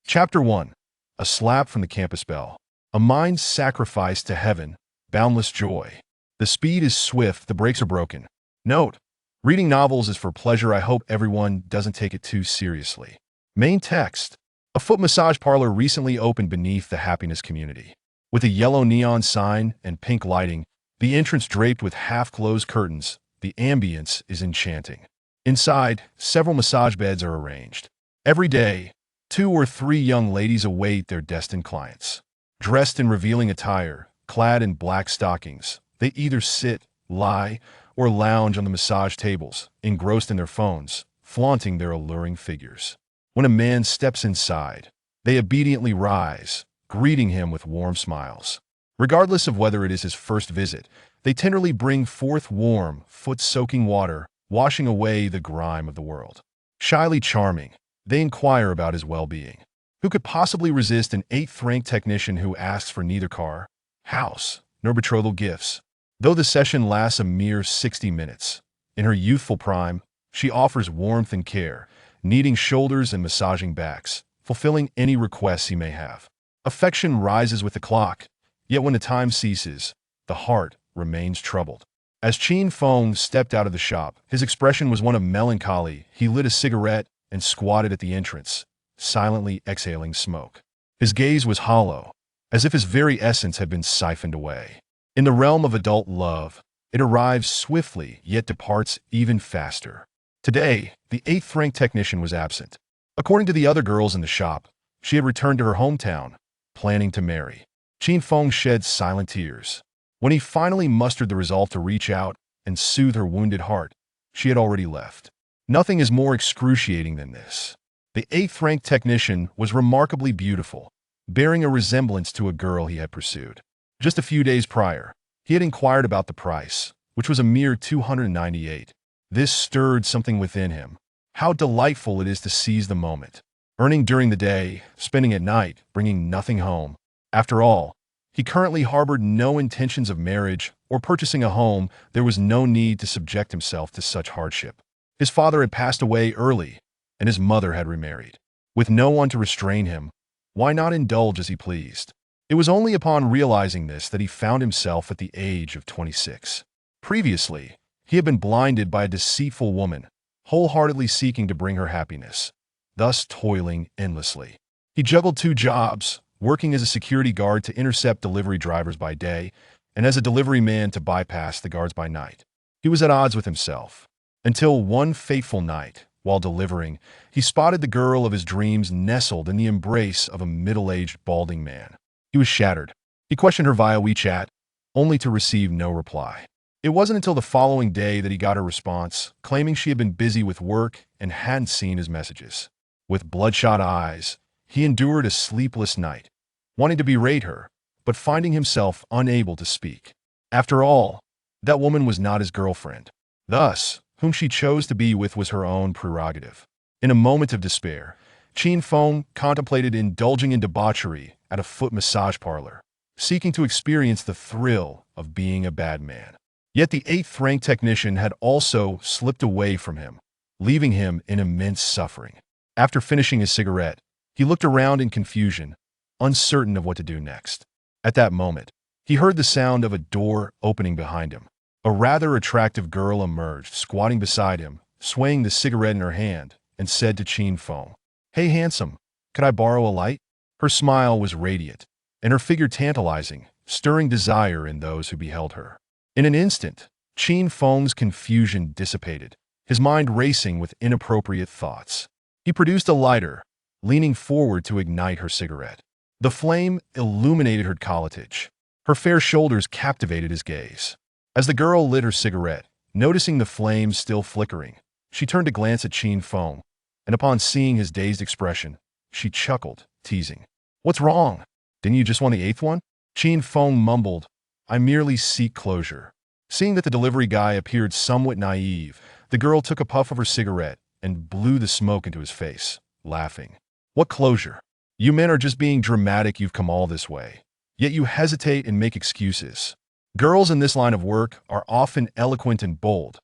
Chapter 1. A Slap from the Campus Bell. A mind sacrificed to heaven, boundless joy. The speed is swift, the brakes are broken. Note: reading novels is for pleasure. I hope everyone doesn't take it too seriously. Main text. A foot massage parlor recently opened beneath the happiness community. With a yellow neon sign and pink lighting, the entrance draped with half-closed curtains, the ambience is enchanting. Inside, several massage beds are arranged. Every day, 2 or 3 young ladies await their destined clients. Dressed in revealing attire, clad in black stockings, they either sit, lie, or lounge on the massage tables, engrossed in their phones, flaunting their alluring figures. When a man steps inside, they obediently rise, greeting him with warm smiles. Regardless of whether it is his first visit, they tenderly bring forth warm, foot-soaking water, washing away the grime of the world. Shyly charming, they inquire about his well-being. Who could possibly resist an 8th-rank technician who asks for neither car, house, nor betrothal gifts? Though the session lasts a mere 60 minutes, in her youthful prime, she offers warmth and care, kneading shoulders and massaging backs, fulfilling any requests he may have. Affection rises with the clock, yet when the time ceases, the heart remains troubled. As Chin Fong stepped out of the shop, his expression was one of melancholy. He lit a cigarette and squatted at the entrance, silently exhaling smoke. His gaze was hollow, as if his very essence had been siphoned away. In the realm of adult love, it arrives swiftly, yet departs even faster. Today, the 8th-rank technician was absent. According to the other girls in the shop, she had returned to her hometown, planning to marry. Chin Fong shed silent tears. When he finally mustered the resolve to reach out and soothe her wounded heart, she had already left. Nothing is more excruciating than this. The 8th-rank technician was remarkably beautiful, bearing a resemblance to a girl he had pursued. Just a few days prior, he had inquired about the price, which was a mere $298. This stirred something within him. How delightful it is to seize the moment. Earning during the day, spending at night, bringing nothing home. After all, he currently harbored no intentions of marriage or purchasing a home. There was no need to subject himself to such hardship. His father had passed away early, and his mother had remarried. With no one to restrain him, why not indulge as he pleased? It was only upon realizing this that he found himself at the age of 26. Previously, he had been blinded by a deceitful woman, wholeheartedly seeking to bring her happiness, thus toiling endlessly. He juggled 2 jobs, working as a security guard to intercept delivery drivers by day, and as a delivery man to bypass the guards by night. He was at odds with himself. Until one fateful night, while delivering, he spotted the girl of his dreams nestled in the embrace of a middle-aged, balding man. He was shattered. He questioned her via WeChat, only to receive no reply. It wasn't until the following day that he got a response, claiming she had been busy with work and hadn't seen his messages. With bloodshot eyes, he endured a sleepless night, wanting to berate her, but finding himself unable to speak. After all, that woman was not his girlfriend. Thus, whom she chose to be with was her own prerogative. In a moment of despair, Chin Fong contemplated indulging in debauchery at a foot massage parlor, seeking to experience the thrill of being a bad man. Yet the 8th-rank technician had also slipped away from him, leaving him in immense suffering. After finishing his cigarette, he looked around in confusion, uncertain of what to do next. At that moment, he heard the sound of a door opening behind him. A rather attractive girl emerged, squatting beside him, swaying the cigarette in her hand, and said to Chin Fong, "Hey handsome, could I borrow a light?" Her smile was radiant, and her figure tantalizing, stirring desire in those who beheld her. In an instant, Chin Fong's confusion dissipated, his mind racing with inappropriate thoughts. He produced a lighter, leaning forward to ignite her cigarette. The flame illuminated her colletage. Her fair shoulders captivated his gaze. As the girl lit her cigarette, noticing the flames still flickering, she turned to glance at Chin Fong, and upon seeing his dazed expression, she chuckled, teasing. "What's wrong? Didn't you just want the 8th one?" Chin Fong mumbled, "I merely seek closure." Seeing that the delivery guy appeared somewhat naive, the girl took a puff of her cigarette and blew the smoke into his face, laughing. "What closure? You men are just being dramatic. You've come all this way, yet you hesitate and make excuses. Girls in this line of work are often eloquent and bold,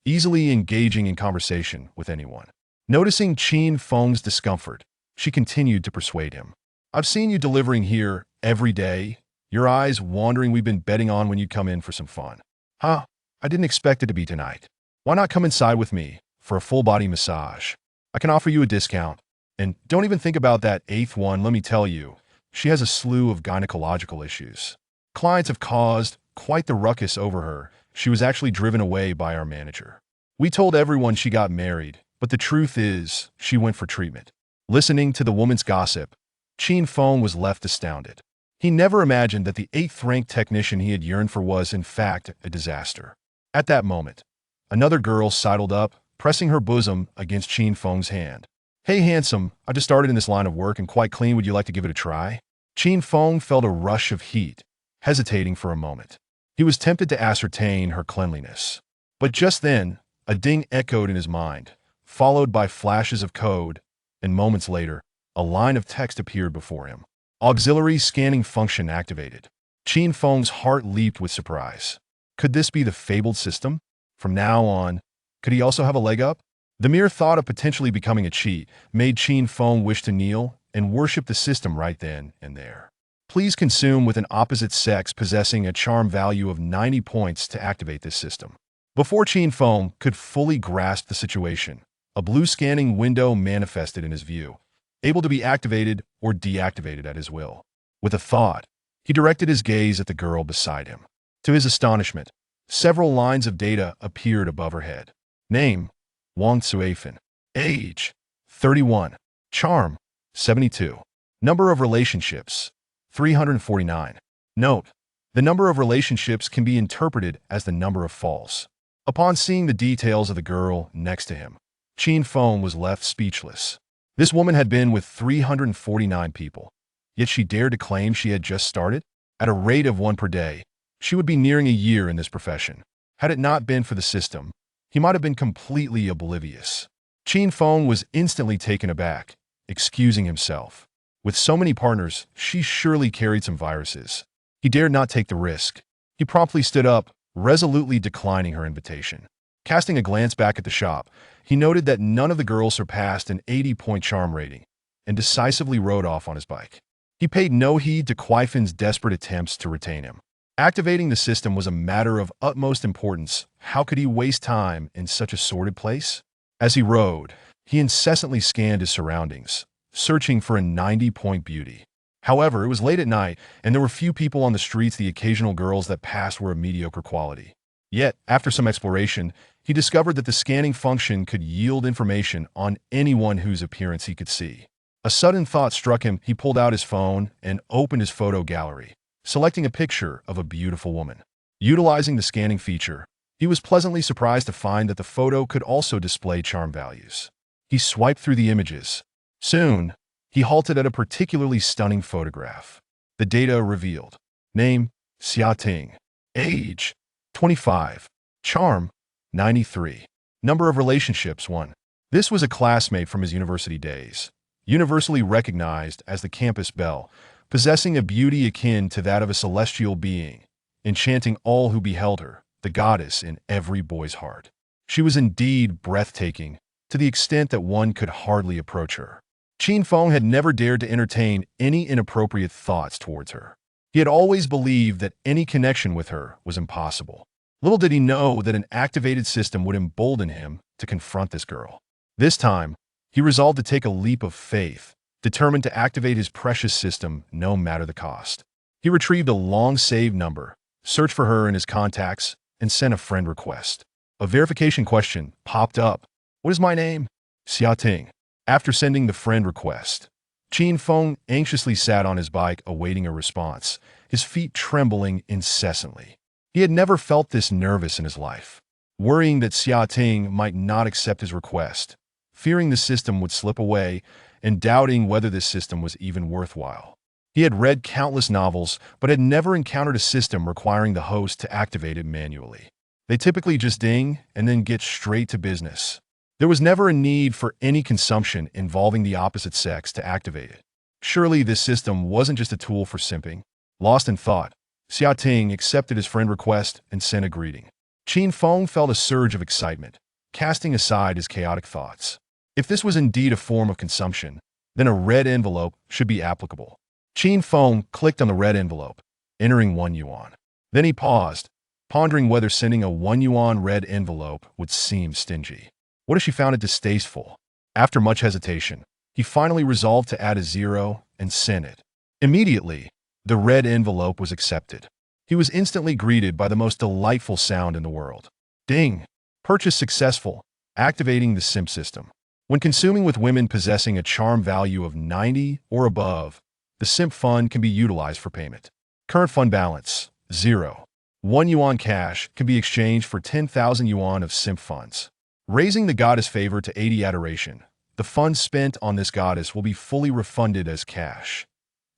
easily engaging in conversation with anyone." Noticing Chin Fong's discomfort, she continued to persuade him. I've seen you delivering here every day, your eyes wandering we've been betting on when you come in for some fun. Huh? I didn't expect it to be tonight. Why not come inside with me for a full-body massage? I can offer you a discount. And don't even think about that eighth one, let me tell you. She has a slew of gynecological issues. Clients have caused quite the ruckus over her. She was actually driven away by our manager. We told everyone she got married, but the truth is, she went for treatment. Listening to the woman's gossip, Chin Fong was left astounded. He never imagined that the 8th-ranked technician he had yearned for was, in fact, a disaster. At that moment, another girl sidled up, pressing her bosom against Chin Fong's hand. Hey, handsome, I just started in this line of work and quite clean. Would you like to give it a try? Chin Fong felt a rush of heat, hesitating for a moment. He was tempted to ascertain her cleanliness. But just then, a ding echoed in his mind, followed by flashes of code, and moments later, a line of text appeared before him. Auxiliary scanning function activated. Chin Fong's heart leaped with surprise. Could this be the fabled system? From now on, could he also have a leg up? The mere thought of potentially becoming a cheat made Chin Fong wish to kneel and worship the system right then and there. Please consume with an opposite sex possessing a charm value of 90 points to activate this system. Before Chin Fong could fully grasp the situation, a blue scanning window manifested in his view, able to be activated or deactivated at his will. With a thought, he directed his gaze at the girl beside him. To his astonishment, several lines of data appeared above her head. Name: Wang Tsuifan. Age: 31. Charm: 72. Number of relationships: 349. Note: the number of relationships can be interpreted as the number of falls. Upon seeing the details of the girl next to him, Chin Fong was left speechless. This woman had been with 349 people, yet she dared to claim she had just started? At a rate of one per day, she would be nearing a year in this profession. Had it not been for the system, he might have been completely oblivious. Chin Fong was instantly taken aback, excusing himself. With so many partners, she surely carried some viruses. He dared not take the risk. He promptly stood up, resolutely declining her invitation. Casting a glance back at the shop, he noted that none of the girls surpassed an 80-point charm rating, and decisively rode off on his bike. He paid no heed to Kuifan's desperate attempts to retain him. Activating the system was a matter of utmost importance. How could he waste time in such a sordid place? As he rode, he incessantly scanned his surroundings, searching for a 90-point beauty. However, it was late at night, and there were few people on the streets. The occasional girls that passed were of mediocre quality. Yet, after some exploration, he discovered that the scanning function could yield information on anyone whose appearance he could see. A sudden thought struck him. He pulled out his phone and opened his photo gallery, selecting a picture of a beautiful woman. Utilizing the scanning feature, he was pleasantly surprised to find that the photo could also display charm values. He swiped through the images. Soon, he halted at a particularly stunning photograph. The data revealed: name: Xia Ting. Age: 25. Charm: 93. Number of relationships: 1. This was a classmate from his university days, universally recognized as the campus belle, possessing a beauty akin to that of a celestial being, enchanting all who beheld her, the goddess in every boy's heart. She was indeed breathtaking, to the extent that one could hardly approach her. Chin Fong had never dared to entertain any inappropriate thoughts towards her. He had always believed that any connection with her was impossible. Little did he know that an activated system would embolden him to confront this girl. This time, he resolved to take a leap of faith, determined to activate his precious system no matter the cost. He retrieved a long-saved number, searched for her in his contacts, and sent a friend request. A verification question popped up. What is my name? Xia Ting. After sending the friend request, Chin Fong anxiously sat on his bike awaiting a response, his feet trembling incessantly. He had never felt this nervous in his life, worrying that Xia Ting might not accept his request, fearing the system would slip away, and doubting whether this system was even worthwhile. He had read countless novels, but had never encountered a system requiring the host to activate it manually. They typically just ding and then get straight to business. There was never a need for any consumption involving the opposite sex to activate it. Surely this system wasn't just a tool for simping. Lost in thought, Xia Ting accepted his friend request and sent a greeting. Chin Fong felt a surge of excitement, casting aside his chaotic thoughts. If this was indeed a form of consumption, Then a red envelope should be applicable. Qin Feng clicked on the red envelope, entering 1 yuan. Then he paused, pondering whether sending a 1 yuan red envelope would seem stingy. What if she found it distasteful? After much hesitation, he finally resolved to add a 0 and send it. Immediately, the red envelope was accepted. He was instantly greeted by the most delightful sound in the world. Ding! Purchase successful, activating the simp system. When consuming with women possessing a charm value of 90 or above, the simp fund can be utilized for payment. Current fund balance, 0. 1 yuan cash can be exchanged for 10,000 yuan of simp funds. Raising the goddess favor to 80 adoration. The funds spent on this goddess will be fully refunded as cash.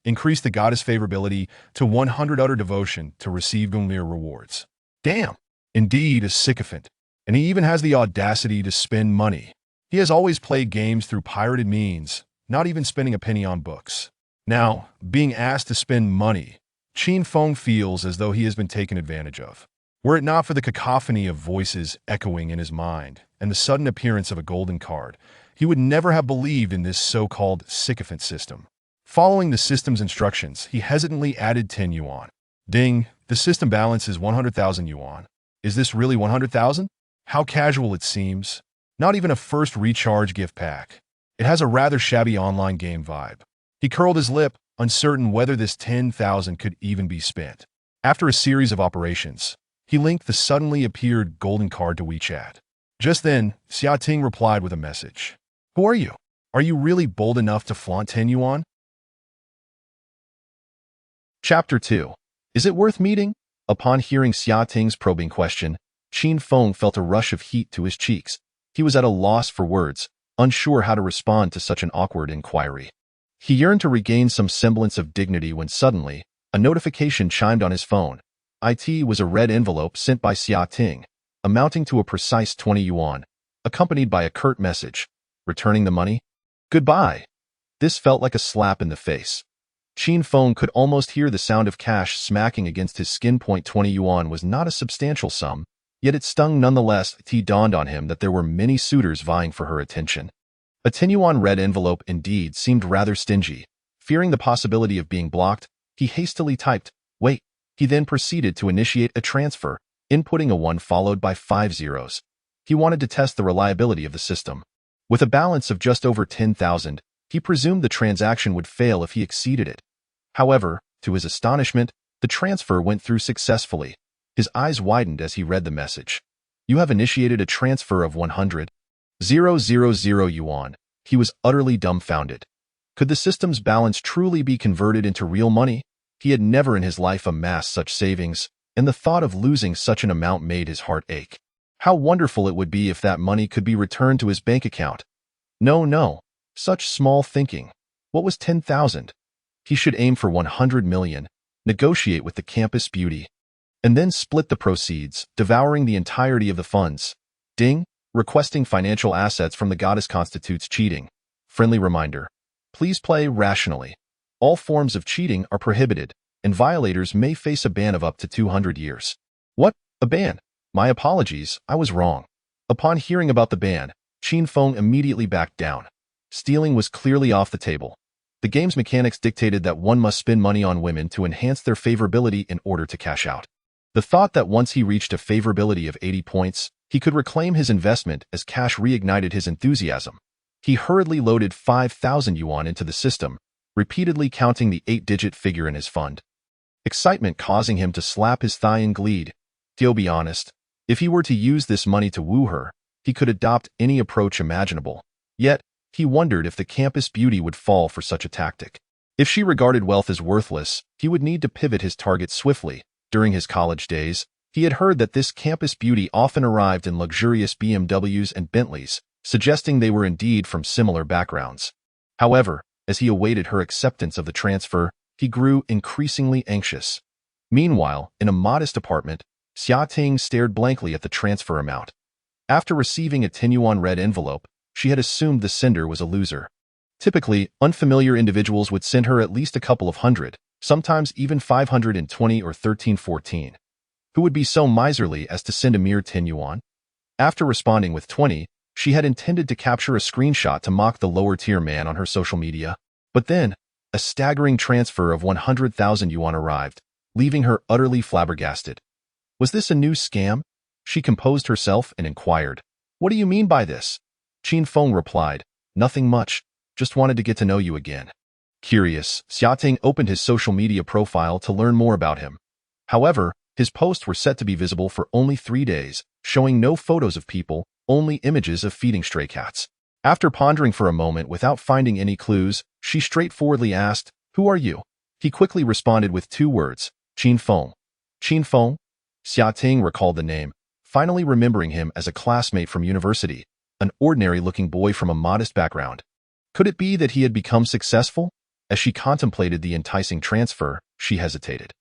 Increase the goddess favorability to 100 utter devotion to receive Gungnir rewards. Damn! Indeed, a sycophant. And he even has the audacity to spend money. He has always played games through pirated means, not even spending a penny on books. Now, being asked to spend money, Qin Feng feels as though he has been taken advantage of. Were it not for the cacophony of voices echoing in his mind and the sudden appearance of a golden card, he would never have believed in this so-called sycophant system. Following the system's instructions, he hesitantly added 10 yuan. Ding, the system balance is 100,000 yuan. Is this really 100,000? How casual it seems. Not even a first recharge gift pack. It has a rather shabby online game vibe. He curled his lip, uncertain whether this 10,000 could even be spent. After a series of operations, he linked the suddenly appeared golden card to WeChat. Just then, Xiaoting replied with a message. Who are you? Are you really bold enough to flaunt 10 yuan? Chapter 2. Is it worth meeting? Upon hearing Xiaoting's probing question, Qin Feng felt a rush of heat to his cheeks. He was at a loss for words, unsure how to respond to such an awkward inquiry. He yearned to regain some semblance of dignity when suddenly, a notification chimed on his phone. It was a red envelope sent by Xiaoting, amounting to a precise 20 yuan, accompanied by a curt message. Returning the money? Goodbye. This felt like a slap in the face. Qin Feng could almost hear the sound of cash smacking against his skin. 20 yuan was not a substantial sum, yet it stung nonetheless. It dawned on him that there were many suitors vying for her attention. A 10 yuan red envelope indeed seemed rather stingy. Fearing the possibility of being blocked, he hastily typed, "Wait." He then proceeded to initiate a transfer, inputting a 1 followed by 5 zeros. He wanted to test the reliability of the system. With a balance of just over 10,000, he presumed the transaction would fail if he exceeded it. However, to his astonishment, the transfer went through successfully. His eyes widened as he read the message. You have initiated a transfer of 100,000 yuan. He was utterly dumbfounded. Could the system's balance truly be converted into real money? He had never in his life amassed such savings, and the thought of losing such an amount made his heart ache. How wonderful it would be if that money could be returned to his bank account. No. Such small thinking. What was 10,000? He should aim for 100 million, negotiate with the Campus Beauty, and then split the proceeds, devouring the entirety of the funds. Ding, requesting financial assets from the goddess constitutes cheating. Friendly reminder. Please play rationally. All forms of cheating are prohibited, and violators may face a ban of up to 200 years. What? A ban? My apologies, I was wrong. Upon hearing about the ban, Qin Feng immediately backed down. Stealing was clearly off the table. The game's mechanics dictated that one must spend money on women to enhance their favorability in order to cash out. The thought that once he reached a favorability of 80 points, he could reclaim his investment as cash reignited his enthusiasm. He hurriedly loaded 5,000 yuan into the system, repeatedly counting the 8-digit figure in his fund. Excitement causing him to slap his thigh in glee. To be honest, if he were to use this money to woo her, he could adopt any approach imaginable. Yet, he wondered if the Campus Beauty would fall for such a tactic. If she regarded wealth as worthless, he would need to pivot his target swiftly. During his college days, he had heard that this Campus Beauty often arrived in luxurious BMWs and Bentleys, suggesting they were indeed from similar backgrounds. However, as he awaited her acceptance of the transfer, he grew increasingly anxious. Meanwhile, in a modest apartment, Xiaoting stared blankly at the transfer amount. After receiving a 10 yuan red envelope, she had assumed the sender was a loser. Typically, unfamiliar individuals would send her at least a couple of hundred, sometimes even 520 or 1314. Who would be so miserly as to send a mere 10 yuan? After responding with 20, She had intended to capture a screenshot to mock the lower-tier man on her social media. But then, a staggering transfer of 100,000 yuan arrived, leaving her utterly flabbergasted. Was this a new scam? She composed herself and inquired. What do you mean by this? Qin Feng replied, nothing much, just wanted to get to know you again. Curious, Xiaoting opened his social media profile to learn more about him. However, his posts were set to be visible for only 3 days, showing no photos of people, only images of feeding stray cats. After pondering for a moment without finding any clues, she straightforwardly asked, Who are you? He quickly responded with 2 words, Qin Feng. Qin Feng? Xiaoting recalled the name, finally remembering him as a classmate from university, an ordinary-looking boy from a modest background. Could it be that he had become successful? As she contemplated the enticing transfer, she hesitated.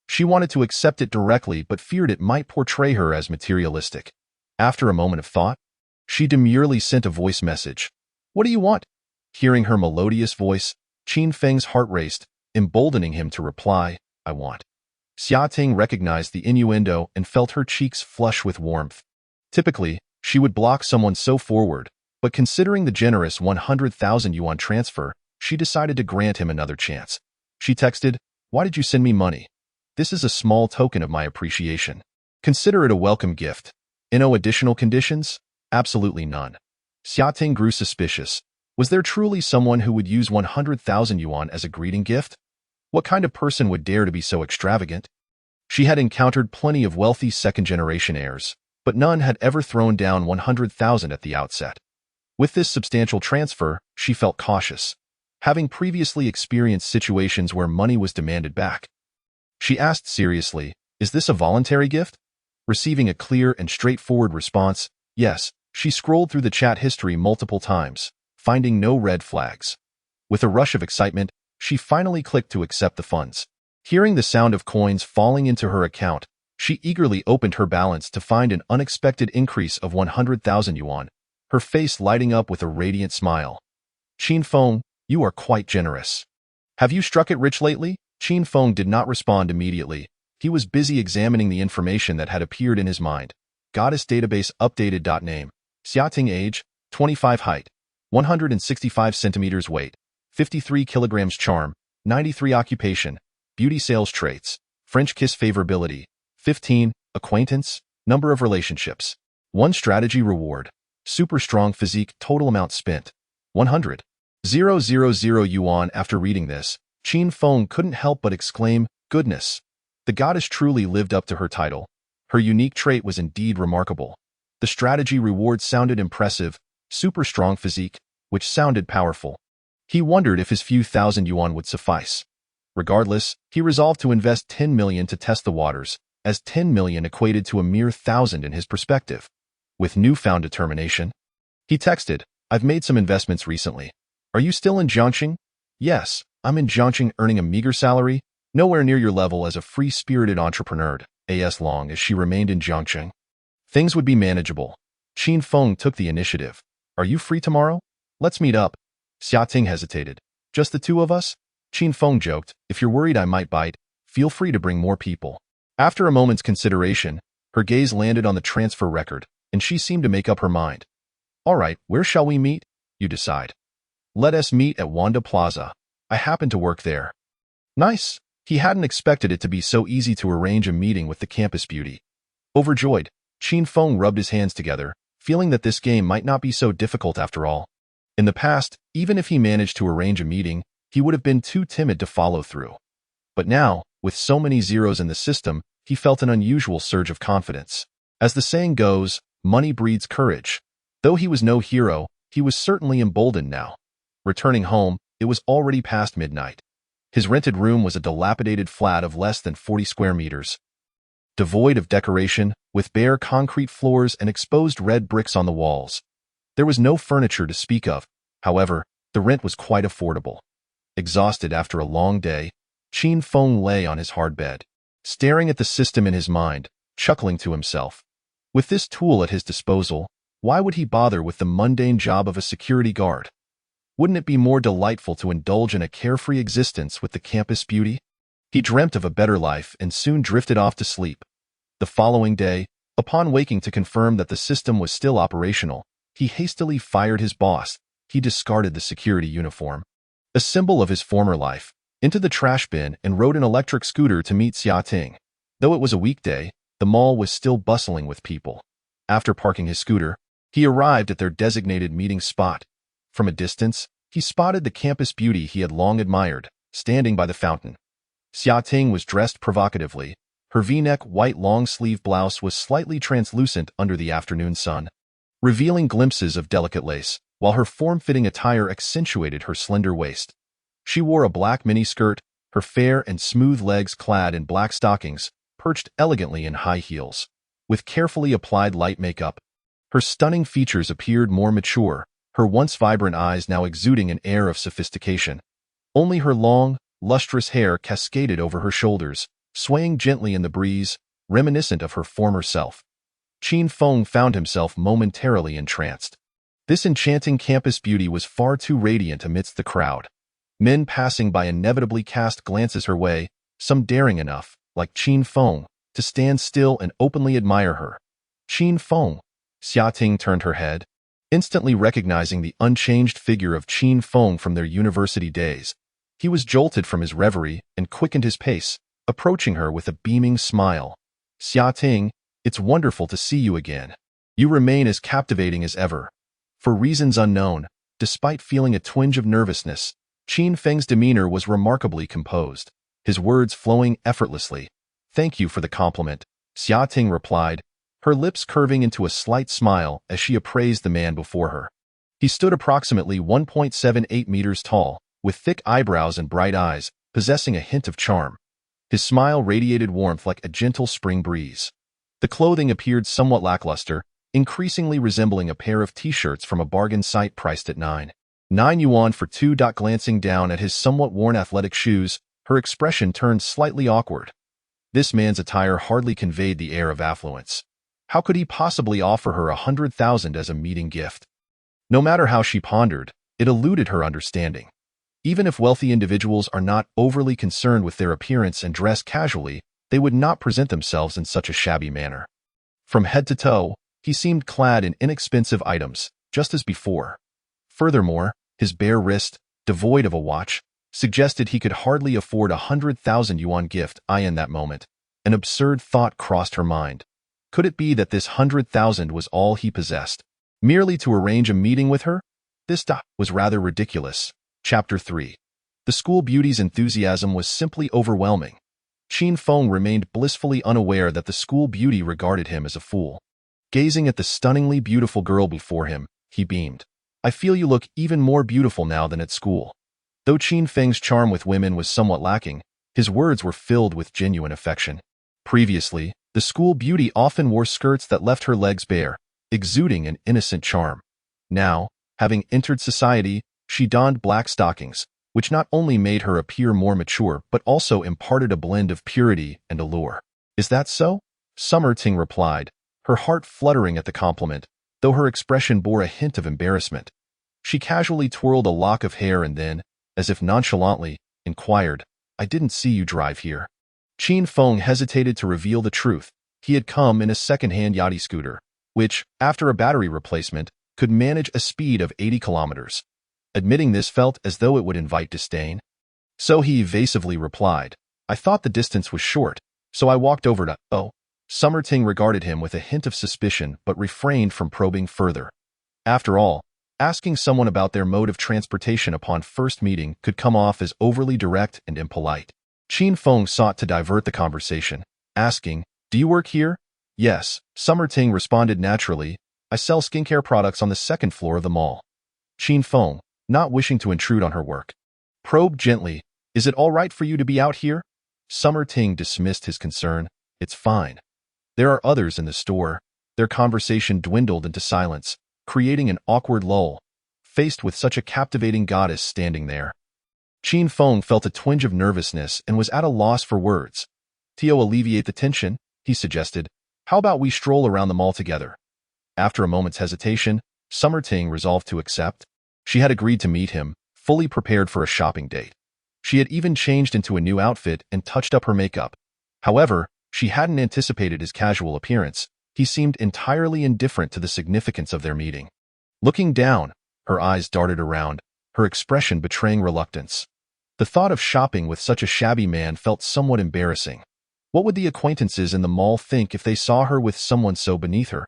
She wanted to accept it directly but feared it might portray her as materialistic. After a moment of thought, she demurely sent a voice message. What do you want? Hearing her melodious voice, Qin Feng's heart raced, emboldening him to reply, I want. Xiaoting recognized the innuendo and felt her cheeks flush with warmth. Typically, she would block someone so forward, but considering the generous 100,000 yuan transfer, she decided to grant him another chance. She texted, Why did you send me money? This is a small token of my appreciation. Consider it a welcome gift. No additional conditions? Absolutely none. Xiaoting grew suspicious. Was there truly someone who would use 100,000 yuan as a greeting gift? What kind of person would dare to be so extravagant? She had encountered plenty of wealthy second-generation heirs, but none had ever thrown down 100,000 at the outset. With this substantial transfer, she felt cautious, having previously experienced situations where money was demanded back. She asked seriously, Is this a voluntary gift? Receiving a clear and straightforward response, yes, she scrolled through the chat history multiple times, finding no red flags. With a rush of excitement, she finally clicked to accept the funds. Hearing the sound of coins falling into her account, she eagerly opened her balance to find an unexpected increase of 100,000 yuan, her face lighting up with a radiant smile. Qin Feng, you are quite generous. Have you struck it rich lately? Qin Feng did not respond immediately. He was busy examining the information that had appeared in his mind. Goddess database updated. Name. Xiaoting age, 25 height, 165 centimeters weight, 53 kilograms charm, 93 occupation, beauty sales traits, French kiss favorability, 15, acquaintance, number of relationships, 1 strategy reward, super strong physique total amount spent, 100,000 yuan. After reading this, Qin Feng couldn't help but exclaim, goodness. The goddess truly lived up to her title. Her unique trait was indeed remarkable. The strategy reward sounded impressive, super strong physique, which sounded powerful. He wondered if his few thousand yuan would suffice. Regardless, he resolved to invest 10 million to test the waters, as 10 million equated to a mere 1,000 in his perspective. With newfound determination, he texted, I've made some investments recently. Are you still in Jiangxing? Yes, I'm in Jiangxing earning a meager salary, nowhere near your level as a free-spirited entrepreneur, as long as she remained in Jiangxing. Things would be manageable. Qin Feng took the initiative. Are you free tomorrow? Let's meet up. Xiaoting hesitated. Just the 2 of us? Qin Feng joked, if you're worried I might bite, feel free to bring more people. After a moment's consideration, her gaze landed on the transfer record, and she seemed to make up her mind. All right, where shall we meet? You decide. Let us meet at Wanda Plaza. I happen to work there. Nice. He hadn't expected it to be so easy to arrange a meeting with the campus beauty. Overjoyed, Qin Feng rubbed his hands together, feeling that this game might not be so difficult after all. In the past, even if he managed to arrange a meeting, he would have been too timid to follow through. But now, with so many zeros in the system, he felt an unusual surge of confidence. As the saying goes, money breeds courage. Though he was no hero, he was certainly emboldened now. Returning home, it was already past midnight. His rented room was a dilapidated flat of less than 40 square meters. Devoid of decoration, with bare concrete floors and exposed red bricks on the walls. There was no furniture to speak of. However, the rent was quite affordable. Exhausted after a long day, Qin Feng lay on his hard bed, staring at the system in his mind, chuckling to himself. With this tool at his disposal, why would he bother with the mundane job of a security guard? Wouldn't it be more delightful to indulge in a carefree existence with the campus beauty? He dreamt of a better life and soon drifted off to sleep. The following day, upon waking to confirm that the system was still operational, He hastily fired his boss. He discarded the security uniform, a symbol of his former life, into the trash bin and rode an electric scooter to meet Xia Ting. Though it was a weekday, the mall was still bustling with people. After parking his scooter, he arrived at their designated meeting spot. From a distance, he spotted the campus beauty he had long admired, standing by the fountain. Xia Ting was dressed provocatively. Her V-neck white long-sleeve blouse was slightly translucent under the afternoon sun, revealing glimpses of delicate lace, while her form-fitting attire accentuated her slender waist. She wore a black miniskirt, her fair and smooth legs clad in black stockings, perched elegantly in high heels. With carefully applied light makeup, her stunning features appeared more mature, her once vibrant eyes now exuding an air of sophistication. Only her long, lustrous hair cascaded over her shoulders, swaying gently in the breeze, reminiscent of her former self. Qin Feng found himself momentarily entranced. This enchanting campus beauty was far too radiant amidst the crowd. Men passing by inevitably cast glances her way, some daring enough, like Qin Feng, to stand still and openly admire her. Qin Feng. Xia Ting turned her head, instantly recognizing the unchanged figure of Qin Feng from their university days. He was jolted from his reverie and quickened his pace, approaching her with a beaming smile. Xia Ting, it's wonderful to see you again. You remain as captivating as ever. For reasons unknown, despite feeling a twinge of nervousness, Qin Feng's demeanor was remarkably composed, his words flowing effortlessly. Thank you for the compliment, Xia Ting replied, her lips curving into a slight smile as she appraised the man before her. He stood approximately 1.78 meters tall, with thick eyebrows and bright eyes, possessing a hint of charm. His smile radiated warmth like a gentle spring breeze. The clothing appeared somewhat lackluster, increasingly resembling a pair of t-shirts from a bargain site priced at 9 yuan for 2. Glancing down at his somewhat worn athletic shoes, her expression turned slightly awkward. This man's attire hardly conveyed the air of affluence. How could he possibly offer her 100,000 as a meeting gift? No matter how she pondered, it eluded her understanding. Even if wealthy individuals are not overly concerned with their appearance and dress casually, they would not present themselves in such a shabby manner. From head to toe, he seemed clad in inexpensive items, just as before. Furthermore, his bare wrist, devoid of a watch, suggested he could hardly afford 100,000 yuan gift. In that moment, an absurd thought crossed her mind. Could it be that this 100,000 was all he possessed, merely to arrange a meeting with her? This was rather ridiculous. Chapter 3. The school beauty's enthusiasm was simply overwhelming. Qin Feng remained blissfully unaware that the school beauty regarded him as a fool. Gazing at the stunningly beautiful girl before him, he beamed. I feel you look even more beautiful now than at school. Though Qin Feng's charm with women was somewhat lacking, his words were filled with genuine affection. Previously, the school beauty often wore skirts that left her legs bare, exuding an innocent charm. Now, having entered society, she donned black stockings, which not only made her appear more mature but also imparted a blend of purity and allure. Is that so? Summer Ting replied, her heart fluttering at the compliment, though her expression bore a hint of embarrassment. She casually twirled a lock of hair and then, as if nonchalantly, inquired, I didn't see you drive here. Qin Feng hesitated to reveal the truth. He had come in a second-hand yachty scooter, which, after a battery replacement, could manage a speed of 80 kilometers. Admitting this felt as though it would invite disdain. So he evasively replied, I thought the distance was short, so I walked over to, oh. Summer Ting regarded him with a hint of suspicion but refrained from probing further. After all, asking someone about their mode of transportation upon first meeting could come off as overly direct and impolite. Qin Feng sought to divert the conversation, asking, Do you work here? Yes, Summer Ting responded naturally. I sell skincare products on the second floor of the mall. Qin Feng, not wishing to intrude on her work, probed gently, Is it all right for you to be out here? Summer Ting dismissed his concern. It's fine. There are others in the store. Their conversation dwindled into silence, creating an awkward lull, faced with such a captivating goddess standing there. Qin Feng felt a twinge of nervousness and was at a loss for words. To alleviate the tension, he suggested, How about we stroll around the mall together? After a moment's hesitation, Summer Ting resolved to accept. She had agreed to meet him, fully prepared for a shopping date. She had even changed into a new outfit and touched up her makeup. However, she hadn't anticipated his casual appearance. He seemed entirely indifferent to the significance of their meeting. Looking down, her eyes darted around, her expression betraying reluctance. The thought of shopping with such a shabby man felt somewhat embarrassing. What would the acquaintances in the mall think if they saw her with someone so beneath her?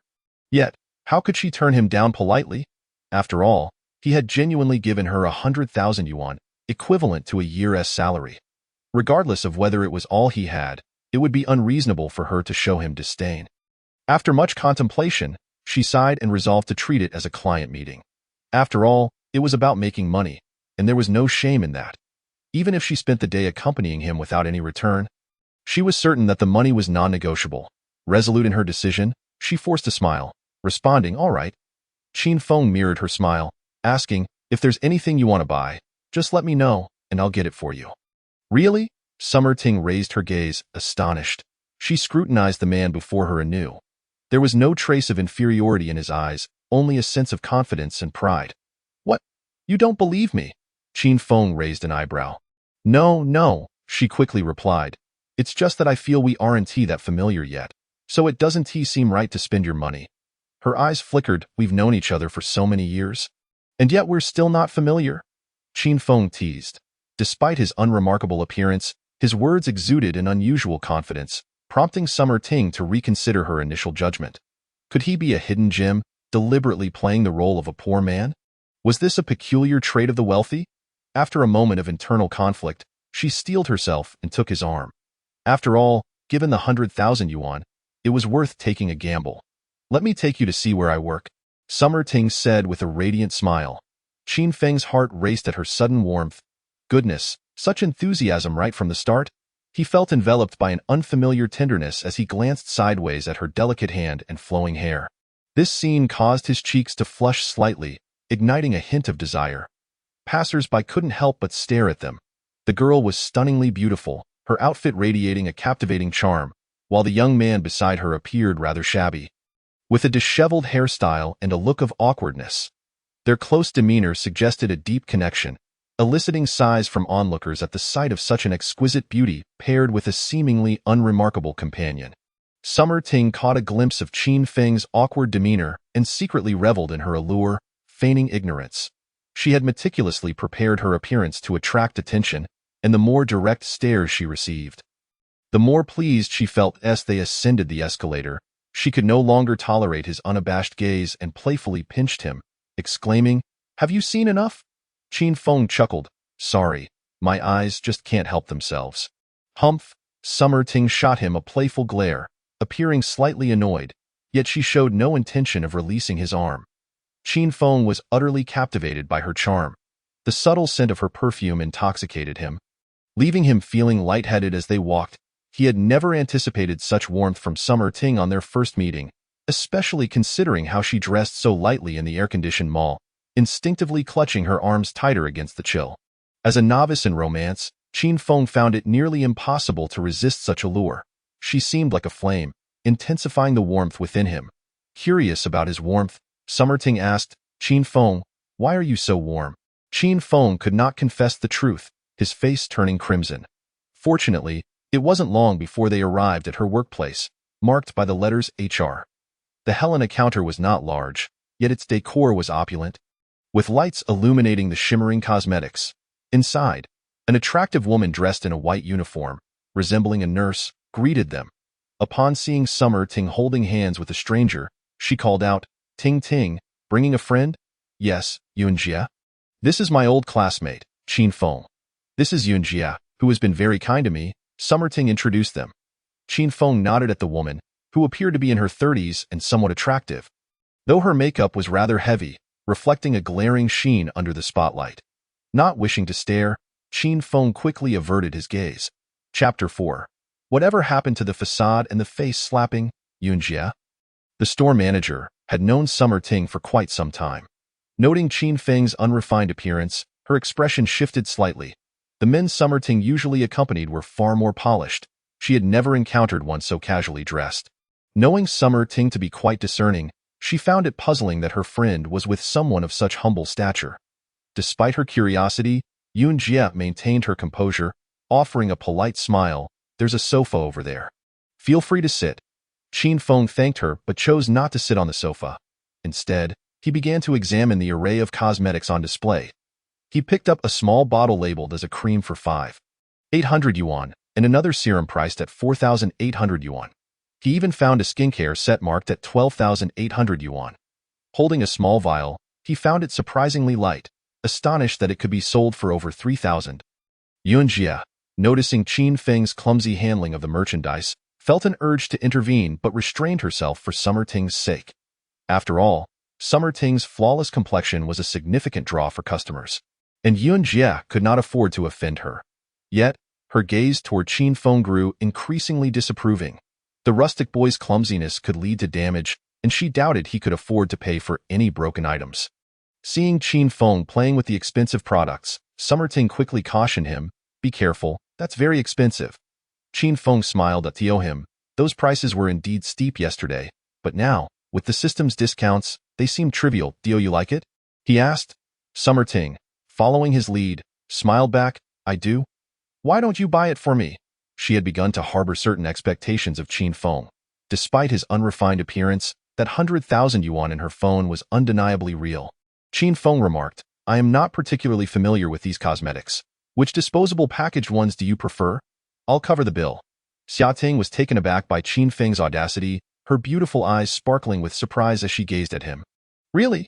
Yet, how could she turn him down politely? After all, he had genuinely given her 100,000 yuan, equivalent to a year's salary. Regardless of whether it was all he had, it would be unreasonable for her to show him disdain. After much contemplation, she sighed and resolved to treat it as a client meeting. After all, it was about making money, and there was no shame in that. Even if she spent the day accompanying him without any return, she was certain that the money was non-negotiable. Resolute in her decision, she forced a smile, responding, "All right." Qin Feng mirrored her smile, asking, "If there's anything you want to buy, just let me know, and I'll get it for you." "Really?" Summer Ting raised her gaze, astonished. She scrutinized the man before her anew. There was no trace of inferiority in his eyes, only a sense of confidence and pride. "What? You don't believe me?" Qin Feng raised an eyebrow. No, she quickly replied. "It's just that I feel we aren't that familiar yet, so it doesn't seem right to spend your money." Her eyes flickered. "We've known each other for so many years, and yet we're still not familiar?" Qin Feng teased. Despite his unremarkable appearance, his words exuded an unusual confidence, prompting Summer Ting to reconsider her initial judgment. Could he be a hidden gem, deliberately playing the role of a poor man? Was this a peculiar trait of the wealthy? After a moment of internal conflict, she steeled herself and took his arm. After all, given the 100,000 yuan, it was worth taking a gamble. "Let me take you to see where I work," Summer Ting said with a radiant smile. Qin Feng's heart raced at her sudden warmth. Goodness, such enthusiasm right from the start? He felt enveloped by an unfamiliar tenderness as he glanced sideways at her delicate hand and flowing hair. This scene caused his cheeks to flush slightly, igniting a hint of desire. Passers-by couldn't help but stare at them. The girl was stunningly beautiful, her outfit radiating a captivating charm, while the young man beside her appeared rather shabby, with a disheveled hairstyle and a look of awkwardness. Their close demeanor suggested a deep connection, eliciting sighs from onlookers at the sight of such an exquisite beauty paired with a seemingly unremarkable companion. Summer Ting caught a glimpse of Qin Feng's awkward demeanor and secretly reveled in her allure, feigning ignorance. She had meticulously prepared her appearance to attract attention, and the more direct stares she received, the more pleased she felt as they ascended the escalator. She could no longer tolerate his unabashed gaze and playfully pinched him, exclaiming, "Have you seen enough?" Qin Feng chuckled. "Sorry, my eyes just can't help themselves." "Humph!" Summer Ting shot him a playful glare, appearing slightly annoyed, yet she showed no intention of releasing his arm. Qin Feng was utterly captivated by her charm. The subtle scent of her perfume intoxicated him, leaving him feeling lightheaded as they walked. He had never anticipated such warmth from Summer Ting on their first meeting, especially considering how she dressed so lightly in the air-conditioned mall, instinctively clutching her arms tighter against the chill. As a novice in romance, Qin Feng found it nearly impossible to resist such allure. She seemed like a flame, intensifying the warmth within him. Curious about his warmth, Summer Ting asked, "Qin Feng, why are you so warm?" Qin Feng could not confess the truth, his face turning crimson. Fortunately, it wasn't long before they arrived at her workplace, marked by the letters HR. The Helena counter was not large, yet its decor was opulent, with lights illuminating the shimmering cosmetics. Inside, an attractive woman dressed in a white uniform, resembling a nurse, greeted them. Upon seeing Summer Ting holding hands with a stranger, she called out, "Ting Ting, bringing a friend?" "Yes, Yunjia." "This is my old classmate, Qin Feng." "This is Yunjia, who has been very kind to me." Summer Ting introduced them. Qin Feng nodded at the woman, who appeared to be in her 30s and somewhat attractive, though her makeup was rather heavy, reflecting a glaring sheen under the spotlight. Not wishing to stare, Qin Feng quickly averted his gaze. Chapter 4. Whatever happened to the facade and the face-slapping, Yunjia? The store manager had known Summer Ting for quite some time. Noting Qin Feng's unrefined appearance, her expression shifted slightly. The men Summer Ting usually accompanied were far more polished. She had never encountered one so casually dressed. Knowing Summer Ting to be quite discerning, she found it puzzling that her friend was with someone of such humble stature. Despite her curiosity, Yunjia maintained her composure, offering a polite smile. "There's a sofa over there. Feel free to sit." Qin Feng thanked her but chose not to sit on the sofa. Instead, He began to examine the array of cosmetics on display. He picked up a small bottle labeled as a cream for 5,800 yuan and another serum priced at 4,800 yuan. He even found a skincare set marked at 12,800 yuan. Holding a small vial, he found it surprisingly light, astonished that it could be sold for over 3,000 yuan. Jia, noticing Qin Feng's clumsy handling of the merchandise, felt an urge to intervene but restrained herself for Summer Ting's sake. After all, Summer Ting's flawless complexion was a significant draw for customers, and Yuan Jia could not afford to offend her. Yet, her gaze toward Qin Feng grew increasingly disapproving. The rustic boy's clumsiness could lead to damage, and she doubted he could afford to pay for any broken items. Seeing Qin Feng playing with the expensive products, Summer Ting quickly cautioned him, "Be careful, that's very expensive." Qin Feng smiled at him. Those prices were indeed steep yesterday, but now, with the system's discounts, they seem trivial. "Do you like it?" he asked. Summer Ting, following his lead, smiled back, "I do. Why don't you buy it for me?" She had begun to harbor certain expectations of Qin Feng. Despite his unrefined appearance, that 100,000 yuan in her phone was undeniably real. Qin Feng remarked, "I am not particularly familiar with these cosmetics. Which disposable packaged ones do you prefer? I'll cover the bill." Xia Ting was taken aback by Qin Feng's audacity, her beautiful eyes sparkling with surprise as she gazed at him. "Really?"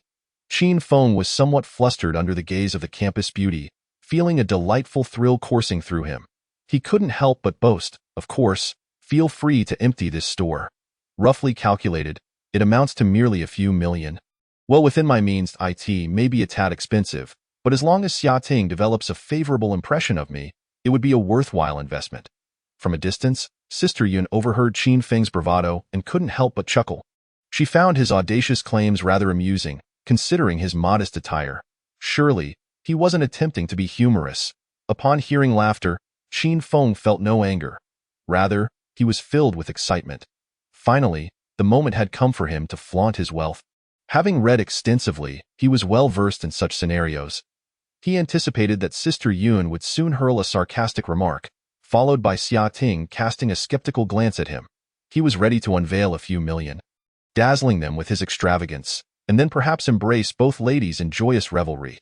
Qin Feng was somewhat flustered under the gaze of the campus beauty, feeling a delightful thrill coursing through him. He couldn't help but boast, "Of course, feel free to empty this store. Roughly calculated, it amounts to merely a few million. Well, within my means, it may be a tad expensive, but as long as Xia Ting develops a favorable impression of me, it would be a worthwhile investment." From a distance, Sister Yun overheard Qin Feng's bravado and couldn't help but chuckle. She found his audacious claims rather amusing, considering his modest attire. Surely, he wasn't attempting to be humorous. Upon hearing laughter, Qin Feng felt no anger. Rather, he was filled with excitement. Finally, the moment had come for him to flaunt his wealth. Having read extensively, he was well versed in such scenarios. He anticipated that Sister Yun would soon hurl a sarcastic remark, followed by Xia Ting casting a skeptical glance at him. He was ready to unveil a few million, dazzling them with his extravagance, and then perhaps embrace both ladies in joyous revelry.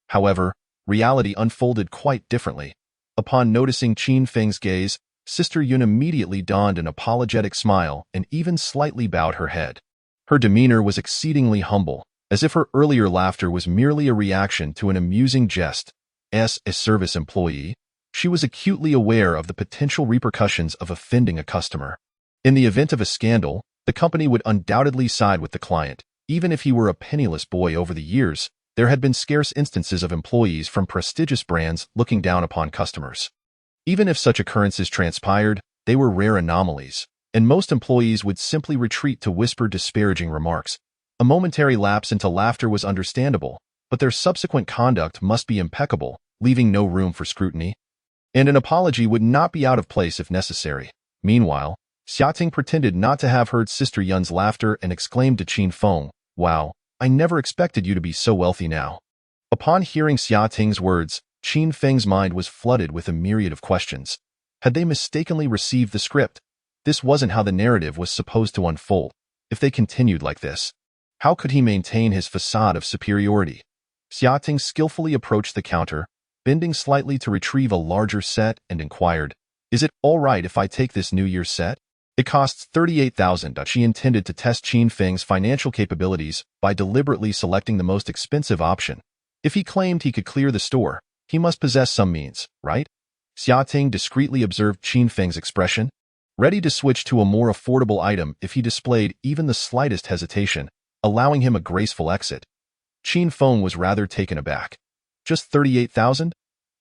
However, reality unfolded quite differently. Upon noticing Qin Feng's gaze, Sister Yun immediately donned an apologetic smile and even slightly bowed her head. Her demeanor was exceedingly humble, as if her earlier laughter was merely a reaction to an amusing jest. As a service employee, she was acutely aware of the potential repercussions of offending a customer. In the event of a scandal, the company would undoubtedly side with the client. Even if he were a penniless boy. Over the years, there had been scarce instances of employees from prestigious brands looking down upon customers. Even if such occurrences transpired, they were rare anomalies, and most employees would simply retreat to whisper disparaging remarks. A momentary lapse into laughter was understandable, but their subsequent conduct must be impeccable, leaving no room for scrutiny. And an apology would not be out of place if necessary. Meanwhile, Xia Ting pretended not to have heard Sister Yun's laughter and exclaimed to Qin Feng, "Wow, I never expected you to be so wealthy now." Upon hearing Xia Ting's words, Qin Feng's mind was flooded with a myriad of questions. Had they mistakenly received the script? This wasn't how the narrative was supposed to unfold. If they continued like this, how could he maintain his facade of superiority? Xia Ting skillfully approached the counter, bending slightly to retrieve a larger set, and inquired, "Is it all right if I take this New Year's set? It costs 38,000. She intended to test Qin Feng's financial capabilities by deliberately selecting the most expensive option. If he claimed he could clear the store, he must possess some means, right? Xia Ting discreetly observed Qin Feng's expression, ready to switch to a more affordable item if he displayed even the slightest hesitation, allowing him a graceful exit. Qin Feng was rather taken aback. Just 38,000?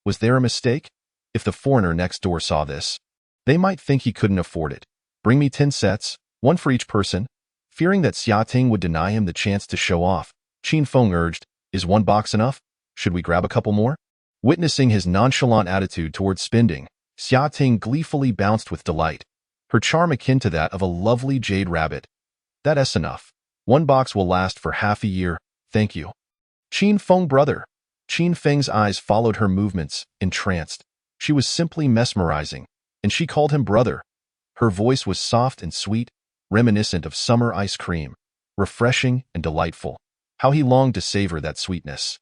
Was there a mistake? If the foreigner next door saw this, they might think he couldn't afford it. "Bring me 10 sets, one for each person." Fearing that Xia Ting would deny him the chance to show off, Qin Feng urged, "Is one box enough? Should we grab a couple more?" Witnessing his nonchalant attitude towards spending, Xia Ting gleefully bounced with delight, her charm akin to that of a lovely jade rabbit. "That's enough. One box will last for half a year, thank you." "Qin Feng, brother." Qin Feng's eyes followed her movements, entranced. She was simply mesmerizing, and she called him brother. Her voice was soft and sweet, reminiscent of summer ice cream, refreshing and delightful. How he longed to savor that sweetness.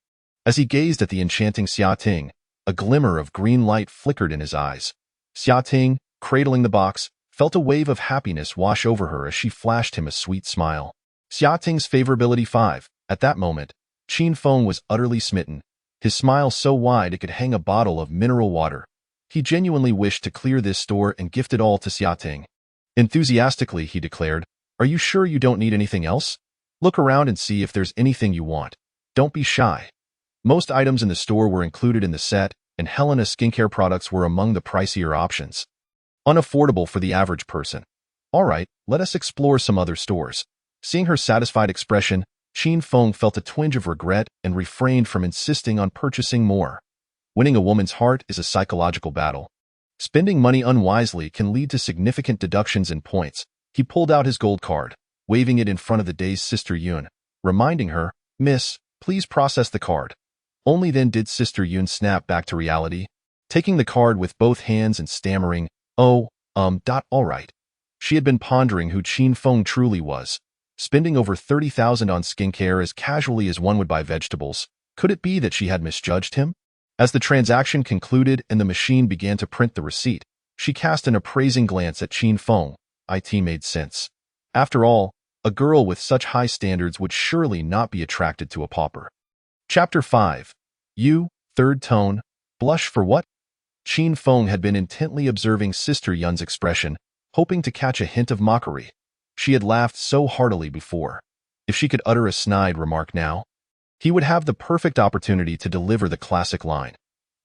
As he gazed at the enchanting Xia Ting, a glimmer of green light flickered in his eyes. Xia Ting, cradling the box, felt a wave of happiness wash over her as she flashed him a sweet smile. Xia Ting's favorability 5. At that moment, Qin Feng was utterly smitten, his smile so wide it could hang a bottle of mineral water. He genuinely wished to clear this store and gift it all to Xia Ting. Enthusiastically, he declared, "Are you sure you don't need anything else? Look around and see if there's anything you want. Don't be shy." Most items in the store were included in the set, and Helena skincare products were among the pricier options. Unaffordable for the average person. All right, let us explore some other stores. Seeing her satisfied expression, Qin Feng felt a twinge of regret and refrained from insisting on purchasing more. Winning a woman's heart is a psychological battle. Spending money unwisely can lead to significant deductions in points. He pulled out his gold card, waving it in front of the dazed Sister Yun, reminding her, "Miss, please process the card." Only then did Sister Yun snap back to reality, taking the card with both hands and stammering, all right. She had been pondering who Qin Feng truly was. Spending over 30,000 on skincare as casually as one would buy vegetables. Could it be that she had misjudged him? As the transaction concluded and the machine began to print the receipt, she cast an appraising glance at Qin Feng. It made sense. After all, a girl with such high standards would surely not be attracted to a pauper. Chapter 5. Third tone. Blush for what? Qin Feng had been intently observing Sister Yun's expression, hoping to catch a hint of mockery. She had laughed so heartily before. If she could utter a snide remark now, he would have the perfect opportunity to deliver the classic line.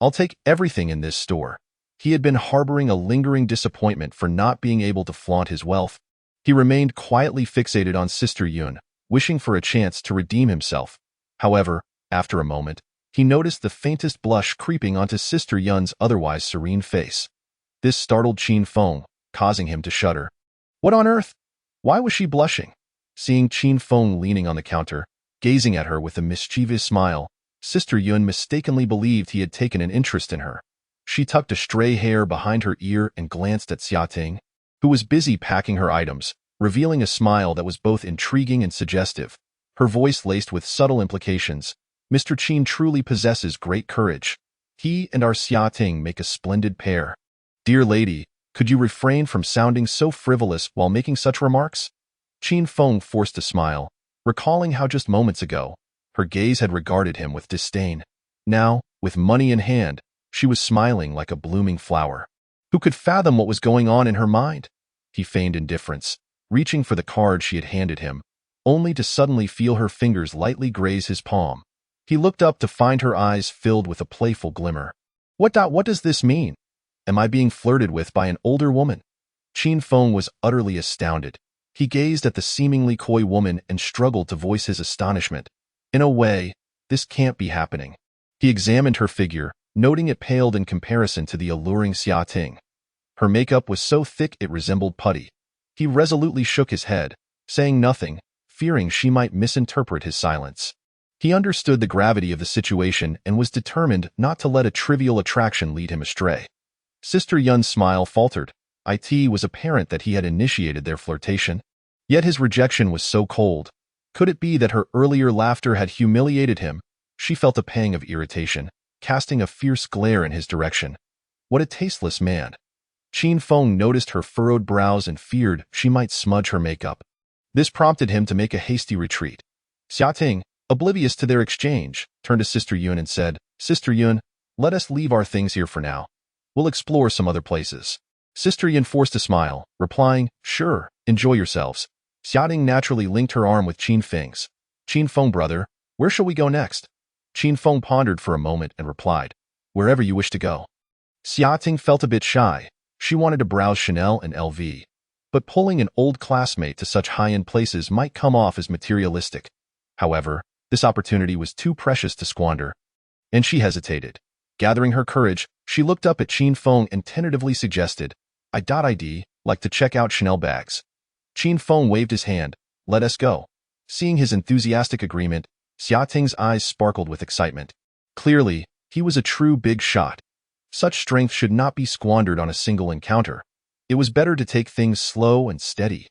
"I'll take everything in this store." He had been harboring a lingering disappointment for not being able to flaunt his wealth. He remained quietly fixated on Sister Yun, wishing for a chance to redeem himself. However, after a moment, he noticed the faintest blush creeping onto Sister Yun's otherwise serene face. This startled Qin Feng, causing him to shudder. What on earth? Why was she blushing? Seeing Qin Feng leaning on the counter, gazing at her with a mischievous smile, Sister Yun mistakenly believed he had taken an interest in her. She tucked a stray hair behind her ear and glanced at Xia Ting, who was busy packing her items, revealing a smile that was both intriguing and suggestive. Her voice laced with subtle implications. "Mr. Qin truly possesses great courage. He and our Xia Ting make a splendid pair. Dear lady, could you refrain from sounding so frivolous while making such remarks?" Qin Feng forced a smile, recalling how just moments ago, her gaze had regarded him with disdain. Now, with money in hand, she was smiling like a blooming flower. Who could fathom what was going on in her mind? He feigned indifference, reaching for the card she had handed him, only to suddenly feel her fingers lightly graze his palm. He looked up to find her eyes filled with a playful glimmer. What does this mean? Am I being flirted with by an older woman?" Qin Feng was utterly astounded. He gazed at the seemingly coy woman and struggled to voice his astonishment. In a way, this can't be happening. He examined her figure, noting it paled in comparison to the alluring Xia Ting. Her makeup was so thick it resembled putty. He resolutely shook his head, saying nothing, fearing she might misinterpret his silence. He understood the gravity of the situation and was determined not to let a trivial attraction lead him astray. Sister Yun's smile faltered. It was apparent that he had initiated their flirtation. Yet his rejection was so cold. Could it be that her earlier laughter had humiliated him? She felt a pang of irritation, casting a fierce glare in his direction. What a tasteless man. Qin Feng noticed her furrowed brows and feared she might smudge her makeup. This prompted him to make a hasty retreat. Xia Ting, oblivious to their exchange, turned to Sister Yun and said, "Sister Yun, let us leave our things here for now. We'll explore some other places." Sister Yun forced a smile, replying, "Sure, enjoy yourselves." Xia Ting naturally linked her arm with Qin Feng's. "Qin Feng, brother, where shall we go next?" Qin Feng pondered for a moment and replied, "Wherever you wish to go." Xia Ting felt a bit shy. She wanted to browse Chanel and LV. But pulling an old classmate to such high-end places might come off as materialistic. However, this opportunity was too precious to squander, and she hesitated. Gathering her courage, she looked up at Qin Feng and tentatively suggested, I'd like to check out Chanel bags." Qin Feng waved his hand, "Let us go." Seeing his enthusiastic agreement, Xia Ting's eyes sparkled with excitement. Clearly, he was a true big shot. Such strength should not be squandered on a single encounter. It was better to take things slow and steady.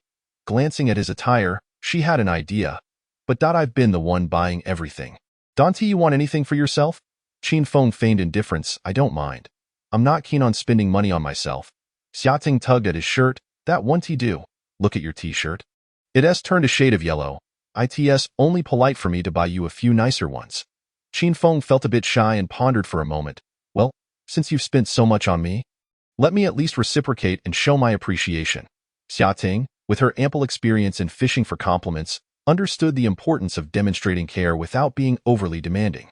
Glancing at his attire, she had an idea. But I've been the one buying everything. Don't you want anything for yourself? Qin Feng feigned indifference. I don't mind. I'm not keen on spending money on myself. Xiaoting tugged at his shirt. That won't do. Look at your t-shirt. It's turned a shade of yellow. It's only polite for me to buy you a few nicer ones. Qin Feng felt a bit shy and pondered for a moment. Well, since you've spent so much on me, let me at least reciprocate and show my appreciation. Xiaoting, with her ample experience in fishing for compliments, understood the importance of demonstrating care without being overly demanding.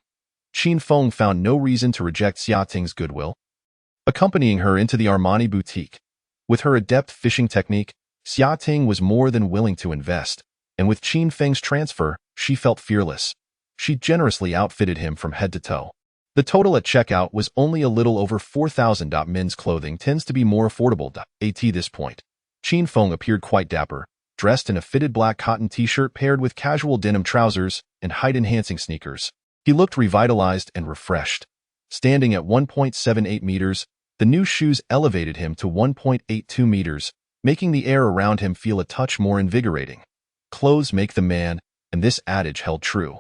Qin Feng found no reason to reject Xiaoting's goodwill, accompanying her into the Armani boutique. With her adept fishing technique, Xiaoting was more than willing to invest, and with Qin Feng's transfer, she felt fearless. She generously outfitted him from head to toe. The total at checkout was only a little over 4,000. Men's clothing tends to be more affordable. At this point, Qin Feng appeared quite dapper, dressed in a fitted black cotton t-shirt paired with casual denim trousers and height-enhancing sneakers. He looked revitalized and refreshed. Standing at 1.78 meters, the new shoes elevated him to 1.82 meters, making the air around him feel a touch more invigorating. Clothes make the man, and this adage held true.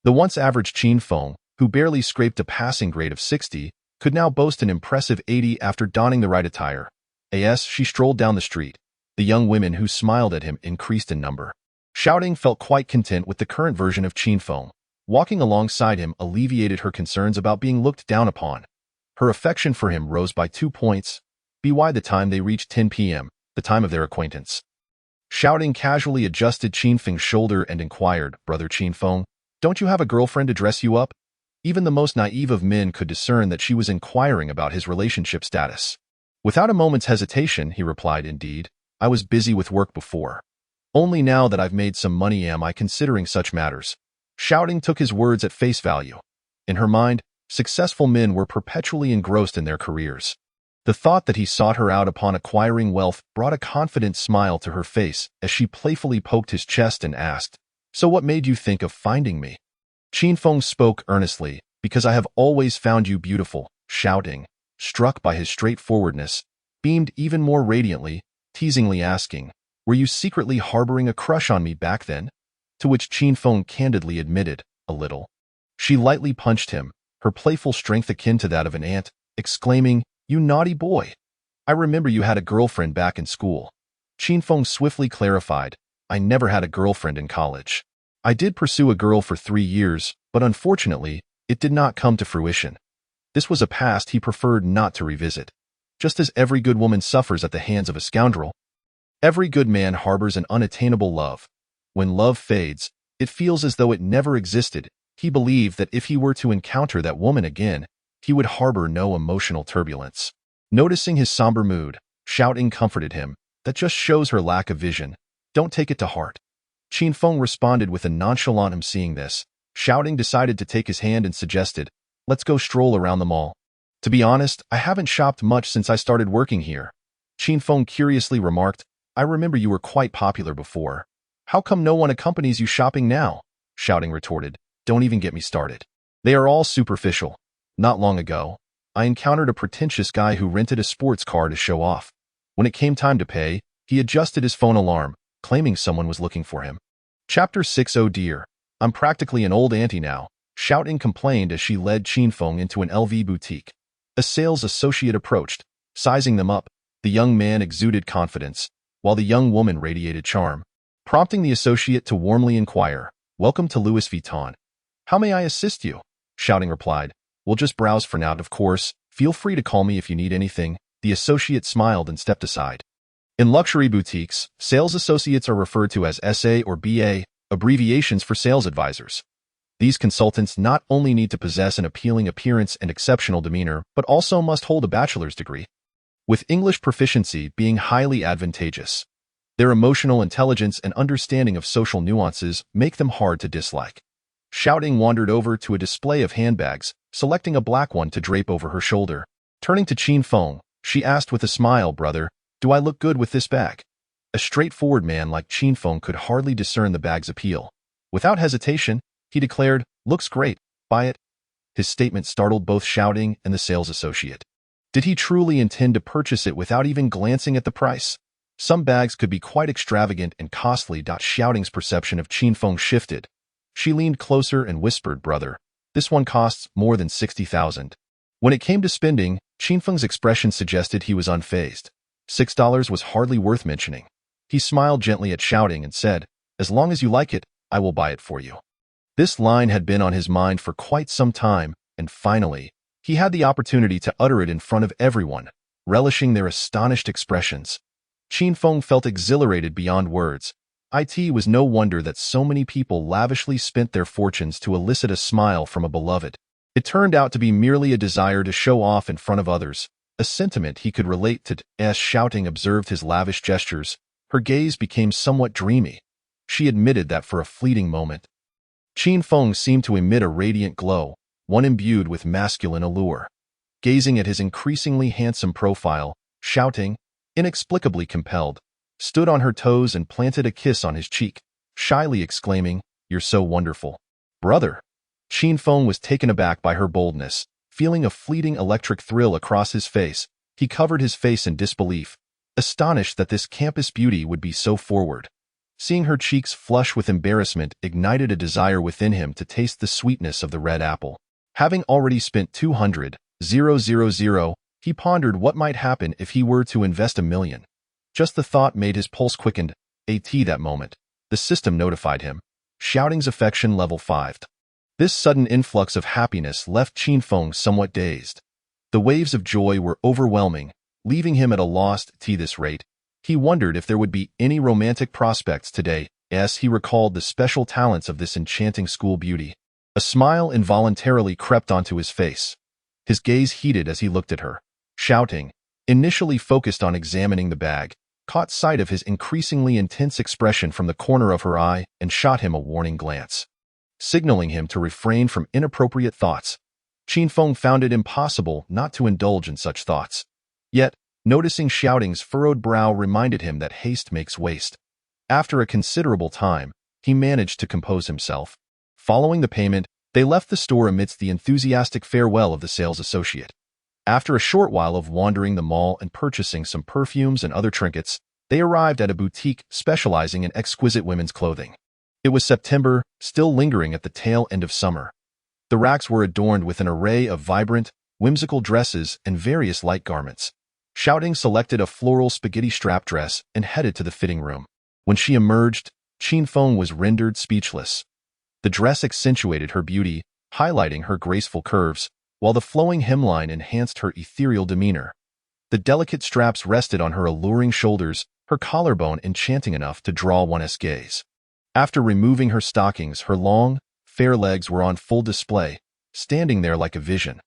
The once average Qin Feng, who barely scraped a passing grade of 60, could now boast an impressive 80 after donning the right attire. As she strolled down the street, the young women who smiled at him increased in number. Xiaoting felt quite content with the current version of Qin Feng. Walking alongside him alleviated her concerns about being looked down upon. Her affection for him rose by 2 points, by the time they reached 10 p.m., the time of their acquaintance. Xiaoting casually adjusted Qin Feng's shoulder and inquired, Brother Qin Feng, don't you have a girlfriend to dress you up? Even the most naive of men could discern that she was inquiring about his relationship status. Without a moment's hesitation, he replied, Indeed, I was busy with work before. Only now that I've made some money am I considering such matters. Xiaoting took his words at face value. In her mind, successful men were perpetually engrossed in their careers. The thought that he sought her out upon acquiring wealth brought a confident smile to her face as she playfully poked his chest and asked, So what made you think of finding me? Qin Feng spoke earnestly, Because I have always found you beautiful. Xiaoting, struck by his straightforwardness, beamed even more radiantly, teasingly asking, Were you secretly harboring a crush on me back then? To which Qin Feng candidly admitted, a little. She lightly punched him, her playful strength akin to that of an ant, exclaiming, You naughty boy! I remember you had a girlfriend back in school. Qin Feng swiftly clarified, I never had a girlfriend in college. I did pursue a girl for 3 years, but unfortunately, it did not come to fruition. This was a past he preferred not to revisit. Just as every good woman suffers at the hands of a scoundrel, every good man harbors an unattainable love. When love fades, it feels as though it never existed. He believed that if he were to encounter that woman again, he would harbor no emotional turbulence. Noticing his somber mood, Xiaoting comforted him, That just shows her lack of vision. Don't take it to heart. Qin Feng responded with a nonchalant seeing this. Xiaoting decided to take his hand and suggested, Let's go stroll around the mall. To be honest, I haven't shopped much since I started working here. Qin Feng curiously remarked, I remember you were quite popular before. How come no one accompanies you shopping now? Xiaoting retorted, Don't even get me started. They are all superficial. Not long ago, I encountered a pretentious guy who rented a sports car to show off. When it came time to pay, he adjusted his phone alarm, claiming someone was looking for him. Chapter 6 Oh dear, I'm practically an old auntie now, Xiaoting complained as she led Qin Feng into an LV boutique. A sales associate approached, sizing them up. The young man exuded confidence, while the young woman radiated charm, prompting the associate to warmly inquire, Welcome to Louis Vuitton. How may I assist you? Xiaoting replied, We'll just browse for now, of course. Feel free to call me if you need anything. The associate smiled and stepped aside. In luxury boutiques, sales associates are referred to as SA or BA, abbreviations for sales advisors. These consultants not only need to possess an appealing appearance and exceptional demeanor, but also must hold a bachelor's degree, with English proficiency being highly advantageous. Their emotional intelligence and understanding of social nuances make them hard to dislike. Xiaoting wandered over to a display of handbags, selecting a black one to drape over her shoulder. Turning to Qin Feng, she asked with a smile, Brother, do I look good with this bag? A straightforward man like Qin Feng could hardly discern the bag's appeal. Without hesitation, he declared, Looks great, buy it. His statement startled both Xiaoting and the sales associate. Did he truly intend to purchase it without even glancing at the price? Some bags could be quite extravagant and costly. Xiaoting's perception of Qin Feng shifted, She leaned closer and whispered, brother, this one costs more than 60,000. When it came to spending, Qinfeng's expression suggested he was unfazed. $6 was hardly worth mentioning. He smiled gently at Shouting and said, as long as you like it, I will buy it for you. This line had been on his mind for quite some time, and finally, he had the opportunity to utter it in front of everyone, relishing their astonished expressions. Qinfeng felt exhilarated beyond words. It was no wonder that so many people lavishly spent their fortunes to elicit a smile from a beloved. It turned out to be merely a desire to show off in front of others, a sentiment he could relate to. As Shouting observed his lavish gestures, her gaze became somewhat dreamy. She admitted that for a fleeting moment, Qinfeng seemed to emit a radiant glow, one imbued with masculine allure. Gazing at his increasingly handsome profile, Shouting, inexplicably compelled, stood on her toes and planted a kiss on his cheek, shyly exclaiming, "You're so wonderful." "Brother." Qinfeng was taken aback by her boldness. Feeling a fleeting electric thrill across his face, he covered his face in disbelief, astonished that this campus beauty would be so forward. Seeing her cheeks flush with embarrassment ignited a desire within him to taste the sweetness of the red apple. Having already spent 200,000, he pondered what might happen if he were to invest 1,000,000. Just the thought made his pulse quickened. That moment, the system notified him. Shouting's affection level 5. This sudden influx of happiness left Qinfeng somewhat dazed. The waves of joy were overwhelming, leaving him at a loss. At this rate, he wondered if there would be any romantic prospects today, as he recalled the special talents of this enchanting school beauty. A smile involuntarily crept onto his face. His gaze heated as he looked at her. Shouting, initially focused on examining the bag, caught sight of his increasingly intense expression from the corner of her eye and shot him a warning glance, signaling him to refrain from inappropriate thoughts. Qinfeng found it impossible not to indulge in such thoughts. Yet, noticing Shouting's furrowed brow reminded him that haste makes waste. After a considerable time, he managed to compose himself. Following the payment, they left the store amidst the enthusiastic farewell of the sales associate. After a short while of wandering the mall and purchasing some perfumes and other trinkets, they arrived at a boutique specializing in exquisite women's clothing. It was September, still lingering at the tail end of summer. The racks were adorned with an array of vibrant, whimsical dresses and various light garments. Shouting selected a floral spaghetti strap dress and headed to the fitting room. When she emerged, Qinfeng was rendered speechless. The dress accentuated her beauty, highlighting her graceful curves, while the flowing hemline enhanced her ethereal demeanor. The delicate straps rested on her alluring shoulders, her collarbone enchanting enough to draw one's gaze. After removing her stockings, her long, fair legs were on full display, standing there like a vision.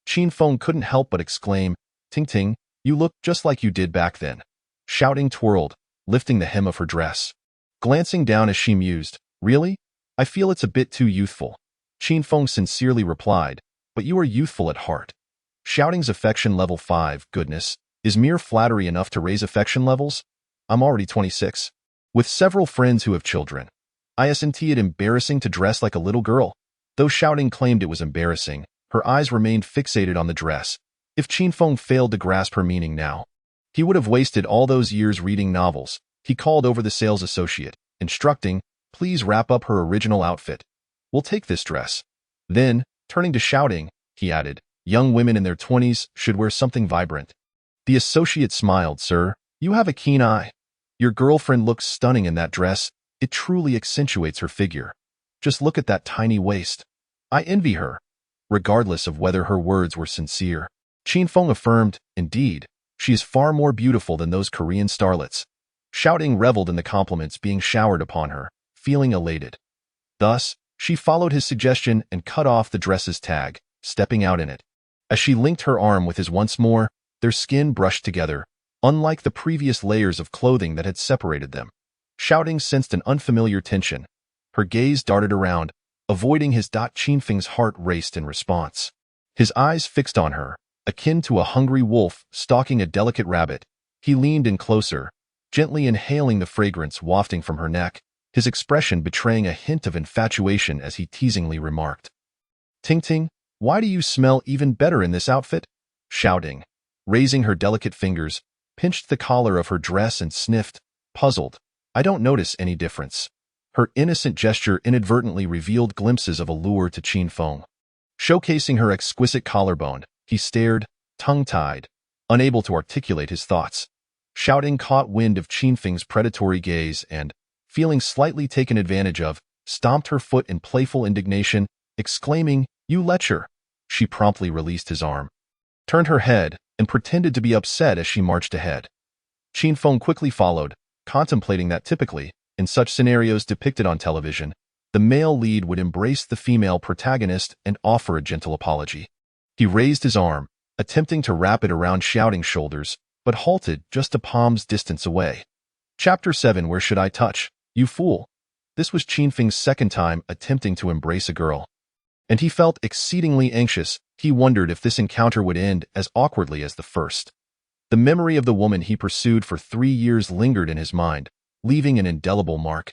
Qinfeng couldn't help but exclaim, "Ting Ting, you look just like you did back then." Shouting twirled, lifting the hem of her dress. Glancing down as she mused, "Really? I feel it's a bit too youthful." Qinfeng sincerely replied, "But you are youthful at heart." Shouting's affection level 5, goodness, is mere flattery enough to raise affection levels? I'm already 26. With several friends who have children. Isn't it embarrassing to dress like a little girl? Though Shouting claimed it was embarrassing, her eyes remained fixated on the dress. If Qinfeng failed to grasp her meaning now, he would have wasted all those years reading novels. He called over the sales associate, instructing, "Please wrap up her original outfit. We'll take this dress." Then, turning to Shouting, he added, "Young women in their 20s should wear something vibrant." The associate smiled. "Sir, you have a keen eye. Your girlfriend looks stunning in that dress. It truly accentuates her figure. Just look at that tiny waist. I envy her." Regardless of whether her words were sincere, Qinfeng affirmed, "Indeed, she is far more beautiful than those Korean starlets." Shouting reveled in the compliments being showered upon her, feeling elated. Thus, she followed his suggestion and cut off the dress's tag, stepping out in it. As she linked her arm with his once more, their skin brushed together, unlike the previous layers of clothing that had separated them. Shouting sensed an unfamiliar tension. Her gaze darted around, avoiding his. Qinfeng's heart raced in response. His eyes fixed on her, akin to a hungry wolf stalking a delicate rabbit. He leaned in closer, gently inhaling the fragrance wafting from her neck, his expression betraying a hint of infatuation as he teasingly remarked, "Ting Ting, why do you smell even better in this outfit?" Shouting, raising her delicate fingers, pinched the collar of her dress and sniffed, puzzled. "I don't notice any difference." Her innocent gesture inadvertently revealed glimpses of allure to Qin Feng. Showcasing her exquisite collarbone, he stared, tongue-tied, unable to articulate his thoughts. Shouting caught wind of Qin Feng's predatory gaze and, feeling slightly taken advantage of, stomped her foot in playful indignation, exclaiming, "You lecher!" She promptly released his arm, turned her head, and pretended to be upset as she marched ahead. Qin Feng quickly followed, contemplating that typically, in such scenarios depicted on television, the male lead would embrace the female protagonist and offer a gentle apology. He raised his arm, attempting to wrap it around Shouting's shoulders, but halted just a palm's distance away. Chapter 7. Where should I touch, you fool? This was Qin Feng's second time attempting to embrace a girl, and he felt exceedingly anxious. He wondered if this encounter would end as awkwardly as the first. The memory of the woman he pursued for 3 years lingered in his mind, leaving an indelible mark.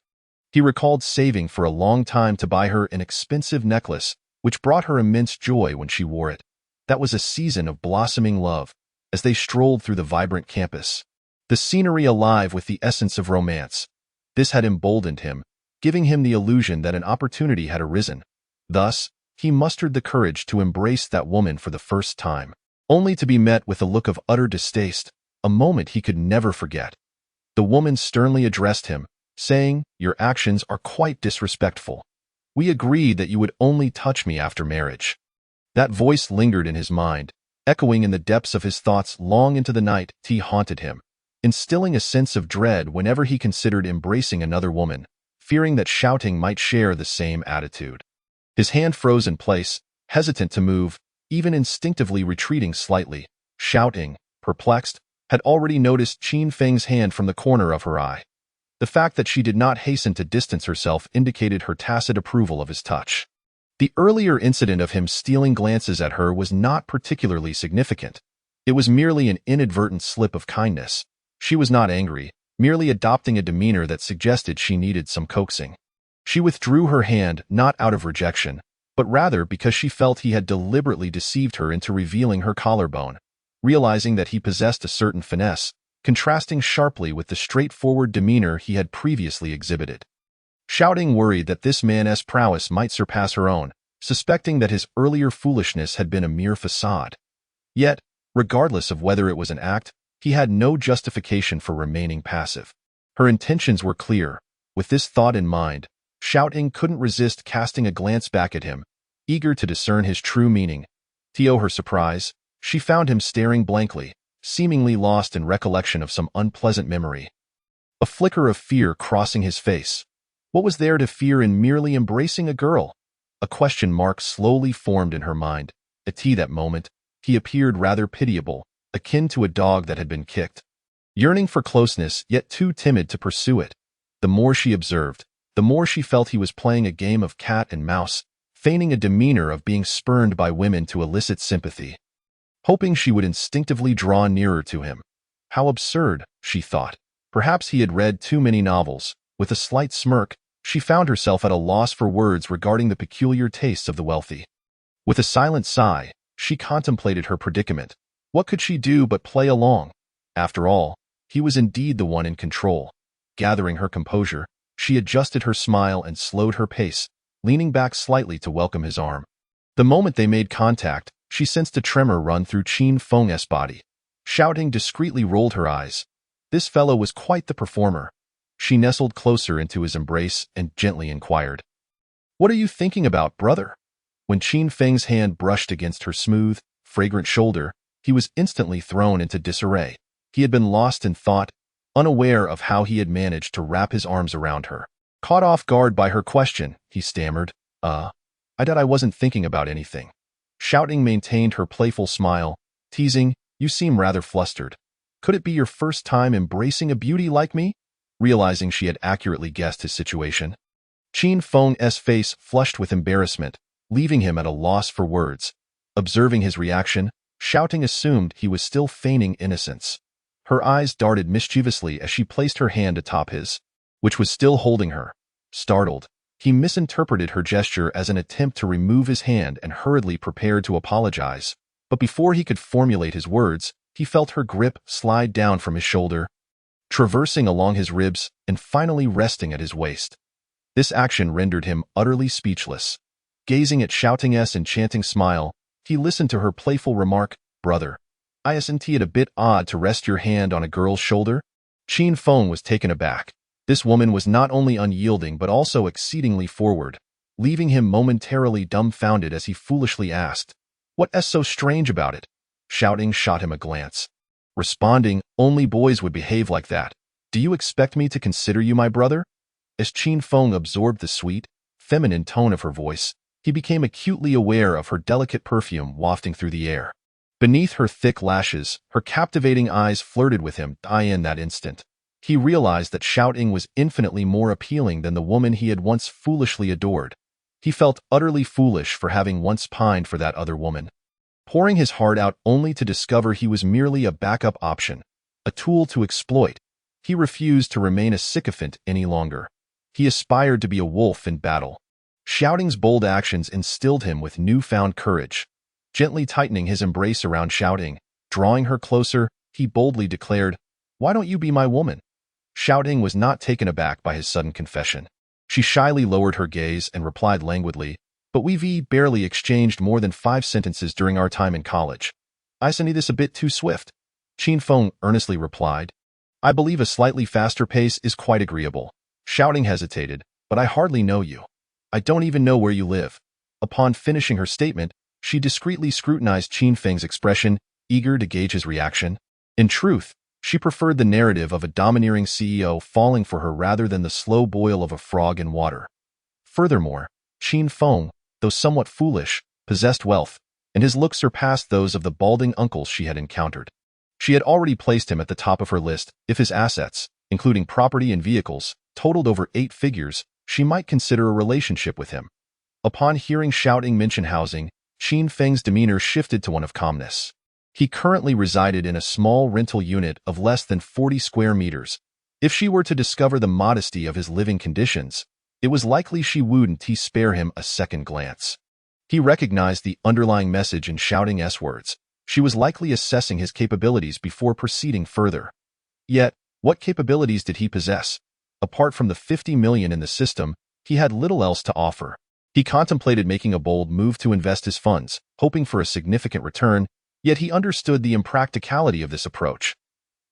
He recalled saving for a long time to buy her an expensive necklace, which brought her immense joy when she wore it. That was a season of blossoming love, as they strolled through the vibrant campus, the scenery alive with the essence of romance. This had emboldened him, giving him the illusion that an opportunity had arisen. Thus, he mustered the courage to embrace that woman for the first time, only to be met with a look of utter distaste, a moment he could never forget. The woman sternly addressed him, saying, "Your actions are quite disrespectful. We agreed that you would only touch me after marriage." That voice lingered in his mind, echoing in the depths of his thoughts long into the night. He haunted him, instilling a sense of dread whenever he considered embracing another woman, fearing that Shouting might share the same attitude. His hand froze in place, hesitant to move, even instinctively retreating slightly. Shouting, perplexed, had already noticed Qin Feng's hand from the corner of her eye. The fact that she did not hasten to distance herself indicated her tacit approval of his touch. The earlier incident of him stealing glances at her was not particularly significant. It was merely an inadvertent slip of kindness. She was not angry, merely adopting a demeanor that suggested she needed some coaxing. She withdrew her hand not out of rejection, but rather because she felt he had deliberately deceived her into revealing her collarbone, realizing that he possessed a certain finesse, contrasting sharply with the straightforward demeanor he had previously exhibited. Shouting worried that this man's prowess might surpass her own, suspecting that his earlier foolishness had been a mere facade. Yet, regardless of whether it was an act, he had no justification for remaining passive. Her intentions were clear. With this thought in mind, Shouting couldn't resist casting a glance back at him, eager to discern his true meaning. To her surprise, she found him staring blankly, seemingly lost in recollection of some unpleasant memory. A flicker of fear crossing his face. What was there to fear in merely embracing a girl? A question mark slowly formed in her mind. At that moment, he appeared rather pitiable, akin to a dog that had been kicked, yearning for closeness yet too timid to pursue it. The more she observed, the more she felt he was playing a game of cat and mouse, feigning a demeanor of being spurned by women to elicit sympathy, hoping she would instinctively draw nearer to him. How absurd, she thought. Perhaps he had read too many novels. With a slight smirk, she found herself at a loss for words regarding the peculiar tastes of the wealthy. With a silent sigh, she contemplated her predicament. What could she do but play along? After all, he was indeed the one in control. Gathering her composure, she adjusted her smile and slowed her pace, leaning back slightly to welcome his arm. The moment they made contact, she sensed a tremor run through Qin Feng's body. Shouting discreetly rolled her eyes. This fellow was quite the performer. She nestled closer into his embrace and gently inquired, "What are you thinking about, brother?" When Qin Feng's hand brushed against her smooth, fragrant shoulder, he was instantly thrown into disarray. He had been lost in thought, unaware of how he had managed to wrap his arms around her. Caught off guard by her question, he stammered, I thought I wasn't thinking about anything." Shouting maintained her playful smile, teasing, "You seem rather flustered. Could it be your first time embracing a beauty like me?" Realizing she had accurately guessed his situation, Qin Feng's face flushed with embarrassment, leaving him at a loss for words. Observing his reaction, Shouting assumed he was still feigning innocence. Her eyes darted mischievously as she placed her hand atop his, which was still holding her. Startled, he misinterpreted her gesture as an attempt to remove his hand and hurriedly prepared to apologize. But before he could formulate his words, he felt her grip slide down from his shoulder, traversing along his ribs and finally resting at his waist. This action rendered him utterly speechless. Gazing at Shouting's enchanting smile, he listened to her playful remark, "Brother, isn't it a bit odd to rest your hand on a girl's shoulder?" Qin Feng was taken aback. This woman was not only unyielding but also exceedingly forward, leaving him momentarily dumbfounded as he foolishly asked, "What's so strange about it?" Shouting shot him a glance, responding, "Only boys would behave like that. Do you expect me to consider you my brother?" As Qin Feng absorbed the sweet, feminine tone of her voice, he became acutely aware of her delicate perfume wafting through the air. Beneath her thick lashes, her captivating eyes flirted with him. In that instant, he realized that Shouting was infinitely more appealing than the woman he had once foolishly adored. He felt utterly foolish for having once pined for that other woman, pouring his heart out only to discover he was merely a backup option, a tool to exploit. He refused to remain a sycophant any longer. He aspired to be a wolf in battle. Shouting's bold actions instilled him with newfound courage. Gently tightening his embrace around Shouting, drawing her closer, he boldly declared, "Why don't you be my woman?" Shouting was not taken aback by his sudden confession. She shyly lowered her gaze and replied languidly, "But we've barely exchanged more than 5 sentences during our time in college. Isn't this a bit too swift?" Qin Feng earnestly replied, "I believe a slightly faster pace is quite agreeable." Shouting hesitated, "But I hardly know you. I don't even know where you live." Upon finishing her statement, she discreetly scrutinized Qin Feng's expression, eager to gauge his reaction. In truth, she preferred the narrative of a domineering CEO falling for her rather than the slow boil of a frog in water. Furthermore, Qin Feng, though somewhat foolish, possessed wealth, and his looks surpassed those of the balding uncles she had encountered. She had already placed him at the top of her list. If his assets, including property and vehicles, totaled over 8 figures, she might consider a relationship with him. Upon hearing Shouting mention housing, Qin Feng's demeanor shifted to one of calmness. He currently resided in a small rental unit of less than 40 square meters. If she were to discover the modesty of his living conditions, it was likely she wouldn't spare him a second glance. He recognized the underlying message in Shouting's words. She was likely assessing his capabilities before proceeding further. Yet, what capabilities did he possess? Apart from the 50 million in the system, he had little else to offer. He contemplated making a bold move to invest his funds, hoping for a significant return, yet he understood the impracticality of this approach.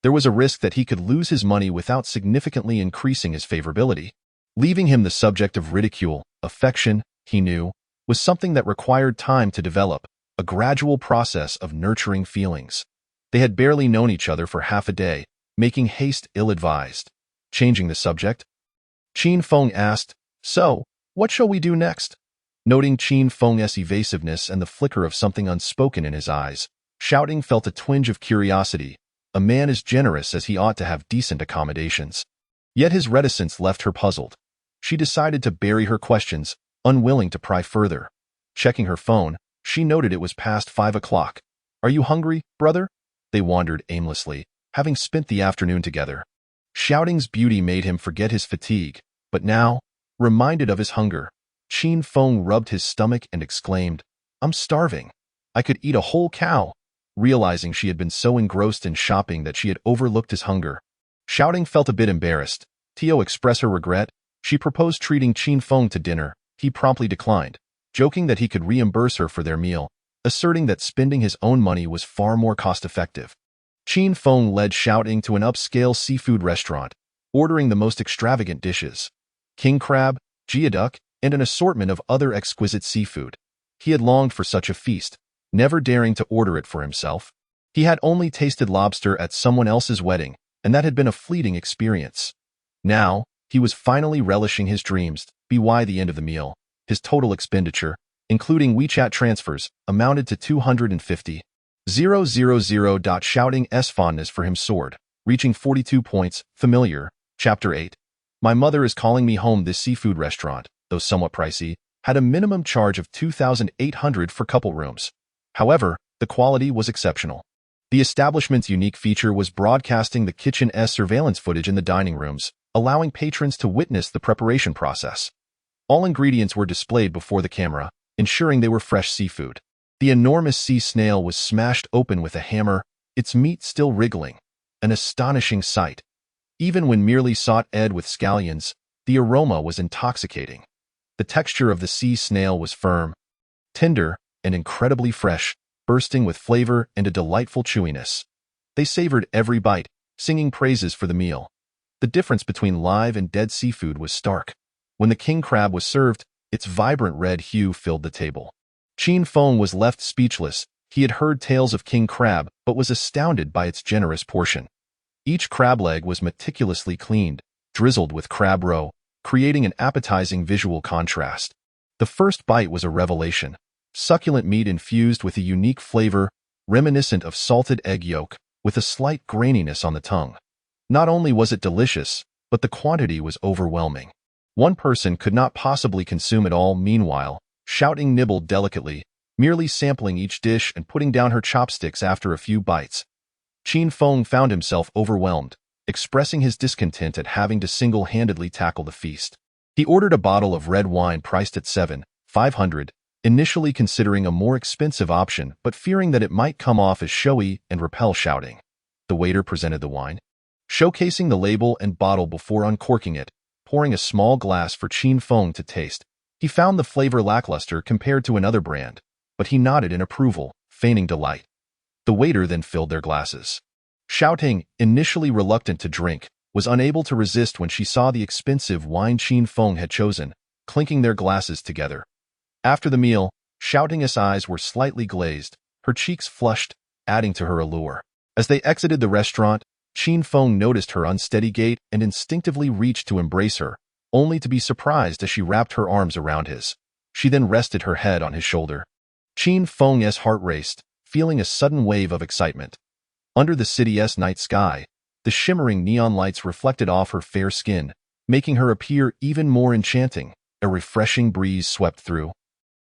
There was a risk that he could lose his money without significantly increasing his favorability. Leaving him the subject of ridicule, affection, he knew, was something that required time to develop, a gradual process of nurturing feelings. They had barely known each other for half a day, making haste ill-advised. Changing the subject, Qin Feng asked, "So, what shall we do next?" Noting Qin Feng's evasiveness and the flicker of something unspoken in his eyes, Shouting felt a twinge of curiosity. A man as generous as he ought to have decent accommodations. Yet his reticence left her puzzled. She decided to bury her questions, unwilling to pry further. Checking her phone, she noted it was past 5 o'clock. "Are you hungry, brother?" They wandered aimlessly, having spent the afternoon together. Shouting's beauty made him forget his fatigue, but now, reminded of his hunger, Qin Feng rubbed his stomach and exclaimed, "I'm starving. I could eat a whole cow." Realizing she had been so engrossed in shopping that she had overlooked his hunger, Shouting felt a bit embarrassed. To express her regret, she proposed treating Qin Feng to dinner. He promptly declined, joking that he could reimburse her for their meal, asserting that spending his own money was far more cost-effective. Qin Feng led Shouting to an upscale seafood restaurant, ordering the most extravagant dishes: king crab, geoduck, and an assortment of other exquisite seafood. He had longed for such a feast, never daring to order it for himself. He had only tasted lobster at someone else's wedding, and that had been a fleeting experience. Now, he was finally relishing his dreams. By the end of the meal, his total expenditure, including WeChat transfers, amounted to 250,000. Shouting's fondness for him soared, reaching 42 points. Familiar. Chapter 8. My mother is calling me home. This seafood restaurant, though somewhat pricey, had a minimum charge of 2,800 for couple rooms. However, the quality was exceptional. The establishment's unique feature was broadcasting the kitchen's surveillance footage in the dining rooms, allowing patrons to witness the preparation process. All ingredients were displayed before the camera, ensuring they were fresh seafood. The enormous sea snail was smashed open with a hammer, its meat still wriggling. An astonishing sight. Even when merely sautéed with scallions, The aroma was intoxicating. The texture of the sea snail was firm, tender, and incredibly fresh, bursting with flavor and a delightful chewiness. They savored every bite, singing praises for the meal. The difference between live and dead seafood was stark. When the king crab was served, its vibrant red hue filled the table. Chin Feng was left speechless. He had heard tales of king crab, but was astounded by its generous portion. Each crab leg was meticulously cleaned, drizzled with crab roe, creating an appetizing visual contrast. The first bite was a revelation. Succulent meat infused with a unique flavor, reminiscent of salted egg yolk, with a slight graininess on the tongue. Not only was it delicious, but the quantity was overwhelming. One person could not possibly consume it all. Meanwhile, Shouting nibbled delicately, merely sampling each dish and putting down her chopsticks after a few bites. Chin Feng found himself overwhelmed, expressing his discontent at having to single-handedly tackle the feast. He ordered a bottle of red wine priced at $7,500, initially considering a more expensive option but fearing that it might come off as showy and repel shouting. The waiter presented the wine, showcasing the label and bottle before uncorking it, pouring a small glass for Chin Feng to taste. He found the flavor lackluster compared to another brand, but he nodded in approval, feigning delight. The waiter then filled their glasses. Shouting, initially reluctant to drink, was unable to resist when she saw the expensive wine Chin Feng had chosen, clinking their glasses together. After the meal, Shouting's eyes were slightly glazed, her cheeks flushed, adding to her allure. As they exited the restaurant, Chin Feng noticed her unsteady gait and instinctively reached to embrace her, only to be surprised as she wrapped her arms around his. She then rested her head on his shoulder. Chin Feng's heart raced, feeling a sudden wave of excitement. Under the city's night sky, the shimmering neon lights reflected off her fair skin, making her appear even more enchanting. A refreshing breeze swept through,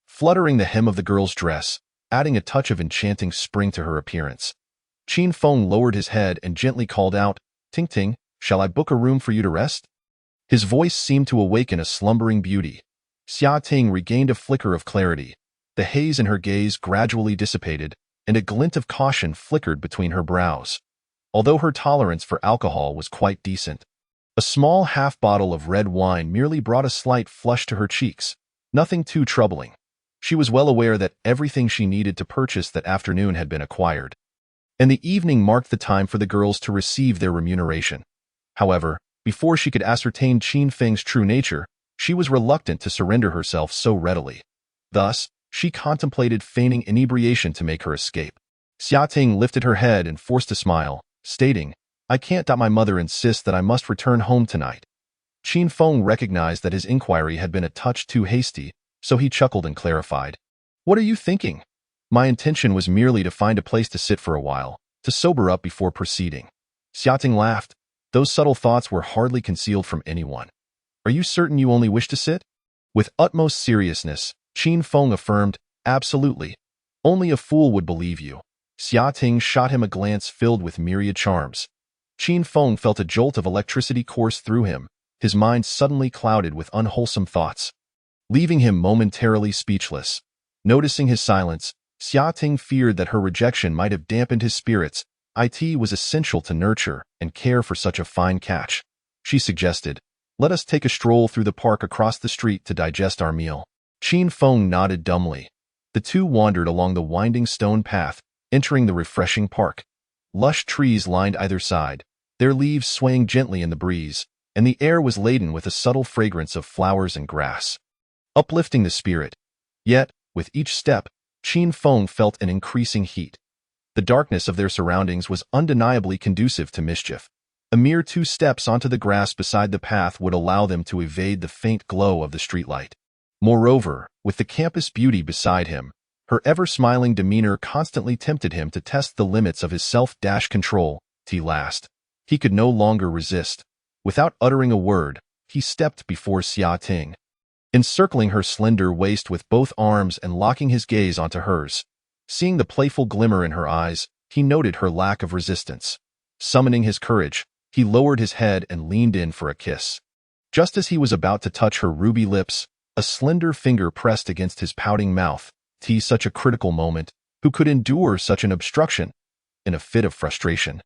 fluttering the hem of the girl's dress, adding a touch of enchanting spring to her appearance. Chin Feng lowered his head and gently called out, "Ting Ting, shall I book a room for you to rest?" His voice seemed to awaken a slumbering beauty. Xia Ting regained a flicker of clarity. The haze in her gaze gradually dissipated, and a glint of caution flickered between her brows. Although her tolerance for alcohol was quite decent, a small half-bottle of red wine merely brought a slight flush to her cheeks, nothing too troubling. She was well aware that everything she needed to purchase that afternoon had been acquired, and the evening marked the time for the girls to receive their remuneration. However, before she could ascertain Chin Feng's true nature, she was reluctant to surrender herself so readily. Thus, she contemplated feigning inebriation to make her escape. Xia Ting lifted her head and forced a smile, stating, "I can't. My mother insists that I must return home tonight." Chin Feng recognized that his inquiry had been a touch too hasty, so he chuckled and clarified, "What are you thinking? My intention was merely to find a place to sit for a while, to sober up before proceeding." Xia Ting laughed. Those subtle thoughts were hardly concealed from anyone. "Are you certain you only wish to sit?" With utmost seriousness, Chin Feng affirmed, "Absolutely. Only a fool would believe you." Xia Ting shot him a glance filled with myriad charms. Chin Feng felt a jolt of electricity course through him, his mind suddenly clouded with unwholesome thoughts, leaving him momentarily speechless. Noticing his silence, Xia Ting feared that her rejection might have dampened his spirits. It was essential to nurture and care for such a fine catch. She suggested, "Let us take a stroll through the park across the street to digest our meal." Chin Feng nodded dumbly. The two wandered along the winding stone path, entering the refreshing park. Lush trees lined either side, their leaves swaying gently in the breeze, and the air was laden with a subtle fragrance of flowers and grass, uplifting the spirit. Yet, with each step, Chin Feng felt an increasing heat. The darkness of their surroundings was undeniably conducive to mischief. A mere 2 steps onto the grass beside the path would allow them to evade the faint glow of the streetlight. Moreover, with the campus beauty beside him, her ever-smiling demeanor constantly tempted him to test the limits of his self-control. At last, he could no longer resist. Without uttering a word, he stepped before Xia Ting, encircling her slender waist with both arms and locking his gaze onto hers. Seeing the playful glimmer in her eyes, he noted her lack of resistance. Summoning his courage, he lowered his head and leaned in for a kiss. Just as he was about to touch her ruby lips, a slender finger pressed against his pouting mouth. Such a critical moment. Who could endure such an obstruction? In a fit of frustration,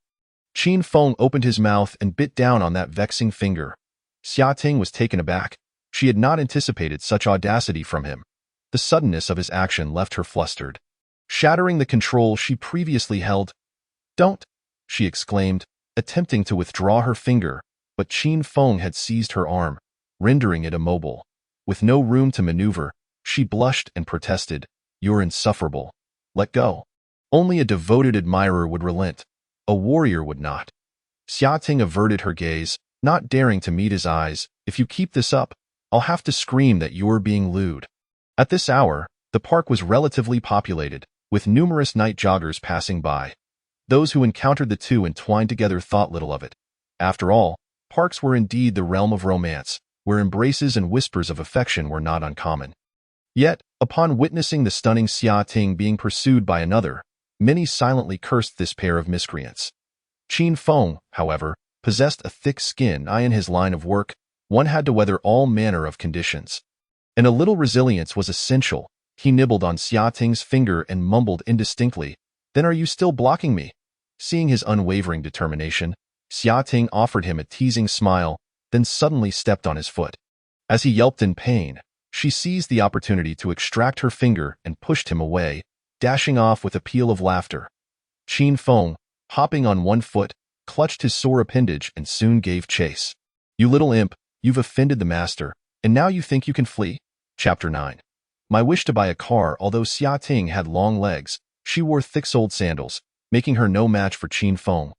Chin Feng opened his mouth and bit down on that vexing finger. Xia Ting was taken aback. She had not anticipated such audacity from him. The suddenness of his action left her flustered. Shattering the control she previously held, "Don't!" she exclaimed, attempting to withdraw her finger, but Qin Feng had seized her arm, rendering it immobile. With no room to maneuver, she blushed and protested, "You're insufferable. Let go." Only a devoted admirer would relent. A warrior would not. Xia Ting averted her gaze, not daring to meet his eyes. "If you keep this up, I'll have to scream that you're being lewd." At this hour, the park was relatively populated, with numerous night joggers passing by. Those who encountered the two entwined together thought little of it. After all, parks were indeed the realm of romance, where embraces and whispers of affection were not uncommon. Yet, upon witnessing the stunning Xia Ting being pursued by another, many silently cursed this pair of miscreants. Qin Feng, however, possessed a thick skin. In his line of work, one had to weather all manner of conditions. And a little resilience was essential. He nibbled on Xia Ting's finger and mumbled indistinctly, "Then are you still blocking me?" Seeing his unwavering determination, Xia Ting offered him a teasing smile, then suddenly stepped on his foot. As he yelped in pain, she seized the opportunity to extract her finger and pushed him away, dashing off with a peal of laughter. Qin Feng, hopping on one foot, clutched his sore appendage and soon gave chase. "You little imp, you've offended the master, and now you think you can flee?" Chapter 9. My wish to buy a car. Although Xia Ting had long legs, she wore thick-soled sandals, making her no match for Qin Feng,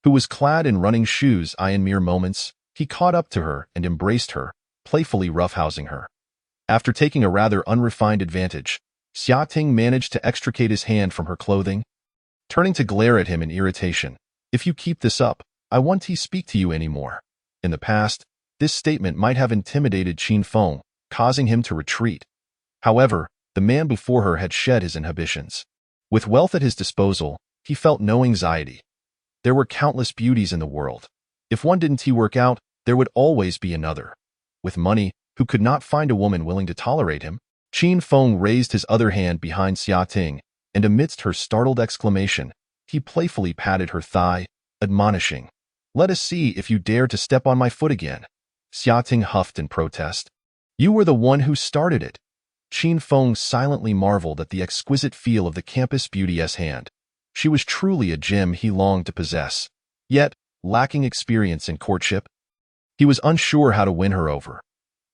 who was clad in running shoes. In mere moments, he caught up to her and embraced her, playfully roughhousing her. After taking a rather unrefined advantage, Xia Ting managed to extricate his hand from her clothing, turning to glare at him in irritation. "If you keep this up, I won't speak to you anymore." In the past, this statement might have intimidated Qin Feng, causing him to retreat. However, the man before her had shed his inhibitions. With wealth at his disposal, he felt no anxiety. There were countless beauties in the world. If one didn't work out, there would always be another. With money, who could not find a woman willing to tolerate him? Qin Feng raised his other hand behind Xia Ting, and amidst her startled exclamation, he playfully patted her thigh, admonishing, "Let us see if you dare to step on my foot again." Xia Ting huffed in protest. "You were the one who started it." Qin Feng silently marveled at the exquisite feel of the campusBeauty's hand. She was truly a gem he longed to possess. Yet, lacking experience in courtship, he was unsure how to win her over.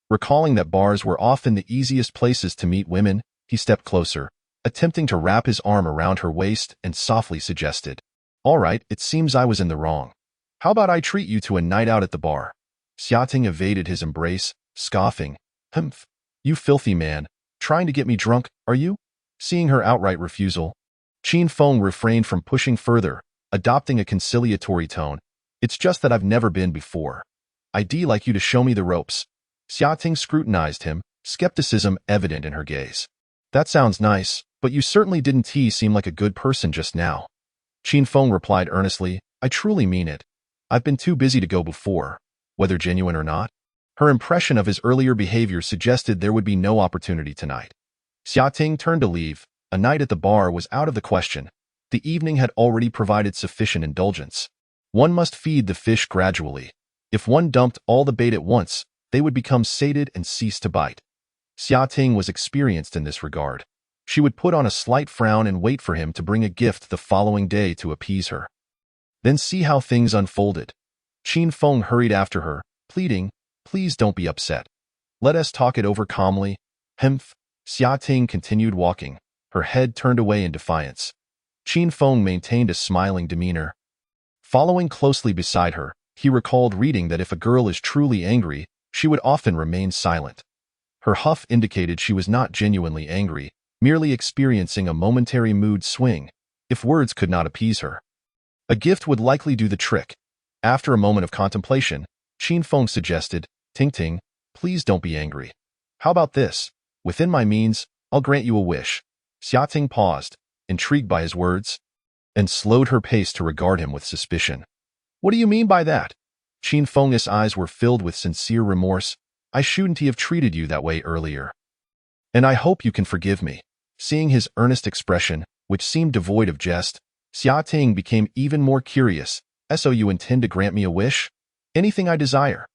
Recalling that bars were often the easiest places to meet women, he stepped closer, attempting to wrap his arm around her waist and softly suggested, "All right, it seems I was in the wrong. How about I treat you to a night out at the bar?" Xia Ting evaded his embrace, scoffing, "Humph, you filthy man, trying to get me drunk, are you?" Seeing her outright refusal, Qin Feng refrained from pushing further, adopting a conciliatory tone. "It's just that I've never been before. I'd like you to show me the ropes." Xia Ting scrutinized him, skepticism evident in her gaze. "That sounds nice, but you certainly didn't seem like a good person just now." Qin Feng replied earnestly, "I truly mean it. I've been too busy to go before, whether genuine or not." Her impression of his earlier behavior suggested there would be no opportunity tonight. Xia Ting turned to leave. A night at the bar was out of the question. The evening had already provided sufficient indulgence. One must feed the fish gradually. If one dumped all the bait at once, they would become sated and cease to bite. Xia Ting was experienced in this regard. She would put on a slight frown and wait for him to bring a gift the following day to appease her. Then see how things unfolded. Qin Feng hurried after her, pleading, "Please don't be upset. Let us talk it over calmly." Humph. Xia Ting continued walking, her head turned away in defiance. Qin Feng maintained a smiling demeanor. Following closely beside her, he recalled reading that if a girl is truly angry, she would often remain silent. Her huff indicated she was not genuinely angry, merely experiencing a momentary mood swing, if words could not appease her. A gift would likely do the trick. After a moment of contemplation, Qin Feng suggested, "Ting Ting, please don't be angry. How about this? Within my means, I'll grant you a wish." Xia Ting paused, intrigued by his words, and slowed her pace to regard him with suspicion. "What do you mean by that?" Qin Feng's eyes were filled with sincere remorse. "I shouldn't have treated you that way earlier. And I hope you can forgive me." Seeing his earnest expression, which seemed devoid of jest, Xia Ting became even more curious. "So you intend to grant me a wish?" "Anything I desire."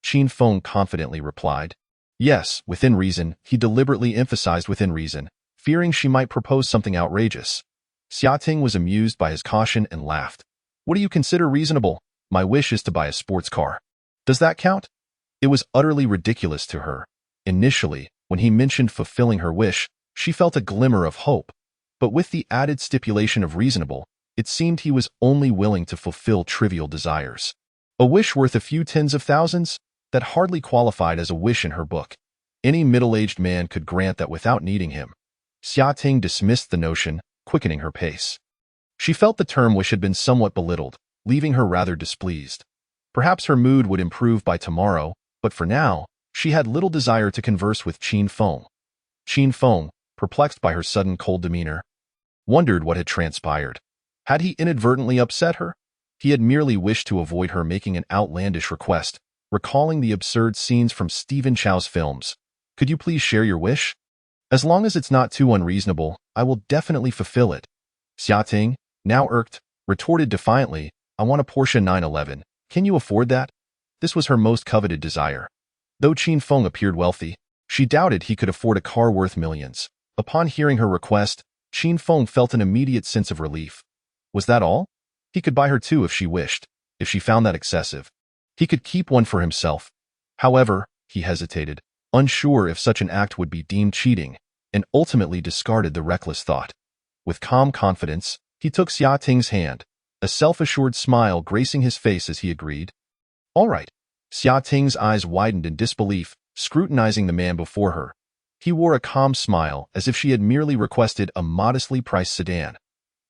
Qin Feng confidently replied. Yes, within reason. He deliberately emphasized within reason, fearing she might propose something outrageous. Xiating was amused by his caution and laughed. What do you consider reasonable? My wish is to buy a sports car. Does that count? It was utterly ridiculous to her. Initially, when he mentioned fulfilling her wish, she felt a glimmer of hope. But with the added stipulation of reasonable, it seemed he was only willing to fulfill trivial desires. A wish worth a few tens of thousands? That hardly qualified as a wish in her book. Any middle-aged man could grant that without needing him. Xiating dismissed the notion, quickening her pace. She felt the term wish had been somewhat belittled, leaving her rather displeased. Perhaps her mood would improve by tomorrow, but for now, she had little desire to converse with Qin Feng. Qin Feng, perplexed by her sudden cold demeanor, wondered what had transpired. Had he inadvertently upset her? He had merely wished to avoid her making an outlandish request, recalling the absurd scenes from Stephen Chow's films. Could you please share your wish? As long as it's not too unreasonable, I will definitely fulfill it. Xiating, now irked, retorted defiantly, I want a Porsche 911. Can you afford that? This was her most coveted desire. Though Qin Feng appeared wealthy, she doubted he could afford a car worth millions. Upon hearing her request, Qin Feng felt an immediate sense of relief. Was that all? He could buy her two if she wished. If she found that excessive, he could keep one for himself. However, he hesitated, unsure if such an act would be deemed cheating, and ultimately discarded the reckless thought. With calm confidence, he took Xiating's hand, a self-assured smile gracing his face as he agreed. All right. Xiating's eyes widened in disbelief, scrutinizing the man before her. He wore a calm smile, as if she had merely requested a modestly priced sedan.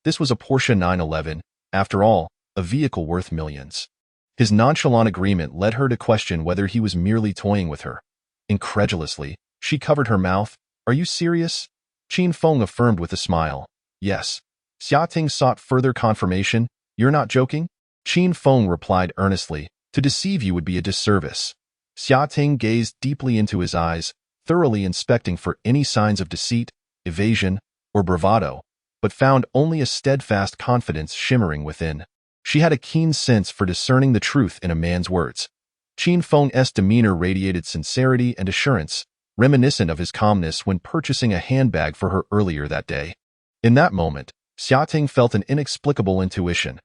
This was a Porsche 911, after all, a vehicle worth millions. His nonchalant agreement led her to question whether he was merely toying with her. Incredulously, she covered her mouth. Are you serious? Qin Feng affirmed with a smile. Yes. Xiating sought further confirmation. You're not joking? Qin Feng replied earnestly. To deceive you would be a disservice. Xiating gazed deeply into his eyes, thoroughly inspecting for any signs of deceit, evasion, or bravado, but found only a steadfast confidence shimmering within. She had a keen sense for discerning the truth in a man's words. Qin Feng's demeanor radiated sincerity and assurance, reminiscent of his calmness when purchasing a handbag for her earlier that day. In that moment, Xiating felt an inexplicable intuition.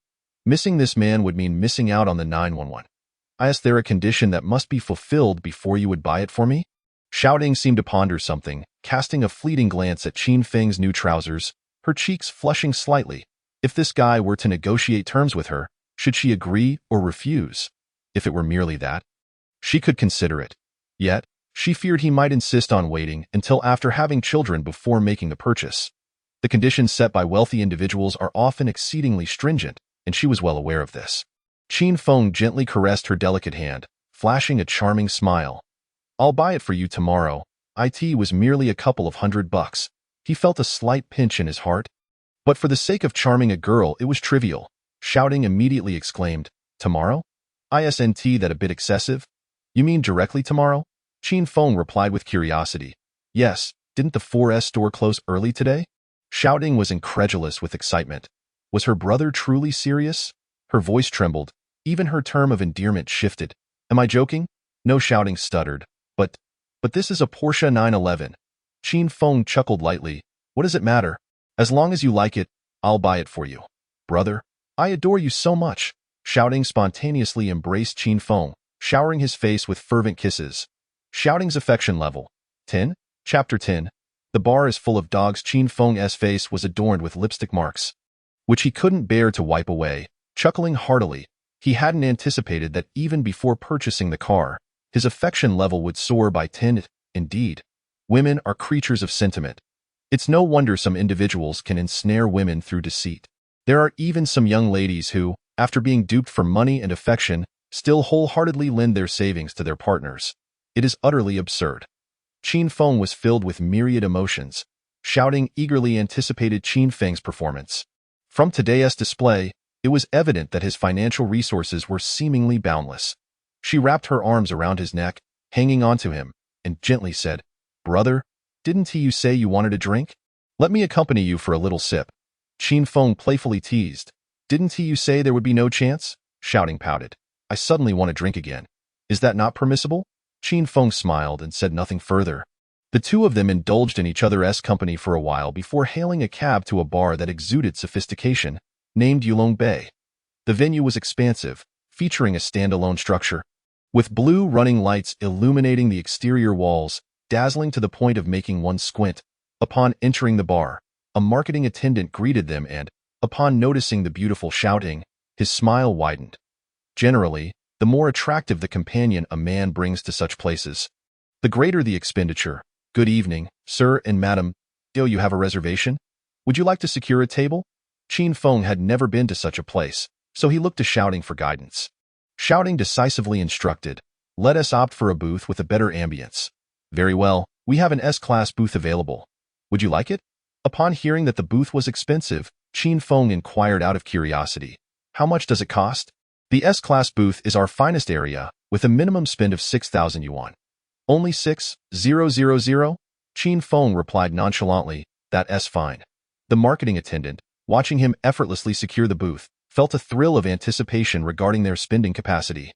Missing this man would mean missing out on the 911. Is there a condition that must be fulfilled before you would buy it for me? Xiating seemed to ponder something, casting a fleeting glance at Qin Feng's new trousers, her cheeks flushing slightly. If this guy were to negotiate terms with her, should she agree or refuse? If it were merely that, she could consider it. Yet, she feared he might insist on waiting until after having children before making the purchase. The conditions set by wealthy individuals are often exceedingly stringent, and she was well aware of this. Qin Feng gently caressed her delicate hand, flashing a charming smile. I'll buy it for you tomorrow. It was merely a couple of $100. He felt a slight pinch in his heart. But for the sake of charming a girl, it was trivial. Xiating immediately exclaimed, Tomorrow? Isn't that a bit excessive? You mean directly tomorrow? Qin Feng replied with curiosity. Yes, didn't the 4S store close early today? Xiating was incredulous with excitement. Was her brother truly serious? Her voice trembled. Even her term of endearment shifted. Am I joking? No, Xiating stuttered. But this is a Porsche 911. Qin Feng chuckled lightly. What does it matter? As long as you like it, I'll buy it for you. Brother, I adore you so much. Xiating spontaneously embraced Qin Feng, showering his face with fervent kisses. Xiating's affection level. 10. Chapter 10. The bar is full of dogs. Qin Feng's face was adorned with lipstick marks, which he couldn't bear to wipe away. Chuckling heartily, he hadn't anticipated that even before purchasing the car, his affection level would soar by 10. Indeed, women are creatures of sentiment. It's no wonder some individuals can ensnare women through deceit. There are even some young ladies who, after being duped for money and affection, still wholeheartedly lend their savings to their partners. It is utterly absurd. Qin Feng was filled with myriad emotions. Xiating eagerly anticipated Qin Feng's performance. From today's display, it was evident that his financial resources were seemingly boundless. She wrapped her arms around his neck, hanging onto him, and gently said, Brother, didn't you say you wanted a drink? Let me accompany you for a little sip. Qin Feng playfully teased. Didn't you say there would be no chance? Xiating pouted. I suddenly want to drink again. Is that not permissible? Qin Feng smiled and said nothing further. The two of them indulged in each other's company for a while before hailing a cab to a bar that exuded sophistication, named Yulong Bay. The venue was expansive, featuring a standalone structure, with blue running lights illuminating the exterior walls, dazzling to the point of making one squint. Upon entering the bar, a marketing attendant greeted them and, upon noticing the beautiful shouting, his smile widened. Generally, the more attractive the companion a man brings to such places, the greater the expenditure. Good evening, sir and madam. Do you have a reservation? Would you like to secure a table? Qin Feng had never been to such a place, so he looked to Shouting for guidance. Shouting decisively instructed, "Let us opt for a booth with a better ambience." "Very well, we have an S-class booth available. Would you like it?" Upon hearing that the booth was expensive, Qin Feng inquired out of curiosity, "How much does it cost?" "The S-class booth is our finest area, with a minimum spend of 6,000 yuan. "Only 6,000? Qin Feng replied nonchalantly, "That's fine." The marketing attendant, watching him effortlessly secure the booth, felt a thrill of anticipation regarding their spending capacity.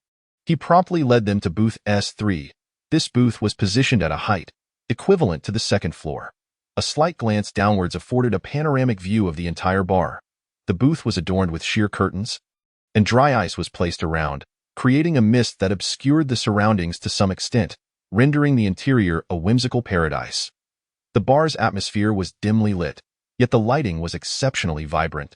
He promptly led them to booth S3. This booth was positioned at a height equivalent to the second floor. A slight glance downwards afforded a panoramic view of the entire bar. The booth was adorned with sheer curtains, and dry ice was placed around, creating a mist that obscured the surroundings to some extent, rendering the interior a whimsical paradise. The bar's atmosphere was dimly lit, yet the lighting was exceptionally vibrant.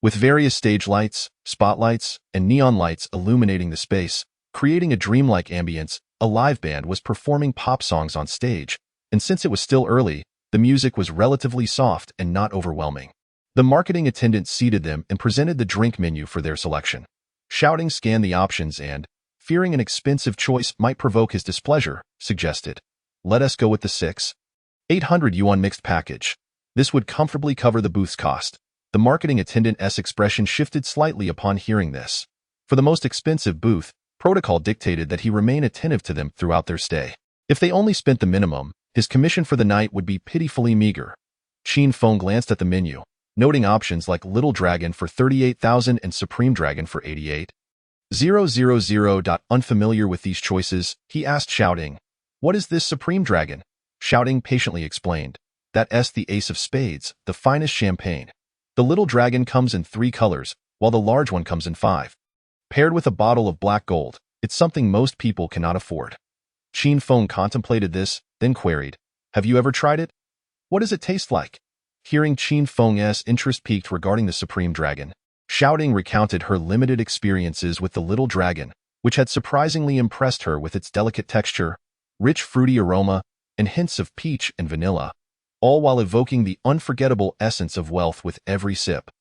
With various stage lights, spotlights, and neon lights illuminating the space, creating a dreamlike ambience, a live band was performing pop songs on stage, and since it was still early, the music was relatively soft and not overwhelming. The marketing attendant seated them and presented the drink menu for their selection. Shouting scanned the options and, fearing an expensive choice might provoke his displeasure, suggested, "Let us go with the 6,800 yuan mixed package. This would comfortably cover the booth's cost." The marketing attendant's expression shifted slightly upon hearing this. For the most expensive booth, protocol dictated that he remain attentive to them throughout their stay. If they only spent the minimum, his commission for the night would be pitifully meager. Qin Feng glanced at the menu, noting options like Little Dragon for 38,000 and Supreme Dragon for 88,000. Unfamiliar with these choices, he asked Shouting, "What is this Supreme Dragon?" Shouting patiently explained, "That's the Ace of Spades, the finest champagne. The Little Dragon comes in 3 colors, while the large one comes in 5. Paired with a bottle of black gold, it's something most people cannot afford." Qin Feng contemplated this, then queried, "Have you ever tried it? What does it taste like?" Hearing Qin Feng's interest piqued regarding the Supreme Dragon, Shouting recounted her limited experiences with the Little Dragon, which had surprisingly impressed her with its delicate texture, rich fruity aroma, and hints of peach and vanilla, all while evoking the unforgettable essence of wealth with every sip.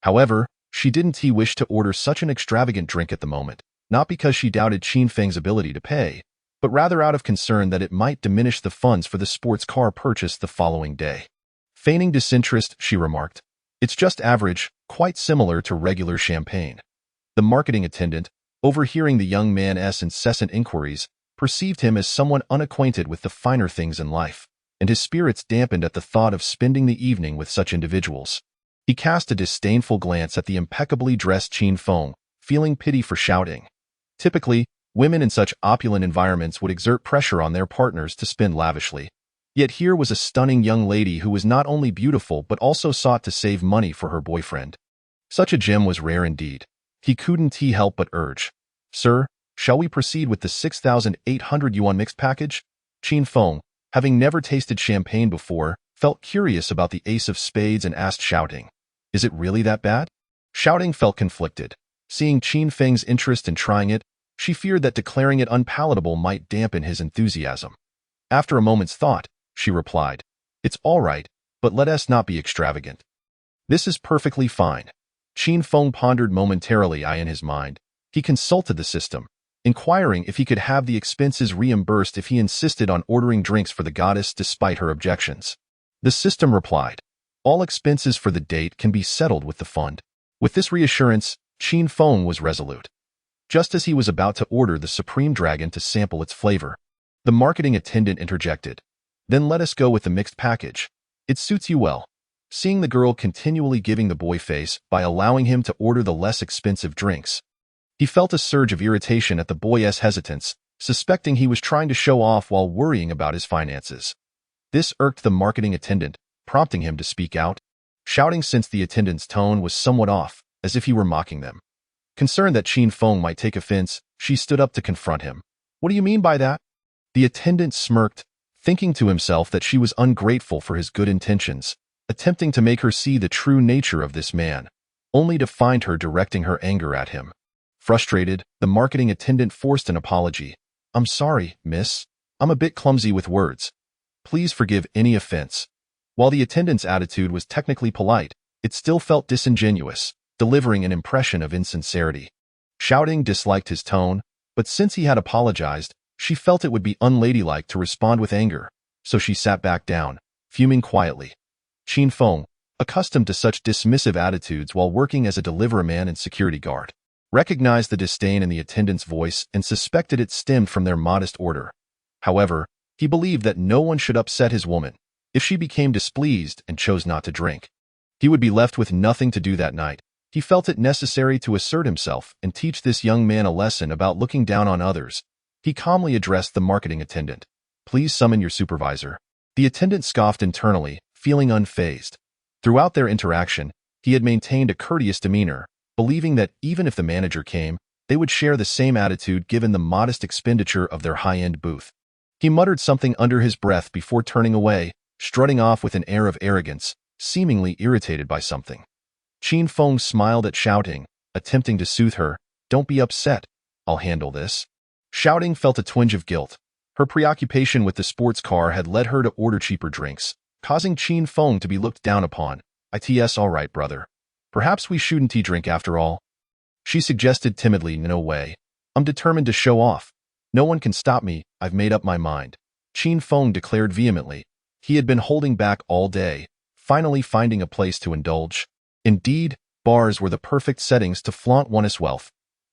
However, she didn't wish to order such an extravagant drink at the moment, not because she doubted Qin Feng's ability to pay, but rather out of concern that it might diminish the funds for the sports car purchase the following day. Feigning disinterest, she remarked, "It's just average, quite similar to regular champagne." The marketing attendant, overhearing the young man's incessant inquiries, perceived him as someone unacquainted with the finer things in life, and his spirits dampened at the thought of spending the evening with such individuals. He cast a disdainful glance at the impeccably dressed Qin Feng, feeling pity for Shouting. Typically, women in such opulent environments would exert pressure on their partners to spend lavishly. Yet here was a stunning young lady who was not only beautiful but also sought to save money for her boyfriend. Such a gem was rare indeed. He couldn't help but urge, "Sir, shall we proceed with the 6,800 yuan mixed package?" Qin Feng, having never tasted champagne before, felt curious about the Ace of Spades and asked Shouting, "Is it really that bad?" Shouting felt conflicted. Seeing Qin Feng's interest in trying it, she feared that declaring it unpalatable might dampen his enthusiasm. After a moment's thought, she replied, "It's all right, but let us not be extravagant." "This is perfectly fine." Qin Feng pondered momentarily in his mind. He consulted the system, inquiring if he could have the expenses reimbursed if he insisted on ordering drinks for the goddess despite her objections. The system replied, "All expenses for the date can be settled with the fund." With this reassurance, Qin Feng was resolute. Just as he was about to order the Supreme Dragon to sample its flavor, the marketing attendant interjected, "Then let us go with the mixed package. It suits you well." Seeing the girl continually giving the boy face by allowing him to order the less expensive drinks, he felt a surge of irritation at the boy's hesitance, suspecting he was trying to show off while worrying about his finances. This irked the marketing attendant, prompting him to speak out, shouting since the attendant's tone was somewhat off, as if he were mocking them. Concerned that Qin Feng might take offense, she stood up to confront him. "What do you mean by that?" The attendant smirked, thinking to himself that she was ungrateful for his good intentions, attempting to make her see the true nature of this man, only to find her directing her anger at him. Frustrated, the marketing attendant forced an apology. "I'm sorry, miss. I'm a bit clumsy with words. Please forgive any offense." While the attendant's attitude was technically polite, it still felt disingenuous, delivering an impression of insincerity. Shouting disliked his tone, but since he had apologized, she felt it would be unladylike to respond with anger, so she sat back down, fuming quietly. Qin Feng, accustomed to such dismissive attitudes while working as a deliveryman and security guard, recognized the disdain in the attendant's voice and suspected it stemmed from their modest order. However, he believed that no one should upset his woman. If she became displeased and chose not to drink, he would be left with nothing to do that night. He felt it necessary to assert himself and teach this young man a lesson about looking down on others. He calmly addressed the marketing attendant. "Please summon your supervisor." The attendant scoffed internally, feeling unfazed. Throughout their interaction, he had maintained a courteous demeanor, believing that even if the manager came, they would share the same attitude given the modest expenditure of their high-end booth. He muttered something under his breath before turning away, strutting off with an air of arrogance, seemingly irritated by something. Qin Feng smiled at Shouting, attempting to soothe her. "Don't be upset. I'll handle this." Shouting felt a twinge of guilt. Her preoccupation with the sports car had led her to order cheaper drinks, causing Qin Feng to be looked down upon. "It's all right, brother. Perhaps we shouldn't drink after all," she suggested timidly. "No way. I'm determined to show off. No one can stop me. I've made up my mind," Qin Feng declared vehemently. He had been holding back all day, finally finding a place to indulge. Indeed, bars were the perfect settings to flaunt one's wealth.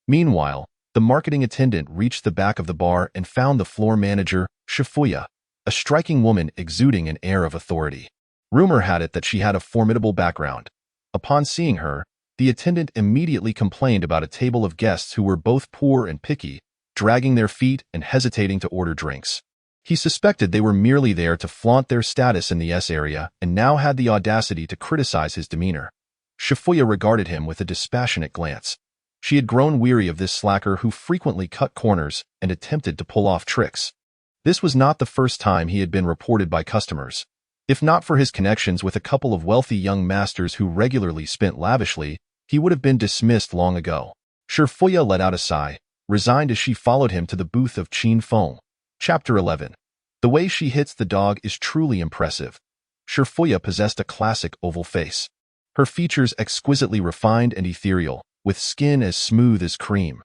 Meanwhile, the marketing attendant reached the back of the bar and found the floor manager, Shifuya, a striking woman exuding an air of authority. Rumor had it that she had a formidable background. Upon seeing her, the attendant immediately complained about a table of guests who were both poor and picky, dragging their feet and hesitating to order drinks. He suspected they were merely there to flaunt their status in the S area and now had the audacity to criticize his demeanor. Shifuya regarded him with a dispassionate glance. She had grown weary of this slacker who frequently cut corners and attempted to pull off tricks. This was not the first time he had been reported by customers. If not for his connections with a couple of wealthy young masters who regularly spent lavishly, he would have been dismissed long ago. Shifuya let out a sigh, resigned as she followed him to the booth of Qin Feng. Chapter 11. The way she hits the dog is truly impressive. Shifuya possessed a classic oval face. Her features exquisitely refined and ethereal, with skin as smooth as cream.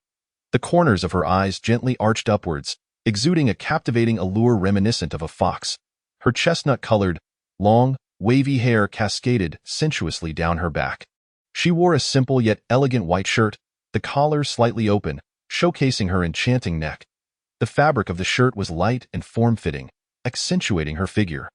The corners of her eyes gently arched upwards, exuding a captivating allure reminiscent of a fox. Her chestnut-colored, long, wavy hair cascaded sensuously down her back. She wore a simple yet elegant white shirt, the collar slightly open, showcasing her enchanting neck. The fabric of the shirt was light and form-fitting, accentuating her figure.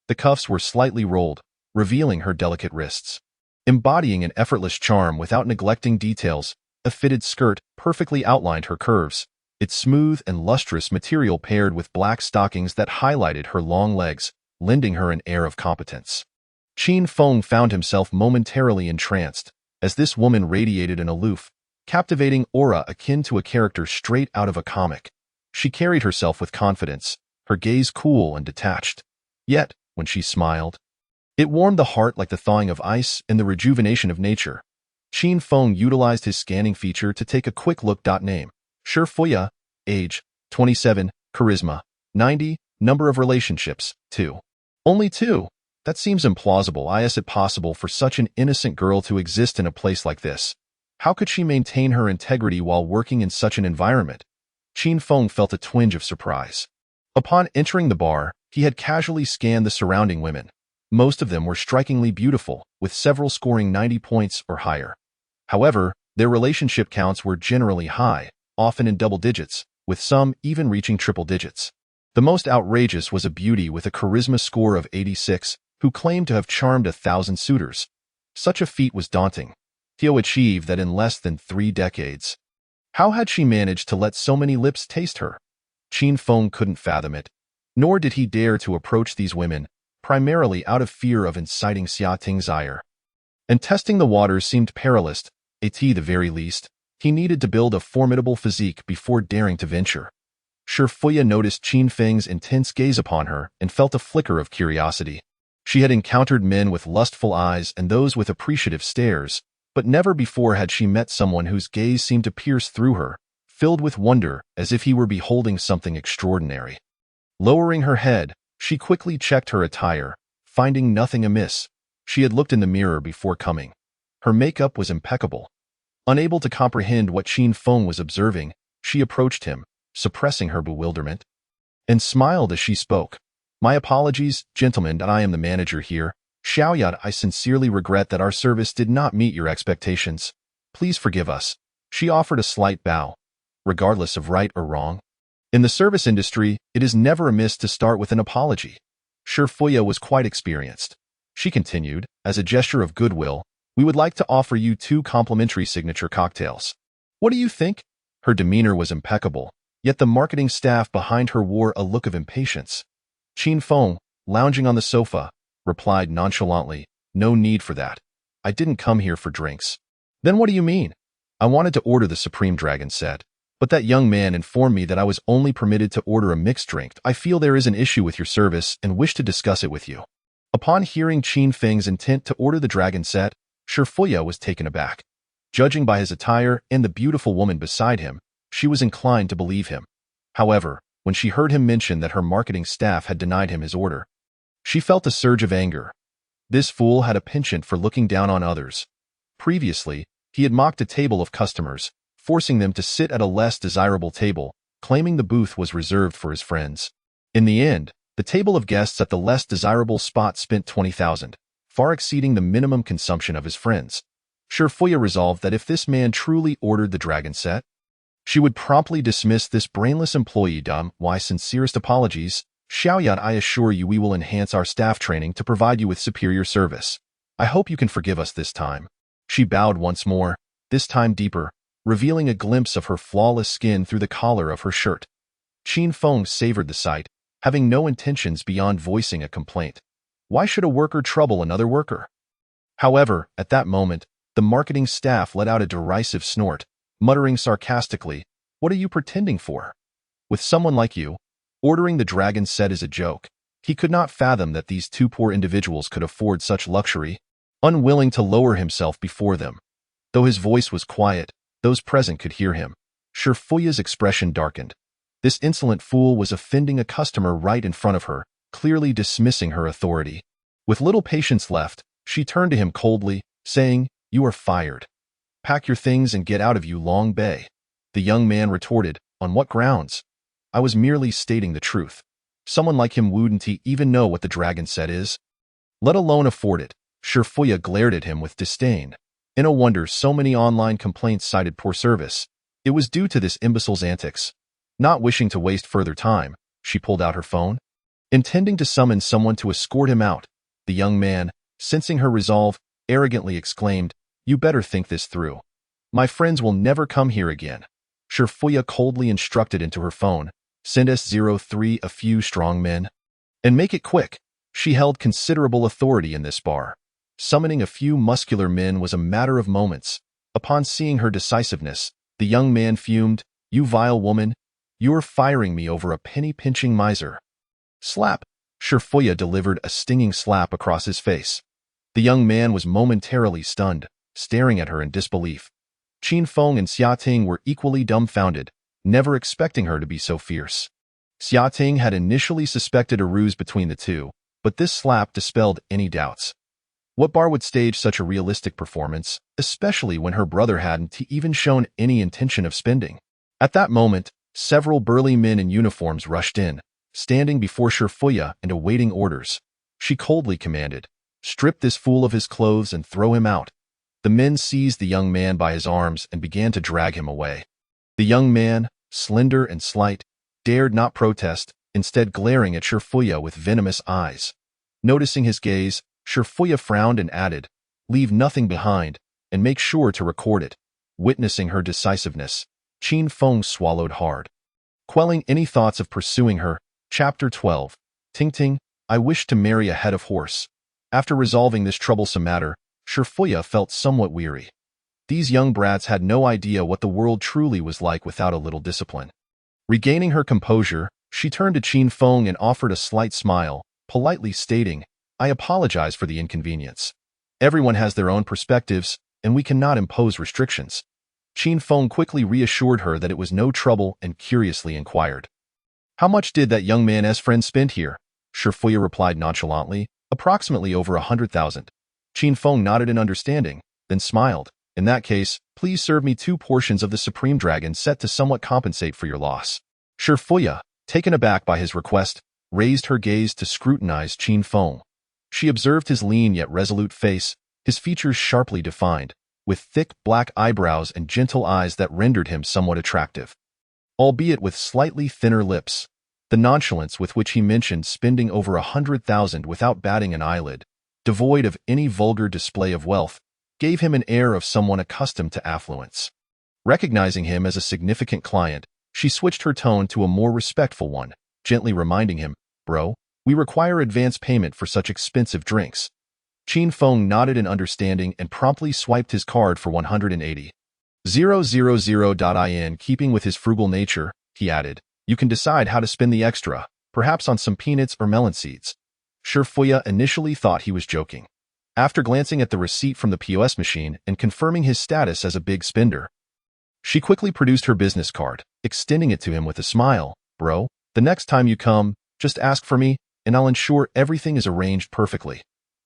The cuffs were slightly rolled, revealing her delicate wrists. Embodying an effortless charm without neglecting details, a fitted skirt perfectly outlined her curves, its smooth and lustrous material paired with black stockings that highlighted her long legs, lending her an air of competence. Qin Feng found himself momentarily entranced, as this woman radiated an aloof, captivating aura akin to a character straight out of a comic. She carried herself with confidence, her gaze cool and detached. Yet, when she smiled, it warmed the heart like the thawing of ice and the rejuvenation of nature. Qin Feng utilized his scanning feature to take a quick look. Name: Shifuya, age, 27, charisma, 90, number of relationships, 2. Only 2? That seems implausible. Is it possible for such an innocent girl to exist in a place like this? How could she maintain her integrity while working in such an environment? Qin Feng felt a twinge of surprise. Upon entering the bar, he had casually scanned the surrounding women. Most of them were strikingly beautiful, with several scoring 90 points or higher. However, their relationship counts were generally high, often in double digits, with some even reaching triple digits. The most outrageous was a beauty with a charisma score of 86, who claimed to have charmed 1,000 suitors. Such a feat was daunting. Theo achieved that in less than 3 decades. How had she managed to let so many lips taste her? Qin Feng couldn't fathom it, nor did he dare to approach these women, primarily out of fear of inciting Xia Ting's ire. And testing the waters seemed perilous, at the very least. He needed to build a formidable physique before daring to venture. Shifuya noticed Qin Feng's intense gaze upon her and felt a flicker of curiosity. She had encountered men with lustful eyes and those with appreciative stares, but never before had she met someone whose gaze seemed to pierce through her, filled with wonder as if he were beholding something extraordinary. Lowering her head, she quickly checked her attire, finding nothing amiss. She had looked in the mirror before coming. Her makeup was impeccable. Unable to comprehend what Qin Feng was observing, she approached him, suppressing her bewilderment, and smiled as she spoke. "My apologies, gentlemen, I am the manager here. Xiaoyad, I sincerely regret that our service did not meet your expectations. Please forgive us." She offered a slight bow, regardless of right or wrong. In the service industry, it is never amiss to start with an apology. Shifuya was quite experienced. She continued, "As a gesture of goodwill, we would like to offer you 2 complimentary signature cocktails. What do you think?" Her demeanor was impeccable, yet the marketing staff behind her wore a look of impatience. Qin Feng, lounging on the sofa, replied nonchalantly, "No need for that. I didn't come here for drinks." "Then what do you mean?" "I wanted to order the Supreme Dragon set, but that young man informed me that I was only permitted to order a mixed drink. I feel there is an issue with your service and wish to discuss it with you." Upon hearing Qin Feng's intent to order the dragon set, Shifuya was taken aback. Judging by his attire and the beautiful woman beside him, she was inclined to believe him. However, when she heard him mention that her marketing staff had denied him his order, she felt a surge of anger. This fool had a penchant for looking down on others. Previously, he had mocked a table of customers, forcing them to sit at a less desirable table, claiming the booth was reserved for his friends. In the end, the table of guests at the less desirable spot spent 20,000, far exceeding the minimum consumption of his friends. Shifuya resolved that if this man truly ordered the dragon set, she would promptly dismiss this brainless employee. "Why, sincerest apologies, Xiaoyad, I assure you we will enhance our staff training to provide you with superior service. I hope you can forgive us this time." She bowed once more, this time deeper, revealing a glimpse of her flawless skin through the collar of her shirt. Qin Feng savored the sight, having no intentions beyond voicing a complaint. Why should a worker trouble another worker? However, at that moment, the marketing staff let out a derisive snort, muttering sarcastically, "What are you pretending for? With someone like you, ordering the dragon set is a joke." He could not fathom that these 2 poor individuals could afford such luxury. Unwilling to lower himself before them, though his voice was quiet, those present could hear him. Shifuya's expression darkened. This insolent fool was offending a customer right in front of her, clearly dismissing her authority. With little patience left, she turned to him coldly, saying, "You are fired. Pack your things and get out of Yulong Bay." The young man retorted, "On what grounds? I was merely stating the truth. Someone like him wouldn't even know what the dragon set is, let alone afford it." Shifuya glared at him with disdain. No wonder so many online complaints cited poor service. It was due to this imbecile's antics. Not wishing to waste further time, she pulled out her phone, intending to summon someone to escort him out. The young man, sensing her resolve, arrogantly exclaimed, "You better think this through. My friends will never come here again." Shifuya coldly instructed into her phone, "Send S03 a few strong men. And make it quick." She held considerable authority in this bar. Summoning a few muscular men was a matter of moments. Upon seeing her decisiveness, the young man fumed, "You vile woman, you are firing me over a penny-pinching miser." Slap! Shifuya delivered a stinging slap across his face. The young man was momentarily stunned, staring at her in disbelief. Qin Feng and Xia Ting were equally dumbfounded, never expecting her to be so fierce. Xia Ting had initially suspected a ruse between the two, but this slap dispelled any doubts. What bar would stage such a realistic performance, especially when her brother hadn't even shown any intention of spending? At that moment, several burly men in uniforms rushed in, standing before Shifuya and awaiting orders. She coldly commanded, "Strip this fool of his clothes and throw him out." The men seized the young man by his arms and began to drag him away. The young man, slender and slight, dared not protest, instead glaring at Shifuya with venomous eyes. Noticing his gaze, Shifuya frowned and added, "Leave nothing behind, and make sure to record it." Witnessing her decisiveness, Qin Feng swallowed hard. quelling any thoughts of pursuing her. Chapter 12. Ting Ting, I wish to marry a head of horse. After resolving this troublesome matter, Shurfuya felt somewhat weary. These young brats had no idea what the world truly was like without a little discipline. Regaining her composure, she turned to Qin Feng and offered a slight smile, politely stating, I apologize for the inconvenience. Everyone has their own perspectives, and we cannot impose restrictions. Qin Feng quickly reassured her that it was no trouble and curiously inquired, How much did that young man's friend spend here? Shurfuya replied nonchalantly, approximately over 100,000. Qin Feng nodded in understanding, then smiled. In that case, please serve me 2 portions of the Supreme Dragon set to somewhat compensate for your loss. Shurfuya, taken aback by his request, raised her gaze to scrutinize Qin Feng. She observed his lean yet resolute face, his features sharply defined, with thick black eyebrows and gentle eyes that rendered him somewhat attractive. Albeit with slightly thinner lips, the nonchalance with which he mentioned spending over 100,000 without batting an eyelid, devoid of any vulgar display of wealth, gave him an air of someone accustomed to affluence. Recognizing him as a significant client, she switched her tone to a more respectful one, gently reminding him, Bro, we require advance payment for such expensive drinks. Qin Feng nodded in understanding and promptly swiped his card for 180,000. In keeping with his frugal nature, he added, You can decide how to spend the extra, perhaps on some peanuts or melon seeds. Shurfuya initially thought he was joking. After glancing at the receipt from the POS machine and confirming his status as a big spender, she quickly produced her business card, extending it to him with a smile. Bro, the next time you come, just ask for me, and I'll ensure everything is arranged perfectly.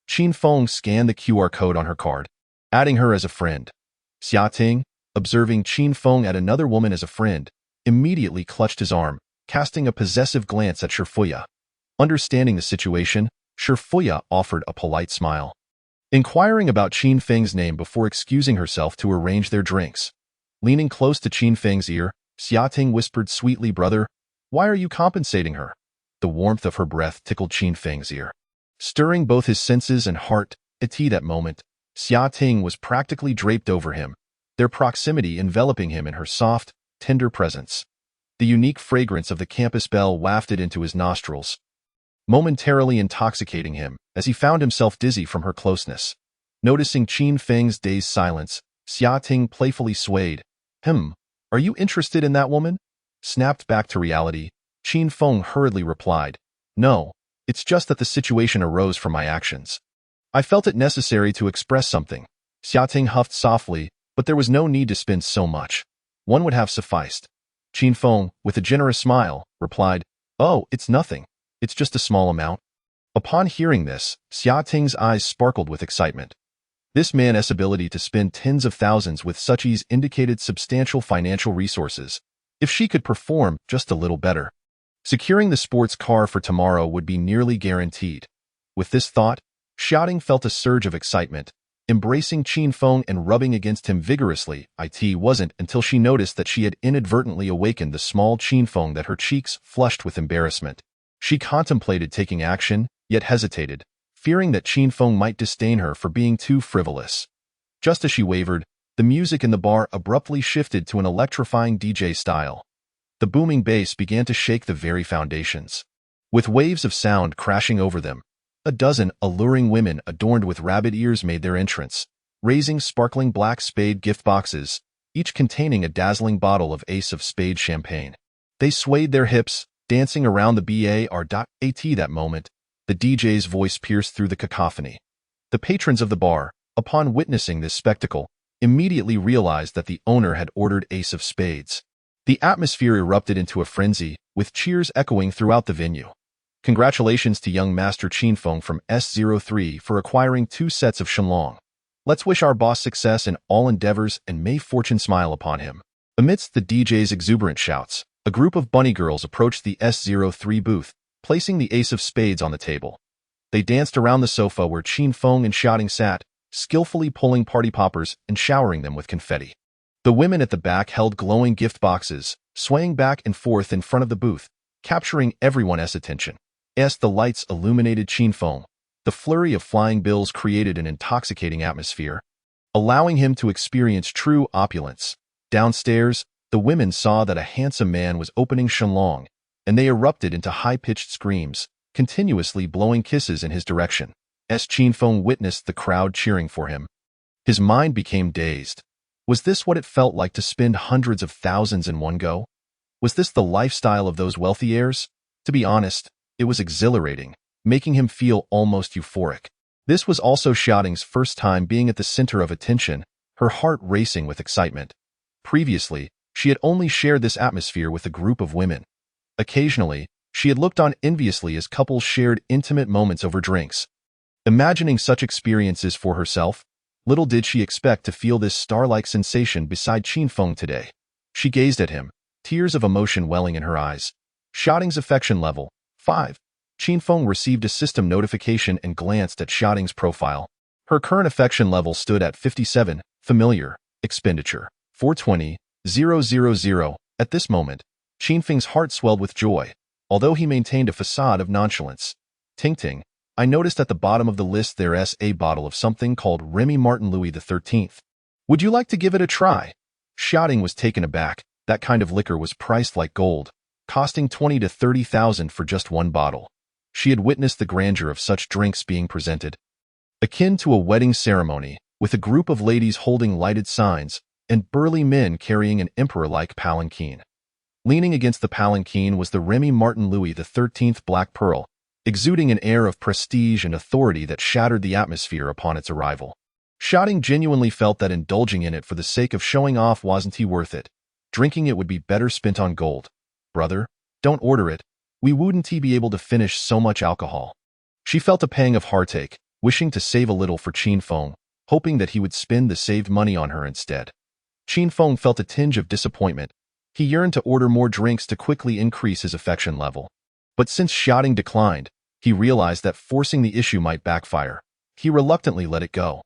Qin Feng scanned the QR code on her card, adding her as a friend. Xia Ting, observing Qin Feng add another woman as a friend, immediately clutched his arm, casting a possessive glance at Shurfuya. Understanding the situation, Shurfuya offered a polite smile. Inquiring about Qin Feng's name before excusing herself to arrange their drinks. Leaning close to Qin Feng's ear, Xia Ting whispered sweetly, Brother, why are you compensating her? The warmth of her breath tickled Qin Feng's ear. Stirring both his senses and heart, at that moment, Xia Ting was practically draped over him, their proximity enveloping him in her soft, tender presence. The unique fragrance of the campus belle wafted into his nostrils, momentarily intoxicating him as he found himself dizzy from her closeness. Noticing Qin Feng's dazed silence, Xia Ting playfully swayed. Are you interested in that woman? Snapped back to reality, Qin Feng hurriedly replied, No, it's just that the situation arose from my actions. I felt it necessary to express something. Xia Ting huffed softly, but there was no need to spend so much. One would have sufficed. Qin Feng, with a generous smile, replied, Oh, it's nothing. It's just a small amount. Upon hearing this, Xia Ting's eyes sparkled with excitement. This man's ability to spend tens of thousands with such ease indicated substantial financial resources. If she could perform just a little better, securing the sports car for tomorrow would be nearly guaranteed. With this thought, Xia Ting felt a surge of excitement, embracing Qin Feng and rubbing against him vigorously. It wasn't until she noticed that she had inadvertently awakened the small Qin Feng that her cheeks flushed with embarrassment. She contemplated taking action, yet hesitated, fearing that Qin Feng might disdain her for being too frivolous. Just as she wavered, the music in the bar abruptly shifted to an electrifying DJ style. The booming bass began to shake the very foundations. With waves of sound crashing over them, a dozen alluring women adorned with rabbit ears made their entrance, raising sparkling black spade gift boxes, each containing a dazzling bottle of Ace of Spades champagne. They swayed their hips, dancing around the bar. That moment, the DJ's voice pierced through the cacophony. The patrons of the bar, upon witnessing this spectacle, immediately realized that the owner had ordered Ace of Spades. The atmosphere erupted into a frenzy, with cheers echoing throughout the venue. Congratulations to young Master Qin Feng from S03 for acquiring 2 sets of Shenlong. Let's wish our boss success in all endeavors and may fortune smile upon him. Amidst the DJ's exuberant shouts, a group of bunny girls approached the S03 booth, placing the Ace of Spades on the table. They danced around the sofa where Qin Feng and Xia Ting sat, skillfully pulling party poppers and showering them with confetti. The women at the back held glowing gift boxes, swaying back and forth in front of the booth, capturing everyone's attention. As the lights illuminated Qin Feng, the flurry of flying bills created an intoxicating atmosphere, allowing him to experience true opulence. Downstairs, The women saw that a handsome man was opening Shenlong, and they erupted into high-pitched screams, continuously blowing kisses in his direction. As Qinfeng witnessed the crowd cheering for him, his mind became dazed. Was this what it felt like to spend hundreds of thousands in one go? Was this the lifestyle of those wealthy heirs? To be honest, it was exhilarating, making him feel almost euphoric. This was also Xiaoting's first time being at the center of attention, her heart racing with excitement. Previously, she had only shared this atmosphere with a group of women. Occasionally, she had looked on enviously as couples shared intimate moments over drinks. Imagining such experiences for herself, little did she expect to feel this star-like sensation beside Qinfeng today. She gazed at him, tears of emotion welling in her eyes. Xiaoting's affection level, 5. Qinfeng received a system notification and glanced at Xiaoting's profile. Her current affection level stood at 57, familiar, expenditure, 420,000. At this moment, Qinfeng's heart swelled with joy, although he maintained a facade of nonchalance. Ting, I noticed at the bottom of the list there's a bottle of something called Remy Martin Louis XIII. Would you like to give it a try? Xiaoting was taken aback. That kind of liquor was priced like gold, costing 20 to 30,000 for just one bottle. She had witnessed the grandeur of such drinks being presented. Akin to a wedding ceremony, with a group of ladies holding lighted signs and burly men carrying an emperor-like palanquin. Leaning against the palanquin was the Remy Martin Louis XIII Black Pearl, exuding an air of prestige and authority that shattered the atmosphere upon its arrival. Xiaoting genuinely felt that indulging in it for the sake of showing off wasn't worth it. Drinking it would be better spent on gold. Brother, don't order it. We wouldn't be able to finish so much alcohol. She felt a pang of heartache, wishing to save a little for Qinfeng, hoping that he would spend the saved money on her instead. Qinfeng felt a tinge of disappointment. He yearned to order more drinks to quickly increase his affection level. But since Xiaoting declined, he realized that forcing the issue might backfire. He reluctantly let it go.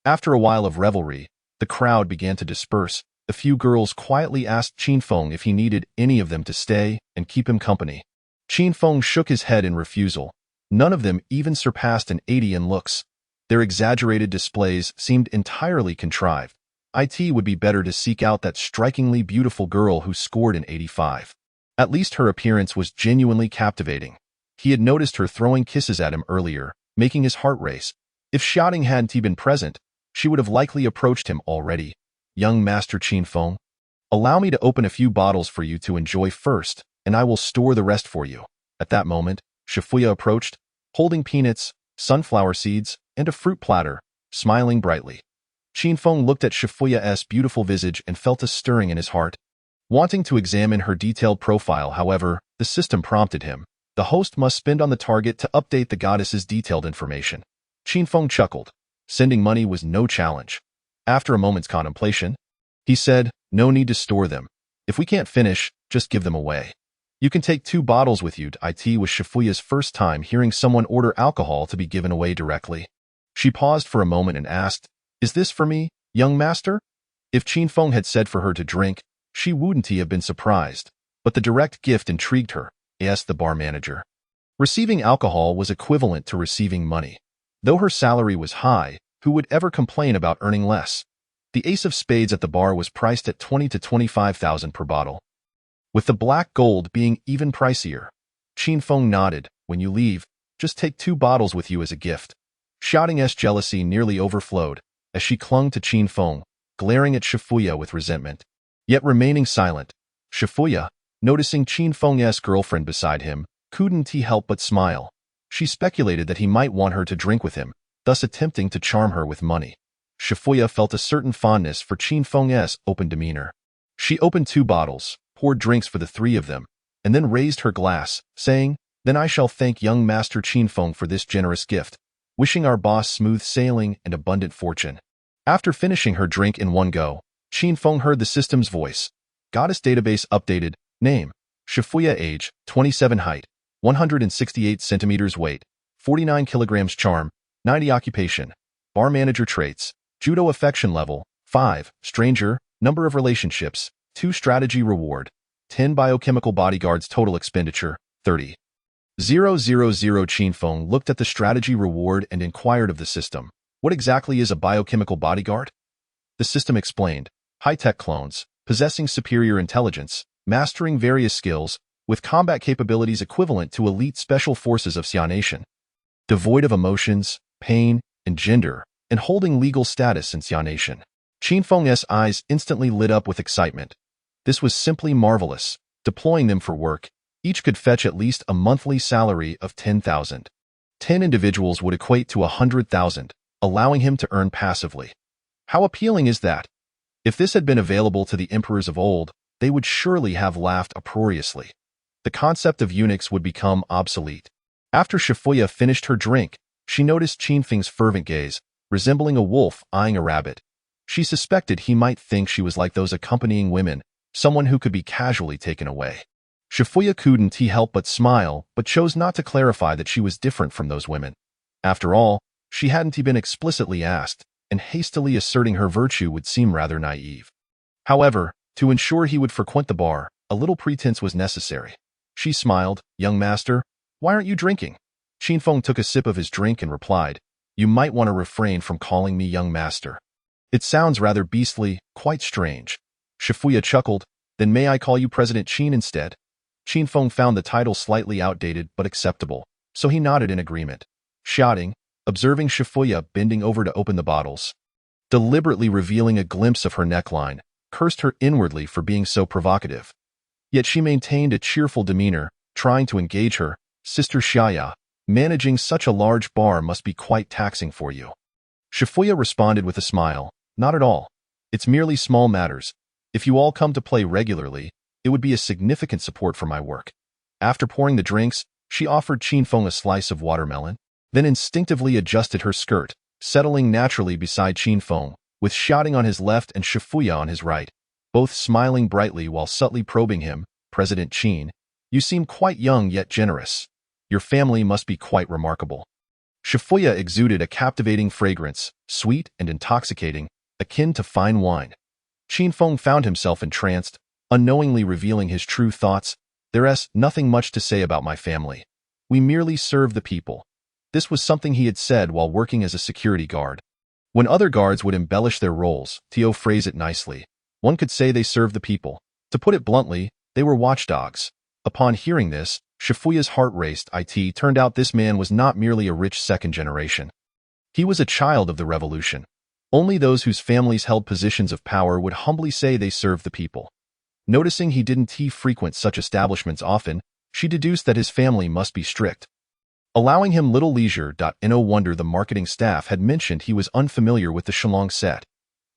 After a while of revelry, the crowd began to disperse. A few girls quietly asked Qinfeng if he needed any of them to stay and keep him company. Qinfeng shook his head in refusal. None of them even surpassed an 80 in looks. Their exaggerated displays seemed entirely contrived. It would be better to seek out that strikingly beautiful girl who scored an 85. At least her appearance was genuinely captivating. He had noticed her throwing kisses at him earlier, making his heart race. If Xiaoting hadn't been present, she would have likely approached him already. Young Master Qinfeng, allow me to open a few bottles for you to enjoy first, and I will store the rest for you. At that moment, Shifuya approached, holding peanuts, sunflower seeds, and a fruit platter, smiling brightly. Qinfeng looked at Shifuya's beautiful visage and felt a stirring in his heart. Wanting to examine her detailed profile, however, the system prompted him. The host must spend on the target to update the goddess's detailed information. Qinfeng chuckled. Sending money was no challenge. After a moment's contemplation, he said, no need to store them. If we can't finish, just give them away. You can take 2 bottles with you. It was Shifuya's first time hearing someone order alcohol to be given away directly. She paused for a moment and asked, is this for me, young master? If Qinfeng had said for her to drink, she wouldn't have been surprised, but the direct gift intrigued her, asked the bar manager. Receiving alcohol was equivalent to receiving money. Though her salary was high, who would ever complain about earning less? The ace of spades at the bar was priced at 20 to 25,000 per bottle, with the black gold being even pricier. Qinfeng nodded. When you leave, just take 2 bottles with you as a gift. Xiaoting's jealousy nearly overflowed as she clung to Qinfeng, glaring at Shifuya with resentment, yet remaining silent. Shifuya, noticing Qinfeng's girlfriend beside him, couldn't help but smile. She speculated that he might want her to drink with him, thus attempting to charm her with money. Shifuya felt a certain fondness for Qinfeng's open demeanor. She opened 2 bottles, poured drinks for the 3 of them, and then raised her glass, saying, then I shall thank young Master Qinfeng for this generous gift, wishing our boss smooth sailing and abundant fortune. After finishing her drink in one go, Qinfeng heard the system's voice. Goddess database updated. Name, Shifuya. Age, 27. Height, 168 centimeters. Weight, 49 kilograms. Charm, 90. Occupation, bar manager. Traits, judo. Affection level, 5. Stranger. Number of relationships, 2. Strategy reward, 10 biochemical bodyguards. Total expenditure, 30,000. Qinfeng looked at the strategy reward and inquired of the system. What exactly is a biochemical bodyguard? The system explained. High-tech clones, possessing superior intelligence, mastering various skills, with combat capabilities equivalent to elite special forces of Xia Nation. Devoid of emotions, pain, and gender, and holding legal status in Xia Nation. Qin Feng's eyes instantly lit up with excitement. This was simply marvelous. Deploying them for work, each could fetch at least a monthly salary of 10,000. 10 individuals would equate to 100,000, allowing him to earn passively. How appealing is that? If this had been available to the emperors of old, they would surely have laughed uproariously. The concept of eunuchs would become obsolete. After Shifuya finished her drink, she noticed Qin Feng's fervent gaze, resembling a wolf eyeing a rabbit. She suspected he might think she was like those accompanying women, someone who could be casually taken away. Shifuya couldn't help but smile, but chose not to clarify that she was different from those women. After all, she hadn't been explicitly asked, and hastily asserting her virtue would seem rather naive. However, to ensure he would frequent the bar, a little pretense was necessary. She smiled. "Young master, why aren't you drinking?" Qin Feng took a sip of his drink and replied, "You might want to refrain from calling me young master. It sounds rather beastly, quite strange." Shifuya chuckled. "Then may I call you President Qin instead?" Qin Feng found the title slightly outdated but acceptable, so he nodded in agreement. Shouting, observing Shifuya bending over to open the bottles, deliberately revealing a glimpse of her neckline, cursed her inwardly for being so provocative. Yet she maintained a cheerful demeanor, trying to engage her. "Sister Xiaya, managing such a large bar must be quite taxing for you." Shifuya responded with a smile. "Not at all. It's merely small matters. If you all come to play regularly, it would be a significant support for my work." After pouring the drinks, she offered Qin Feng a slice of watermelon, then instinctively adjusted her skirt, settling naturally beside Qin Feng, with Shouting on his left and Shifuya on his right, both smiling brightly while subtly probing him. "President Qin, you seem quite young yet generous. Your family must be quite remarkable." Shifuya exuded a captivating fragrance, sweet and intoxicating, akin to fine wine. Qin Feng found himself entranced, unknowingly revealing his true thoughts. "There's nothing much to say about my family. We merely serve the people." This was something he had said while working as a security guard. When other guards would embellish their roles, to phrase it nicely, one could say they served the people. To put it bluntly, they were watchdogs. Upon hearing this, Shifuya's heart raced. It turned out this man was not merely a rich second generation. He was a child of the revolution. Only those whose families held positions of power would humbly say they served the people. Noticing he didn't frequent such establishments often, she deduced that his family must be strict, allowing him little leisure. No wonder the marketing staff had mentioned he was unfamiliar with the Shillong set.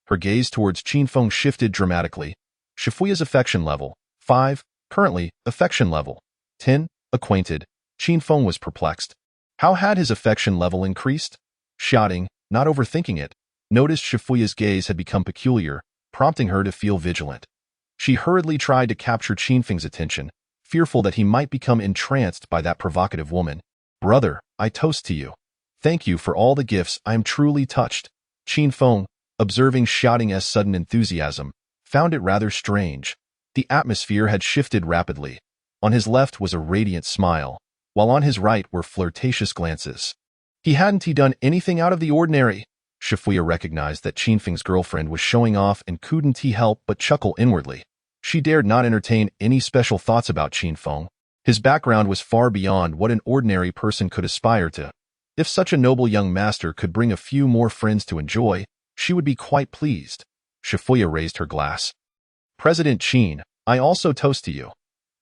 Her gaze towards Qin Feng shifted dramatically. Shifuya's affection level, 5, currently, affection level, 10, acquainted. Qin Feng was perplexed. How had his affection level increased? Shouting, not overthinking it, noticed Shifuya's gaze had become peculiar, prompting her to feel vigilant. She hurriedly tried to capture Qin Feng's attention, fearful that he might become entranced by that provocative woman. "Brother, I toast to you. Thank you for all the gifts. I am truly touched." Qin Feng, observing Shouting's sudden enthusiasm, found it rather strange. The atmosphere had shifted rapidly. On his left was a radiant smile, while on his right were flirtatious glances. He hadn't done anything out of the ordinary. Shifuya recognized that Qin Feng's girlfriend was showing off and couldn't help but chuckle inwardly. She dared not entertain any special thoughts about Qin Feng. His background was far beyond what an ordinary person could aspire to. If such a noble young master could bring a few more friends to enjoy, she would be quite pleased. Shifuya raised her glass. "President Qin, I also toast to you.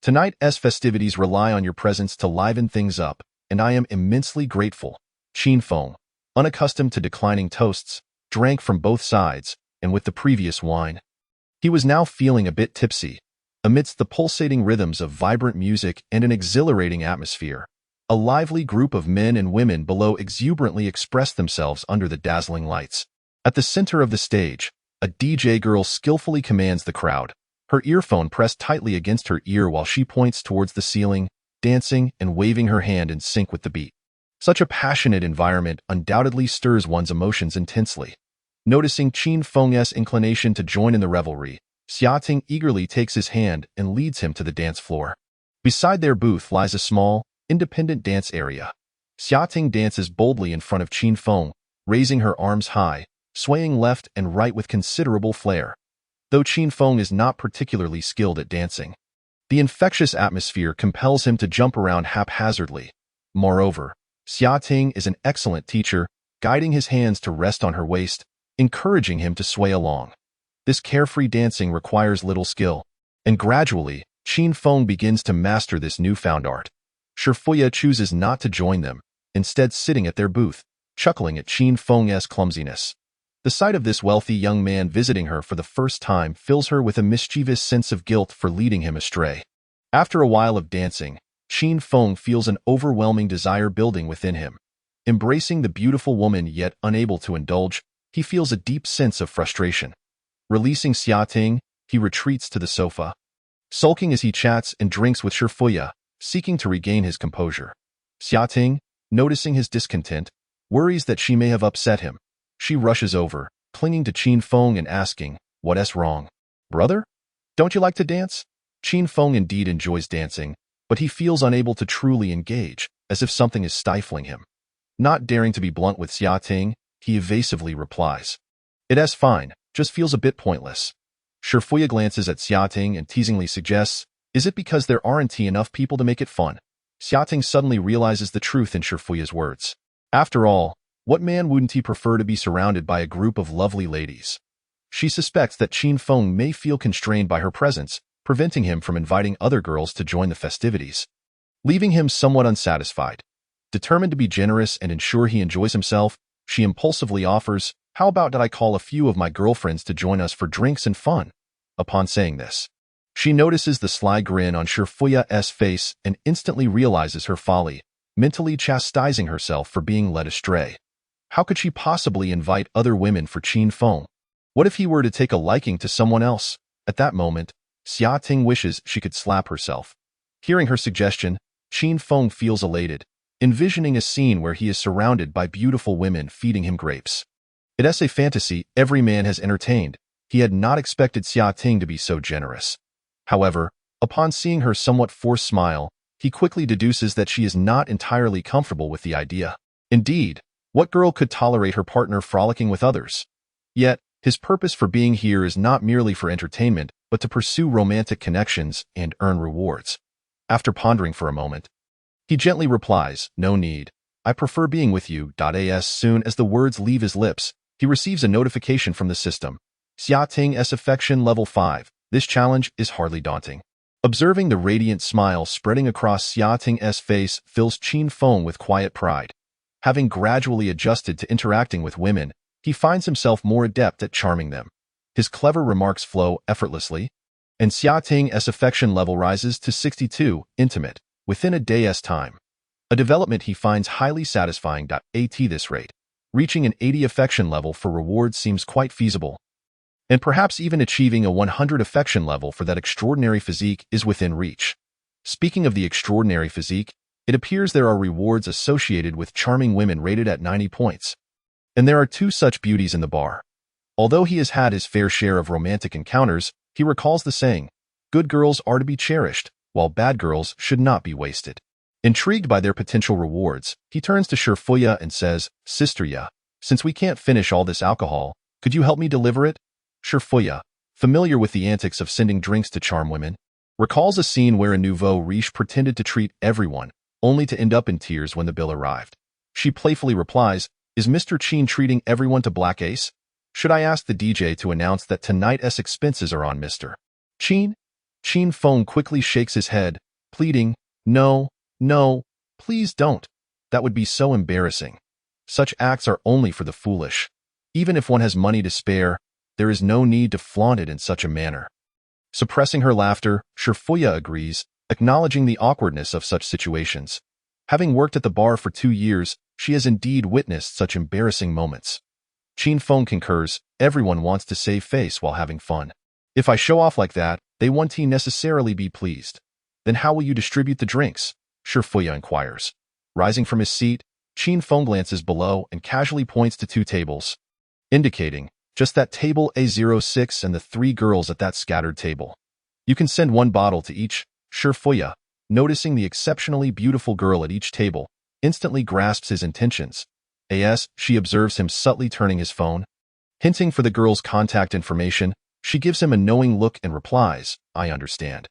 Tonight's festivities rely on your presence to liven things up, and I am immensely grateful." Qin Feng, unaccustomed to declining toasts, drank from both sides, and with the previous wine. He was now feeling a bit tipsy. Amidst the pulsating rhythms of vibrant music and an exhilarating atmosphere, a lively group of men and women below exuberantly expressed themselves under the dazzling lights. At the center of the stage, a DJ girl skillfully commands the crowd, her earphone pressed tightly against her ear while she points towards the ceiling, dancing and waving her hand in sync with the beat. Such a passionate environment undoubtedly stirs one's emotions intensely. Noticing Qin Feng's inclination to join in the revelry, Xiating eagerly takes his hand and leads him to the dance floor. Beside their booth lies a small, independent dance area. Xiating dances boldly in front of Qin Feng, raising her arms high, swaying left and right with considerable flair. though Qin Feng is not particularly skilled at dancing. The infectious atmosphere compels him to jump around haphazardly. Moreover, Xia Ting is an excellent teacher, guiding his hands to rest on her waist, encouraging him to sway along. This carefree dancing requires little skill, and gradually, Qin Feng begins to master this newfound art. Shifuya chooses not to join them, instead sitting at their booth, chuckling at Qin Feng's clumsiness. The sight of this wealthy young man visiting her for the first time fills her with a mischievous sense of guilt for leading him astray. After a while of dancing, Qin Feng feels an overwhelming desire building within him. Embracing the beautiful woman yet unable to indulge, he feels a deep sense of frustration. Releasing Xia Ting, he retreats to the sofa, sulking as he chats and drinks with Shifuya, seeking to regain his composure. Xia Ting, noticing his discontent, worries that she may have upset him. She rushes over, clinging to Qin Feng and asking, "What's wrong? Brother? Don't you like to dance?" Qin Feng indeed enjoys dancing, but he feels unable to truly engage, as if something is stifling him. Not daring to be blunt with Xia Ting, he evasively replies, "It's fine, just feels a bit pointless." Shifuya glances at Xia Ting and teasingly suggests, "Is it because there aren't enough people to make it fun?" Xia Ting suddenly realizes the truth in Shifuya's words. After all, what man wouldn't he prefer to be surrounded by a group of lovely ladies? She suspects that Qin Feng may feel constrained by her presence, preventing him from inviting other girls to join the festivities, leaving him somewhat unsatisfied. Determined to be generous and ensure he enjoys himself, she impulsively offers, "How about that I call a few of my girlfriends to join us for drinks and fun?" Upon saying this, she notices the sly grin on Shifuya's face and instantly realizes her folly, mentally chastising herself for being led astray. How could she possibly invite other women for Qin Feng? What if he were to take a liking to someone else? At that moment, Xia Ting wishes she could slap herself. Hearing her suggestion, Qin Feng feels elated, envisioning a scene where he is surrounded by beautiful women feeding him grapes. It's a fantasy every man has entertained. He had not expected Xia Ting to be so generous. However, upon seeing her somewhat forced smile, he quickly deduces that she is not entirely comfortable with the idea. Indeed, what girl could tolerate her partner frolicking with others? Yet, his purpose for being here is not merely for entertainment, but to pursue romantic connections and earn rewards. After pondering for a moment, he gently replies, "No need. I prefer being with you." As soon as the words leave his lips, he receives a notification from the system. Xia Ting's affection level 5. This challenge is hardly daunting. Observing the radiant smile spreading across Xia Ting's face fills Qin Feng with quiet pride. Having gradually adjusted to interacting with women, he finds himself more adept at charming them. His clever remarks flow effortlessly, and Xia Ting's affection level rises to 62, intimate, within a day's time. A development he finds highly satisfying. At this rate, reaching an 80 affection level for rewards seems quite feasible. And perhaps even achieving a 100 affection level for that extraordinary physique is within reach. Speaking of the extraordinary physique, it appears there are rewards associated with charming women rated at 90 points. And there are two such beauties in the bar. Although he has had his fair share of romantic encounters, he recalls the saying, "Good girls are to be cherished, while bad girls should not be wasted." Intrigued by their potential rewards, he turns to Shifuya and says, "Sister Ya, since we can't finish all this alcohol, could you help me deliver it?" Shifuya, familiar with the antics of sending drinks to charm women, recalls a scene where a nouveau riche pretended to treat everyone, only to end up in tears when the bill arrived. She playfully replies, "Is Mr. Qin treating everyone to Black Ace? Should I ask the DJ to announce that tonight's expenses are on Mr. Qin?" Qin Feng quickly shakes his head, pleading, No, please don't. That would be so embarrassing. Such acts are only for the foolish. Even if one has money to spare, there is no need to flaunt it in such a manner." Suppressing her laughter, Shifuya agrees, acknowledging the awkwardness of such situations. Having worked at the bar for 2 years, she has indeed witnessed such embarrassing moments. Qin Feng concurs, everyone wants to save face while having fun. If I show off like that, they won't necessarily be pleased. Then how will you distribute the drinks? Shifuya inquires. Rising from his seat, Qin Feng glances below and casually points to 2 tables, indicating, just that table A06 and the 3 girls at that scattered table. You can send 1 bottle to each. Shifuya, noticing the exceptionally beautiful girl at each table, instantly grasps his intentions. As she observes him subtly turning his phone, hinting for the girl's contact information, She gives him a knowing look and replies, "I understand."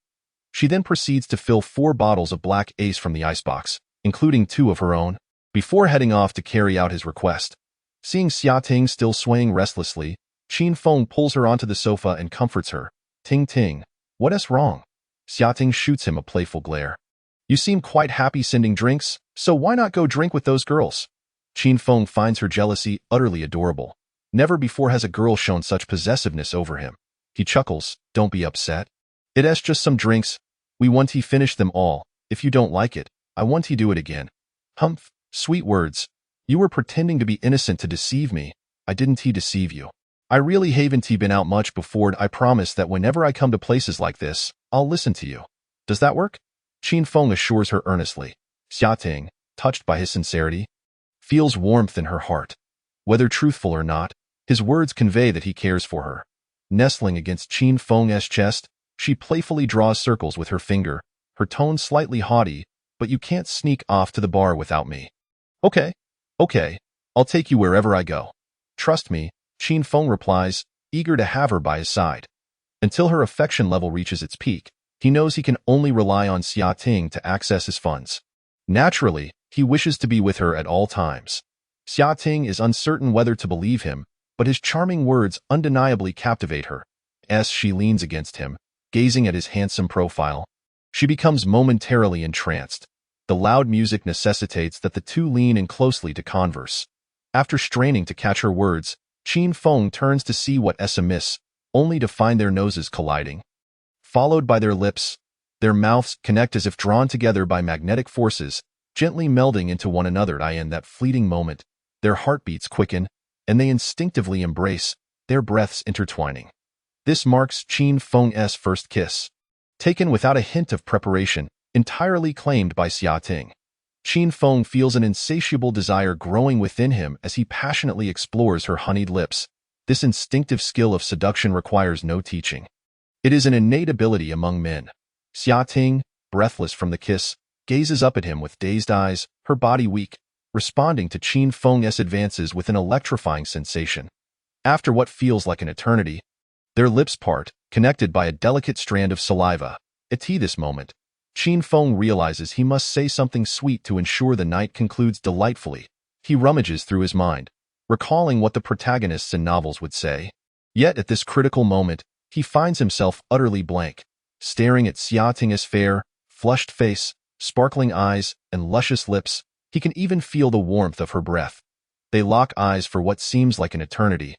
She then proceeds to fill 4 bottles of Black Ace from the icebox, including 2 of her own, before heading off to carry out his request. Seeing Xia Ting still swaying restlessly, Qin Feng pulls her onto the sofa and comforts her. "Ting Ting, what's wrong?" Xia Ting shoots him a playful glare. "You seem quite happy sending drinks, so why not go drink with those girls?" Qin Feng finds her jealousy utterly adorable. Never before has a girl shown such possessiveness over him. He chuckles, "Don't be upset. It's just some drinks. We want to finish them all. If you don't like it, I want to do it again." "Humph, sweet words. You were pretending to be innocent to deceive me. I didn't deceive you. I really haven't been out much before. I promise that whenever I come to places like this, I'll listen to you. Does that work?" Qin Feng assures her earnestly. Xia Ting, touched by his sincerity, feels warmth in her heart. Whether truthful or not, his words convey that he cares for her. Nestling against Qin Feng's chest, she playfully draws circles with her finger, her tone slightly haughty, "But you can't sneak off to the bar without me." Okay, I'll take you wherever I go." "Trust me," Qin Feng replies, eager to have her by his side. Until her affection level reaches its peak, he knows he can only rely on Xia Ting to access his funds. Naturally, he wishes to be with her at all times. Xia Ting is uncertain whether to believe him, but his charming words undeniably captivate her. As she leans against him, gazing at his handsome profile, she becomes momentarily entranced. The loud music necessitates that the two lean in closely to converse. After straining to catch her words, Qin Feng turns to see what's amiss, only to find their noses colliding. Followed by their lips, their mouths connect as if drawn together by magnetic forces, gently melding into one another. In that fleeting moment, their heartbeats quicken, and they instinctively embrace, their breaths intertwining. This marks Qin Feng's first kiss. Taken without a hint of preparation, entirely claimed by Xia Ting. Qin Feng feels an insatiable desire growing within him as he passionately explores her honeyed lips. This instinctive skill of seduction requires no teaching. It is an innate ability among men. Xia Ting, breathless from the kiss, gazes up at him with dazed eyes, her body weak, responding to Qin Feng's advances with an electrifying sensation. After what feels like an eternity, their lips part, connected by a delicate strand of saliva. At this moment, Qin Feng realizes he must say something sweet to ensure the night concludes delightfully. He rummages through his mind, recalling what the protagonists in novels would say. Yet at this critical moment, he finds himself utterly blank, staring at Xia Ting's fair, flushed face, sparkling eyes, and luscious lips. He can even feel the warmth of her breath. They lock eyes for what seems like an eternity.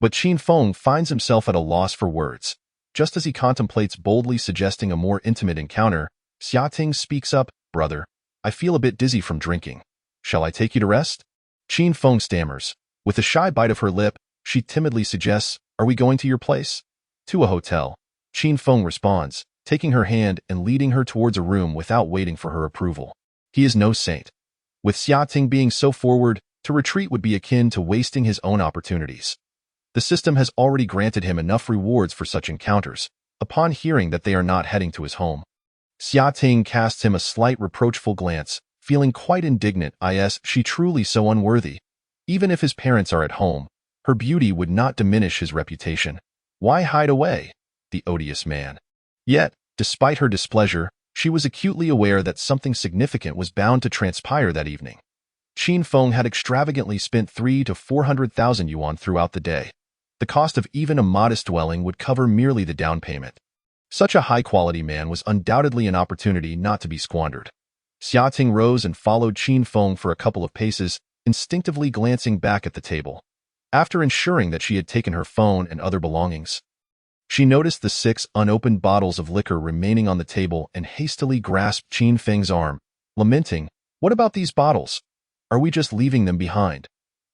But Qin Feng finds himself at a loss for words. Just as he contemplates boldly suggesting a more intimate encounter, Xia Ting speaks up, "Brother, I feel a bit dizzy from drinking. Shall I take you to rest?" Qin Feng stammers. With a shy bite of her lip, she timidly suggests, "Are we going to your place?" "To a hotel." Qin Feng responds, taking her hand and leading her towards a room without waiting for her approval. He is no saint. With Xia Ting being so forward, to retreat would be akin to wasting his own opportunities. The system has already granted him enough rewards for such encounters, upon hearing that they are not heading to his home. Xia Ting casts him a slight reproachful glance, feeling quite indignant. Is she truly so unworthy? Even if his parents are at home, her beauty would not diminish his reputation. Why hide away? The odious man. Yet, despite her displeasure, she was acutely aware that something significant was bound to transpire that evening. Qin Feng had extravagantly spent 300,000 to 400,000 yuan throughout the day. The cost of even a modest dwelling would cover merely the down payment. Such a high-quality man was undoubtedly an opportunity not to be squandered. Xia Ting rose and followed Qin Feng for a couple of paces, instinctively glancing back at the table. After ensuring that she had taken her phone and other belongings, she noticed the 6 unopened bottles of liquor remaining on the table and hastily grasped Qin Feng's arm, lamenting, "What about these bottles? Are we just leaving them behind?"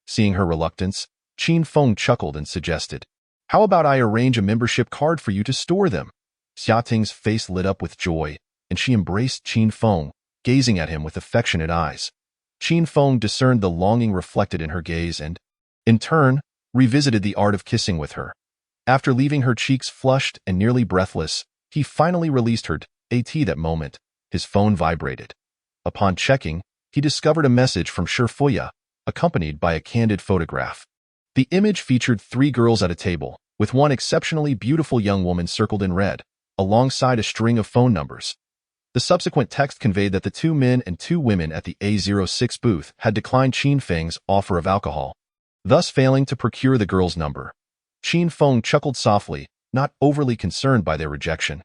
Seeing her reluctance, Qin Feng chuckled and suggested, "How about I arrange a membership card for you to store them?" Xia Ting's face lit up with joy, and she embraced Qin Feng, gazing at him with affectionate eyes. Qin Feng discerned the longing reflected in her gaze and, in turn, revisited the art of kissing with her. After leaving her cheeks flushed and nearly breathless, he finally released her. At that moment, his phone vibrated. Upon checking, he discovered a message from Shifuya, accompanied by a candid photograph. The image featured 3 girls at a table, with one exceptionally beautiful young woman circled in red, alongside a string of phone numbers. The subsequent text conveyed that the 2 men and 2 women at the A06 booth had declined Qin Feng's offer of alcohol, thus failing to procure the girl's number. Qin Feng chuckled softly, not overly concerned by their rejection.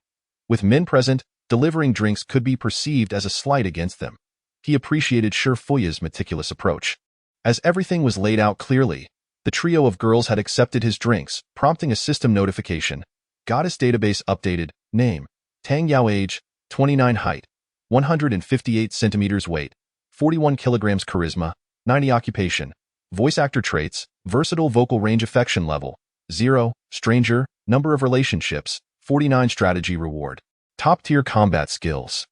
With men present, delivering drinks could be perceived as a slight against them. He appreciated Shi Fuya's meticulous approach. As everything was laid out clearly, the trio of girls had accepted his drinks, prompting a system notification. Goddess database updated. Name: Tang Yao. Age: 29. Height: 158 centimeters. Weight: 41 kilograms. Charisma: 90. Occupation: voice actor. Traits: versatile vocal range. Affection level: 0. Stranger. Number of relationships: 49. Strategy reward: top-tier combat skills.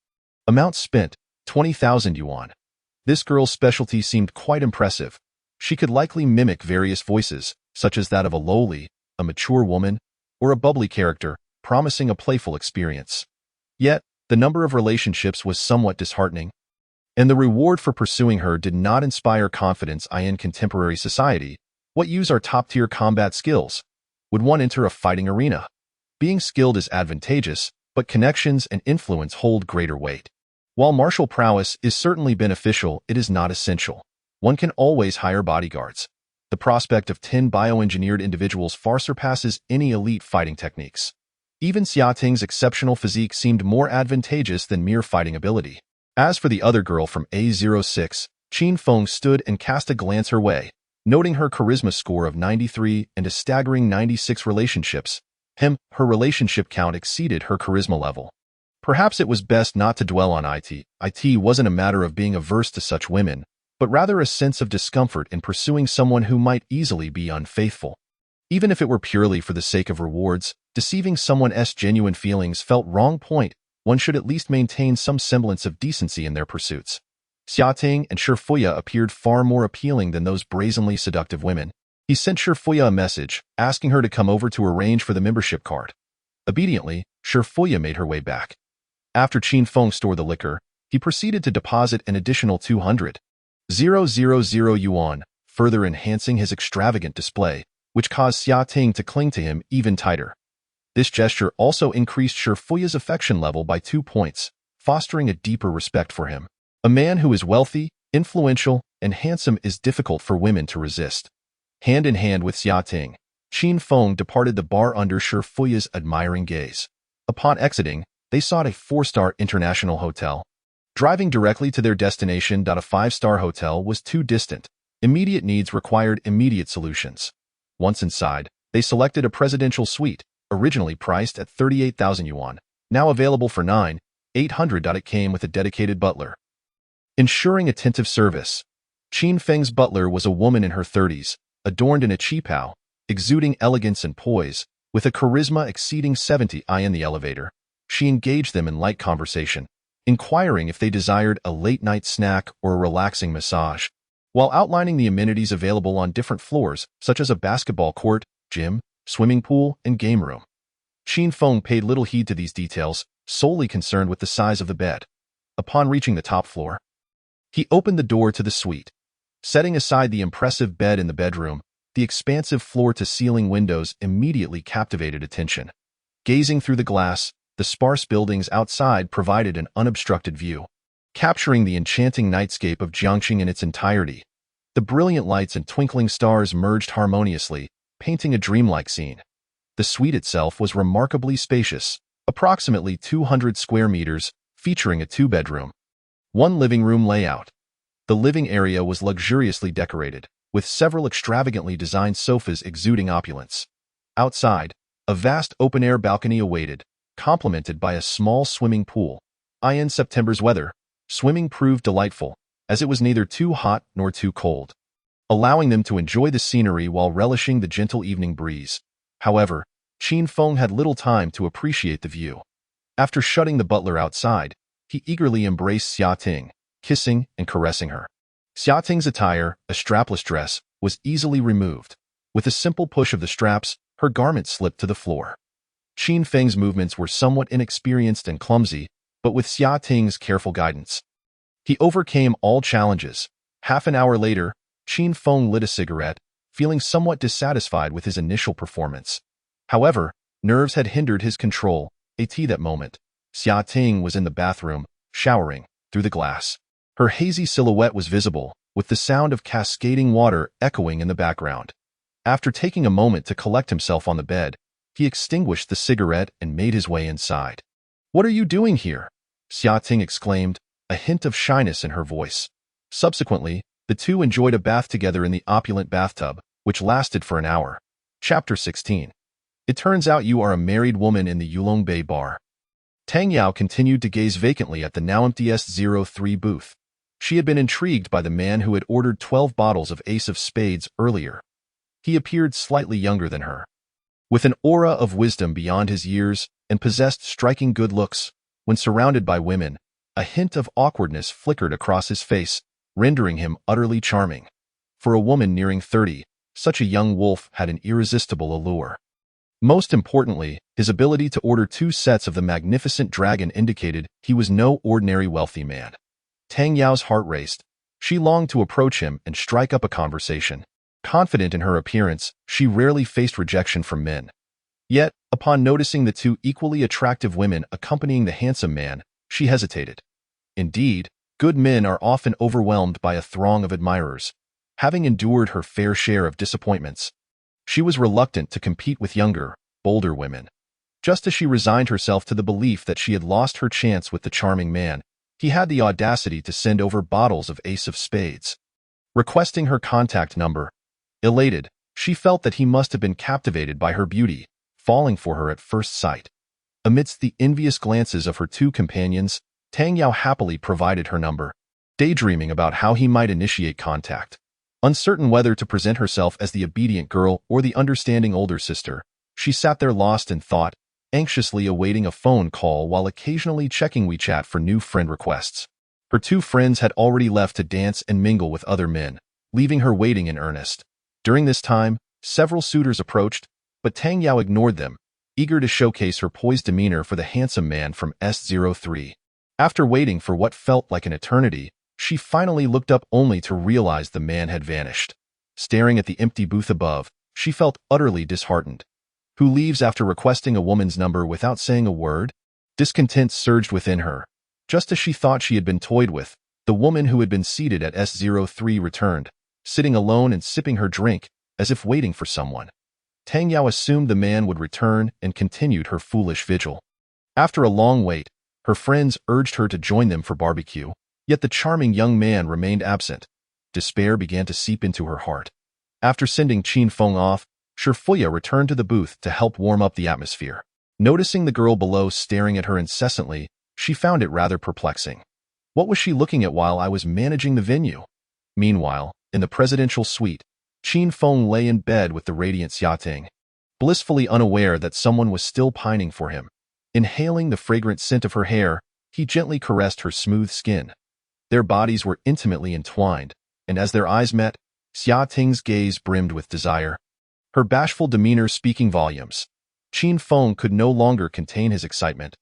Amount spent: 20,000 yuan. This girl's specialty seemed quite impressive. She could likely mimic various voices, such as that of a lowly, a mature woman, or a bubbly character, promising a playful experience. Yet, the number of relationships was somewhat disheartening, and the reward for pursuing her did not inspire confidence. In contemporary society, what use are top-tier combat skills? Would one enter a fighting arena? Being skilled is advantageous, but connections and influence hold greater weight. While martial prowess is certainly beneficial, it is not essential. One can always hire bodyguards. The prospect of 10 bioengineered individuals far surpasses any elite fighting techniques. Even Xia Ting's exceptional physique seemed more advantageous than mere fighting ability. As for the other girl from A06, Qin Feng stood and cast a glance her way, noting her charisma score of 93 and a staggering 96 relationships. Her relationship count exceeded her charisma level. Perhaps it was best not to dwell on it. It wasn't a matter of being averse to such women, but rather a sense of discomfort in pursuing someone who might easily be unfaithful. Even if it were purely for the sake of rewards, deceiving someone's genuine feelings felt wrong. One should at least maintain some semblance of decency in their pursuits. Xia Ting and Shi Fuya appeared far more appealing than those brazenly seductive women. He sent Shi Fuya a message, asking her to come over to arrange for the membership card. Obediently, Shi Fuya made her way back. After Qin Feng stored the liquor, he proceeded to deposit an additional 200,000 yuan, further enhancing his extravagant display, which caused Xia Ting to cling to him even tighter. This gesture also increased Shi Fuya's affection level by 2 points, fostering a deeper respect for him. A man who is wealthy, influential, and handsome is difficult for women to resist. Hand in hand with Xia Ting, Qin Feng departed the bar under Shi Fuya's admiring gaze. Upon exiting, they sought a 4-star international hotel. Driving directly to their destination. A 5-star hotel was too distant. Immediate needs required immediate solutions. Once inside, they selected a presidential suite, originally priced at 38,000 yuan, now available for 9,800. It came with a dedicated butler, ensuring attentive service. Qin Feng's butler was a woman in her 30s, adorned in a qipao, exuding elegance and poise, with a charisma exceeding 70. In the elevator, she engaged them in light conversation, inquiring if they desired a late-night snack or a relaxing massage, while outlining the amenities available on different floors, such as a basketball court, gym, swimming pool, and game room. Qin Feng paid little heed to these details, solely concerned with the size of the bed. Upon reaching the top floor, he opened the door to the suite. Setting aside the impressive bed in the bedroom, the expansive floor-to-ceiling windows immediately captivated attention. Gazing through the glass, the sparse buildings outside provided an unobstructed view, capturing the enchanting nightscape of Jiangxing in its entirety. The brilliant lights and twinkling stars merged harmoniously, painting a dreamlike scene. The suite itself was remarkably spacious, approximately 200 square meters, featuring a 2-bedroom, 1 living room layout. The living area was luxuriously decorated, with several extravagantly designed sofas exuding opulence. Outside, a vast open-air balcony awaited, complemented by a small swimming pool. In September's weather, swimming proved delightful, as it was neither too hot nor too cold, allowing them to enjoy the scenery while relishing the gentle evening breeze. However, Qin Feng had little time to appreciate the view. After shutting the butler outside, he eagerly embraced Xia Ting, kissing and caressing her. Xia Ting's attire, a strapless dress, was easily removed. With a simple push of the straps, her garment slipped to the floor. Qin Feng's movements were somewhat inexperienced and clumsy, but with Xia Ting's careful guidance, he overcame all challenges. Half an hour later, Qin Feng lit a cigarette, feeling somewhat dissatisfied with his initial performance. However, nerves had hindered his control. That moment, Xia Ting was in the bathroom, showering, through the glass. Her hazy silhouette was visible, with the sound of cascading water echoing in the background. After taking a moment to collect himself on the bed, he extinguished the cigarette and made his way inside. "What are you doing here?" Xia Ting exclaimed, a hint of shyness in her voice. Subsequently, the two enjoyed a bath together in the opulent bathtub, which lasted for an hour. Chapter 16. It turns out you are a married woman in the Yulong Bay bar. Tang Yao continued to gaze vacantly at the now empty S03 booth. She had been intrigued by the man who had ordered 12 bottles of Ace of Spades earlier. He appeared slightly younger than her, with an aura of wisdom beyond his years, and possessed striking good looks. When surrounded by women, a hint of awkwardness flickered across his face, rendering him utterly charming. For a woman nearing 30, such a young wolf had an irresistible allure. Most importantly, his ability to order 2 sets of the magnificent dragon indicated he was no ordinary wealthy man. Tang Yao's heart raced. She longed to approach him and strike up a conversation. Confident in her appearance, she rarely faced rejection from men. Yet, upon noticing the 2 equally attractive women accompanying the handsome man, she hesitated. Indeed, good men are often overwhelmed by a throng of admirers. Having endured her fair share of disappointments, she was reluctant to compete with younger, bolder women. Just as she resigned herself to the belief that she had lost her chance with the charming man, he had the audacity to send over bottles of Ace of Spades, requesting her contact number. Elated, she felt that he must have been captivated by her beauty, falling for her at first sight. Amidst the envious glances of her 2 companions, Tang Yao happily provided her number, daydreaming about how he might initiate contact. Uncertain whether to present herself as the obedient girl or the understanding older sister, she sat there lost in thought, anxiously awaiting a phone call while occasionally checking WeChat for new friend requests. Her 2 friends had already left to dance and mingle with other men, leaving her waiting in earnest. During this time, several suitors approached, but Tang Yao ignored them, eager to showcase her poised demeanor for the handsome man from S03. After waiting for what felt like an eternity, she finally looked up only to realize the man had vanished. Staring at the empty booth above, she felt utterly disheartened. Who leaves after requesting a woman's number without saying a word? Discontent surged within her. Just as she thought she had been toyed with, the woman who had been seated at S03 returned, sitting alone and sipping her drink, as if waiting for someone. Tang Yao assumed the man would return and continued her foolish vigil. After a long wait, her friends urged her to join them for barbecue, yet the charming young man remained absent. Despair began to seep into her heart. After sending Qin Feng off, Shifuya returned to the booth to help warm up the atmosphere. Noticing the girl below staring at her incessantly, she found it rather perplexing. What was she looking at while I was managing the venue? Meanwhile, in the presidential suite, Qin Feng lay in bed with the radiant Xia Ting, blissfully unaware that someone was still pining for him. Inhaling the fragrant scent of her hair, he gently caressed her smooth skin. Their bodies were intimately entwined, and as their eyes met, Xia Ting's gaze brimmed with desire, her bashful demeanor speaking volumes. Qin Feng could no longer contain his excitement.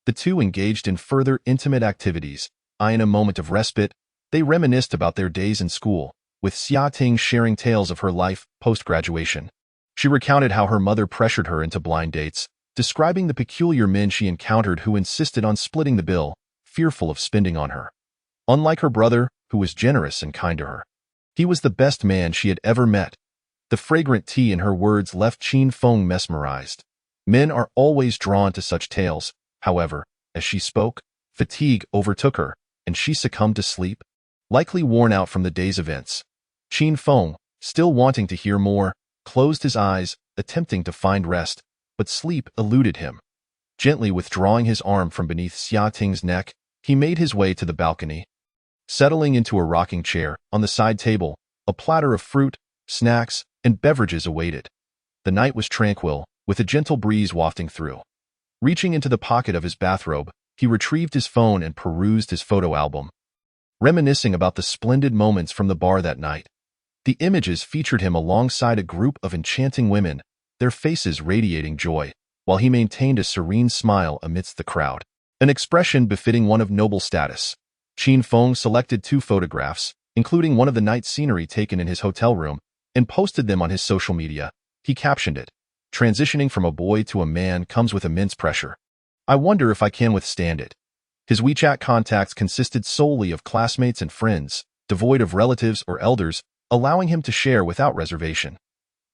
The two engaged in further intimate activities. In a moment of respite, they reminisced about their days in school, with Xia Ting sharing tales of her life post-graduation. She recounted how her mother pressured her into blind dates, describing the peculiar men she encountered who insisted on splitting the bill, fearful of spending on her. Unlike her brother, who was generous and kind to her, he was the best man she had ever met. The fragrant tea in her words left Qin Feng mesmerized. Men are always drawn to such tales. However, as she spoke, fatigue overtook her, and she succumbed to sleep, likely worn out from the day's events. Qin Feng, still wanting to hear more, closed his eyes, attempting to find rest, but sleep eluded him. Gently withdrawing his arm from beneath Xia Ting's neck, he made his way to the balcony. Settling into a rocking chair, on the side table, a platter of fruit, snacks, and beverages awaited. The night was tranquil, with a gentle breeze wafting through. Reaching into the pocket of his bathrobe, he retrieved his phone and perused his photo album, reminiscing about the splendid moments from the bar that night. The images featured him alongside a group of enchanting women, their faces radiating joy, while he maintained a serene smile amidst the crowd, an expression befitting one of noble status. Qin Feng selected 2 photographs, including one of the night scenery taken in his hotel room, and posted them on his social media. He captioned it, Transitioning from a boy to a man comes with immense pressure. I wonder if I can withstand it. His WeChat contacts consisted solely of classmates and friends, devoid of relatives or elders, allowing him to share without reservation.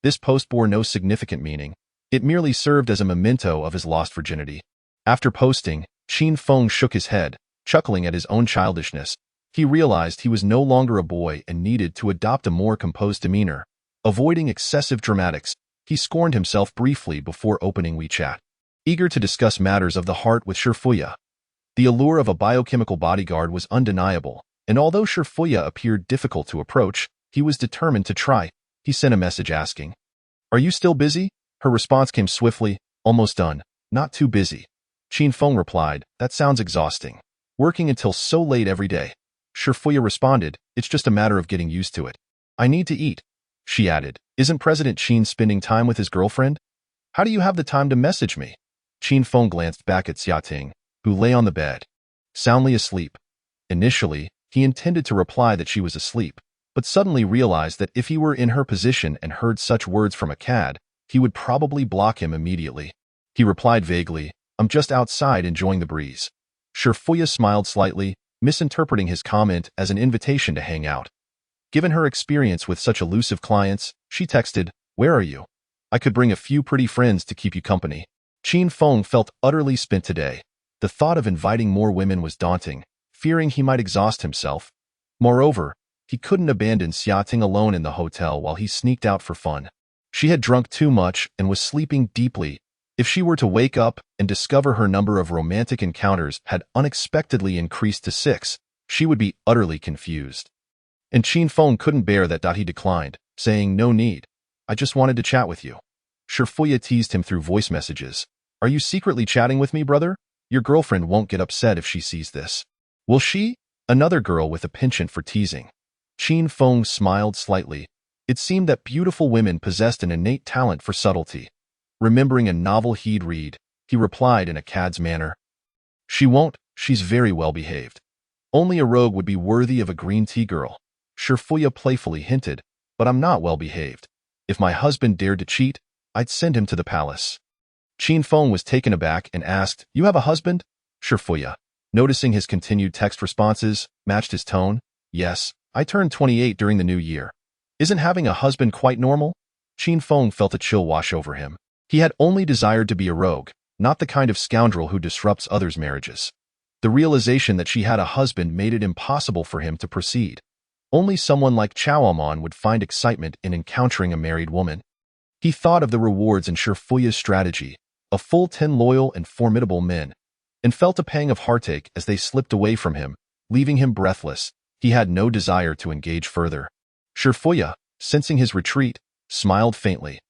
This post bore no significant meaning. It merely served as a memento of his lost virginity. After posting, Qin Feng shook his head, chuckling at his own childishness. He realized he was no longer a boy and needed to adopt a more composed demeanor. Avoiding excessive dramatics, he scorned himself briefly before opening WeChat. Eager to discuss matters of the heart with Shifuya. The allure of a biochemical bodyguard was undeniable, and although Shifuya appeared difficult to approach, he was determined to try. He sent a message asking, "Are you still busy?" Her response came swiftly, "Almost done. Not too busy." Qin Feng replied, "That sounds exhausting. Working until so late every day." Shifuya responded, "It's just a matter of getting used to it." "I need to eat." She added, "Isn't President Qin spending time with his girlfriend? How do you have the time to message me?" Qin Feng glanced back at Xiating, who lay on the bed, soundly asleep. Initially, he intended to reply that she was asleep, but suddenly realized that if he were in her position and heard such words from a cad, he would probably block him immediately. He replied vaguely, "I'm just outside enjoying the breeze." Shifuya smiled slightly, misinterpreting his comment as an invitation to hang out. Given her experience with such elusive clients, she texted, "Where are you? I could bring a few pretty friends to keep you company." Qin Feng felt utterly spent today. The thought of inviting more women was daunting, fearing he might exhaust himself. Moreover, he couldn't abandon Xiating alone in the hotel while he sneaked out for fun. She had drunk too much and was sleeping deeply. If she were to wake up and discover her number of romantic encounters had unexpectedly increased to 6, she would be utterly confused. And Qin Feng couldn't bear that. He declined, saying, "No need. I just wanted to chat with you." Shifuya teased him through voice messages. "Are you secretly chatting with me, brother? Your girlfriend won't get upset if she sees this." "Will she?" Another girl with a penchant for teasing. Qin Feng smiled slightly. It seemed that beautiful women possessed an innate talent for subtlety. Remembering a novel he'd read, he replied in a cad's manner, "She won't. She's very well behaved. Only a rogue would be worthy of a green tea girl." Shifuya playfully hinted, "But I'm not well behaved. If my husband dared to cheat, I'd send him to the palace." Qin Feng was taken aback and asked, "You have a husband?" Shifuya, noticing his continued text responses, matched his tone. "Yes, I turned 28 during the new year." "Isn't having a husband quite normal?" Qin Feng felt a chill wash over him. He had only desired to be a rogue, not the kind of scoundrel who disrupts others' marriages. The realization that she had a husband made it impossible for him to proceed. Only someone like Chaoamon would find excitement in encountering a married woman. He thought of the rewards in Shifuya's strategy, a full 10 loyal and formidable men, and felt a pang of heartache as they slipped away from him, leaving him breathless. He had no desire to engage further. Shifuya, sensing his retreat, smiled faintly.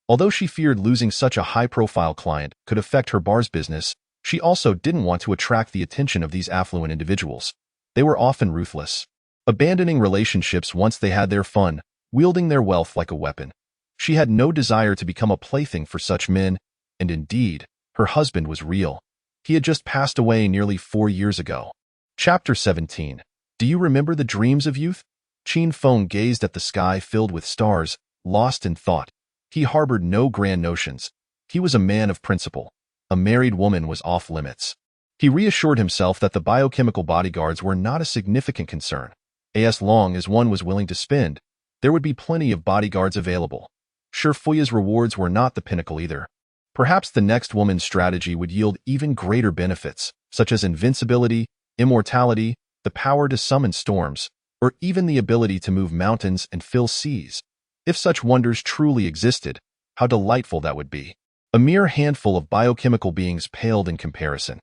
Although she feared losing such a high-profile client could affect her bar's business, she also didn't want to attract the attention of these affluent individuals. They were often ruthless, abandoning relationships once they had their fun, wielding their wealth like a weapon. She had no desire to become a plaything for such men, and indeed, her husband was real. He had just passed away nearly 4 years ago. Chapter 17. Do you remember the dreams of youth? Qin Feng gazed at the sky filled with stars, lost in thought. He harbored no grand notions. He was a man of principle. A married woman was off limits. He reassured himself that the biochemical bodyguards were not a significant concern. As long as one was willing to spend, there would be plenty of bodyguards available. Shifuya's rewards were not the pinnacle either. Perhaps the next woman's strategy would yield even greater benefits, such as invincibility, immortality, the power to summon storms, or even the ability to move mountains and fill seas. If such wonders truly existed, how delightful that would be. A mere handful of biochemical beings paled in comparison.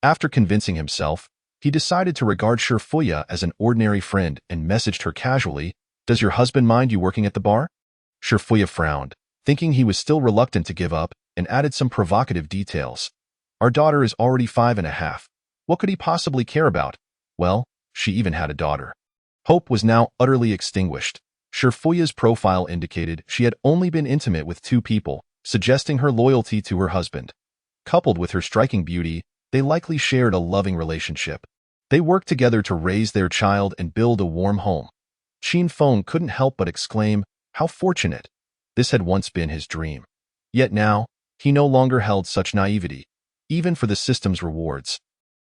After convincing himself, he decided to regard Shifuya as an ordinary friend and messaged her casually, "Does your husband mind you working at the bar?" Shifuya frowned, thinking he was still reluctant to give up, and added some provocative details. "Our daughter is already 5.5. What could he possibly care about?" Well, she even had a daughter. Hope was now utterly extinguished. Shifuya's profile indicated she had only been intimate with 2 people, suggesting her loyalty to her husband. Coupled with her striking beauty, they likely shared a loving relationship. They worked together to raise their child and build a warm home. Qin Feng couldn't help but exclaim, "How fortunate!" This had once been his dream. Yet now, he no longer held such naivety, even for the system's rewards.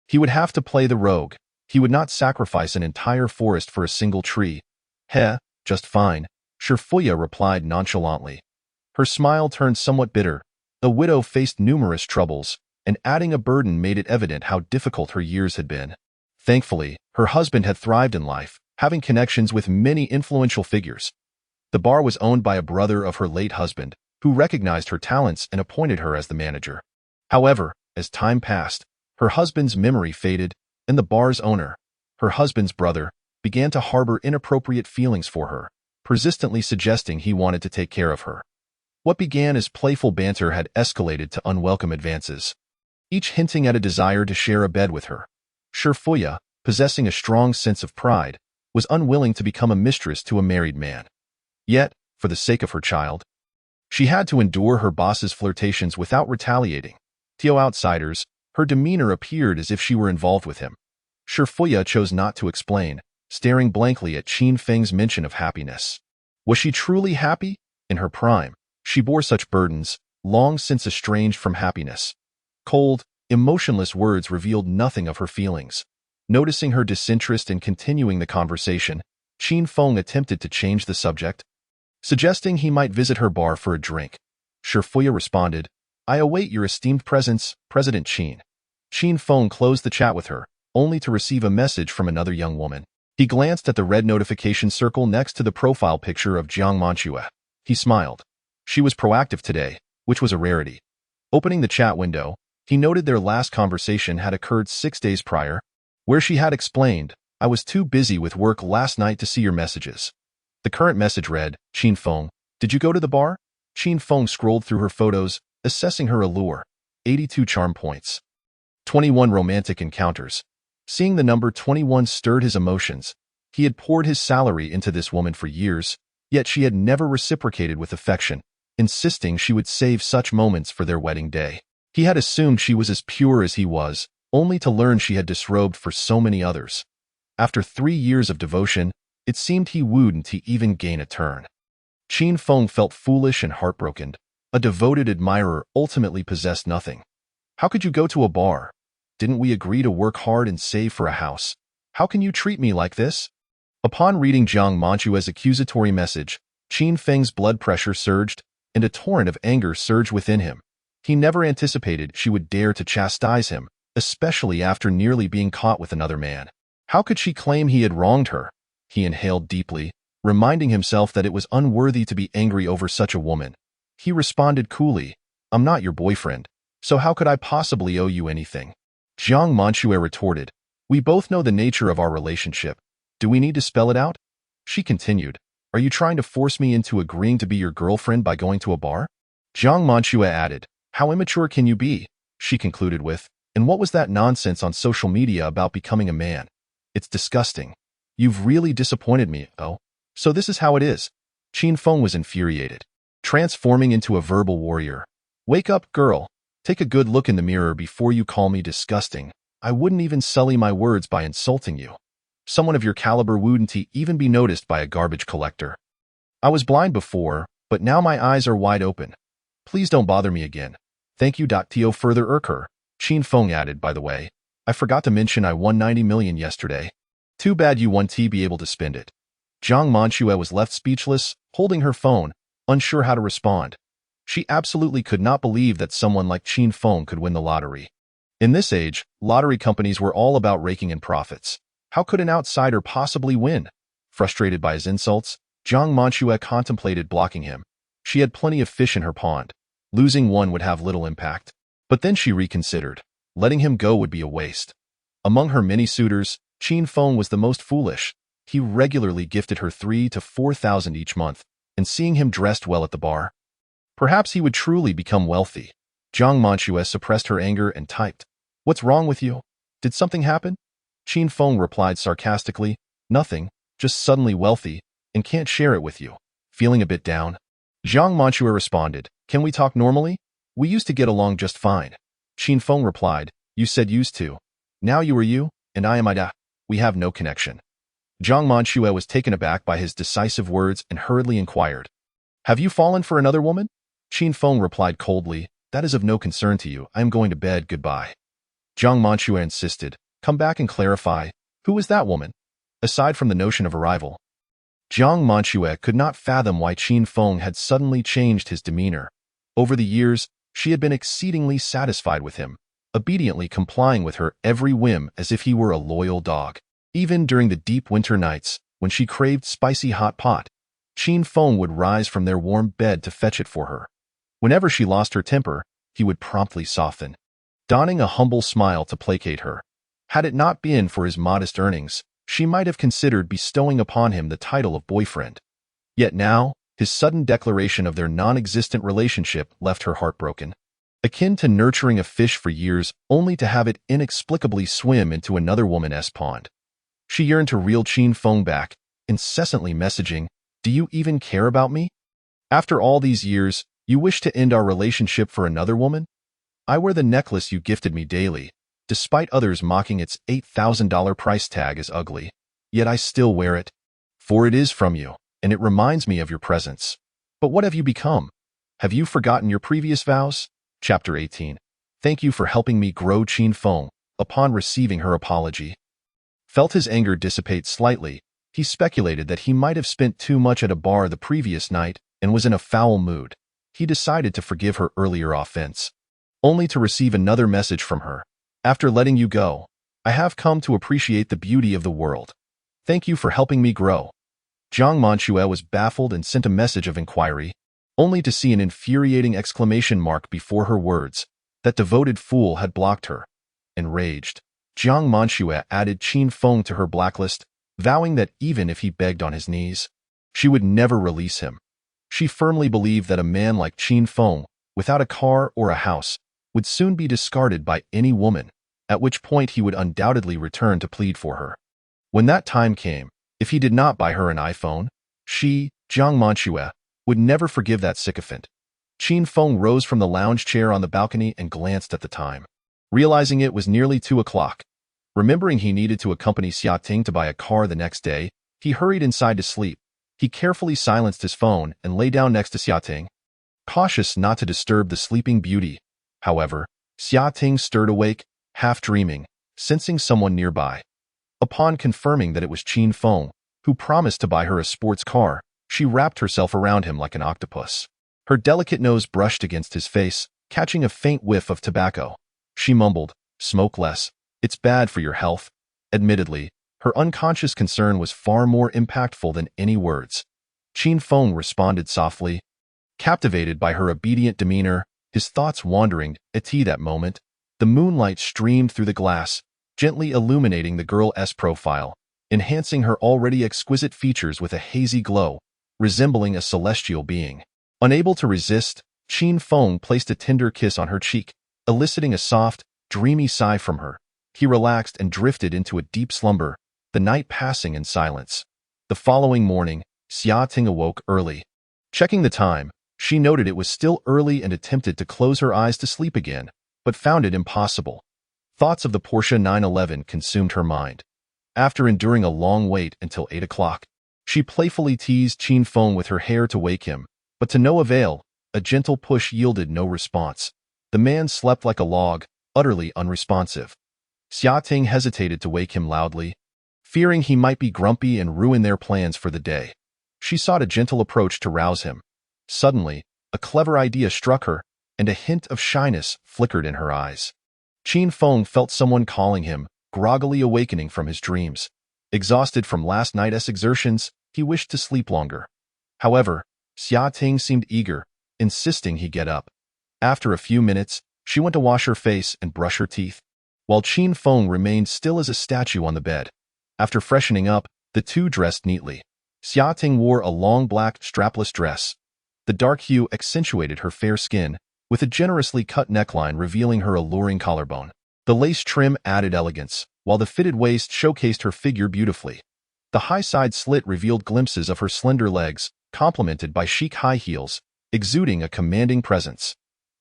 He would have to play the rogue. He would not sacrifice an entire forest for a single tree. Heh, just fine, Shurfuya replied nonchalantly. Her smile turned somewhat bitter. The widow faced numerous troubles, and adding a burden made it evident how difficult her years had been. Thankfully, her husband had thrived in life, having connections with many influential figures. The bar was owned by a brother of her late husband, who recognized her talents and appointed her as the manager. However, as time passed, her husband's memory faded, and the bar's owner, her husband's brother, began to harbor inappropriate feelings for her, persistently suggesting he wanted to take care of her. What began as playful banter had escalated to unwelcome advances, each hinting at a desire to share a bed with her. Shurfuya, possessing a strong sense of pride, was unwilling to become a mistress to a married man. Yet, for the sake of her child, she had to endure her boss's flirtations without retaliating. To outsiders, her demeanor appeared as if she were involved with him. Shurfuya chose not to explain, staring blankly at Qin Feng's mention of happiness. Was she truly happy? In her prime, she bore such burdens, long since estranged from happiness. Cold, emotionless words revealed nothing of her feelings. Noticing her disinterest in continuing the conversation, Qin Feng attempted to change the subject, suggesting he might visit her bar for a drink. Shurfuya responded, I await your esteemed presence, President Qin. Qin Feng closed the chat with her, only to receive a message from another young woman. He glanced at the red notification circle next to the profile picture of Jiang Manchue. He smiled. She was proactive today, which was a rarity. Opening the chat window, he noted their last conversation had occurred 6 days prior, where she had explained, I was too busy with work last night to see your messages. The current message read, Qin Feng, did you go to the bar? Qin Feng scrolled through her photos, assessing her allure. 82 charm points. 21 romantic encounters. Seeing the number 21 stirred his emotions. He had poured his salary into this woman for years, yet she had never reciprocated with affection, insisting she would save such moments for their wedding day. He had assumed she was as pure as he was, only to learn she had disrobed for so many others. After 3 years of devotion, it seemed he wouldn't to even gain a turn. Qin Feng felt foolish and heartbroken. A devoted admirer ultimately possessed nothing. How could you go to a bar? Didn't we agree to work hard and save for a house? How can you treat me like this? Upon reading Jiang Manchue's accusatory message, Qin Feng's blood pressure surged, and a torrent of anger surged within him. He never anticipated she would dare to chastise him, especially after nearly being caught with another man. How could she claim he had wronged her? He inhaled deeply, reminding himself that it was unworthy to be angry over such a woman. He responded coolly, I'm not your boyfriend, so how could I possibly owe you anything? Jiang Manchue retorted, we both know the nature of our relationship. Do we need to spell it out? She continued, are you trying to force me into agreeing to be your girlfriend by going to a bar? Jiang Manchue added, how immature can you be? She concluded with, and what was that nonsense on social media about becoming a man? It's disgusting. You've really disappointed me, oh. So this is how it is. Qin Feng was infuriated, transforming into a verbal warrior. Wake up, girl. Take a good look in the mirror before you call me disgusting. I wouldn't even sully my words by insulting you. Someone of your caliber wouldn't even be noticed by a garbage collector. I was blind before, but now my eyes are wide open. Please don't bother me again. Thank you. To further irk her, Qin Feng added, by the way, I forgot to mention I won 90 million yesterday. Too bad you won't be able to spend it. Jiang Manchue was left speechless, holding her phone, unsure how to respond. She absolutely could not believe that someone like Qin Feng could win the lottery. In this age, lottery companies were all about raking in profits. How could an outsider possibly win? Frustrated by his insults, Jiang Manchue contemplated blocking him. She had plenty of fish in her pond. Losing one would have little impact. But then she reconsidered. Letting him go would be a waste. Among her many suitors, Qin Feng was the most foolish. He regularly gifted her 3,000 to 4,000 each month, and seeing him dressed well at the bar, perhaps he would truly become wealthy. Jiang Manchue suppressed her anger and typed, what's wrong with you? Did something happen? Qin Feng replied sarcastically, nothing, just suddenly wealthy, and can't share it with you. Feeling a bit down, Jiang Manchue responded, can we talk normally? We used to get along just fine. Qin Feng replied, you said used to. Now you are you, and I am I. We have no connection. Jiang Manchue was taken aback by his decisive words and hurriedly inquired, have you fallen for another woman? Qin Feng replied coldly, "That is of no concern to you. I am going to bed, goodbye." Jiang Manxue insisted, "Come back and clarify. Who is that woman? Aside from the notion of arrival." Jiang Manxue could not fathom why Qin Feng had suddenly changed his demeanor. Over the years, she had been exceedingly satisfied with him, obediently complying with her every whim as if he were a loyal dog. Even during the deep winter nights, when she craved spicy hot pot, Qin Feng would rise from their warm bed to fetch it for her. Whenever she lost her temper, he would promptly soften, donning a humble smile to placate her. Had it not been for his modest earnings, she might have considered bestowing upon him the title of boyfriend. Yet now, his sudden declaration of their non-existent relationship left her heartbroken. Akin to nurturing a fish for years only to have it inexplicably swim into another woman's pond. She yearned to reel Qin Feng back, incessantly messaging, "Do you even care about me? After all these years, you wish to end our relationship for another woman? I wear the necklace you gifted me daily, despite others mocking its $8,000 price tag as ugly. Yet I still wear it, for it is from you, and it reminds me of your presence. But what have you become? Have you forgotten your previous vows?" Chapter 18. Thank you for helping me grow. Qin Feng, upon receiving her apology, felt his anger dissipate slightly. He speculated that he might have spent too much at a bar the previous night and was in a foul mood. He decided to forgive her earlier offense, only to receive another message from her. "After letting you go, I have come to appreciate the beauty of the world. Thank you for helping me grow." Jiang Manxue was baffled and sent a message of inquiry, only to see an infuriating exclamation mark before her words. That devoted fool had blocked her. Enraged, Jiang Manxue added Qin Feng to her blacklist, vowing that even if he begged on his knees, she would never release him. She firmly believed that a man like Qin Feng, without a car or a house, would soon be discarded by any woman, at which point he would undoubtedly return to plead for her. When that time came, if he did not buy her an iPhone, she, Jiang Manxue, would never forgive that sycophant. Qin Feng rose from the lounge chair on the balcony and glanced at the time, realizing it was nearly 2 o'clock. Remembering he needed to accompany Xia Ting to buy a car the next day, he hurried inside to sleep. He carefully silenced his phone and lay down next to Xia Ting, cautious not to disturb the sleeping beauty. However, Xia Ting stirred awake, half dreaming, sensing someone nearby. Upon confirming that it was Qin Feng, who promised to buy her a sports car, she wrapped herself around him like an octopus. Her delicate nose brushed against his face, catching a faint whiff of tobacco. She mumbled, "Smoke less. It's bad for your health." Admittedly, her unconscious concern was far more impactful than any words. Qin Feng responded softly. Captivated by her obedient demeanor, his thoughts wandering, at that moment, the moonlight streamed through the glass, gently illuminating the girl's profile, enhancing her already exquisite features with a hazy glow, resembling a celestial being. Unable to resist, Qin Feng placed a tender kiss on her cheek, eliciting a soft, dreamy sigh from her. He relaxed and drifted into a deep slumber, the night passing in silence. The following morning, Xia Ting awoke early. Checking the time, she noted it was still early and attempted to close her eyes to sleep again, but found it impossible. Thoughts of the Porsche 911 consumed her mind. After enduring a long wait until 8 o'clock, she playfully teased Qin Feng with her hair to wake him, but to no avail. A gentle push yielded no response. The man slept like a log, utterly unresponsive. Xia Ting hesitated to wake him loudly, fearing he might be grumpy and ruin their plans for the day. She sought a gentle approach to rouse him. Suddenly, a clever idea struck her, and a hint of shyness flickered in her eyes. Qin Feng felt someone calling him, groggily awakening from his dreams. Exhausted from last night's exertions, he wished to sleep longer. However, Xia Ting seemed eager, insisting he get up. After a few minutes, she went to wash her face and brush her teeth, while Qin Feng remained still as a statue on the bed. After freshening up, the two dressed neatly. Xia Ting wore a long black strapless dress. The dark hue accentuated her fair skin, with a generously cut neckline revealing her alluring collarbone. The lace trim added elegance, while the fitted waist showcased her figure beautifully. The high side slit revealed glimpses of her slender legs, complemented by chic high heels, exuding a commanding presence.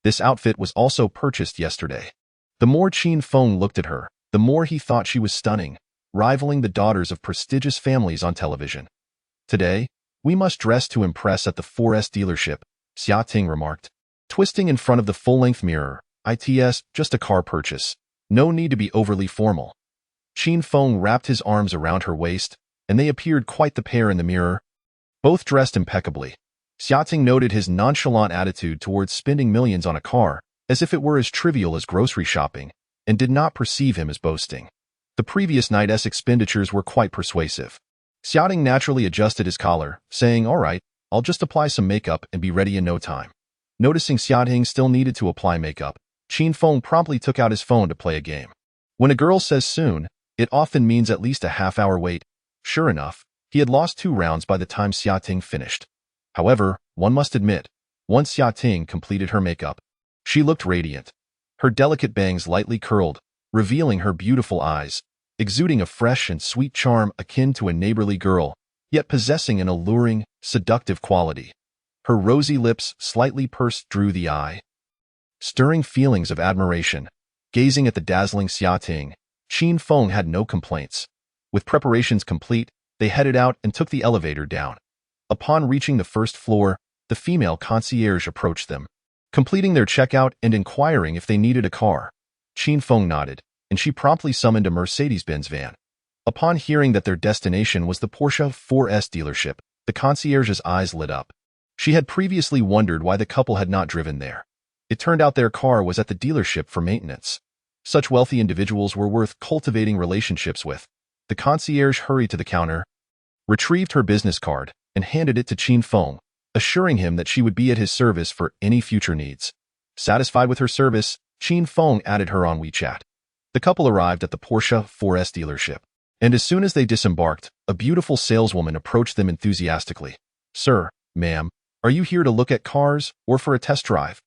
This outfit was also purchased yesterday. The more Qin Feng looked at her, the more he thought she was stunning, rivaling the daughters of prestigious families on television. "Today, we must dress to impress at the 4S dealership," Xia Ting remarked. twisting in front of the full-length mirror. "It's just a car purchase. No need to be overly formal." Qin Feng wrapped his arms around her waist, and they appeared quite the pair in the mirror, both dressed impeccably. Xiaoting noted his nonchalant attitude towards spending millions on a car, as if it were as trivial as grocery shopping, and did not perceive him as boasting. The previous night's expenditures were quite persuasive. Xiaoting naturally adjusted his collar, saying, "All right, I'll just apply some makeup and be ready in no time." Noticing Xiaoting still needed to apply makeup, Qin Feng promptly took out his phone to play a game. When a girl says soon, it often means at least a half-hour wait. Sure enough, he had lost 2 rounds by the time Xiaoting finished. However, one must admit, once Xiaoting completed her makeup, she looked radiant. Her delicate bangs lightly curled, revealing her beautiful eyes, exuding a fresh and sweet charm akin to a neighborly girl, yet possessing an alluring, seductive quality. Her rosy lips, slightly pursed, drew the eye, stirring feelings of admiration. Gazing at the dazzling Xiaoting, Qin Feng had no complaints. With preparations complete, they headed out and took the elevator down. Upon reaching the first floor, the female concierge approached them, completing their checkout and inquiring if they needed a car. Qin Feng nodded, and she promptly summoned a Mercedes-Benz van. Upon hearing that their destination was the Porsche 4S dealership, the concierge's eyes lit up. She had previously wondered why the couple had not driven there. It turned out their car was at the dealership for maintenance. Such wealthy individuals were worth cultivating relationships with. The concierge hurried to the counter, retrieved her business card, and handed it to Qin Feng, assuring him that she would be at his service for any future needs. Satisfied with her service, Qin Feng added her on WeChat. The couple arrived at the Porsche 4S dealership, and as soon as they disembarked, a beautiful saleswoman approached them enthusiastically. "Sir, ma'am, are you here to look at cars or for a test drive?"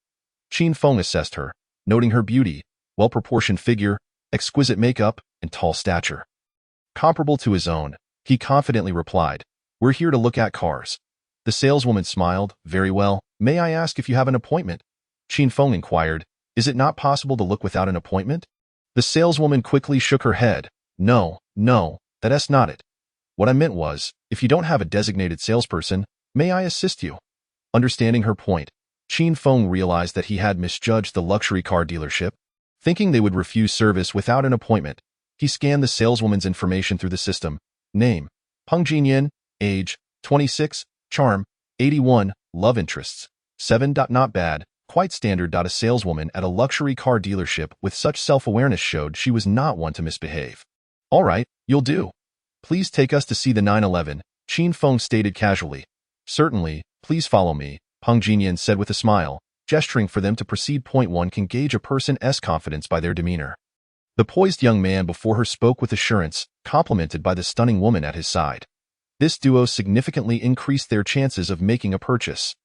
Qin Feng assessed her, noting her beauty, well-proportioned figure, exquisite makeup, and tall stature. Comparable to his own, he confidently replied, "We're here to look at cars." The saleswoman smiled. "Very well. May I ask if you have an appointment?" Qin Feng inquired, "Is it not possible to look without an appointment?" The saleswoman quickly shook her head. No, that's not it. What I meant was, if you don't have a designated salesperson, may I assist you?" Understanding her point, Qin Feng realized that he had misjudged the luxury car dealership. Thinking they would refuse service without an appointment, he scanned the saleswoman's information through the system. Name: Peng Jinyan. Age: 26. Charm: 81. Love interests: 7. Not bad. Quite standard. A saleswoman at a luxury car dealership with such self-awareness showed she was not one to misbehave. "All right, you'll do. Please take us to see the 911, Qin Feng stated casually. "Certainly, please follow me," Peng Jinyan said with a smile, gesturing for them to proceed. One can gauge a person's confidence by their demeanor. The poised young man before her spoke with assurance, complimented by the stunning woman at his side. This duo significantly increased their chances of making a purchase.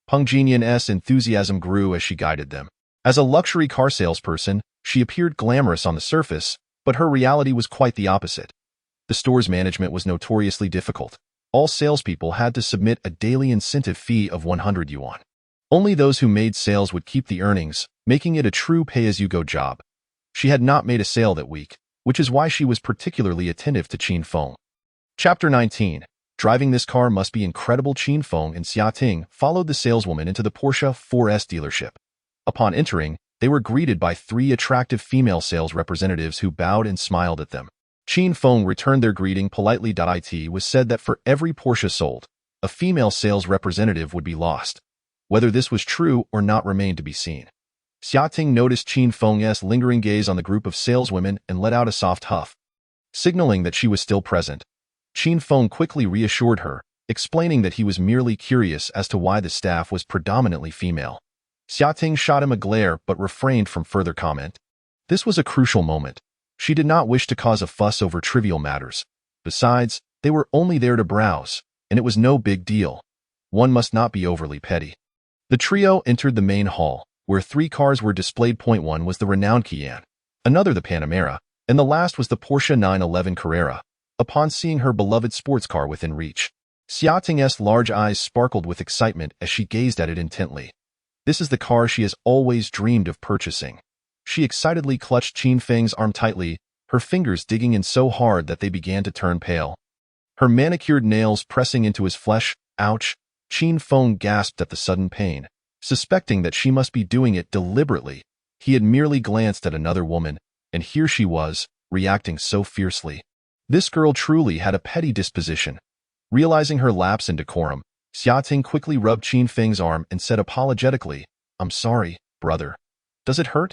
Peng Jinyan's enthusiasm grew as she guided them. As a luxury car salesperson, she appeared glamorous on the surface, but her reality was quite the opposite. The store's management was notoriously difficult. All salespeople had to submit a daily incentive fee of 100 yuan. Only those who made sales would keep the earnings, making it a true pay-as-you-go job. She had not made a sale that week, which is why she was particularly attentive to Qin Feng. Chapter 19. Driving this car must be incredible. Qin Feng and Xiaoting followed the saleswoman into the Porsche 4S dealership. Upon entering, they were greeted by 3 attractive female sales representatives who bowed and smiled at them. Qin Feng returned their greeting politely. It was said that for every Porsche sold, a female sales representative would be lost. Whether this was true or not remained to be seen. Xiaoting noticed Qin Feng's lingering gaze on the group of saleswomen and let out a soft huff, signaling that she was still present. Qin Feng quickly reassured her, explaining that he was merely curious as to why the staff was predominantly female. Xiaoting shot him a glare but refrained from further comment. This was a crucial moment. She did not wish to cause a fuss over trivial matters. Besides, they were only there to browse, and it was no big deal. One must not be overly petty. The trio entered the main hall, where 3 cars were displayed. One was the renowned Cayenne, another the Panamera, and the last was the Porsche 911 Carrera. Upon seeing her beloved sports car within reach, Xiaoting's large eyes sparkled with excitement as she gazed at it intently. This is the car she has always dreamed of purchasing. She excitedly clutched Qin Feng's arm tightly, her fingers digging in so hard that they began to turn pale. Her manicured nails pressing into his flesh. Ouch! Qin Feng gasped at the sudden pain. Suspecting that she must be doing it deliberately, he had merely glanced at another woman, and here she was, reacting so fiercely. This girl truly had a petty disposition. Realizing her lapse in decorum, Xiaoting quickly rubbed Qin Feng's arm and said apologetically, "I'm sorry, brother. Does it hurt?"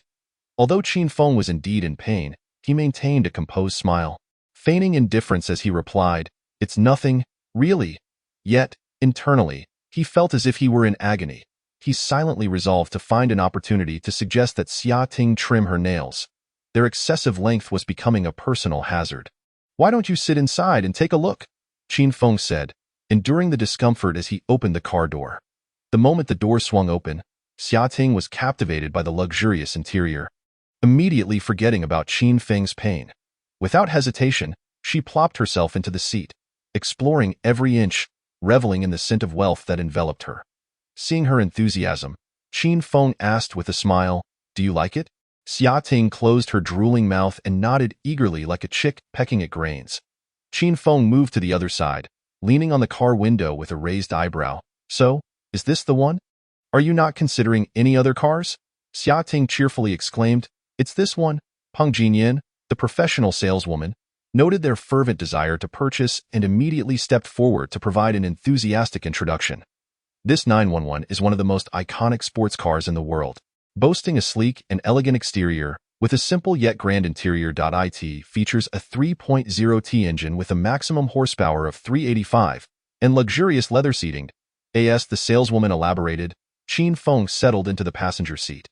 Although Qin Feng was indeed in pain, he maintained a composed smile, feigning indifference as he replied, "It's nothing, really." Yet, internally, he felt as if he were in agony. He silently resolved to find an opportunity to suggest that Xiaoting trim her nails. Their excessive length was becoming a personal hazard. "Why don't you sit inside and take a look?" Qin Feng said, enduring the discomfort as he opened the car door. The moment the door swung open, Xiaoting was captivated by the luxurious interior, immediately forgetting about Qin Feng's pain. Without hesitation, she plopped herself into the seat, exploring every inch, reveling in the scent of wealth that enveloped her. Seeing her enthusiasm, Qin Feng asked with a smile, "Do you like it?" Xiaoting closed her drooling mouth and nodded eagerly like a chick pecking at grains. Qin Feng moved to the other side, leaning on the car window with a raised eyebrow. "So, is this the one? Are you not considering any other cars?" Xiaoting cheerfully exclaimed, "It's this one." Peng Jinyan, the professional saleswoman, noted their fervent desire to purchase and immediately stepped forward to provide an enthusiastic introduction. This 911 is one of the most iconic sports cars in the world, boasting a sleek and elegant exterior with a simple yet grand interior. It features a 3.0T engine with a maximum horsepower of 385 and luxurious leather seating. As the saleswoman elaborated, Qin Feng settled into the passenger seat.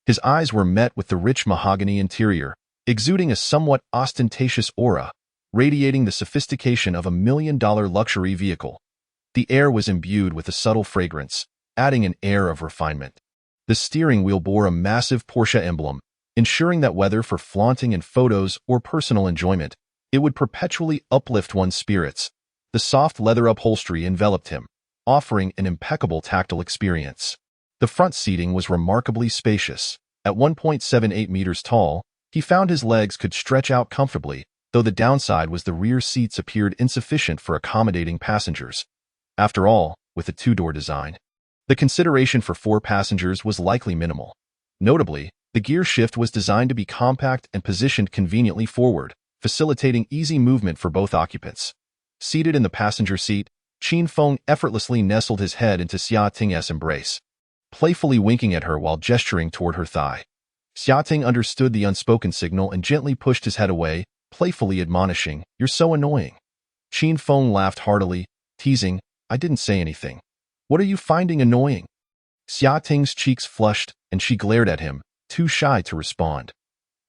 His eyes were met with the rich mahogany interior, exuding a somewhat ostentatious aura, radiating the sophistication of a $1 million luxury vehicle. The air was imbued with a subtle fragrance, adding an air of refinement. The steering wheel bore a massive Porsche emblem, ensuring that whether for flaunting in photos or personal enjoyment, it would perpetually uplift one's spirits. The soft leather upholstery enveloped him, offering an impeccable tactile experience. The front seating was remarkably spacious. At 1.78 meters tall, he found his legs could stretch out comfortably, though the downside was the rear seats appeared insufficient for accommodating passengers. After all, with a two-door design, the consideration for 4 passengers was likely minimal. Notably, the gear shift was designed to be compact and positioned conveniently forward, facilitating easy movement for both occupants. Seated in the passenger seat, Qin Feng effortlessly nestled his head into Xiaoting's embrace, playfully winking at her while gesturing toward her thigh. Xiaoting understood the unspoken signal and gently pushed his head away, playfully admonishing, "You're so annoying." Qin Feng laughed heartily, teasing, "I didn't say anything. What are you finding annoying?" Xiaoting's cheeks flushed, and she glared at him, too shy to respond.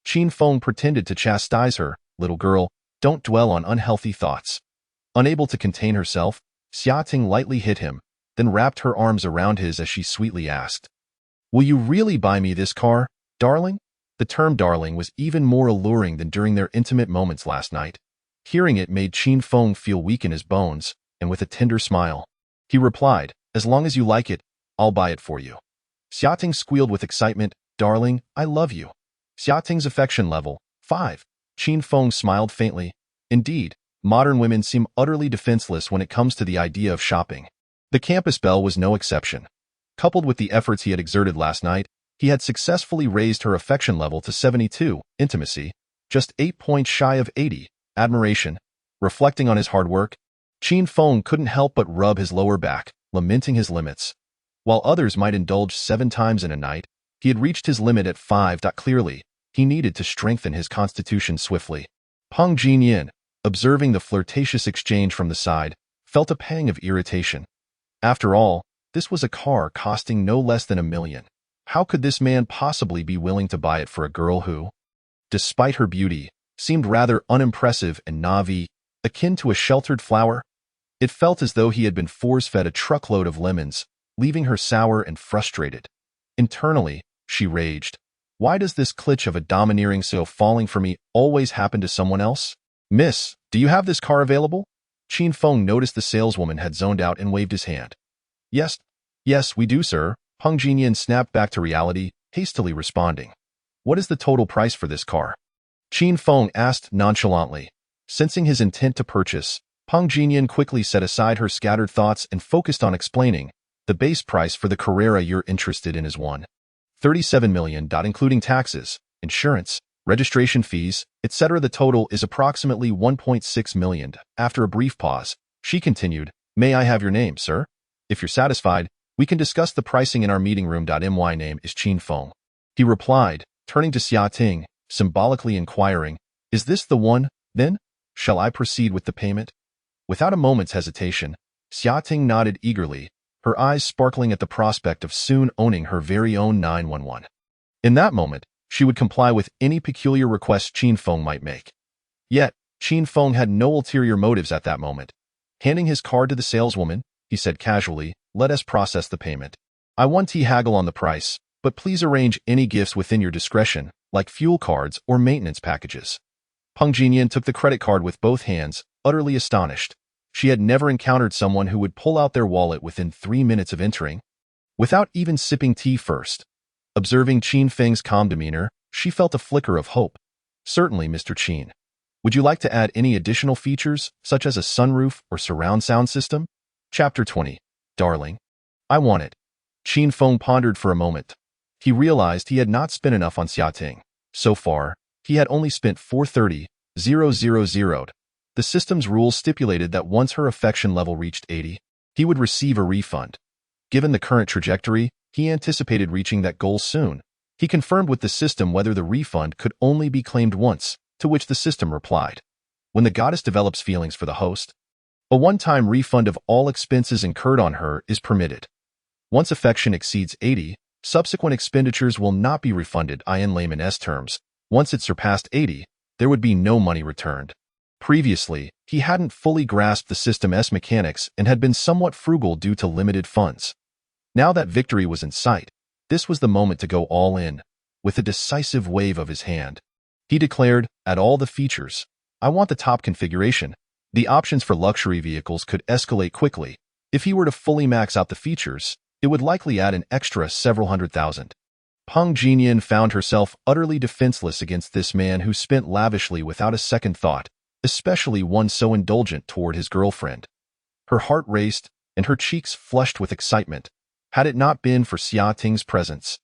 Qin Feng pretended to chastise her, "Little girl, don't dwell on unhealthy thoughts." Unable to contain herself, Xiaoting lightly hit him, then wrapped her arms around his as she sweetly asked, "Will you really buy me this car, darling?" The term darling was even more alluring than during their intimate moments last night. Hearing it made Qin Feng feel weak in his bones, and with a tender smile, he replied, "As long as you like it, I'll buy it for you." Xiaoting squealed with excitement, "Darling, I love you." Xiaoting's affection level, 5. Qin Feng smiled faintly. Indeed, modern women seem utterly defenseless when it comes to the idea of shopping. The campus belle was no exception. Coupled with the efforts he had exerted last night, he had successfully raised her affection level to 72, intimacy, just 8 points shy of 80, admiration. Reflecting on his hard work, Qin Feng couldn't help but rub his lower back, lamenting his limits. While others might indulge 7 times in a night, he had reached his limit at 5. Clearly, he needed to strengthen his constitution swiftly. Peng Jinyan, observing the flirtatious exchange from the side, felt a pang of irritation. After all, this was a car costing no less than $1 million. How could this man possibly be willing to buy it for a girl who, despite her beauty, seemed rather unimpressive and naive, akin to a sheltered flower? It felt as though he had been force-fed a truckload of lemons, leaving her sour and frustrated. Internally, she raged. Why does this klitsch of a domineering so falling for me always happen to someone else? "Miss, do you have this car available?" Qin Feng noticed the saleswoman had zoned out and waved his hand. Yes, we do, sir." Peng Jinyan snapped back to reality, hastily responding. "What is the total price for this car?" Qin Feng asked nonchalantly. Sensing his intent to purchase, Peng Jinyan quickly set aside her scattered thoughts and focused on explaining, The base price for the Carrera you're interested in is $1.37 million, including taxes, insurance, registration fees, etc. The total is approximately $1.6 million. After a brief pause, she continued, "May I have your name, sir? If you're satisfied, we can discuss the pricing in our meeting room. My name is Qin Feng," he replied, turning to Xia Ting, symbolically inquiring, "Is this the one, then? Shall I proceed with the payment?" Without a moment's hesitation, Xia Ting nodded eagerly, her eyes sparkling at the prospect of soon owning her very own 911. In that moment, she would comply with any peculiar request Qin Feng might make. Yet, Qin Feng had no ulterior motives at that moment. Handing his card to the saleswoman, he said casually, "Let us process the payment. I won't haggle on the price, but please arrange any gifts within your discretion, like fuel cards or maintenance packages." Peng Jinyan took the credit card with both hands, utterly astonished. She had never encountered someone who would pull out their wallet within 3 minutes of entering, without even sipping tea first. Observing Qin Feng's calm demeanor, she felt a flicker of hope. "Certainly, Mr. Qin. Would you like to add any additional features, such as a sunroof or surround sound system?" Chapter 20. Darling, I want it. Qin Feng pondered for a moment. He realized he had not spent enough on Xia Ting. So far, he had only spent 430,000. The system's rules stipulated that once her affection level reached 80, he would receive a refund. Given the current trajectory, he anticipated reaching that goal soon. He confirmed with the system whether the refund could only be claimed once, to which the system replied, "When the goddess develops feelings for the host, a one-time refund of all expenses incurred on her is permitted. Once affection exceeds 80, subsequent expenditures will not be refunded. In layman's terms, once it surpassed 80, there would be no money returned." Previously, he hadn't fully grasped the system's mechanics and had been somewhat frugal due to limited funds. Now that victory was in sight, this was the moment to go all in. With a decisive wave of his hand, he declared, "Add all the features. I want the top configuration." The options for luxury vehicles could escalate quickly. If he were to fully max out the features, it would likely add an extra several $100,000. Peng Jinyan found herself utterly defenseless against this man who spent lavishly without a second thought, especially one so indulgent toward his girlfriend. Her heart raced, and her cheeks flushed with excitement. Had it not been for Xia Ting's presence,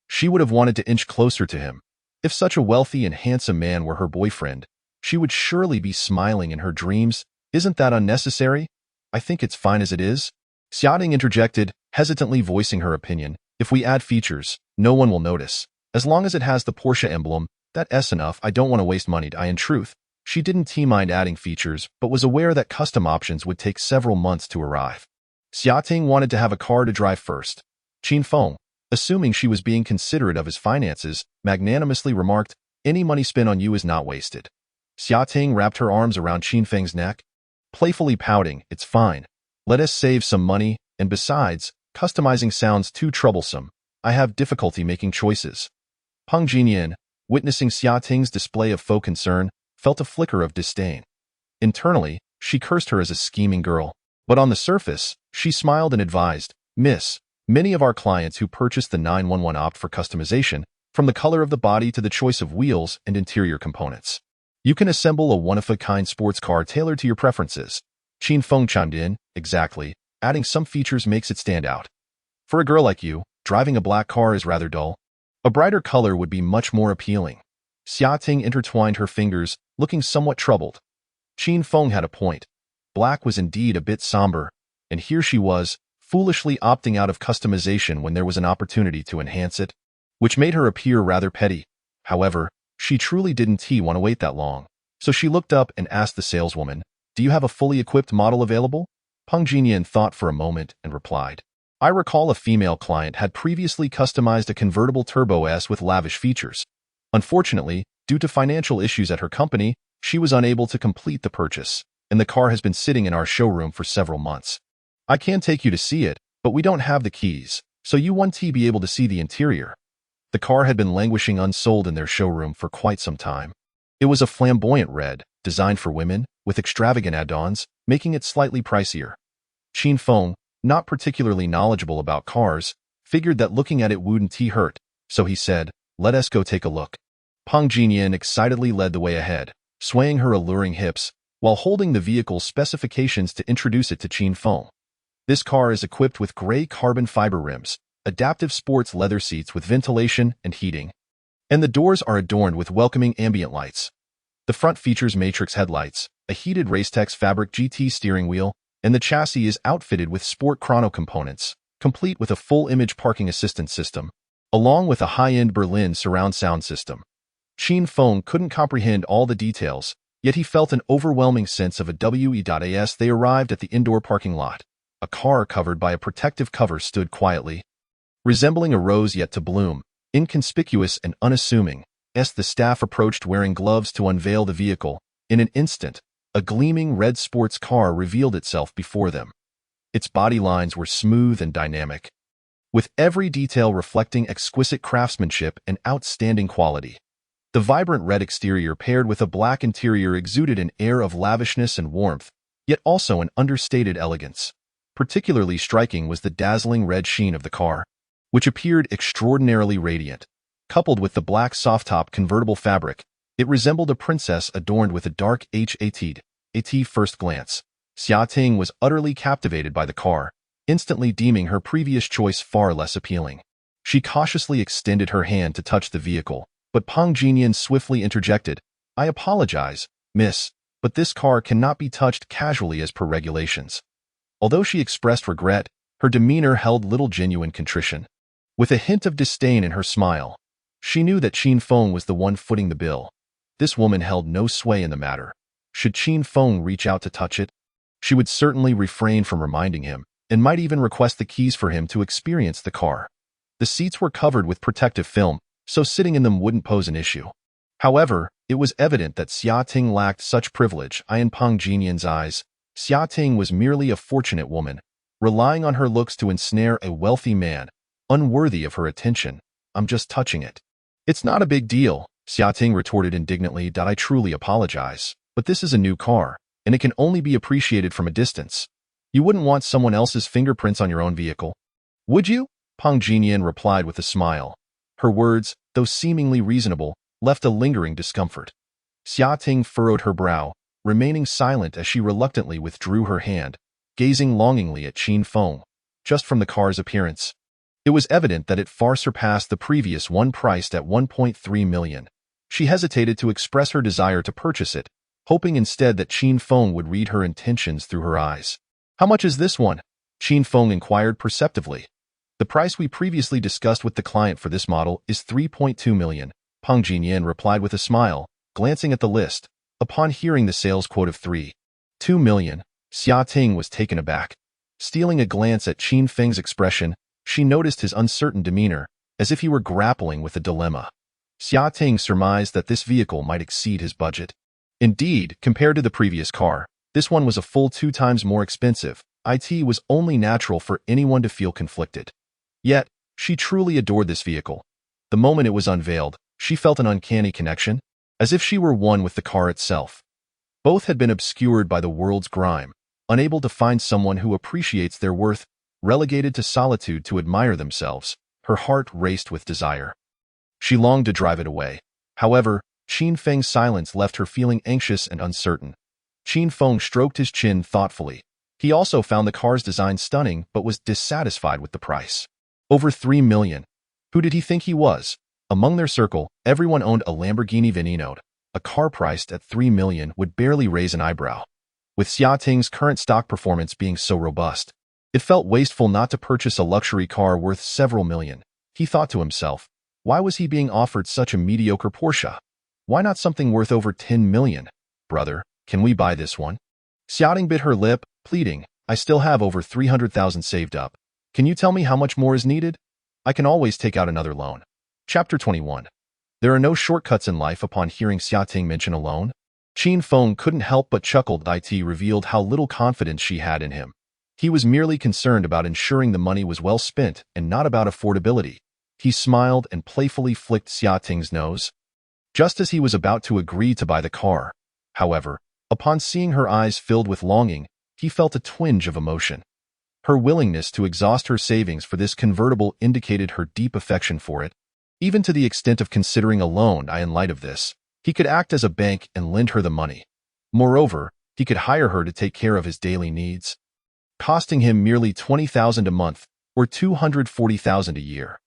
she would have wanted to inch closer to him. If such a wealthy and handsome man were her boyfriend, she would surely be smiling in her dreams. "Isn't that unnecessary? I think it's fine as it is." Xia Ting interjected, hesitantly voicing her opinion. "If we add features, no one will notice. As long as it has the Porsche emblem, that's enough. I don't want to waste money." In truth, she didn't mind adding features, but was aware that custom options would take several months to arrive. Xia Ting wanted to have a car to drive first. Qin Feng, assuming she was being considerate of his finances, magnanimously remarked, "Any money spent on you is not wasted." Xia Ting wrapped her arms around Qin Feng's neck, playfully pouting, "It's fine. Let us save some money, and besides, customizing sounds too troublesome. I have difficulty making choices." Peng Jinyan, witnessing Xia Ting's display of faux concern, felt a flicker of disdain. Internally, she cursed her as a scheming girl. But on the surface, she smiled and advised, "Miss, many of our clients who purchase the 911 opt for customization, from the color of the body to the choice of wheels and interior components. You can assemble a one-of-a-kind sports car tailored to your preferences." Qin Feng chimed in, "Exactly. Adding some features makes it stand out. For a girl like you, driving a black car is rather dull. A brighter color would be much more appealing." Xia Ting intertwined her fingers, looking somewhat troubled. Qin Feng had a point. Black was indeed a bit somber, and here she was, foolishly opting out of customization when there was an opportunity to enhance it, which made her appear rather petty. However, she truly didn't want to wait that long. So she looked up and asked the saleswoman, "Do you have a fully equipped model available?" Peng Jinyan thought for a moment and replied, "I recall a female client had previously customized a convertible Turbo S with lavish features. Unfortunately, due to financial issues at her company, she was unable to complete the purchase, and the car has been sitting in our showroom for several months. I can take you to see it, but we don't have the keys, so you won't be able to see the interior." The car had been languishing unsold in their showroom for quite some time. It was a flamboyant red, designed for women, with extravagant add-ons, making it slightly pricier. Qin Feng, not particularly knowledgeable about cars, figured that looking at it wouldn't hurt, so he said, "Let us go take a look." Peng Jinyan excitedly led the way ahead, swaying her alluring hips, while holding the vehicle's specifications to introduce it to Qin Feng. This car is equipped with gray carbon fiber rims, adaptive sports leather seats with ventilation and heating, and the doors are adorned with welcoming ambient lights. The front features matrix headlights, a heated Racetex fabric GT steering wheel, and the chassis is outfitted with sport chrono components, complete with a full-image parking assistance system, along with a high-end Berlin surround sound system. Qin Feng couldn't comprehend all the details, yet he felt an overwhelming sense of a WE.as they arrived at the indoor parking lot. A car covered by a protective cover stood quietly, resembling a rose yet to bloom, inconspicuous and unassuming. As the staff approached wearing gloves to unveil the vehicle, in an instant, a gleaming red sports car revealed itself before them. Its body lines were smooth and dynamic, with every detail reflecting exquisite craftsmanship and outstanding quality. The vibrant red exterior paired with a black interior exuded an air of lavishness and warmth, yet also an understated elegance. Particularly striking was the dazzling red sheen of the car, which appeared extraordinarily radiant. Coupled with the black soft-top convertible fabric, it resembled a princess adorned with a dark hat. At first glance, Xia Ting was utterly captivated by the car, instantly deeming her previous choice far less appealing. She cautiously extended her hand to touch the vehicle, but Peng Jinian swiftly interjected, "I apologize, miss, but this car cannot be touched casually as per regulations." Although she expressed regret, her demeanor held little genuine contrition. With a hint of disdain in her smile, she knew that Qin Feng was the one footing the bill. This woman held no sway in the matter. Should Qin Feng reach out to touch it, she would certainly refrain from reminding him, and might even request the keys for him to experience the car. The seats were covered with protective film, so sitting in them wouldn't pose an issue. However, it was evident that Xia Ting lacked such privilege. In Peng Jinian's eyes, Xia Ting was merely a fortunate woman, relying on her looks to ensnare a wealthy man, unworthy of her attention. "I'm just touching it." "It's not a big deal," Xia Ting retorted indignantly. "I truly apologize, but this is a new car, and it can only be appreciated from a distance. You wouldn't want someone else's fingerprints on your own vehicle, would you?" Peng Jinian replied with a smile. Her words, though seemingly reasonable, left a lingering discomfort. Xia Ting furrowed her brow, remaining silent as she reluctantly withdrew her hand, gazing longingly at Qin Feng. Just from the car's appearance, it was evident that it far surpassed the previous one priced at 1.3 million. She hesitated to express her desire to purchase it, hoping instead that Qin Feng would read her intentions through her eyes. "How much is this one?" Qin Feng inquired perceptively. "The price we previously discussed with the client for this model is 3.2 million, Peng Jinian replied with a smile, glancing at the list. Upon hearing the sales quote of 3.2 million, Xia Ting was taken aback. Stealing a glance at Qin Feng's expression, she noticed his uncertain demeanor, as if he were grappling with a dilemma. Xia Ting surmised that this vehicle might exceed his budget. Indeed, compared to the previous car, this one was a full 2 times more expensive. It was only natural for anyone to feel conflicted. Yet, she truly adored this vehicle. The moment it was unveiled, she felt an uncanny connection, as if she were one with the car itself. Both had been obscured by the world's grime, unable to find someone who appreciates their worth, relegated to solitude to admire themselves. Her heart raced with desire. She longed to drive it away. However, Qin Feng's silence left her feeling anxious and uncertain. Qin Feng stroked his chin thoughtfully. He also found the car's design stunning but was dissatisfied with the price. Over 3 million. Who did he think he was? Among their circle, everyone owned a Lamborghini Veneno. A car priced at 3 million would barely raise an eyebrow. With Xia Ting's current stock performance being so robust, it felt wasteful not to purchase a luxury car worth several million. He thought to himself, why was he being offered such a mediocre Porsche? Why not something worth over 10 million? "Brother, can we buy this one?" Xia Ting bit her lip, pleading, "I still have over 300,000 saved up. Can you tell me how much more is needed? I can always take out another loan." Chapter 21. There are no shortcuts in life. Upon hearing Xia Ting mention a loan, Qin Feng couldn't help but chuckle. It revealed how little confidence she had in him. He was merely concerned about ensuring the money was well spent and not about affordability. He smiled and playfully flicked Xia Ting's nose, just as he was about to agree to buy the car. However, upon seeing her eyes filled with longing, he felt a twinge of emotion. Her willingness to exhaust her savings for this convertible indicated her deep affection for it, even to the extent of considering a loan. In light of this, he could act as a bank and lend her the money. Moreover, he could hire her to take care of his daily needs. costing him merely $20,000 a month or $240,000 a year.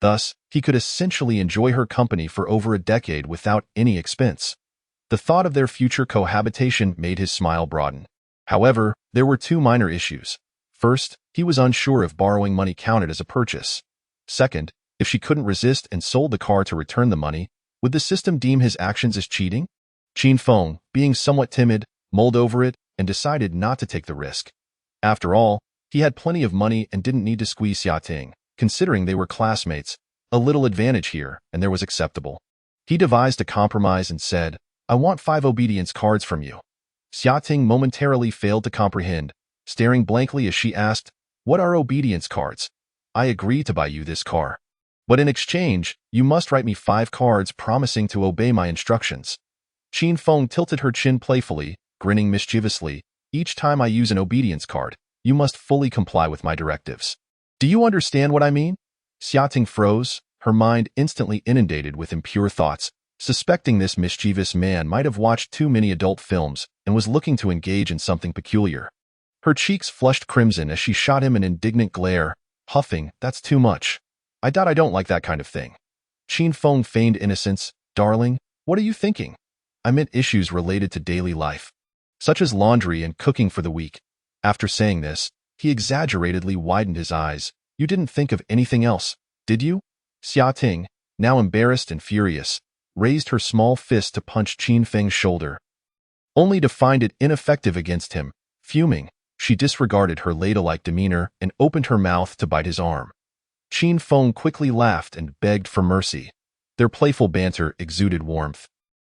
Thus, he could essentially enjoy her company for over a decade without any expense. The thought of their future cohabitation made his smile broaden. However, there were two minor issues. First, he was unsure if borrowing money counted as a purchase. Second, if she couldn't resist and sold the car to return the money, would the system deem his actions as cheating? Qin Feng, being somewhat timid, mulled over it and decided not to take the risk. After all, he had plenty of money and didn't need to squeeze Xiating. Considering they were classmates, a little advantage here, and there was acceptable. He devised a compromise and said, "I want 5 obedience cards from you." Xiating momentarily failed to comprehend, staring blankly as she asked, "What are obedience cards?" "I agree to buy you this car. But in exchange, you must write me 5 cards promising to obey my instructions." Qin Feng tilted her chin playfully, grinning mischievously. "Each time I use an obedience card, you must fully comply with my directives. Do you understand what I mean?" Xiating froze, her mind instantly inundated with impure thoughts, suspecting this mischievous man might have watched too many adult films and was looking to engage in something peculiar. Her cheeks flushed crimson as she shot him an indignant glare, huffing, "That's too much. I don't like that kind of thing." Qin Feng feigned innocence. "Darling, what are you thinking? I meant issues related to daily life, such as laundry and cooking for the week." After saying this, he exaggeratedly widened his eyes. "You didn't think of anything else, did you?" Xiating, now embarrassed and furious, raised her small fist to punch Qin Feng's shoulder, only to find it ineffective against him. Fuming, she disregarded her ladle-like demeanor and opened her mouth to bite his arm. Qin Feng quickly laughed and begged for mercy. Their playful banter exuded warmth.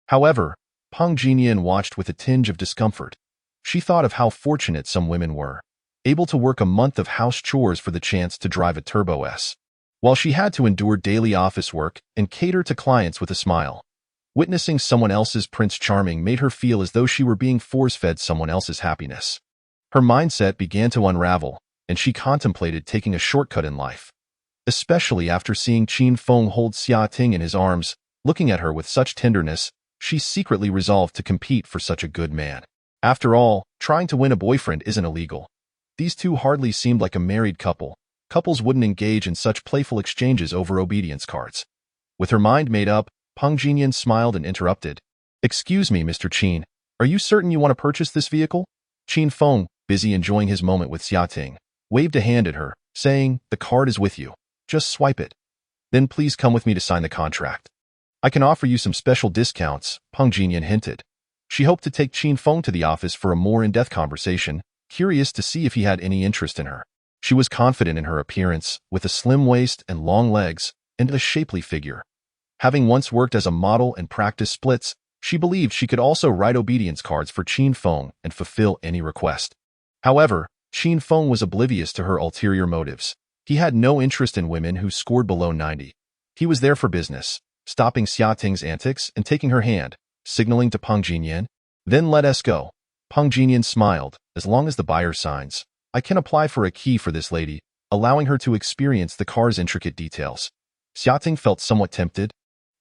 However, Peng Jinyan watched with a tinge of discomfort. She thought of how fortunate some women were, able to work a month of house chores for the chance to drive a Turbo S, while she had to endure daily office work and cater to clients with a smile. Witnessing someone else's Prince Charming made her feel as though she were being force-fed someone else's happiness. Her mindset began to unravel, and she contemplated taking a shortcut in life. Especially after seeing Qin Feng hold Xiating in his arms, looking at her with such tenderness, she secretly resolved to compete for such a good man. After all, trying to win a boyfriend isn't illegal. These two hardly seemed like a married couple. Couples wouldn't engage in such playful exchanges over obedience cards. With her mind made up, Peng Jinyan smiled and interrupted. "Excuse me, Mr. Qin, are you certain you want to purchase this vehicle?" Qin Feng, busy enjoying his moment with Xiating, waved a hand at her, saying, "The card is with you. Just swipe it. Then please come with me to sign the contract. I can offer you some special discounts," Peng Jinyan hinted. She hoped to take Qin Feng to the office for a more in-depth conversation, curious to see if he had any interest in her. She was confident in her appearance, with a slim waist and long legs, and a shapely figure. Having once worked as a model and practiced splits, she believed she could also write obedience cards for Qin Feng and fulfill any request. However, Qin Feng was oblivious to her ulterior motives. He had no interest in women who scored below 90. He was there for business, stopping Xiating's antics and taking her hand, signaling to Peng Jinyan. "Then let us go." Peng Jinyan smiled. "As long as the buyer signs, I can apply for a key for this lady, allowing her to experience the car's intricate details." Xiating felt somewhat tempted,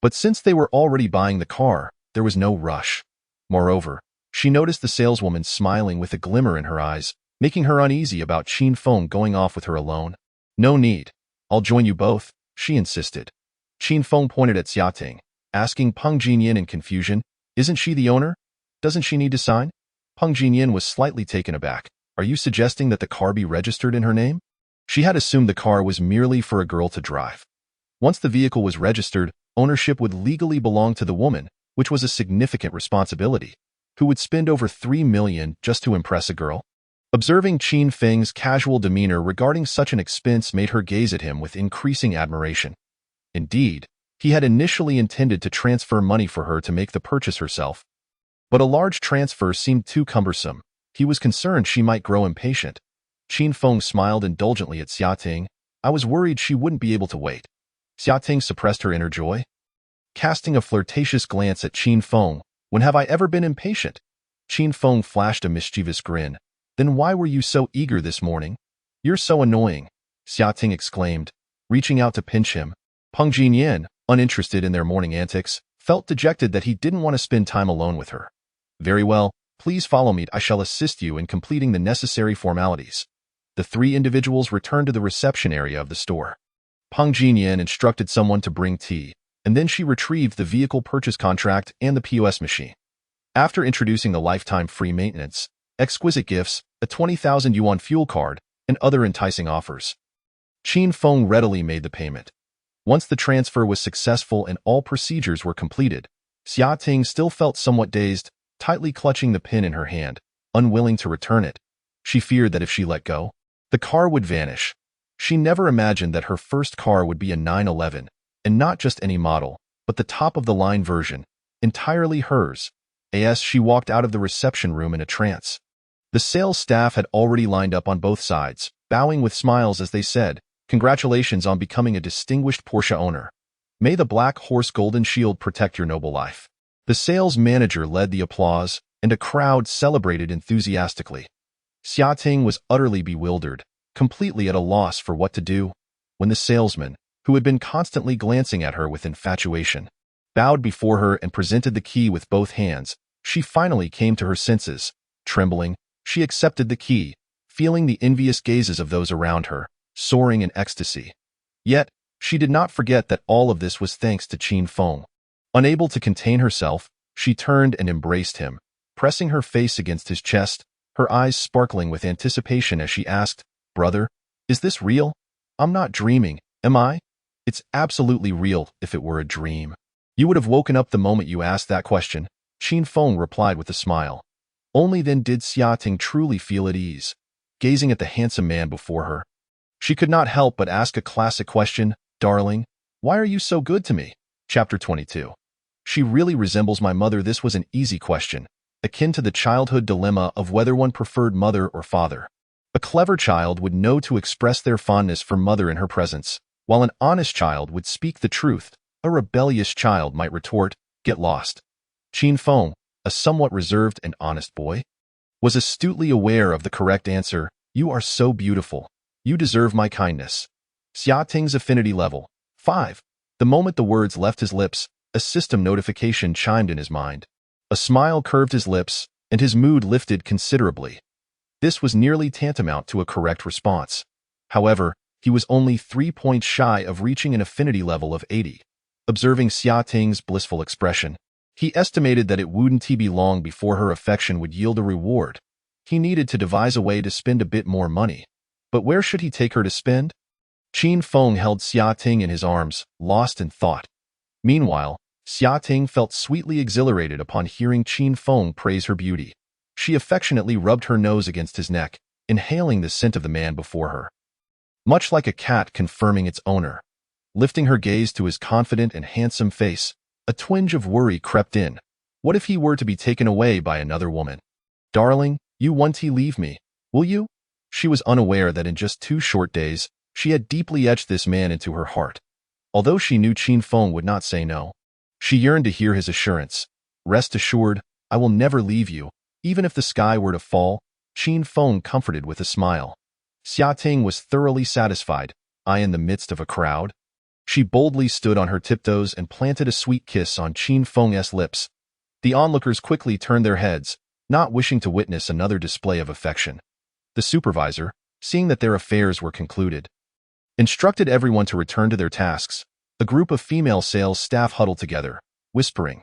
but since they were already buying the car, there was no rush. Moreover, she noticed the saleswoman smiling with a glimmer in her eyes, making her uneasy about Qin Feng going off with her alone. "No need. I'll join you both," she insisted. Qin Feng pointed at Xiating, asking Peng Jinyan in confusion, "Isn't she the owner? Doesn't she need to sign?" Peng Jinyan was slightly taken aback. "Are you suggesting that the car be registered in her name?" She had assumed the car was merely for a girl to drive. Once the vehicle was registered, ownership would legally belong to the woman, which was a significant responsibility. Who would spend over $3 million just to impress a girl? Observing Qin Feng's casual demeanor regarding such an expense made her gaze at him with increasing admiration. Indeed, he had initially intended to transfer money for her to make the purchase herself, but a large transfer seemed too cumbersome. He was concerned she might grow impatient. Qin Feng smiled indulgently at Xiating. "I was worried she wouldn't be able to wait." Xiating suppressed her inner joy, casting a flirtatious glance at Qin Feng. "When have I ever been impatient?" Qin Feng flashed a mischievous grin. "Then why were you so eager this morning?" "You're so annoying," Xiating exclaimed, reaching out to pinch him. Peng Jinyan, uninterested in their morning antics, felt dejected that he didn't want to spend time alone with her. "Very well, please follow me. I shall assist you in completing the necessary formalities." the three individuals returned to the reception area of the store. Peng Jinyan instructed someone to bring tea, and then she retrieved the vehicle purchase contract and the POS machine. After introducing the lifetime free maintenance, exquisite gifts, a 20,000 yuan fuel card, and other enticing offers, Qin Feng readily made the payment. Once the transfer was successful and all procedures were completed, Xia Ting still felt somewhat dazed, tightly clutching the pin in her hand, unwilling to return it. She feared that if she let go, the car would vanish. She never imagined that her first car would be a 911, and not just any model, but the top-of-the-line version, entirely hers. As she walked out of the reception room in a trance, the sales staff had already lined up on both sides, bowing with smiles as they said, "Congratulations on becoming a distinguished Porsche owner. May the Black Horse Golden Shield protect your noble life." The sales manager led the applause, and a crowd celebrated enthusiastically. Xia Ting was utterly bewildered, completely at a loss for what to do, when the salesman, who had been constantly glancing at her with infatuation, bowed before her and presented the key with both hands. She finally came to her senses. Trembling, she accepted the key, feeling the envious gazes of those around her, soaring in ecstasy. Yet, she did not forget that all of this was thanks to Qin Feng. Unable to contain herself, she turned and embraced him, pressing her face against his chest, her eyes sparkling with anticipation as she asked, "Brother, is this real? I'm not dreaming, am I?" "It's absolutely real if it were a dream. You would have woken up the moment you asked that question," Qin Feng replied with a smile. Only then did Xia Ting truly feel at ease, gazing at the handsome man before her. She could not help but ask a classic question, "Darling, why are you so good to me?" Chapter 22. She really resembles my mother. This was an easy question, akin to the childhood dilemma of whether one preferred mother or father. A clever child would know to express their fondness for mother in her presence, while an honest child would speak the truth. A rebellious child might retort, "Get lost." Qin Feng, a somewhat reserved and honest boy, was astutely aware of the correct answer. "You are so beautiful. You deserve my kindness." Xia Ting's affinity level, 5. The moment the words left his lips, a system notification chimed in his mind. A smile curved his lips, and his mood lifted considerably. This was nearly tantamount to a correct response. However, he was only 3 points shy of reaching an affinity level of 80. Observing Xia Ting's blissful expression, he estimated that it wouldn't be long before her affection would yield a reward. He needed to devise a way to spend a bit more money. But where should he take her to spend? Qin Feng held Xia Ting in his arms, lost in thought. Meanwhile, Xia Ting felt sweetly exhilarated upon hearing Qin Feng praise her beauty. She affectionately rubbed her nose against his neck, inhaling the scent of the man before her. Much like a cat confirming its owner. Lifting her gaze to his confident and handsome face, a twinge of worry crept in. What if he were to be taken away by another woman? "Darling, you won't leave me, will you?" She was unaware that in just 2 short days, she had deeply etched this man into her heart. Although she knew Qin Feng would not say no, she yearned to hear his assurance. "Rest assured, I will never leave you, even if the sky were to fall," Qin Feng comforted with a smile. Xia Ting was thoroughly satisfied. In the midst of a crowd, she boldly stood on her tiptoes and planted a sweet kiss on Qin Feng's lips. The onlookers quickly turned their heads, not wishing to witness another display of affection. The supervisor, seeing that their affairs were concluded, instructed everyone to return to their tasks. A group of female sales staff huddled together, whispering.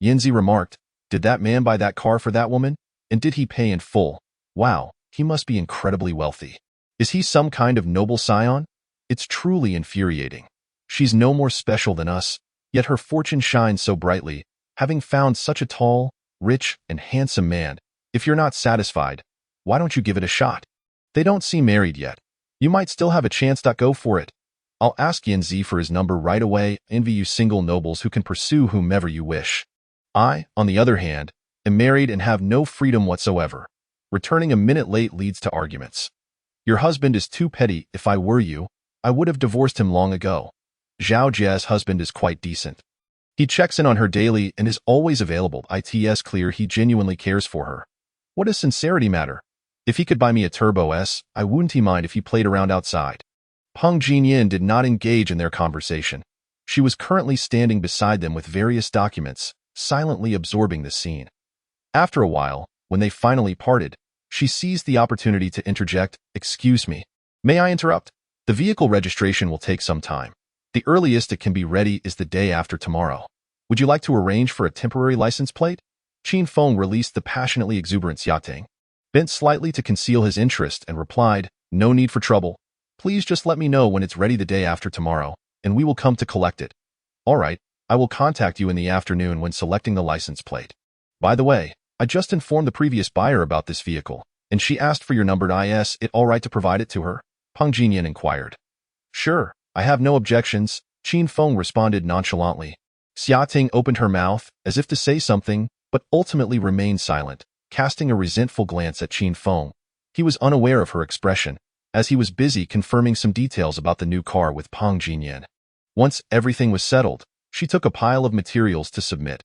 Yanzi remarked, "Did that man buy that car for that woman? And did he pay in full? Wow, he must be incredibly wealthy. Is he some kind of noble scion? It's truly infuriating. She's no more special than us, yet her fortune shines so brightly, having found such a tall, rich, and handsome man. If you're not satisfied, why don't you give it a shot? They don't seem married yet. You might still have a chance. Go for it. I'll ask Yanzi for his number right away. Envy you single nobles who can pursue whomever you wish. I, on the other hand, am married and have no freedom whatsoever. Returning a minute late leads to arguments. Your husband is too petty. If I were you, I would have divorced him long ago. Zhao Jie's husband is quite decent. He checks in on her daily and is always available. It's clear he genuinely cares for her. What does sincerity matter? If he could buy me a Turbo S, I wouldn't mind if he played around outside." Peng Jinyan did not engage in their conversation. She was currently standing beside them with various documents, silently absorbing the scene. After a while, when they finally parted, She seized the opportunity to interject, "Excuse me. May I interrupt? The vehicle registration will take some time. The earliest it can be ready is the day after tomorrow. Would you like to arrange for a temporary license plate?" Qin Feng released the passionately exuberant Xia Ting, bent slightly to conceal his interest, and replied, "No need for trouble. Please just let me know when it's ready the day after tomorrow, and we will come to collect it. All right, I will contact you in the afternoon when selecting the license plate. By the way, I just informed the previous buyer about this vehicle, and she asked for your number. Is it all right to provide it to her?" Peng Jinyan inquired. "Sure, I have no objections," Qin Feng responded nonchalantly. Xia Ting opened her mouth, as if to say something, but ultimately remained silent, casting a resentful glance at Qin Feng. He was unaware of her expression, as he was busy confirming some details about the new car with Peng Jinyan. Once everything was settled, she took a pile of materials to submit.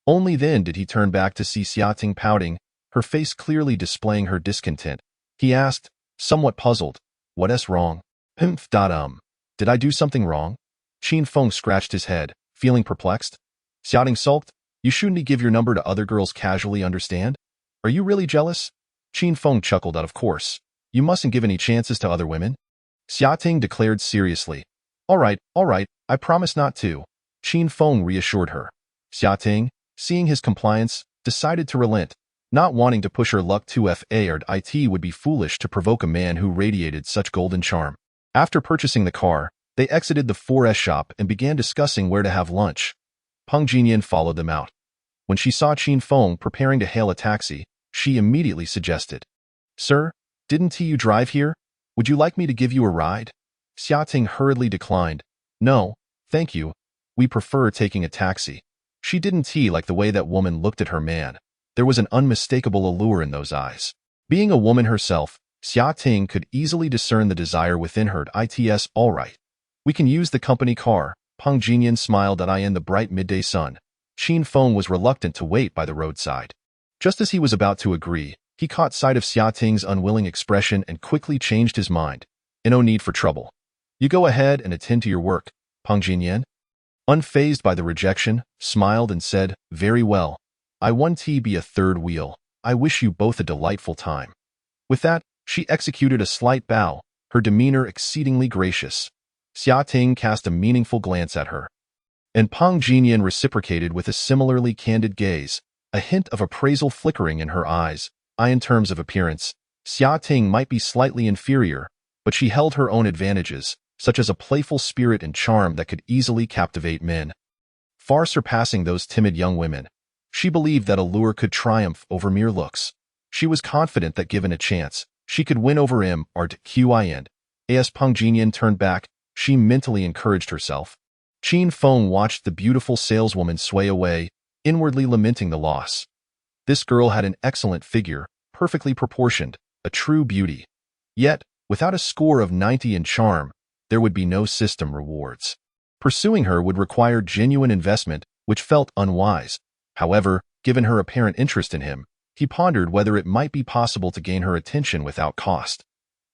Only then did he turn back to see Xia Ting pouting, her face clearly displaying her discontent. He asked, somewhat puzzled, "What's wrong?" Did I do something wrong?" Qin Feng scratched his head, feeling perplexed. Xia Ting sulked, "You shouldn't give your number to other girls casually, understand? Are you really jealous?" Qin Feng chuckled out, "Of course. You mustn't give any chances to other women." Xia Ting declared seriously, all right, I promise not to." Qin Feng reassured her. Xia Ting, seeing his compliance, decided to relent, not wanting to push her luck too far. It would be foolish to provoke a man who radiated such golden charm. After purchasing the car, they exited the 4S shop and began discussing where to have lunch. Peng Jinyan followed them out. When she saw Qin Feng preparing to hail a taxi, she immediately suggested, "Sir, didn't you drive here? Would you like me to give you a ride?" Xia Ting hurriedly declined. "No, thank you. We prefer taking a taxi." She didn't like the way that woman looked at her man. There was an unmistakable allure in those eyes. Being a woman herself, Xia Ting could easily discern the desire within her. "It's all right. We can use the company car." Peng Jinyan smiled in the bright midday sun. Qin Feng was reluctant to wait by the roadside. Just as he was about to agree, he caught sight of Xia Ting's unwilling expression and quickly changed his mind. "No need for trouble. You go ahead and attend to your work." Peng Jinyan, unfazed by the rejection, smiled and said, "Very well. I want to be a third wheel. I wish you both a delightful time." With that, she executed a slight bow, her demeanor exceedingly gracious. Xia Ting cast a meaningful glance at her, and Peng Jinyan reciprocated with a similarly candid gaze, a hint of appraisal flickering in her eyes. In terms of appearance, Xia Ting might be slightly inferior, but she held her own advantages, such as a playful spirit and charm that could easily captivate men, far surpassing those timid young women. She believed that allure could triumph over mere looks. She was confident that given a chance, she could win over him. As Peng Jinyan turned back, she mentally encouraged herself. Qin Feng watched the beautiful saleswoman sway away, inwardly lamenting the loss. This girl had an excellent figure, perfectly proportioned, a true beauty. Yet, without a score of 90 in charm, there would be no system rewards. Pursuing her would require genuine investment, which felt unwise. However, given her apparent interest in him, he pondered whether it might be possible to gain her attention without cost.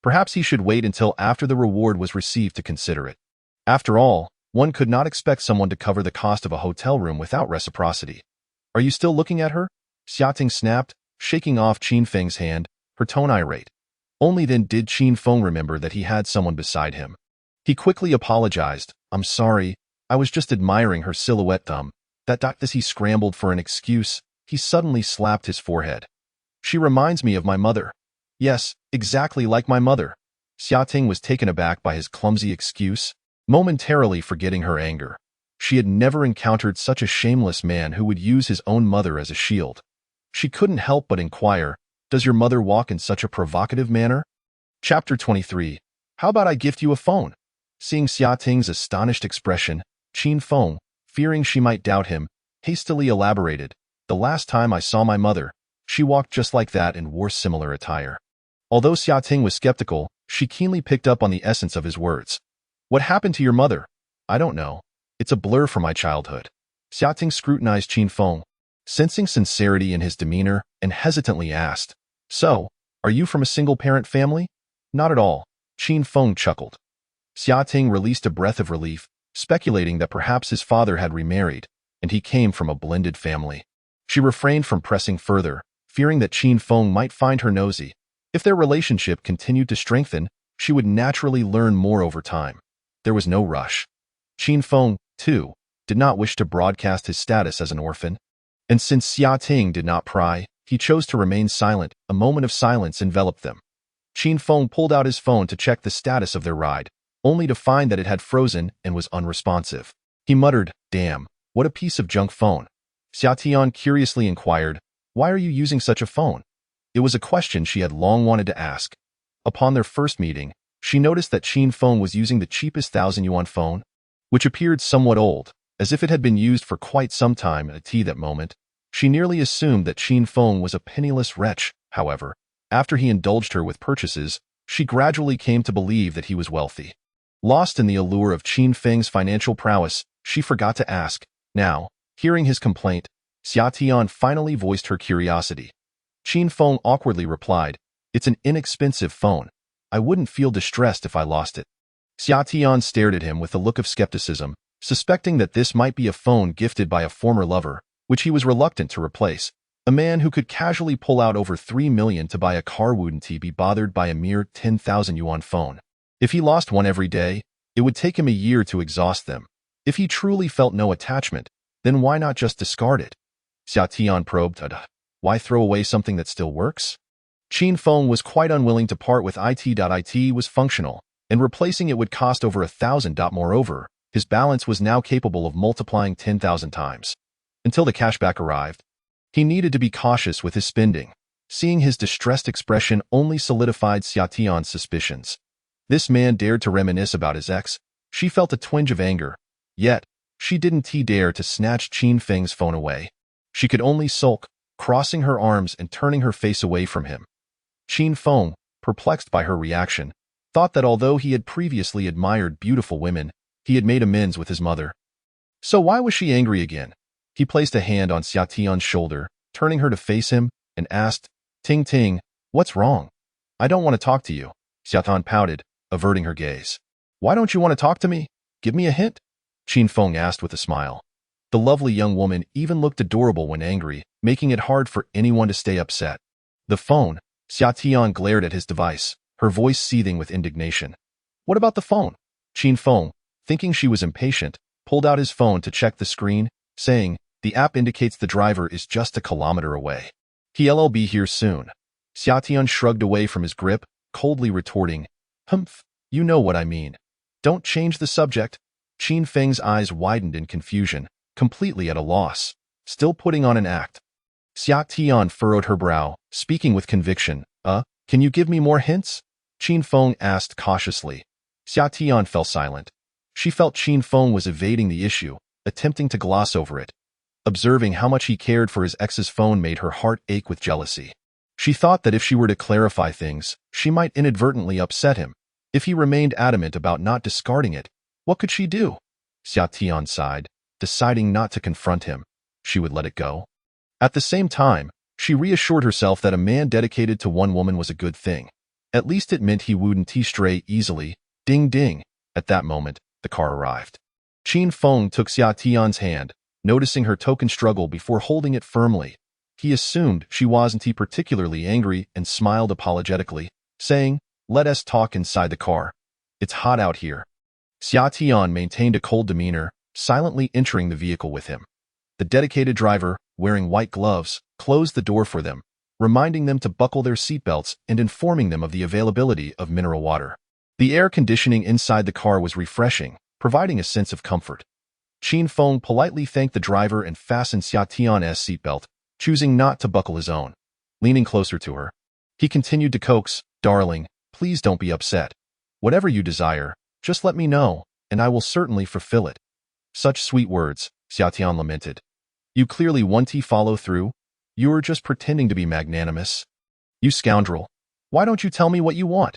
Perhaps he should wait until after the reward was received to consider it. After all, one could not expect someone to cover the cost of a hotel room without reciprocity. "Are you still looking at her?" Xia Ting snapped, shaking off Qin Feng's hand, her tone irate. Only then did Qin Feng remember that he had someone beside him. He quickly apologized. "I'm sorry, I was just admiring her silhouette." As he scrambled for an excuse, he suddenly slapped his forehead. "She reminds me of my mother." "Yes, exactly like my mother." Xia Ting was taken aback by his clumsy excuse, momentarily forgetting her anger. She had never encountered such a shameless man who would use his own mother as a shield. She couldn't help but inquire, "Does your mother walk in such a provocative manner?" Chapter 23. How about I gift you a phone? Seeing Xia Ting's astonished expression, Qin Feng, fearing she might doubt him, hastily elaborated, "The last time I saw my mother, she walked just like that and wore similar attire." Although Xia Ting was skeptical, she keenly picked up on the essence of his words. "What happened to your mother?" "I don't know. It's a blur from my childhood." Xia Ting scrutinized Qin Feng, sensing sincerity in his demeanor, and hesitantly asked, "So, are you from a single-parent family?" "Not at all," Qin Feng chuckled. Xia Ting released a breath of relief, speculating that perhaps his father had remarried, and he came from a blended family. She refrained from pressing further, fearing that Qin Feng might find her nosy, If their relationship continued to strengthen, she would naturally learn more over time. There was no rush. Qin Feng, too, did not wish to broadcast his status as an orphan. And since Xia Ting did not pry, he chose to remain silent. A moment of silence enveloped them. Qin Feng pulled out his phone to check the status of their ride, only to find that it had frozen and was unresponsive. He muttered, "Damn, what a piece of junk phone." Xia Tian curiously inquired, "Why are you using such a phone?" It was a question she had long wanted to ask. Upon their first meeting, she noticed that Qin Feng was using the cheapest 1,000 yuan phone, which appeared somewhat old, as if it had been used for quite some time at that moment. She nearly assumed that Qin Feng was a penniless wretch. However, after he indulged her with purchases, she gradually came to believe that he was wealthy. Lost in the allure of Qin Feng's financial prowess, she forgot to ask. Now, hearing his complaint, Xia Tian finally voiced her curiosity. Qin Feng awkwardly replied, "It's an inexpensive phone. I wouldn't feel distressed if I lost it." Xia Tian stared at him with a look of skepticism, suspecting that this might be a phone gifted by a former lover, which he was reluctant to replace. A man who could casually pull out over 3 million to buy a car wouldn't he be bothered by a mere 10,000 yuan phone? If he lost one every day, it would take him a year to exhaust them. If he truly felt no attachment, then why not just discard it? Xia Tian probed, "Why throw away something that still works?" Qin Feng was quite unwilling to part with it. It was functional, and replacing it would cost over 1,000. Moreover, his balance was now capable of multiplying 10,000 times. Until the cashback arrived, he needed to be cautious with his spending. Seeing his distressed expression only solidified Xia Tian's suspicions. This man dared to reminisce about his ex. She felt a twinge of anger. Yet, she didn't dare to snatch Qin Feng's phone away. She could only sulk, crossing her arms and turning her face away from him. Qin Feng, perplexed by her reaction, thought that although he had previously admired beautiful women, he had made amends with his mother. So why was she angry again? He placed a hand on Xia Tian's shoulder, turning her to face him, and asked, "Ting Ting, what's wrong?" "I don't want to talk to you." Xia Tian pouted, averting her gaze. "Why don't you want to talk to me? Give me a hint?" Qin Feng asked with a smile. The lovely young woman even looked adorable when angry, making it hard for anyone to stay upset. The phone. Xia Tian glared at his device, her voice seething with indignation. "What about the phone?" Qin Feng, thinking she was impatient, pulled out his phone to check the screen, saying, "The app indicates the driver is just a kilometer away. He'll be here soon." Xia Tian shrugged away from his grip, coldly retorting, "Humph, you know what I mean. Don't change the subject." Qin Feng's eyes widened in confusion, completely at a loss, still putting on an act. Xia Tian furrowed her brow, speaking with conviction. Can you give me more hints?" Qin Feng asked cautiously. Xia Tian fell silent. She felt Qin Feng was evading the issue, attempting to gloss over it. Observing how much he cared for his ex's phone made her heart ache with jealousy. She thought that if she were to clarify things, she might inadvertently upset him. If he remained adamant about not discarding it, what could she do? Xia Tian sighed, deciding not to confront him. She would let it go. At the same time, she reassured herself that a man dedicated to one woman was a good thing. At least it meant he wouldn't stray easily. Ding ding. At that moment, the car arrived. Qin Feng took Xia Tian's hand, noticing her token struggle before holding it firmly. He assumed she wasn't particularly angry and smiled apologetically, saying, "Let us talk inside the car. It's hot out here." Xia Tian maintained a cold demeanor, silently entering the vehicle with him. The dedicated driver, wearing white gloves, closed the door for them, reminding them to buckle their seatbelts and informing them of the availability of mineral water. The air conditioning inside the car was refreshing, providing a sense of comfort. Qin Feng politely thanked the driver and fastened Xia Tian's seatbelt, choosing not to buckle his own. Leaning closer to her, he continued to coax, "Darling, please don't be upset. Whatever you desire, just let me know, and I will certainly fulfill it." Such sweet words, Xia Tian lamented. "You clearly want to follow through. You are just pretending to be magnanimous. You scoundrel. Why don't you tell me what you want?"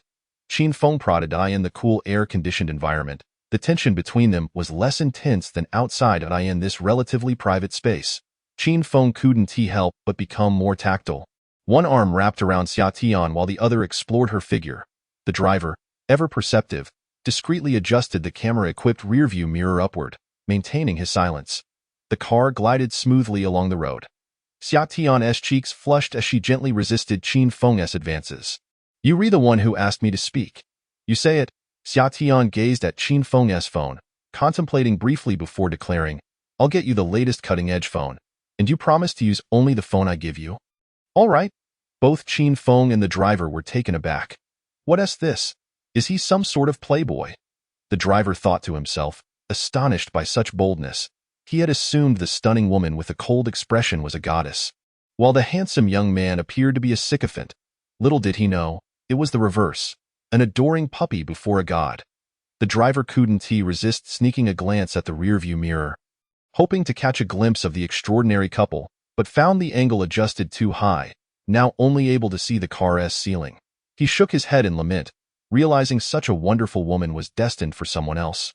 Qin Feng prodded in the cool air-conditioned environment. The tension between them was less intense than outside in this relatively private space. Qin Feng couldn't help but become more tactile. One arm wrapped around Xia Tian while the other explored her figure. The driver, ever perceptive, discreetly adjusted the camera-equipped rearview mirror upward, maintaining his silence. The car glided smoothly along the road. Xia Tian's cheeks flushed as she gently resisted Qin Feng's advances. You re the one who asked me to speak. You say it. Xia Tian gazed at Qin Feng's phone, contemplating briefly before declaring, I'll get you the latest cutting-edge phone, and you promise to use only the phone I give you? All right. Both Qin Feng and the driver were taken aback. What's this? Is he some sort of playboy? The driver thought to himself, astonished by such boldness. He had assumed the stunning woman with a cold expression was a goddess, while the handsome young man appeared to be a sycophant. Little did he know, it was the reverse, an adoring puppy before a god. The driver couldn't resist sneaking a glance at the rearview mirror, hoping to catch a glimpse of the extraordinary couple, but found the angle adjusted too high, now only able to see the car's ceiling. He shook his head in lament, realizing such a wonderful woman was destined for someone else.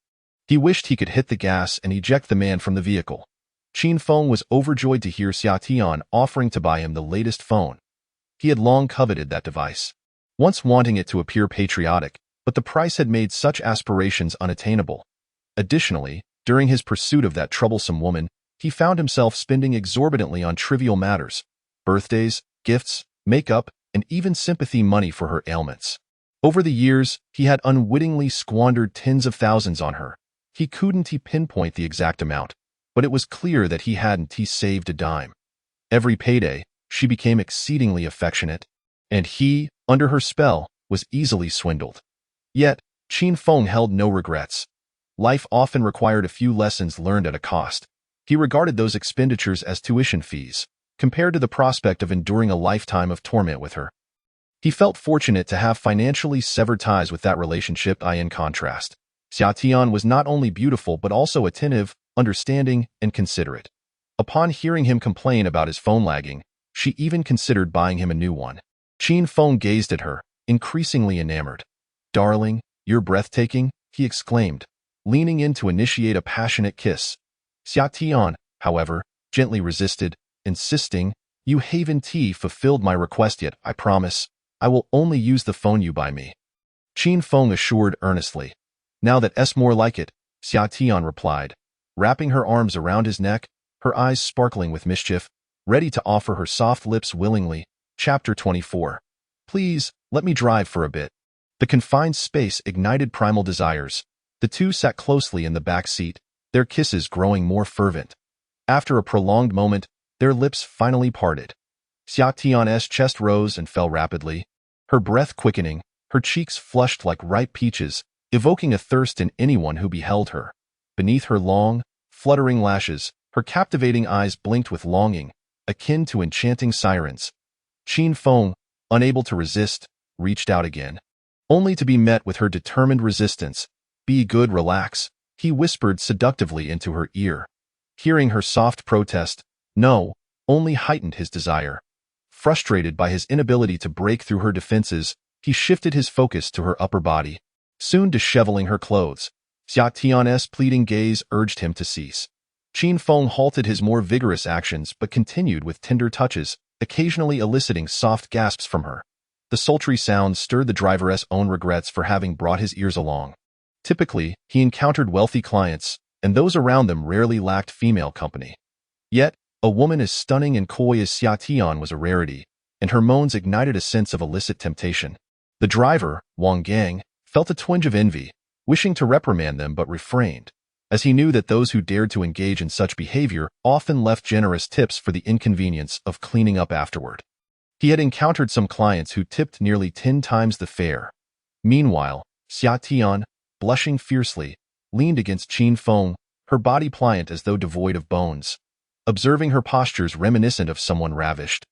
He wished he could hit the gas and eject the man from the vehicle. Qin Feng was overjoyed to hear Xia Tian offering to buy him the latest phone. He had long coveted that device, once wanting it to appear patriotic, but the price had made such aspirations unattainable. Additionally, during his pursuit of that troublesome woman, he found himself spending exorbitantly on trivial matters, birthdays, gifts, makeup, and even sympathy money for her ailments. Over the years, he had unwittingly squandered tens of thousands on her. He couldn't pinpoint the exact amount, but it was clear that he hadn't saved a dime. Every payday, she became exceedingly affectionate, and he, under her spell, was easily swindled. Yet, Qin Feng held no regrets. Life often required a few lessons learned at a cost. He regarded those expenditures as tuition fees, compared to the prospect of enduring a lifetime of torment with her. He felt fortunate to have financially severed ties with that relationship. In contrast, Xia Tian was not only beautiful but also attentive, understanding, and considerate. Upon hearing him complain about his phone lagging, she even considered buying him a new one. Qin Feng gazed at her, increasingly enamored. Darling, you're breathtaking, he exclaimed, leaning in to initiate a passionate kiss. Xia Tian, however, gently resisted, insisting, You haven't fulfilled my request yet, I promise. I will only use the phone you buy me. Qin Feng assured earnestly. Now that's more like it, Xia Tian replied, wrapping her arms around his neck, her eyes sparkling with mischief, ready to offer her soft lips willingly. Chapter 24. Please, let me drive for a bit. The confined space ignited primal desires. The two sat closely in the back seat, their kisses growing more fervent. After a prolonged moment, their lips finally parted. Xia Tian's chest rose and fell rapidly, her breath quickening, her cheeks flushed like ripe peaches, evoking a thirst in anyone who beheld her. Beneath her long, fluttering lashes, her captivating eyes blinked with longing, akin to enchanting sirens. Qin Feng, unable to resist, reached out again, only to be met with her determined resistance. Be good, relax, he whispered seductively into her ear. Hearing her soft protest, no, only heightened his desire. Frustrated by his inability to break through her defenses, he shifted his focus to her upper body, soon disheveling her clothes. Xia Tian's pleading gaze urged him to cease. Qin Feng halted his more vigorous actions but continued with tender touches, occasionally eliciting soft gasps from her. The sultry sounds stirred the driver's own regrets for having brought his ears along. Typically, he encountered wealthy clients, and those around them rarely lacked female company. Yet, a woman as stunning and coy as Xia Tian was a rarity, and her moans ignited a sense of illicit temptation. The driver, Wang Gang, felt a twinge of envy, wishing to reprimand them but refrained, as he knew that those who dared to engage in such behavior often left generous tips for the inconvenience of cleaning up afterward. He had encountered some clients who tipped nearly 10 times the fare. Meanwhile, Xia Tian, blushing fiercely, leaned against Qin Feng, her body pliant as though devoid of bones. Observing her postures reminiscent of someone ravished,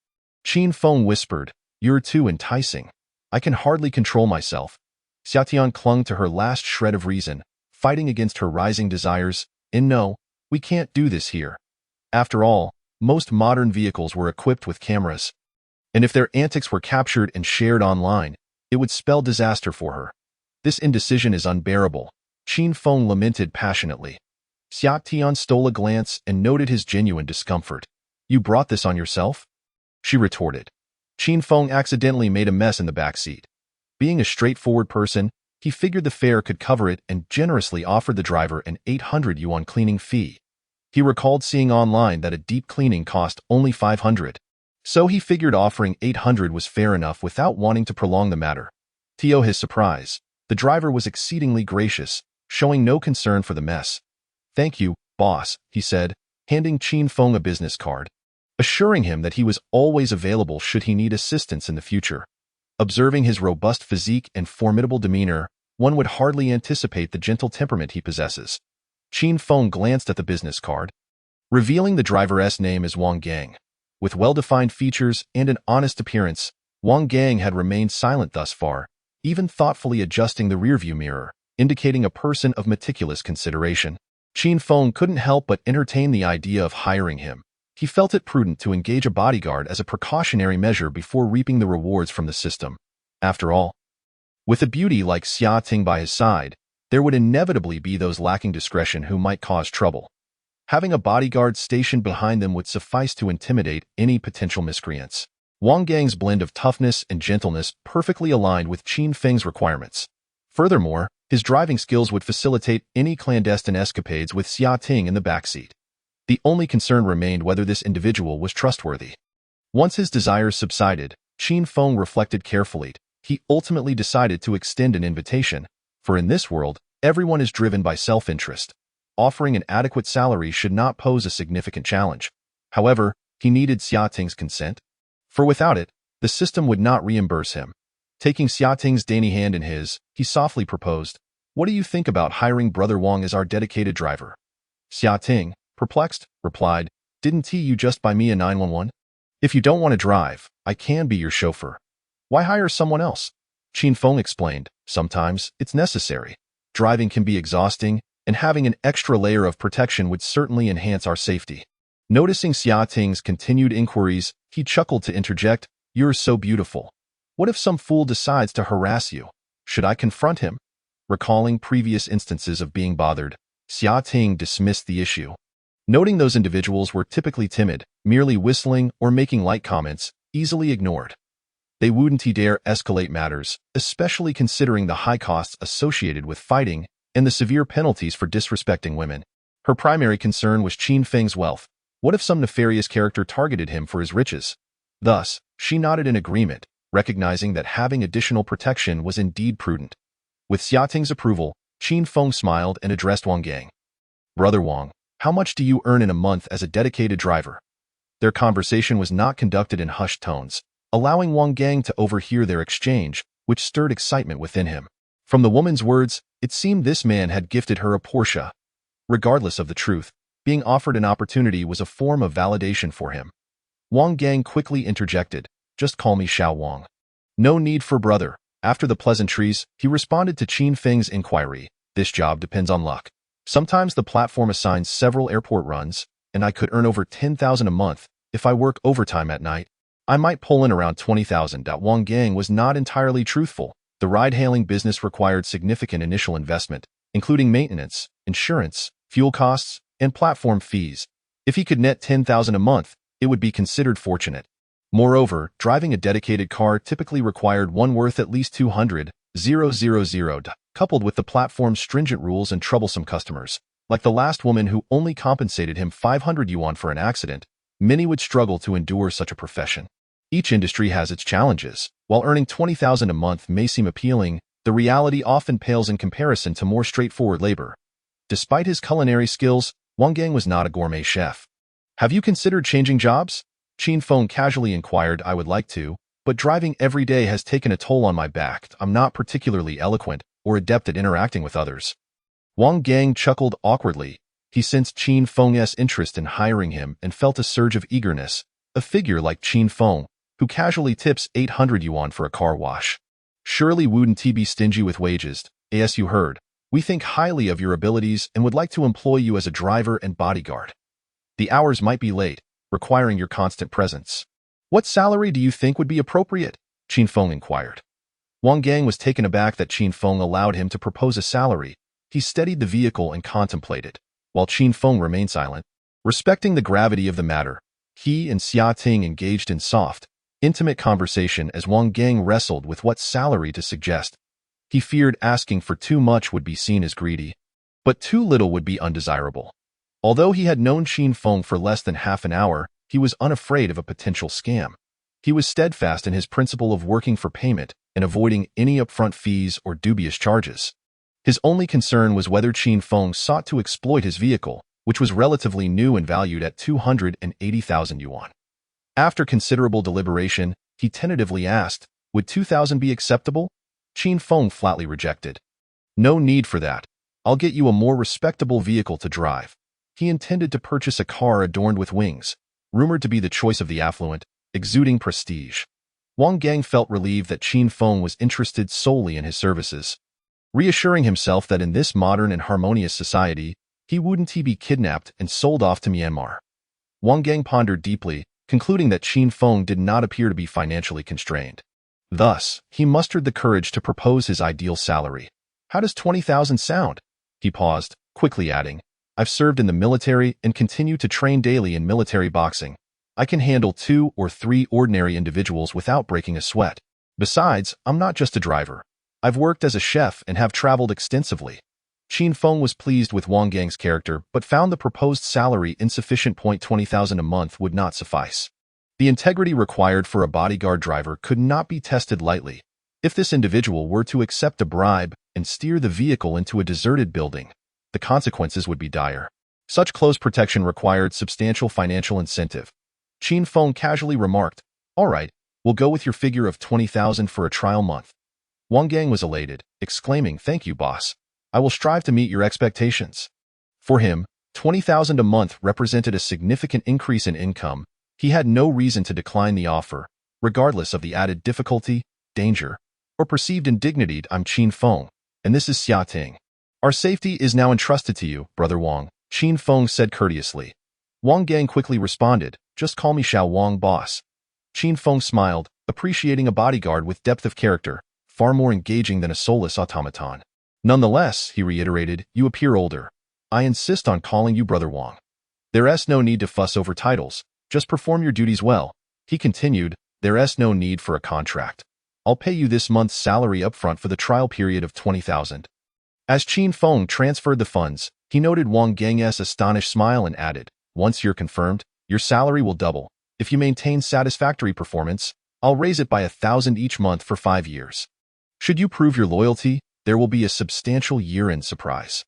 Qin Feng whispered, You're too enticing. I can hardly control myself. Xia Tian clung to her last shred of reason, fighting against her rising desires. No, we can't do this here. After all, most modern vehicles were equipped with cameras, and if their antics were captured and shared online, it would spell disaster for her. This indecision is unbearable, Qin Feng lamented passionately. Xia Tian stole a glance and noted his genuine discomfort. You brought this on yourself? She retorted. Qin Feng accidentally made a mess in the back seat. Being a straightforward person, he figured the fare could cover it and generously offered the driver an 800 yuan cleaning fee. He recalled seeing online that a deep cleaning cost only 500. So he figured offering 800 was fair enough without wanting to prolong the matter. To his surprise, the driver was exceedingly gracious, showing no concern for the mess. "Thank you, boss," he said, handing Qin Feng a business card, assuring him that he was always available should he need assistance in the future. Observing his robust physique and formidable demeanor, one would hardly anticipate the gentle temperament he possesses. Qin Feng glanced at the business card, revealing the driver's name as Wang Gang. With well-defined features and an honest appearance, Wang Gang had remained silent thus far, even thoughtfully adjusting the rearview mirror, indicating a person of meticulous consideration. Qin Feng couldn't help but entertain the idea of hiring him. He felt it prudent to engage a bodyguard as a precautionary measure before reaping the rewards from the system. After all, with a beauty like Xia Ting by his side, there would inevitably be those lacking discretion who might cause trouble. Having a bodyguard stationed behind them would suffice to intimidate any potential miscreants. Wang Gang's blend of toughness and gentleness perfectly aligned with Qin Feng's requirements. Furthermore, his driving skills would facilitate any clandestine escapades with Xia Ting in the backseat. The only concern remained whether this individual was trustworthy. Once his desires subsided, Qin Feng reflected carefully. He ultimately decided to extend an invitation, for in this world, everyone is driven by self-interest. Offering an adequate salary should not pose a significant challenge. However, he needed Xia Ting's consent, for without it, the system would not reimburse him. Taking Xia Ting's dainty hand in his, he softly proposed, "What do you think about hiring Brother Wang as our dedicated driver?" Xia Ting, perplexed, replied, "Didn't you just buy me a 911? If you don't want to drive, I can be your chauffeur. Why hire someone else?" Qin Feng explained, "Sometimes it's necessary. Driving can be exhausting, and having an extra layer of protection would certainly enhance our safety." Noticing Xia Ting's continued inquiries, he chuckled to interject, "You're so beautiful. What if some fool decides to harass you? Should I confront him?" Recalling previous instances of being bothered, Xia Ting dismissed the issue. Noting those individuals were typically timid, merely whistling or making light comments, easily ignored. They wouldn't dare escalate matters, especially considering the high costs associated with fighting and the severe penalties for disrespecting women. Her primary concern was Qin Feng's wealth. What if some nefarious character targeted him for his riches? Thus, she nodded in agreement, recognizing that having additional protection was indeed prudent. With Xia Ting's approval, Qin Feng smiled and addressed Wang Gang. "Brother Wang, how much do you earn in a month as a dedicated driver?" Their conversation was not conducted in hushed tones, allowing Wang Gang to overhear their exchange, which stirred excitement within him. From the woman's words, it seemed this man had gifted her a Porsche. Regardless of the truth, being offered an opportunity was a form of validation for him. Wang Gang quickly interjected, "Just call me Xiao Wang." "No need for brother." After the pleasantries, he responded to Qin Feng's inquiry, "This job depends on luck. Sometimes the platform assigns several airport runs, and I could earn over 10,000 a month if I work overtime at night. I might pull in around 20,000. Wang Gang was not entirely truthful. The ride-hailing business required significant initial investment, including maintenance, insurance, fuel costs, and platform fees. If he could net 10,000 a month, it would be considered fortunate. Moreover, driving a dedicated car typically required one worth at least 200,000, coupled with the platform's stringent rules and troublesome customers. Like the last woman who only compensated him 500 yuan for an accident, many would struggle to endure such a profession. Each industry has its challenges. While earning 20,000 a month may seem appealing, the reality often pales in comparison to more straightforward labor. Despite his culinary skills, Wang Gang was not a gourmet chef. "Have you considered changing jobs?" Qin Feng casually inquired. "I would like to, but driving every day has taken a toll on my back. I'm not particularly eloquent or adept at interacting with others." Wang Gang chuckled awkwardly. He sensed Qin Feng's interest in hiring him and felt a surge of eagerness. A figure like Qin Feng, who casually tips 800 yuan for a car wash. "Surely wouldn't he be stingy with wages? As you heard, we think highly of your abilities and would like to employ you as a driver and bodyguard. The hours might be late, requiring your constant presence. What salary do you think would be appropriate?" Qin Feng inquired. Wang Gang was taken aback that Qin Feng allowed him to propose a salary. He steadied the vehicle and contemplated, while Qin Feng remained silent. Respecting the gravity of the matter, he and Xia Ting engaged in soft, intimate conversation as Wang Gang wrestled with what salary to suggest. He feared asking for too much would be seen as greedy, but too little would be undesirable. Although he had known Qin Feng for less than half an hour, he was unafraid of a potential scam. He was steadfast in his principle of working for payment and avoiding any upfront fees or dubious charges. His only concern was whether Qin Feng sought to exploit his vehicle, which was relatively new and valued at 280,000 yuan. After considerable deliberation, he tentatively asked, "Would 2,000 be acceptable?" Qin Feng flatly rejected. "No need for that. I'll get you a more respectable vehicle to drive." He intended to purchase a car adorned with wings, rumored to be the choice of the affluent, exuding prestige. Wang Gang felt relieved that Qin Feng was interested solely in his services. Reassuring himself that in this modern and harmonious society, he wouldn't be kidnapped and sold off to Myanmar. Wang Gang pondered deeply, concluding that Qin Feng did not appear to be financially constrained. Thus, he mustered the courage to propose his ideal salary. "How does 20,000 sound?" He paused, quickly adding, "I've served in the military and continue to train daily in military boxing. I can handle 2 or 3 ordinary individuals without breaking a sweat. Besides, I'm not just a driver. I've worked as a chef and have traveled extensively." Qin Feng was pleased with Wang Gang's character but found the proposed salary insufficient. 20,000 a month would not suffice. The integrity required for a bodyguard driver could not be tested lightly. If this individual were to accept a bribe and steer the vehicle into a deserted building, the consequences would be dire. Such close protection required substantial financial incentive. Qin Feng casually remarked, "All right, we'll go with your figure of 20,000 for a trial month." Wang Gang was elated, exclaiming, "Thank you, boss. I will strive to meet your expectations." For him, 20,000 a month represented a significant increase in income. He had no reason to decline the offer, regardless of the added difficulty, danger, or perceived indignity. "I'm Qin Feng, and this is Xia Ting. Our safety is now entrusted to you, Brother Wang," Qin Feng said courteously. Wang Gang quickly responded, "Just call me Xiao Wang, boss." Qin Feng smiled, appreciating a bodyguard with depth of character, far more engaging than a soulless automaton. "Nonetheless," he reiterated, "you appear older. I insist on calling you Brother Wang. There's no need to fuss over titles. Just perform your duties well." He continued, "There's no need for a contract. I'll pay you this month's salary upfront for the trial period of 20,000. As Qin Feng transferred the funds, he noted Wang Gang's astonished smile and added, "Once you're confirmed, your salary will double. If you maintain satisfactory performance, I'll raise it by 1,000 each month for 5 years. Should you prove your loyalty, there will be a substantial year-end surprise."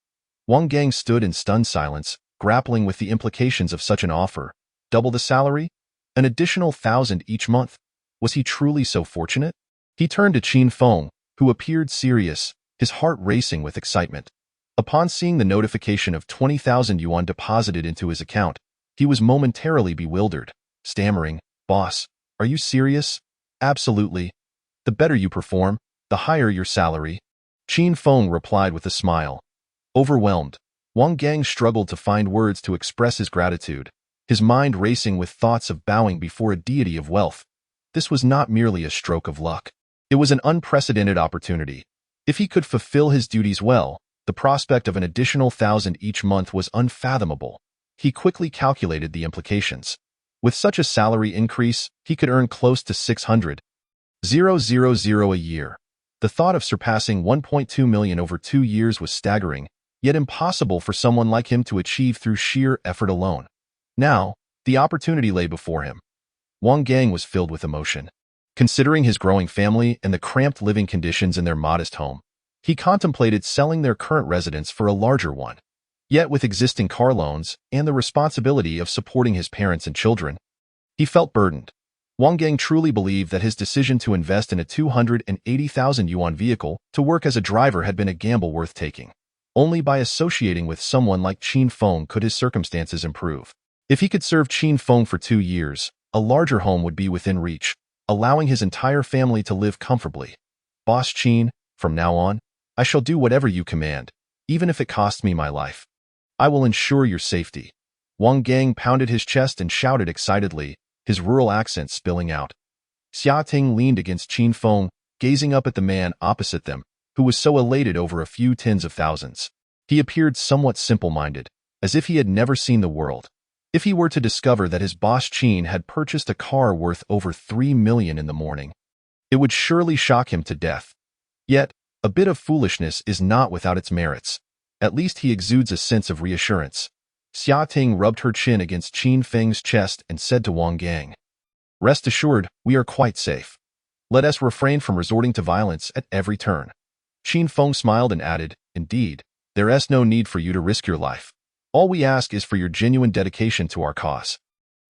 Wang Gang stood in stunned silence, grappling with the implications of such an offer. Double the salary? An additional 1,000 each month? Was he truly so fortunate? He turned to Qin Feng, who appeared serious, his heart racing with excitement. Upon seeing the notification of 20,000 yuan deposited into his account, he was momentarily bewildered, stammering, "Boss, are you serious?" "Absolutely. The better you perform, the higher your salary." Qin Feng replied with a smile. Overwhelmed, Wang Gang struggled to find words to express his gratitude, his mind racing with thoughts of bowing before a deity of wealth. This was not merely a stroke of luck. It was an unprecedented opportunity. If he could fulfill his duties well, the prospect of an additional 1,000 each month was unfathomable. He quickly calculated the implications. With such a salary increase, he could earn close to 600,000 a year. The thought of surpassing 1.2 million over 2 years was staggering, yet impossible for someone like him to achieve through sheer effort alone. Now, the opportunity lay before him. Wang Gang was filled with emotion. Considering his growing family and the cramped living conditions in their modest home, he contemplated selling their current residence for a larger one. Yet with existing car loans and the responsibility of supporting his parents and children, he felt burdened. Wang Gang truly believed that his decision to invest in a 280,000 yuan vehicle to work as a driver had been a gamble worth taking. Only by associating with someone like Qin Feng could his circumstances improve. If he could serve Qin Feng for 2 years, a larger home would be within reach, allowing his entire family to live comfortably. "Boss Qin, from now on, I shall do whatever you command, even if it costs me my life. I will ensure your safety." Wang Gang pounded his chest and shouted excitedly, his rural accent spilling out. Xia Ting leaned against Qin Feng, gazing up at the man opposite them, who was so elated over a few tens of thousands. He appeared somewhat simple-minded, as if he had never seen the world. If he were to discover that his boss Qin had purchased a car worth over 3 million in the morning, it would surely shock him to death. Yet, a bit of foolishness is not without its merits. At least he exudes a sense of reassurance. Xia Ting rubbed her chin against Qin Feng's chest and said to Wang Gang, "Rest assured, we are quite safe. Let us refrain from resorting to violence at every turn." Qin Feng smiled and added, "Indeed, there is no need for you to risk your life. All we ask is for your genuine dedication to our cause.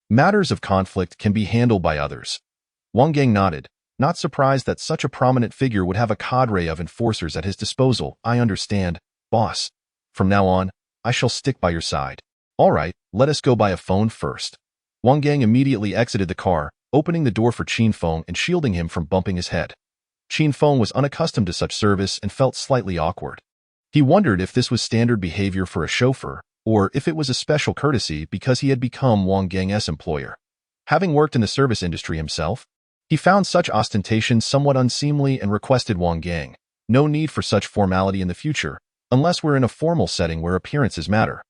Matters of conflict can be handled by others." Wang Gang nodded, not surprised that such a prominent figure would have a cadre of enforcers at his disposal. "I understand, boss. From now on, I shall stick by your side." "All right, let us go by a phone first." Wang Gang immediately exited the car, opening the door for Qin Feng and shielding him from bumping his head. Qin Feng was unaccustomed to such service and felt slightly awkward. He wondered if this was standard behavior for a chauffeur, or if it was a special courtesy because he had become Wang Gang's employer. Having worked in the service industry himself, he found such ostentation somewhat unseemly and requested Wang Gang, "No need for such formality in the future, unless we're in a formal setting where appearances matter.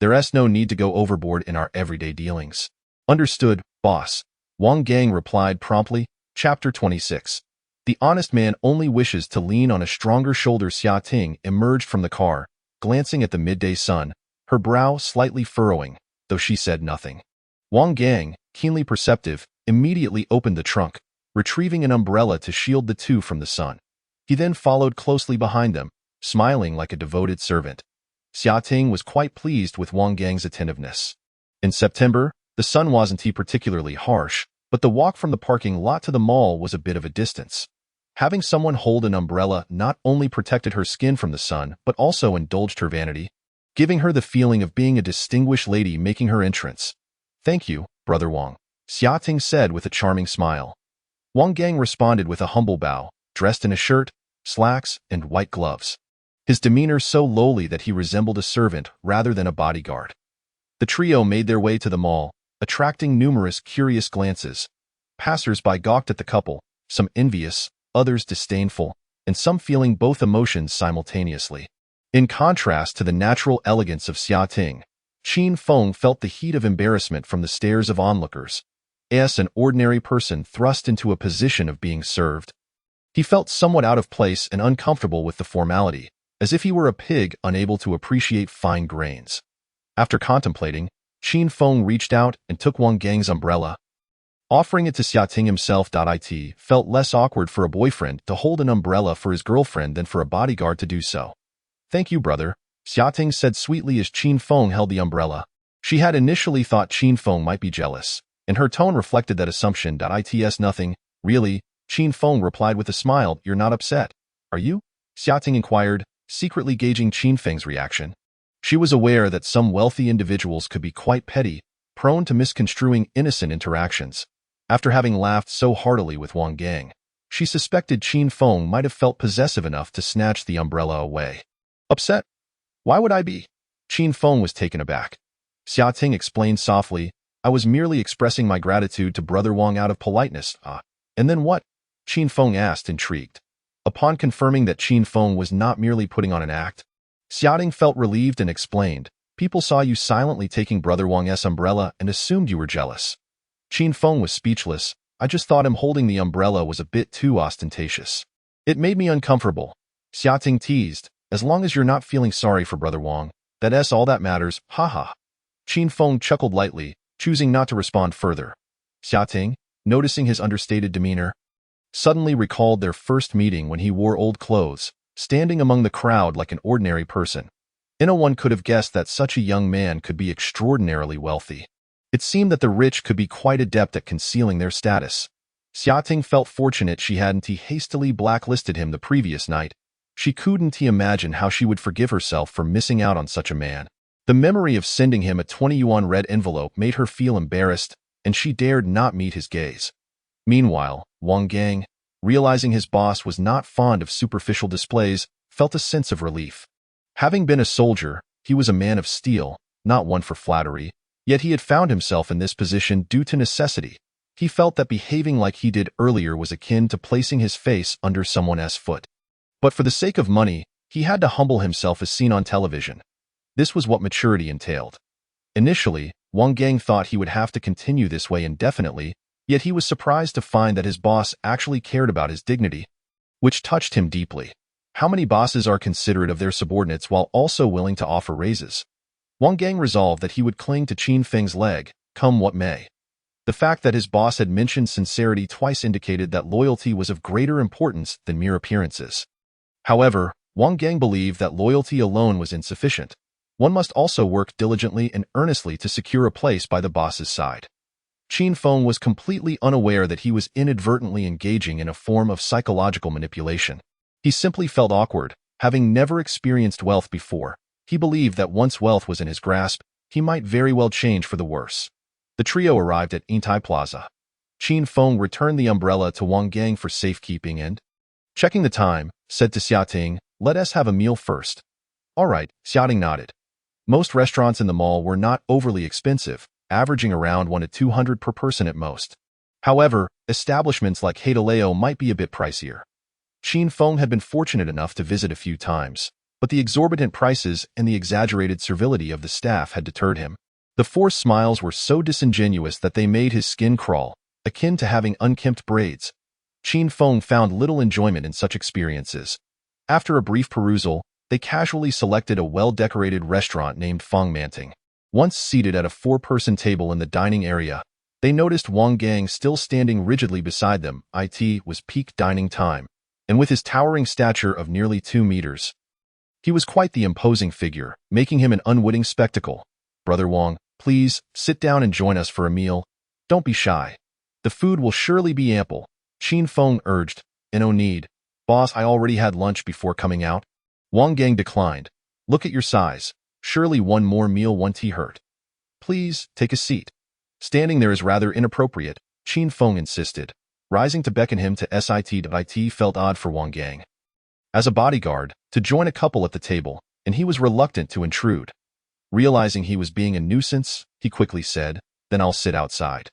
There is no need to go overboard in our everyday dealings." "Understood, boss," Wang Gang replied promptly. Chapter 26. The honest man only wishes to lean on a stronger shoulder. Xia Ting emerged from the car, glancing at the midday sun, her brow slightly furrowing, though she said nothing. Wang Gang, keenly perceptive, immediately opened the trunk, retrieving an umbrella to shield the two from the sun. He then followed closely behind them, smiling like a devoted servant. Xia Ting was quite pleased with Wang Gang's attentiveness. In September, the sun wasn't particularly harsh, but the walk from the parking lot to the mall was a bit of a distance. Having someone hold an umbrella not only protected her skin from the sun, but also indulged her vanity, giving her the feeling of being a distinguished lady making her entrance. "Thank you, Brother Wang," Xia Ting said with a charming smile. Wang Gang responded with a humble bow, dressed in a shirt, slacks, and white gloves. His demeanor so lowly that he resembled a servant rather than a bodyguard. The trio made their way to the mall, attracting numerous curious glances. Passers-by gawked at the couple, some envious, others disdainful, and some feeling both emotions simultaneously. In contrast to the natural elegance of Xia Ting, Qin Feng felt the heat of embarrassment from the stares of onlookers. As an ordinary person thrust into a position of being served, he felt somewhat out of place and uncomfortable with the formality, as if he were a pig unable to appreciate fine grains. After contemplating, Qin Feng reached out and took Wang Gang's umbrella. Offering it to Xia Ting himself, it felt less awkward for a boyfriend to hold an umbrella for his girlfriend than for a bodyguard to do so. "Thank you, brother," Xia Ting said sweetly as Qin Feng held the umbrella. She had initially thought Qin Feng might be jealous, and her tone reflected that assumption. "It's nothing, really," Qin Feng replied with a smile. "You're not upset, are you?" Xia Ting inquired, secretly gauging Qin Feng's reaction. She was aware that some wealthy individuals could be quite petty, prone to misconstruing innocent interactions. After having laughed so heartily with Wang Gang, she suspected Qin Feng might have felt possessive enough to snatch the umbrella away. "Upset? Why would I be?" Qin Feng was taken aback. Xia Ting explained softly, "I was merely expressing my gratitude to Brother Wang out of politeness." "Ah, and then what?" Qin Feng asked, intrigued. Upon confirming that Qin Feng was not merely putting on an act, Xia Ting felt relieved and explained, "People saw you silently taking Brother Wang's umbrella and assumed you were jealous." Qin Feng was speechless. "I just thought him holding the umbrella was a bit too ostentatious. It made me uncomfortable." Xia Ting teased, "As long as you're not feeling sorry for Brother Wang, that's all that matters, haha." Qin Feng chuckled lightly, choosing not to respond further. Xia Ting, noticing his understated demeanor, suddenly recalled their first meeting when he wore old clothes, standing among the crowd like an ordinary person. No one could have guessed that such a young man could be extraordinarily wealthy. It seemed that the rich could be quite adept at concealing their status. Xia Ting felt fortunate she hadn't hastily blacklisted him the previous night. She couldn't imagine how she would forgive herself for missing out on such a man. The memory of sending him a 20 yuan red envelope made her feel embarrassed, and she dared not meet his gaze. Meanwhile, Wang Gang, realizing his boss was not fond of superficial displays, felt a sense of relief. Having been a soldier, he was a man of steel, not one for flattery. Yet he had found himself in this position due to necessity. He felt that behaving like he did earlier was akin to placing his face under someone else's foot. But for the sake of money, he had to humble himself as seen on television. This was what maturity entailed. Initially, Wang Gang thought he would have to continue this way indefinitely, yet he was surprised to find that his boss actually cared about his dignity, which touched him deeply. How many bosses are considerate of their subordinates while also willing to offer raises? Wang Gang resolved that he would cling to Qin Feng's leg, come what may. The fact that his boss had mentioned sincerity twice indicated that loyalty was of greater importance than mere appearances. However, Wang Gang believed that loyalty alone was insufficient. One must also work diligently and earnestly to secure a place by the boss's side. Qin Feng was completely unaware that he was inadvertently engaging in a form of psychological manipulation. He simply felt awkward, having never experienced wealth before. He believed that once wealth was in his grasp, he might very well change for the worse. The trio arrived at Yingtai Plaza. Qin Feng returned the umbrella to Wang Gang for safekeeping and, checking the time, said to Xiaoting, "Let us have a meal first." "All right," Xiaoting nodded. Most restaurants in the mall were not overly expensive, averaging around 1 to 200 per person at most. However, establishments like Heideleo might be a bit pricier. Qin Feng had been fortunate enough to visit a few times, but the exorbitant prices and the exaggerated servility of the staff had deterred him. The forced smiles were so disingenuous that they made his skin crawl, akin to having unkempt braids. Qin Feng found little enjoyment in such experiences. After a brief perusal, they casually selected a well-decorated restaurant named Feng Manting. Once seated at a 4-person table in the dining area, they noticed Wang Gang still standing rigidly beside them. It was peak dining time, and with his towering stature of nearly 2 meters, he was quite the imposing figure, making him an unwitting spectacle. "Brother Wang, please, sit down and join us for a meal. Don't be shy. The food will surely be ample," Qin Feng urged. "No need. Boss, I already had lunch before coming out." Wang Gang declined. "Look at your size. Surely one more meal won't hurt. Please, take a seat." "Standing there is rather inappropriate," Qin Feng insisted. Rising to beckon him to sit felt odd for Wang Gang. As a bodyguard, to join a couple at the table, and he was reluctant to intrude. Realizing he was being a nuisance, he quickly said, "Then I'll sit outside."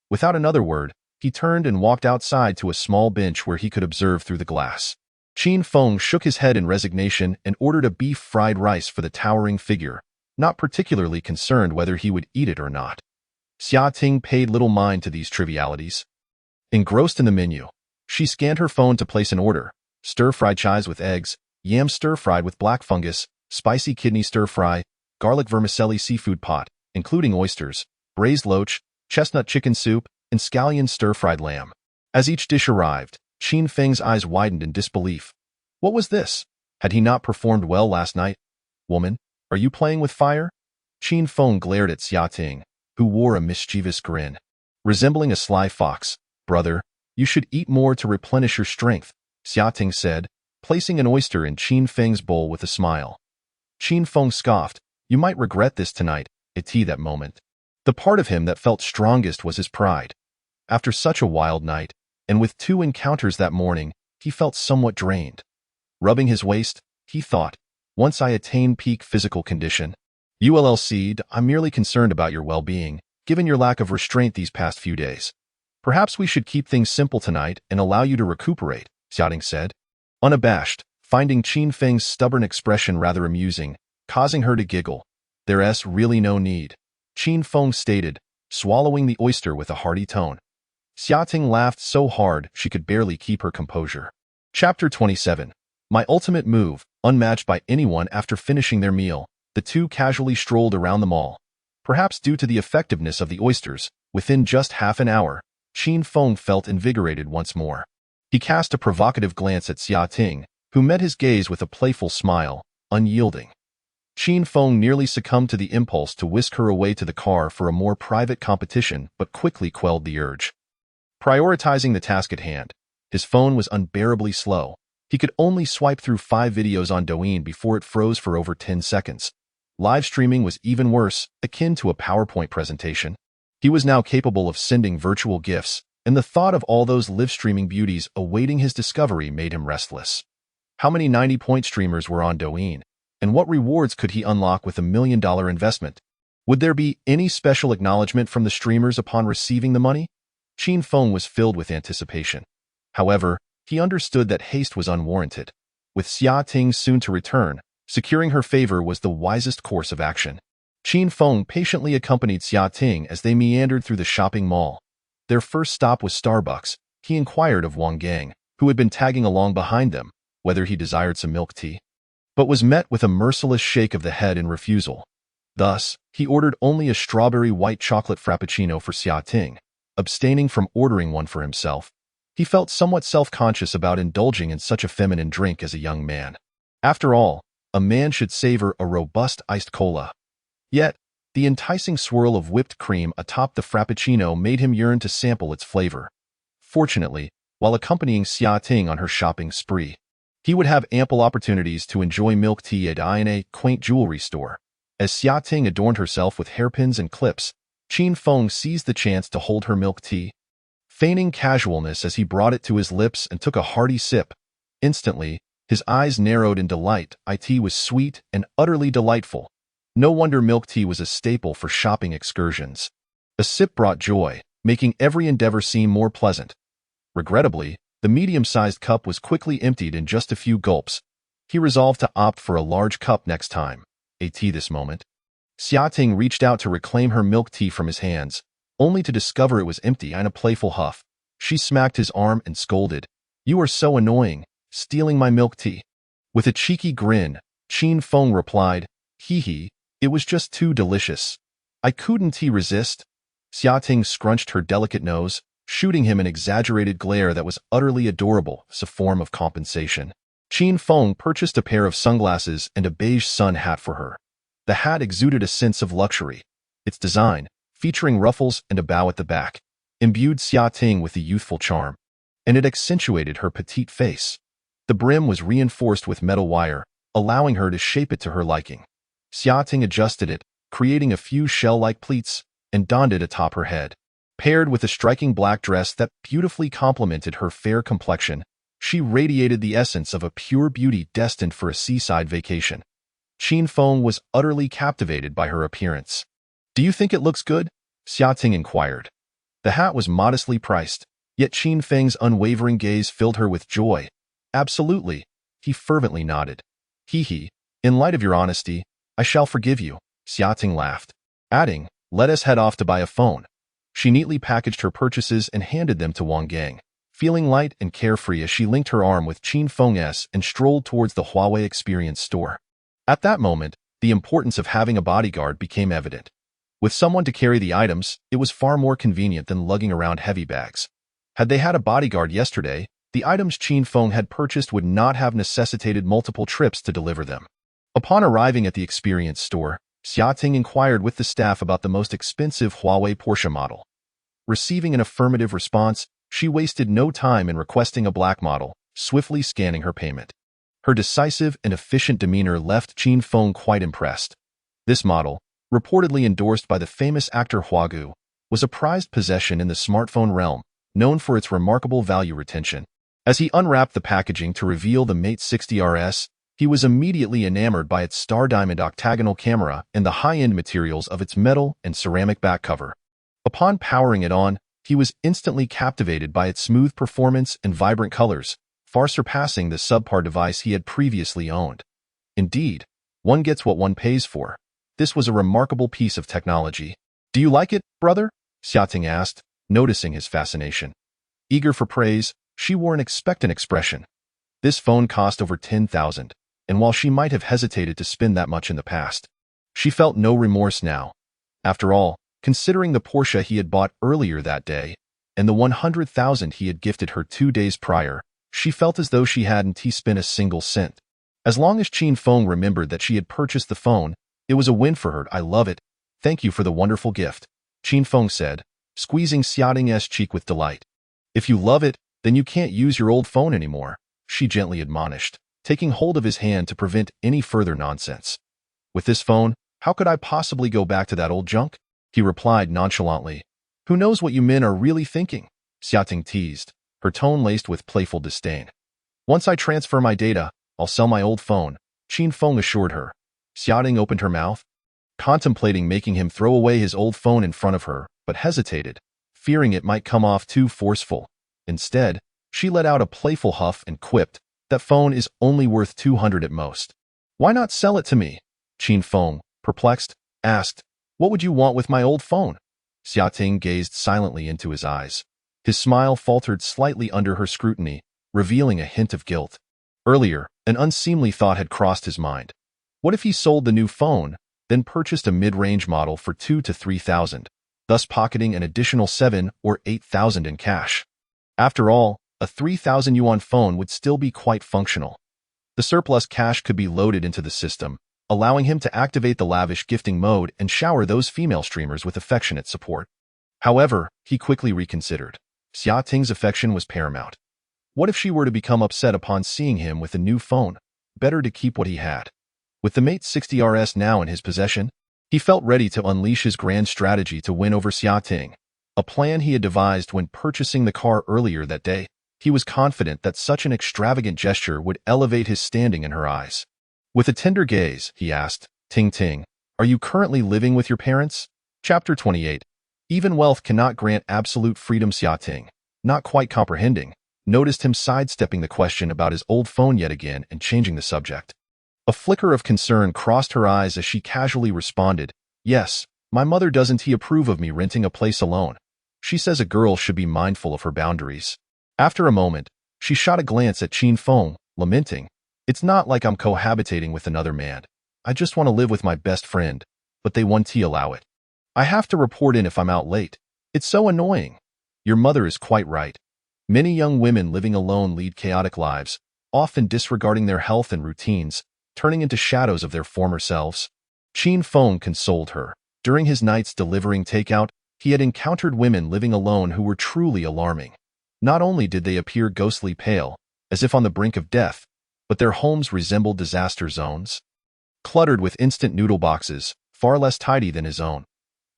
Without another word, he turned and walked outside to a small bench where he could observe through the glass. Qin Feng shook his head in resignation and ordered a beef fried rice for the towering figure, not particularly concerned whether he would eat it or not. Xia Ting paid little mind to these trivialities. Engrossed in the menu, she scanned her phone to place an order: stir-fried chives with eggs, yam stir-fried with black fungus, spicy kidney stir-fry, garlic vermicelli seafood pot, including oysters, braised loach, chestnut chicken soup, and scallion stir-fried lamb. As each dish arrived, Qin Feng's eyes widened in disbelief. What was this? Had he not performed well last night? "Woman, are you playing with fire?" Qin Feng glared at Xia Ting, who wore a mischievous grin. Resembling a sly fox, "Brother, you should eat more to replenish your strength," Xia Ting said, placing an oyster in Qin Feng's bowl with a smile. Qin Feng scoffed. "You might regret this tonight," that moment. The part of him that felt strongest was his pride. After such a wild night, and with 2 encounters that morning, he felt somewhat drained. Rubbing his waist, he thought, "Once I attain peak physical condition, I'm merely concerned about your well-being, given your lack of restraint these past few days. Perhaps we should keep things simple tonight and allow you to recuperate," Xiaoting said. Unabashed, finding Qin Feng's stubborn expression rather amusing, causing her to giggle. "There's really no need," Qin Feng stated, swallowing the oyster with a hearty tone. Xiaoting laughed so hard she could barely keep her composure. Chapter 27. My ultimate move, unmatched by anyone. After finishing their meal, the two casually strolled around the mall. Perhaps due to the effectiveness of the oysters, within just half an hour, Qin Feng felt invigorated once more. He cast a provocative glance at Xiaoting, who met his gaze with a playful smile, unyielding. Qin Feng nearly succumbed to the impulse to whisk her away to the car for a more private competition, but quickly quelled the urge. Prioritizing the task at hand, his phone was unbearably slow. He could only swipe through 5 videos on Douyin before it froze for over 10 seconds. Live streaming was even worse, akin to a PowerPoint presentation. He was now capable of sending virtual GIFs, and the thought of all those live-streaming beauties awaiting his discovery made him restless. How many 90-point streamers were on Douyin, and what rewards could he unlock with $1 million investment? Would there be any special acknowledgement from the streamers upon receiving the money? Qin Feng was filled with anticipation. However, he understood that haste was unwarranted. With Xia Ting soon to return, securing her favor was the wisest course of action. Qin Feng patiently accompanied Xia Ting as they meandered through the shopping mall. Their first stop was Starbucks. He inquired of Wang Gang, who had been tagging along behind them, whether he desired some milk tea, but was met with a merciless shake of the head in refusal. Thus, he ordered only a strawberry white chocolate frappuccino for Xia Ting, abstaining from ordering one for himself. He felt somewhat self-conscious about indulging in such a feminine drink as a young man. After all, a man should savor a robust iced cola. Yet, the enticing swirl of whipped cream atop the frappuccino made him yearn to sample its flavor. Fortunately, while accompanying Xia Ting on her shopping spree, he would have ample opportunities to enjoy milk tea at a quaint jewelry store. As Xia Ting adorned herself with hairpins and clips, Qin Feng seized the chance to hold her milk tea, feigning casualness as he brought it to his lips and took a hearty sip. Instantly, his eyes narrowed in delight. It was sweet and utterly delightful. No wonder milk tea was a staple for shopping excursions. A sip brought joy, making every endeavor seem more pleasant. Regrettably, the medium-sized cup was quickly emptied in just a few gulps. He resolved to opt for a large cup next time. This moment. Xia Ting reached out to reclaim her milk tea from his hands, only to discover it was empty. In a playful huff, she smacked his arm and scolded, "You are so annoying, stealing my milk tea." With a cheeky grin, Qin Feng replied, "Hee, it was just too delicious. I couldn't resist." Xia Ting scrunched her delicate nose, shooting him an exaggerated glare that was utterly adorable as a form of compensation. Qin Feng purchased a pair of sunglasses and a beige sun hat for her. The hat exuded a sense of luxury. Its design, featuring ruffles and a bow at the back, imbued Xia Ting with a youthful charm, and it accentuated her petite face. The brim was reinforced with metal wire, allowing her to shape it to her liking. Xia Ting adjusted it, creating a few shell-like pleats, and donned it atop her head. Paired with a striking black dress that beautifully complemented her fair complexion, she radiated the essence of a pure beauty destined for a seaside vacation. Qin Feng was utterly captivated by her appearance. "Do you think it looks good?" Xia Ting inquired. The hat was modestly priced, yet Qin Feng's unwavering gaze filled her with joy. "Absolutely," he fervently nodded. "Hee, in light of your honesty, I shall forgive you," Xia Ting laughed, adding, "Let us head off to buy a phone." She neatly packaged her purchases and handed them to Wang Gang, feeling light and carefree as she linked her arm with Qin Feng's and strolled towards the Huawei Experience store. At that moment, the importance of having a bodyguard became evident. With someone to carry the items, it was far more convenient than lugging around heavy bags. Had they had a bodyguard yesterday, the items Qin Feng had purchased would not have necessitated multiple trips to deliver them. Upon arriving at the Experience store, Xia Ting inquired with the staff about the most expensive Huawei Porsche model. Receiving an affirmative response, she wasted no time in requesting a black model, swiftly scanning her payment. Her decisive and efficient demeanor left Qin Feng quite impressed. This model, reportedly endorsed by the famous actor Hua Gu, was a prized possession in the smartphone realm, known for its remarkable value retention. As he unwrapped the packaging to reveal the Mate 60 RS, he was immediately enamored by its star diamond octagonal camera and the high-end materials of its metal and ceramic back cover. Upon powering it on, he was instantly captivated by its smooth performance and vibrant colors, far surpassing the subpar device he had previously owned. Indeed, one gets what one pays for. This was a remarkable piece of technology. "Do you like it, brother?" Xia Ting asked, noticing his fascination. Eager for praise, she wore an expectant expression. This phone cost over 10,000, and while she might have hesitated to spend that much in the past, she felt no remorse now. After all, considering the Porsche he had bought earlier that day, and the 100,000 he had gifted her 2 days prior, she felt as though she hadn't spent a single cent. As long as Qin Feng remembered that she had purchased the phone, it was a win for her. "I love it. Thank you for the wonderful gift," Qin Feng said, squeezing Xia Ting's cheek with delight. "If you love it, then you can't use your old phone anymore," she gently admonished, taking hold of his hand to prevent any further nonsense. "With this phone, how could I possibly go back to that old junk?" he replied nonchalantly. "Who knows what you men are really thinking?" Xia Ting teased, her tone laced with playful disdain. "Once I transfer my data, I'll sell my old phone," Qin Feng assured her. Xia Ting opened her mouth, contemplating making him throw away his old phone in front of her, but hesitated, fearing it might come off too forceful. Instead, she let out a playful huff and quipped, "That phone is only worth 200 at most. Why not sell it to me?" Qin Feng, perplexed, asked, "What would you want with my old phone?" Xia Ting gazed silently into his eyes. His smile faltered slightly under her scrutiny, revealing a hint of guilt. Earlier, an unseemly thought had crossed his mind. What if he sold the new phone, then purchased a mid-range model for 2 to 3,000, thus pocketing an additional 7 or 8,000 in cash. After all, a 3,000 yuan phone would still be quite functional. The surplus cash could be loaded into the system, allowing him to activate the lavish gifting mode and shower those female streamers with affectionate support. However, he quickly reconsidered. Xia Ting's affection was paramount. What if she were to become upset upon seeing him with a new phone? Better to keep what he had. With the Mate 60 RS now in his possession, he felt ready to unleash his grand strategy to win over Xia Ting, a plan he had devised when purchasing the car earlier that day. He was confident that such an extravagant gesture would elevate his standing in her eyes. With a tender gaze, he asked, "Ting Ting, are you currently living with your parents?" Chapter 28. Even wealth cannot grant absolute freedom. Xia Ting, not quite comprehending, noticed him sidestepping the question about his old phone yet again and changing the subject. A flicker of concern crossed her eyes as she casually responded, "Yes, my mother doesn't approve of me renting a place alone. She says a girl should be mindful of her boundaries." After a moment, she shot a glance at Qin Feng, lamenting, "It's not like I'm cohabitating with another man. I just want to live with my best friend, but they won't allow it. I have to report in if I'm out late. It's so annoying." Your mother is quite right. Many young women living alone lead chaotic lives, often disregarding their health and routines, turning into shadows of their former selves. Qin Feng consoled her. During his nights delivering takeout, he had encountered women living alone who were truly alarming. Not only did they appear ghostly pale, as if on the brink of death, but their homes resembled disaster zones, cluttered with instant noodle boxes, far less tidy than his own.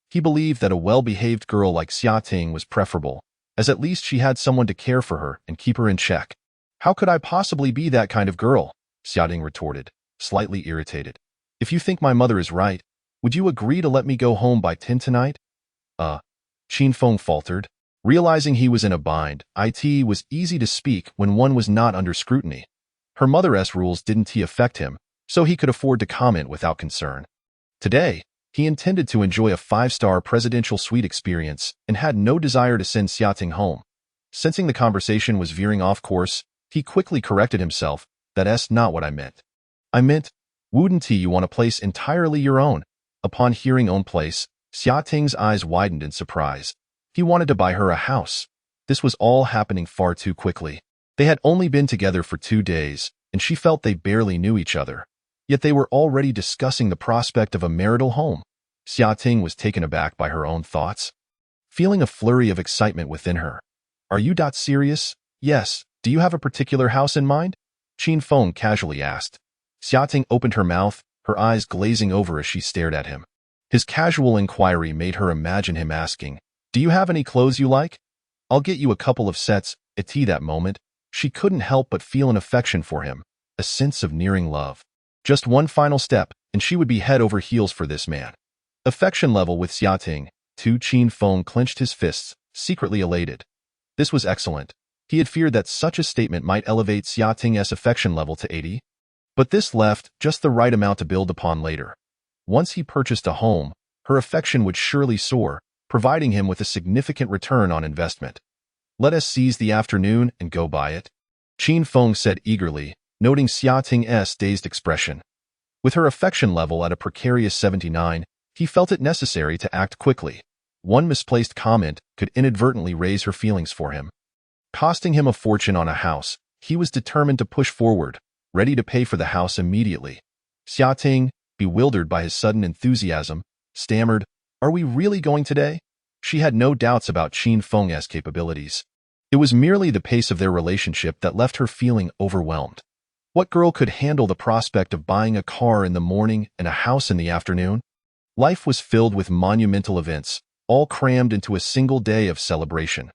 He believed that a well-behaved girl like Xia Ting was preferable, as at least she had someone to care for her and keep her in check. "How could I possibly be that kind of girl?" Xia Ting retorted, slightly irritated. "If you think my mother is right, would you agree to let me go home by 10 tonight? Qin Feng faltered. Realizing he was in a bind, it was easy to speak when one was not under scrutiny. Her mother's rules didn't affect him, so he could afford to comment without concern. Today, he intended to enjoy a 5-star presidential suite experience and had no desire to send Xia Ting home. Sensing the conversation was veering off course, he quickly corrected himself. "That's not what I meant. I meant, wouldn't you want a place entirely your own?" Upon hearing own place, Xia Ting's eyes widened in surprise. He wanted to buy her a house. This was all happening far too quickly. They had only been together for 2 days, and she felt they barely knew each other. Yet they were already discussing the prospect of a marital home. Xia Ting was taken aback by her own thoughts, feeling a flurry of excitement within her. "Are you serious?" "Yes. Do you have a particular house in mind?" Qin Feng casually asked. Xia Ting opened her mouth, her eyes glazing over as she stared at him. His casual inquiry made her imagine him asking, "Do you have any clothes you like? I'll get you a couple of sets." At that moment, she couldn't help but feel an affection for him, a sense of nearing love. Just one final step, and she would be head over heels for this man. Affection level with Xia Ting. Qin Feng clenched his fists, secretly elated. This was excellent. He had feared that such a statement might elevate Xia Ting's affection level to 80. But this left just the right amount to build upon later. Once he purchased a home, her affection would surely soar, providing him with a significant return on investment. "Let us seize the afternoon and go buy it," Qin Feng said eagerly, noting Xia Ting's dazed expression. With her affection level at a precarious 79, he felt it necessary to act quickly. One misplaced comment could inadvertently raise her feelings for him. Costing him a fortune on a house, he was determined to push forward, ready to pay for the house immediately. Xia Ting, bewildered by his sudden enthusiasm, stammered, "Are we really going today?" She had no doubts about Qin Feng's capabilities. It was merely the pace of their relationship that left her feeling overwhelmed. What girl could handle the prospect of buying a car in the morning and a house in the afternoon? Life was filled with monumental events, all crammed into a single day of celebration.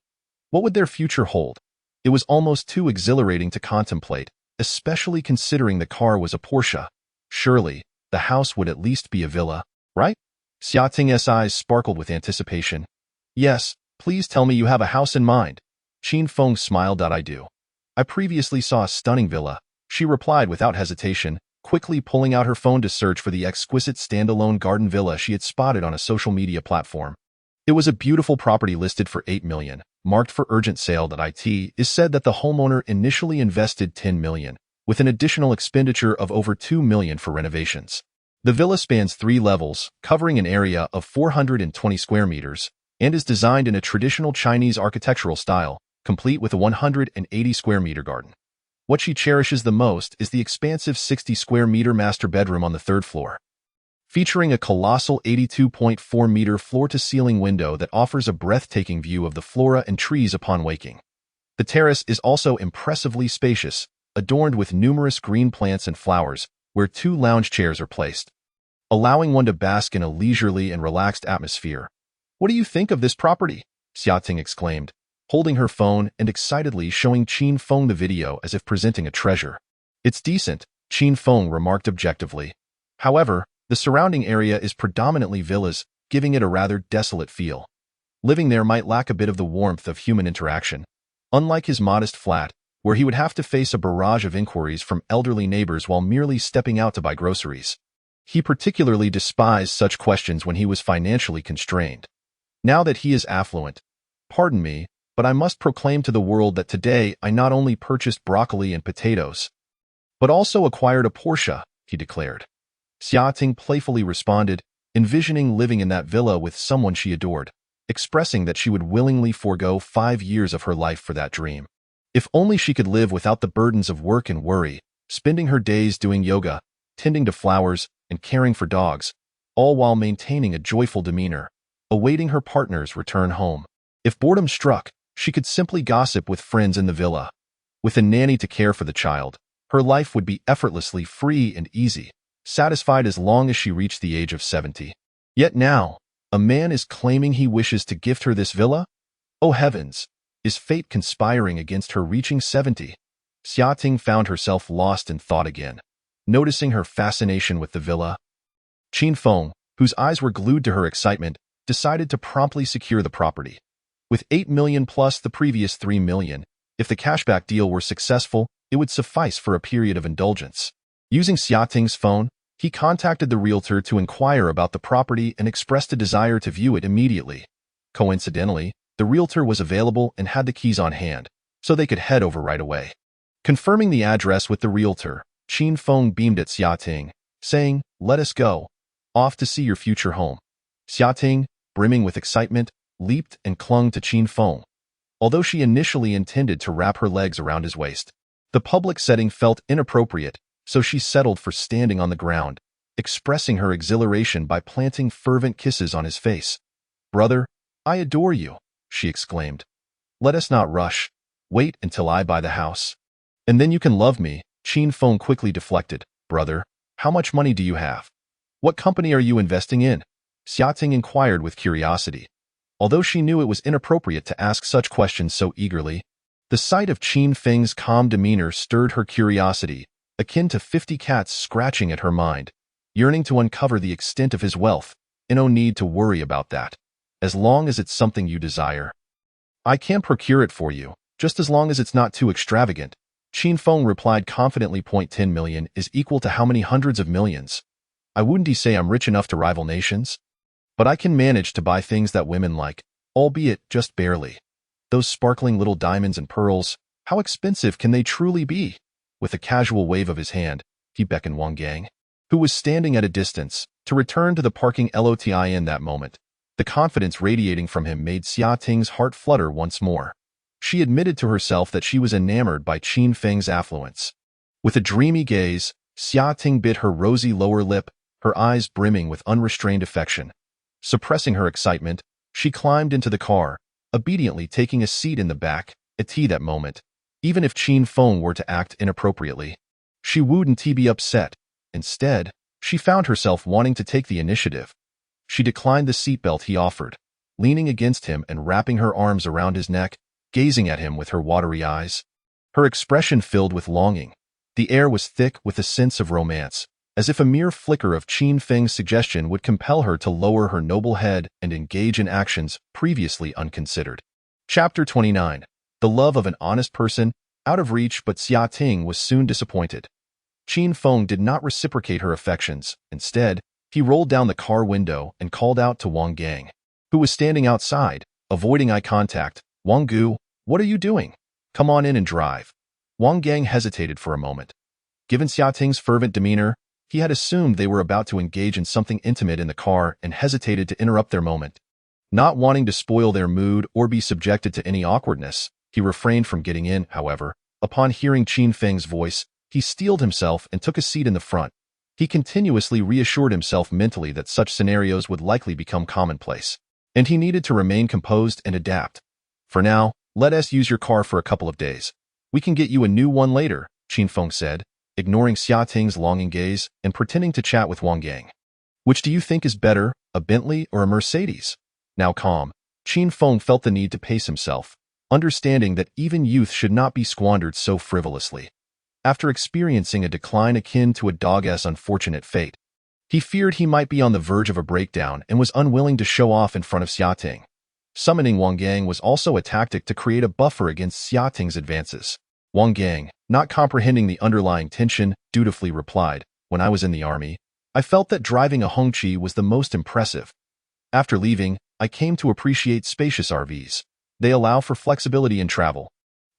What would their future hold? It was almost too exhilarating to contemplate, especially considering the car was a Porsche. Surely, the house would at least be a villa, right? Xia Ting's eyes sparkled with anticipation. "Yes, please tell me you have a house in mind." Qin Feng smiled. "I do. I previously saw a stunning villa," she replied without hesitation, quickly pulling out her phone to search for the exquisite standalone garden villa she had spotted on a social media platform. It was a beautiful property listed for 8 million, marked for urgent sale. It is said that the homeowner initially invested 10 million, with an additional expenditure of over 2 million for renovations. The villa spans 3 levels, covering an area of 420 square meters, and is designed in a traditional Chinese architectural style, complete with a 180 square meter garden. What she cherishes the most is the expansive 60 square meter master bedroom on the 3rd floor, featuring a colossal 82.4 meter floor-to-ceiling window that offers a breathtaking view of the flora and trees upon waking. The terrace is also impressively spacious, adorned with numerous green plants and flowers, where 2 lounge chairs are placed, allowing one to bask in a leisurely and relaxed atmosphere. "What do you think of this property?" Xiaoting exclaimed, holding her phone and excitedly showing Qin Feng the video as if presenting a treasure. "It's decent," Qin Feng remarked objectively. However, the surrounding area is predominantly villas, giving it a rather desolate feel. Living there might lack a bit of the warmth of human interaction. Unlike his modest flat, where he would have to face a barrage of inquiries from elderly neighbors while merely stepping out to buy groceries. He particularly despised such questions when he was financially constrained. Now that he is affluent, "Pardon me, but I must proclaim to the world that today I not only purchased broccoli and potatoes, but also acquired a Porsche," he declared. Xiaoting playfully responded, envisioning living in that villa with someone she adored, expressing that she would willingly forego 5 years of her life for that dream. If only she could live without the burdens of work and worry, spending her days doing yoga, tending to flowers, and caring for dogs, all while maintaining a joyful demeanor, awaiting her partner's return home. If boredom struck, she could simply gossip with friends in the villa. With a nanny to care for the child, her life would be effortlessly free and easy, satisfied as long as she reached the age of 70. Yet now, a man is claiming he wishes to gift her this villa? Oh heavens! Is fate conspiring against her reaching 70? Xiaoting found herself lost in thought again, noticing her fascination with the villa. Qin Feng, whose eyes were glued to her excitement, decided to promptly secure the property. With 8 million plus the previous 3 million, if the cashback deal were successful, it would suffice for a period of indulgence. Using Xiaoting's phone, he contacted the realtor to inquire about the property and expressed a desire to view it immediately. Coincidentally, the realtor was available and had the keys on hand, so they could head over right away. Confirming the address with the realtor, Qin Feng beamed at Xiaoting, saying, "Let us go. Off to see your future home." Xiaoting, brimming with excitement, leaped and clung to Qin Feng. Although she initially intended to wrap her legs around his waist, the public setting felt inappropriate, so she settled for standing on the ground, expressing her exhilaration by planting fervent kisses on his face. "Brother, I adore you," she exclaimed. "Let us not rush. Wait until I buy the house. And then you can love me." Qin Feng quickly deflected. "Brother, how much money do you have? What company are you investing in?" Xiaoting inquired with curiosity. Although she knew it was inappropriate to ask such questions so eagerly, the sight of Qin Feng's calm demeanor stirred her curiosity, akin to 50 cats scratching at her mind, yearning to uncover the extent of his wealth. "No need to worry about that. As long as it's something you desire, I can procure it for you, just as long as it's not too extravagant." Qin Feng replied confidently. "10 million is equal to how many hundreds of millions? I wouldn't say I'm rich enough to rival nations, but I can manage to buy things that women like, albeit just barely. Those sparkling little diamonds and pearls, how expensive can they truly be?" With a casual wave of his hand, he beckoned Wang Gang, who was standing at a distance, to return to the parking lot in that moment. The confidence radiating from him made Xiaoting's heart flutter once more. She admitted to herself that she was enamored by Qin Feng's affluence. With a dreamy gaze, Xiaoting bit her rosy lower lip, her eyes brimming with unrestrained affection. Suppressing her excitement, she climbed into the car, obediently taking a seat in the back, at that moment. Even if Qin Feng were to act inappropriately, she wouldn't be upset. Instead, she found herself wanting to take the initiative. She declined the seatbelt he offered, leaning against him and wrapping her arms around his neck, gazing at him with her watery eyes. Her expression filled with longing. The air was thick with a sense of romance, as if a mere flicker of Qin Feng's suggestion would compel her to lower her noble head and engage in actions previously unconsidered. Chapter 29. The love of an honest person, out of reach, but Xiaoting was soon disappointed. Qin Feng did not reciprocate her affections. Instead, he rolled down the car window and called out to Wang Gang, who was standing outside, avoiding eye contact. "Wang Gu, what are you doing? Come on in and drive." Wang Gang hesitated for a moment. Given Xiaoting's fervent demeanor, He had assumed they were about to engage in something intimate in the car and hesitated to interrupt their moment. Not wanting to spoil their mood or be subjected to any awkwardness, he refrained from getting in, however. Upon hearing Qin Feng's voice, he steeled himself and took a seat in the front. He continuously reassured himself mentally that such scenarios would likely become commonplace, and he needed to remain composed and adapt. For now, let us use your car for a couple of days. We can get you a new one later, Qin Feng said, ignoring Xia Ting's longing gaze and pretending to chat with Wang Gang. Which do you think is better, a Bentley or a Mercedes? Now calm, Qin Feng felt the need to pace himself, understanding that even youth should not be squandered so frivolously. After experiencing a decline akin to a dog's unfortunate fate, he feared he might be on the verge of a breakdown and was unwilling to show off in front of Xia Ting. Summoning Wang Gang was also a tactic to create a buffer against Xia Ting's advances. Wang Gang, not comprehending the underlying tension, dutifully replied, "When I was in the army, I felt that driving a Hongqi was the most impressive. After leaving, I came to appreciate spacious RVs. They allow for flexibility in travel."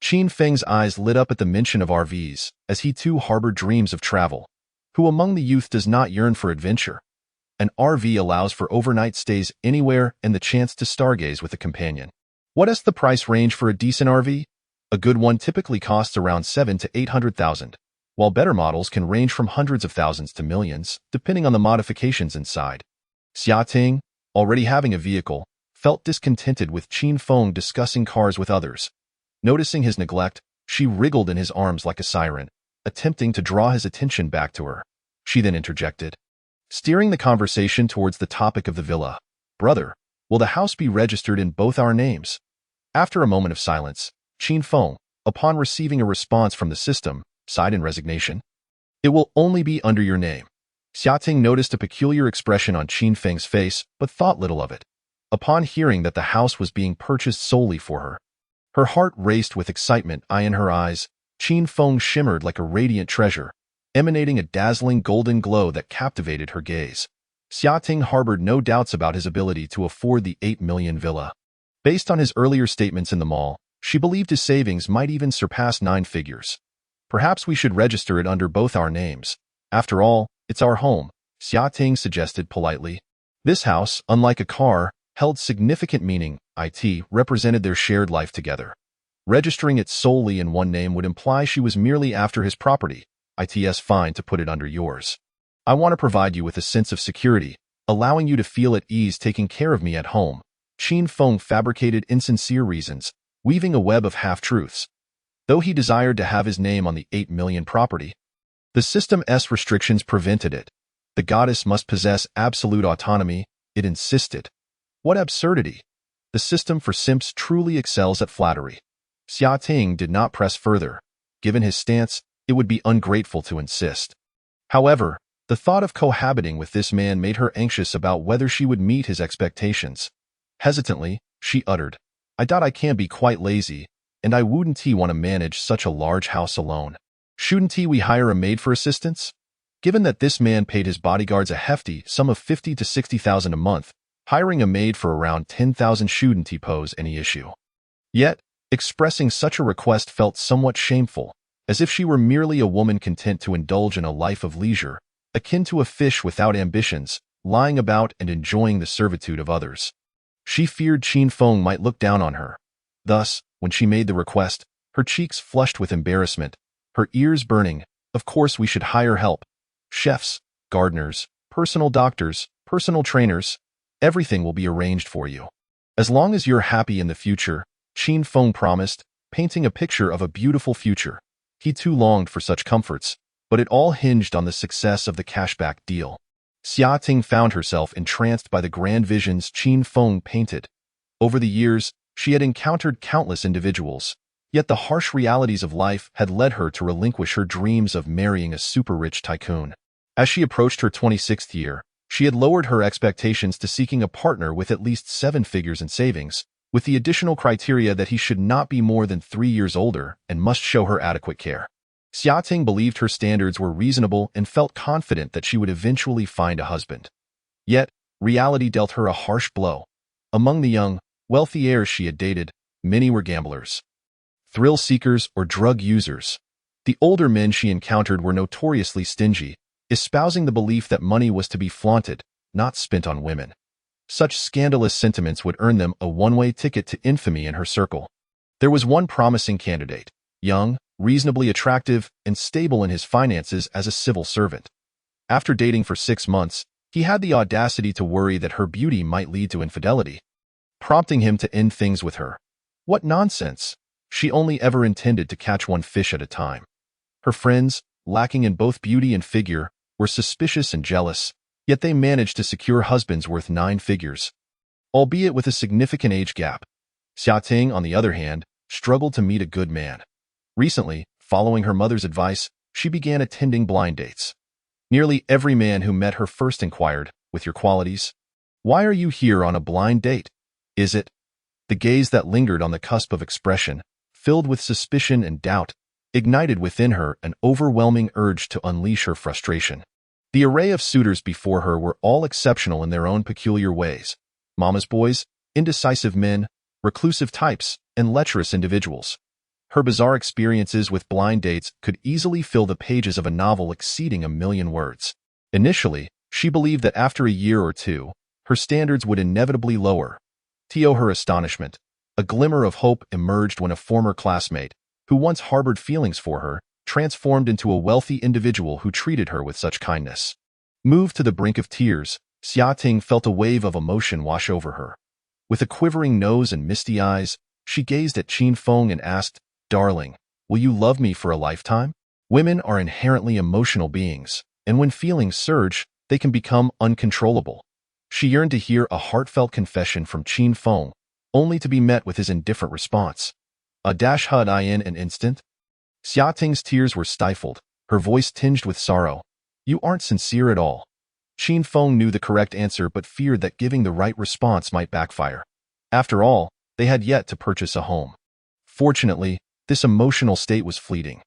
Qin Feng's eyes lit up at the mention of RVs, as he too harbored dreams of travel. Who among the youth does not yearn for adventure? An RV allows for overnight stays anywhere and the chance to stargaze with a companion. What is the price range for a decent RV? A good one typically costs around 700,000 to 800,000, while better models can range from hundreds of thousands to millions, depending on the modifications inside. Xia Ting, already having a vehicle, felt discontented with Qin Feng discussing cars with others. Noticing his neglect, she wriggled in his arms like a siren, attempting to draw his attention back to her. She then interjected, steering the conversation towards the topic of the villa. "Brother, will the house be registered in both our names?" After a moment of silence, Qin Feng, upon receiving a response from the system, sighed in resignation. "It will only be under your name." Xia Ting noticed a peculiar expression on Qin Feng's face, but thought little of it. Upon hearing that the house was being purchased solely for her, her heart raced with excitement. In her eyes, Qin Feng shimmered like a radiant treasure, emanating a dazzling golden glow that captivated her gaze. Xia Ting harbored no doubts about his ability to afford the 8 million villa. Based on his earlier statements in the mall, she believed his savings might even surpass 9 figures. "Perhaps we should register it under both our names. After all, it's our home," Xia Ting suggested politely. This house, unlike a car, held significant meaning. It represented their shared life together. Registering it solely in one name would imply she was merely after his property. "It's fine to put it under yours. I want to provide you with a sense of security, allowing you to feel at ease taking care of me at home." Qin Feng fabricated insincere reasons, weaving a web of half-truths. Though he desired to have his name on the 8 million property, the system's restrictions prevented it. The goddess must possess absolute autonomy, it insisted. What absurdity! The system for simps truly excels at flattery. Xia Ting did not press further. Given his stance, it would be ungrateful to insist. However, the thought of cohabiting with this man made her anxious about whether she would meet his expectations. Hesitantly, she uttered, I can be quite lazy, and I wouldn't want to manage such a large house alone. Shouldn't we hire a maid for assistance?" Given that this man paid his bodyguards a hefty sum of 50,000 to 60,000 a month, hiring a maid for around 10,000 shouldn't pose any issue. Yet, expressing such a request felt somewhat shameful, as if she were merely a woman content to indulge in a life of leisure, akin to a fish without ambitions, lying about and enjoying the servitude of others. She feared Qin Feng might look down on her. Thus, when she made the request, her cheeks flushed with embarrassment, her ears burning. "Of course we should hire help. Chefs, gardeners, personal doctors, personal trainers. Everything will be arranged for you. As long as you're happy in the future," Qin Feng promised, painting a picture of a beautiful future. He too longed for such comforts, but it all hinged on the success of the cashback deal. Xia Ting found herself entranced by the grand visions Qin Feng painted. Over the years, she had encountered countless individuals, yet the harsh realities of life had led her to relinquish her dreams of marrying a super-rich tycoon. As she approached her 26th year, she had lowered her expectations to seeking a partner with at least 7 figures in savings, with the additional criteria that he should not be more than 3 years older and must show her adequate care. Xia Ting believed her standards were reasonable and felt confident that she would eventually find a husband. Yet, reality dealt her a harsh blow. Among the young, wealthy heirs she had dated, many were gamblers, thrill seekers, or drug users. The older men she encountered were notoriously stingy, espousing the belief that money was to be flaunted, not spent on women. Such scandalous sentiments would earn them a one-way ticket to infamy in her circle. There was one promising candidate, young, reasonably attractive, and stable in his finances as a civil servant. After dating for 6 months, he had the audacity to worry that her beauty might lead to infidelity, prompting him to end things with her. What nonsense! She only ever intended to catch one fish at a time. Her friends, lacking in both beauty and figure, were suspicious and jealous, yet they managed to secure husbands worth 9 figures, albeit with a significant age gap. Xiaoting, on the other hand, struggled to meet a good man. Recently, following her mother's advice, she began attending blind dates. Nearly every man who met her first inquired, "With your qualities? Why are you here on a blind date? Is it?" The gaze that lingered on the cusp of expression, filled with suspicion and doubt, ignited within her an overwhelming urge to unleash her frustration. The array of suitors before her were all exceptional in their own peculiar ways. Mama's boys, indecisive men, reclusive types, and lecherous individuals. Her bizarre experiences with blind dates could easily fill the pages of a novel exceeding 1,000,000 words. Initially, she believed that after a year or two, her standards would inevitably lower. To her astonishment, a glimmer of hope emerged when a former classmate, who once harbored feelings for her, transformed into a wealthy individual who treated her with such kindness. Moved to the brink of tears, Xiaoting felt a wave of emotion wash over her. With a quivering nose and misty eyes, she gazed at Qin Feng and asked, "Darling, will you love me for a lifetime?" Women are inherently emotional beings, and when feelings surge, they can become uncontrollable. She yearned to hear a heartfelt confession from Qin Feng, only to be met with his indifferent response. "Hud in an instant?" Xiaoting's tears were stifled, her voice tinged with sorrow. "You aren't sincere at all." Qin Feng knew the correct answer but feared that giving the right response might backfire. After all, they had yet to purchase a home. Fortunately, this emotional state was fleeting.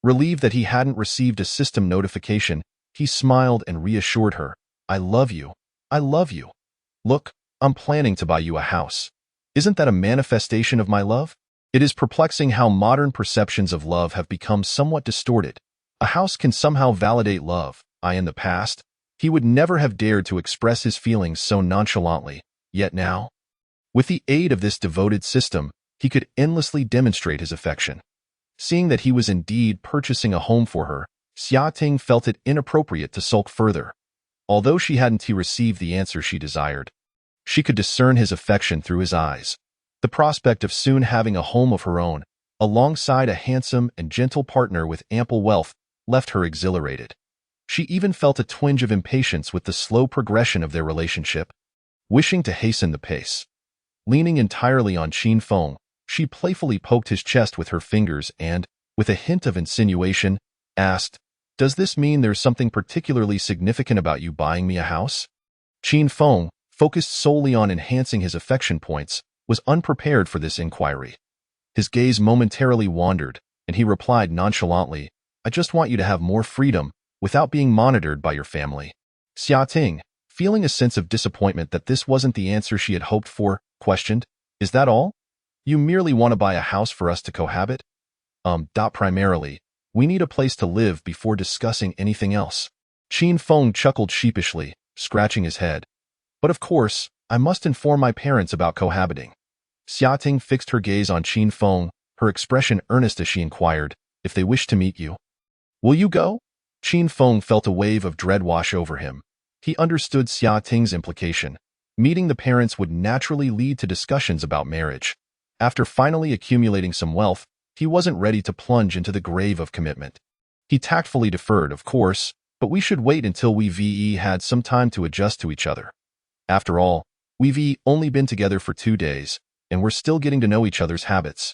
Relieved that he hadn't received a system notification, he smiled and reassured her, "I love you. I love you. Look, I'm planning to buy you a house. Isn't that a manifestation of my love?" It is perplexing how modern perceptions of love have become somewhat distorted. A house can somehow validate love. In the past, he would never have dared to express his feelings so nonchalantly, yet now, with the aid of this devoted system, he could endlessly demonstrate his affection. Seeing that he was indeed purchasing a home for her, Xiaoting felt it inappropriate to sulk further. Although she hadn't received the answer she desired, she could discern his affection through his eyes. The prospect of soon having a home of her own, alongside a handsome and gentle partner with ample wealth, left her exhilarated. She even felt a twinge of impatience with the slow progression of their relationship, wishing to hasten the pace. Leaning entirely on Qin Feng, she playfully poked his chest with her fingers and, with a hint of insinuation, asked, "Does this mean there's something particularly significant about you buying me a house?" Qin Feng, focused solely on enhancing his affection points, was unprepared for this inquiry. His gaze momentarily wandered, and he replied nonchalantly, "I just want you to have more freedom, without being monitored by your family." Xiaoting, feeling a sense of disappointment that this wasn't the answer she had hoped for, questioned, "Is that all? You merely want to buy a house for us to cohabit?" Primarily, we need a place to live before discussing anything else." Qin Feng chuckled sheepishly, scratching his head. "But of course, I must inform my parents about cohabiting." Xiaoting fixed her gaze on Qin Feng, her expression earnest as she inquired, "If they wish to meet you, will you go?" Qin Feng felt a wave of dread wash over him. He understood Xiaoting's implication. Meeting the parents would naturally lead to discussions about marriage. After finally accumulating some wealth, he wasn't ready to plunge into the grave of commitment. He tactfully deferred, "Of course, but we should wait until we've had some time to adjust to each other. After all, we've only been together for 2 days, and we're still getting to know each other's habits."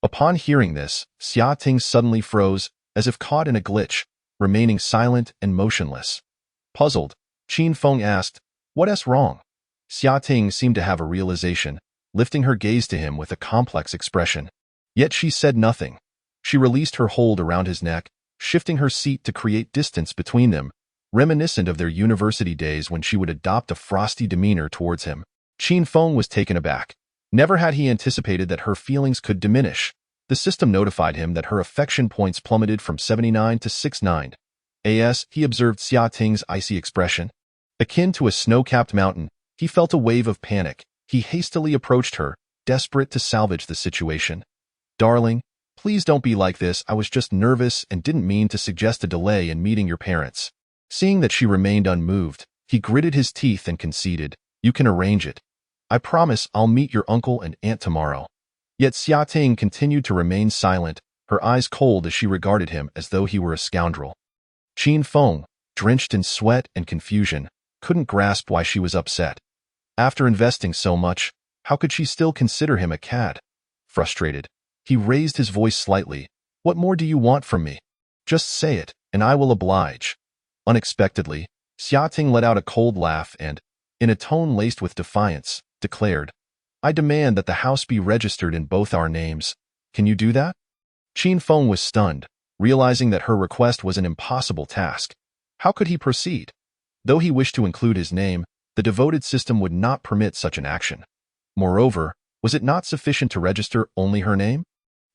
Upon hearing this, Xiaoting suddenly froze, as if caught in a glitch, remaining silent and motionless. Puzzled, Qin Feng asked, "What's wrong?" Xiaoting seemed to have a realization, lifting her gaze to him with a complex expression. Yet she said nothing. She released her hold around his neck, shifting her seat to create distance between them, reminiscent of their university days when she would adopt a frosty demeanor towards him. Qin Feng was taken aback. Never had he anticipated that her feelings could diminish. The system notified him that her affection points plummeted from 79 to 69. He observed Xia Ting's icy expression. Akin to a snow-capped mountain, he felt a wave of panic. He hastily approached her, desperate to salvage the situation. Darling, please don't be like this. I was just nervous and didn't mean to suggest a delay in meeting your parents. Seeing that she remained unmoved, he gritted his teeth and conceded, you can arrange it. I promise I'll meet your uncle and aunt tomorrow. Yet Xia Ting continued to remain silent, her eyes cold as she regarded him as though he were a scoundrel. Qin Feng, drenched in sweat and confusion, couldn't grasp why she was upset. After investing so much, how could she still consider him a cad? Frustrated, he raised his voice slightly. What more do you want from me? Just say it, and I will oblige. Unexpectedly, Xia Ting let out a cold laugh and, in a tone laced with defiance, declared, I demand that the house be registered in both our names. Can you do that? Qin Feng was stunned, realizing that her request was an impossible task. How could he proceed? Though he wished to include his name, the devoted system would not permit such an action. Moreover, was it not sufficient to register only her name?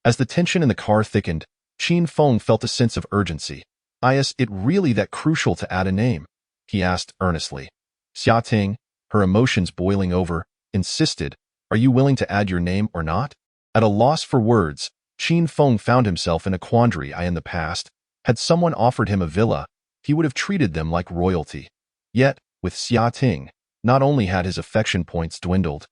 As the tension in the car thickened, Qin Feng felt a sense of urgency. Is it really that crucial to add a name? He asked earnestly. Xia Ting, her emotions boiling over, insisted, Are you willing to add your name or not? At a loss for words, Qin Feng found himself in a quandary. In the past, had someone offered him a villa, he would have treated them like royalty. Yet, with Xia Ting, not only had his affection points dwindled,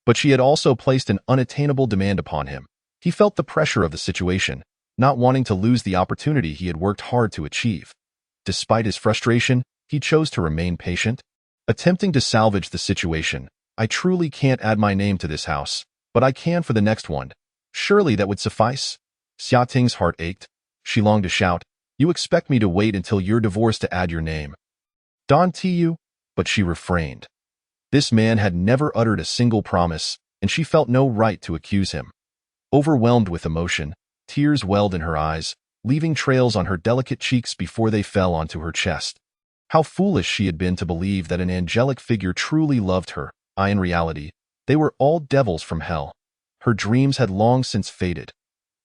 but she had also placed an unattainable demand upon him. He felt the pressure of the situation, not wanting to lose the opportunity he had worked hard to achieve. Despite his frustration, he chose to remain patient, attempting to salvage the situation. I truly can't add my name to this house, but I can for the next one. Surely that would suffice? Xia Ting's heart ached. She longed to shout, You expect me to wait until you're divorced to add your name? Don Tu? But she refrained. This man had never uttered a single promise, and she felt no right to accuse him. Overwhelmed with emotion, tears welled in her eyes, leaving trails on her delicate cheeks before they fell onto her chest. How foolish she had been to believe that an angelic figure truly loved her. In reality, they were all devils from hell. Her dreams had long since faded.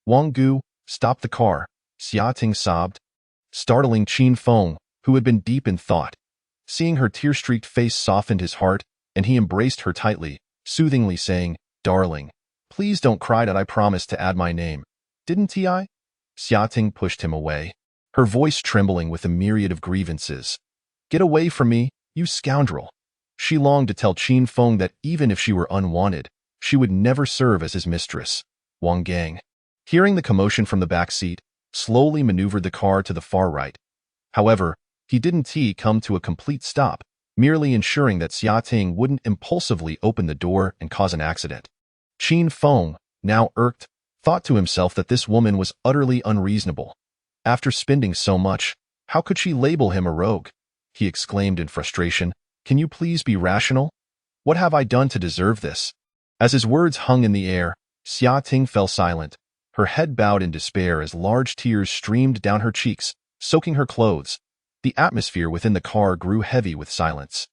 Wang Gu, stop the car, Xia Ting sobbed, startling Qin Feng, who had been deep in thought. Seeing her tear-streaked face softened his heart, and he embraced her tightly, soothingly saying, Darling, please don't cry that I promised to add my name. Didn't I? Xia Ting pushed him away, her voice trembling with a myriad of grievances. Get away from me, you scoundrel. She longed to tell Qin Feng that even if she were unwanted, she would never serve as his mistress. Wang Gang, hearing the commotion from the back seat, slowly maneuvered the car to the far right. However, he didn't come to a complete stop, merely ensuring that Xia Ting wouldn't impulsively open the door and cause an accident. Qin Feng, now irked, thought to himself that this woman was utterly unreasonable. After spending so much, how could she label him a rogue? He exclaimed in frustration, Can you please be rational? What have I done to deserve this? As his words hung in the air, Xia Ting fell silent, her head bowed in despair as large tears streamed down her cheeks, soaking her clothes. The atmosphere within the car grew heavy with silence,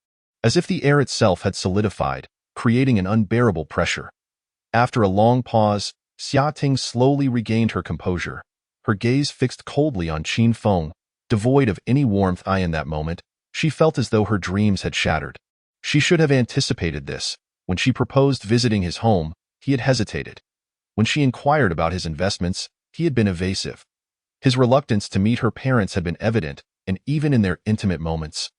as if the air itself had solidified, creating an unbearable pressure. After a long pause, Xia Ting slowly regained her composure, her gaze fixed coldly on Qin Feng, devoid of any warmth. In that moment, she felt as though her dreams had shattered. She should have anticipated this. When she proposed visiting his home, he had hesitated. When she inquired about his investments, he had been evasive. His reluctance to meet her parents had been evident, and even in their intimate moments,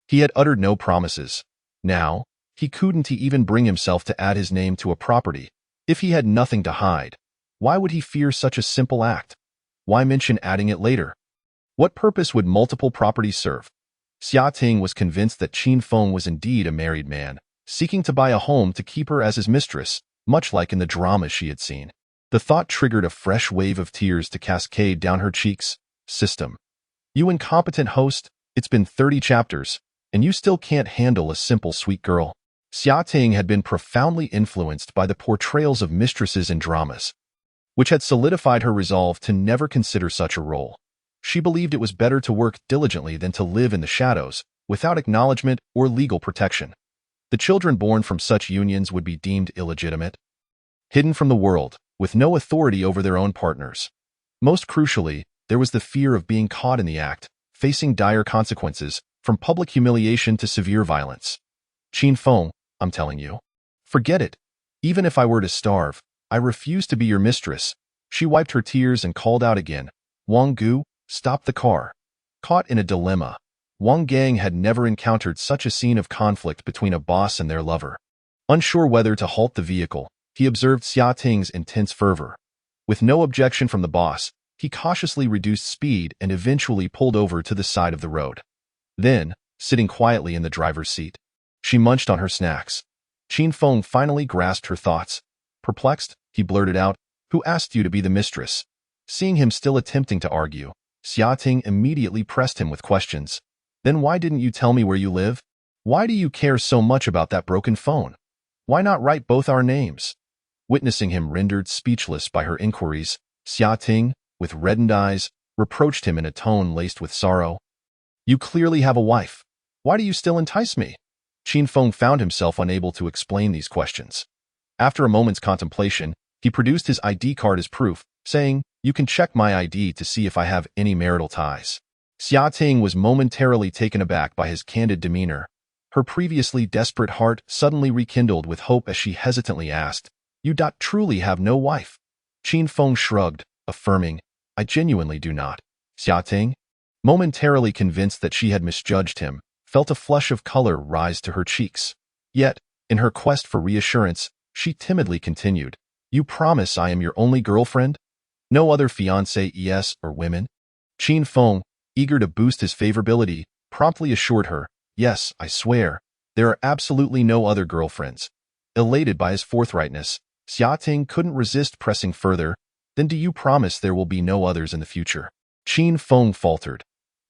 he had uttered no promises. Now, he couldn't even bring himself to add his name to a property. If he had nothing to hide, why would he fear such a simple act? Why mention adding it later? What purpose would multiple properties serve? Xia Ting was convinced that Qin Feng was indeed a married man, seeking to buy a home to keep her as his mistress, much like in the dramas she had seen. The thought triggered a fresh wave of tears to cascade down her cheeks. System. You incompetent host, it's been 30 chapters, and you still can't handle a simple sweet girl. Xia Ting had been profoundly influenced by the portrayals of mistresses in dramas, which had solidified her resolve to never consider such a role. She believed it was better to work diligently than to live in the shadows, without acknowledgement or legal protection. The children born from such unions would be deemed illegitimate, hidden from the world, with no authority over their own partners. Most crucially, there was the fear of being caught in the act, facing dire consequences, from public humiliation to severe violence. Qin Feng, I'm telling you. Forget it. Even if I were to starve, I refuse to be your mistress. She wiped her tears and called out again. Wang Gu, stop the car. Caught in a dilemma, Wang Gang had never encountered such a scene of conflict between a boss and their lover. Unsure whether to halt the vehicle, he observed Xia Ting's intense fervor. With no objection from the boss, he cautiously reduced speed and eventually pulled over to the side of the road. Then, sitting quietly in the driver's seat, she munched on her snacks. Qin Feng finally grasped her thoughts. Perplexed, he blurted out, "Who asked you to be the mistress?" Seeing him still attempting to argue, Xia Ting immediately pressed him with questions. "Then why didn't you tell me where you live? Why do you care so much about that broken phone? Why not write both our names?" Witnessing him rendered speechless by her inquiries, Xia Ting, with reddened eyes, reproached him in a tone laced with sorrow. "You clearly have a wife. Why do you still entice me?" Qin Feng found himself unable to explain these questions. After a moment's contemplation, he produced his ID card as proof, saying, "You can check my ID to see if I have any marital ties." Xia Ting was momentarily taken aback by his candid demeanor. Her previously desperate heart suddenly rekindled with hope as she hesitantly asked, "You truly have no wife?" Qin Feng shrugged, affirming, "I genuinely do not." Xia Ting, momentarily convinced that she had misjudged him, felt a flush of color rise to her cheeks. Yet, in her quest for reassurance, she timidly continued, "You promise I am your only girlfriend? No other fiancé or women?" Qin Feng, eager to boost his favorability, promptly assured her, "Yes, I swear, there are absolutely no other girlfriends." Elated by his forthrightness, Xia Ting couldn't resist pressing further. "Then do you promise there will be no others in the future?" Qin Feng faltered,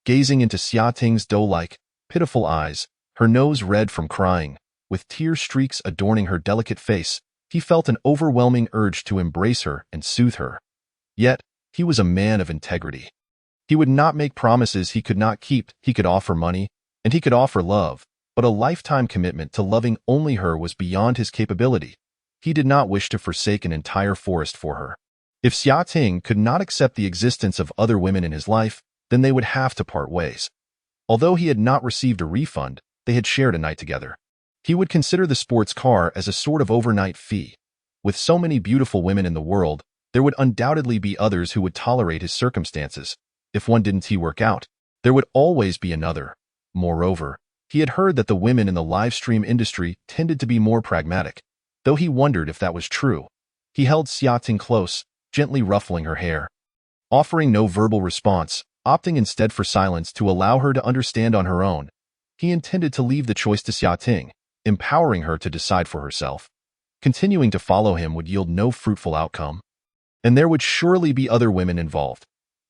gazing into Xia Ting's doe-like, pitiful eyes, her nose red from crying, with tear streaks adorning her delicate face. He felt an overwhelming urge to embrace her and soothe her. Yet, he was a man of integrity. He would not make promises he could not keep. He could offer money, and he could offer love, but a lifetime commitment to loving only her was beyond his capability. He did not wish to forsake an entire forest for her. If Xia Ting could not accept the existence of other women in his life, then they would have to part ways. Although he had not received a refund, they had shared a night together. He would consider the sports car as a sort of overnight fee. With so many beautiful women in the world, there would undoubtedly be others who would tolerate his circumstances. If one didn't work out, there would always be another. Moreover, he had heard that the women in the live stream industry tended to be more pragmatic, though he wondered if that was true. He held Xia Ting close, gently ruffling her hair. Offering no verbal response, opting instead for silence to allow her to understand on her own, he intended to leave the choice to Xia Ting, empowering her to decide for herself. Continuing to follow him would yield no fruitful outcome, and there would surely be other women involved.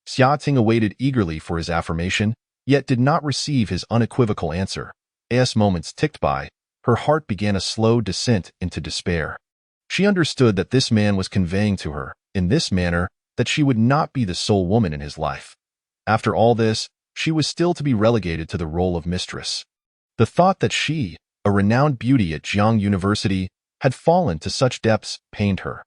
Xia Ting awaited eagerly for his affirmation, yet did not receive his unequivocal answer. As moments ticked by, her heart began a slow descent into despair. She understood that this man was conveying to her, in this manner, that she would not be the sole woman in his life. After all this, she was still to be relegated to the role of mistress. The thought that she, a renowned beauty at Jiang University, had fallen to such depths pained her.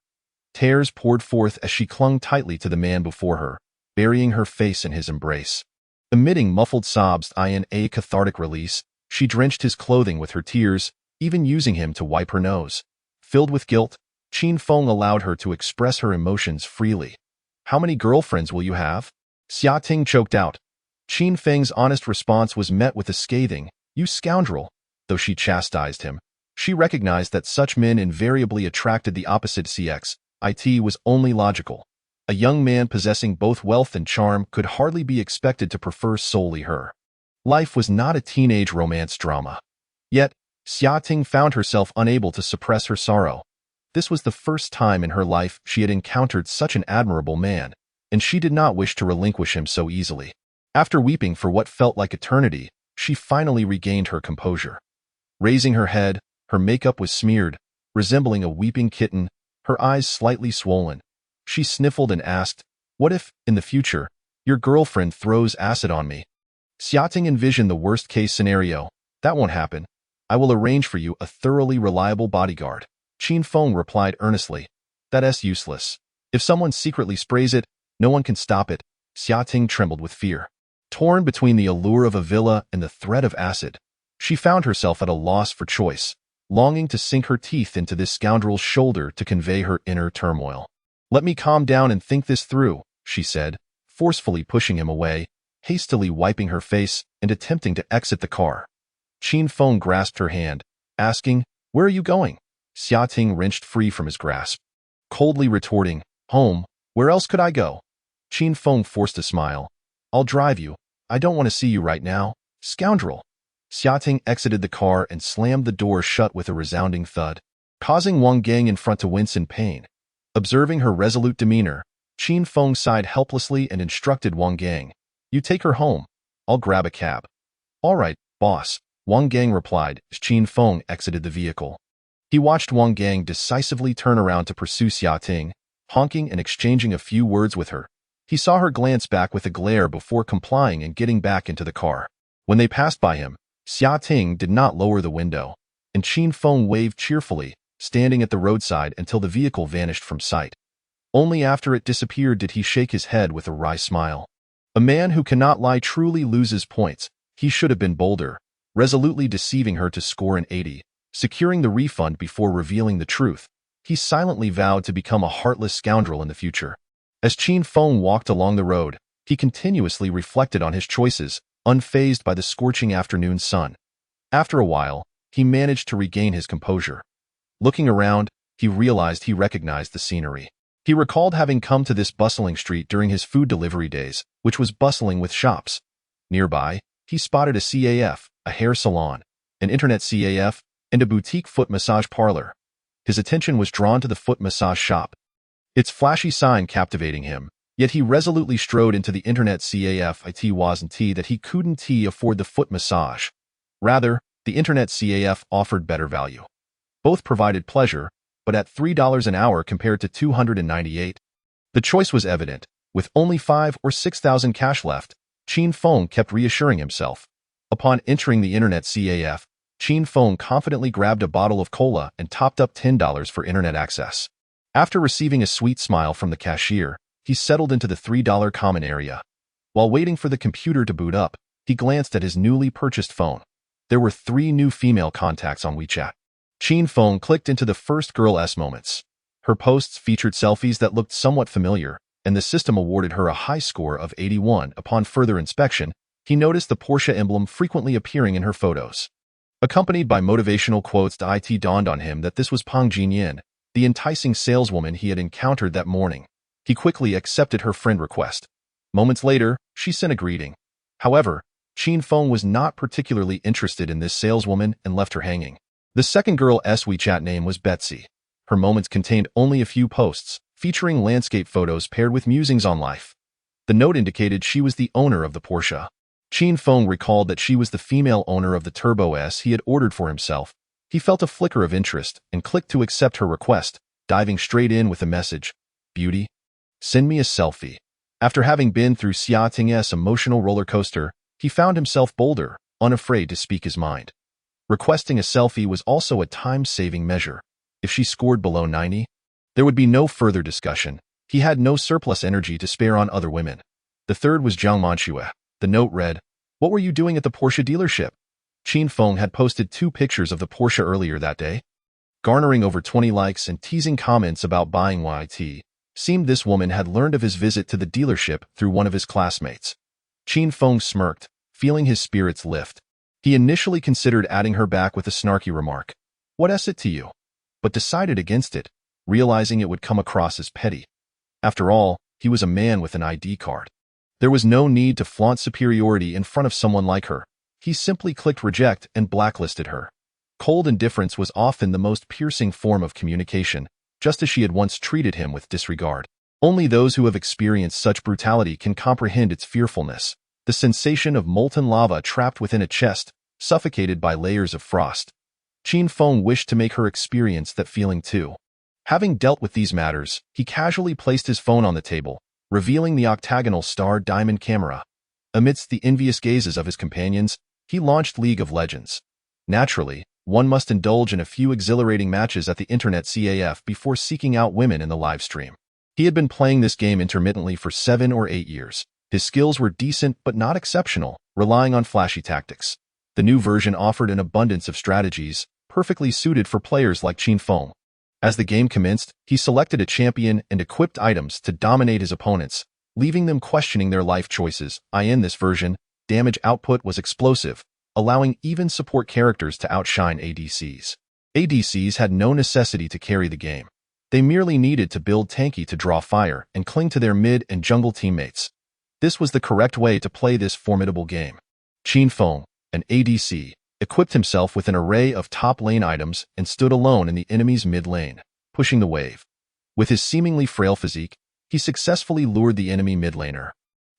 Tears poured forth as she clung tightly to the man before her, burying her face in his embrace. Emitting muffled sobs in a cathartic release, she drenched his clothing with her tears, even using him to wipe her nose. Filled with guilt, Qin Feng allowed her to express her emotions freely. "How many girlfriends will you have?" Xia Ting choked out. Qin Feng's honest response was met with a scathing, "You scoundrel." Though she chastised him, she recognized that such men invariably attracted the opposite sex. It was only logical. A young man possessing both wealth and charm could hardly be expected to prefer solely her. Life was not a teenage romance drama. Yet, Xia Ting found herself unable to suppress her sorrow. This was the first time in her life she had encountered such an admirable man, and she did not wish to relinquish him so easily. After weeping for what felt like eternity, she finally regained her composure. Raising her head, her makeup was smeared, resembling a weeping kitten, her eyes slightly swollen. She sniffled and asked, "What if, in the future, your girlfriend throws acid on me?" Xia Ting envisioned the worst-case scenario. "That won't happen. I will arrange for you a thoroughly reliable bodyguard." Qin Feng replied earnestly, "That's useless. If someone secretly sprays it, no one can stop it." Xia Ting trembled with fear. Torn between the allure of a villa and the threat of acid, she found herself at a loss for choice, longing to sink her teeth into this scoundrel's shoulder to convey her inner turmoil. "Let me calm down and think this through," she said, forcefully pushing him away, hastily wiping her face and attempting to exit the car. Qin Feng grasped her hand, asking, "Where are you going?" Xia Ting wrenched free from his grasp, coldly retorting, "Home. Where else could I go?" Qin Feng forced a smile. "I'll drive you. I don't want to see you right now, scoundrel." Xia Ting exited the car and slammed the door shut with a resounding thud, causing Wang Gang in front to wince in pain. Observing her resolute demeanor, Qin Feng sighed helplessly and instructed Wang Gang, "You take her home. I'll grab a cab." "All right, boss," Wang Gang replied as Qin Feng exited the vehicle. He watched Wang Gang decisively turn around to pursue Xia Ting, honking and exchanging a few words with her. He saw her glance back with a glare before complying and getting back into the car. When they passed by him, Xia Ting did not lower the window, and Qin Feng waved cheerfully, standing at the roadside until the vehicle vanished from sight. Only after it disappeared did he shake his head with a wry smile. A man who cannot lie truly loses points. He should have been bolder, resolutely deceiving her to score an 80, securing the refund before revealing the truth. He silently vowed to become a heartless scoundrel in the future. As Qin Feng walked along the road, he continuously reflected on his choices, unfazed by the scorching afternoon sun. After a while, he managed to regain his composure. Looking around, he realized he recognized the scenery. He recalled having come to this bustling street during his food delivery days, which was bustling with shops. Nearby, he spotted a CAF, a hair salon, an internet CAF, and a boutique foot massage parlor. His attention was drawn to the foot massage shop, its flashy sign captivating him, yet he resolutely strode into the internet CAF. It wasn't that he couldn't afford the foot massage. Rather, the internet CAF offered better value. Both provided pleasure, but at $3 an hour compared to $298. The choice was evident. With only 5 or 6,000 cash left, Qin Feng kept reassuring himself. Upon entering the internet CAF, Qin Feng confidently grabbed a bottle of cola and topped up $10 for internet access. After receiving a sweet smile from the cashier, he settled into the $3 common area. While waiting for the computer to boot up, he glanced at his newly purchased phone. There were 3 new female contacts on WeChat. Qin Feng clicked into the first girl's moments. Her posts featured selfies that looked somewhat familiar, and the system awarded her a high score of 81. Upon further inspection, he noticed the Porsche emblem frequently appearing in her photos. Accompanied by motivational quotes, it dawned on him that this was Pang Jinyan, the enticing saleswoman he had encountered that morning. He quickly accepted her friend request. Moments later, she sent a greeting. However, Qin Feng was not particularly interested in this saleswoman and left her hanging. The second girl's WeChat name was Betsy. Her moments contained only a few posts, featuring landscape photos paired with musings on life. The note indicated she was the owner of the Porsche. Qin Feng recalled that she was the female owner of the Turbo S he had ordered for himself. He felt a flicker of interest and clicked to accept her request, diving straight in with a message. "Beauty, send me a selfie." After having been through Xia Ting's emotional roller coaster, he found himself bolder, unafraid to speak his mind. Requesting a selfie was also a time-saving measure. If she scored below 90, there would be no further discussion. He had no surplus energy to spare on other women. The third was Jiang Manxue. The note read, "What were you doing at the Porsche dealership?" Qin Feng had posted 2 pictures of the Porsche earlier that day, garnering over 20 likes and teasing comments about buying YT. Seemed this woman had learned of his visit to the dealership through one of his classmates. Qin Feng smirked, feeling his spirits lift. He initially considered adding her back with a snarky remark, "What is it to you?" but decided against it, realizing it would come across as petty. After all, he was a man with an ID card. There was no need to flaunt superiority in front of someone like her. He simply clicked reject and blacklisted her. Cold indifference was often the most piercing form of communication, just as she had once treated him with disregard. Only those who have experienced such brutality can comprehend its fearfulness. The sensation of molten lava trapped within a chest, suffocated by layers of frost. Qin Feng wished to make her experience that feeling too. Having dealt with these matters, he casually placed his phone on the table, revealing the octagonal star diamond camera. Amidst the envious gazes of his companions, he launched League of Legends. Naturally, one must indulge in a few exhilarating matches at the internet CAF before seeking out women in the live stream. He had been playing this game intermittently for 7 or 8 years. His skills were decent but not exceptional, relying on flashy tactics. The new version offered an abundance of strategies, perfectly suited for players like Qin Feng. As the game commenced, he selected a champion and equipped items to dominate his opponents, leaving them questioning their life choices. In this version, damage output was explosive, allowing even support characters to outshine ADCs. ADCs had no necessity to carry the game. They merely needed to build tanky to draw fire and cling to their mid and jungle teammates. This was the correct way to play this formidable game. Qin Feng, an ADC, equipped himself with an array of top-lane items and stood alone in the enemy's mid lane, pushing the wave. With his seemingly frail physique, he successfully lured the enemy mid laner.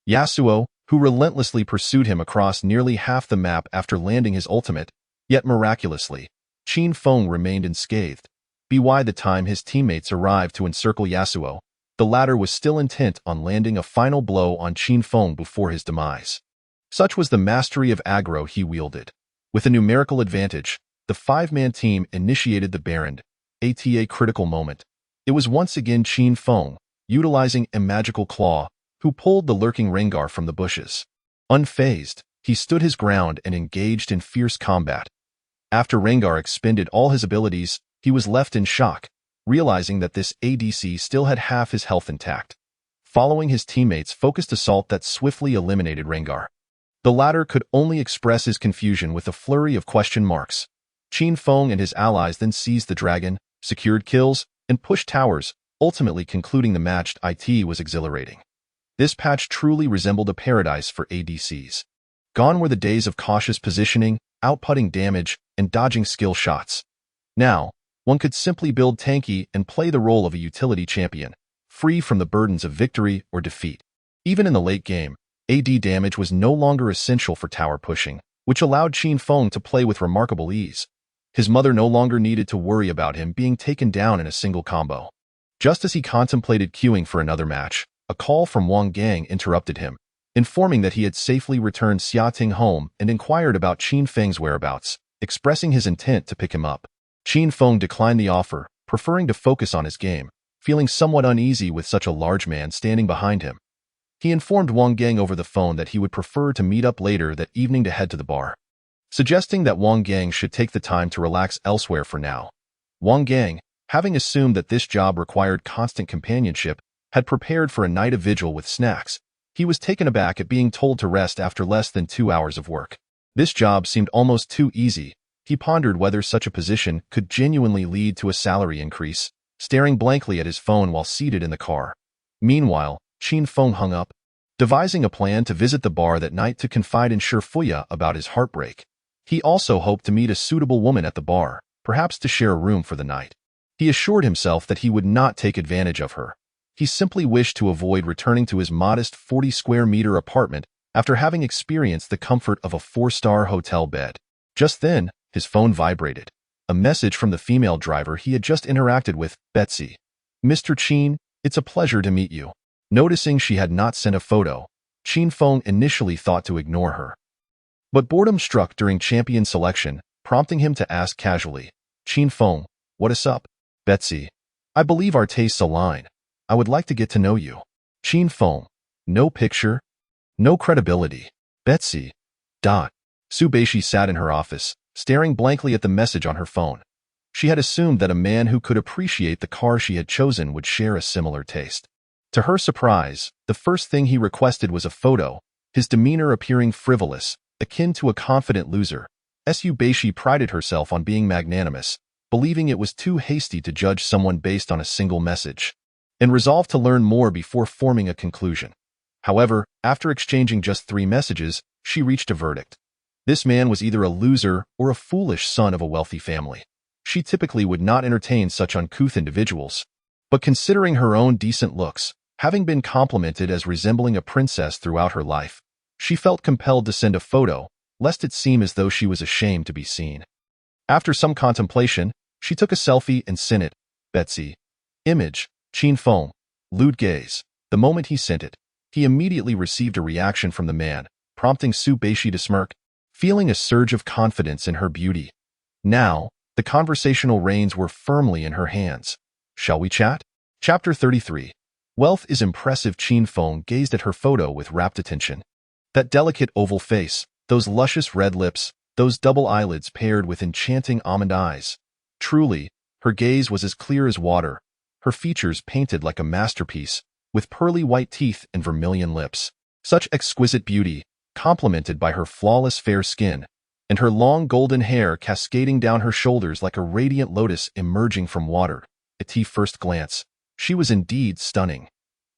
Yasuo, who relentlessly pursued him across nearly half the map after landing his ultimate, yet miraculously, Qin Feng remained unscathed. By the time his teammates arrived to encircle Yasuo, the latter was still intent on landing a final blow on Qin Feng before his demise. Such was the mastery of aggro he wielded. With a numerical advantage, the five-man team initiated the Baron ATA critical moment. It was once again Qin Feng, utilizing a magical claw, who pulled the lurking Rengar from the bushes. Unfazed, he stood his ground and engaged in fierce combat. After Rengar expended all his abilities, he was left in shock, realizing that this ADC still had half his health intact. Following his teammates' focused assault that swiftly eliminated Rengar, the latter could only express his confusion with a flurry of question marks. Qin Feng and his allies then seized the dragon, secured kills, and pushed towers, ultimately concluding the match. It was exhilarating. This patch truly resembled a paradise for ADCs. Gone were the days of cautious positioning, outputting damage, and dodging skill shots. Now, one could simply build tanky and play the role of a utility champion, free from the burdens of victory or defeat. Even in the late game, AD damage was no longer essential for tower pushing, which allowed Qin Feng to play with remarkable ease. His mother no longer needed to worry about him being taken down in a single combo. Just as he contemplated queuing for another match, a call from Wang Gang interrupted him, informing that he had safely returned Xiating home and inquired about Qin Feng's whereabouts, expressing his intent to pick him up. Qin Feng declined the offer, preferring to focus on his game, feeling somewhat uneasy with such a large man standing behind him. He informed Wang Gang over the phone that he would prefer to meet up later that evening to head to the bar, suggesting that Wang Gang should take the time to relax elsewhere for now. Wang Gang, having assumed that this job required constant companionship, had prepared for a night of vigil with snacks. He was taken aback at being told to rest after less than 2 hours of work. This job seemed almost too easy. He pondered whether such a position could genuinely lead to a salary increase, staring blankly at his phone while seated in the car. Meanwhile, Qin Feng hung up, devising a plan to visit the bar that night to confide in Shifuya about his heartbreak. He also hoped to meet a suitable woman at the bar, perhaps to share a room for the night. He assured himself that he would not take advantage of her. He simply wished to avoid returning to his modest 40-square-meter apartment after having experienced the comfort of a 4-star hotel bed. Just then, his phone vibrated. A message from the female driver he had just interacted with, Betsy. "Mr. Qin, it's a pleasure to meet you." Noticing she had not sent a photo, Qin Feng initially thought to ignore her. But boredom struck during champion selection, prompting him to ask casually, "Qin Feng, what is up?" "Betsy, I believe our tastes align. I would like to get to know you." Qin Feng, no picture, no credibility. Betsy. Su Beishi sat in her office, staring blankly at the message on her phone. She had assumed that a man who could appreciate the car she had chosen would share a similar taste. To her surprise, the first thing he requested was a photo, his demeanor appearing frivolous, akin to a confident loser. Su Beishi prided herself on being magnanimous, believing it was too hasty to judge someone based on a single message, and resolved to learn more before forming a conclusion. However, after exchanging just 3 messages, she reached a verdict. This man was either a loser or a foolish son of a wealthy family. She typically would not entertain such uncouth individuals, but considering her own decent looks, having been complimented as resembling a princess throughout her life, she felt compelled to send a photo, lest it seem as though she was ashamed to be seen. After some contemplation, she took a selfie and sent it. Betsy. Image, Qin Feng, lewd gaze. The moment he sent it, he immediately received a reaction from the man, prompting Su Beishi to smirk, feeling a surge of confidence in her beauty. Now, the conversational reins were firmly in her hands. Shall we chat? Chapter 33. Wealth is impressive. Qin Feng gazed at her photo with rapt attention. That delicate oval face, those luscious red lips, those double eyelids paired with enchanting almond eyes. Truly, her gaze was as clear as water, her features painted like a masterpiece, with pearly white teeth and vermilion lips. Such exquisite beauty, complemented by her flawless fair skin, and her long golden hair cascading down her shoulders like a radiant lotus emerging from water. At first glance, she was indeed stunning.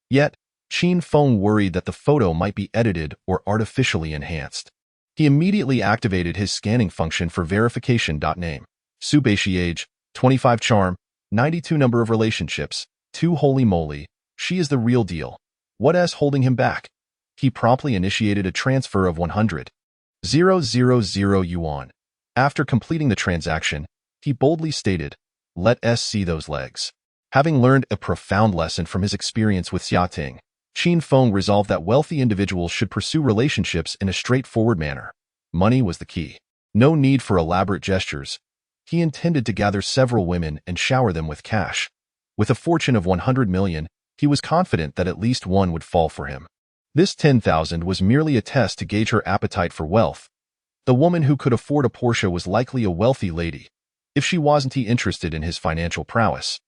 Yet, Qin Feng worried that the photo might be edited or artificially enhanced. He immediately activated his scanning function for verification. Name: Su Beishi. Age: 25. Charm: 92. Number of relationships: 2. Holy moly, she is the real deal. What's holding him back? He promptly initiated a transfer of 100,000 yuan. After completing the transaction, he boldly stated, "Let us see those legs." Having learned a profound lesson from his experience with Xiaoting, Qin Feng resolved that wealthy individuals should pursue relationships in a straightforward manner. Money was the key. No need for elaborate gestures. He intended to gather several women and shower them with cash. With a fortune of 100 million, he was confident that at least one would fall for him. This 10,000 was merely a test to gauge her appetite for wealth. The woman who could afford a Porsche was likely a wealthy lady, if she wasn't interested in his financial prowess.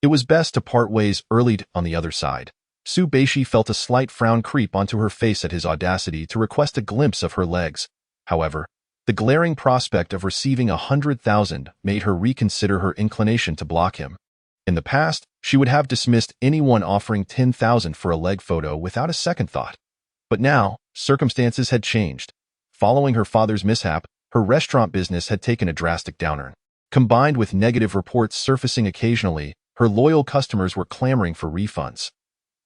It was best to part ways early. On the other side, Su Beishi felt a slight frown creep onto her face at his audacity to request a glimpse of her legs. However, the glaring prospect of receiving 100,000 made her reconsider her inclination to block him. In the past, she would have dismissed anyone offering 10,000 for a leg photo without a second thought. But now, circumstances had changed. Following her father's mishap, her restaurant business had taken a drastic downturn. Combined with negative reports surfacing occasionally, her loyal customers were clamoring for refunds.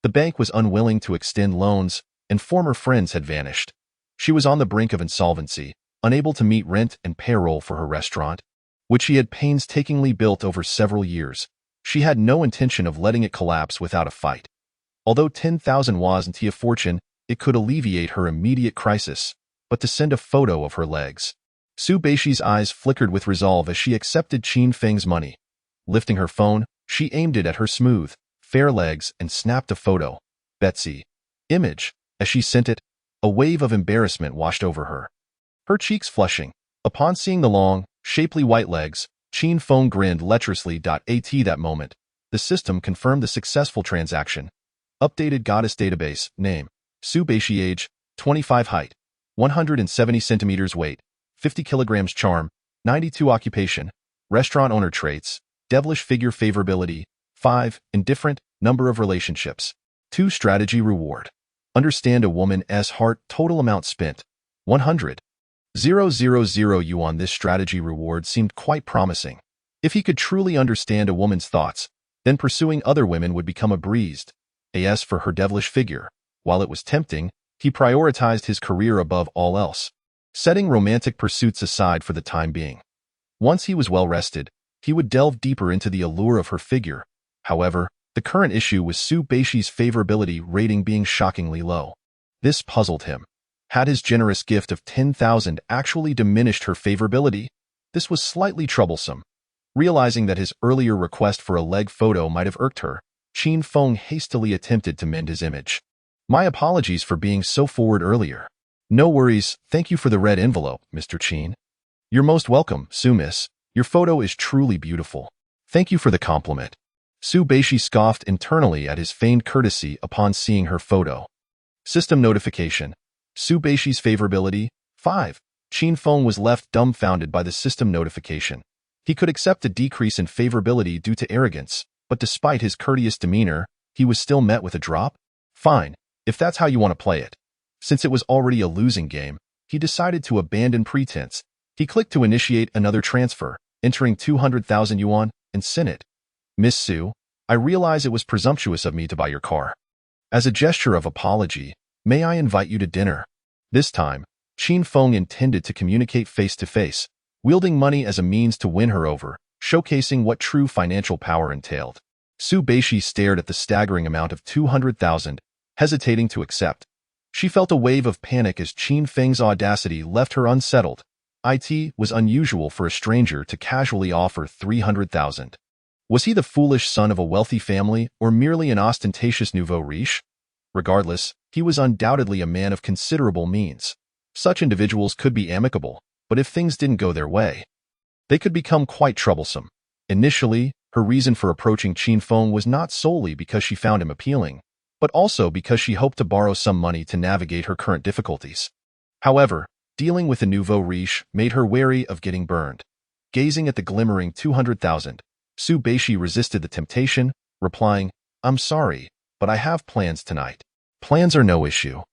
The bank was unwilling to extend loans, and former friends had vanished. She was on the brink of insolvency, unable to meet rent and payroll for her restaurant, which she had painstakingly built over several years. She had no intention of letting it collapse without a fight. Although 10,000 wasn't a fortune, it could alleviate her immediate crisis, but to send a photo of her legs. Su Beishi's eyes flickered with resolve as she accepted Qin Feng's money. Lifting her phone, she aimed it at her smooth, fair legs and snapped a photo. Betsy. Image. As she sent it, a wave of embarrassment washed over her. Her cheeks flushing. Upon seeing the long, shapely white legs, Qin Feng grinned lecherously. At that moment, the system confirmed the successful transaction. Updated goddess database. Name: Su Beishi. Age: 25. Height: 170 centimeters. Weight: 50 kilograms. Charm: 92. Occupation: restaurant owner. Traits: devilish figure. Favorability: 5. Indifferent. Number of relationships: 2. Strategy. Reward: understand a woman's heart. Total amount spent: 100,000 yuan. This strategy reward seemed quite promising. If he could truly understand a woman's thoughts, then pursuing other women would become a breeze. As for her devilish figure, while it was tempting, he prioritized his career above all else, setting romantic pursuits aside for the time being. Once he was well rested, he would delve deeper into the allure of her figure. However, the current issue was Su Beishi's favorability rating being shockingly low. This puzzled him. Had his generous gift of 10,000 actually diminished her favorability? This was slightly troublesome. Realizing that his earlier request for a leg photo might have irked her, Qin Feng hastily attempted to mend his image. My apologies for being so forward earlier. No worries, thank you for the red envelope, Mr. Qin. You're most welcome, Su Miss. Your photo is truly beautiful. Thank you for the compliment. Su Beishi scoffed internally at his feigned courtesy upon seeing her photo. System notification. Su Beishi's favorability: 5. Qin Feng was left dumbfounded by the system notification. He could accept a decrease in favorability due to arrogance, but despite his courteous demeanor, he was still met with a drop? Fine, if that's how you want to play it. Since it was already a losing game, he decided to abandon pretense. He clicked to initiate another transfer, entering 200,000 yuan, and sent it. Miss Su, I realize it was presumptuous of me to buy your car. As a gesture of apology, may I invite you to dinner? This time, Qin Feng intended to communicate face-to-face, wielding money as a means to win her over, showcasing what true financial power entailed. Su Beishi stared at the staggering amount of 200,000, hesitating to accept. She felt a wave of panic as Qin Feng's audacity left her unsettled. It was unusual for a stranger to casually offer 300,000. Was he the foolish son of a wealthy family or merely an ostentatious nouveau riche? Regardless, he was undoubtedly a man of considerable means. Such individuals could be amicable, but if things didn't go their way, they could become quite troublesome. Initially, her reason for approaching Qin Feng was not solely because she found him appealing, but also because she hoped to borrow some money to navigate her current difficulties. However, dealing with a nouveau riche made her wary of getting burned. Gazing at the glimmering 200,000, Su Beishi resisted the temptation, replying, "I'm sorry, but I have plans tonight." "Plans are no issue.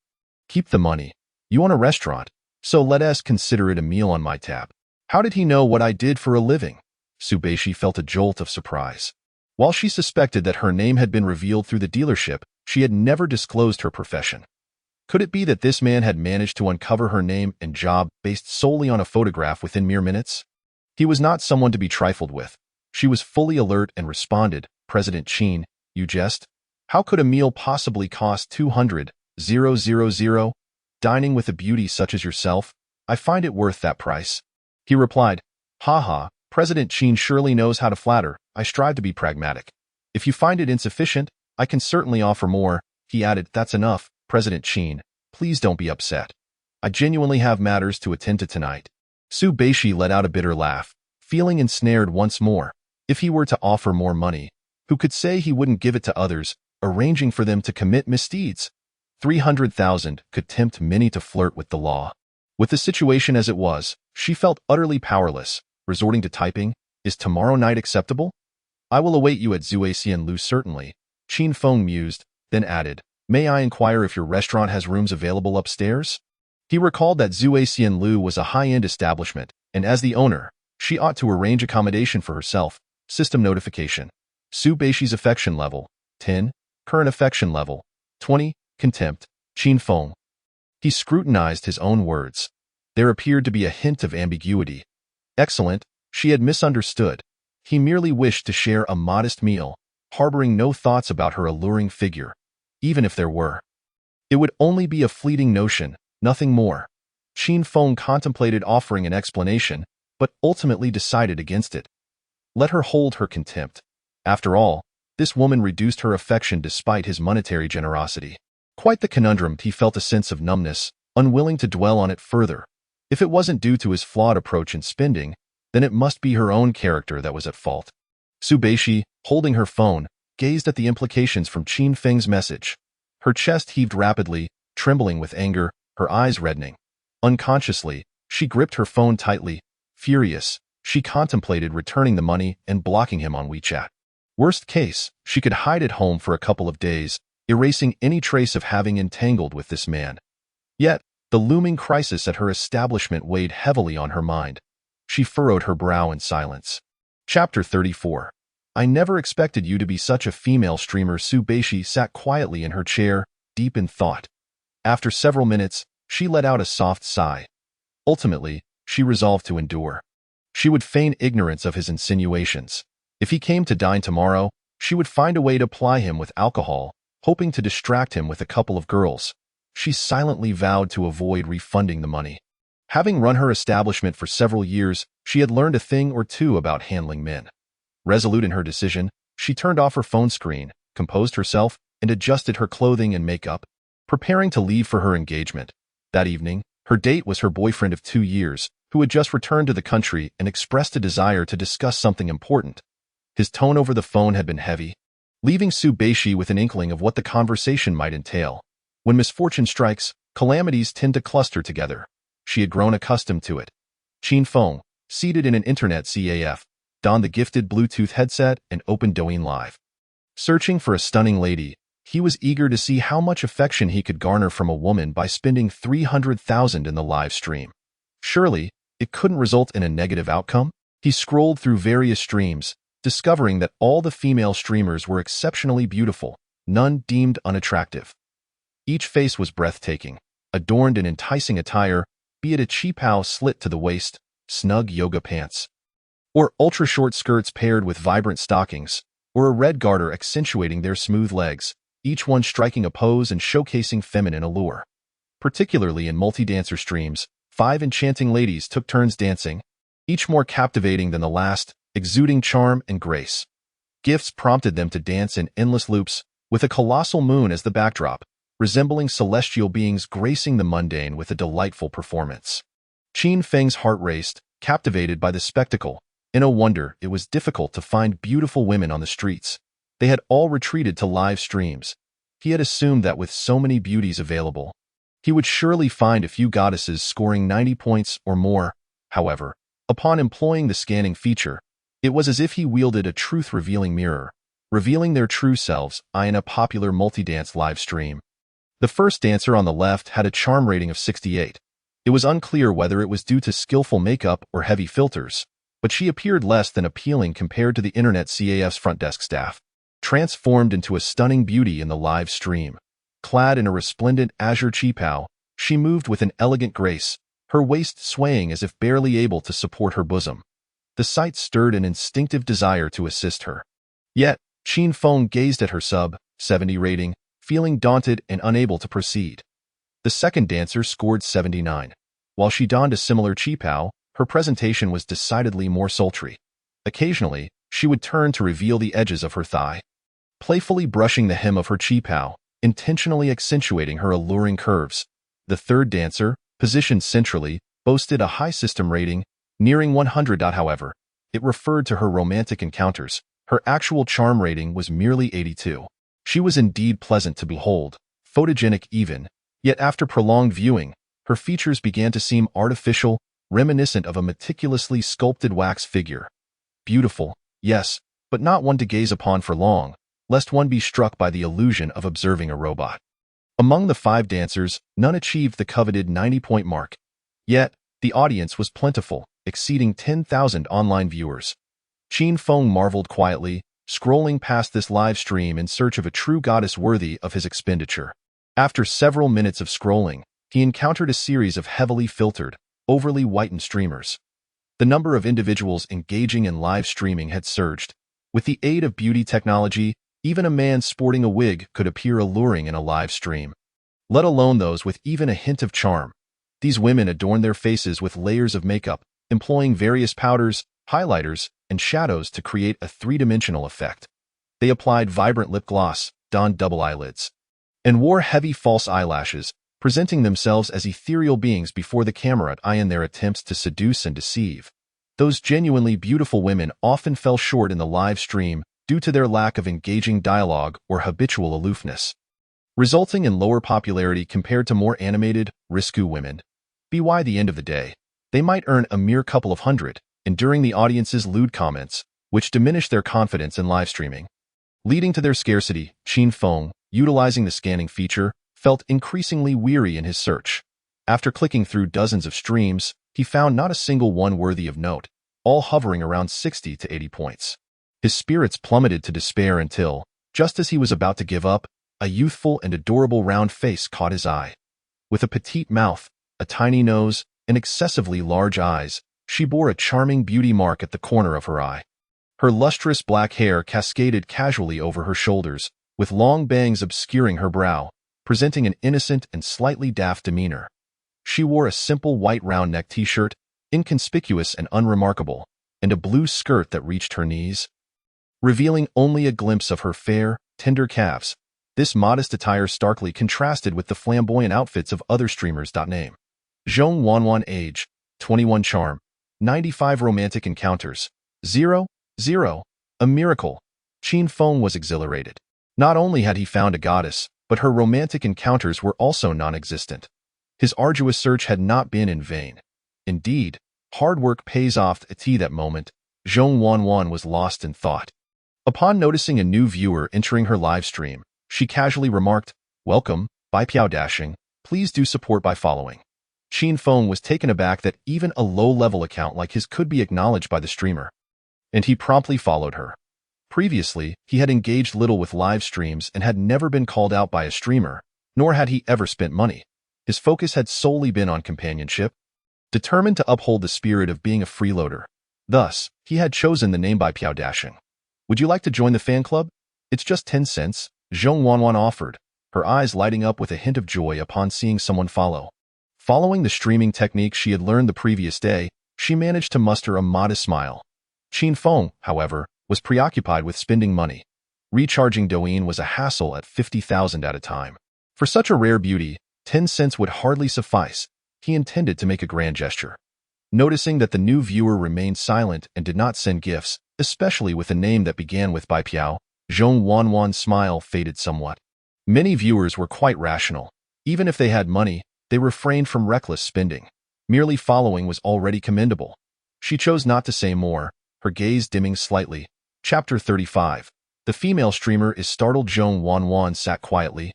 Keep the money. You own a restaurant, so let us consider it a meal on my tab." How did he know what I did for a living? Su Beishi felt a jolt of surprise. While she suspected that her name had been revealed through the dealership, she had never disclosed her profession. Could it be that this man had managed to uncover her name and job based solely on a photograph within mere minutes? He was not someone to be trifled with. She was fully alert and responded, "President Qin, you jest? How could a meal possibly cost 200,000? Dining with a beauty such as yourself? I find it worth that price." He replied, "Haha, President Qin surely knows how to flatter. I strive to be pragmatic. If you find it insufficient, I can certainly offer more." He added, "That's enough, President Qin. Please don't be upset. I genuinely have matters to attend to tonight." Su Beishi let out a bitter laugh, feeling ensnared once more. If he were to offer more money, who could say he wouldn't give it to others, arranging for them to commit misdeeds? 300,000 could tempt many to flirt with the law. With the situation as it was, she felt utterly powerless, resorting to typing, "Is tomorrow night acceptable? I will await you at Zuasian Lu certainly." Qin Feng mused, then added, "May I inquire if your restaurant has rooms available upstairs?" He recalled that Zuasian Lu was a high-end establishment, and as the owner, she ought to arrange accommodation for herself. System notification. Su Beishi's affection level, 10. Current affection level, 20. Contempt. Qin Feng. He scrutinized his own words. There appeared to be a hint of ambiguity. Excellent, she had misunderstood. He merely wished to share a modest meal, harboring no thoughts about her alluring figure. Even if there were, it would only be a fleeting notion, nothing more. Qin Feng contemplated offering an explanation, but ultimately decided against it. Let her hold her contempt. After all, this woman reduced her affection despite his monetary generosity. Quite the conundrum. He felt a sense of numbness, unwilling to dwell on it further. If it wasn't due to his flawed approach in spending, then it must be her own character that was at fault. Su Beishi, holding her phone, gazed at the implications from Qin Feng's message. Her chest heaved rapidly, trembling with anger, her eyes reddening. Unconsciously, she gripped her phone tightly. Furious, she contemplated returning the money and blocking him on WeChat. Worst case, she could hide at home for a couple of days, erasing any trace of having entangled with this man. Yet, the looming crisis at her establishment weighed heavily on her mind. She furrowed her brow in silence. Chapter 34. I never expected you to be such a female streamer. Su Beishi sat quietly in her chair, deep in thought. After several minutes, she let out a soft sigh. Ultimately, she resolved to endure. She would feign ignorance of his insinuations. If he came to dine tomorrow, she would find a way to ply him with alcohol, hoping to distract him with a couple of girls. She silently vowed to avoid refunding the money. Having run her establishment for several years, she had learned a thing or two about handling men. Resolute in her decision, she turned off her phone screen, composed herself, and adjusted her clothing and makeup, preparing to leave for her engagement. That evening, her date was her boyfriend of 2 years, who had just returned to the country and expressed a desire to discuss something important. His tone over the phone had been heavy, leaving Su Beishi with an inkling of what the conversation might entail. When misfortune strikes, calamities tend to cluster together. She had grown accustomed to it. Qin Feng, seated in an internet CAF, donned the gifted Bluetooth headset and opened Douyin Live. Searching for a stunning lady, he was eager to see how much affection he could garner from a woman by spending 300,000 in the live stream. Surely, it couldn't result in a negative outcome? He scrolled through various streams, discovering that all the female streamers were exceptionally beautiful, none deemed unattractive. Each face was breathtaking, adorned in enticing attire, be it a cheapao slit to the waist, snug yoga pants, or ultra-short skirts paired with vibrant stockings, or a red garter accentuating their smooth legs, each one striking a pose and showcasing feminine allure. Particularly in multi-dancer streams, 5 enchanting ladies took turns dancing, each more captivating than the last, exuding charm and grace. Gifts prompted them to dance in endless loops, with a colossal moon as the backdrop, resembling celestial beings gracing the mundane with a delightful performance. Qin Feng's heart raced, captivated by the spectacle. No wonder it was difficult to find beautiful women on the streets. They had all retreated to live streams. He had assumed that with so many beauties available, he would surely find a few goddesses scoring 90 points or more. However, upon employing the scanning feature, it was as if he wielded a truth-revealing mirror, revealing their true selves in a popular multi-dance live stream. The first dancer on the left had a charm rating of 68. It was unclear whether it was due to skillful makeup or heavy filters, but she appeared less than appealing compared to the internet CAF's front desk staff. Transformed into a stunning beauty in the live stream. Clad in a resplendent azure qipao, she moved with an elegant grace, her waist swaying as if barely able to support her bosom. The sight stirred an instinctive desire to assist her. Yet, Qin Feng gazed at her sub-70 rating, feeling daunted and unable to proceed. The second dancer scored 79. While she donned a similar qipao, her presentation was decidedly more sultry. Occasionally, she would turn to reveal the edges of her thigh, playfully brushing the hem of her qipao, intentionally accentuating her alluring curves. The third dancer, positioned centrally, boasted a high system rating, nearing 100. However, it referred to her romantic encounters. Her actual charm rating was merely 82. She was indeed pleasant to behold, photogenic even, yet after prolonged viewing, her features began to seem artificial, reminiscent of a meticulously sculpted wax figure. Beautiful, yes, but not one to gaze upon for long, lest one be struck by the illusion of observing a robot. Among the 5 dancers, none achieved the coveted 90-point mark. Yet, the audience was plentiful, exceeding 10,000 online viewers. Qin Feng marveled quietly, scrolling past this live stream in search of a true goddess worthy of his expenditure. After several minutes of scrolling, he encountered a series of heavily filtered, overly whitened streamers. The number of individuals engaging in live streaming had surged. With the aid of beauty technology, even a man sporting a wig could appear alluring in a live stream, let alone those with even a hint of charm. These women adorned their faces with layers of makeup, employing various powders, highlighters, and shadows to create a three-dimensional effect. They applied vibrant lip gloss, donned double eyelids, and wore heavy false eyelashes, presenting themselves as ethereal beings before the camera in their attempts to seduce and deceive. Those genuinely beautiful women often fell short in the live stream due to their lack of engaging dialogue or habitual aloofness, resulting in lower popularity compared to more animated, risque women. By the end of the day, they might earn a mere couple of hundred, enduring the audience's lewd comments, which diminished their confidence in live streaming. Leading to their scarcity, Qin Feng, utilizing the scanning feature, felt increasingly weary in his search. After clicking through dozens of streams, he found not a single one worthy of note, all hovering around 60 to 80 points. His spirits plummeted to despair until, just as he was about to give up, a youthful and adorable round face caught his eye. With a petite mouth, a tiny nose, and excessively large eyes, she bore a charming beauty mark at the corner of her eye. Her lustrous black hair cascaded casually over her shoulders, with long bangs obscuring her brow, presenting an innocent and slightly daft demeanor. She wore a simple white round-neck t-shirt, inconspicuous and unremarkable, and a blue skirt that reached her knees, revealing only a glimpse of her fair, tender calves. This modest attire starkly contrasted with the flamboyant outfits of other streamers. Name: Zhong Wanwan. Age: 21. Charm: 95. Romantic encounters: 0. A miracle. Qin Feng was exhilarated. Not only had he found a goddess, but her romantic encounters were also non-existent. His arduous search had not been in vain. Indeed, hard work pays off. At that moment, Zhong Wanwan was lost in thought. Upon noticing a new viewer entering her live stream, she casually remarked, "Welcome, by Piao Dashing. Please do support by following." Qin Feng was taken aback that even a low-level account like his could be acknowledged by the streamer, and he promptly followed her. Previously, he had engaged little with live streams and had never been called out by a streamer, nor had he ever spent money. His focus had solely been on companionship, determined to uphold the spirit of being a freeloader. Thus, he had chosen the name by Piao Dashing. "Would you like to join the fan club? It's just 10 cents, Zhong Wanwan offered, her eyes lighting up with a hint of joy upon seeing someone follow. Following the streaming technique she had learned the previous day, she managed to muster a modest smile. Qin Feng, however, was preoccupied with spending money. Recharging Douyin was a hassle at 50,000 at a time. For such a rare beauty, 10 cents would hardly suffice. He intended to make a grand gesture. Noticing that the new viewer remained silent and did not send gifts, especially with a name that began with Bai Piao, Zhong Wanwan's smile faded somewhat. Many viewers were quite rational. Even if they had money, they refrained from reckless spending. Merely following was already commendable. She chose not to say more, her gaze dimming slightly. Chapter 35. The female streamer is startled. Zhong Wanwan sat quietly,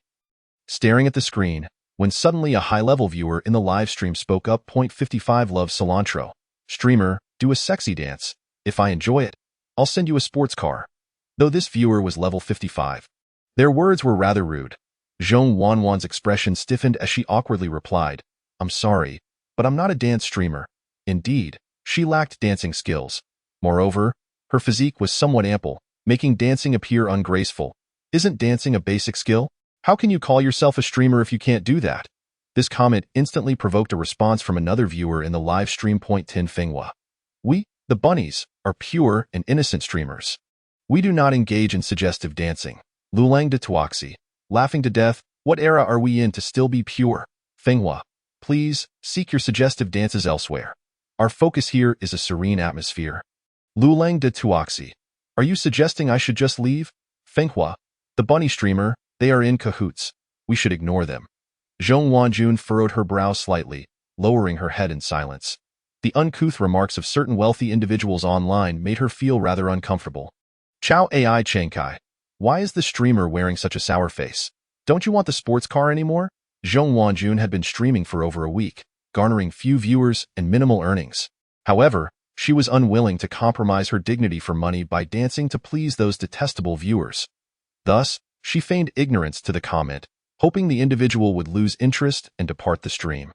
staring at the screen, when suddenly a high-level viewer in the live stream spoke up. 55 Love cilantro. Streamer, do a sexy dance. If I enjoy it, I'll send you a sports car. Though this viewer was level 55. Their words were rather rude. Zhong Wanwan's expression stiffened as she awkwardly replied, I'm sorry, but I'm not a dance streamer. Indeed, she lacked dancing skills. Moreover, her physique was somewhat ample, making dancing appear ungraceful. Isn't dancing a basic skill? How can you call yourself a streamer if you can't do that? This comment instantly provoked a response from another viewer in the live stream. 10 Fenghua. We, the bunnies, are pure and innocent streamers. We do not engage in suggestive dancing. Lulang de Tuoxi. Laughing to death, what era are we in to still be pure? Fenghua, please, seek your suggestive dances elsewhere. Our focus here is a serene atmosphere. Lulang de Tuoxi. Are you suggesting I should just leave? Fenghua, the bunny streamer, they are in cahoots. We should ignore them. Zhong Wanjun furrowed her brow slightly, lowering her head in silence. The uncouth remarks of certain wealthy individuals online made her feel rather uncomfortable. Chao Ai Chengkai. Why is the streamer wearing such a sour face? Don't you want the sports car anymore? Zhong Wanjun had been streaming for over a week, garnering few viewers and minimal earnings. However, she was unwilling to compromise her dignity for money by dancing to please those detestable viewers. Thus, she feigned ignorance to the comment, hoping the individual would lose interest and depart the stream.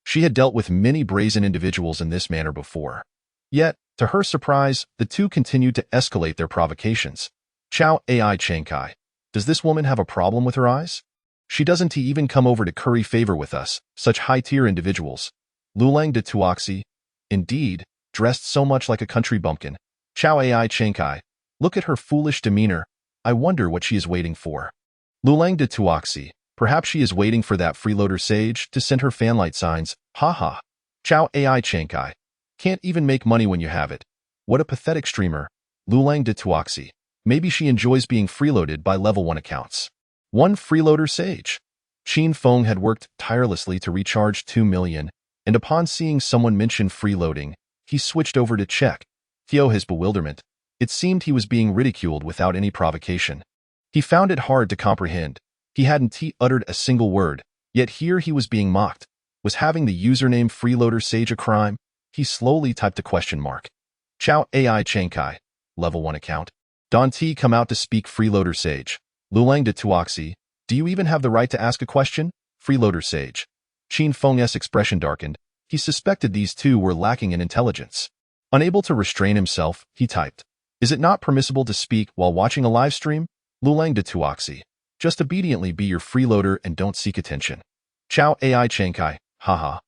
She had dealt with many brazen individuals in this manner before. Yet, to her surprise, the two continued to escalate their provocations. Chao Ai Chengkai. Does this woman have a problem with her eyes? She doesn't even come over to curry favor with us, such high-tier individuals. Lulang de Tuoxi. Indeed, dressed so much like a country bumpkin. Chao Ai Chengkai. Look at her foolish demeanor. I wonder what she is waiting for. Lulang de Tuoxi. Perhaps she is waiting for that freeloader sage to send her fanlight signs. Ha ha. Chao Ai Chengkai. Can't even make money when you have it. What a pathetic streamer. Lulang de Tuoxi. Maybe she enjoys being freeloaded by level 1 accounts. One freeloader sage. Qin Feng had worked tirelessly to recharge 2 million, and upon seeing someone mention freeloading, he switched over to check. To his bewilderment, it seemed he was being ridiculed without any provocation. He found it hard to comprehend. He hadn't uttered a single word, yet here he was being mocked. Was having the username freeloader sage a crime? He slowly typed a question mark. Chao Ai Chengkai. Level 1 account. Don T come out to speak freeloader sage. Lulang de Tuoxi. Do you even have the right to ask a question? Freeloader sage. Qin Feng's expression darkened. He suspected these two were lacking in intelligence. Unable to restrain himself, he typed. Is it not permissible to speak while watching a live stream? Lulang de Tuoxi. Just obediently be your freeloader and don't seek attention. Chao Ai Chengkai. Haha.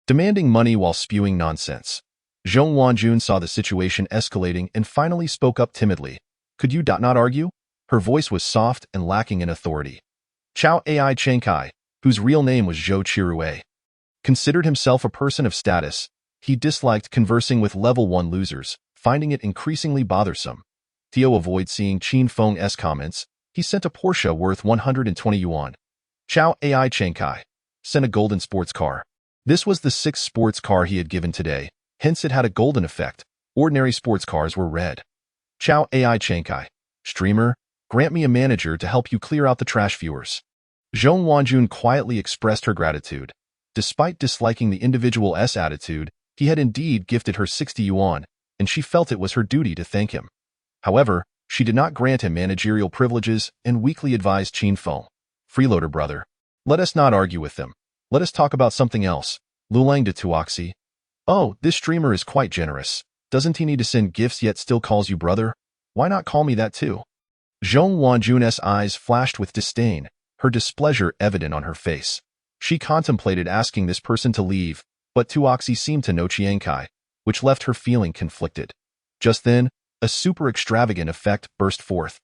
Demanding money while spewing nonsense. Zhong Wanjun saw the situation escalating and finally spoke up timidly. Could you not argue? Her voice was soft and lacking in authority. Chao Ai Chengkai, whose real name was Zhou Chirue, considered himself a person of status. He disliked conversing with level 1 losers, finding it increasingly bothersome. To avoid seeing Qin Feng's comments, he sent a Porsche worth 120 yuan. Chao Ai Chengkai sent a golden sports car. This was the 6th sports car he had given today, hence it had a golden effect. Ordinary sports cars were red. Chao Ai Chengkai. Streamer, grant me a manager to help you clear out the trash viewers. Zhong Wanjun quietly expressed her gratitude. Despite disliking the individual's attitude, he had indeed gifted her 60 yuan, and she felt it was her duty to thank him. However, she did not grant him managerial privileges and weakly advised Qin Feng. Freeloader brother. Let us not argue with them. Let us talk about something else. Lulang de Tuoxi. Oh, this streamer is quite generous. Doesn't he need to send gifts yet still calls you brother? Why not call me that too? Zhong Wanjun's eyes flashed with disdain, her displeasure evident on her face. She contemplated asking this person to leave, but Tuoxi seemed to know Chiangkai, which left her feeling conflicted. Just then, a super extravagant effect burst forth.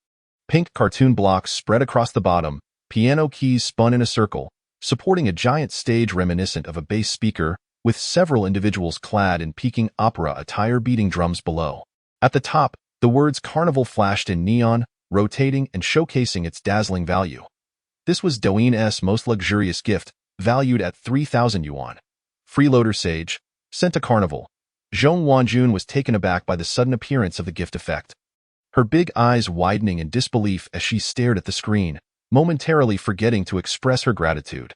Pink cartoon blocks spread across the bottom, piano keys spun in a circle, supporting a giant stage reminiscent of a bass speaker, with several individuals clad in peaking opera attire beating drums below. At the top, the words Carnival flashed in neon, rotating and showcasing its dazzling value. This was Douyin-'s most luxurious gift, valued at 3,000 yuan. Freeloader Sage, sent to Carnival. Zhong Wanjun was taken aback by the sudden appearance of the gift effect. Her big eyes widening in disbelief as she stared at the screen, momentarily forgetting to express her gratitude.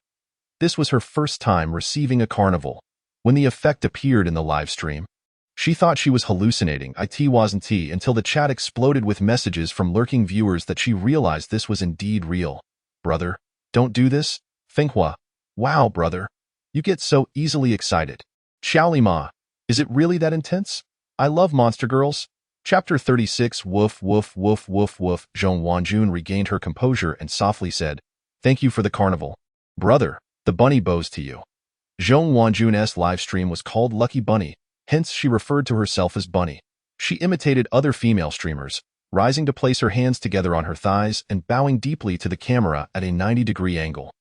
This was her first time receiving a Carnival. When the effect appeared in the live stream, she thought she was hallucinating. It wasn't until the chat exploded with messages from lurking viewers that she realized this was indeed real. Brother, don't do this? Fenghua. Wow, brother. You get so easily excited. Xiaoli Ma. Is it really that intense? I love monster girls. Chapter 36. Woof, woof, woof, woof, woof. Zhong Wanjun regained her composure and softly said, "Thank you for the carnival. Brother, the bunny bows to you." Zhong Wanjun's livestream was called Lucky Bunny, hence she referred to herself as Bunny. She imitated other female streamers, rising to place her hands together on her thighs and bowing deeply to the camera at a 90-degree angle.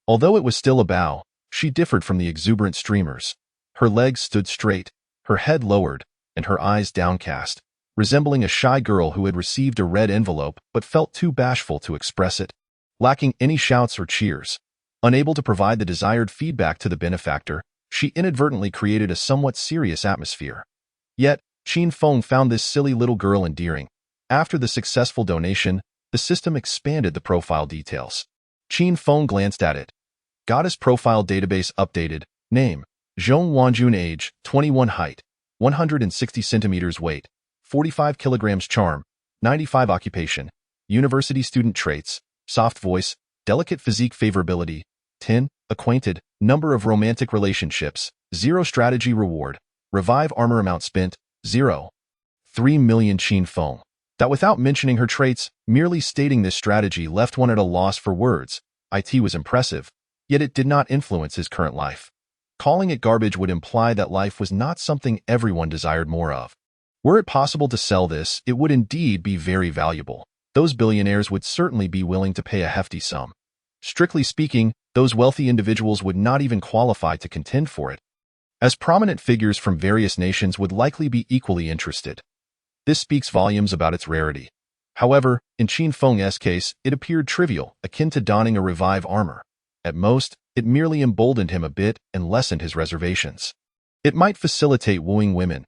Although it was still a bow, she differed from the exuberant streamers. Her legs stood straight, her head lowered, and her eyes downcast, resembling a shy girl who had received a red envelope but felt too bashful to express it. Lacking any shouts or cheers, unable to provide the desired feedback to the benefactor, she inadvertently created a somewhat serious atmosphere. Yet, Qin Feng found this silly little girl endearing. After the successful donation, the system expanded the profile details. Qin Feng glanced at it. Goddess profile database updated. Name: Zhong Wanjun. Age: 21. Height: 160 centimeters. Weight: 45 kilograms. Charm: 95. Occupation: university student. Traits: soft voice, delicate physique. Favorability: 10. Acquainted. Number of romantic relationships: 0. Strategy reward: revive armor. Amount spent: 0. 3 million. Qin Feng. That without mentioning her traits, merely stating this strategy left one at a loss for words. It was impressive, yet it did not influence his current life. Calling it garbage would imply that life was not something everyone desired more of. Were it possible to sell this, it would indeed be very valuable. Those billionaires would certainly be willing to pay a hefty sum. Strictly speaking, those wealthy individuals would not even qualify to contend for it, as prominent figures from various nations would likely be equally interested. This speaks volumes about its rarity. However, in Qin Feng's case, it appeared trivial, akin to donning a revive armor. At most, it merely emboldened him a bit and lessened his reservations. It might facilitate wooing women.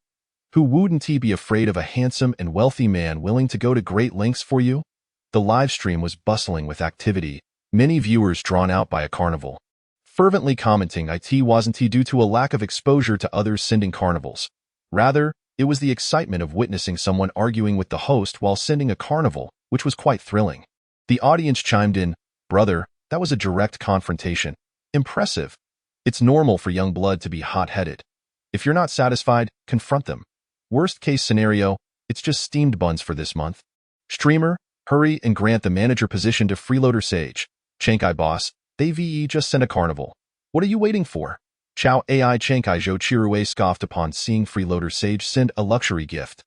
Who wouldn't be afraid of a handsome and wealthy man willing to go to great lengths for you? The live stream was bustling with activity, many viewers drawn out by a carnival, fervently commenting it wasn't due to a lack of exposure to others sending carnivals. Rather, it was the excitement of witnessing someone arguing with the host while sending a carnival, which was quite thrilling. The audience chimed in, "Brother, that was a direct confrontation. Impressive. It's normal for young blood to be hot-headed. If you're not satisfied, confront them. Worst case scenario, it's just steamed buns for this month. Streamer, hurry and grant the manager position to Freeloader Sage. Chankai boss, they just sent a carnival. What are you waiting for?" Chao Ai Chankai Zhou Chirue scoffed upon seeing Freeloader Sage send a luxury gift.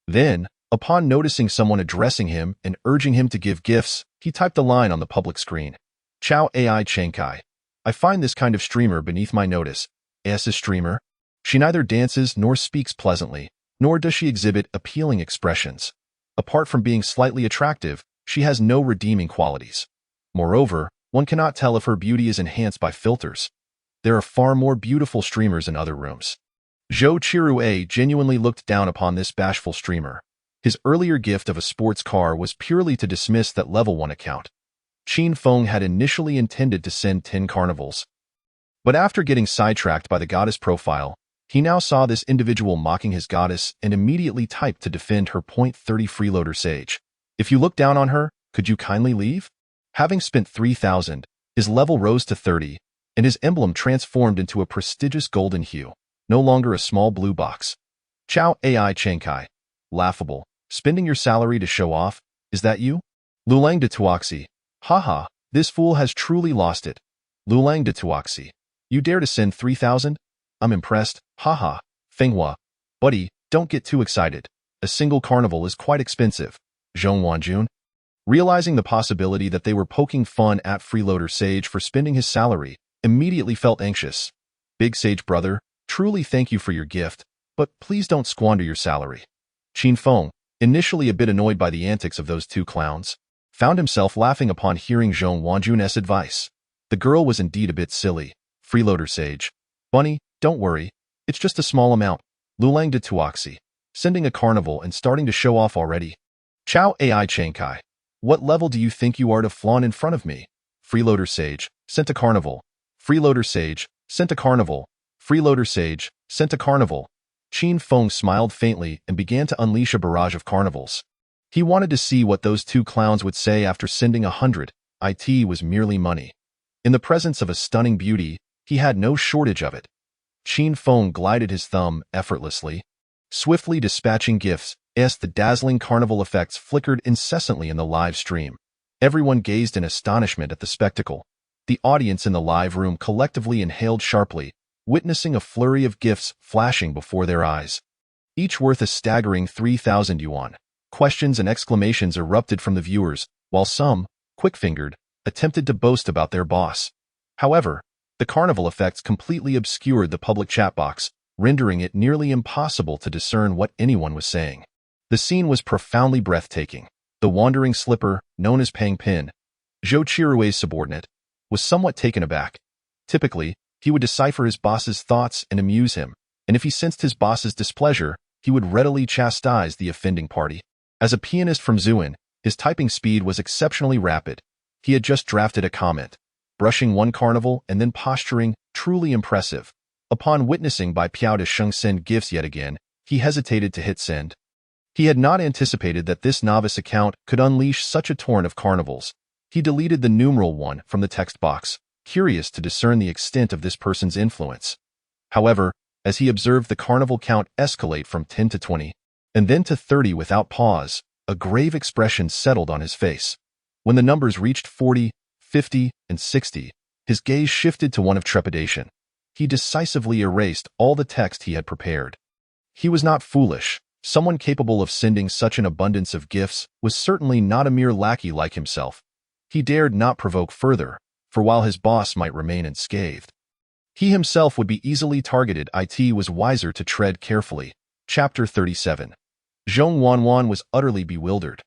Then, upon noticing someone addressing him and urging him to give gifts, he typed a line on the public screen. Chao Ai Chankai. I find this kind of streamer beneath my notice. As a streamer, she neither dances nor speaks pleasantly, nor does she exhibit appealing expressions. Apart from being slightly attractive, she has no redeeming qualities. Moreover, one cannot tell if her beauty is enhanced by filters. There are far more beautiful streamers in other rooms. Zhou Chirue genuinely looked down upon this bashful streamer. His earlier gift of a sports car was purely to dismiss that level 1 account. Qin Feng had initially intended to send 10 carnivals. But after getting sidetracked by the goddess profile, he now saw this individual mocking his goddess and immediately typed to defend her .30 Freeloader Sage. If you look down on her, could you kindly leave? Having spent 3,000, his level rose to 30, and his emblem transformed into a prestigious golden hue, no longer a small blue box. Chao Ai Chankai. Laughable. Spending your salary to show off? Is that you? Lulang de Tuoxi. Haha, this fool has truly lost it. Lulang de Tuoxi. You dare to send 3,000? I'm impressed. Haha. Fenghua. Buddy, don't get too excited. A single carnival is quite expensive. Zhong Wanjun, realizing the possibility that they were poking fun at freeloader Sage for spending his salary, immediately felt anxious. Big Sage brother, truly thank you for your gift, but please don't squander your salary. Qin Feng, initially a bit annoyed by the antics of those two clowns, found himself laughing upon hearing Zhong Wanjun's advice. The girl was indeed a bit silly. Freeloader Sage. Bunny, don't worry. It's just a small amount. Lulang de Tuoxi. Sending a carnival and starting to show off already. Chow Ai Changkai. What level do you think you are to flaunt in front of me? Freeloader Sage. Sent a carnival. Freeloader Sage. Sent a carnival. Freeloader Sage. Sent a carnival. Qin Feng smiled faintly and began to unleash a barrage of carnivals. He wanted to see what those two clowns would say after sending 100. It was merely money. In the presence of a stunning beauty, he had no shortage of it. Qin Feng glided his thumb effortlessly, swiftly dispatching gifts as the dazzling carnival effects flickered incessantly in the live stream. Everyone gazed in astonishment at the spectacle. The audience in the live room collectively inhaled sharply, witnessing a flurry of gifts flashing before their eyes, each worth a staggering 3,000 yuan. Questions and exclamations erupted from the viewers, while some, quick-fingered, attempted to boast about their boss. However, the carnival effects completely obscured the public chat box, rendering it nearly impossible to discern what anyone was saying. The scene was profoundly breathtaking. The wandering slipper, known as Pang Pin, Zhou Qirui's subordinate, was somewhat taken aback. Typically, he would decipher his boss's thoughts and amuse him, and if he sensed his boss's displeasure, he would readily chastise the offending party. As a pianist from Zhuan, his typing speed was exceptionally rapid. He had just drafted a comment, brushing one carnival and then posturing, truly impressive. Upon witnessing Bai Piao de Sheng send gifts yet again, he hesitated to hit send. He had not anticipated that this novice account could unleash such a torrent of carnivals. He deleted the numeral 1 from the text box, curious to discern the extent of this person's influence. However, as he observed the carnival count escalate from 10 to 20, and then to 30 without pause, a grave expression settled on his face. When the numbers reached 40, 50, and 60, his gaze shifted to one of trepidation. He decisively erased all the text he had prepared. He was not foolish. Someone capable of sending such an abundance of gifts was certainly not a mere lackey like himself. He dared not provoke further, for while his boss might remain unscathed, he himself would be easily targeted. It was wiser to tread carefully. Chapter 37. Zhong Wanwan was utterly bewildered.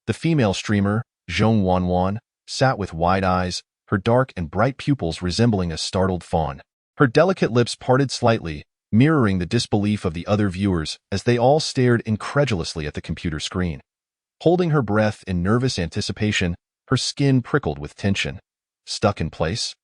The female streamer, Zhong Wanwan, sat with wide eyes, her dark and bright pupils resembling a startled fawn. Her delicate lips parted slightly, mirroring the disbelief of the other viewers as they all stared incredulously at the computer screen. Holding her breath in nervous anticipation, her skin prickled with tension. Stuck in place,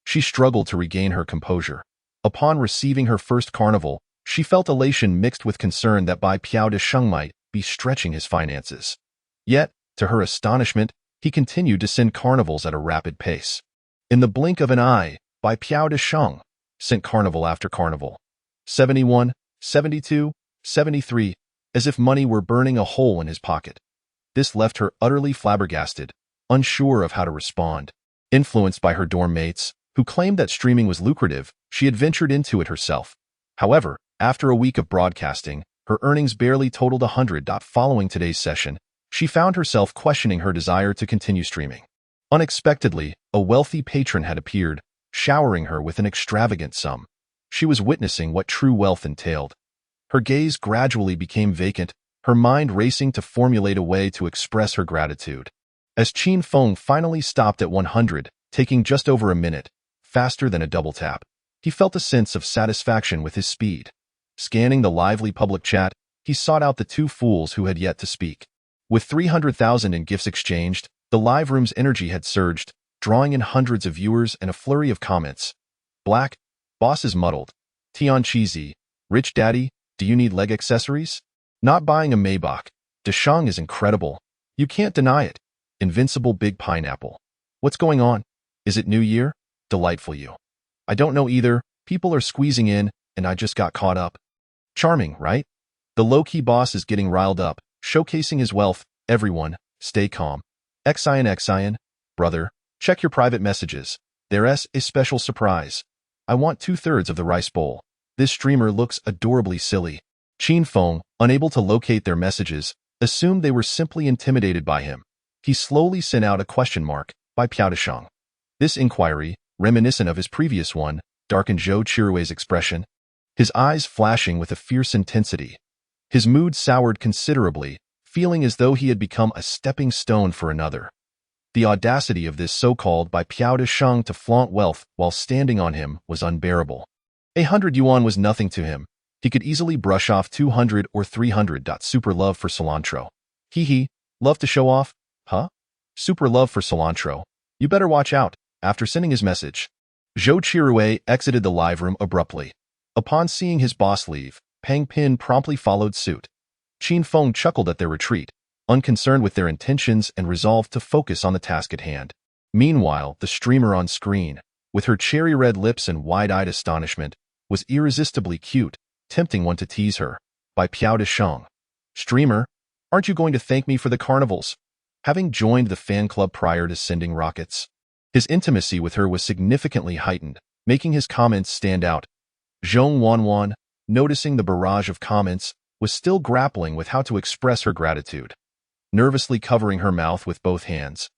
she struggled to regain her composure. Upon receiving her first carnival, she felt elation mixed with concern that Bai Piao de Sheng might be stretching his finances. Yet, to her astonishment, he continued to send carnivals at a rapid pace. In the blink of an eye, Bai Piao de Sheng sent carnival after carnival. 71, 72, 73, as if money were burning a hole in his pocket. This left her utterly flabbergasted, unsure of how to respond. Influenced by her dorm mates, who claimed that streaming was lucrative, she had ventured into it herself. However, after a week of broadcasting, her earnings barely totaled 100. Following today's session, she found herself questioning her desire to continue streaming. Unexpectedly, a wealthy patron had appeared, showering her with an extravagant sum. She was witnessing what true wealth entailed. Her gaze gradually became vacant, her mind racing to formulate a way to express her gratitude. As Qin Feng finally stopped at 100, taking just over a minute, faster than a double tap, he felt a sense of satisfaction with his speed. Scanning the lively public chat, he sought out the two fools who had yet to speak. With 300,000 in gifts exchanged, the live room's energy had surged, drawing in hundreds of viewers and a flurry of comments. Black, boss is muddled. Tian Cheesy, rich daddy, do you need leg accessories? Not buying a Maybach. Deshang is incredible. You can't deny it. Invincible big pineapple. What's going on? Is it New Year? Delightful you. I don't know either. People are squeezing in, and I just got caught up. Charming, right? The low-key boss is getting riled up, showcasing his wealth. Everyone, stay calm. Xian, brother, check your private messages. There's a special surprise. I want 2/3 of the rice bowl. This streamer looks adorably silly. Qin Feng, unable to locate their messages, assumed they were simply intimidated by him. He slowly sent out a question mark by Piaotishang. This inquiry, reminiscent of his previous one, darkened Zhou Qirui's expression, his eyes flashing with a fierce intensity. His mood soured considerably, feeling as though he had become a stepping stone for another. The audacity of this so-called by Piaotishang to flaunt wealth while standing on him was unbearable. 100 yuan was nothing to him. He could easily brush off 200 or 300. Super love for cilantro. Hee, love to show off? Huh? Super love for cilantro. You better watch out. After sending his message, Zhou Qirui exited the live room abruptly. Upon seeing his boss leave, Pang Pin promptly followed suit. Qin Feng chuckled at their retreat, unconcerned with their intentions and resolved to focus on the task at hand. Meanwhile, the streamer on screen, with her cherry-red lips and wide-eyed astonishment, was irresistibly cute, tempting one to tease her. By Piaotishang. Streamer, aren't you going to thank me for the carnivals? Having joined the fan club prior to sending rockets, his intimacy with her was significantly heightened, making his comments stand out. Zhong Wanwan, noticing the barrage of comments, was still grappling with how to express her gratitude, nervously covering her mouth with both hands.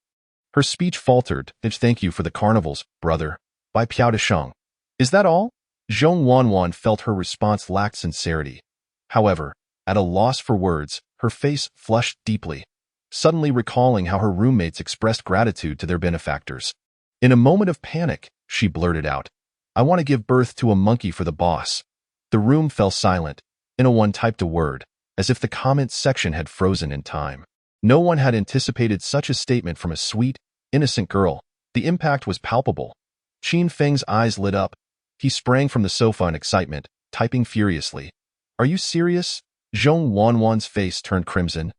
Her speech faltered. Thank you for the carnivals, brother. By Piaotishang. Is that all? Zhong Wanwan felt her response lacked sincerity. However, at a loss for words, her face flushed deeply, suddenly recalling how her roommates expressed gratitude to their benefactors. In a moment of panic, she blurted out, I want to give birth to a monkey for the boss. The room fell silent. One typed a word, as if the comments section had frozen in time. No one had anticipated such a statement from a sweet, innocent girl. The impact was palpable. Qin Feng's eyes lit up. He sprang from the sofa in excitement, typing furiously. Are you serious? Zhong Wanwan's face turned crimson,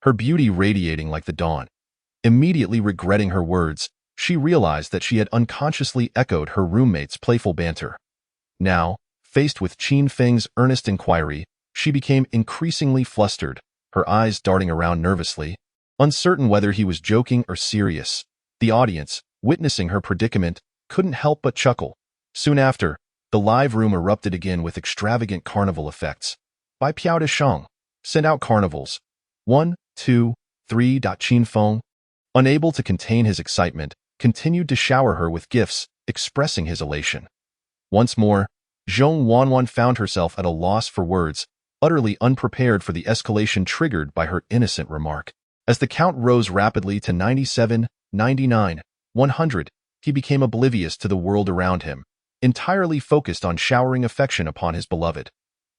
her beauty radiating like the dawn. Immediately regretting her words, she realized that she had unconsciously echoed her roommate's playful banter. Now, faced with Qin Feng's earnest inquiry, she became increasingly flustered, her eyes darting around nervously, uncertain whether he was joking or serious. The audience, witnessing her predicament, couldn't help but chuckle. Soon after, the live room erupted again with extravagant carnival effects. By Piaotishang. Send out carnivals. 1, 2, 3. Qin Feng, unable to contain his excitement, continued to shower her with gifts, expressing his elation. Once more, Zhong Wanwan found herself at a loss for words, utterly unprepared for the escalation triggered by her innocent remark. As the count rose rapidly to 97, 99, 100, he became oblivious to the world around him, entirely focused on showering affection upon his beloved.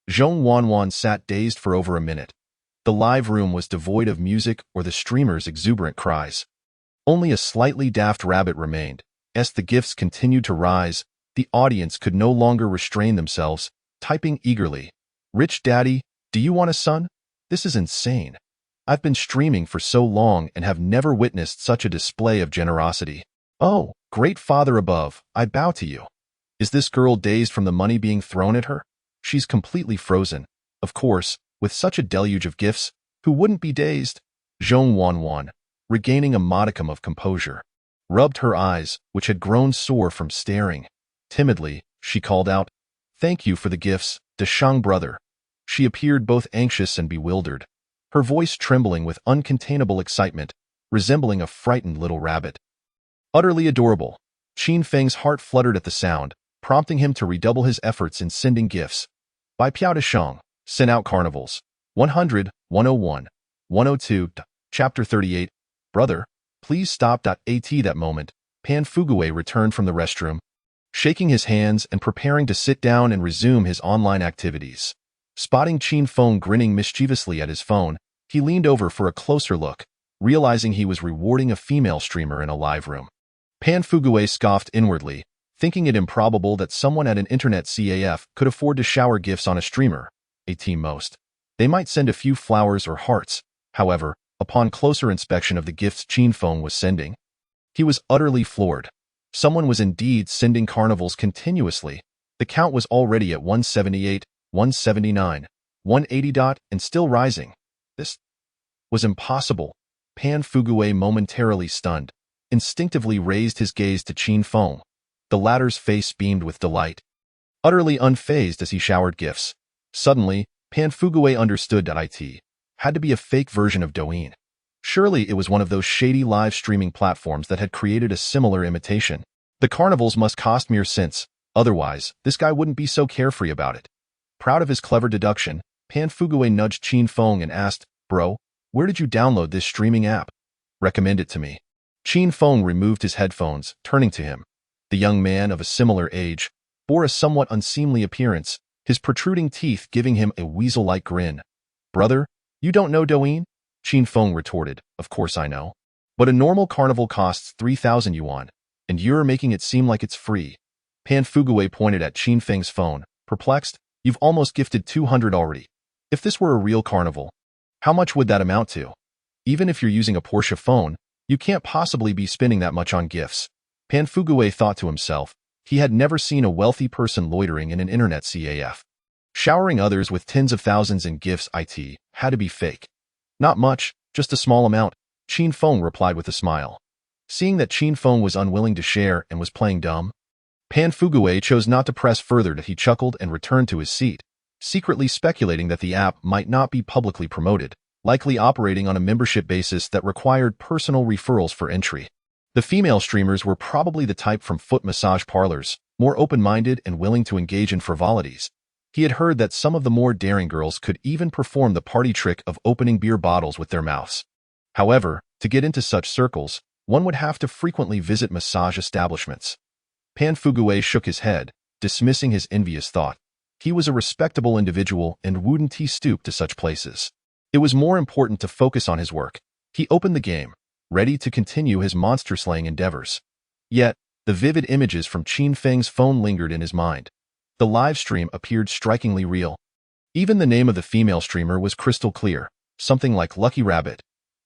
Zhong Wanwan sat dazed for over a minute. The live room was devoid of music or the streamer's exuberant cries. Only a slightly daft rabbit remained. As the gifts continued to rise, the audience could no longer restrain themselves, typing eagerly. Rich Daddy, do you want a son? This is insane. I've been streaming for so long and have never witnessed such a display of generosity. Oh, great Father above, I bow to you. Is this girl dazed from the money being thrown at her? She's completely frozen. Of course, with such a deluge of gifts, who wouldn't be dazed? Zhong Wanwan, regaining a modicum of composure, rubbed her eyes, which had grown sore from staring. Timidly, she called out, Thank you for the gifts, Deshang brother. She appeared both anxious and bewildered, her voice trembling with uncontainable excitement, resembling a frightened little rabbit. Utterly adorable. Qin Feng's heart fluttered at the sound, prompting him to redouble his efforts in sending gifts. By Piaotishang. Send out carnivals. 100, 101, 102. Chapter 38. Brother, please stop. At that moment, Pan Fuguei returned from the restroom, shaking his hands and preparing to sit down and resume his online activities. Spotting Qin Feng grinning mischievously at his phone, he leaned over for a closer look, realizing he was rewarding a female streamer in a live room. Pan Fuguei scoffed inwardly, thinking it improbable that someone at an internet CAF could afford to shower gifts on a streamer, a team most. They might send a few flowers or hearts. However, upon closer inspection of the gifts Qin Feng was sending, he was utterly floored. Someone was indeed sending carnivals continuously. The count was already at 178, 179, 180. And still rising. This was impossible. Pan Fuguei, momentarily stunned, instinctively raised his gaze to Qin Feng. The latter's face beamed with delight, utterly unfazed as he showered gifts. Suddenly, Pan Fugue understood that it had to be a fake version of Douyin. Surely it was one of those shady live streaming platforms that had created a similar imitation. The carnivals must cost mere cents, otherwise, this guy wouldn't be so carefree about it. Proud of his clever deduction, Pan Fugue nudged Qin Feng and asked, "Bro, where did you download this streaming app? Recommend it to me." Qin Feng removed his headphones, turning to him. The young man, of a similar age, bore a somewhat unseemly appearance, his protruding teeth giving him a weasel-like grin. "Brother, you don't know Douyin?" Qin Feng retorted, "Of course I know. But a normal carnival costs 3,000 yuan, and you're making it seem like it's free." Pan Fugue pointed at Qin Feng's phone, perplexed. "You've almost gifted 200 already. If this were a real carnival, how much would that amount to? Even if you're using a Porsche phone, you can't possibly be spending that much on gifts." Pan Fugue thought to himself. He had never seen a wealthy person loitering in an internet CAF. Showering others with tens of thousands in gifts it had to be fake. "Not much, just a small amount," Qin Feng replied with a smile. Seeing that Qin Feng was unwilling to share and was playing dumb, Pan Fugue chose not to press further. That he chuckled and returned to his seat, secretly speculating that the app might not be publicly promoted, likely operating on a membership basis that required personal referrals for entry. The female streamers were probably the type from foot massage parlors, more open-minded and willing to engage in frivolities. He had heard that some of the more daring girls could even perform the party trick of opening beer bottles with their mouths. However, to get into such circles, one would have to frequently visit massage establishments. Pan Fugue shook his head, dismissing his envious thought. He was a respectable individual and wouldn't he stoop to such places. It was more important to focus on his work. He opened the game, ready to continue his monster-slaying endeavors. Yet, the vivid images from Qin Feng's phone lingered in his mind. The live stream appeared strikingly real. Even the name of the female streamer was crystal clear, something like Lucky Rabbit.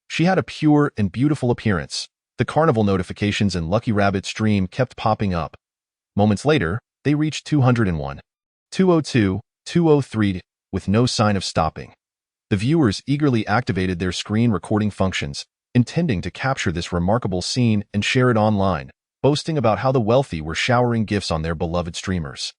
She had a pure and beautiful appearance. The carnival notifications in Lucky Rabbit's stream kept popping up. Moments later, they reached 201, 202, 203, with no sign of stopping. The viewers eagerly activated their screen recording functions, intending to capture this remarkable scene and share it online, boasting about how the wealthy were showering gifts on their beloved streamers.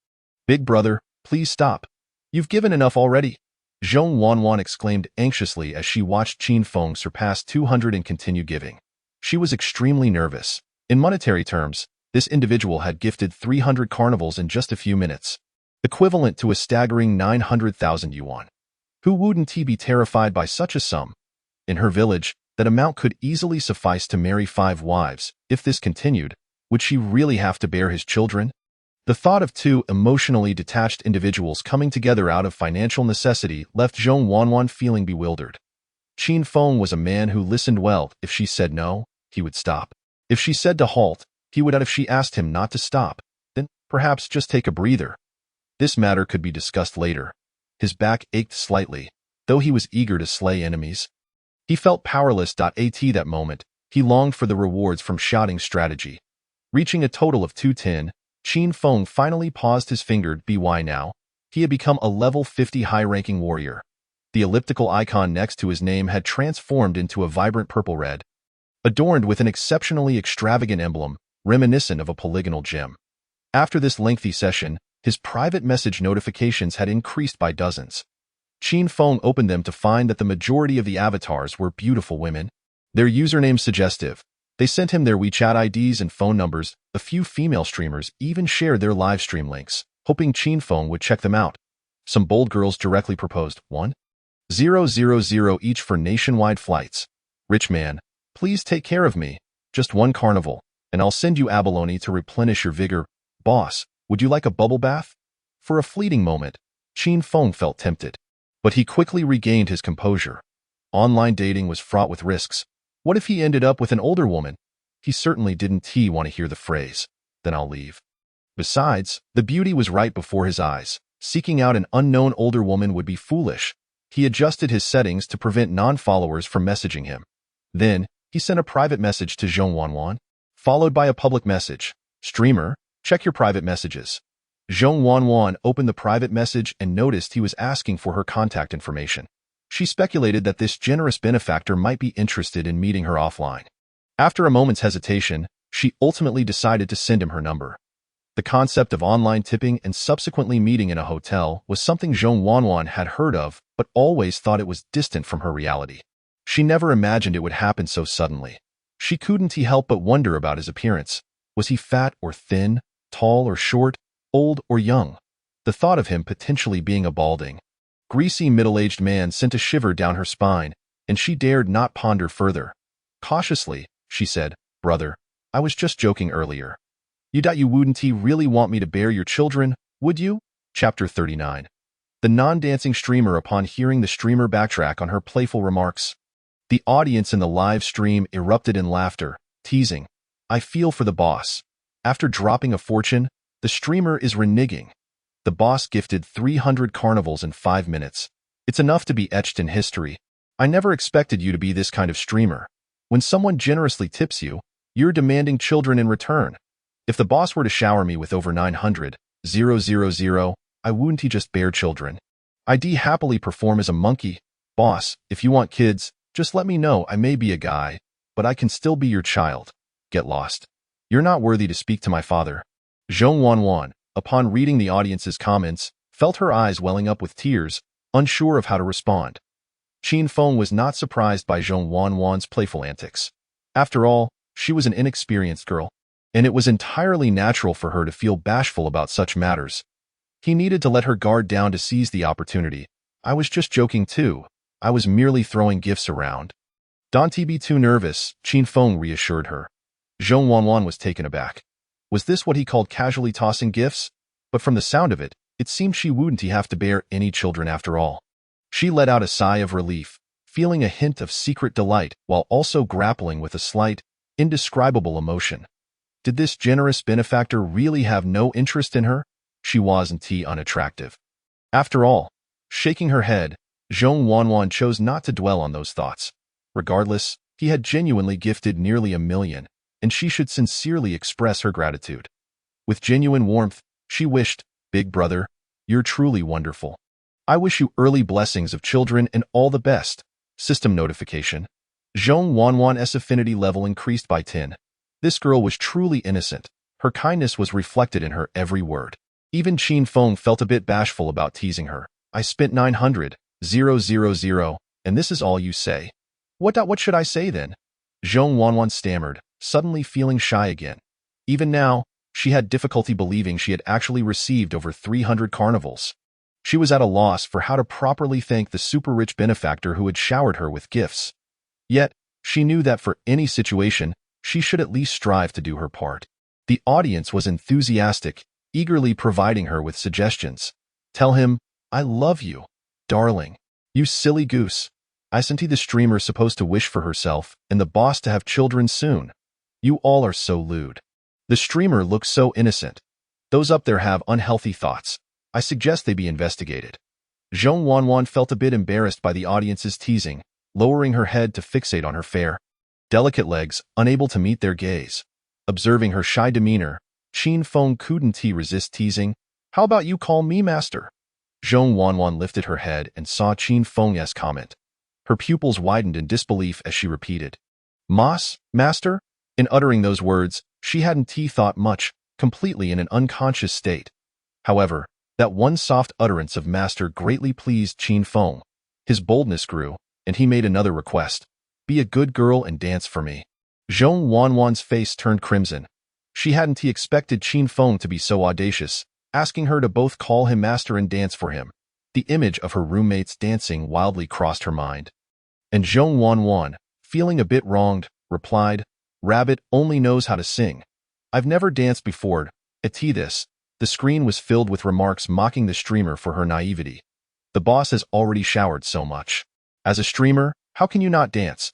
"Big brother, please stop. You've given enough already," Zhong Wanwan exclaimed anxiously as she watched Qin Feng surpass 200 and continue giving. She was extremely nervous. In monetary terms, this individual had gifted 300 carnivals in just a few minutes, equivalent to a staggering 900,000 yuan. Who wouldn't he be terrified by such a sum? In her village, that amount could easily suffice to marry 5 wives. If this continued, would she really have to bear his children? The thought of 2 emotionally detached individuals coming together out of financial necessity left Zhong Wanwan feeling bewildered. Qin Feng was a man who listened well. If she said no, he would stop. If she said to halt, he would. If she asked him not to stop, then perhaps just take a breather. This matter could be discussed later. His back ached slightly, though he was eager to slay enemies. He felt powerless. At that moment, he longed for the rewards from shouting strategy. Reaching a total of 210, Qin Feng finally paused his finger. By now, he had become a level 50 high-ranking warrior. The elliptical icon next to his name had transformed into a vibrant purple-red, adorned with an exceptionally extravagant emblem, reminiscent of a polygonal gem. After this lengthy session, his private message notifications had increased by dozens. Qin Feng opened them to find that the majority of the avatars were beautiful women, their usernames suggestive. They sent him their WeChat IDs and phone numbers. A few female streamers even shared their live stream links, hoping Qin Feng would check them out. Some bold girls directly proposed 1,000 each for nationwide flights. "Rich man, please take care of me. Just one carnival, and I'll send you abalone to replenish your vigor. Boss, would you like a bubble bath?" For a fleeting moment, Qin Feng felt tempted, but he quickly regained his composure. Online dating was fraught with risks. What if he ended up with an older woman? He certainly didn't want to hear the phrase, "Then I'll leave." Besides, the beauty was right before his eyes. Seeking out an unknown older woman would be foolish. He adjusted his settings to prevent non-followers from messaging him. Then, he sent a private message to Zhong Wanwan, followed by a public message. "Streamer, check your private messages." Zhong Wanwan opened the private message and noticed he was asking for her contact information. She speculated that this generous benefactor might be interested in meeting her offline. After a moment's hesitation, she ultimately decided to send him her number. The concept of online tipping and subsequently meeting in a hotel was something Zhong Wanwan had heard of, but always thought it was distant from her reality. She never imagined it would happen so suddenly. She couldn't help but wonder about his appearance. Was he fat or thin, tall or short, old or young? The thought of him potentially being a balding, greasy middle-aged man sent a shiver down her spine, and she dared not ponder further. Cautiously, she said, "Brother, I was just joking earlier. You wouldn't really want me to bear your children, would you?" Chapter 39. The non-dancing streamer. Upon hearing the streamer backtrack on her playful remarks, the audience in the live stream erupted in laughter, teasing, "I feel for the boss. After dropping a fortune, the streamer is reneging. The boss gifted 300 carnivals in 5 minutes. It's enough to be etched in history. I never expected you to be this kind of streamer. When someone generously tips you, you're demanding children in return. If the boss were to shower me with over 900,000, I wouldn't just bear children. I'd happily perform as a monkey. Boss, if you want kids, just let me know. I may be a guy, but I can still be your child. Get lost. You're not worthy to speak to my father." Zhong Wanwan, upon reading the audience's comments, felt her eyes welling up with tears, unsure of how to respond. Qin Feng was not surprised by Zhong Wanwan's playful antics. After all, she was an inexperienced girl, and it was entirely natural for her to feel bashful about such matters. He needed to let her guard down to seize the opportunity. "I was just joking too. I was merely throwing gifts around." "Don't be too nervous," Qin Feng reassured her. Zhong Wanwan was taken aback. Was this what he called casually tossing gifts? But from the sound of it, it seemed she wouldn't have to bear any children after all. She let out a sigh of relief, feeling a hint of secret delight while also grappling with a slight, indescribable emotion. Did this generous benefactor really have no interest in her? She wasn't unattractive. After all, shaking her head, Zhong Wanwan chose not to dwell on those thoughts. Regardless, he had genuinely gifted nearly 1 million, and she should sincerely express her gratitude. With genuine warmth, she wished, "Big brother, you're truly wonderful. I wish you early blessings of children and all the best." System notification. Zhong Wanwan's affinity level increased by 10. This girl was truly innocent. Her kindness was reflected in her every word. Even Qin Feng felt a bit bashful about teasing her. "I spent 900,000, and this is all you say? What should I say then?" Zhong Wanwan stammered, suddenly feeling shy again. Even now, she had difficulty believing she had actually received over 300 carnivals. She was at a loss for how to properly thank the super-rich benefactor who had showered her with gifts. Yet, she knew that for any situation, she should at least strive to do her part. The audience was enthusiastic, eagerly providing her with suggestions. "Tell him, I love you, darling. You silly goose. Isn't he the streamer supposed to wish for herself and the boss to have children soon? You all are so lewd. The streamer looks so innocent. Those up there have unhealthy thoughts. I suggest they be investigated." Zhong Wanwan felt a bit embarrassed by the audience's teasing, lowering her head to fixate on her fair, delicate legs, unable to meet their gaze. Observing her shy demeanor, Qin Feng couldn't resist teasing. "How about you call me master?" Zhong Wanwan lifted her head and saw Qin Feng's comment. Her pupils widened in disbelief as she repeated, Master?" In uttering those words, she hadn't thought much, completely in an unconscious state. However, that one soft utterance of master greatly pleased Qin Feng. His boldness grew, and he made another request. "Be a good girl and dance for me." Zhong Wanwan's face turned crimson. She hadn't expected Qin Feng to be so audacious, asking her to both call him master and dance for him. The image of her roommates dancing wildly crossed her mind. And Zhong Wanwan, feeling a bit wronged, replied, "Rabbit only knows how to sing. I've never danced before." At this, the screen was filled with remarks mocking the streamer for her naivety. "The boss has already showered so much. As a streamer, how can you not dance?"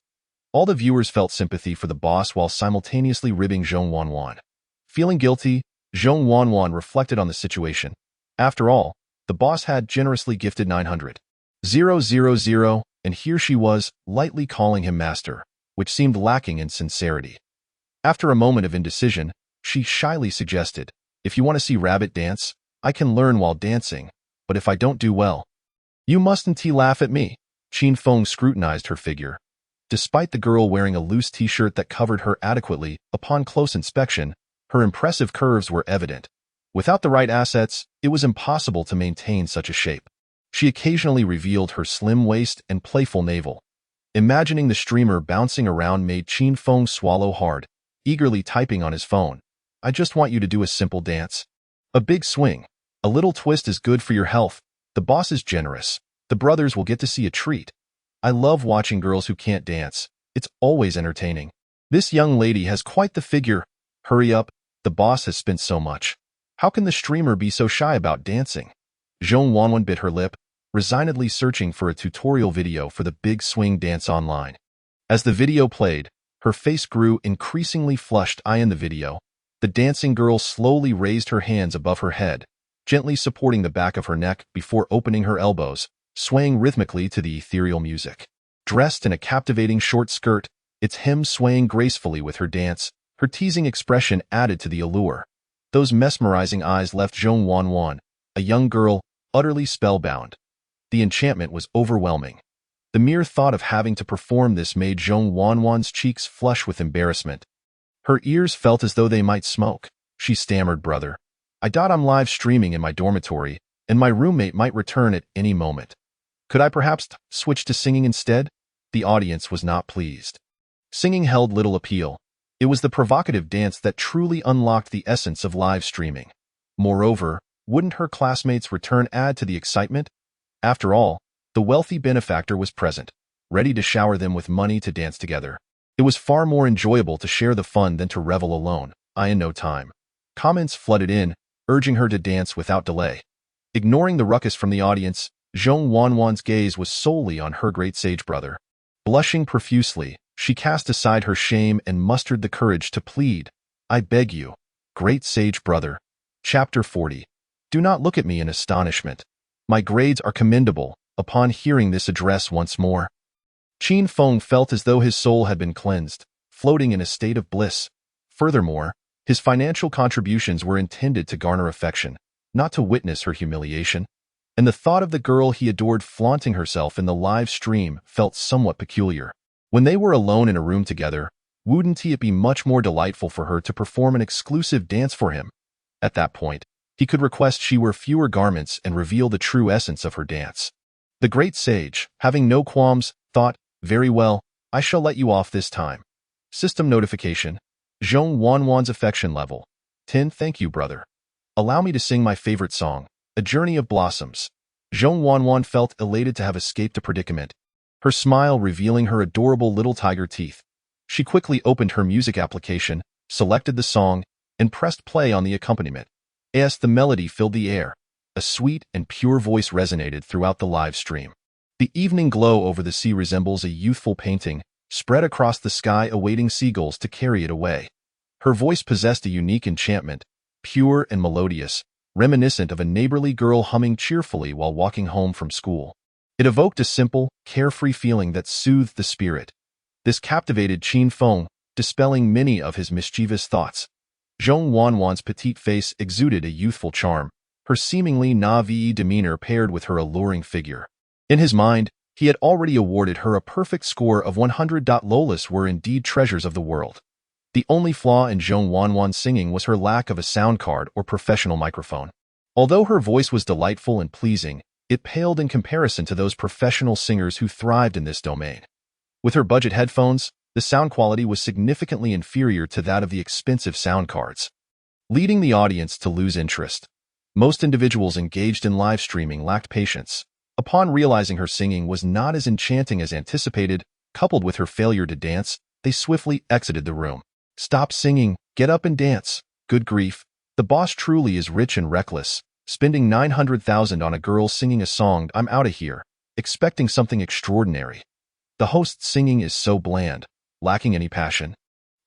All the viewers felt sympathy for the boss while simultaneously ribbing Zhong Wanwan. Feeling guilty, Zhong Wanwan reflected on the situation. After all, the boss had generously gifted 900,000, and here she was, lightly calling him master, which seemed lacking in sincerity. After a moment of indecision, she shyly suggested, "If you want to see Rabbit dance, I can learn while dancing, but if I don't do well, you mustn't laugh at me." Qin Feng scrutinized her figure. Despite the girl wearing a loose t-shirt that covered her adequately, upon close inspection, her impressive curves were evident. Without the right assets, it was impossible to maintain such a shape. She occasionally revealed her slim waist and playful navel. Imagining the streamer bouncing around made Qin Feng swallow hard, eagerly typing on his phone. I just want you to do a simple dance. A big swing. A little twist is good for your health. The boss is generous. The brothers will get to see a treat. I love watching girls who can't dance. It's always entertaining. This young lady has quite the figure. Hurry up. The boss has spent so much. How can the streamer be so shy about dancing? Zhong Wanwan bit her lip, resignedly searching for a tutorial video for the big swing dance online. As the video played, her face grew increasingly flushed. In the video, the dancing girl slowly raised her hands above her head, gently supporting the back of her neck before opening her elbows, swaying rhythmically to the ethereal music. Dressed in a captivating short skirt, its hem swaying gracefully with her dance, her teasing expression added to the allure. Those mesmerizing eyes left Zhong Wanwan, a young girl, utterly spellbound. The enchantment was overwhelming. The mere thought of having to perform this made Zhong Wanwan's cheeks flush with embarrassment. Her ears felt as though they might smoke. She stammered, "Brother, I'm live streaming in my dormitory, and my roommate might return at any moment. Could I perhaps switch to singing instead?" The audience was not pleased. Singing held little appeal. It was the provocative dance that truly unlocked the essence of live streaming. Moreover, wouldn't her classmates' return add to the excitement? After all, the wealthy benefactor was present, ready to shower them with money to dance together. It was far more enjoyable to share the fun than to revel alone. In no time. Comments flooded in, urging her to dance without delay. Ignoring the ruckus from the audience, Zhong Wanwan's gaze was solely on her great sage brother. Blushing profusely, she cast aside her shame and mustered the courage to plead. "I beg you, great sage brother." Chapter 40. Do not look at me in astonishment. My grades are commendable. Upon hearing this address once more, Qin Feng felt as though his soul had been cleansed, floating in a state of bliss. Furthermore, his financial contributions were intended to garner affection, not to witness her humiliation, and the thought of the girl he adored flaunting herself in the live stream felt somewhat peculiar. When they were alone in a room together, wouldn't it be much more delightful for her to perform an exclusive dance for him? At that point, he could request she wear fewer garments and reveal the true essence of her dance. The great sage, having no qualms, thought, "Very well, I shall let you off this time." System notification. Zhong Wanwan's affection level. 10. Thank you, brother. Allow me to sing my favorite song, A Journey of Blossoms. Zhong Wanwan felt elated to have escaped a predicament, her smile revealing her adorable little tiger teeth. She quickly opened her music application, selected the song, and pressed play on the accompaniment. As the melody filled the air, a sweet and pure voice resonated throughout the live stream. The evening glow over the sea resembles a youthful painting, spread across the sky awaiting seagulls to carry it away. Her voice possessed a unique enchantment, pure and melodious, reminiscent of a neighborly girl humming cheerfully while walking home from school. It evoked a simple, carefree feeling that soothed the spirit. This captivated Qin Feng, dispelling many of his mischievous thoughts. Zhong Wanwan's petite face exuded a youthful charm, her seemingly naive demeanor paired with her alluring figure. In his mind, he had already awarded her a perfect score of 100. Lolas were indeed treasures of the world. The only flaw in Zhong Wanwan's singing was her lack of a sound card or professional microphone. Although her voice was delightful and pleasing, it paled in comparison to those professional singers who thrived in this domain. With her budget headphones, the sound quality was significantly inferior to that of the expensive sound cards, leading the audience to lose interest. Most individuals engaged in live streaming lacked patience. Upon realizing her singing was not as enchanting as anticipated, coupled with her failure to dance, they swiftly exited the room. "Stop singing, get up and dance." Good grief, the boss truly is rich and reckless, spending 900,000 on a girl singing a song. "I'm outta here," expecting something extraordinary. The host's singing is so bland, lacking any passion.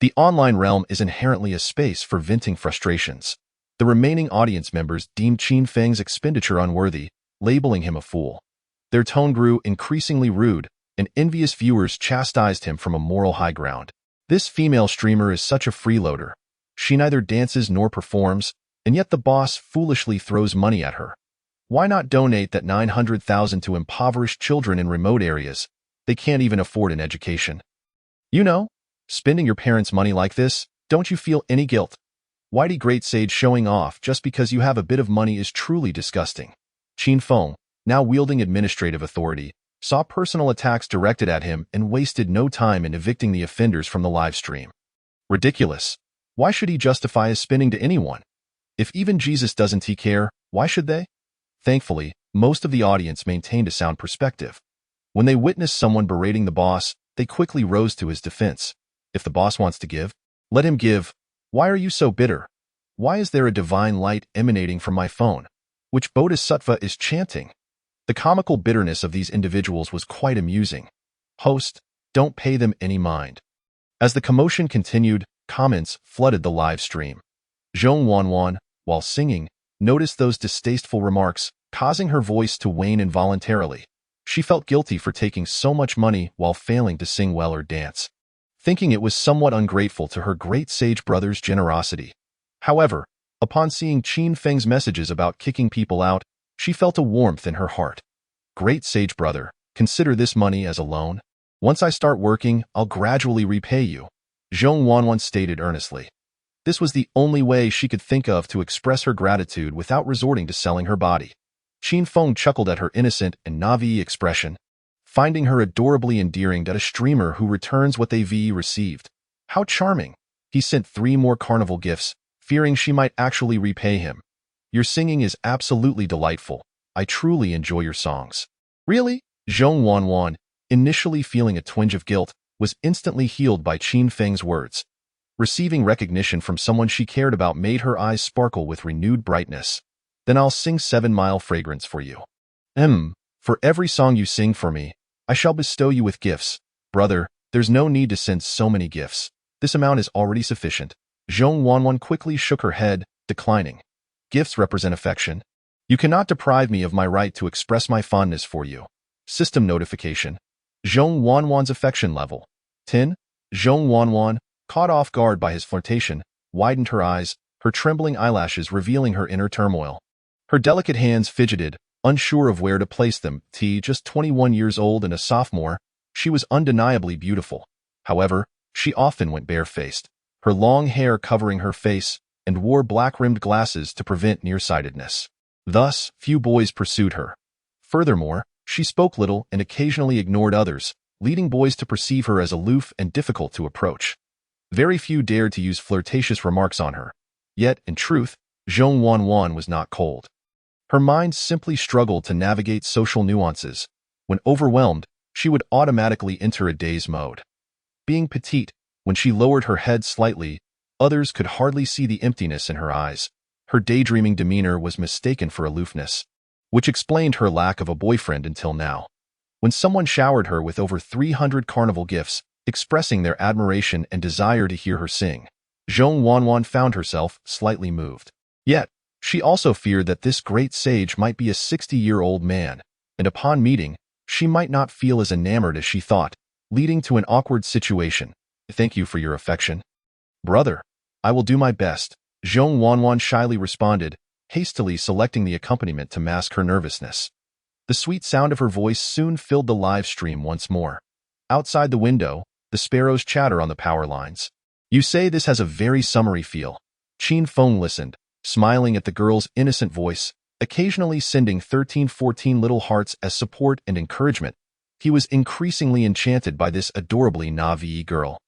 The online realm is inherently a space for venting frustrations. The remaining audience members deemed Qin Feng's expenditure unworthy, labeling him a fool. Their tone grew increasingly rude, and envious viewers chastised him from a moral high ground. This female streamer is such a freeloader. She neither dances nor performs, and yet the boss foolishly throws money at her. Why not donate that 900,000 to impoverished children in remote areas? They can't even afford an education. You know, spending your parents' money like this, don't you feel any guilt? Whitey Great Sage showing off just because you have a bit of money is truly disgusting. Qin Feng, now wielding administrative authority, saw personal attacks directed at him and wasted no time in evicting the offenders from the live stream. Ridiculous. Why should he justify his spinning to anyone? If even Jesus doesn't care, why should they? Thankfully, most of the audience maintained a sound perspective. When they witnessed someone berating the boss, they quickly rose to his defense. If the boss wants to give, let him give. Why are you so bitter? Why is there a divine light emanating from my phone, which Bodhisattva is chanting? The comical bitterness of these individuals was quite amusing. Host, don't pay them any mind. As the commotion continued, comments flooded the live stream. Zhong Wanwan, while singing, noticed those distasteful remarks, causing her voice to wane involuntarily. She felt guilty for taking so much money while failing to sing well or dance, thinking it was somewhat ungrateful to her great sage brother's generosity. However, upon seeing Qin Feng's messages about kicking people out, she felt a warmth in her heart. Great sage brother, consider this money as a loan. Once I start working, I'll gradually repay you, Zhong Wanwan stated earnestly. This was the only way she could think of to express her gratitude without resorting to selling her body. Qin Feng chuckled at her innocent and naive expression, finding her adorably endearing that a streamer who returns what they've received. How charming! He sent 3 more carnival gifts, fearing she might actually repay him. Your singing is absolutely delightful. I truly enjoy your songs. Really? Zhong Wanwan, initially feeling a twinge of guilt, was instantly healed by Qin Feng's words. Receiving recognition from someone she cared about made her eyes sparkle with renewed brightness. Then I'll sing 7 Mile Fragrance for you. For every song you sing for me, I shall bestow you with gifts. Brother, there's no need to send so many gifts. This amount is already sufficient. Zhong Wanwan quickly shook her head, declining. Gifts represent affection. You cannot deprive me of my right to express my fondness for you. System notification. Zhong Wanwan's affection level 10. Zhong Wanwan, caught off guard by his flirtation, widened her eyes, her trembling eyelashes revealing her inner turmoil. Her delicate hands fidgeted, unsure of where to place them. Just 21 years old and a sophomore, she was undeniably beautiful. However, she often went barefaced, her long hair covering her face, and wore black-rimmed glasses to prevent nearsightedness. Thus, few boys pursued her. Furthermore, she spoke little and occasionally ignored others, leading boys to perceive her as aloof and difficult to approach. Very few dared to use flirtatious remarks on her. Yet, in truth, Zhong Wanwan was not cold. Her mind simply struggled to navigate social nuances. When overwhelmed, she would automatically enter a daze mode. Being petite, when she lowered her head slightly, others could hardly see the emptiness in her eyes. Her daydreaming demeanor was mistaken for aloofness, which explained her lack of a boyfriend until now. When someone showered her with over 300 carnival gifts, expressing their admiration and desire to hear her sing, Zhong Wanwan found herself slightly moved. Yet, she also feared that this great sage might be a 60-year-old man, and upon meeting, she might not feel as enamored as she thought, leading to an awkward situation. Thank you for your affection. Brother, I will do my best, Zhong Wanwan shyly responded, hastily selecting the accompaniment to mask her nervousness. The sweet sound of her voice soon filled the live stream once more. Outside the window, the sparrows chatter on the power lines. You say this has a very summery feel. Qin Feng listened, smiling at the girl's innocent voice, occasionally sending 13-14 little hearts as support and encouragement. He was increasingly enchanted by this adorably naive girl.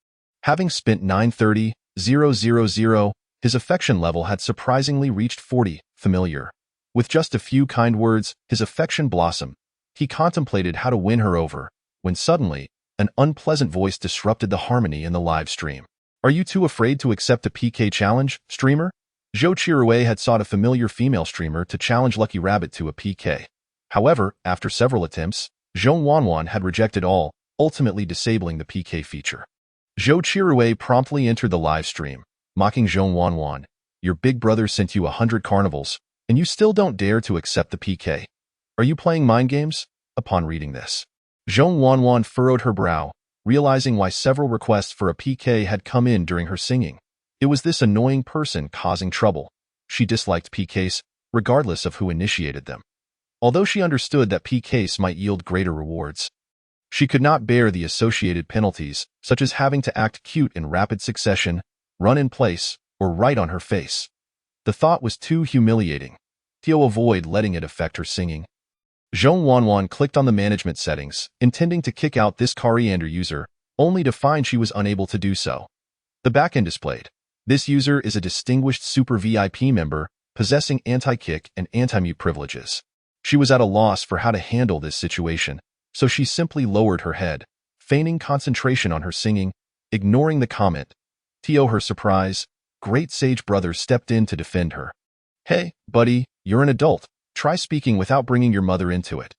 Having spent 930,000, his affection level had surprisingly reached 40, familiar. With just a few kind words, his affection blossomed. He contemplated how to win her over, when suddenly, an unpleasant voice disrupted the harmony in the live stream. Are you too afraid to accept a PK challenge, streamer? Zhou Chirui had sought a familiar female streamer to challenge Lucky Rabbit to a PK. However, after several attempts, Zhong Wanwan had rejected all, ultimately disabling the PK feature. Zhou Chirui promptly entered the live stream, mocking Zhong Wanwan. Your big brother sent you 100 carnivals, and you still don't dare to accept the PK. Are you playing mind games? Upon reading this, Zhong Wanwan furrowed her brow, realizing why several requests for a PK had come in during her singing. It was this annoying person causing trouble. She disliked PKs, regardless of who initiated them. Although she understood that PKs might yield greater rewards, she could not bear the associated penalties, such as having to act cute in rapid succession, run in place, or right on her face. The thought was too humiliating. Tio avoid letting it affect her singing. Zhong Wanwan clicked on the management settings, intending to kick out this coriander user, only to find she was unable to do so. The backend displayed. This user is a distinguished Super VIP member, possessing anti-kick and anti-mute privileges. She was at a loss for how to handle this situation, so she simply lowered her head, feigning concentration on her singing, ignoring the comment. To her surprise, Great Sage Brother stepped in to defend her. Hey, buddy, you're an adult. Try speaking without bringing your mother into it.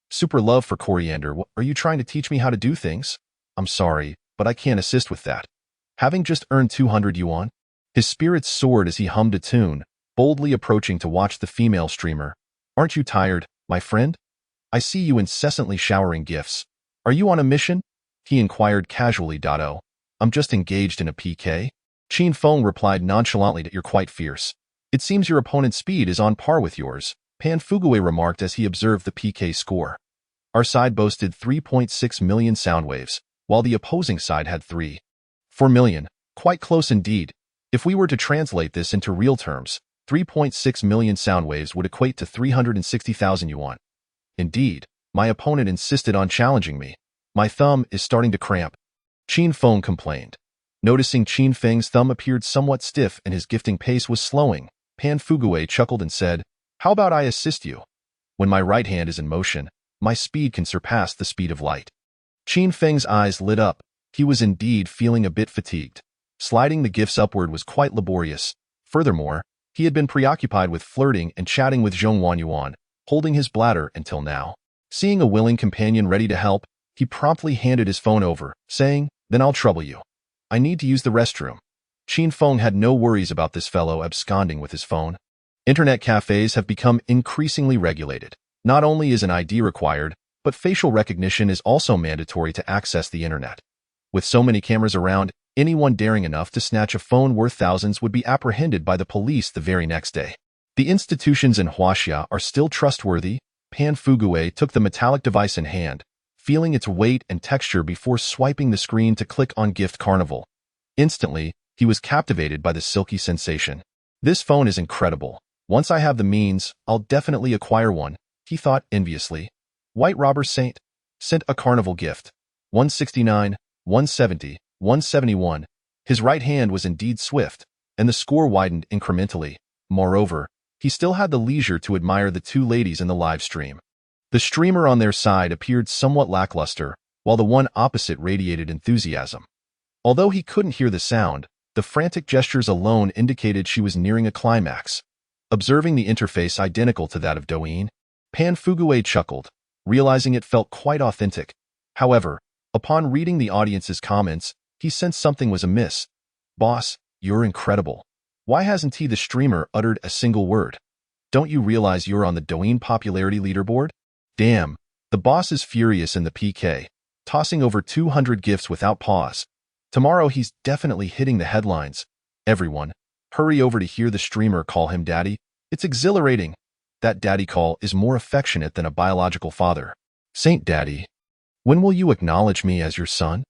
Super love for coriander. Are you trying to teach me how to do things? I'm sorry, but I can't assist with that. Having just earned 200 yuan, his spirits soared as he hummed a tune, boldly approaching to watch the female streamer. Aren't you tired, my friend? I see you incessantly showering gifts. Are you on a mission? He inquired casually. I'm just engaged in a PK. Qin Feng replied nonchalantly that you're quite fierce. It seems your opponent's speed is on par with yours, Pan Fugue remarked as he observed the PK score. Our side boasted 3.6 million sound waves, while the opposing side had 3.4 million, quite close indeed. If we were to translate this into real terms, 3.6 million sound waves would equate to 360,000 yuan. Indeed, my opponent insisted on challenging me. My thumb is starting to cramp. Qin Feng complained. Noticing Qin Feng's thumb appeared somewhat stiff and his gifting pace was slowing, Pan Fugue chuckled and said, How about I assist you? When my right hand is in motion, my speed can surpass the speed of light. Qin Feng's eyes lit up. He was indeed feeling a bit fatigued. Sliding the gifts upward was quite laborious. Furthermore, he had been preoccupied with flirting and chatting with Zhong Wanyuan, holding his bladder until now. Seeing a willing companion ready to help, he promptly handed his phone over, saying, Then I'll trouble you. I need to use the restroom. Qin Feng had no worries about this fellow absconding with his phone. Internet cafes have become increasingly regulated. Not only is an ID required, but facial recognition is also mandatory to access the internet. With so many cameras around, anyone daring enough to snatch a phone worth thousands would be apprehended by the police the very next day. The institutions in Huaxia are still trustworthy. Pan Fugue took the metallic device in hand, feeling its weight and texture before swiping the screen to click on Gift Carnival. Instantly, he was captivated by the silky sensation. This phone is incredible. Once I have the means, I'll definitely acquire one, he thought enviously. White Robber Saint sent a carnival gift. 169, 170, 171. His right hand was indeed swift, and the score widened incrementally. Moreover, he still had the leisure to admire the two ladies in the live stream. The streamer on their side appeared somewhat lackluster, while the one opposite radiated enthusiasm. Although he couldn't hear the sound, the frantic gestures alone indicated she was nearing a climax. Observing the interface identical to that of Douyin, Pan Fugue chuckled, realizing it felt quite authentic. However, upon reading the audience's comments, he sensed something was amiss. Boss, you're incredible. Why hasn't the streamer uttered a single word? Don't you realize you're on the Douyin popularity leaderboard? Damn, the boss is furious in the PK, tossing over 200 gifts without pause. Tomorrow he's definitely hitting the headlines. Everyone, hurry over to hear the streamer call him daddy. It's exhilarating. That daddy call is more affectionate than a biological father. Saint Daddy, when will you acknowledge me as your son?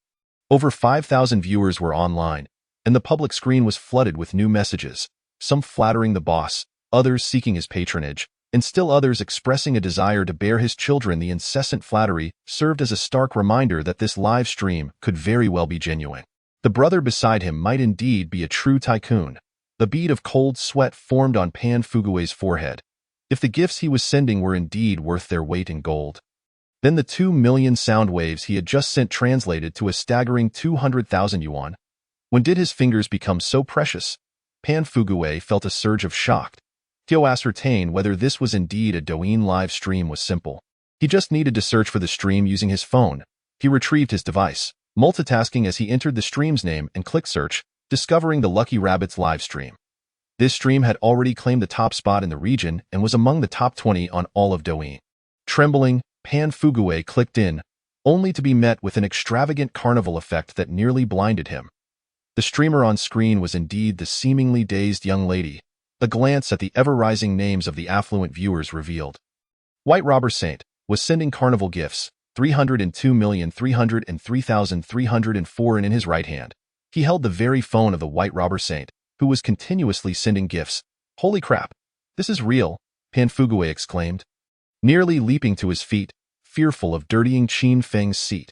Over 5,000 viewers were online, and the public screen was flooded with new messages, some flattering the boss, others seeking his patronage, and still others expressing a desire to bear his children. The incessant flattery served as a stark reminder that this live stream could very well be genuine. The brother beside him might indeed be a true tycoon. The bead of cold sweat formed on Pan Fugue's forehead. If the gifts he was sending were indeed worth their weight in gold, then the 2 million sound waves he had just sent translated to a staggering 200,000 yuan. When did his fingers become so precious? Pan Fugue felt a surge of shock. To ascertain whether this was indeed a Douyin live stream was simple. He just needed to search for the stream using his phone. He retrieved his device, multitasking as he entered the stream's name and clicked search, discovering the Lucky Rabbit's live stream. This stream had already claimed the top spot in the region and was among the top 20 on all of Douyin. Trembling, Pan Fugue clicked in, only to be met with an extravagant carnival effect that nearly blinded him. The streamer on screen was indeed the seemingly dazed young lady. A glance at the ever-rising names of the affluent viewers revealed. White Robber Saint was sending carnival gifts, 302,303,304, and in his right hand. He held the very phone of the White Robber Saint, who was continuously sending gifts. Holy crap! This is real, Panfugue exclaimed, nearly leaping to his feet, fearful of dirtying Qin Feng's seat.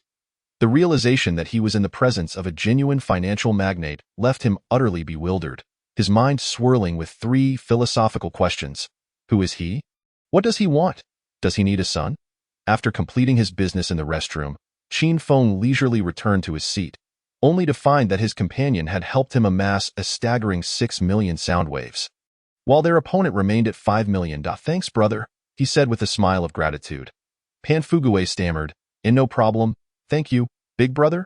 The realization that he was in the presence of a genuine financial magnate left him utterly bewildered, his mind swirling with 3 philosophical questions. Who is he? What does he want? Does he need a son? After completing his business in the restroom, Qin Feng leisurely returned to his seat, only to find that his companion had helped him amass a staggering 6 million sound waves, while their opponent remained at 5 million. Thanks, brother, he said with a smile of gratitude. Panfugue stammered, no problem, thank you, big brother?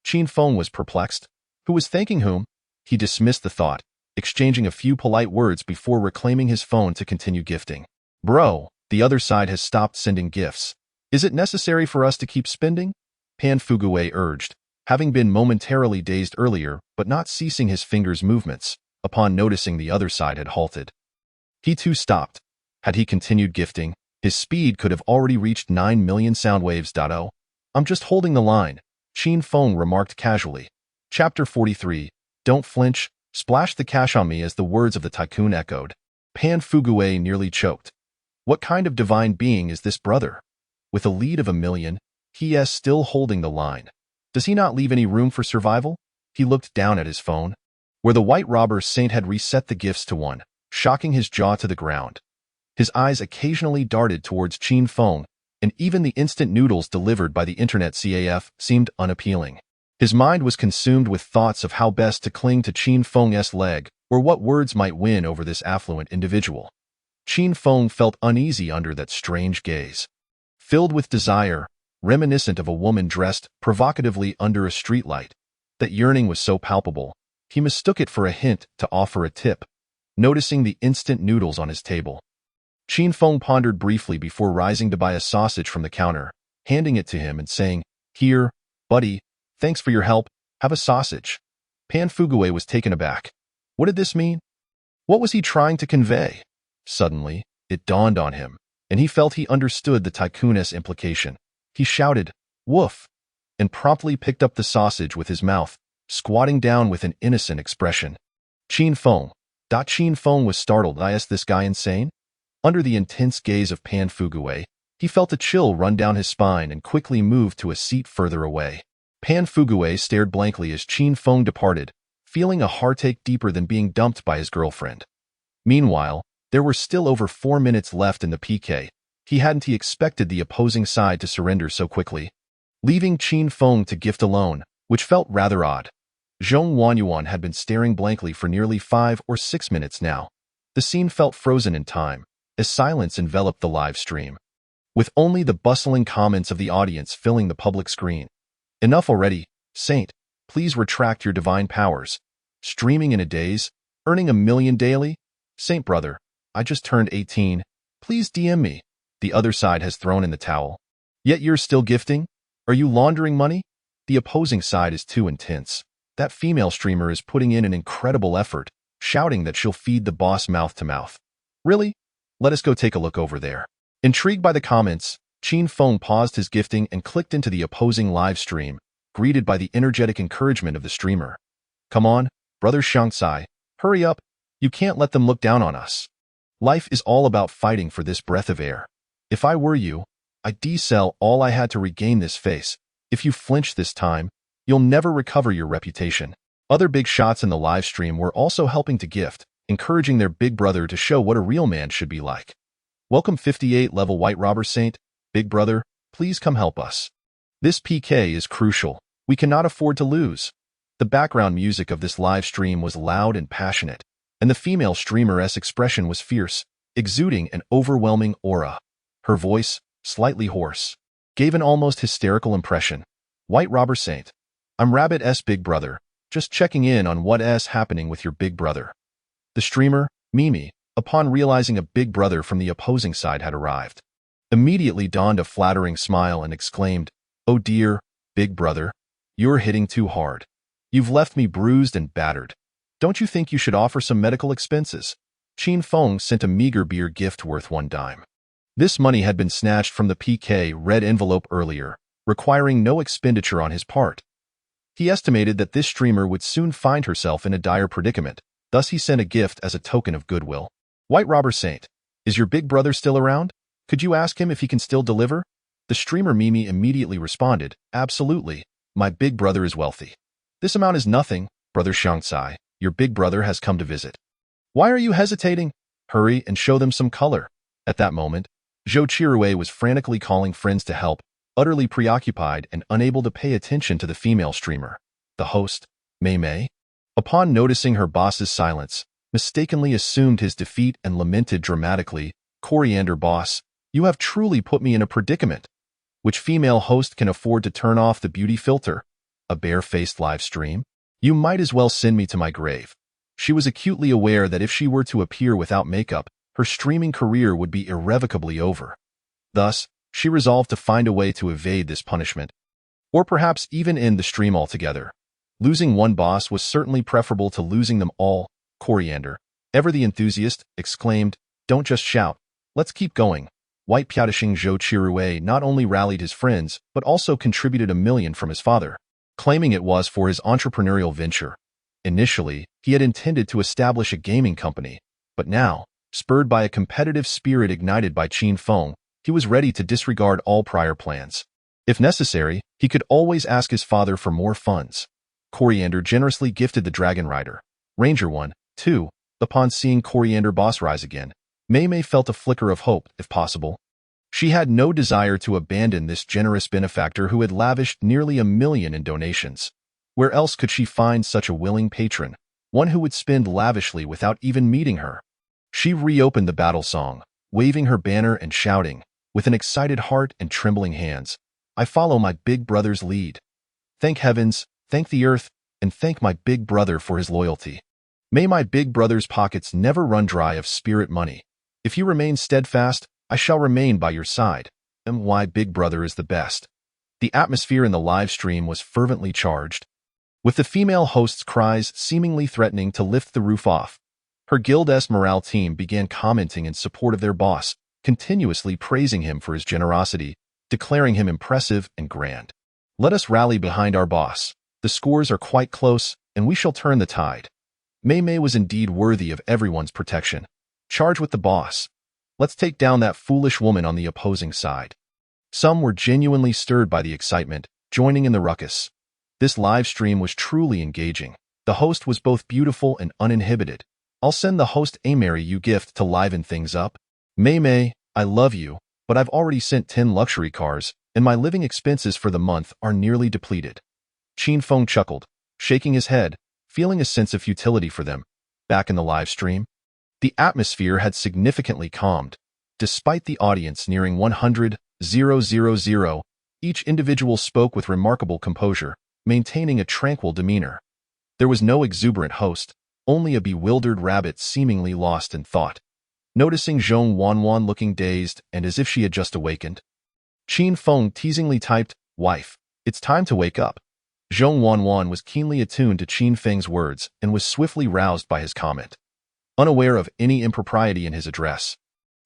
Qin Feng was perplexed. Who was thanking whom? He dismissed the thought, exchanging a few polite words before reclaiming his phone to continue gifting. Bro, the other side has stopped sending gifts. Is it necessary for us to keep spending? Panfugue urged, having been momentarily dazed earlier but not ceasing his fingers' movements upon noticing the other side had halted. He too stopped. Had he continued gifting, his speed could have already reached 9 million sound waves. Oh, I'm just holding the line, Qin Feng remarked casually. Chapter 43, Don't flinch, splash the cash on me as the words of the tycoon echoed. Panfugue nearly choked. What kind of divine being is this brother? With a lead of 1 million, he is still holding the line. Does he not leave any room for survival? He looked down at his phone, where the white robber saint had reset the gifts to 1, shocking his jaw to the ground. His eyes occasionally darted towards Qin Feng, and even the instant noodles delivered by the internet CAF seemed unappealing. His mind was consumed with thoughts of how best to cling to Qin Feng's leg, or what words might win over this affluent individual. Qin Feng felt uneasy under that strange gaze. Filled with desire, reminiscent of a woman dressed provocatively under a streetlight, that yearning was so palpable, he mistook it for a hint to offer a tip, noticing the instant noodles on his table. Qin Feng pondered briefly before rising to buy a sausage from the counter, handing it to him and saying, Here, buddy, thanks for your help, have a sausage. Panfugue was taken aback. What did this mean? What was he trying to convey? Suddenly, it dawned on him, and he felt he understood the tycoon's implication. He shouted, Woof, and promptly picked up the sausage with his mouth, squatting down with an innocent expression. Qin Feng. Qin Feng was startled. Is this guy insane? Under the intense gaze of Panfugue, he felt a chill run down his spine and quickly moved to a seat further away. Panfugue stared blankly as Qin Feng departed, feeling a heartache deeper than being dumped by his girlfriend. Meanwhile, there were still over 4 minutes left in the PK. He hadn't expected the opposing side to surrender so quickly, leaving Qin Feng to gift alone, which felt rather odd. Zhong Wanyuan had been staring blankly for nearly 5 or 6 minutes now. The scene felt frozen in time, as silence enveloped the live stream, with only the bustling comments of the audience filling the public screen. Enough already, Saint. Please retract your divine powers. Streaming in a daze, earning 1 million daily? Saint brother, I just turned 18. Please DM me. The other side has thrown in the towel. Yet you're still gifting? Are you laundering money? The opposing side is too intense. That female streamer is putting in an incredible effort, shouting that she'll feed the boss mouth to mouth. Really? Let us go take a look over there. Intrigued by the comments, Qin Feng paused his gifting and clicked into the opposing live stream, greeted by the energetic encouragement of the streamer. Come on, brother Shangsai, hurry up. You can't let them look down on us. Life is all about fighting for this breath of air. If I were you, I'd de-sell all I had to regain this face. If you flinch this time, you'll never recover your reputation. Other big shots in the live stream were also helping to gift, encouraging their big brother to show what a real man should be like. Welcome 58 level White Robber Saint. Big brother, please come help us. This PK is crucial. We cannot afford to lose. The background music of this live stream was loud and passionate, and the female streamer's expression was fierce, exuding an overwhelming aura. Her voice, slightly hoarse, gave an almost hysterical impression. White Robber Saint. I'm Rabbit's big brother, just checking in on what's happening with your big brother. The streamer, Mimi, upon realizing a big brother from the opposing side had arrived, immediately donned a flattering smile and exclaimed, Oh dear, big brother, you're hitting too hard. You've left me bruised and battered. Don't you think you should offer some medical expenses? Qin Feng sent a meager beer gift worth 1 dime. This money had been snatched from the PK red envelope earlier, requiring no expenditure on his part. He estimated that this streamer would soon find herself in a dire predicament, Thus he sent a gift as a token of goodwill. White Robber Saint, is your big brother still around? Could you ask him if he can still deliver? The streamer Mimi immediately responded, absolutely. My big brother is wealthy. This amount is nothing, brother Shangsai. Your big brother has come to visit. Why are you hesitating? Hurry and show them some color. At that moment, Zhou Chirue was frantically calling friends to help, utterly preoccupied and unable to pay attention to the female streamer. The host, Mei Mei, upon noticing her boss's silence, mistakenly assumed his defeat and lamented dramatically, Coriander boss, you have truly put me in a predicament. Which female host can afford to turn off the beauty filter? A bare-faced live stream? You might as well send me to my grave. She was acutely aware that if she were to appear without makeup, her streaming career would be irrevocably over. Thus, she resolved to find a way to evade this punishment, or perhaps even end the stream altogether. Losing one boss was certainly preferable to losing them all. Coriander, ever the enthusiast, exclaimed, don't just shout, let's keep going. White Piatashing Zhou Chirue not only rallied his friends, but also contributed $1 million from his father, claiming it was for his entrepreneurial venture. Initially, he had intended to establish a gaming company, but now, spurred by a competitive spirit ignited by Qin Feng, he was ready to disregard all prior plans. If necessary, he could always ask his father for more funds. Coriander generously gifted the Dragon Rider, Ranger 1, 2. Upon seeing Coriander boss rise again, Mei Mei felt a flicker of hope, if possible. She had no desire to abandon this generous benefactor who had lavished nearly $1 million in donations. Where else could she find such a willing patron, one who would spend lavishly without even meeting her? She reopened the battle song, waving her banner and shouting, with an excited heart and trembling hands, I follow my big brother's lead. Thank heavens, thank the earth, and thank my big brother for his loyalty. May my big brother's pockets never run dry of spirit money. If you remain steadfast, I shall remain by your side. And why big brother is the best. The atmosphere in the live stream was fervently charged, with the female host's cries seemingly threatening to lift the roof off. Her Guild-S morale team began commenting in support of their boss, continuously praising him for his generosity, declaring him impressive and grand. Let us rally behind our boss. The scores are quite close, and we shall turn the tide. Mei Mei was indeed worthy of everyone's protection. Charge with the boss. Let's take down that foolish woman on the opposing side. Some were genuinely stirred by the excitement, joining in the ruckus. This live stream was truly engaging. The host was both beautiful and uninhibited. I'll send the host a marry you gift to liven things up. Mei Mei, I love you, but I've already sent 10 luxury cars, and my living expenses for the month are nearly depleted. Qin Feng chuckled, shaking his head, feeling a sense of futility for them. Back in the live stream, the atmosphere had significantly calmed. Despite the audience nearing 100,000, each individual spoke with remarkable composure, maintaining a tranquil demeanor. There was no exuberant host, only a bewildered rabbit seemingly lost in thought. Noticing Zhong Wanwan looking dazed and as if she had just awakened, Qin Feng teasingly typed, wife, it's time to wake up. Zhong Wanwan was keenly attuned to Qin Feng's words and was swiftly roused by his comment. Unaware of any impropriety in his address,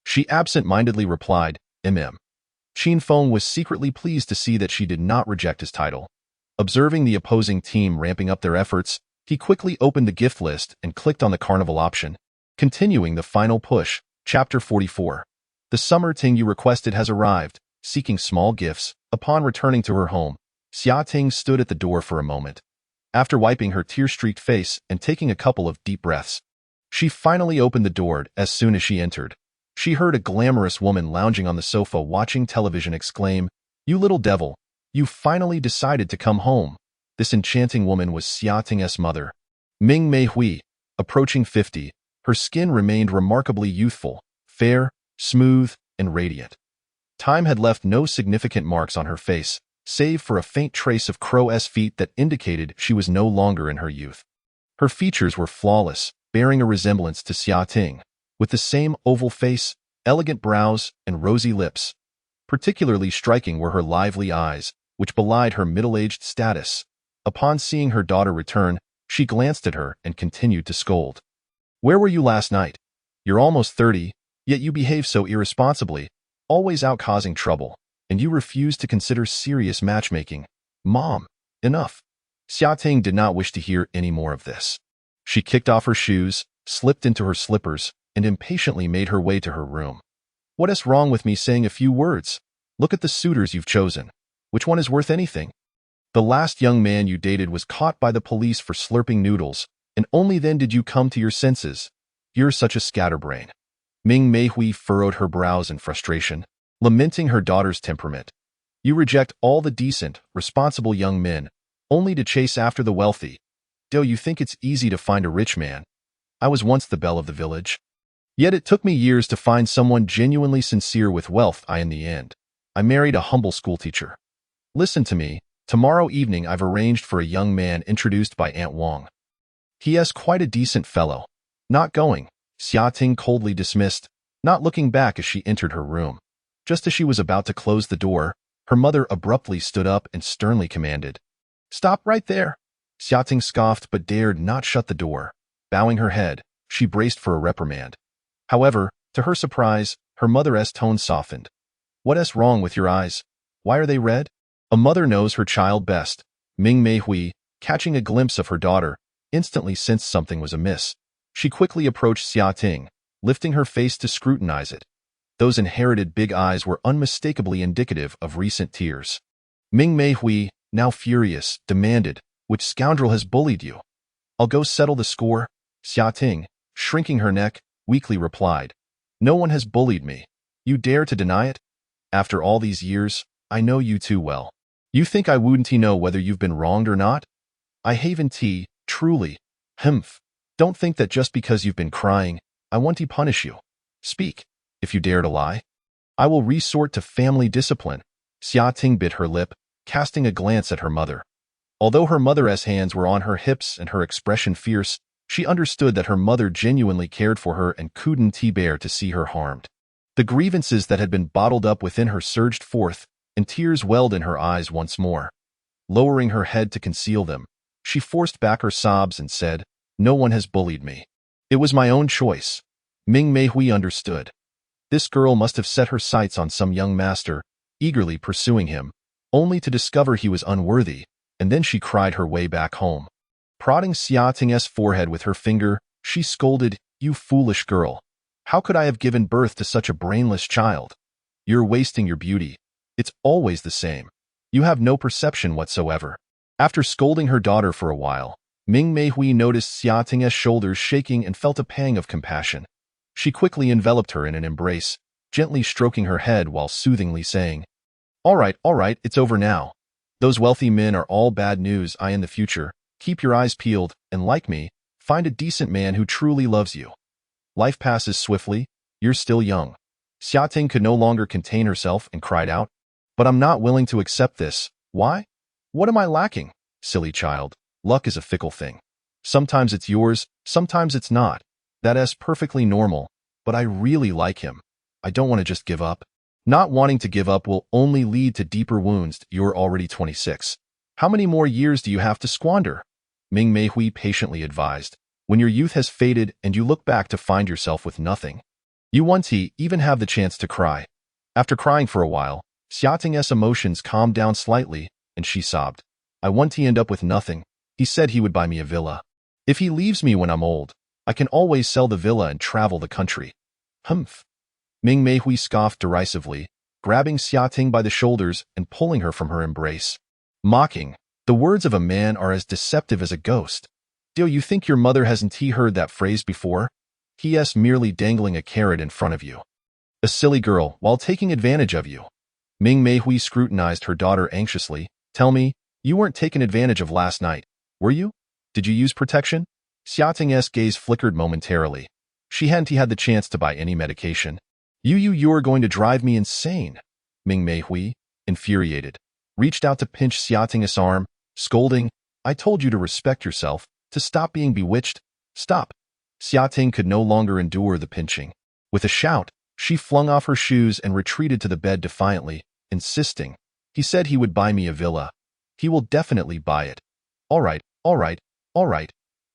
she absent-mindedly replied, Qin Feng was secretly pleased to see that she did not reject his title. Observing the opposing team ramping up their efforts, he quickly opened the gift list and clicked on the carnival option. Continuing the final push, Chapter 44. The summer ting you requested has arrived. Seeking small gifts, upon returning to her home, Xia Ting stood at the door for a moment. After wiping her tear-streaked face and taking a couple of deep breaths, she finally opened the door. As soon as she entered, she heard a glamorous woman lounging on the sofa watching television exclaim, You little devil, you finally decided to come home. This enchanting woman was Xia Ting's mother, Ming Mei Hui. Approaching 50, her skin remained remarkably youthful, fair, smooth, and radiant. Time had left no significant marks on her face, save for a faint trace of crow's feet that indicated she was no longer in her youth. Her features were flawless, bearing a resemblance to Xia Ting, with the same oval face, elegant brows, and rosy lips. Particularly striking were her lively eyes, which belied her middle-aged status. Upon seeing her daughter return, she glanced at her and continued to scold. Where were you last night? You're almost 30, yet you behave so irresponsibly, always out causing trouble, and you refuse to consider serious matchmaking. Mom, enough. Xia Ting did not wish to hear any more of this. She kicked off her shoes, slipped into her slippers, and impatiently made her way to her room. What is wrong with me saying a few words? Look at the suitors you've chosen. Which one is worth anything? The last young man you dated was caught by the police for slurping noodles, and only then did you come to your senses. You're such a scatterbrain. Ming Meihui furrowed her brows in frustration, lamenting her daughter's temperament. You reject all the decent, responsible young men, only to chase after the wealthy. Do you think it's easy to find a rich man? I was once the belle of the village. Yet it took me years to find someone genuinely sincere with wealth. In the end, I married a humble schoolteacher. Listen to me, tomorrow evening I've arranged for a young man introduced by Aunt Wang. He is quite a decent fellow. Not going, Xia Ting coldly dismissed, not looking back as she entered her room. Just as she was about to close the door, her mother abruptly stood up and sternly commanded. Stop right there. Xia Ting scoffed but dared not shut the door. Bowing her head, she braced for a reprimand. However, to her surprise, her mother's tone softened. What is wrong with your eyes? Why are they red? A mother knows her child best. Ming Meihui, catching a glimpse of her daughter, instantly sensed something was amiss. She quickly approached Xia Ting, lifting her face to scrutinize it. Those inherited big eyes were unmistakably indicative of recent tears. Ming Meihui, now furious, demanded, Which scoundrel has bullied you? I'll go settle the score. Xia Ting, shrinking her neck, weakly replied. No one has bullied me. You dare to deny it? After all these years, I know you too well. You think I wouldn't know whether you've been wronged or not? I haven't, truly. Humph. Don't think that just because you've been crying, I want to punish you. Speak, if you dare to lie. I will resort to family discipline. Xia Ting bit her lip, casting a glance at her mother. Although her mother's hands were on her hips and her expression fierce, she understood that her mother genuinely cared for her and couldn't bear to see her harmed. The grievances that had been bottled up within her surged forth, and tears welled in her eyes once more. Lowering her head to conceal them, she forced back her sobs and said, No one has bullied me. It was my own choice. Ming Meihui understood. This girl must have set her sights on some young master, eagerly pursuing him, only to discover he was unworthy, and then she cried her way back home. Prodding Xia Ting's forehead with her finger, she scolded, You foolish girl. How could I have given birth to such a brainless child? You're wasting your beauty. It's always the same. You have no perception whatsoever. After scolding her daughter for a while, Ming Meihui noticed Xia Ting's shoulders shaking and felt a pang of compassion. She quickly enveloped her in an embrace, gently stroking her head while soothingly saying, All right, it's over now. Those wealthy men are all bad news. In the future, keep your eyes peeled, and like me, find a decent man who truly loves you. Life passes swiftly. You're still young. Xia Ting could no longer contain herself and cried out, But I'm not willing to accept this. Why? What am I lacking? Silly child. Luck is a fickle thing. Sometimes it's yours, sometimes it's not. That is perfectly normal, but I really like him. I don't want to just give up. Not wanting to give up will only lead to deeper wounds. You're already 26. How many more years do you have to squander? Ming Meihui patiently advised. When your youth has faded and you look back to find yourself with nothing, you won't even have the chance to cry. After crying for a while, Xia Ting's emotions calmed down slightly, and she sobbed. I want to end up with nothing. He said he would buy me a villa. If he leaves me when I'm old, I can always sell the villa and travel the country. Humph. Ming Meihui scoffed derisively, grabbing Xia Ting by the shoulders and pulling her from her embrace. Mocking, the words of a man are as deceptive as a ghost. Do you think your mother hasn't heard that phrase before? He is merely dangling a carrot in front of you. A silly girl while taking advantage of you. Ming Meihui scrutinized her daughter anxiously. Tell me, you weren't taken advantage of last night, were you? Did you use protection? Xia Ting's gaze flickered momentarily. She hadn't had the chance to buy any medication. You're going to drive me insane. Ming Meihui, infuriated, reached out to pinch Xia Ting's arm, scolding, I told you to respect yourself, to stop being bewitched. Stop. Xia Ting could no longer endure the pinching. With a shout, she flung off her shoes and retreated to the bed defiantly, insisting, He said he would buy me a villa. He will definitely buy it. All right.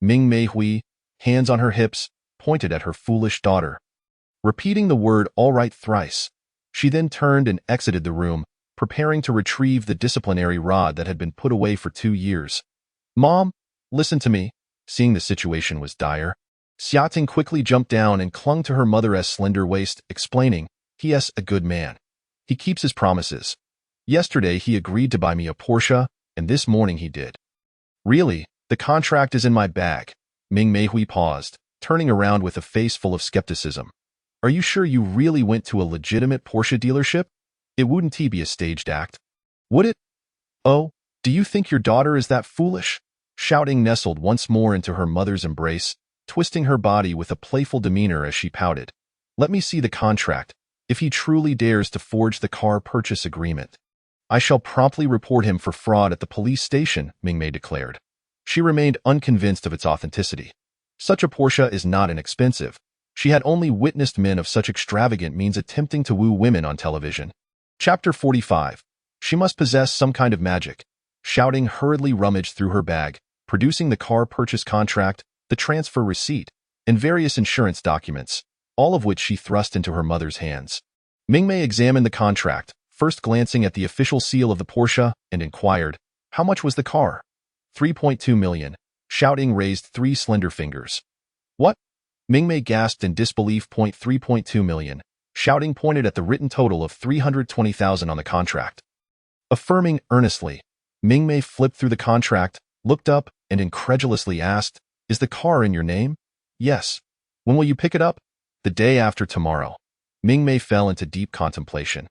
Ming Meihui, hands on her hips, pointed at her foolish daughter. Repeating the word all right thrice, she then turned and exited the room, preparing to retrieve the disciplinary rod that had been put away for 2 years. Mom, listen to me. Seeing the situation was dire, Xiaoting quickly jumped down and clung to her mother's slender waist, explaining, "He is a good man. He keeps his promises. Yesterday he agreed to buy me a Porsche, and this morning he did." "Really? The contract is in my bag." Ming Meihui paused, turning around with a face full of skepticism. "Are you sure you really went to a legitimate Porsche dealership? It wouldn't be a staged act, would it? Oh, do you think your daughter is that foolish?" Shouting nestled once more into her mother's embrace, twisting her body with a playful demeanor as she pouted. "Let me see the contract. If he truly dares to forge the car purchase agreement, I shall promptly report him for fraud at the police station," Mingmei declared. She remained unconvinced of its authenticity. Such a Porsche is not inexpensive. She had only witnessed men of such extravagant means attempting to woo women on television. Chapter 45. She must possess some kind of magic. Shouting hurriedly rummaged through her bag, producing the car purchase contract, the transfer receipt, and various insurance documents, all of which she thrust into her mother's hands. Mingmei examined the contract, first glancing at the official seal of the Porsche, and inquired, "How much was the car?" 3.2 million. Shouting raised 3 slender fingers. "What?" Mingmei gasped in disbelief. 3.2 million. Shouting pointed at the written total of 320,000 on the contract. Affirming earnestly, Mingmei flipped through the contract, looked up, and incredulously asked, "Is the car in your name?" "Yes." "When will you pick it up?" "The day after tomorrow." Mingmei fell into deep contemplation.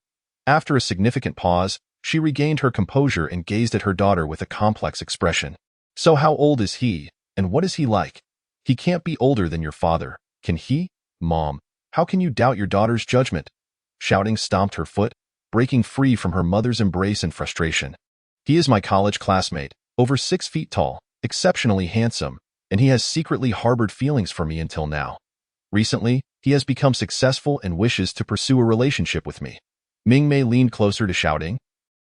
After a significant pause, she regained her composure and gazed at her daughter with a complex expression. "So how old is he, and what is he like?" "He can't be older than your father, can he?" "Mom, how can you doubt your daughter's judgment?" Shouting stomped her foot, breaking free from her mother's embrace in frustration. "He is my college classmate, over 6 feet tall, exceptionally handsome, and he has secretly harbored feelings for me until now. Recently, he has become successful and wishes to pursue a relationship with me." Mingmei leaned closer to Shouting,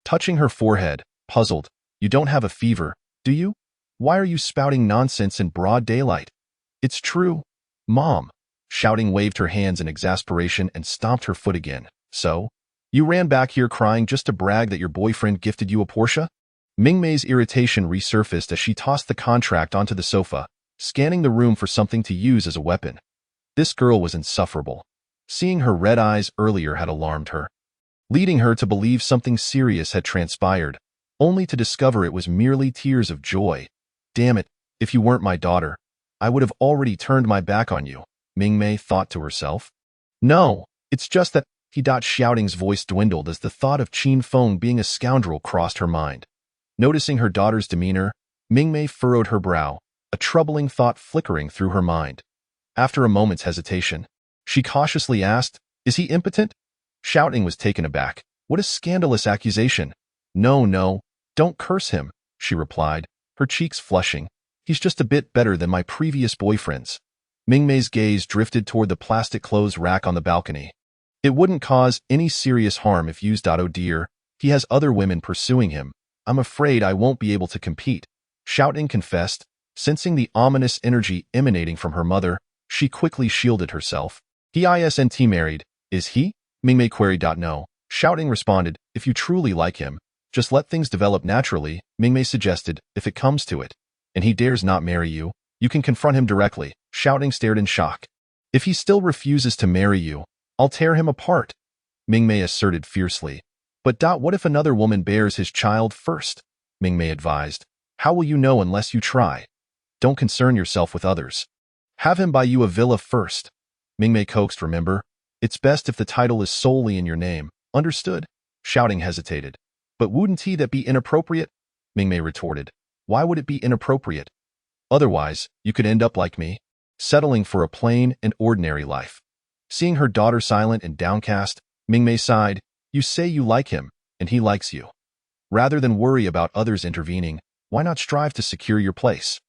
touching her forehead, puzzled. "You don't have a fever, do you? Why are you spouting nonsense in broad daylight?" "It's true, Mom." Shouting waved her hands in exasperation and stomped her foot again. "So? You ran back here crying just to brag that your boyfriend gifted you a Porsche?" Mingmei's irritation resurfaced as she tossed the contract onto the sofa, scanning the room for something to use as a weapon. This girl was insufferable. Seeing her red eyes earlier had alarmed her, leading her to believe something serious had transpired, only to discover it was merely tears of joy. "Damn it, if you weren't my daughter, I would have already turned my back on you," Mingmei thought to herself. "No, it's just that," Shouting's voice dwindled as the thought of Qin Feng being a scoundrel crossed her mind. Noticing her daughter's demeanor, Mingmei furrowed her brow, a troubling thought flickering through her mind. After a moment's hesitation, she cautiously asked, "Is he impotent?" Shouting was taken aback. "What a scandalous accusation." No, don't curse him," she replied, her cheeks flushing. "He's just a bit better than my previous boyfriends." Mingmei's gaze drifted toward the plastic clothes rack on the balcony. "It wouldn't cause any serious harm if used. Oh dear, he has other women pursuing him. I'm afraid I won't be able to compete," Shouting confessed. Sensing the ominous energy emanating from her mother, she quickly shielded herself. "He isn't married, is he?" Mingmei queried. "No," Shouting responded. "If you truly like him, just let things develop naturally," Mingmei suggested, "if it comes to it, and he dares not marry you, you can confront him directly." Shouting stared in shock. "If he still refuses to marry you, I'll tear him apart," Mingmei asserted fiercely. "But what if another woman bears his child first?" Mingmei advised. "How will you know unless you try? Don't concern yourself with others. Have him buy you a villa first." Mingmei coaxed. "Remember, it's best if the title is solely in your name. Understood?" Shouting hesitated. "But wouldn't that be inappropriate?" Mingmei retorted. "Why would it be inappropriate? Otherwise, you could end up like me, settling for a plain and ordinary life." Seeing her daughter silent and downcast, Mingmei sighed. "You say you like him, and he likes you. Rather than worry about others intervening, why not strive to secure your place?"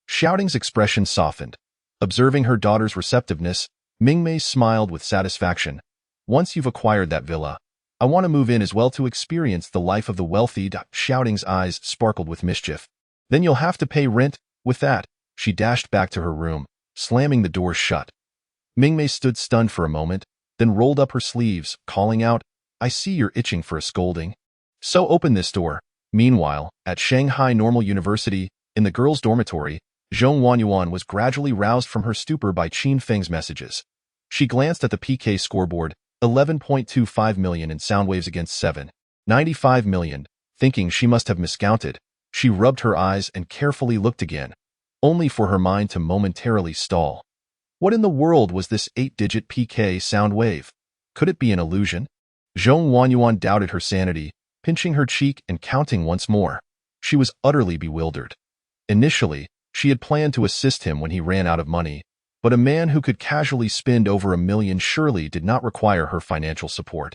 Shouting's expression softened. Observing her daughter's receptiveness, Mingmei smiled with satisfaction. "Once you've acquired that villa, I want to move in as well to experience the life of the wealthy." Shouting's eyes sparkled with mischief. "Then you'll have to pay rent." With that, she dashed back to her room, slamming the door shut. Mingmei stood stunned for a moment, then rolled up her sleeves, calling out, "I see you're itching for a scolding. So open this door." Meanwhile, at Shanghai Normal University, in the girls' dormitory, Zhong Wanyuan was gradually roused from her stupor by Qin Feng's messages. She glanced at the PK scoreboard, 11.25 million in sound waves against 7.95 million. Thinking she must have miscounted, she rubbed her eyes and carefully looked again, only for her mind to momentarily stall. What in the world was this 8-digit PK sound wave? Could it be an illusion? Zhong Wanyuan doubted her sanity, pinching her cheek and counting once more. She was utterly bewildered. Initially, she had planned to assist him when he ran out of money, but a man who could casually spend over $1 million surely did not require her financial support.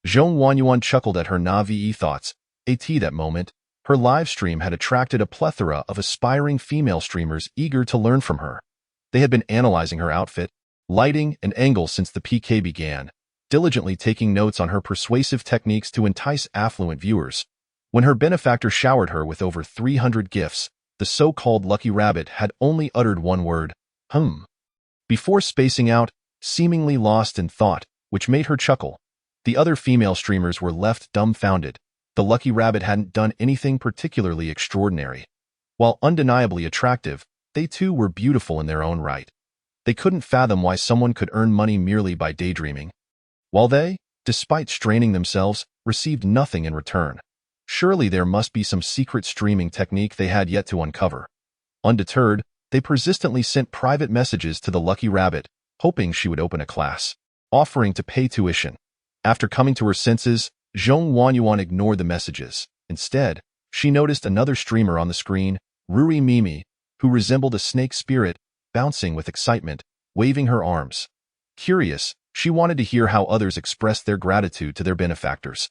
Zhong Wanyuan chuckled at her naive thoughts. At that moment, her live stream had attracted a plethora of aspiring female streamers eager to learn from her. They had been analyzing her outfit, lighting, and angle since the PK began, diligently taking notes on her persuasive techniques to entice affluent viewers. When her benefactor showered her with over 300 gifts, the so-called Lucky Rabbit had only uttered one word, before spacing out, seemingly lost in thought, which made her chuckle. The other female streamers were left dumbfounded. The Lucky Rabbit hadn't done anything particularly extraordinary. While undeniably attractive, they too were beautiful in their own right. They couldn't fathom why someone could earn money merely by daydreaming, while they, despite straining themselves, received nothing in return. Surely there must be some secret streaming technique they had yet to uncover. Undeterred, they persistently sent private messages to the Lucky Rabbit, hoping she would open a class, offering to pay tuition. After coming to her senses, Zhong Wanyuan ignored the messages. Instead, she noticed another streamer on the screen, Ruri Mimi, who resembled a snake spirit, bouncing with excitement, waving her arms. Curious, she wanted to hear how others expressed their gratitude to their benefactors.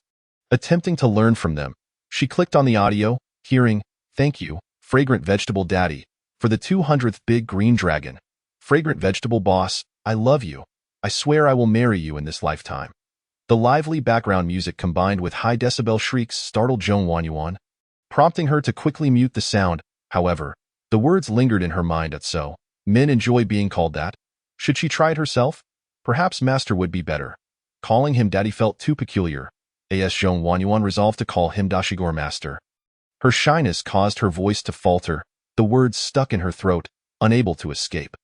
Attempting to learn from them, she clicked on the audio, hearing, "Thank you, Fragrant Vegetable Daddy, for the 200th Big Green Dragon. Fragrant Vegetable Boss, I love you. I swear I will marry you in this lifetime." The lively background music combined with high decibel shrieks startled Zhong Wanyuan, prompting her to quickly mute the sound. However, the words lingered in her mind so. Men enjoy being called that. Should she try it herself? Perhaps Master would be better. Calling him Daddy felt too peculiar. As Zhong Wanyuan resolved to call him Dashigor Master. Her shyness caused her voice to falter, the words stuck in her throat, unable to escape.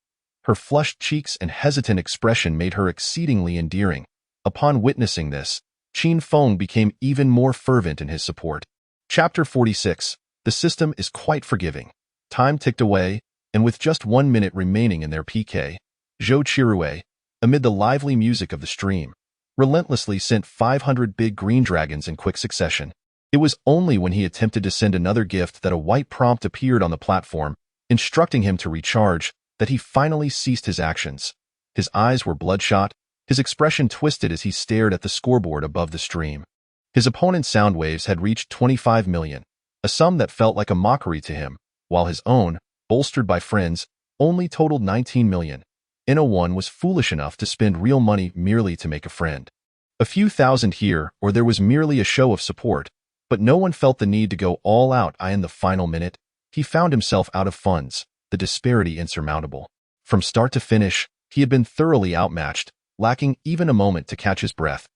Her flushed cheeks and hesitant expression made her exceedingly endearing. Upon witnessing this, Qin Feng became even more fervent in his support. Chapter 46. The system is quite forgiving. Time ticked away, and with just 1 minute remaining in their PK, Zhou Chirue, amid the lively music of the stream, relentlessly sent 500 big green dragons in quick succession. It was only when he attempted to send another gift that a white prompt appeared on the platform, instructing him to recharge, that he finally ceased his actions. His eyes were bloodshot, his expression twisted as he stared at the scoreboard above the stream. His opponent's sound waves had reached 25 million, a sum that felt like a mockery to him, while his own, bolstered by friends, only totaled 19 million. One was foolish enough to spend real money merely to make a friend. A few thousand here or there was merely a show of support, but no one felt the need to go all out. In the final minute, he found himself out of funds, the disparity insurmountable. From start to finish, he had been thoroughly outmatched, lacking even a moment to catch his breath.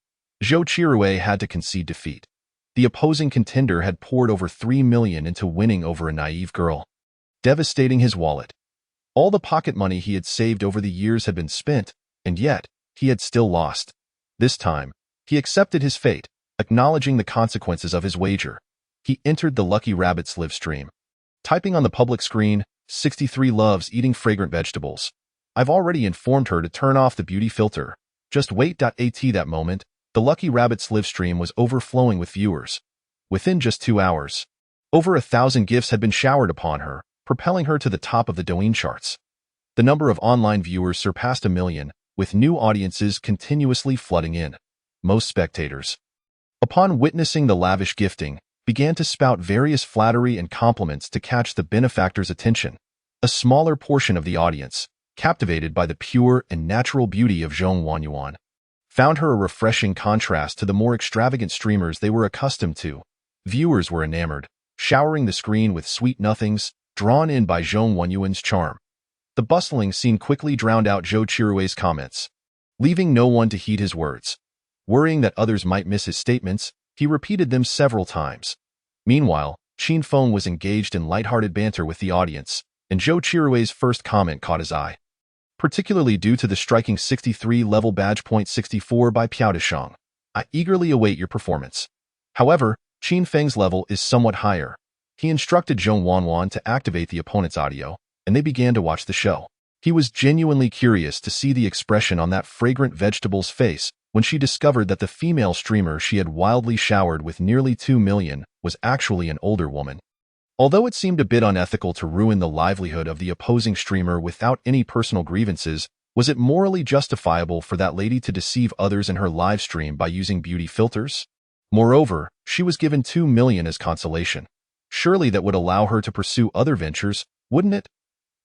Zhou Chirue had to concede defeat. The opposing contender had poured over 3 million into winning over a naive girl, devastating his wallet. All the pocket money he had saved over the years had been spent, and yet, he had still lost. This time, he accepted his fate, acknowledging the consequences of his wager. He entered the Lucky Rabbit's live stream. Typing on the public screen, 63 loves eating fragrant vegetables. I've already informed her to turn off the beauty filter. Just wait. At that moment, the Lucky Rabbit's live stream was overflowing with viewers. Within just 2 hours, over 1,000 gifts had been showered upon her, propelling her to the top of the Douyin charts. The number of online viewers surpassed 1 million, with new audiences continuously flooding in. Most spectators, upon witnessing the lavish gifting, began to spout various flattery and compliments to catch the benefactor's attention. A smaller portion of the audience, captivated by the pure and natural beauty of Zhong Wanyuan, found her a refreshing contrast to the more extravagant streamers they were accustomed to. Viewers were enamored, showering the screen with sweet nothings, drawn in by Zhong Wanyuan's charm. The bustling scene quickly drowned out Zhou Chirue's comments, leaving no one to heed his words. Worrying that others might miss his statements, he repeated them several times. Meanwhile, Qin Feng was engaged in lighthearted banter with the audience, and Zhou Qirui's first comment caught his eye, particularly due to the striking 63-level badge point 64 by Piao. I eagerly await your performance. However, Qin Feng's level is somewhat higher. He instructed Zhong Wanwan to activate the opponent's audio, and they began to watch the show. He was genuinely curious to see the expression on that fragrant vegetable's face when she discovered that the female streamer she had wildly showered with nearly 2 million was actually an older woman. Although it seemed a bit unethical to ruin the livelihood of the opposing streamer without any personal grievances, was it morally justifiable for that lady to deceive others in her live stream by using beauty filters? Moreover, she was given 2 million as consolation. Surely that would allow her to pursue other ventures, wouldn't it?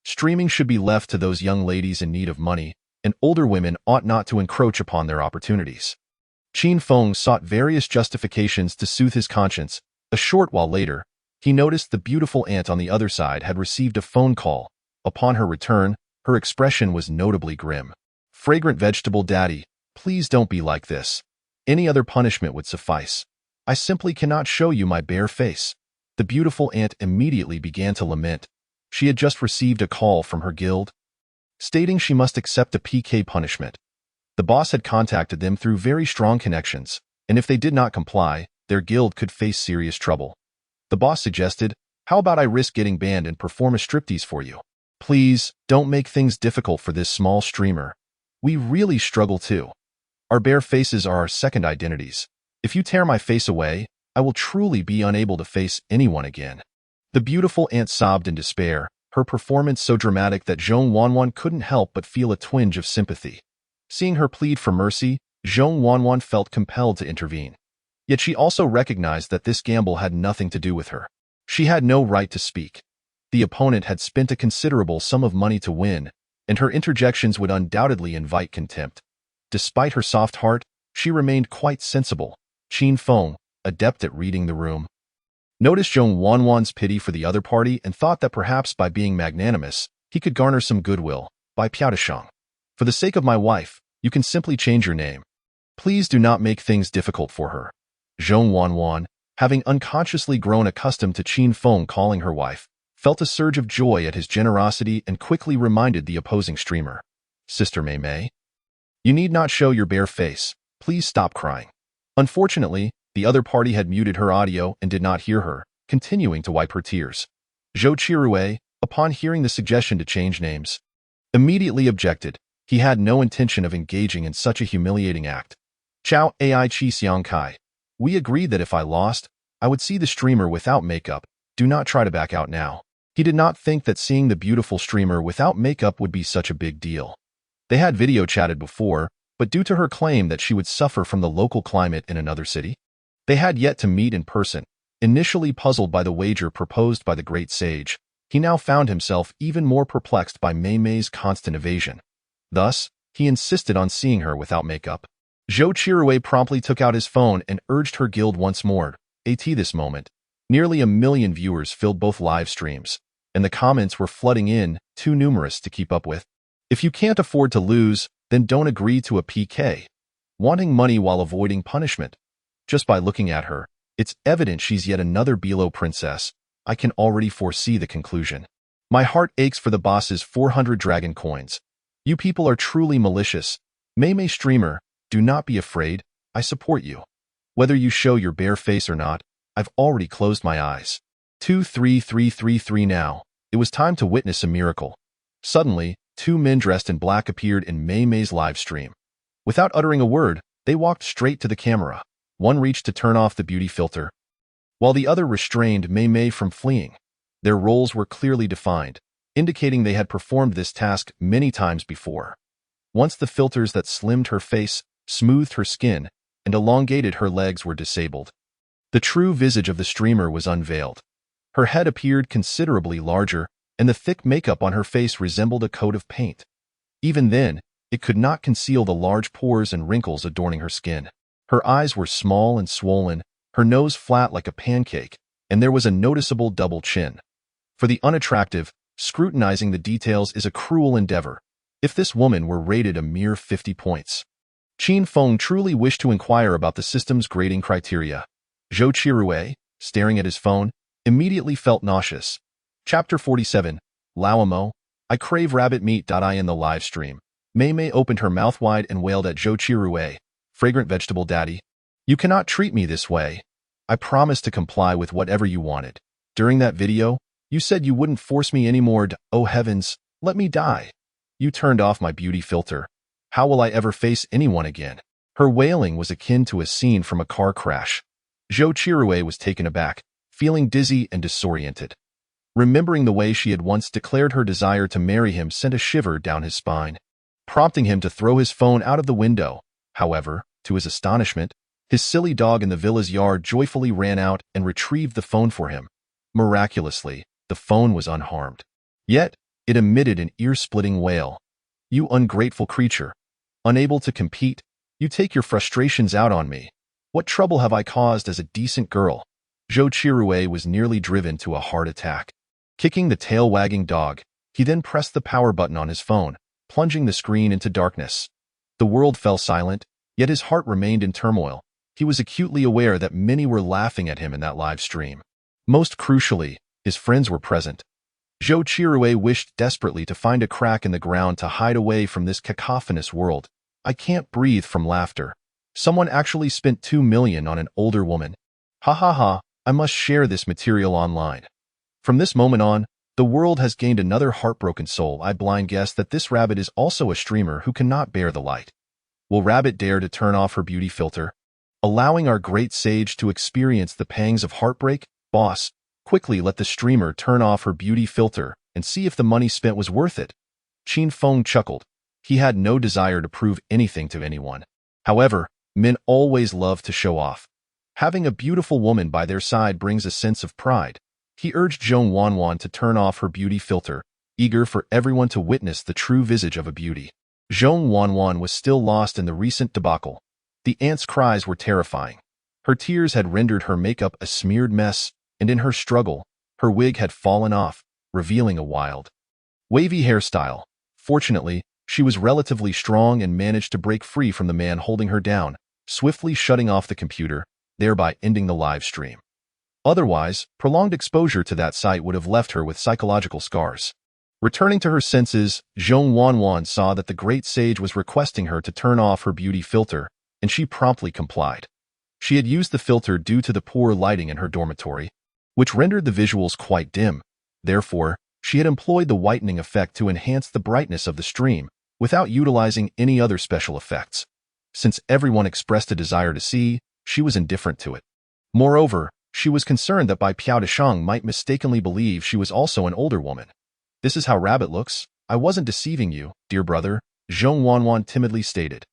Streaming should be left to those young ladies in need of money, and older women ought not to encroach upon their opportunities. Qin Feng sought various justifications to soothe his conscience. A short while later, he noticed the beautiful aunt on the other side had received a phone call. Upon her return, her expression was notably grim. Fragrant vegetable daddy, please don't be like this. Any other punishment would suffice. I simply cannot show you my bare face. The beautiful aunt immediately began to lament. She had just received a call from her guild, stating she must accept a PK punishment. The boss had contacted them through very strong connections, and if they did not comply, their guild could face serious trouble. The boss suggested, how about I risk getting banned and perform a striptease for you? Please, don't make things difficult for this small streamer. We really struggle too. Our bare faces are our second identities. If you tear my face away, I will truly be unable to face anyone again. The beautiful aunt sobbed in despair, her performance so dramatic that Zhong Wanwan couldn't help but feel a twinge of sympathy. Seeing her plead for mercy, Zhong Wanwan felt compelled to intervene. Yet she also recognized that this gamble had nothing to do with her. She had no right to speak. The opponent had spent a considerable sum of money to win, and her interjections would undoubtedly invite contempt. Despite her soft heart, she remained quite sensible. Qin Feng, adept at reading the room, noticed Zhong Wanwan's pity for the other party and thought that perhaps by being magnanimous, he could garner some goodwill. By Piao. For the sake of my wife, you can simply change your name. Please do not make things difficult for her. Zhong Wanwan, having unconsciously grown accustomed to Qin Feng calling her wife, felt a surge of joy at his generosity and quickly reminded the opposing streamer. Sister Mei Mei, you need not show your bare face. Please stop crying. Unfortunately, the other party had muted her audio and did not hear her, continuing to wipe her tears. Zhou Qirui, upon hearing the suggestion to change names, immediately objected. He had no intention of engaging in such a humiliating act. Chao Ai Chi Xiang Kai. We agreed that if I lost, I would see the streamer without makeup. Do not try to back out now. He did not think that seeing the beautiful streamer without makeup would be such a big deal. They had video chatted before, but due to her claim that she would suffer from the local climate in another city, they had yet to meet in person. Initially puzzled by the wager proposed by the great sage, he now found himself even more perplexed by Mei Mei's constant evasion. Thus, he insisted on seeing her without makeup. Zhou Qirui promptly took out his phone and urged her guild once more. At this moment, nearly 1 million viewers filled both live streams, and the comments were flooding in, too numerous to keep up with. If you can't afford to lose, then don't agree to a PK. Wanting money while avoiding punishment. Just by looking at her, it's evident she's yet another Below princess. I can already foresee the conclusion. My heart aches for the boss's 400 dragon coins. You people are truly malicious. Mei Mei streamer, do not be afraid. I support you. Whether you show your bare face or not, I've already closed my eyes. 23333 now. It was time to witness a miracle. Suddenly, 2 men dressed in black appeared in Mei Mei's live stream. Without uttering a word, they walked straight to the camera. One reached to turn off the beauty filter, while the other restrained Mei Mei from fleeing. Their roles were clearly defined, indicating they had performed this task many times before. Once the filters that slimmed her face, smoothed her skin, and elongated her legs were disabled, the true visage of the streamer was unveiled. Her head appeared considerably larger, and the thick makeup on her face resembled a coat of paint. Even then, it could not conceal the large pores and wrinkles adorning her skin. Her eyes were small and swollen, her nose flat like a pancake, and there was a noticeable double chin. For the unattractive, scrutinizing the details is a cruel endeavor. If this woman were rated a mere 50 points. Qin Feng truly wished to inquire about the system's grading criteria. Zhou Qirui, staring at his phone, immediately felt nauseous. Chapter 47. Lauamo, I crave rabbit meat. I in the live stream. Mei Mei opened her mouth wide and wailed at Zhou Chirue, fragrant vegetable daddy. You cannot treat me this way. I promised to comply with whatever you wanted. During that video, you said you wouldn't force me anymore. Oh heavens, let me die. You turned off my beauty filter. How will I ever face anyone again? Her wailing was akin to a scene from a car crash. Zhou Chirue was taken aback, feeling dizzy and disoriented. Remembering the way she had once declared her desire to marry him sent a shiver down his spine, prompting him to throw his phone out of the window. However, to his astonishment, his silly dog in the villa's yard joyfully ran out and retrieved the phone for him. Miraculously, the phone was unharmed. Yet, it emitted an ear-splitting wail. You ungrateful creature. Unable to compete, you take your frustrations out on me. What trouble have I caused as a decent girl? Zhou Chirue was nearly driven to a heart attack. Kicking the tail-wagging dog, he then pressed the power button on his phone, plunging the screen into darkness. The world fell silent, yet his heart remained in turmoil. He was acutely aware that many were laughing at him in that live stream. Most crucially, his friends were present. Zhou Chirue wished desperately to find a crack in the ground to hide away from this cacophonous world. I can't breathe from laughter. Someone actually spent 2 million on an older woman. Ha ha ha, I must share this material online. From this moment on, the world has gained another heartbroken soul. I blind guess that this rabbit is also a streamer who cannot bear the light. Will Rabbit dare to turn off her beauty filter, allowing our great sage to experience the pangs of heartbreak? Boss, quickly let the streamer turn off her beauty filter and see if the money spent was worth it. Qin Feng chuckled. He had no desire to prove anything to anyone. However, men always love to show off. Having a beautiful woman by their side brings a sense of pride. He urged Zhong Wanwan to turn off her beauty filter, eager for everyone to witness the true visage of a beauty. Zhong Wanwan was still lost in the recent debacle. The aunt's cries were terrifying. Her tears had rendered her makeup a smeared mess, and in her struggle, her wig had fallen off, revealing a wild, wavy hairstyle. Fortunately, she was relatively strong and managed to break free from the man holding her down, swiftly shutting off the computer, thereby ending the live stream. Otherwise, prolonged exposure to that sight would have left her with psychological scars. Returning to her senses, Zhong Wanwan saw that the great sage was requesting her to turn off her beauty filter, and she promptly complied. She had used the filter due to the poor lighting in her dormitory, which rendered the visuals quite dim. Therefore, she had employed the whitening effect to enhance the brightness of the stream, without utilizing any other special effects. Since everyone expressed a desire to see, she was indifferent to it. Moreover, she was concerned that Bai Piao might mistakenly believe she was also an older woman. This is how Rabbit looks. I wasn't deceiving you, dear brother, Zhong Wanwan timidly stated.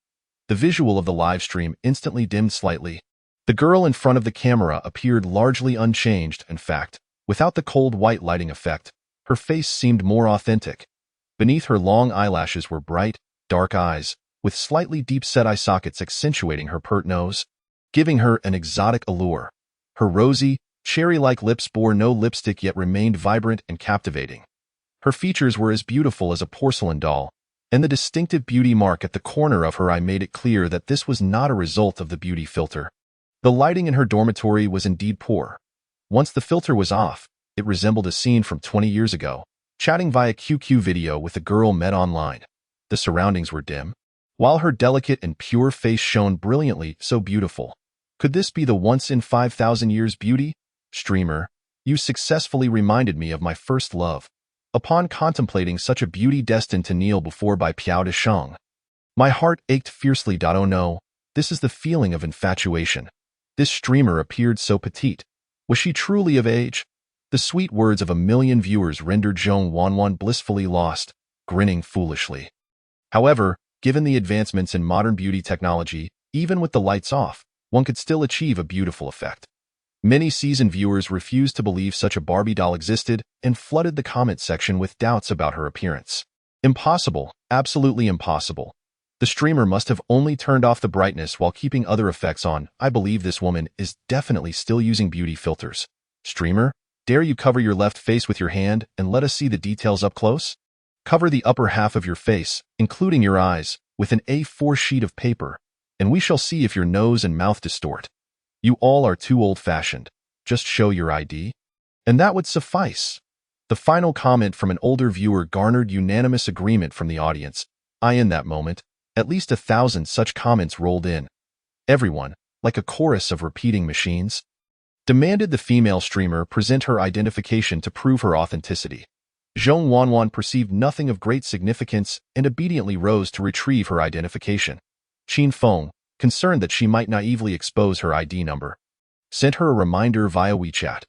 The visual of the live stream instantly dimmed slightly. The girl in front of the camera appeared largely unchanged. In fact, without the cold white lighting effect, her face seemed more authentic. Beneath her long eyelashes were bright, dark eyes, with slightly deep-set eye sockets accentuating her pert nose, giving her an exotic allure. Her rosy, cherry-like lips bore no lipstick yet remained vibrant and captivating. Her features were as beautiful as a porcelain doll, and the distinctive beauty mark at the corner of her eye made it clear that this was not a result of the beauty filter. The lighting in her dormitory was indeed poor. Once the filter was off, it resembled a scene from 20 years ago, chatting via QQ video with a girl met online. The surroundings were dim, while her delicate and pure face shone brilliantly, so beautiful. Could this be the once-in-5,000 years beauty? Streamer, you successfully reminded me of my first love. Upon contemplating such a beauty destined to kneel before Bai Piao, my heart ached fiercely. Oh no, this is the feeling of infatuation. This streamer appeared so petite. Was she truly of age? The sweet words of a million viewers rendered Zhong Wanwan blissfully lost, grinning foolishly. However, given the advancements in modern beauty technology, even with the lights off, one could still achieve a beautiful effect. Many seasoned viewers refused to believe such a Barbie doll existed and flooded the comment section with doubts about her appearance. Impossible, absolutely impossible. The streamer must have only turned off the brightness while keeping other effects on. I believe this woman is definitely still using beauty filters. Streamer, dare you cover your left face with your hand and let us see the details up close? Cover the upper half of your face, including your eyes, with an A4 sheet of paper, and we shall see if your nose and mouth distort. You all are too old-fashioned. Just show your ID, and that would suffice. The final comment from an older viewer garnered unanimous agreement from the audience. In that moment, at least 1,000 such comments rolled in. Everyone, like a chorus of repeating machines, demanded the female streamer present her identification to prove her authenticity. Zhong Wanwan perceived nothing of great significance and obediently rose to retrieve her identification. Qin Feng, concerned that she might naively expose her ID number, sent her a reminder via WeChat.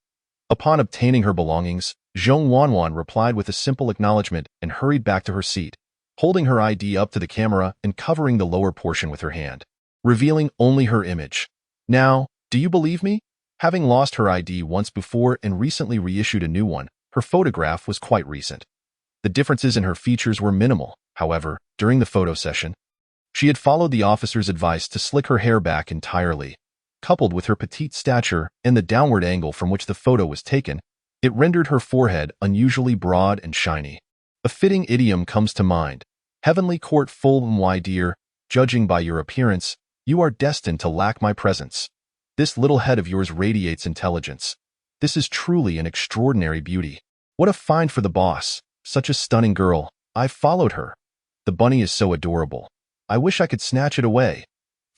Upon obtaining her belongings, Zhong Wanwan replied with a simple acknowledgement and hurried back to her seat, holding her ID up to the camera and covering the lower portion with her hand, revealing only her image. Now, do you believe me? Having lost her ID once before and recently reissued a new one, her photograph was quite recent. The differences in her features were minimal, however, during the photo session. She had followed the officer's advice to slick her hair back entirely. Coupled with her petite stature and the downward angle from which the photo was taken, it rendered her forehead unusually broad and shiny. A fitting idiom comes to mind. Heavenly court full, my dear, judging by your appearance, you are destined to lack my presence. This little head of yours radiates intelligence. This is truly an extraordinary beauty. What a find for the boss. Such a stunning girl. I've followed her. The bunny is so adorable. I wish I could snatch it away.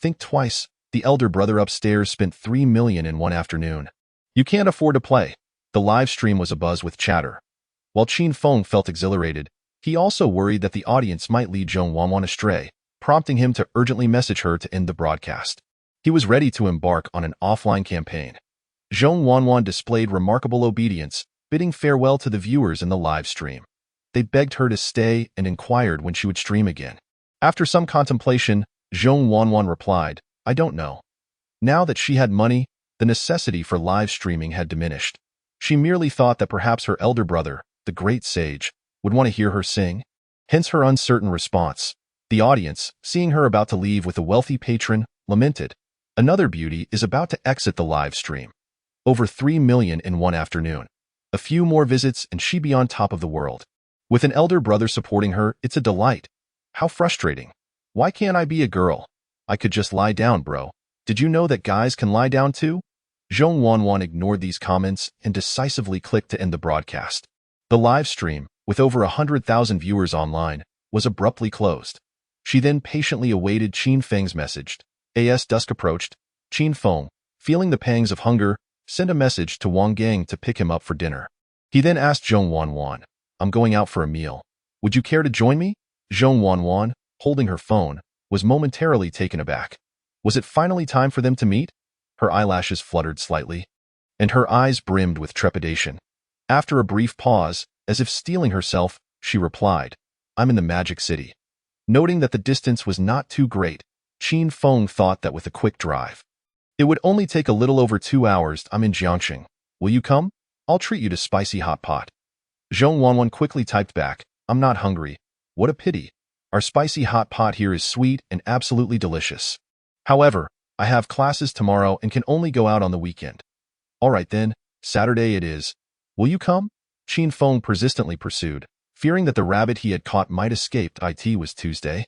Think twice. The elder brother upstairs spent 3 million in one afternoon. You can't afford to play. The live stream was abuzz with chatter. While Qin Feng felt exhilarated, he also worried that the audience might lead Zhong Wanwan astray, prompting him to urgently message her to end the broadcast. He was ready to embark on an offline campaign. Zhong Wanwan displayed remarkable obedience, bidding farewell to the viewers in the live stream. They begged her to stay and inquired when she would stream again. After some contemplation, Zhong Wanwan replied, I don't know. Now that she had money, the necessity for live streaming had diminished. She merely thought that perhaps her elder brother, the great sage, would want to hear her sing. Hence her uncertain response. The audience, seeing her about to leave with a wealthy patron, lamented. Another beauty is about to exit the live stream. Over 3 million in one afternoon. A few more visits and she be on top of the world. With an elder brother supporting her, it's a delight. How frustrating. Why can't I be a girl? I could just lie down, bro. Did you know that guys can lie down too? Zhong Wanwan ignored these comments and decisively clicked to end the broadcast. The live stream, with over 100,000 viewers online, was abruptly closed. She then patiently awaited Qin Feng's message. As dusk approached, Qin Feng, feeling the pangs of hunger, sent a message to Wang Gang to pick him up for dinner. He then asked Zhong Wanwan, I'm going out for a meal. Would you care to join me? Zhong Wanwan, holding her phone, was momentarily taken aback. Was it finally time for them to meet? Her eyelashes fluttered slightly, and her eyes brimmed with trepidation. After a brief pause, as if steeling herself, she replied, I'm in the Magic City. Noting that the distance was not too great, Qin Feng thought that with a quick drive, it would only take a little over 2 hours. I'm in Jiangxing. Will you come? I'll treat you to spicy hot pot. Zhong Wanwan quickly typed back, I'm not hungry. What a pity. Our spicy hot pot here is sweet and absolutely delicious. However, I have classes tomorrow and can only go out on the weekend. All right then, Saturday it is. Will you come? Qin Feng persistently pursued, fearing that the rabbit he had caught might escape. It was Tuesday.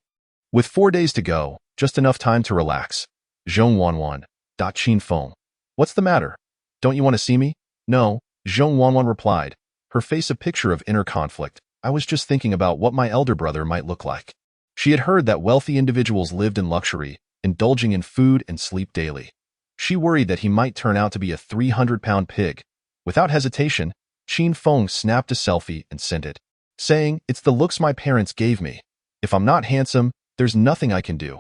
With 4 days to go, just enough time to relax. Zhong Wanwan. Qin Feng. What's the matter? Don't you want to see me? No, Zhong Wanwan replied, her face a picture of inner conflict. I was just thinking about what my elder brother might look like. She had heard that wealthy individuals lived in luxury, indulging in food and sleep daily. She worried that he might turn out to be a 300-pound pig. Without hesitation, Qin Feng snapped a selfie and sent it, saying, it's the looks my parents gave me. If I'm not handsome, there's nothing I can do.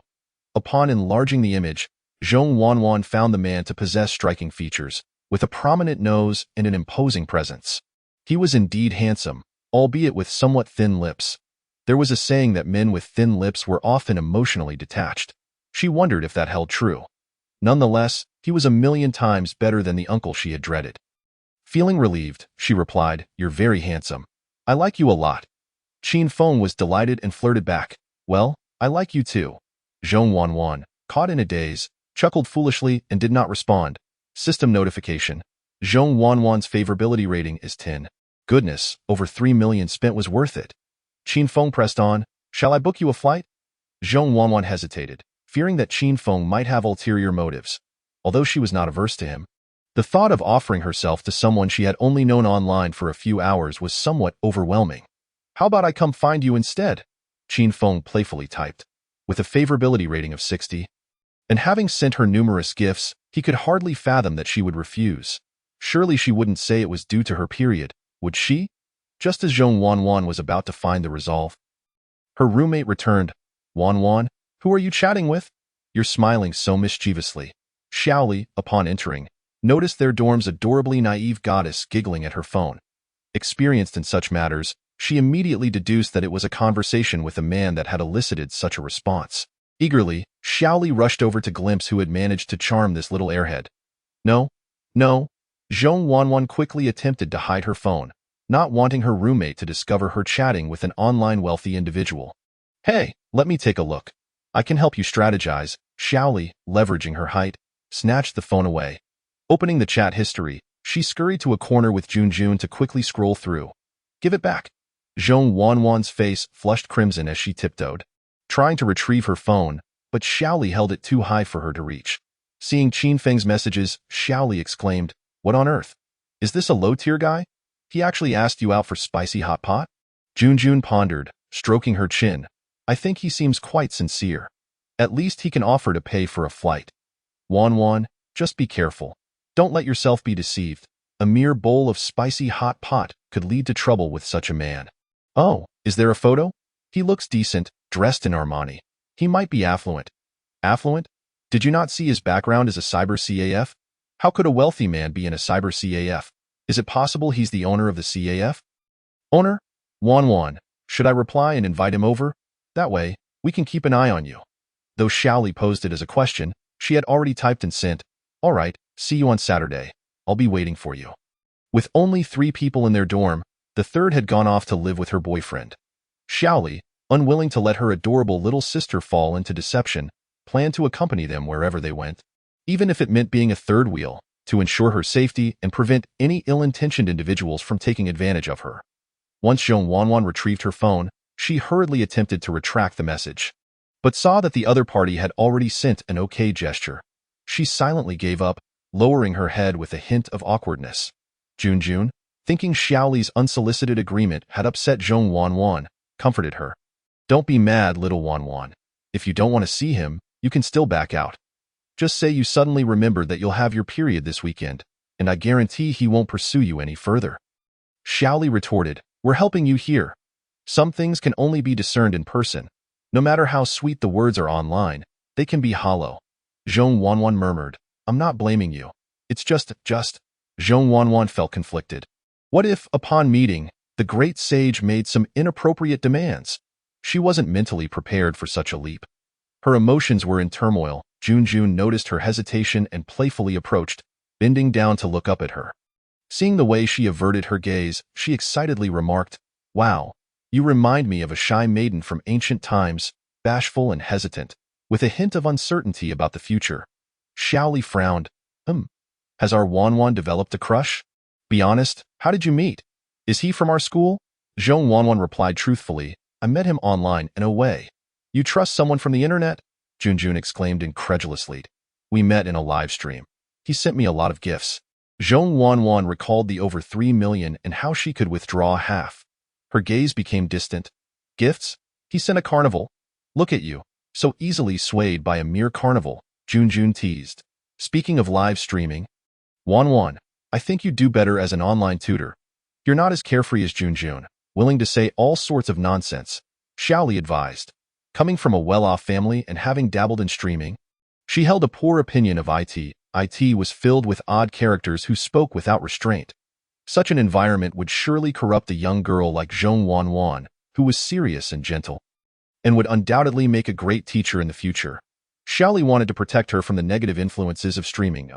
Upon enlarging the image, Zhong Wanwan found the man to possess striking features, with a prominent nose and an imposing presence. He was indeed handsome, albeit with somewhat thin lips. There was a saying that men with thin lips were often emotionally detached. She wondered if that held true. Nonetheless, he was a million times better than the uncle she had dreaded. Feeling relieved, she replied, you're very handsome. I like you a lot. Qin Feng was delighted and flirted back. Well, I like you too. Zhong Wanwan, caught in a daze, chuckled foolishly and did not respond. System notification. Zhong Wanwan's favorability rating is 10. Goodness, over 3 million spent was worth it. Qin Feng pressed on. Shall I book you a flight? Zhong Wanwan hesitated, fearing that Qin Feng might have ulterior motives. Although she was not averse to him, The thought of offering herself to someone she had only known online for a few hours was somewhat overwhelming. How about I come find you instead? Qin Feng playfully typed. With a favorability rating of 60. And having sent her numerous gifts, he could hardly fathom that she would refuse. Surely she wouldn't say it was due to her period, would she? Just as Zhong Wanwan was about to find the resolve. Her roommate returned. Wanwan, who are you chatting with? You're smiling so mischievously. Xiaoli, upon entering, noticed their dorm's adorably naive goddess giggling at her phone. Experienced in such matters, she immediately deduced that it was a conversation with a man that had elicited such a response. Eagerly, Xiaoli rushed over to glimpse who had managed to charm this little airhead. No. Zhong Wanwan quickly attempted to hide her phone, not wanting her roommate to discover her chatting with an online wealthy individual. Hey, let me take a look. I can help you strategize. Xiaoli, leveraging her height, snatched the phone away. Opening the chat history, she scurried to a corner with Junjun to quickly scroll through. Give it back. Zhong Wanwan's face flushed crimson as she tiptoed, trying to retrieve her phone, but Xiaoli held it too high for her to reach. Seeing Qin Feng's messages, Xiaoli exclaimed, What on earth? Is this a low-tier guy? He actually asked you out for spicy hot pot? Junjun pondered, stroking her chin. I think he seems quite sincere. At least he can offer to pay for a flight. Wanwan, just be careful. Don't let yourself be deceived. A mere bowl of spicy hot pot could lead to trouble with such a man. Oh, is there a photo? He looks decent, dressed in Armani. He might be affluent. Affluent? Did you not see his background as a cyber CAF? How could a wealthy man be in a cyber CAF? Is it possible he's the owner of the CAF? Owner? Wanwan, should I reply and invite him over? That way, we can keep an eye on you. Though Xiaoli posed it as a question, she had already typed and sent, All right, see you on Saturday. I'll be waiting for you. With only 3 people in their dorm, the third had gone off to live with her boyfriend. Xiaoli, unwilling to let her adorable little sister fall into deception, planned to accompany them wherever they went, even if it meant being a third wheel, to ensure her safety and prevent any ill-intentioned individuals from taking advantage of her. Once Zhong Wanwan retrieved her phone, she hurriedly attempted to retract the message, but saw that the other party had already sent an okay gesture. She silently gave up, lowering her head with a hint of awkwardness. Junjun, thinking Xiaoli's unsolicited agreement had upset Zhong Wanwan, comforted her. Don't be mad, little Wanwan. If you don't want to see him, you can still back out. Just say you suddenly remembered that you'll have your period this weekend, and I guarantee he won't pursue you any further. Xiaoli retorted, We're helping you here. Some things can only be discerned in person. No matter how sweet the words are online, they can be hollow. Zhong Wanwan murmured, I'm not blaming you. It's just. Zhong Wanwan felt conflicted. What if, upon meeting, the great sage made some inappropriate demands? She wasn't mentally prepared for such a leap. Her emotions were in turmoil. Junjun noticed her hesitation and playfully approached, bending down to look up at her. Seeing the way she averted her gaze, she excitedly remarked, Wow, you remind me of a shy maiden from ancient times, bashful and hesitant, with a hint of uncertainty about the future. Xiaoli frowned. Has our Wanwan developed a crush? Be honest, how did you meet? Is he from our school? Zhong Wanwan replied truthfully, I met him online and away. You trust someone from the internet? Junjun exclaimed incredulously. We met in a live stream. He sent me a lot of gifts. Zhong Wanwan recalled the over 3 million and how she could withdraw half. Her gaze became distant. Gifts? He sent a carnival. Look at you, so easily swayed by a mere carnival, Junjun teased. Speaking of live streaming, Wanwan, I think you'd do better as an online tutor. You're not as carefree as Junjun, willing to say all sorts of nonsense, Xiaoli advised. Coming from a well-off family and having dabbled in streaming, she held a poor opinion of IT. IT was filled with odd characters who spoke without restraint. Such an environment would surely corrupt a young girl like Zhong Wanwan, who was serious and gentle, and would undoubtedly make a great teacher in the future. Xiaoli wanted to protect her from the negative influences of streaming.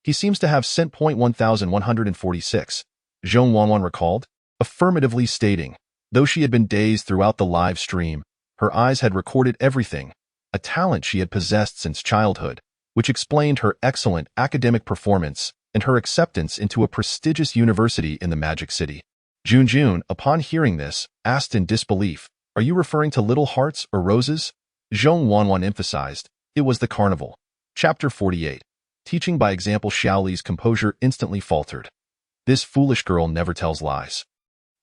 He seems to have sent .1146, Zhong Wanwan recalled, affirmatively stating, though she had been dazed throughout the live stream, her eyes had recorded everything, a talent she had possessed since childhood, which explained her excellent academic performance and her acceptance into a prestigious university in the Magic City. Junjun, upon hearing this, asked in disbelief, Are you referring to little hearts or roses? Zhong Wanwan emphasized, It was the carnival. Chapter 48. Teaching by example, Xiaoli's composure instantly faltered. This foolish girl never tells lies.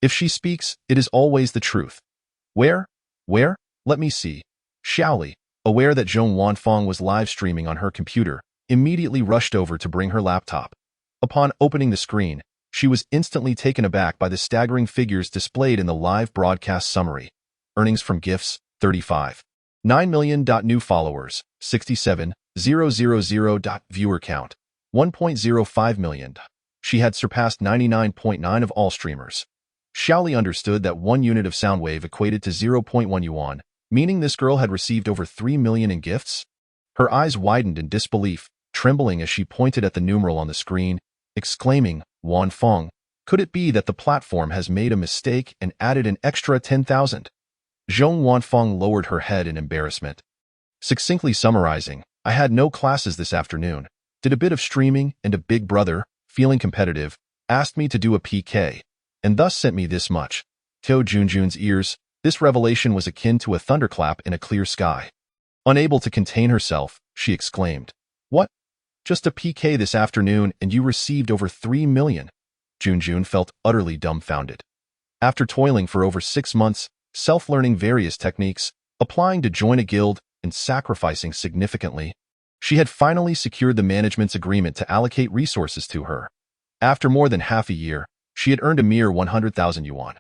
If she speaks, it is always the truth. Where? Where? Let me see. Xiaoli, aware that Zhong Wanfeng was live streaming on her computer, immediately rushed over to bring her laptop. Upon opening the screen, she was instantly taken aback by the staggering figures displayed in the live broadcast summary. Earnings from gifts, 35. 9 million. New followers, 67,000. Viewer count, 1.05 million. She had surpassed 99.9% of all streamers. Xiaoli understood that 1 unit of sound wave equated to 0.1 yuan, meaning this girl had received over 3 million in gifts. Her eyes widened in disbelief, trembling as she pointed at the numeral on the screen, exclaiming, Wanfeng, could it be that the platform has made a mistake and added an extra 10,000? Zhong Wanfeng lowered her head in embarrassment. Succinctly summarizing, I had no classes this afternoon, did a bit of streaming, and a big brother, feeling competitive, asked me to do a PK, and thus sent me this much. To Junjun's ears, this revelation was akin to a thunderclap in a clear sky. Unable to contain herself, she exclaimed, What? Just a PK this afternoon and you received over 3 million? Junjun felt utterly dumbfounded. After toiling for over 6 months, self-learning various techniques, applying to join a guild, and sacrificing significantly, she had finally secured the management's agreement to allocate resources to her. After more than half a year, she had earned a mere 100,000 yuan.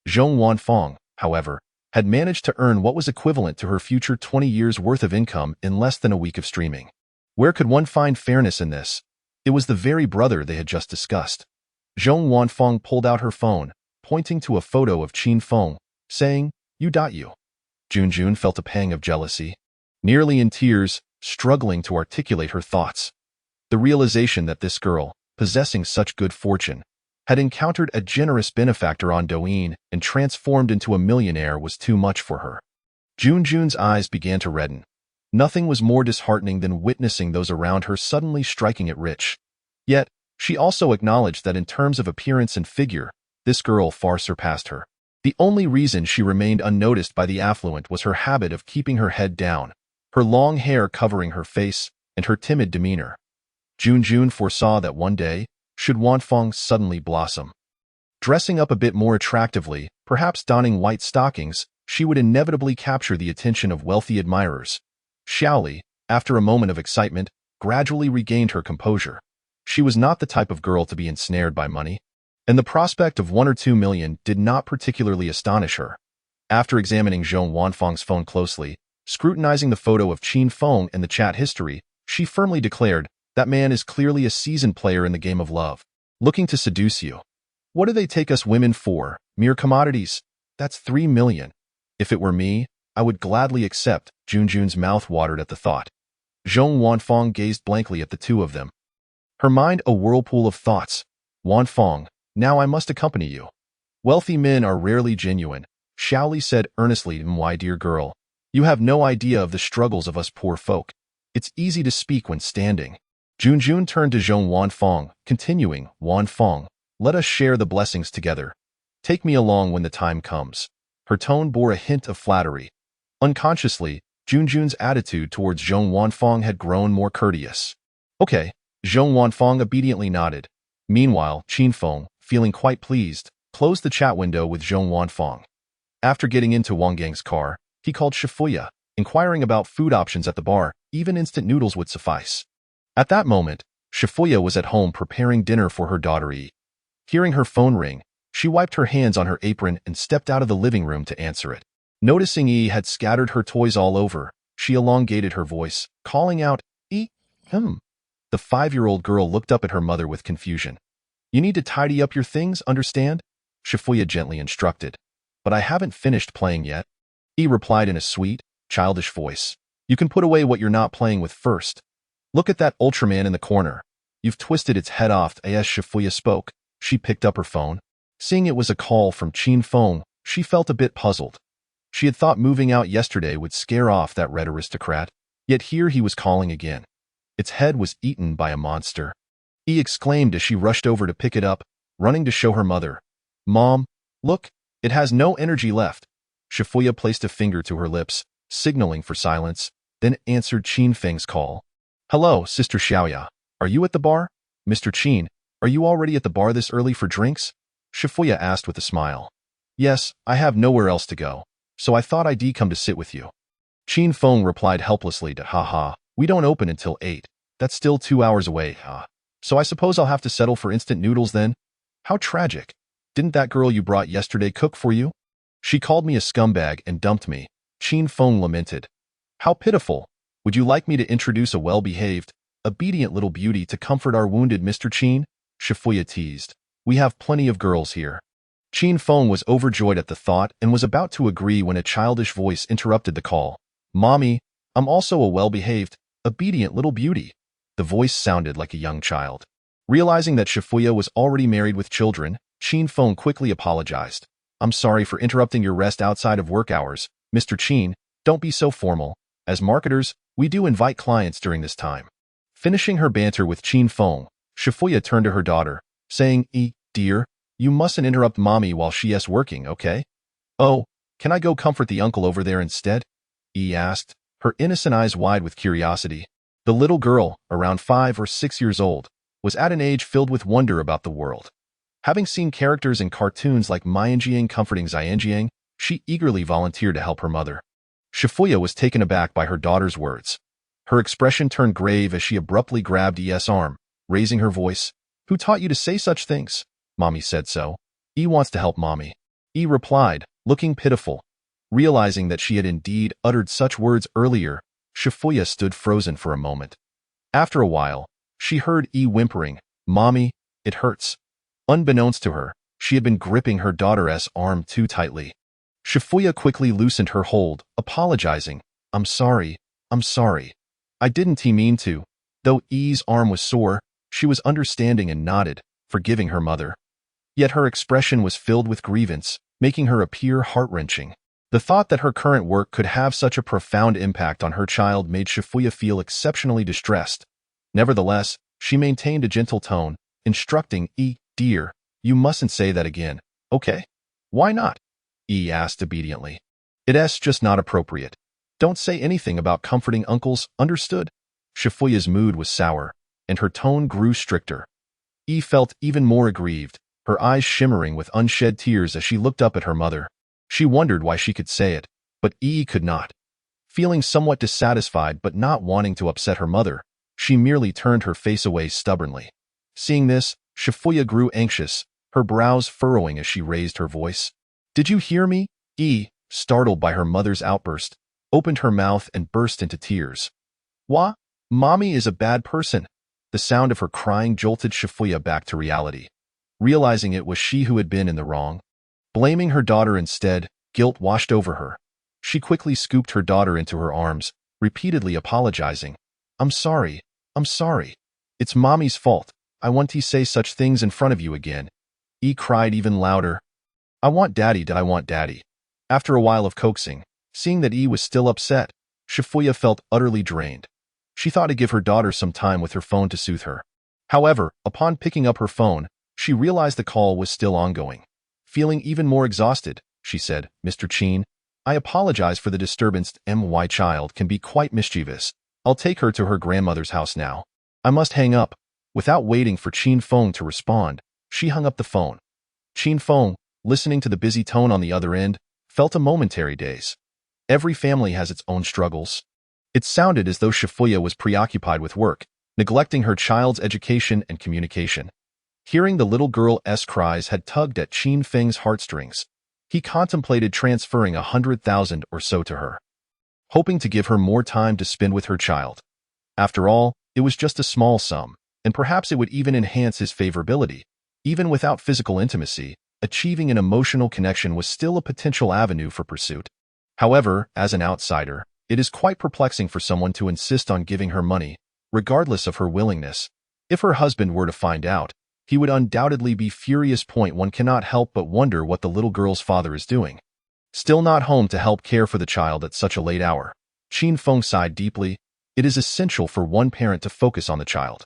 Zhong Wanfeng, however, had managed to earn what was equivalent to her future 20 years' worth of income in less than a week of streaming. Where could one find fairness in this? It was the very brother they had just discussed. Zhong Wanfeng pulled out her phone, pointing to a photo of Qin Feng, saying, You. Junjun felt a pang of jealousy. Nearly in tears, struggling to articulate her thoughts. The realization that this girl, possessing such good fortune, had encountered a generous benefactor on Douyin and transformed into a millionaire was too much for her. Junjun's eyes began to redden. Nothing was more disheartening than witnessing those around her suddenly striking it rich. Yet, she also acknowledged that in terms of appearance and figure, this girl far surpassed her. The only reason she remained unnoticed by the affluent was her habit of keeping her head down, her long hair covering her face, and her timid demeanor. Junjun foresaw that one day, should Wanfeng suddenly blossom, dressing up a bit more attractively, perhaps donning white stockings, she would inevitably capture the attention of wealthy admirers. Xiaoli, after a moment of excitement, gradually regained her composure. She was not the type of girl to be ensnared by money, and the prospect of 1 or 2 million did not particularly astonish her. After examining Zhong Wanfeng's phone closely, scrutinizing the photo of Qin Feng and the chat history, she firmly declared, That man is clearly a seasoned player in the game of love, looking to seduce you. What do they take us women for? Mere commodities? That's 3 million. If it were me, I would gladly accept. Junjun's mouth watered at the thought. Zhong Wanfeng gazed blankly at the two of them. Her mind a whirlpool of thoughts. Wanfeng, now I must accompany you. Wealthy men are rarely genuine, Xiaoli said earnestly. My dear girl, you have no idea of the struggles of us poor folk. It's easy to speak when standing. Junjun turned to Zhong Wanfeng, continuing, Wanfeng, let us share the blessings together. Take me along when the time comes. Her tone bore a hint of flattery. Unconsciously, Junjun's attitude towards Zhong Wanfeng had grown more courteous. Okay, Zhong Wanfeng obediently nodded. Meanwhile, Qin Feng, feeling quite pleased, closed the chat window with Zhong Wanfeng. After getting into Wang Gang's car, he called Shifuya, inquiring about food options at the bar. Even instant noodles would suffice. At that moment, Shifuya was at home preparing dinner for her daughter Yi. Hearing her phone ring, she wiped her hands on her apron and stepped out of the living room to answer it. Noticing Yi had scattered her toys all over, she elongated her voice, calling out, Yi, The 5-year-old girl looked up at her mother with confusion. You need to tidy up your things, understand? Shifuya gently instructed. But I haven't finished playing yet. Yi replied in a sweet, childish voice. You can put away what you're not playing with first. Look at that Ultraman in the corner. You've twisted its head off. As Shifuya spoke, she picked up her phone. Seeing it was a call from Qin Feng, she felt a bit puzzled. She had thought moving out yesterday would scare off that red aristocrat, yet here he was calling again. Its head was eaten by a monster. He exclaimed as she rushed over to pick it up, running to show her mother. Mom, look, it has no energy left. Shifuya placed a finger to her lips, signaling for silence, then answered Qin Feng's call. Hello, Sister Xiaoya. Are you at the bar? Mr. Chin, are you already at the bar this early for drinks? Shifuya asked with a smile. Yes, I have nowhere else to go, so I thought I'd come to sit with you. Chin Feng replied helplessly to haha, we don't open until 8. That's still 2 hours away, huh? So I suppose I'll have to settle for instant noodles then? How tragic. Didn't that girl you brought yesterday cook for you? She called me a scumbag and dumped me, Chin Feng lamented. How pitiful. Would you like me to introduce a well-behaved, obedient little beauty to comfort our wounded Mr. Chin? Shifuya teased. We have plenty of girls here. Chin Feng was overjoyed at the thought and was about to agree when a childish voice interrupted the call. Mommy, I'm also a well-behaved, obedient little beauty. The voice sounded like a young child. Realizing that Shifuya was already married with children, Chin Feng quickly apologized. I'm sorry for interrupting your rest outside of work hours. Mr. Chin, don't be so formal. As marketers, we do invite clients during this time. Finishing her banter with Chin Feng, Shifuya turned to her daughter, saying, Dear, you mustn't interrupt Mommy while she's working, okay? Oh, can I go comfort the uncle over there instead? Asked, her innocent eyes wide with curiosity. The little girl, around 5 or 6 years old, was at an age filled with wonder about the world. Having seen characters in cartoons like Mianjiang comforting Xianjiang, she eagerly volunteered to help her mother. Shifuya was taken aback by her daughter's words. Her expression turned grave as she abruptly grabbed E's arm, raising her voice. Who taught you to say such things? Mommy said so. E wants to help Mommy. E replied, looking pitiful. Realizing that she had indeed uttered such words earlier, Shifuya stood frozen for a moment. After a while, she heard E whimpering, Mommy, it hurts. Unbeknownst to her, she had been gripping her daughter's arm too tightly. Shifuya quickly loosened her hold, apologizing. I'm sorry. I didn't mean to. Though E's arm was sore, she was understanding and nodded, forgiving her mother. Yet her expression was filled with grievance, making her appear heart-wrenching. The thought that her current work could have such a profound impact on her child made Shifuya feel exceptionally distressed. Nevertheless, she maintained a gentle tone, instructing Dear, you mustn't say that again, okay? Why not? Asked obediently. It's just not appropriate. Don't say anything about comforting uncles, understood? Shifuya's mood was sour, and her tone grew stricter. Felt even more aggrieved, her eyes shimmering with unshed tears as she looked up at her mother. She wondered why she could say it, but could not. Feeling somewhat dissatisfied but not wanting to upset her mother, she merely turned her face away stubbornly. Seeing this, Shifuya grew anxious, her brows furrowing as she raised her voice. Did you hear me? Startled by her mother's outburst, opened her mouth and burst into tears. What? Mommy is a bad person. The sound of her crying jolted Shifuya back to reality. Realizing it was she who had been in the wrong, blaming her daughter instead, guilt washed over her. She quickly scooped her daughter into her arms, repeatedly apologizing. I'm sorry. It's Mommy's fault. I want to say such things in front of you again. Cried even louder. I want Daddy. After a while of coaxing, seeing that was still upset, Shifuya felt utterly drained. She thought to give her daughter some time with her phone to soothe her. However, upon picking up her phone, she realized the call was still ongoing. Feeling even more exhausted, she said, Mr. Chin, I apologize for the disturbance. My child can be quite mischievous. I'll take her to her grandmother's house now. I must hang up. Without waiting for Chin Feng to respond, she hung up the phone. Chin Feng, listening to the busy tone on the other end, felt a momentary daze. Every family has its own struggles. It sounded as though Shifuya was preoccupied with work, neglecting her child's education and communication. Hearing the little girl's cries had tugged at Chin Feng's heartstrings. He contemplated transferring 100,000 or so to her, hoping to give her more time to spend with her child. After all, it was just a small sum, and perhaps it would even enhance his favorability. Even without physical intimacy, achieving an emotional connection was still a potential avenue for pursuit. However, as an outsider, it is quite perplexing for someone to insist on giving her money, regardless of her willingness. If her husband were to find out, he would undoubtedly be furious. One cannot help but wonder what the little girl's father is doing. Still not home to help care for the child at such a late hour. Chin Feng sighed deeply. It is essential for one parent to focus on the child.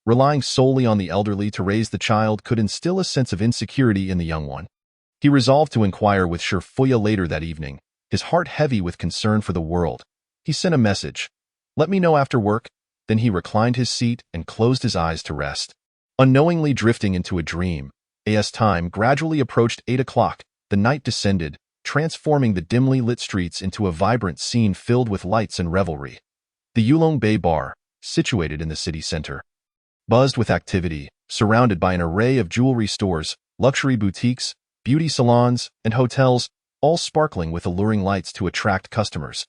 Relying solely on the elderly to raise the child could instill a sense of insecurity in the young one. He resolved to inquire with Shifuya later that evening, his heart heavy with concern for the world. He sent a message. Let me know after work. Then he reclined his seat and closed his eyes to rest. Unknowingly drifting into a dream, as time gradually approached 8 o'clock, the night descended, transforming the dimly lit streets into a vibrant scene filled with lights and revelry. The Yulong Bay Bar, situated in the city center, buzzed with activity, surrounded by an array of jewelry stores, luxury boutiques, beauty salons, and hotels, all sparkling with alluring lights to attract customers.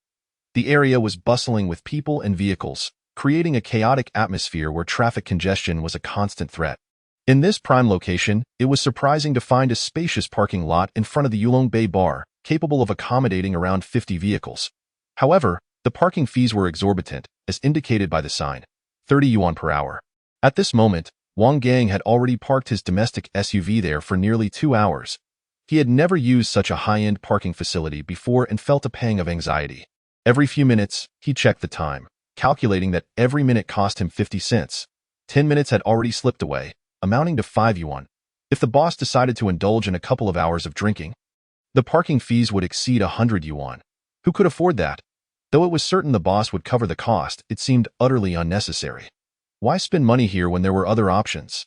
The area was bustling with people and vehicles, creating a chaotic atmosphere where traffic congestion was a constant threat. In this prime location, it was surprising to find a spacious parking lot in front of the Yulong Bay Bar, capable of accommodating around 50 vehicles. However, the parking fees were exorbitant, as indicated by the sign, 30 yuan per hour. At this moment, Wang Gang had already parked his domestic SUV there for nearly 2 hours. He had never used such a high-end parking facility before and felt a pang of anxiety. Every few minutes, he checked the time, calculating that every minute cost him 50 cents. 10 minutes had already slipped away, amounting to 5 yuan. If the boss decided to indulge in a couple of hours of drinking, the parking fees would exceed 100 yuan. Who could afford that? Though it was certain the boss would cover the cost, it seemed utterly unnecessary. Why spend money here when there were other options?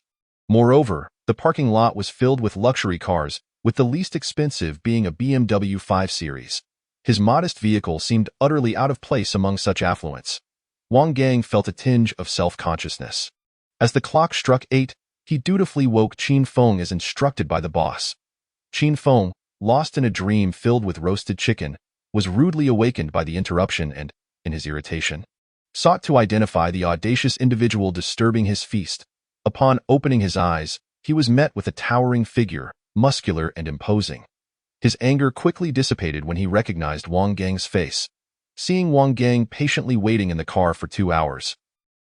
Moreover, the parking lot was filled with luxury cars, with the least expensive being a BMW 5 Series. His modest vehicle seemed utterly out of place among such affluence. Wang Gang felt a tinge of self-consciousness. As the clock struck 8, he dutifully woke Qin Feng as instructed by the boss. Qin Feng, lost in a dream filled with roasted chicken, was rudely awakened by the interruption and, in his irritation, sought to identify the audacious individual disturbing his feast. Upon opening his eyes, he was met with a towering figure, muscular and imposing. His anger quickly dissipated when he recognized Wang Gang's face. Seeing Wang Gang patiently waiting in the car for 2 hours,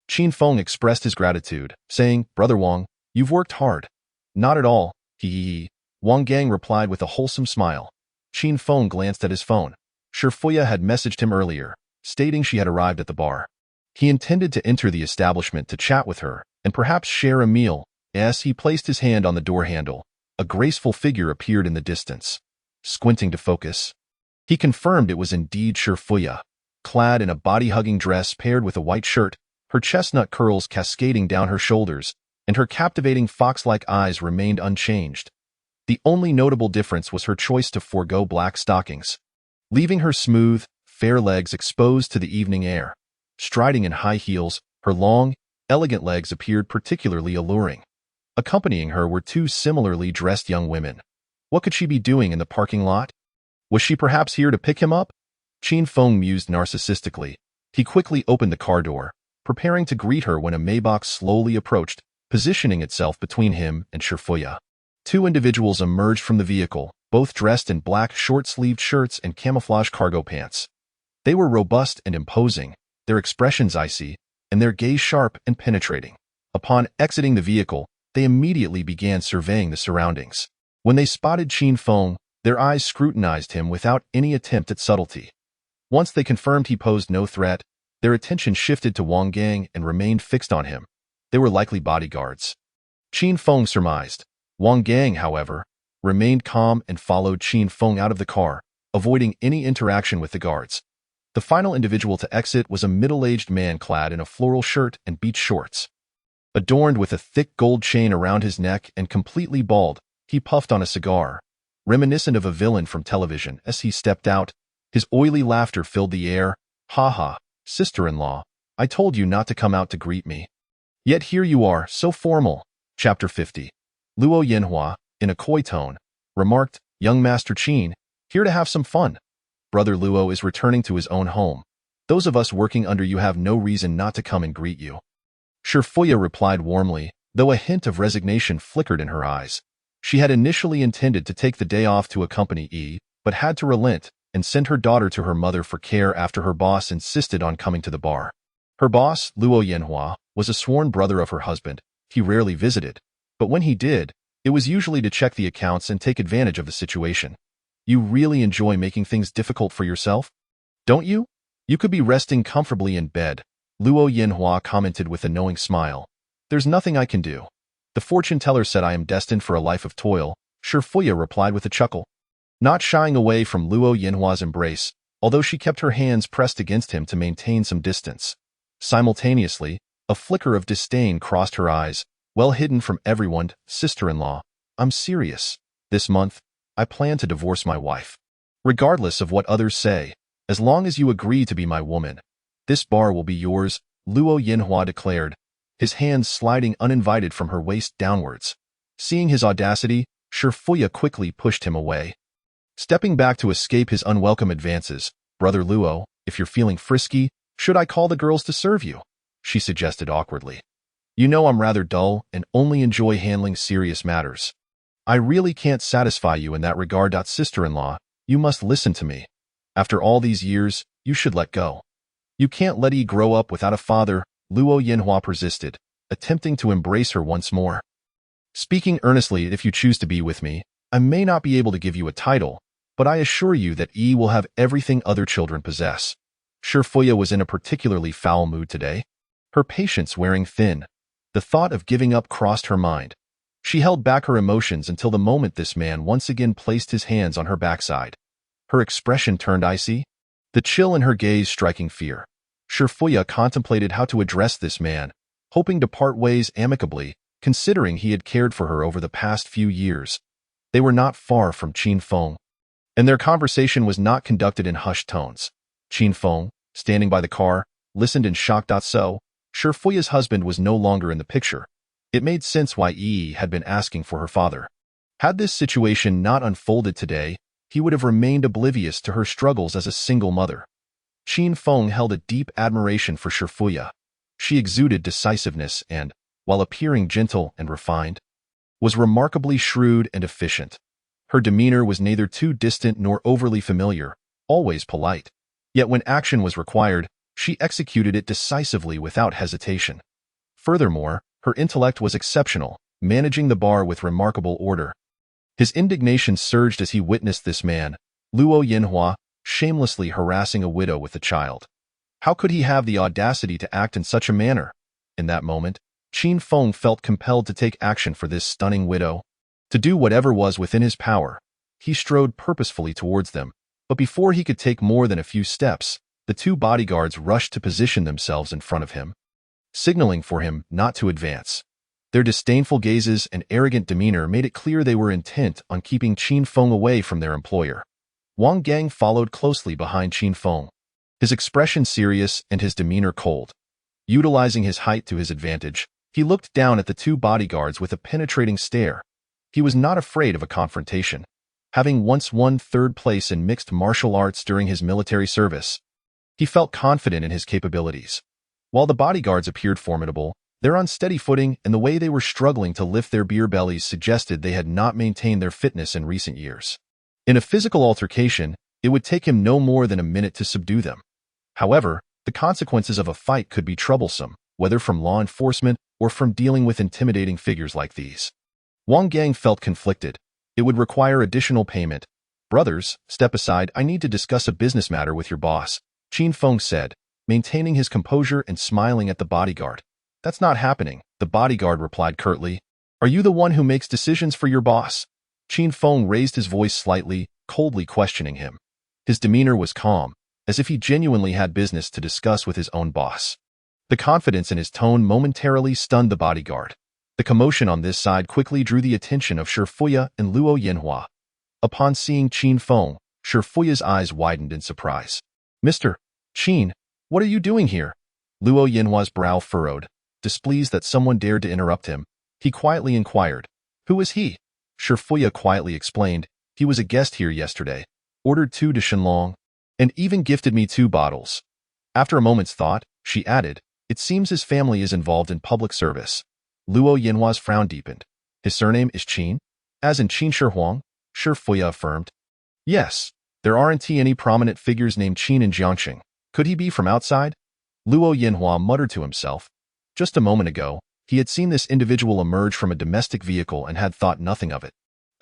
Qin Feng expressed his gratitude, saying, "Brother Wang, you've worked hard." "Not at all, he." Wang Gang replied with a wholesome smile. Qin Feng glanced at his phone. Shifuya had messaged him earlier, stating she had arrived at the bar. He intended to enter the establishment to chat with her and perhaps share a meal. As he placed his hand on the door handle, a graceful figure appeared in the distance. Squinting to focus, he confirmed it was indeed Shifuya. Clad in a body-hugging dress paired with a white shirt, her chestnut curls cascading down her shoulders, and her captivating fox-like eyes remained unchanged. The only notable difference was her choice to forego black stockings, leaving her smooth, fair legs exposed to the evening air. Striding in high heels, her long, elegant legs appeared particularly alluring. Accompanying her were 2 similarly dressed young women. What could she be doing in the parking lot? Was she perhaps here to pick him up? Qin Feng mused narcissistically. He quickly opened the car door, preparing to greet her when a Maybach slowly approached, positioning itself between him and Shifuya. 2 individuals emerged from the vehicle, both dressed in black short-sleeved shirts and camouflage cargo pants. They were robust and imposing, their expressions icy, and their gaze sharp and penetrating. Upon exiting the vehicle, they immediately began surveying the surroundings. When they spotted Qin Feng, their eyes scrutinized him without any attempt at subtlety. Once they confirmed he posed no threat, their attention shifted to Wang Gang and remained fixed on him. They were likely bodyguards. Qin Feng surmised. Wang Gang, however, remained calm and followed Qin Feng out of the car, avoiding any interaction with the guards. The final individual to exit was a middle-aged man clad in a floral shirt and beach shorts. Adorned with a thick gold chain around his neck and completely bald, he puffed on a cigar, reminiscent of a villain from television. As he stepped out, his oily laughter filled the air. "Ha ha, sister-in-law, I told you not to come out to greet me. Yet here you are, so formal." Chapter 50. Luo Yanhua, in a coy tone, remarked, "Young Master Qin, here to have some fun. Brother Luo is returning to his own home. Those of us working under you have no reason not to come and greet you." Shifuya replied warmly, though a hint of resignation flickered in her eyes. She had initially intended to take the day off to accompany Yi, but had to relent and send her daughter to her mother for care after her boss insisted on coming to the bar. Her boss, Luo Yanhua, was a sworn brother of her husband. He rarely visited, but when he did, it was usually to check the accounts and take advantage of the situation. "You really enjoy making things difficult for yourself, don't you? You could be resting comfortably in bed," Luo Yanhua commented with a knowing smile. "There's nothing I can do. The fortune teller said I am destined for a life of toil," Shifuya replied with a chuckle. Not shying away from Luo Yanhua's embrace, although she kept her hands pressed against him to maintain some distance. Simultaneously, a flicker of disdain crossed her eyes, well hidden from everyone. Sister-in-law, I'm serious. This month, I plan to divorce my wife. Regardless of what others say, as long as you agree to be my woman, this bar will be yours, Luo Yinhua declared, his hands sliding uninvited from her waist downwards. Seeing his audacity, Shifuya quickly pushed him away. Stepping back to escape his unwelcome advances, Brother Luo, if you're feeling frisky, should I call the girls to serve you? She suggested awkwardly. You know I'm rather dull and only enjoy handling serious matters. I really can't satisfy you in that regard. Sister-in-law, you must listen to me. After all these years, you should let go. You can't let E grow up without a father, Luo Yinhua persisted, attempting to embrace her once more. Speaking earnestly, if you choose to be with me, I may not be able to give you a title, but I assure you that E will have everything other children possess. Shifuya was in a particularly foul mood today, her patience wearing thin. The thought of giving up crossed her mind. She held back her emotions until the moment this man once again placed his hands on her backside. Her expression turned icy, the chill in her gaze striking fear. Shifuya contemplated how to address this man, hoping to part ways amicably, considering he had cared for her over the past few years. They were not far from Qin Feng, and their conversation was not conducted in hushed tones. Qin Feng, standing by the car, listened in shock. So, Shifuya's husband was no longer in the picture. It made sense why Yi had been asking for her father. Had this situation not unfolded today, he would have remained oblivious to her struggles as a single mother. Qin Feng held a deep admiration for Shifuya. She exuded decisiveness and, while appearing gentle and refined, was remarkably shrewd and efficient. Her demeanor was neither too distant nor overly familiar, always polite. Yet when action was required, she executed it decisively without hesitation. Furthermore, her intellect was exceptional, managing the bar with remarkable order. His indignation surged as he witnessed this man, Luo Yinhua, shamelessly harassing a widow with a child. How could he have the audacity to act in such a manner? In that moment, Qin Feng felt compelled to take action for this stunning widow. To do whatever was within his power, he strode purposefully towards them, but before he could take more than a few steps, the two bodyguards rushed to position themselves in front of him, signaling for him not to advance. Their disdainful gazes and arrogant demeanor made it clear they were intent on keeping Qin Feng away from their employer. Wang Gang followed closely behind Qin Feng, his expression serious and his demeanor cold. Utilizing his height to his advantage, he looked down at the two bodyguards with a penetrating stare. He was not afraid of a confrontation. Having once won third place in mixed martial arts during his military service, he felt confident in his capabilities. While the bodyguards appeared formidable, their unsteady footing and the way they were struggling to lift their beer bellies suggested they had not maintained their fitness in recent years. In a physical altercation, it would take him no more than a minute to subdue them. However, the consequences of a fight could be troublesome, whether from law enforcement or from dealing with intimidating figures like these. Wang Gang felt conflicted. It would require additional payment. Brothers, step aside, I need to discuss a business matter with your boss, Qin Feng said, maintaining his composure and smiling at the bodyguard. That's not happening, the bodyguard replied curtly. Are you the one who makes decisions for your boss? Qin Feng raised his voice slightly, coldly questioning him. His demeanor was calm, as if he genuinely had business to discuss with his own boss. The confidence in his tone momentarily stunned the bodyguard. The commotion on this side quickly drew the attention of Shifuya and Luo Yinhua. Upon seeing Qin Feng, Shifuya's eyes widened in surprise. Mr. Qin, what are you doing here? Luo Yinhua's brow furrowed, displeased that someone dared to interrupt him. He quietly inquired, who is he? Shifuya quietly explained, he was a guest here yesterday, ordered 2 de Shenlong, and even gifted me 2 bottles. After a moment's thought, she added, it seems his family is involved in public service. Luo Yinhua's frown deepened. His surname is Qin? As in Qin Shi, Shifuya affirmed. Yes, there aren't any prominent figures named Qin in Jiangxing. Could he be from outside? Luo Yinhua muttered to himself. Just a moment ago, he had seen this individual emerge from a domestic vehicle and had thought nothing of it.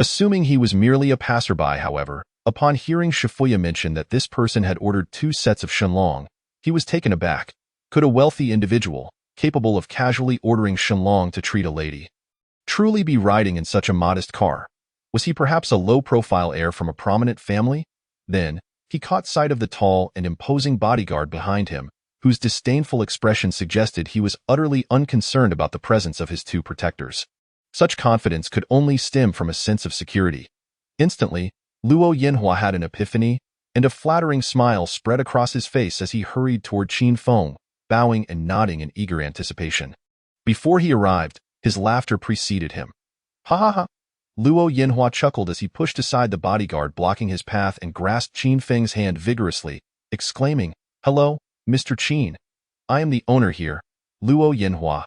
Assuming he was merely a passerby, however, upon hearing Shifuya mention that this person had ordered 2 sets of Shenlong, he was taken aback. Could a wealthy individual, capable of casually ordering Shenlong to treat a lady, truly be riding in such a modest car? Was he perhaps a low-profile heir from a prominent family? Then, he caught sight of the tall and imposing bodyguard behind him, whose disdainful expression suggested he was utterly unconcerned about the presence of his two protectors. Such confidence could only stem from a sense of security. Instantly, Luo Yinhua had an epiphany, and a flattering smile spread across his face as he hurried toward Qin Feng, bowing and nodding in eager anticipation. Before he arrived, his laughter preceded him. Ha ha ha! Luo Yinhua chuckled as he pushed aside the bodyguard blocking his path and grasped Qin Feng's hand vigorously, exclaiming, "Hello, Mr. Qin. I am the owner here, Luo Yinhua.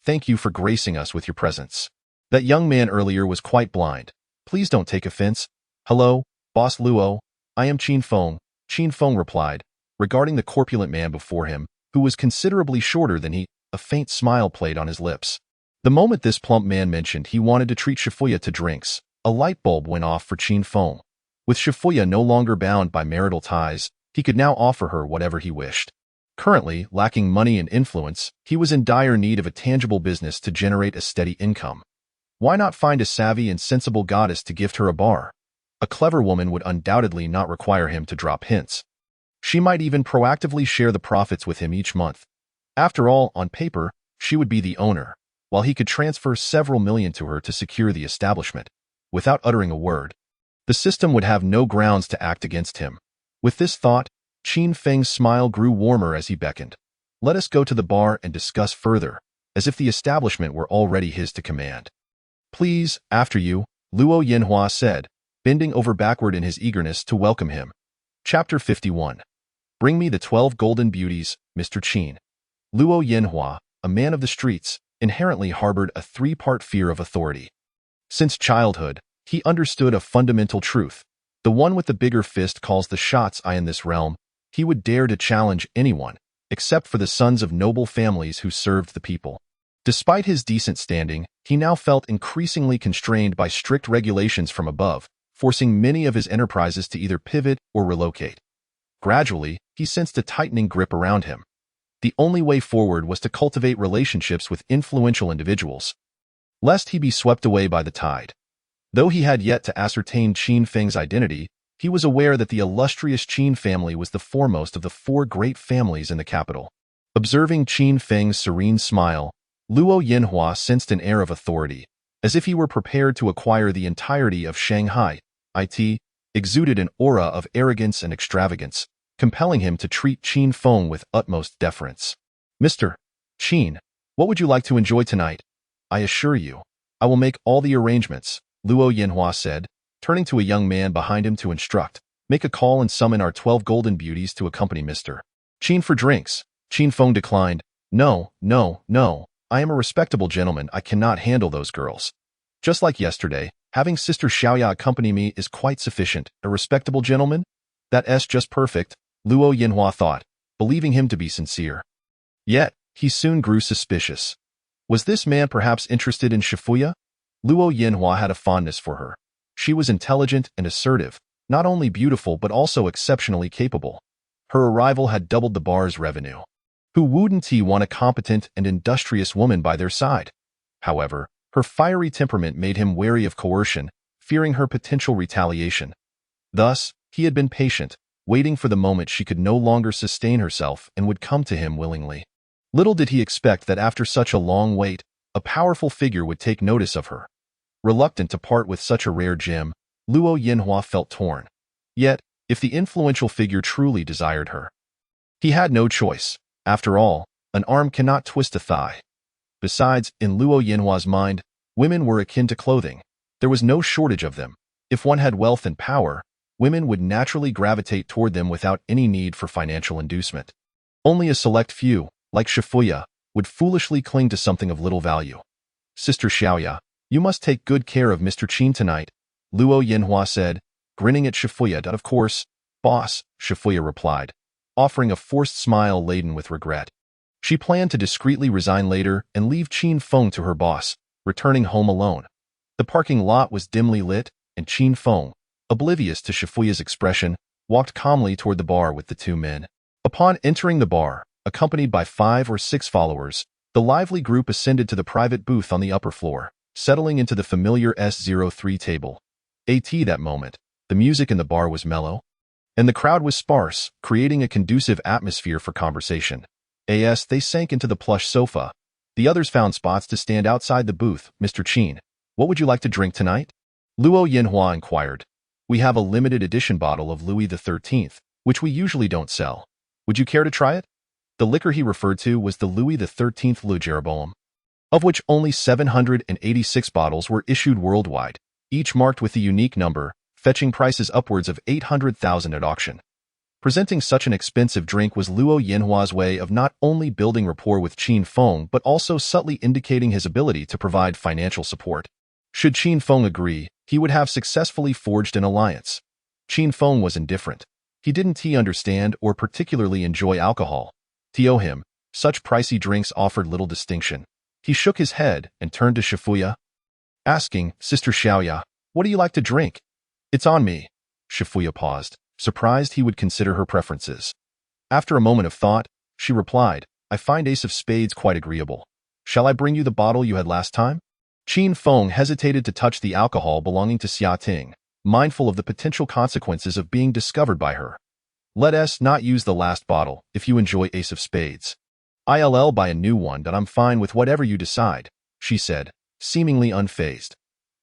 Thank you for gracing us with your presence." That young man earlier was quite blind. Please don't take offense. Hello, Boss Luo. I am Qin Feng, Qin Feng replied, regarding the corpulent man before him, who was considerably shorter than he. A faint smile played on his lips. The moment this plump man mentioned he wanted to treat Shifuya to drinks, a light bulb went off for Qin Feng. With Shifuya no longer bound by marital ties, he could now offer her whatever he wished. Currently, lacking money and influence, he was in dire need of a tangible business to generate a steady income. Why not find a savvy and sensible goddess to gift her a bar? A clever woman would undoubtedly not require him to drop hints. She might even proactively share the profits with him each month. After all, on paper, she would be the owner, while he could transfer several million to her to secure the establishment. Without uttering a word, the system would have no grounds to act against him. With this thought, Qin Feng's smile grew warmer as he beckoned. Let us go to the bar and discuss further, as if the establishment were already his to command. Please, after you, Luo Yinhua said, bending over backward in his eagerness to welcome him. Chapter 51. Bring me the 12 golden beauties, Mr. Qin. Luo Yinhua, a man of the streets, inherently harbored a three-part fear of authority. Since childhood, he understood a fundamental truth. The one with the bigger fist calls the shots. In this realm, he would dare to challenge anyone, except for the sons of noble families who served the people. Despite his decent standing, he now felt increasingly constrained by strict regulations from above, forcing many of his enterprises to either pivot or relocate. Gradually, he sensed a tightening grip around him. The only way forward was to cultivate relationships with influential individuals, lest he be swept away by the tide. Though he had yet to ascertain Qin Feng's identity, he was aware that the illustrious Qin family was the foremost of the four great families in the capital. Observing Qin Feng's serene smile, Luo Yinhua sensed an air of authority, as if he were prepared to acquire the entirety of Shanghai. It exuded an aura of arrogance and extravagance, compelling him to treat Qin Feng with utmost deference. Mr. Qin, what would you like to enjoy tonight? I assure you, I will make all the arrangements, Luo Yinhua said, turning to a young man behind him to instruct. Make a call and summon our 12 golden beauties to accompany Mr. Qin for drinks. Qin Feng declined. No, no, no. I am a respectable gentleman. I cannot handle those girls. Just like yesterday, having Sister Xiaoya accompany me is quite sufficient. A respectable gentleman? That's just perfect, Luo Yinhua thought, believing him to be sincere. Yet, he soon grew suspicious. Was this man perhaps interested in Shifuya? Luo Yinhua had a fondness for her. She was intelligent and assertive, not only beautiful but also exceptionally capable. Her arrival had doubled the bar's revenue. Who wouldn't want a competent and industrious woman by their side? However, her fiery temperament made him wary of coercion, fearing her potential retaliation. Thus, he had been patient, waiting for the moment she could no longer sustain herself and would come to him willingly. Little did he expect that after such a long wait, a powerful figure would take notice of her. Reluctant to part with such a rare gem, Luo Yinhua felt torn. Yet, if the influential figure truly desired her, he had no choice. After all, an arm cannot twist a thigh. Besides, in Luo Yinhua's mind, women were akin to clothing. There was no shortage of them. If one had wealth and power, women would naturally gravitate toward them without any need for financial inducement. Only a select few, like Shifuya, would foolishly cling to something of little value. Sister Xiaoya, you must take good care of Mr. Qin tonight, Luo Yinhua said, grinning at Shifuya. Of course, boss, Shifuya replied, offering a forced smile laden with regret. She planned to discreetly resign later and leave Qin Feng to her boss, returning home alone. The parking lot was dimly lit, and Qin Feng, oblivious to Shifuya's expression, walked calmly toward the bar with the two men. Upon entering the bar, accompanied by 5 or 6 followers, the lively group ascended to the private booth on the upper floor, settling into the familiar S03 table. That moment, the music in the bar was mellow, and the crowd was sparse, creating a conducive atmosphere for conversation. As they sank into the plush sofa, the others found spots to stand outside the booth. Mr. Qin, what would you like to drink tonight? Luo Yinhua inquired. We have a limited edition bottle of Louis XIII, which we usually don't sell. Would you care to try it? The liquor he referred to was the Louis XIII Le Jeroboam, of which only 786 bottles were issued worldwide, each marked with a unique number, fetching prices upwards of 800,000 at auction. Presenting such an expensive drink was Luo Yinhua's way of not only building rapport with Qin Feng but also subtly indicating his ability to provide financial support. Should Qin Feng agree, he would have successfully forged an alliance. Qin Feng was indifferent. He didn't understand or particularly enjoy alcohol. To him, such pricey drinks offered little distinction. He shook his head and turned to Shifuya, asking, Sister Xiaoya, what do you like to drink? It's on me. Shifuya paused, surprised he would consider her preferences. After a moment of thought, she replied, I find Ace of Spades quite agreeable. Shall I bring you the bottle you had last time? Qin Feng hesitated to touch the alcohol belonging to Xia Ting, mindful of the potential consequences of being discovered by her. Let us not use the last bottle if you enjoy Ace of Spades. I'll buy a new one, but I'm fine with whatever you decide, she said, seemingly unfazed.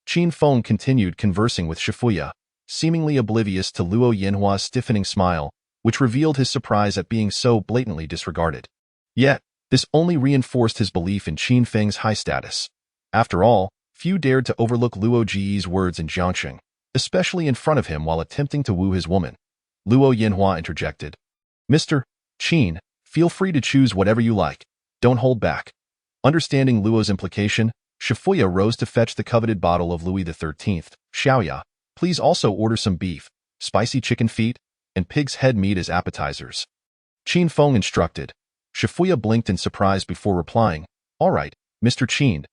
Qin Feng continued conversing with Shifuya, seemingly oblivious to Luo Yinhua's stiffening smile, which revealed his surprise at being so blatantly disregarded. Yet, this only reinforced his belief in Qin Feng's high status. After all, few dared to overlook Luo Ji's words in Jiangxing, especially in front of him while attempting to woo his woman. Luo Yinhua interjected. Mr. Qin, feel free to choose whatever you like. Don't hold back. Understanding Luo's implication, Shifuya rose to fetch the coveted bottle of Louis XIII. Xiaoya, please also order some beef, spicy chicken feet, and pig's head meat as appetizers. Qin Feng instructed. Shifuya blinked in surprise before replying, All right, Mr. Qin.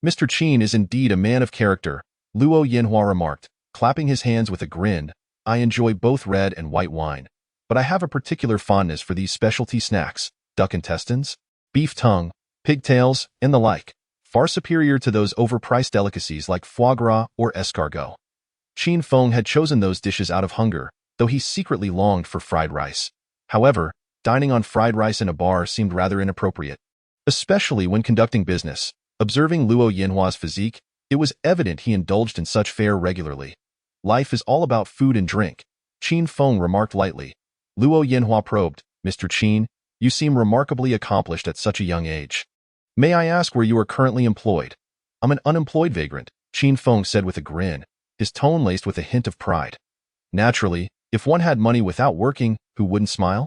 Mr. Qin is indeed a man of character, Luo Yinhua remarked, clapping his hands with a grin. I enjoy both red and white wine, but I have a particular fondness for these specialty snacks, duck intestines, beef tongue, pigtails, and the like, far superior to those overpriced delicacies like foie gras or escargot. Qin Feng had chosen those dishes out of hunger, though he secretly longed for fried rice. However, dining on fried rice in a bar seemed rather inappropriate, especially when conducting business. Observing Luo Yinhua's physique, it was evident he indulged in such fare regularly. Life is all about food and drink, Qin Feng remarked lightly. Luo Yinhua probed, Mr. Qin, you seem remarkably accomplished at such a young age. May I ask where you are currently employed? I'm an unemployed vagrant, Qin Feng said with a grin, his tone laced with a hint of pride. Naturally, if one had money without working, who wouldn't smile?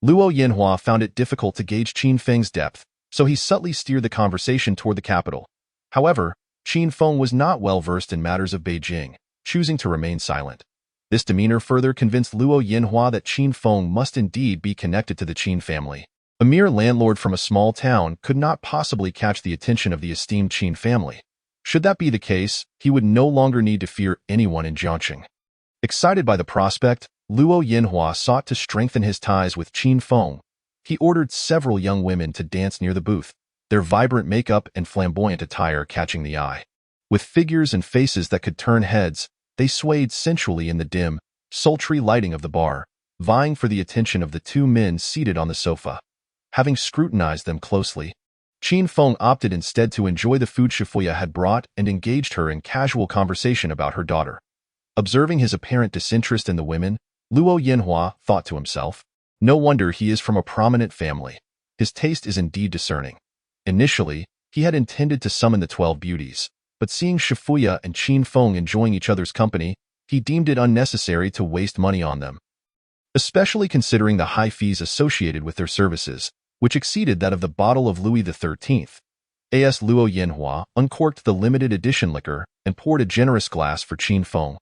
Luo Yinhua found it difficult to gauge Qin Feng's depth, so he subtly steered the conversation toward the capital. However, Qin Feng was not well versed in matters of Beijing, choosing to remain silent. This demeanor further convinced Luo Yinhua that Qin Feng must indeed be connected to the Qin family. A mere landlord from a small town could not possibly catch the attention of the esteemed Qin family. Should that be the case, he would no longer need to fear anyone in Jiangxing. Excited by the prospect, Luo Yinhua sought to strengthen his ties with Qin Feng. He ordered several young women to dance near the booth, their vibrant makeup and flamboyant attire catching the eye. With figures and faces that could turn heads, they swayed sensually in the dim, sultry lighting of the bar, vying for the attention of the two men seated on the sofa. Having scrutinized them closely, Qin Feng opted instead to enjoy the food Shifuya had brought and engaged her in casual conversation about her daughter. Observing his apparent disinterest in the women, Luo Yinhua thought to himself, no wonder he is from a prominent family. His taste is indeed discerning. Initially, he had intended to summon the 12 beauties, but seeing Shifuya and Qin Feng enjoying each other's company, he deemed it unnecessary to waste money on them, especially considering the high fees associated with their services, which exceeded that of the bottle of Louis XIII. As Luo Yinhua uncorked the limited edition liquor and poured a generous glass for Qin Feng.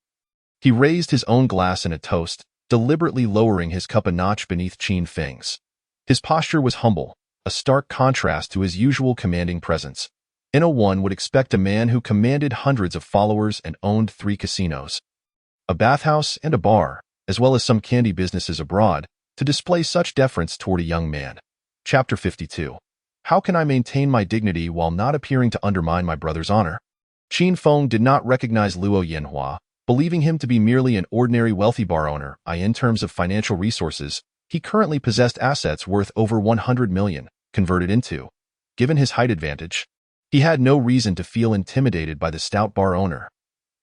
He raised his own glass in a toast, deliberately lowering his cup a notch beneath Qin Feng's. His posture was humble, a stark contrast to his usual commanding presence. One would expect a man who commanded hundreds of followers and owned 3 casinos, a bathhouse and a bar, as well as some candy businesses abroad, to display such deference toward a young man. Chapter 52. How can I maintain my dignity while not appearing to undermine my brother's honor? Qin Feng did not recognize Luo Yinhua, believing him to be merely an ordinary wealthy bar owner. In terms of financial resources, he currently possessed assets worth over 100 million, converted into. Given his height advantage, he had no reason to feel intimidated by the stout bar owner.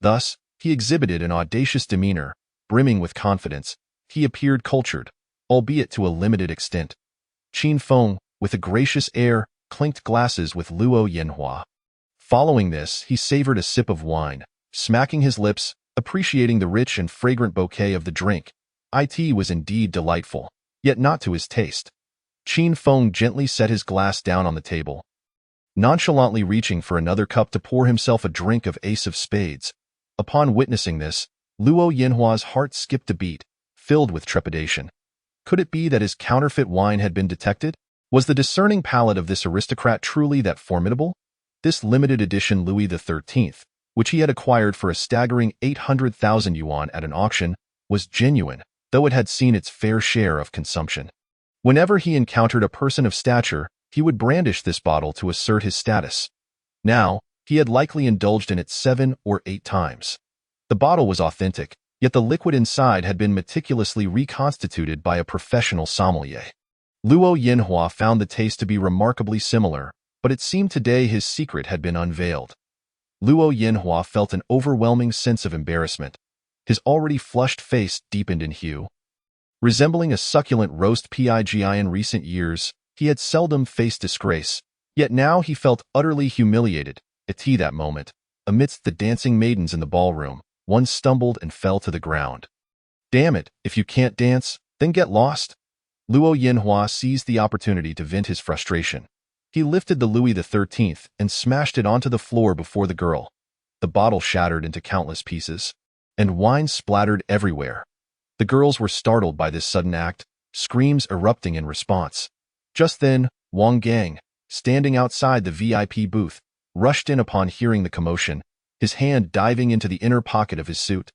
Thus, he exhibited an audacious demeanor, brimming with confidence. He appeared cultured, albeit to a limited extent. Qin Feng, with a gracious air, clinked glasses with Luo Yanhua. Following this, he savored a sip of wine, smacking his lips, appreciating the rich and fragrant bouquet of the drink. It was indeed delightful, yet not to his taste. Qin Feng gently set his glass down on the table, nonchalantly reaching for another cup to pour himself a drink of Ace of Spades. Upon witnessing this, Luo Yanhua's heart skipped a beat, filled with trepidation. Could it be that his counterfeit wine had been detected? Was the discerning palate of this aristocrat truly that formidable? This limited edition Louis XIII, which he had acquired for a staggering 800,000 yuan at an auction, was genuine, though it had seen its fair share of consumption. Whenever he encountered a person of stature, he would brandish this bottle to assert his status. Now, he had likely indulged in it 7 or 8 times. The bottle was authentic, yet the liquid inside had been meticulously reconstituted by a professional sommelier. Luo Yanhua found the taste to be remarkably similar, but it seemed today his secret had been unveiled. Luo Yanhua felt an overwhelming sense of embarrassment. His already flushed face deepened in hue. Resembling a succulent roast pig in recent years, he had seldom faced disgrace, yet now he felt utterly humiliated. At that moment, amidst the dancing maidens in the ballroom, one stumbled and fell to the ground. Damn it, if you can't dance, then get lost. Luo Yanhua seized the opportunity to vent his frustration. He lifted the Louis XIII and smashed it onto the floor before the girl. The bottle shattered into countless pieces, and wine splattered everywhere. The girls were startled by this sudden act, screams erupting in response. Just then, Wang Gang, standing outside the VIP booth, rushed in upon hearing the commotion, his hand diving into the inner pocket of his suit.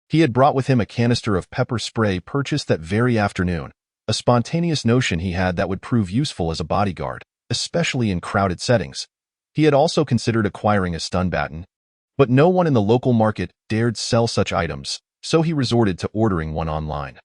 He had brought with him a canister of pepper spray purchased that very afternoon, a spontaneous notion he had that would prove useful as a bodyguard, especially in crowded settings. He had also considered acquiring a stun baton, but no one in the local market dared sell such items, so he resorted to ordering one online.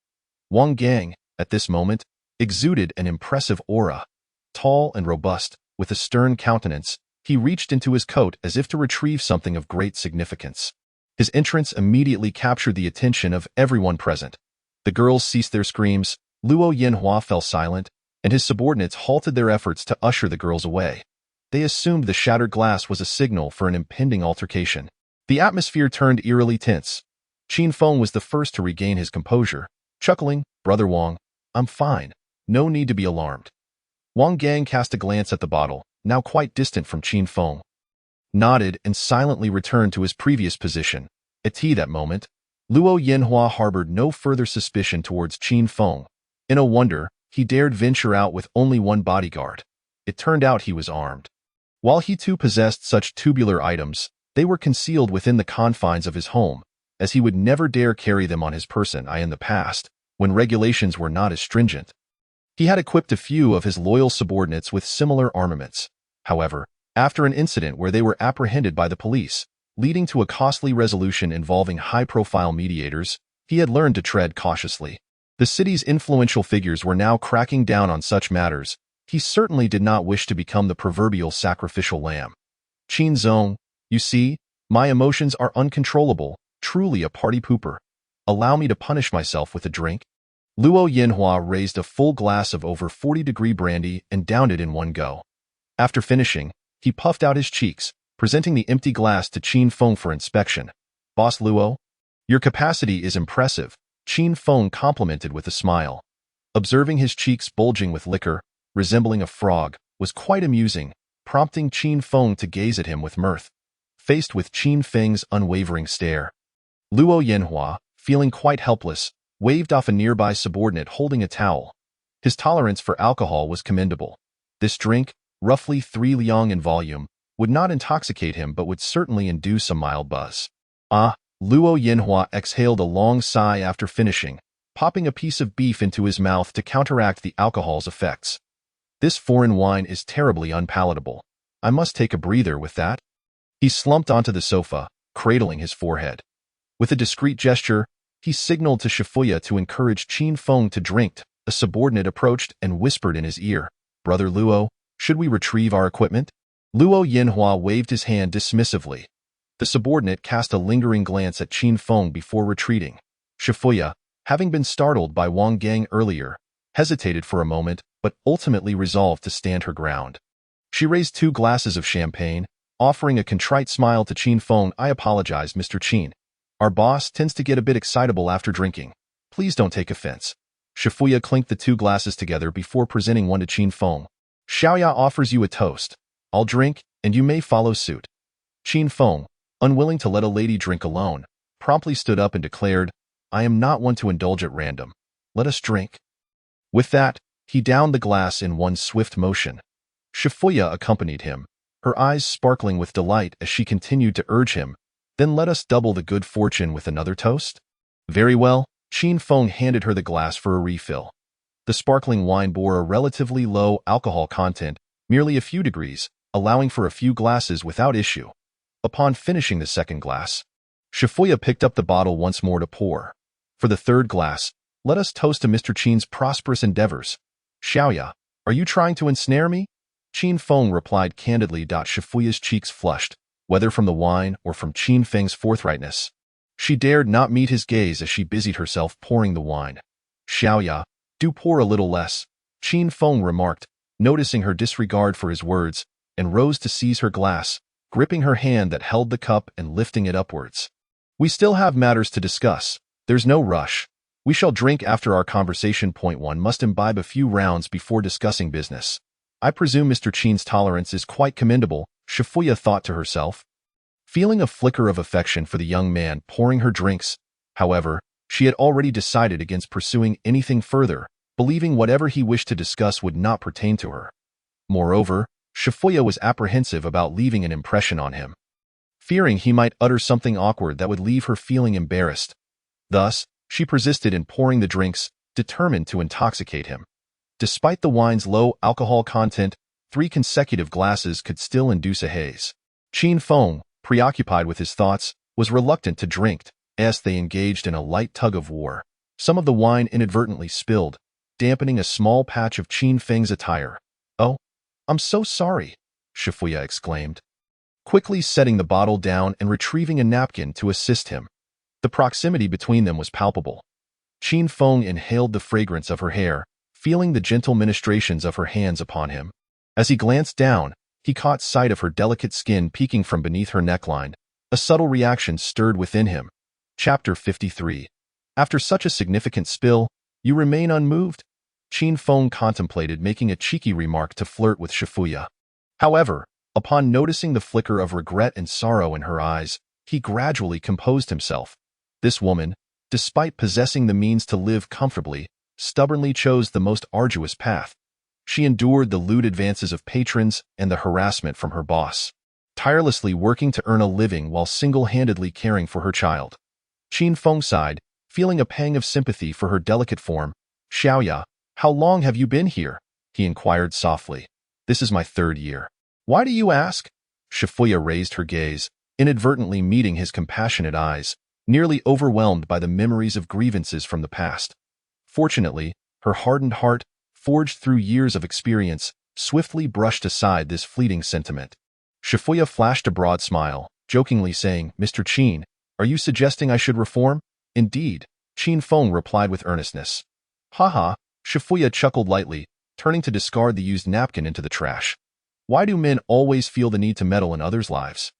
Wang Gang, at this moment, exuded an impressive aura. Tall and robust, with a stern countenance, he reached into his coat as if to retrieve something of great significance. His entrance immediately captured the attention of everyone present. The girls ceased their screams, Luo Yanhua fell silent, and his subordinates halted their efforts to usher the girls away. They assumed the shattered glass was a signal for an impending altercation. The atmosphere turned eerily tense. Qin Feng was the first to regain his composure, chuckling, "Brother Wang, I'm fine. No need to be alarmed." Wang Gang cast a glance at the bottle, now quite distant from Qin Feng, nodded and silently returned to his previous position. At that moment, Luo Yanhua harbored no further suspicion towards Qin Feng. In a wonder, he dared venture out with only one bodyguard. It turned out he was armed. While he too possessed such tubular items, they were concealed within the confines of his home, as he would never dare carry them on his person in the past, when regulations were not as stringent. He had equipped a few of his loyal subordinates with similar armaments. However, after an incident where they were apprehended by the police, leading to a costly resolution involving high-profile mediators, he had learned to tread cautiously. The city's influential figures were now cracking down on such matters. He certainly did not wish to become the proverbial sacrificial lamb. Qin Zong, you see, my emotions are uncontrollable, truly a party pooper. Allow me to punish myself with a drink. Luo Yanhua raised a full glass of over 40-degree brandy and downed it in one go. After finishing, he puffed out his cheeks, presenting the empty glass to Qin Feng for inspection. Boss Luo, your capacity is impressive, Qin Feng complimented with a smile. Observing his cheeks bulging with liquor, resembling a frog, was quite amusing, prompting Qin Feng to gaze at him with mirth. Faced with Qin Feng's unwavering stare, Luo Yanhua, feeling quite helpless, waved off a nearby subordinate holding a towel. His tolerance for alcohol was commendable. This drink, roughly 3 liang in volume, would not intoxicate him but would certainly induce a mild buzz. Luo Yanhua exhaled a long sigh after finishing, popping a piece of beef into his mouth to counteract the alcohol's effects. This foreign wine is terribly unpalatable. I must take a breather with that. He slumped onto the sofa, cradling his forehead. With a discreet gesture, he signaled to Shifuya to encourage Qin Feng to drink. A subordinate approached and whispered in his ear, Brother Luo, Should we retrieve our equipment? Luo Yinhua waved his hand dismissively. The subordinate cast a lingering glance at Qin Feng before retreating. Shifuya, having been startled by Wang Gang earlier, hesitated for a moment but ultimately resolved to stand her ground. She raised 2 glasses of champagne, offering a contrite smile to Qin Feng. I apologize, Mr. Qin. Our boss tends to get a bit excitable after drinking. Please don't take offense. Shifuya clinked the 2 glasses together before presenting one to Qin Feng. Xiaoya offers you a toast. I'll drink, and you may follow suit. Qin Feng, unwilling to let a lady drink alone, promptly stood up and declared, I am not one to indulge at random. Let us drink. With that, he downed the glass in one swift motion. Shifuya accompanied him, her eyes sparkling with delight as she continued to urge him, then let us double the good fortune with another toast? Very well, Qin Feng handed her the glass for a refill. The sparkling wine bore a relatively low alcohol content, merely a few degrees, allowing for a few glasses without issue. Upon finishing the second glass, Shifuya picked up the bottle once more to pour. For the third glass, let us toast to Mr. Qin's prosperous endeavors. Xiaoya, are you trying to ensnare me? Qin Feng replied candidly. Shifuya's cheeks flushed, whether from the wine or from Qin Feng's forthrightness. She dared not meet his gaze as she busied herself pouring the wine. Xiaoya, do pour a little less, Qin Feng remarked, noticing her disregard for his words, and rose to seize her glass, gripping her hand that held the cup and lifting it upwards. We still have matters to discuss. There's no rush. We shall drink after our conversation. One must imbibe a few rounds before discussing business. I presume Mr. Qin's tolerance is quite commendable, Shifuya thought to herself. Feeling a flicker of affection for the young man pouring her drinks, however, she had already decided against pursuing anything further, believing whatever he wished to discuss would not pertain to her. Moreover, Shifuya was apprehensive about leaving an impression on him, fearing he might utter something awkward that would leave her feeling embarrassed. Thus, she persisted in pouring the drinks, determined to intoxicate him. Despite the wine's low alcohol content, 3 consecutive glasses could still induce a haze. Qin Feng, preoccupied with his thoughts, was reluctant to drink, as they engaged in a light tug-of-war. Some of the wine inadvertently spilled, dampening a small patch of Qin Feng's attire. Oh, I'm so sorry, Shifuya exclaimed, quickly setting the bottle down and retrieving a napkin to assist him. The proximity between them was palpable. Qin Feng inhaled the fragrance of her hair, feeling the gentle ministrations of her hands upon him. As he glanced down, he caught sight of her delicate skin peeking from beneath her neckline. A subtle reaction stirred within him. Chapter 53. After such a significant spill, you remain unmoved? Qin Feng contemplated making a cheeky remark to flirt with Shifuya. However, upon noticing the flicker of regret and sorrow in her eyes, he gradually composed himself. This woman, despite possessing the means to live comfortably, stubbornly chose the most arduous path. She endured the lewd advances of patrons and the harassment from her boss, tirelessly working to earn a living while single-handedly caring for her child. Qin Feng sighed, feeling a pang of sympathy for her delicate form. Xiaoya, how long have you been here? He inquired softly. This is my 3rd year. Why do you ask? Shifuya raised her gaze, inadvertently meeting his compassionate eyes, nearly overwhelmed by the memories of grievances from the past. Fortunately, her hardened heart, forged through years of experience, swiftly brushed aside this fleeting sentiment. Shifuya flashed a broad smile, jokingly saying, Mr. Qin, are you suggesting I should reform? Indeed, Qin Feng replied with earnestness. Haha, Shifuya chuckled lightly, turning to discard the used napkin into the trash. Why do men always feel the need to meddle in others' lives?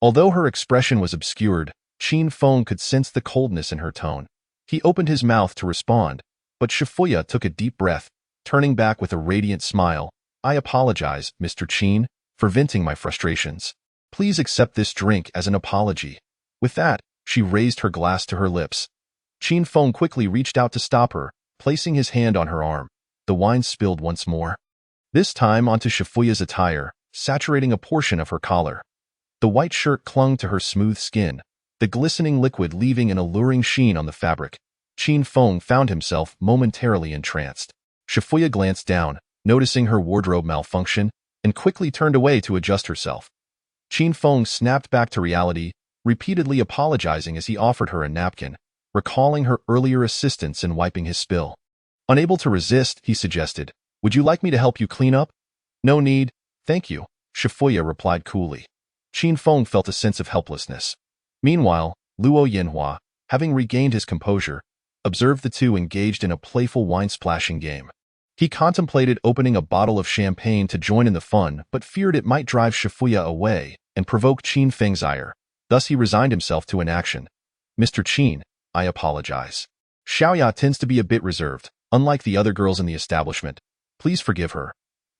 Although her expression was obscured, Qin Feng could sense the coldness in her tone. He opened his mouth to respond, but Shifuya took a deep breath, turning back with a radiant smile. I apologize, Mr. Qin, for venting my frustrations. Please accept this drink as an apology. With that, she raised her glass to her lips. Qin Feng quickly reached out to stop her, placing his hand on her arm. The wine spilled once more, this time onto Shifuya's attire, saturating a portion of her collar. The white shirt clung to her smooth skin, the glistening liquid leaving an alluring sheen on the fabric. Qin Feng found himself momentarily entranced. Shifuya glanced down, noticing her wardrobe malfunction, and quickly turned away to adjust herself. Qin Feng snapped back to reality, repeatedly apologizing as he offered her a napkin, recalling her earlier assistance in wiping his spill. Unable to resist, he suggested, Would you like me to help you clean up? No need, thank you, Shifuya replied coolly. Qin Feng felt a sense of helplessness. Meanwhile, Luo Yinhua, having regained his composure, observed the two engaged in a playful wine-splashing game. He contemplated opening a bottle of champagne to join in the fun, but feared it might drive Shifuya away and provoke Qin Feng's ire. Thus he resigned himself to inaction. Mr. Qin, I apologize. Xiaoya tends to be a bit reserved, unlike the other girls in the establishment. Please forgive her.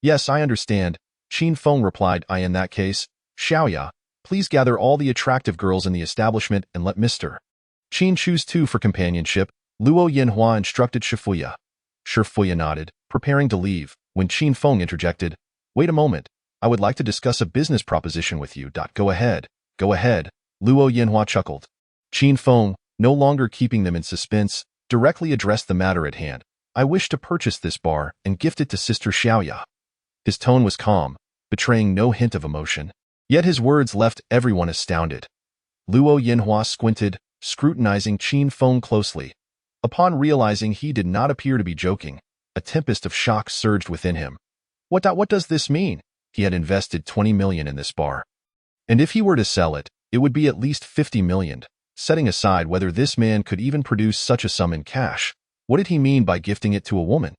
Yes, I understand, Qin Feng replied. In that case, Xiaoya, please gather all the attractive girls in the establishment and let Mr. Qin choose two for companionship, Luo Yinhua instructed Shifuya. Shifuya nodded, preparing to leave, when Qin Feng interjected, Wait a moment, I would like to discuss a business proposition with you. Go ahead, Luo Yinhua chuckled. Qin Feng, no longer keeping them in suspense, directly addressed the matter at hand. I wish to purchase this bar and gift it to Sister Xiaoya. His tone was calm, betraying no hint of emotion. Yet his words left everyone astounded. Luo Yinhua squinted, scrutinizing Qin Feng closely. Upon realizing he did not appear to be joking, a tempest of shock surged within him. What does this mean? He had invested 20 million in this bar. And if he were to sell it, it would be at least 50 million. Setting aside whether this man could even produce such a sum in cash, what did he mean by gifting it to a woman?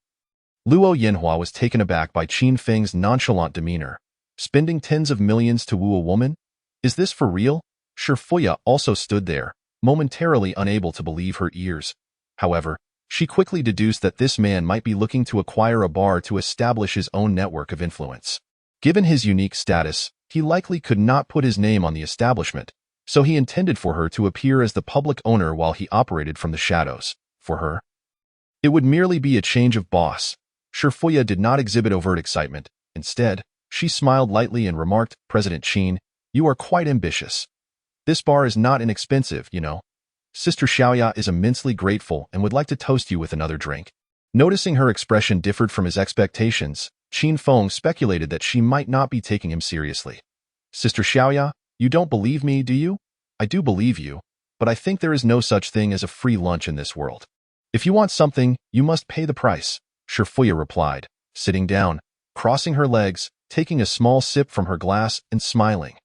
Luo Yinhua was taken aback by Qin Feng's nonchalant demeanor. Spending tens of millions to woo a woman? Is this for real? Shifuya also stood there, momentarily unable to believe her ears. However, she quickly deduced that this man might be looking to acquire a bar to establish his own network of influence. Given his unique status, he likely could not put his name on the establishment, so he intended for her to appear as the public owner while he operated from the shadows. For her, it would merely be a change of boss. Shifuya did not exhibit overt excitement. Instead, she smiled lightly and remarked, President Qin, you are quite ambitious. This bar is not inexpensive, you know. Sister Xiaoya is immensely grateful and would like to toast you with another drink. Noticing her expression differed from his expectations, Qin Feng speculated that she might not be taking him seriously. Sister Xiaoya, you don't believe me, do you? I do believe you, but I think there is no such thing as a free lunch in this world. If you want something, you must pay the price, Shifuya replied, sitting down, crossing her legs, taking a small sip from her glass and smiling.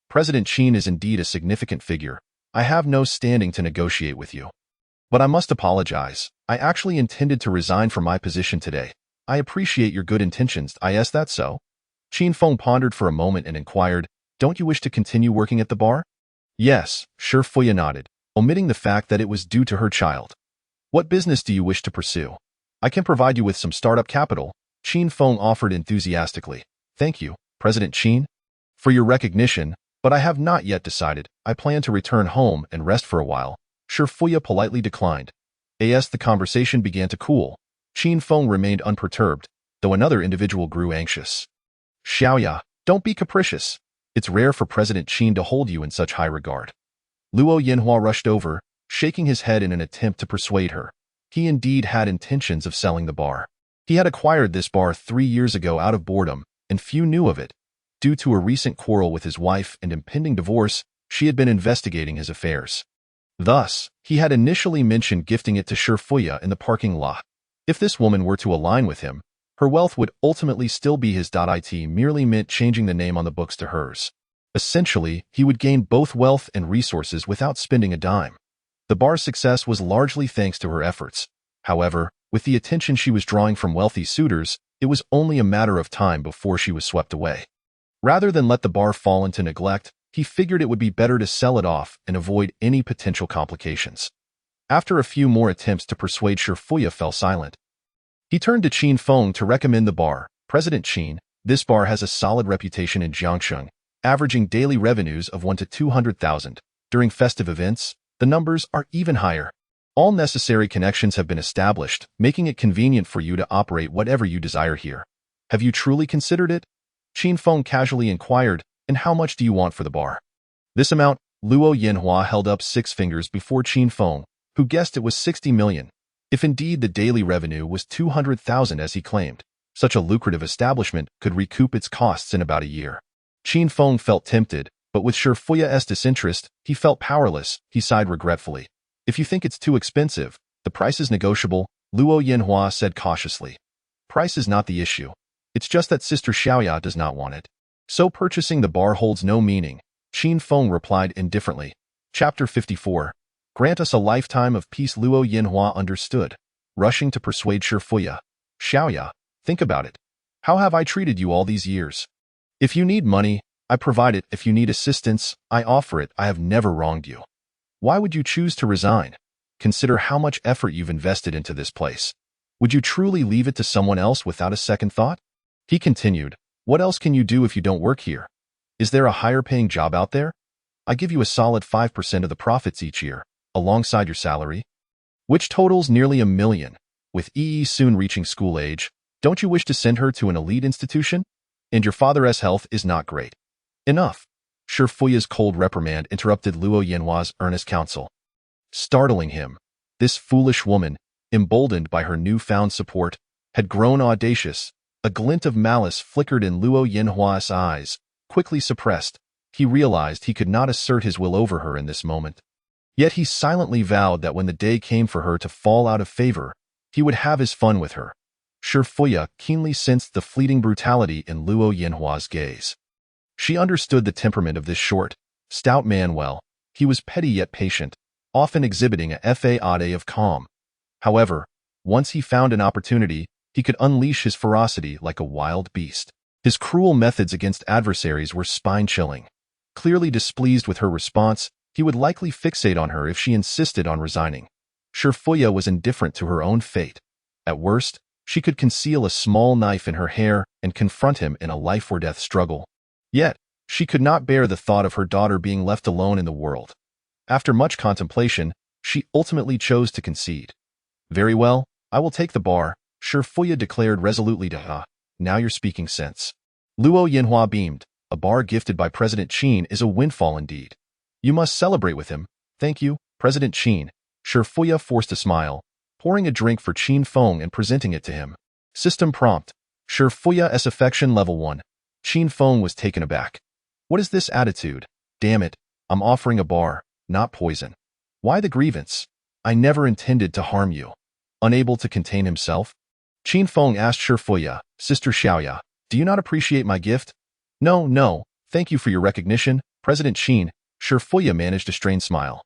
President Qin is indeed a significant figure. I have no standing to negotiate with you. But I must apologize. I actually intended to resign from my position today. I appreciate your good intentions. Is that so? Qin Feng pondered for a moment and inquired, Don't you wish to continue working at the bar? Yes, Shifuya nodded, omitting the fact that it was due to her child. What business do you wish to pursue? I can provide you with some startup capital, Qin Feng offered enthusiastically. Thank you, President Qin, for your recognition, but I have not yet decided. I plan to return home and rest for a while. Shifuya politely declined. As the conversation began to cool, Qin Feng remained unperturbed, though another individual grew anxious. Xiaoya, don't be capricious. It's rare for President Qin to hold you in such high regard. Luo Yinhua rushed over, shaking his head in an attempt to persuade her. He indeed had intentions of selling the bar. He had acquired this bar 3 years ago out of boredom, and few knew of it. Due to a recent quarrel with his wife and impending divorce, she had been investigating his affairs. Thus, he had initially mentioned gifting it to Shifuya in the parking lot. If this woman were to align with him, her wealth would ultimately still be his. It merely meant changing the name on the books to hers. Essentially, he would gain both wealth and resources without spending a dime. The bar's success was largely thanks to her efforts. However, with the attention she was drawing from wealthy suitors, it was only a matter of time before she was swept away. Rather than let the bar fall into neglect, he figured it would be better to sell it off and avoid any potential complications. After a few more attempts to persuade, Shifuya fell silent. He turned to Qin Feng to recommend the bar. President Qin, this bar has a solid reputation in Jiangsheng, averaging daily revenues of 1 to 200,000. During festive events, the numbers are even higher. All necessary connections have been established, making it convenient for you to operate whatever you desire here. Have you truly considered it? Qin Feng casually inquired, and how much do you want for the bar? This amount, Luo Yinhua held up 6 fingers before Qin Feng, who guessed it was 60 million. If indeed the daily revenue was 200,000 as he claimed, such a lucrative establishment could recoup its costs in about a year. Qin Feng felt tempted, but with Shifuya's disinterest, he felt powerless. He sighed regretfully. If you think it's too expensive, the price is negotiable, Luo Yinhua said cautiously. Price is not the issue. It's just that Sister Xiaoya does not want it. So purchasing the bar holds no meaning, Qin Feng replied indifferently. Chapter 54. Grant us a lifetime of peace. Luo Yinhua understood, rushing to persuade Shifuya. Xiaoya, think about it. How have I treated you all these years? If you need money, I provide it. If you need assistance, I offer it. I have never wronged you. Why would you choose to resign? Consider how much effort you've invested into this place. Would you truly leave it to someone else without a second thought? He continued, what else can you do if you don't work here? Is there a higher-paying job out there? I give you a solid 5% of the profits each year, alongside your salary, which totals nearly $1 million. With EE soon reaching school age, don't you wish to send her to an elite institution? And your father's health is not great. Enough. Shifuya's cold reprimand interrupted Luo Yinhua's earnest counsel. Startling him, this foolish woman, emboldened by her newfound support, had grown audacious. A glint of malice flickered in Luo Yinhua's eyes, quickly suppressed. He realized he could not assert his will over her in this moment. Yet he silently vowed that when the day came for her to fall out of favor, he would have his fun with her. Shifuya keenly sensed the fleeting brutality in Luo Yinhua's gaze. She understood the temperament of this short, stout man well. He was petty yet patient, often exhibiting a facade of calm. However, once he found an opportunity, he could unleash his ferocity like a wild beast. His cruel methods against adversaries were spine-chilling. Clearly displeased with her response, he would likely fixate on her if she insisted on resigning. Shifuya was indifferent to her own fate. At worst, she could conceal a small knife in her hair and confront him in a life-or-death struggle. Yet, she could not bear the thought of her daughter being left alone in the world. After much contemplation, she ultimately chose to concede. Very well, I will take the bar, Shifuya declared resolutely to her. Now you're speaking sense. Luo Yinhua beamed. A bar gifted by President Qin is a windfall indeed. You must celebrate with him. Thank you, President Qin. Shifuya forced a smile, pouring a drink for Qin Feng and presenting it to him. System prompt. Shifuya's affection level 1. Qin Feng was taken aback. What is this attitude? Damn it, I'm offering a bar, not poison. Why the grievance? I never intended to harm you. Unable to contain himself, Qin Feng asked Shifuya, Sister Xiaoya, do you not appreciate my gift? No, thank you for your recognition, President Qin. Shifuya managed a strained smile.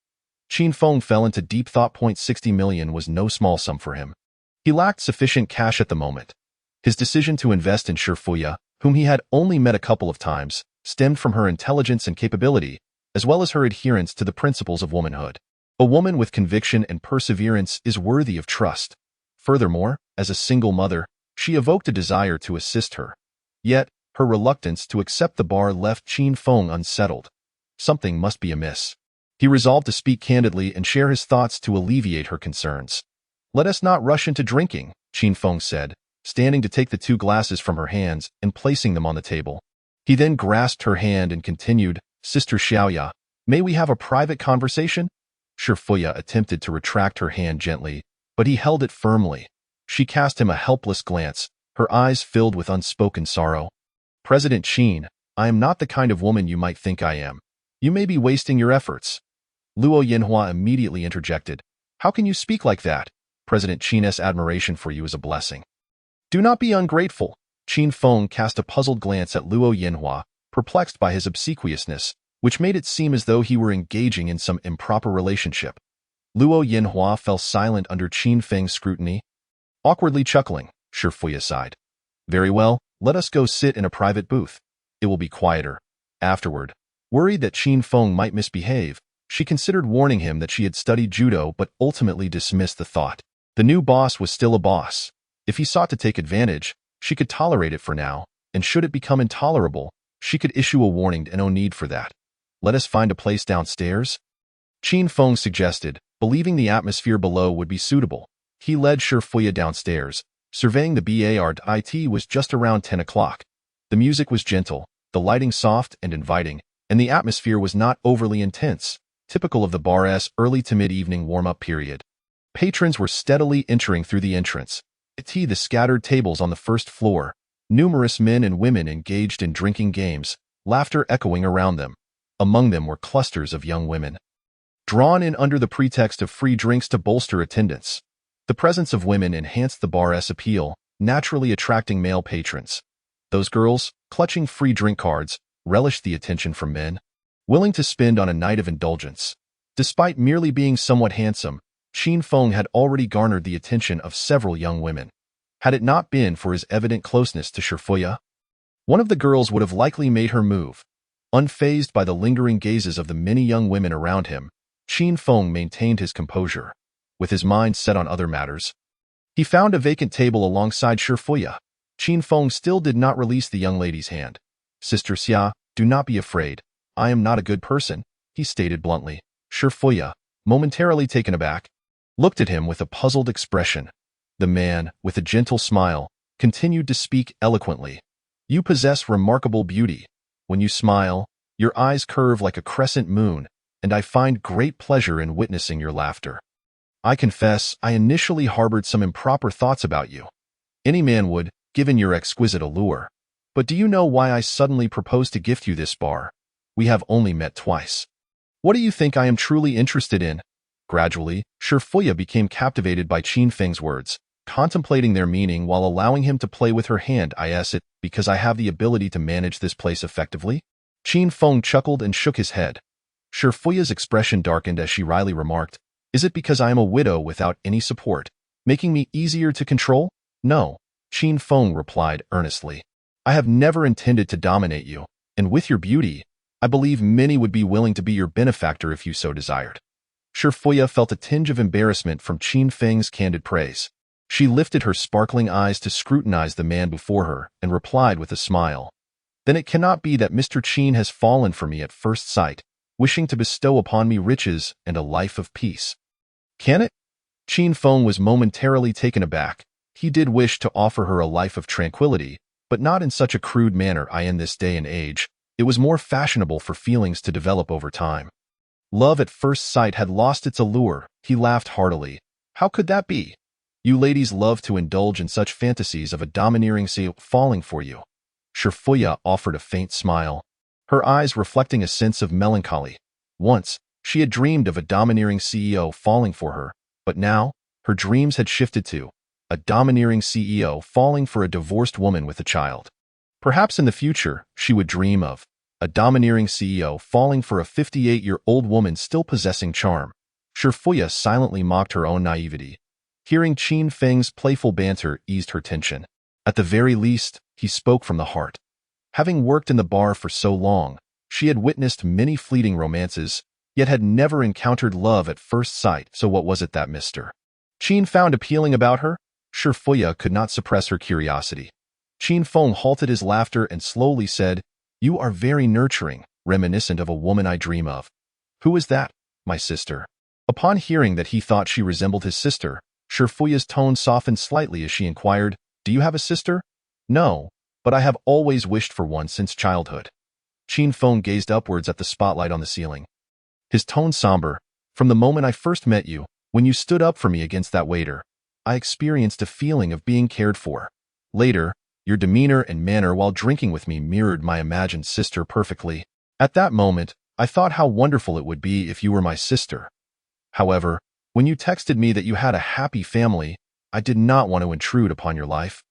Qin Feng fell into deep thought. 60 million was no small sum for him. He lacked sufficient cash at the moment. His decision to invest in Shifuya, whom he had only met a couple of times, stemmed from her intelligence and capability, as well as her adherence to the principles of womanhood. A woman with conviction and perseverance is worthy of trust. Furthermore, as a single mother, she evoked a desire to assist her. Yet, her reluctance to accept the bar left Qin Feng unsettled. Something must be amiss. He resolved to speak candidly and share his thoughts to alleviate her concerns. Let us not rush into drinking, Qin Feng said, standing to take the 2 glasses from her hands and placing them on the table. He then grasped her hand and continued, Sister Xiaoya, may we have a private conversation? Shifuya attempted to retract her hand gently, but he held it firmly. She cast him a helpless glance, her eyes filled with unspoken sorrow. President Qin, I am not the kind of woman you might think I am. You may be wasting your efforts. Luo Yinhua immediately interjected. How can you speak like that? President Qin's admiration for you is a blessing. Do not be ungrateful. Qin Feng cast a puzzled glance at Luo Yinhua, perplexed by his obsequiousness, which made it seem as though he were engaging in some improper relationship. Luo Yinhua fell silent under Qin Feng's scrutiny. Awkwardly chuckling, Shifuya sighed. Very well, let us go sit in a private booth. It will be quieter. Afterward, worried that Qin Feng might misbehave, she considered warning him that she had studied judo but ultimately dismissed the thought. The new boss was still a boss. If he sought to take advantage, she could tolerate it for now, and should it become intolerable, she could issue a warning and no need for that. Let us find a place downstairs? Qin Feng suggested, believing the atmosphere below would be suitable. He led Shifuya downstairs, surveying the bar. It was just around 10 o'clock. The music was gentle, the lighting soft and inviting, and the atmosphere was not overly intense, typical of the bar's early to mid-evening warm-up period. Patrons were steadily entering through the entrance. The scattered tables on the first floor, numerous men and women engaged in drinking games, laughter echoing around them. Among them were clusters of young women, drawn in under the pretext of free drinks to bolster attendance. The presence of women enhanced the bar's appeal, naturally attracting male patrons. Those girls, clutching free drink cards, relished the attention from men, willing to spend on a night of indulgence. Despite merely being somewhat handsome, Qin Feng had already garnered the attention of several young women. Had it not been for his evident closeness to Shifuya, one of the girls would have likely made her move. Unfazed by the lingering gazes of the many young women around him, Qin Feng maintained his composure. With his mind set on other matters, he found a vacant table alongside Shifuya. Qin Feng still did not release the young lady's hand. "Sister Xia, do not be afraid. I am not a good person," he stated bluntly. Shifuya, momentarily taken aback, looked at him with a puzzled expression. The man, with a gentle smile, continued to speak eloquently. "You possess remarkable beauty. When you smile, your eyes curve like a crescent moon, and I find great pleasure in witnessing your laughter. I confess I initially harbored some improper thoughts about you. Any man would, given your exquisite allure. But do you know why I suddenly proposed to gift you this bar? We have only met twice. What do you think I am truly interested in?" Gradually, Shifuya became captivated by Qin Feng's words, contemplating their meaning while allowing him to play with her hand. "I ask it because I have the ability to manage this place effectively?" Qin Feng chuckled and shook his head. Shifuya's expression darkened as she wryly remarked, "Is it because I am a widow without any support, making me easier to control?" "No," Qin Feng replied earnestly. "I have never intended to dominate you, and with your beauty, I believe many would be willing to be your benefactor if you so desired." Shifuya felt a tinge of embarrassment from Qin Feng's candid praise. She lifted her sparkling eyes to scrutinize the man before her and replied with a smile, "Then it cannot be that Mr. Qin has fallen for me at first sight, wishing to bestow upon me riches and a life of peace. Can it?" Qin Feng was momentarily taken aback. He did wish to offer her a life of tranquility, but not in such a crude manner. In this day and age, it was more fashionable for feelings to develop over time. Love at first sight had lost its allure. He laughed heartily. "How could that be? You ladies love to indulge in such fantasies of a domineering CEO falling for you." Shifuya offered a faint smile, her eyes reflecting a sense of melancholy. Once, she had dreamed of a domineering CEO falling for her, but now, her dreams had shifted to a domineering CEO falling for a divorced woman with a child. Perhaps in the future, she would dream of a domineering CEO falling for a 58-year-old woman still possessing charm. Shifuya silently mocked her own naivety. Hearing Qin Feng's playful banter eased her tension. At the very least, he spoke from the heart. Having worked in the bar for so long, she had witnessed many fleeting romances, yet had never encountered love at first sight. So what was it that Mr. Qin found appealing about her? Shifuya could not suppress her curiosity. Qin Feng halted his laughter and slowly said, "You are very nurturing, reminiscent of a woman I dream of." "Who is that?" "My sister." Upon hearing that he thought she resembled his sister, Shifuya's tone softened slightly as she inquired, "Do you have a sister?" "No, but I have always wished for one since childhood." Qin Feng gazed upwards at the spotlight on the ceiling. His tone somber. "From the moment I first met you, when you stood up for me against that waiter, I experienced a feeling of being cared for. Later, your demeanor and manner while drinking with me mirrored my imagined sister perfectly. At that moment, I thought how wonderful it would be if you were my sister. However, when you texted me that you had a happy family, I did not want to intrude upon your life.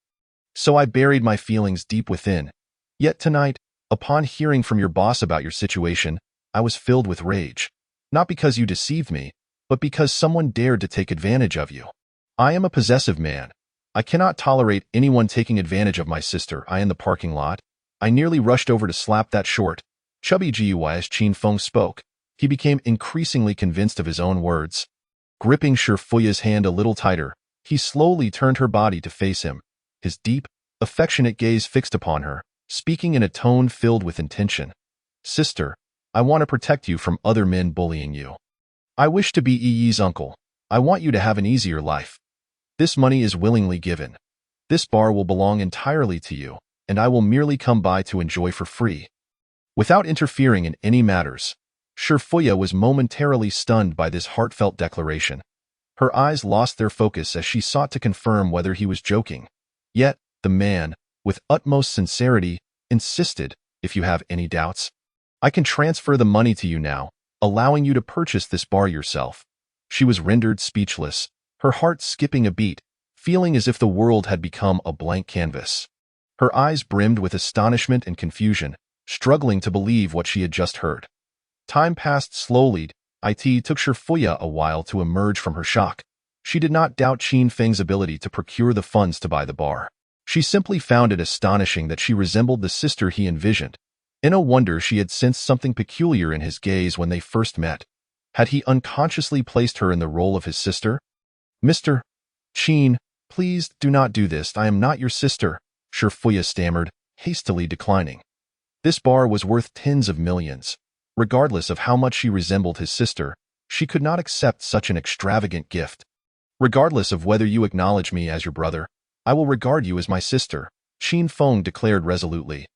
So I buried my feelings deep within. Yet tonight, upon hearing from your boss about your situation, I was filled with rage. Not because you deceived me, but because someone dared to take advantage of you. I am a possessive man. I cannot tolerate anyone taking advantage of my sister. In the parking lot, I nearly rushed over to slap that short, chubby GUI as Qin Feng spoke. He became increasingly convinced of his own words. Gripping Shifuya's hand a little tighter, he slowly turned her body to face him, his deep, affectionate gaze fixed upon her, speaking in a tone filled with intention. "Sister, I want to protect you from other men bullying you. I wish to be Yi's uncle. I want you to have an easier life. This money is willingly given. This bar will belong entirely to you, and I will merely come by to enjoy for free." Without interfering in any matters, Shifuya was momentarily stunned by this heartfelt declaration. Her eyes lost their focus as she sought to confirm whether he was joking. Yet, the man, with utmost sincerity, insisted, "If you have any doubts, I can transfer the money to you now, allowing you to purchase this bar yourself." She was rendered speechless, her heart skipping a beat, feeling as if the world had become a blank canvas. Her eyes brimmed with astonishment and confusion, struggling to believe what she had just heard. Time passed slowly. It took Shifuya a while to emerge from her shock. She did not doubt Qin Feng's ability to procure the funds to buy the bar. She simply found it astonishing that she resembled the sister he envisioned. No wonder she had sensed something peculiar in his gaze when they first met. Had he unconsciously placed her in the role of his sister? Mr. Qin, please do not do this. I am not your sister, Shifuya stammered, hastily declining. This bar was worth tens of millions. Regardless of how much she resembled his sister, she could not accept such an extravagant gift. Regardless of whether you acknowledge me as your brother, I will regard you as my sister, Qin Feng declared resolutely.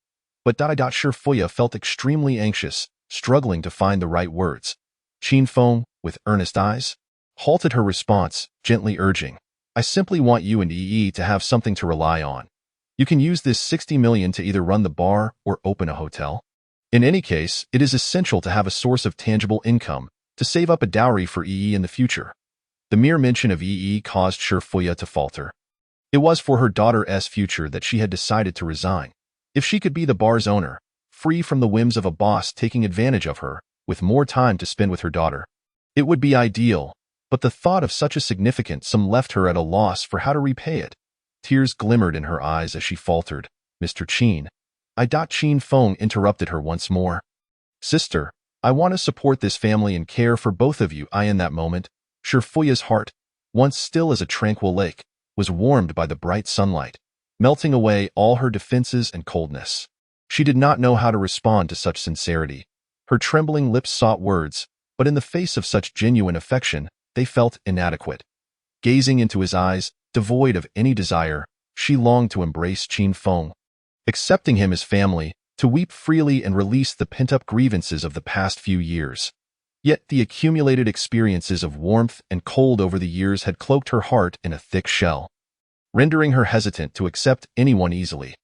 But Shifuya felt extremely anxious, struggling to find the right words. Qin Feng, with earnest eyes, halted her response, gently urging, I simply want you and Yi to have something to rely on. You can use this 60 million to either run the bar or open a hotel. In any case, it is essential to have a source of tangible income to save up a dowry for Yi in the future. The mere mention of Yi caused Shifuya to falter. It was for her daughter's future that she had decided to resign. If she could be the bar's owner, free from the whims of a boss taking advantage of her, with more time to spend with her daughter, it would be ideal, but the thought of such a significant sum left her at a loss for how to repay it. Tears glimmered in her eyes as she faltered, Mr. Qin. Qin Feng interrupted her once more. Sister, I want to support this family and care for both of you. In that moment, Shifuya's heart, once still as a tranquil lake, was warmed by the bright sunlight, melting away all her defenses and coldness. She did not know how to respond to such sincerity. Her trembling lips sought words, but in the face of such genuine affection, they felt inadequate. Gazing into his eyes, devoid of any desire, she longed to embrace Qin Feng, accepting him as family, to weep freely and release the pent-up grievances of the past few years. Yet the accumulated experiences of warmth and cold over the years had cloaked her heart in a thick shell, rendering her hesitant to accept anyone easily.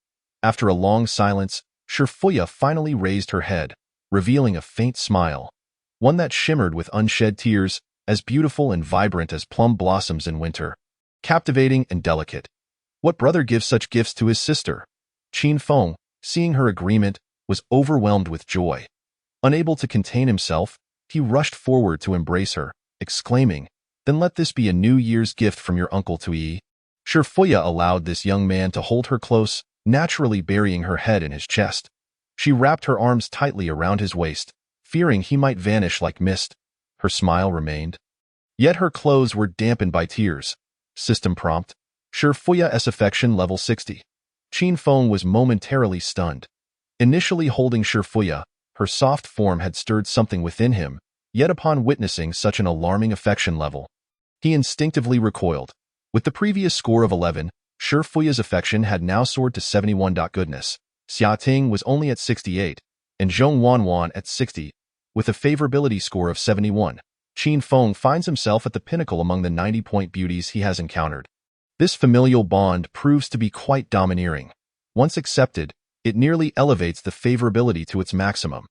After a long silence, Shifuya finally raised her head, revealing a faint smile, one that shimmered with unshed tears, as beautiful and vibrant as plum blossoms in winter, captivating and delicate. What brother gives such gifts to his sister? Qin Feng, seeing her agreement, was overwhelmed with joy. Unable to contain himself, he rushed forward to embrace her, exclaiming, Then let this be a New Year's gift from your uncle to Yi. Shifuya allowed this young man to hold her close, naturally burying her head in his chest. She wrapped her arms tightly around his waist, fearing he might vanish like mist. Her smile remained. Yet her clothes were dampened by tears. System prompt. Shifuya's affection level 60. Qin Feng was momentarily stunned. Initially holding Shifuya, her soft form had stirred something within him, yet upon witnessing such an alarming affection level, he instinctively recoiled. With the previous score of 11, Shifuya's affection had now soared to 71. Goodness, Xia Ting was only at 68, and Zhong Wanwan at 60. With a favorability score of 71, Qin Feng finds himself at the pinnacle among the 90-point beauties he has encountered. This familial bond proves to be quite domineering. Once accepted, it nearly elevates the favorability to its maximum.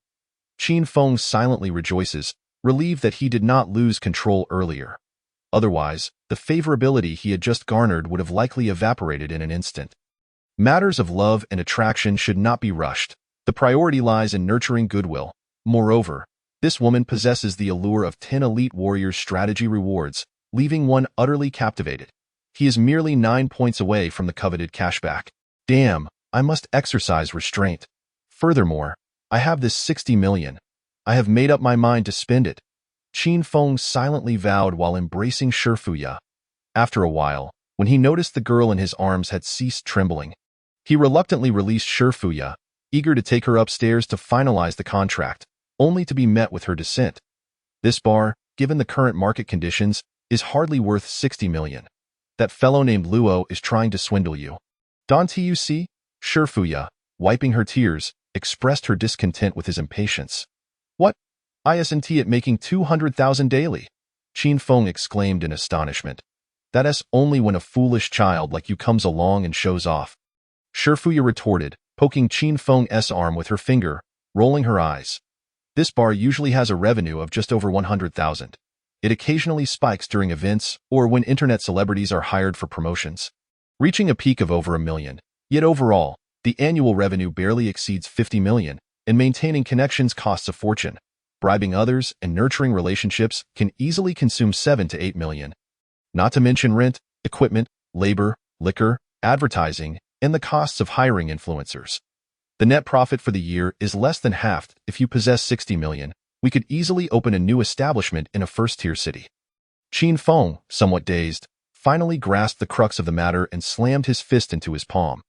Qin Feng silently rejoices, relieved that he did not lose control earlier. Otherwise, the favorability he had just garnered would have likely evaporated in an instant. Matters of love and attraction should not be rushed. The priority lies in nurturing goodwill. Moreover, this woman possesses the allure of 10 elite warriors' strategy rewards, leaving one utterly captivated. He is merely 9 points away from the coveted cashback. Damn, I must exercise restraint. Furthermore, I have this 60 million. I have made up my mind to spend it. Qin Feng silently vowed while embracing Shifuya. After a while, when he noticed the girl in his arms had ceased trembling, he reluctantly released Shifuya, eager to take her upstairs to finalize the contract, only to be met with her dissent. This bar, given the current market conditions, is hardly worth 60 million. That fellow named Luo is trying to swindle you. Don't you see? Shifuya, wiping her tears, expressed her discontent with his impatience. What? Isn't it making 200,000 daily? Qin Feng exclaimed in astonishment. That's only when a foolish child like you comes along and shows off. Shifuya retorted, poking Qin Feng's arm with her finger, rolling her eyes. This bar usually has a revenue of just over 100,000. It occasionally spikes during events or when internet celebrities are hired for promotions, reaching a peak of over 1 million. Yet overall, The annual revenue barely exceeds 50 million, and maintaining connections costs a fortune. Bribing others and nurturing relationships can easily consume 7 to 8 million. Not to mention rent, equipment, labor, liquor, advertising, and the costs of hiring influencers. The net profit for the year is less than halved. If you possess 60 million, we could easily open a new establishment in a first-tier city. Qin Feng, somewhat dazed, finally grasped the crux of the matter and slammed his fist into his palm.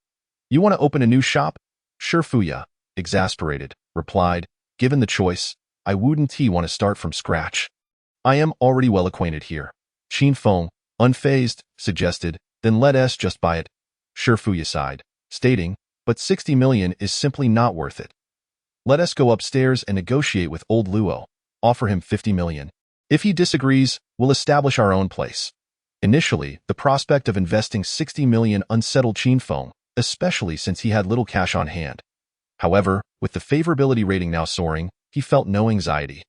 You want to open a new shop? Sure, Fuya, exasperated, replied. Given the choice, I wouldn't want to start from scratch. I am already well acquainted here. Qin Feng, unfazed, suggested, then let us just buy it. Sure, Fuya sighed, stating, but 60 million is simply not worth it. Let us go upstairs and negotiate with old Luo. Offer him 50 million. If he disagrees, we'll establish our own place. Initially, the prospect of investing 60 million unsettled Qin Feng, especially since he had little cash on hand. However, with the favorability rating now soaring, he felt no anxiety.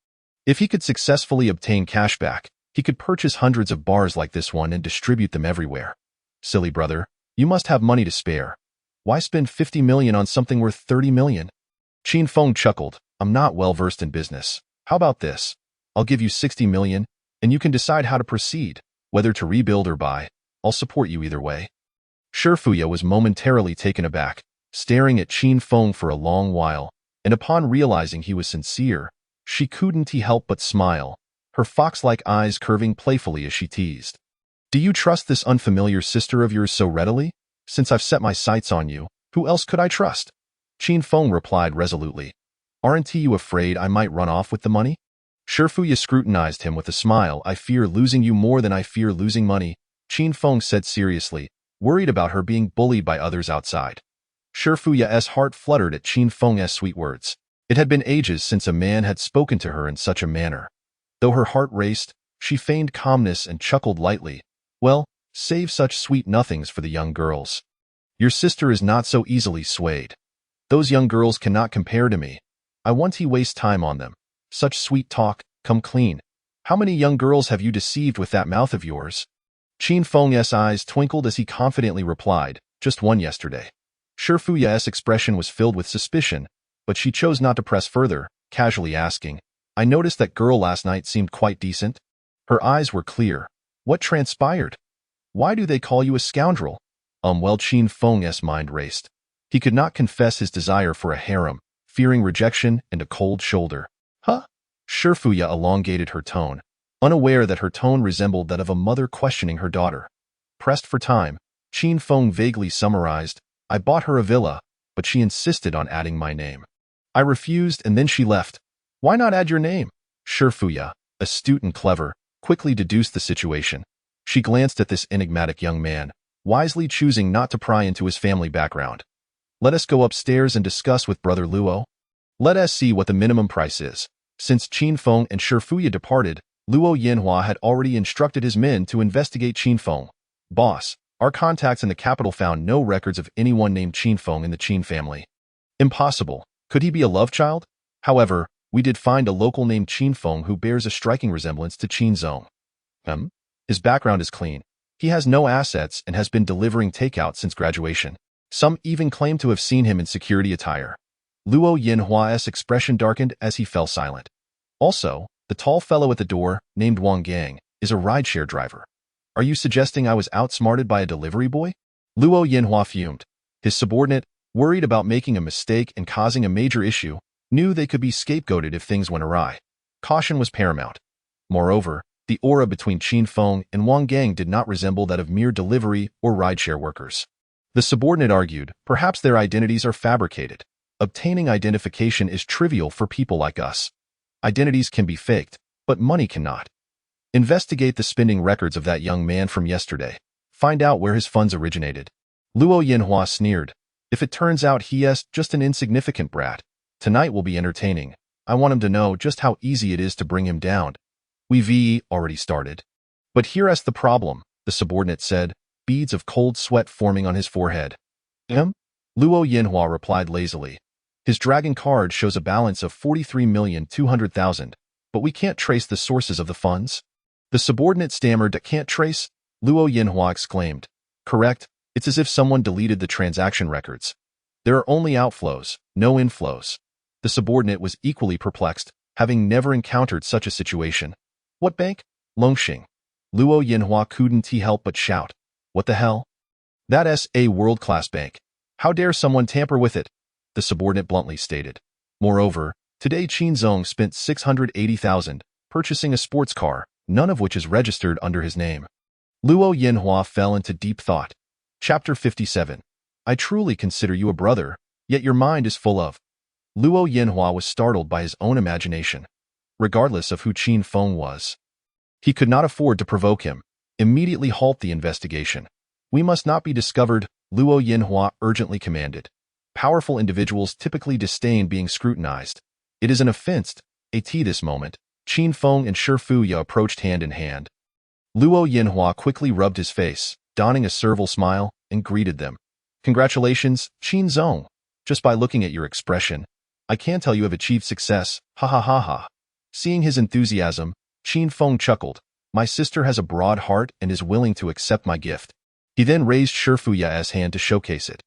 If he could successfully obtain cash back, he could purchase hundreds of bars like this one and distribute them everywhere. Silly brother, you must have money to spare. Why spend 50 million on something worth 30 million? Qin Feng chuckled. I'm not well versed in business. How about this? I'll give you 60 million, and you can decide how to proceed, whether to rebuild or buy. I'll support you either way. Sure, Fuya was momentarily taken aback, staring at Qin Feng for a long while, and upon realizing he was sincere, she couldn't help but smile, her fox-like eyes curving playfully as she teased. Do you trust this unfamiliar sister of yours so readily? Since I've set my sights on you, who else could I trust? Qin Feng replied resolutely. Aren't you afraid I might run off with the money? Sure, Fuya scrutinized him with a smile. I fear losing you more than I fear losing money, Qin Feng said seriously, worried about her being bullied by others outside. Sure, Fuya's heart fluttered at Qin Feng's sweet words. It had been ages since a man had spoken to her in such a manner. Though her heart raced, she feigned calmness and chuckled lightly. Well, save such sweet nothings for the young girls. Your sister is not so easily swayed. Those young girls cannot compare to me. I won't waste time on them. Such sweet talk, come clean. How many young girls have you deceived with that mouth of yours? Qin Feng's eyes twinkled as he confidently replied, just one yesterday. Sure, Fuya's expression was filled with suspicion, but she chose not to press further, casually asking, I noticed that girl last night seemed quite decent. Her eyes were clear. What transpired? Why do they call you a scoundrel? Well, Qin Feng's mind raced. He could not confess his desire for a harem, fearing rejection and a cold shoulder. Huh? Sure, Fuya elongated her tone, unaware that her tone resembled that of a mother questioning her daughter. Pressed for time, Qin Feng vaguely summarized, I bought her a villa, but she insisted on adding my name. I refused and then she left. Why not add your name? Sure, Fuya, astute and clever, quickly deduced the situation. She glanced at this enigmatic young man, wisely choosing not to pry into his family background. Let us go upstairs and discuss with Brother Luo. Let us see what the minimum price is. Since Qin Feng and Sure Fuya departed, Luo Yanhua had already instructed his men to investigate Qin Feng. Boss, our contacts in the capital found no records of anyone named Qin Feng in the Qin family. Impossible. Could he be a love child? However, we did find a local named Qin Feng who bears a striking resemblance to Qin Zong. His background is clean. He has no assets and has been delivering takeout since graduation. Some even claim to have seen him in security attire. Luo Yanhua's expression darkened as he fell silent. Also, the tall fellow at the door, named Wang Gang, is a rideshare driver. Are you suggesting I was outsmarted by a delivery boy? Luo Yanhua fumed. His subordinate, worried about making a mistake and causing a major issue, knew they could be scapegoated if things went awry. Caution was paramount. Moreover, the aura between Qin Feng and Wang Gang did not resemble that of mere delivery or rideshare workers. The subordinate argued, perhaps their identities are fabricated. Obtaining identification is trivial for people like us. Identities can be faked, but money cannot. Investigate the spending records of that young man from yesterday. Find out where his funds originated. Luo Yanhua sneered. If it turns out he is just an insignificant brat, tonight will be entertaining. I want him to know just how easy it is to bring him down. We've already started. But here's the problem, the subordinate said, beads of cold sweat forming on his forehead. Luo Yanhua replied lazily. His dragon card shows a balance of 43,200,000, but we can't trace the sources of the funds. The subordinate stammered, can't trace? Luo Yanhua exclaimed. Correct, it's as if someone deleted the transaction records. There are only outflows, no inflows. The subordinate was equally perplexed, having never encountered such a situation. What bank? Longxing. Luo Yinhua couldn't help but shout. What the hell? That's a world-class bank. How dare someone tamper with it? The subordinate bluntly stated. Moreover, today Qin Zong spent 680,000 purchasing a sports car, none of which is registered under his name. Luo Yinhua fell into deep thought. Chapter 57. I truly consider you a brother, yet your mind is full of. Luo Yinhua was startled by his own imagination. Regardless of who Qin Feng was, he could not afford to provoke him. Immediately halt the investigation. We must not be discovered, Luo Yinhua urgently commanded. Powerful individuals typically disdain being scrutinized. It is an offense. At this moment, Qin Feng and Shi Fuya approached hand in hand. Luo Yinhua quickly rubbed his face, donning a servile smile, and greeted them. Congratulations, Qin Zong. Just by looking at your expression, I can tell you have achieved success, ha ha ha ha. Seeing his enthusiasm, Qin Feng chuckled. My sister has a broad heart and is willing to accept my gift. He then raised Shi Fuya's hand to showcase it.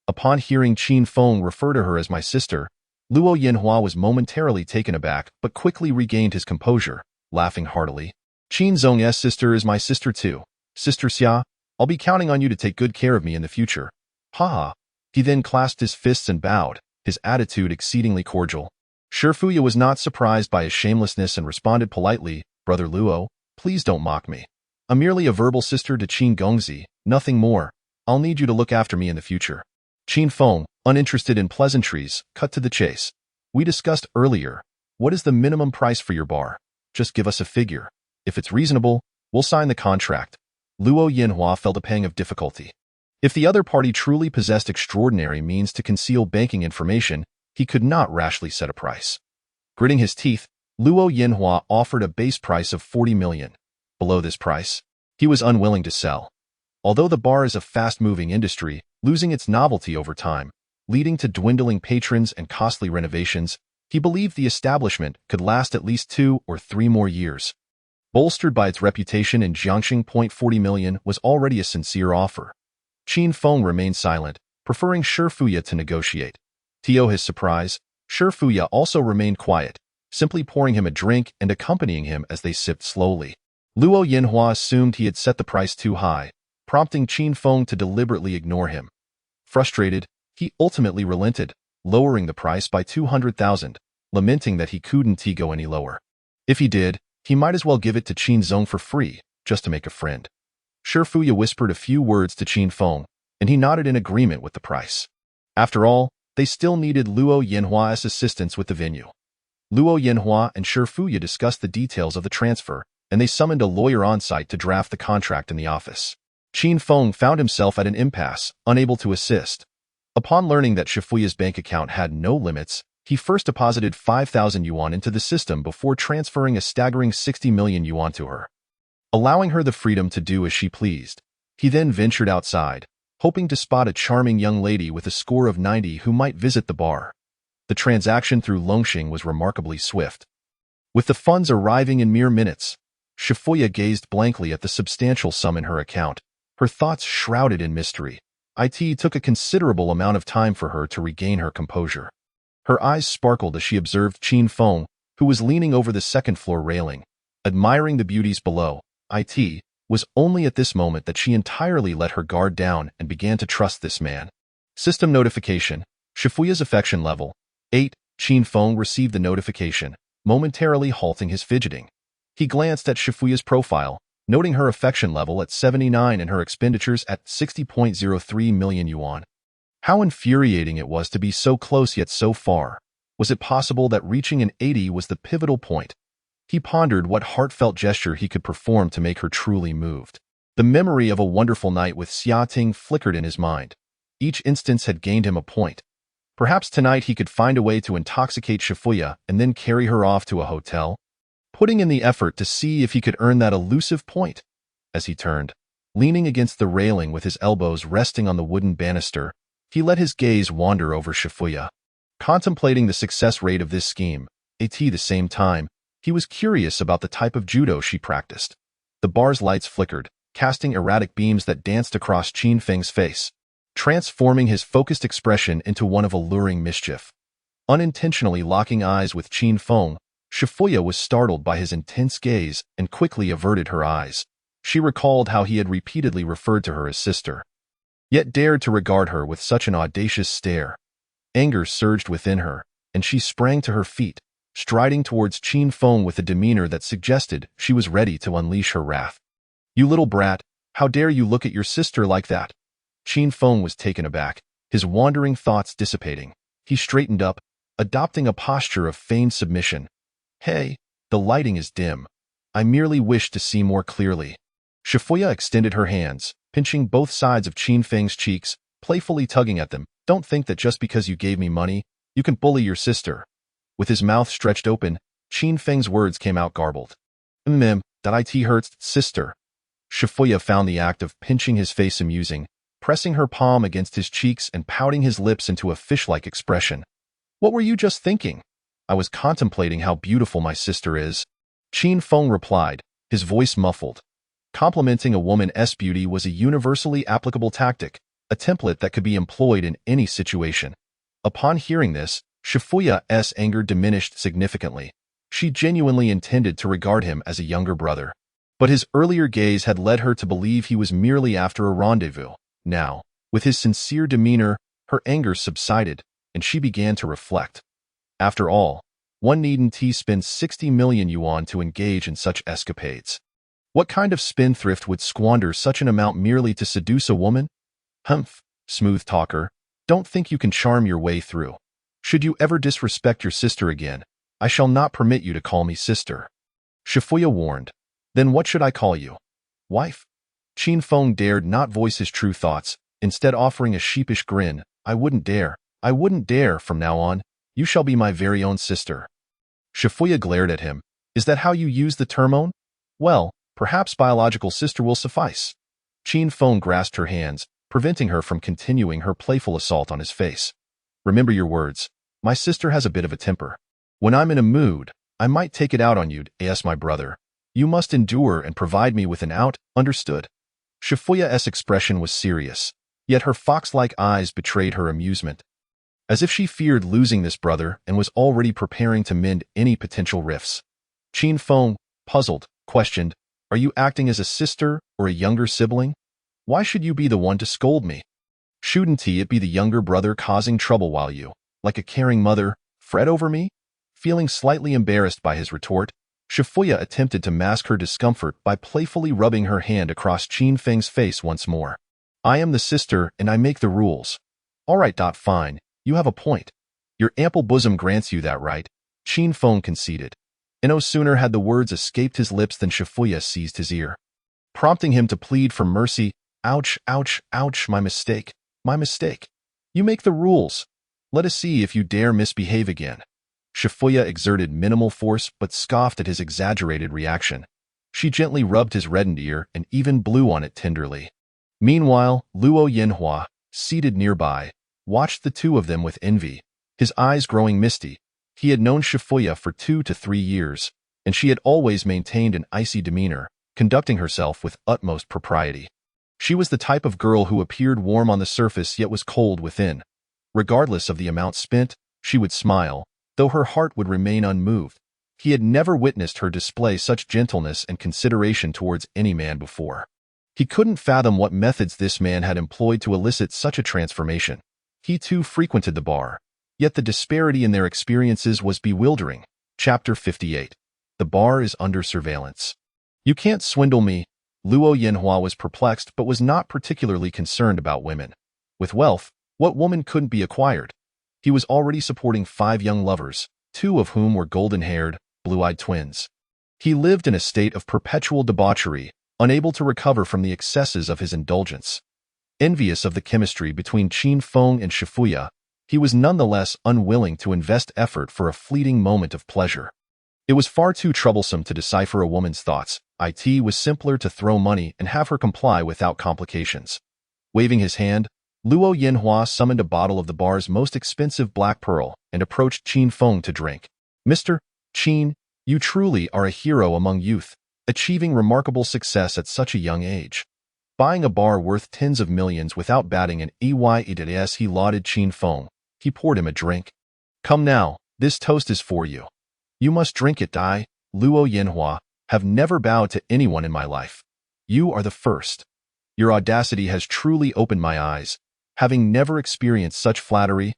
Upon hearing Qin Feng refer to her as my sister, Luo Yinhua was momentarily taken aback but quickly regained his composure, laughing heartily. Qin Zong's sister is my sister too. Sister Xia, I'll be counting on you to take good care of me in the future. Ha ha. He then clasped his fists and bowed, his attitude exceedingly cordial. Shi Fuya was not surprised by his shamelessness and responded politely, Brother Luo, please don't mock me. I'm merely a verbal sister to Qin Gongzi, nothing more. I'll need you to look after me in the future. Qin Feng, uninterested in pleasantries, cut to the chase. We discussed earlier. What is the minimum price for your bar? Just give us a figure. If it's reasonable, we'll sign the contract. Luo Yinhua felt a pang of difficulty. If the other party truly possessed extraordinary means to conceal banking information, he could not rashly set a price. Gritting his teeth, Luo Yinhua offered a base price of 40 million. Below this price, he was unwilling to sell. Although the bar is a fast-moving industry, losing its novelty over time, leading to dwindling patrons and costly renovations, he believed the establishment could last at least 2 or 3 more years. Bolstered by its reputation in Jiangxing, 40 million was already a sincere offer. Qin Feng remained silent, preferring Shi Fuya to negotiate. To his surprise, Shi Fuya also remained quiet, simply pouring him a drink and accompanying him as they sipped slowly. Luo Yinhua assumed he had set the price too high, prompting Qin Feng to deliberately ignore him. Frustrated, he ultimately relented, lowering the price by 200,000, lamenting that he couldn't go any lower. If he did, he might as well give it to Qin Zong for free, just to make a friend. Shi Fuya whispered a few words to Qin Feng, and he nodded in agreement with the price. After all, they still needed Luo Yinhua's assistance with the venue. Luo Yinhua and Shi Fuya discussed the details of the transfer, and they summoned a lawyer on site to draft the contract in the office. Qin Feng found himself at an impasse, unable to assist. Upon learning that Shi Fuya's bank account had no limits, he first deposited 5,000 yuan into the system before transferring a staggering 60 million yuan to her, allowing her the freedom to do as she pleased. He then ventured outside, hoping to spot a charming young lady with a score of 90 who might visit the bar. The transaction through Longxing was remarkably swift. With the funds arriving in mere minutes, Shi Fuya gazed blankly at the substantial sum in her account, her thoughts shrouded in mystery. It took a considerable amount of time for her to regain her composure. Her eyes sparkled as she observed Qin Feng, who was leaning over the second-floor railing, admiring the beauties below. It was only at this moment that she entirely let her guard down and began to trust this man. System notification. Shi Fuya's affection level 8. Qin Feng received the notification, momentarily halting his fidgeting. He glanced at Shi Fuya's profile, noting her affection level at 79 and her expenditures at 60.03 million yuan. How infuriating it was to be so close yet so far. Was it possible that reaching an 80 was the pivotal point? He pondered what heartfelt gesture he could perform to make her truly moved. The memory of a wonderful night with Xia Ting flickered in his mind. Each instance had gained him a point. Perhaps tonight he could find a way to intoxicate Shi Fuya and then carry her off to a hotel, putting in the effort to see if he could earn that elusive point. As he turned, leaning against the railing with his elbows resting on the wooden banister, he let his gaze wander over Shi Fuya. Contemplating the success rate of this scheme, at the same time, he was curious about the type of judo she practiced. The bar's lights flickered, casting erratic beams that danced across Qin Feng's face. transforming his focused expression into one of alluring mischief. Unintentionally locking eyes with Qin Feng, Shifuya was startled by his intense gaze and quickly averted her eyes. She recalled how he had repeatedly referred to her as sister, yet dared to regard her with such an audacious stare. Anger surged within her, and she sprang to her feet, striding towards Qin Feng with a demeanor that suggested she was ready to unleash her wrath. "You little brat, how dare you look at your sister like that?" Qin Feng was taken aback, his wandering thoughts dissipating. He straightened up, adopting a posture of feigned submission. "Hey, the lighting is dim. I merely wish to see more clearly." Shifuya extended her hands, pinching both sides of Qin Feng's cheeks, playfully tugging at them. "Don't think that just because you gave me money, you can bully your sister." With his mouth stretched open, Qin Feng's words came out garbled. That it hurts, sister." Shifuya found the act of pinching his face amusing, pressing her palm against his cheeks and pouting his lips into a fish-like expression. "What were you just thinking?" "I was contemplating how beautiful my sister is," Qin Feng replied, his voice muffled. Complimenting a woman's beauty was a universally applicable tactic, a template that could be employed in any situation. Upon hearing this, Shifuya's anger diminished significantly. She genuinely intended to regard him as a younger brother. But his earlier gaze had led her to believe he was merely after a rendezvous. Now, with his sincere demeanor, her anger subsided, and she began to reflect. After all, one needn't spend 60 million yuan to engage in such escapades. What kind of spendthrift would squander such an amount merely to seduce a woman? Humph, smooth talker, don't think you can charm your way through. Should you ever disrespect your sister again, I shall not permit you to call me sister. Shifuya warned. Then what should I call you? Wife? Qin Feng dared not voice his true thoughts, instead offering a sheepish grin. I wouldn't dare from now on. You shall be my very own sister. Shifuya glared at him. Is that how you use the term own? Well, perhaps biological sister will suffice. Qin Feng grasped her hands, preventing her from continuing her playful assault on his face. Remember your words. My sister has a bit of a temper. When I'm in a mood, I might take it out on you, as my brother. You must endure and provide me with an out, understood? Shifuya's expression was serious, yet her fox-like eyes betrayed her amusement, as if she feared losing this brother and was already preparing to mend any potential rifts. Qin Feng, puzzled, questioned, Are you acting as a sister or a younger sibling? Why should you be the one to scold me? Shouldn't it be the younger brother causing trouble while you, like a caring mother, fret over me? Feeling slightly embarrassed by his retort, Shifuya attempted to mask her discomfort by playfully rubbing her hand across Qin Feng's face once more. I am the sister and I make the rules. All right, fine. You have a point. Your ample bosom grants you that right, Qin Feng conceded. And no sooner had the words escaped his lips than Shifuya seized his ear, prompting him to plead for mercy. Ouch, ouch, ouch, my mistake. My mistake. You make the rules. Let us see if you dare misbehave again. Shifuya exerted minimal force but scoffed at his exaggerated reaction. She gently rubbed his reddened ear and even blew on it tenderly. Meanwhile, Luo Yanhua, seated nearby, watched the two of them with envy, his eyes growing misty. He had known Shifuya for 2 to 3 years, and she had always maintained an icy demeanor, conducting herself with utmost propriety. She was the type of girl who appeared warm on the surface yet was cold within. Regardless of the amount spent, she would smile, though her heart would remain unmoved. He had never witnessed her display such gentleness and consideration towards any man before. He couldn't fathom what methods this man had employed to elicit such a transformation. He too frequented the bar, yet the disparity in their experiences was bewildering. Chapter 58. The bar is under surveillance. You can't swindle me. Luo Yanhua was perplexed but was not particularly concerned about women. With wealth, what woman couldn't be acquired? He was already supporting 5 young lovers, 2 of whom were golden-haired, blue-eyed twins. He lived in a state of perpetual debauchery, unable to recover from the excesses of his indulgence. Envious of the chemistry between Qin Feng and Shifuya, he was nonetheless unwilling to invest effort for a fleeting moment of pleasure. It was far too troublesome to decipher a woman's thoughts. It was simpler to throw money and have her comply without complications. Waving his hand, Luo Yanhua summoned a bottle of the bar's most expensive black pearl and approached Qin Feng to drink. Mr. Qin, you truly are a hero among youth, achieving remarkable success at such a young age. Buying a bar worth tens of millions without batting an eyes, he lauded Qin Feng. He poured him a drink. Come now, this toast is for you. You must drink it, I, Luo Yanhua, have never bowed to anyone in my life. You are the first. Your audacity has truly opened my eyes, having never experienced such flattery,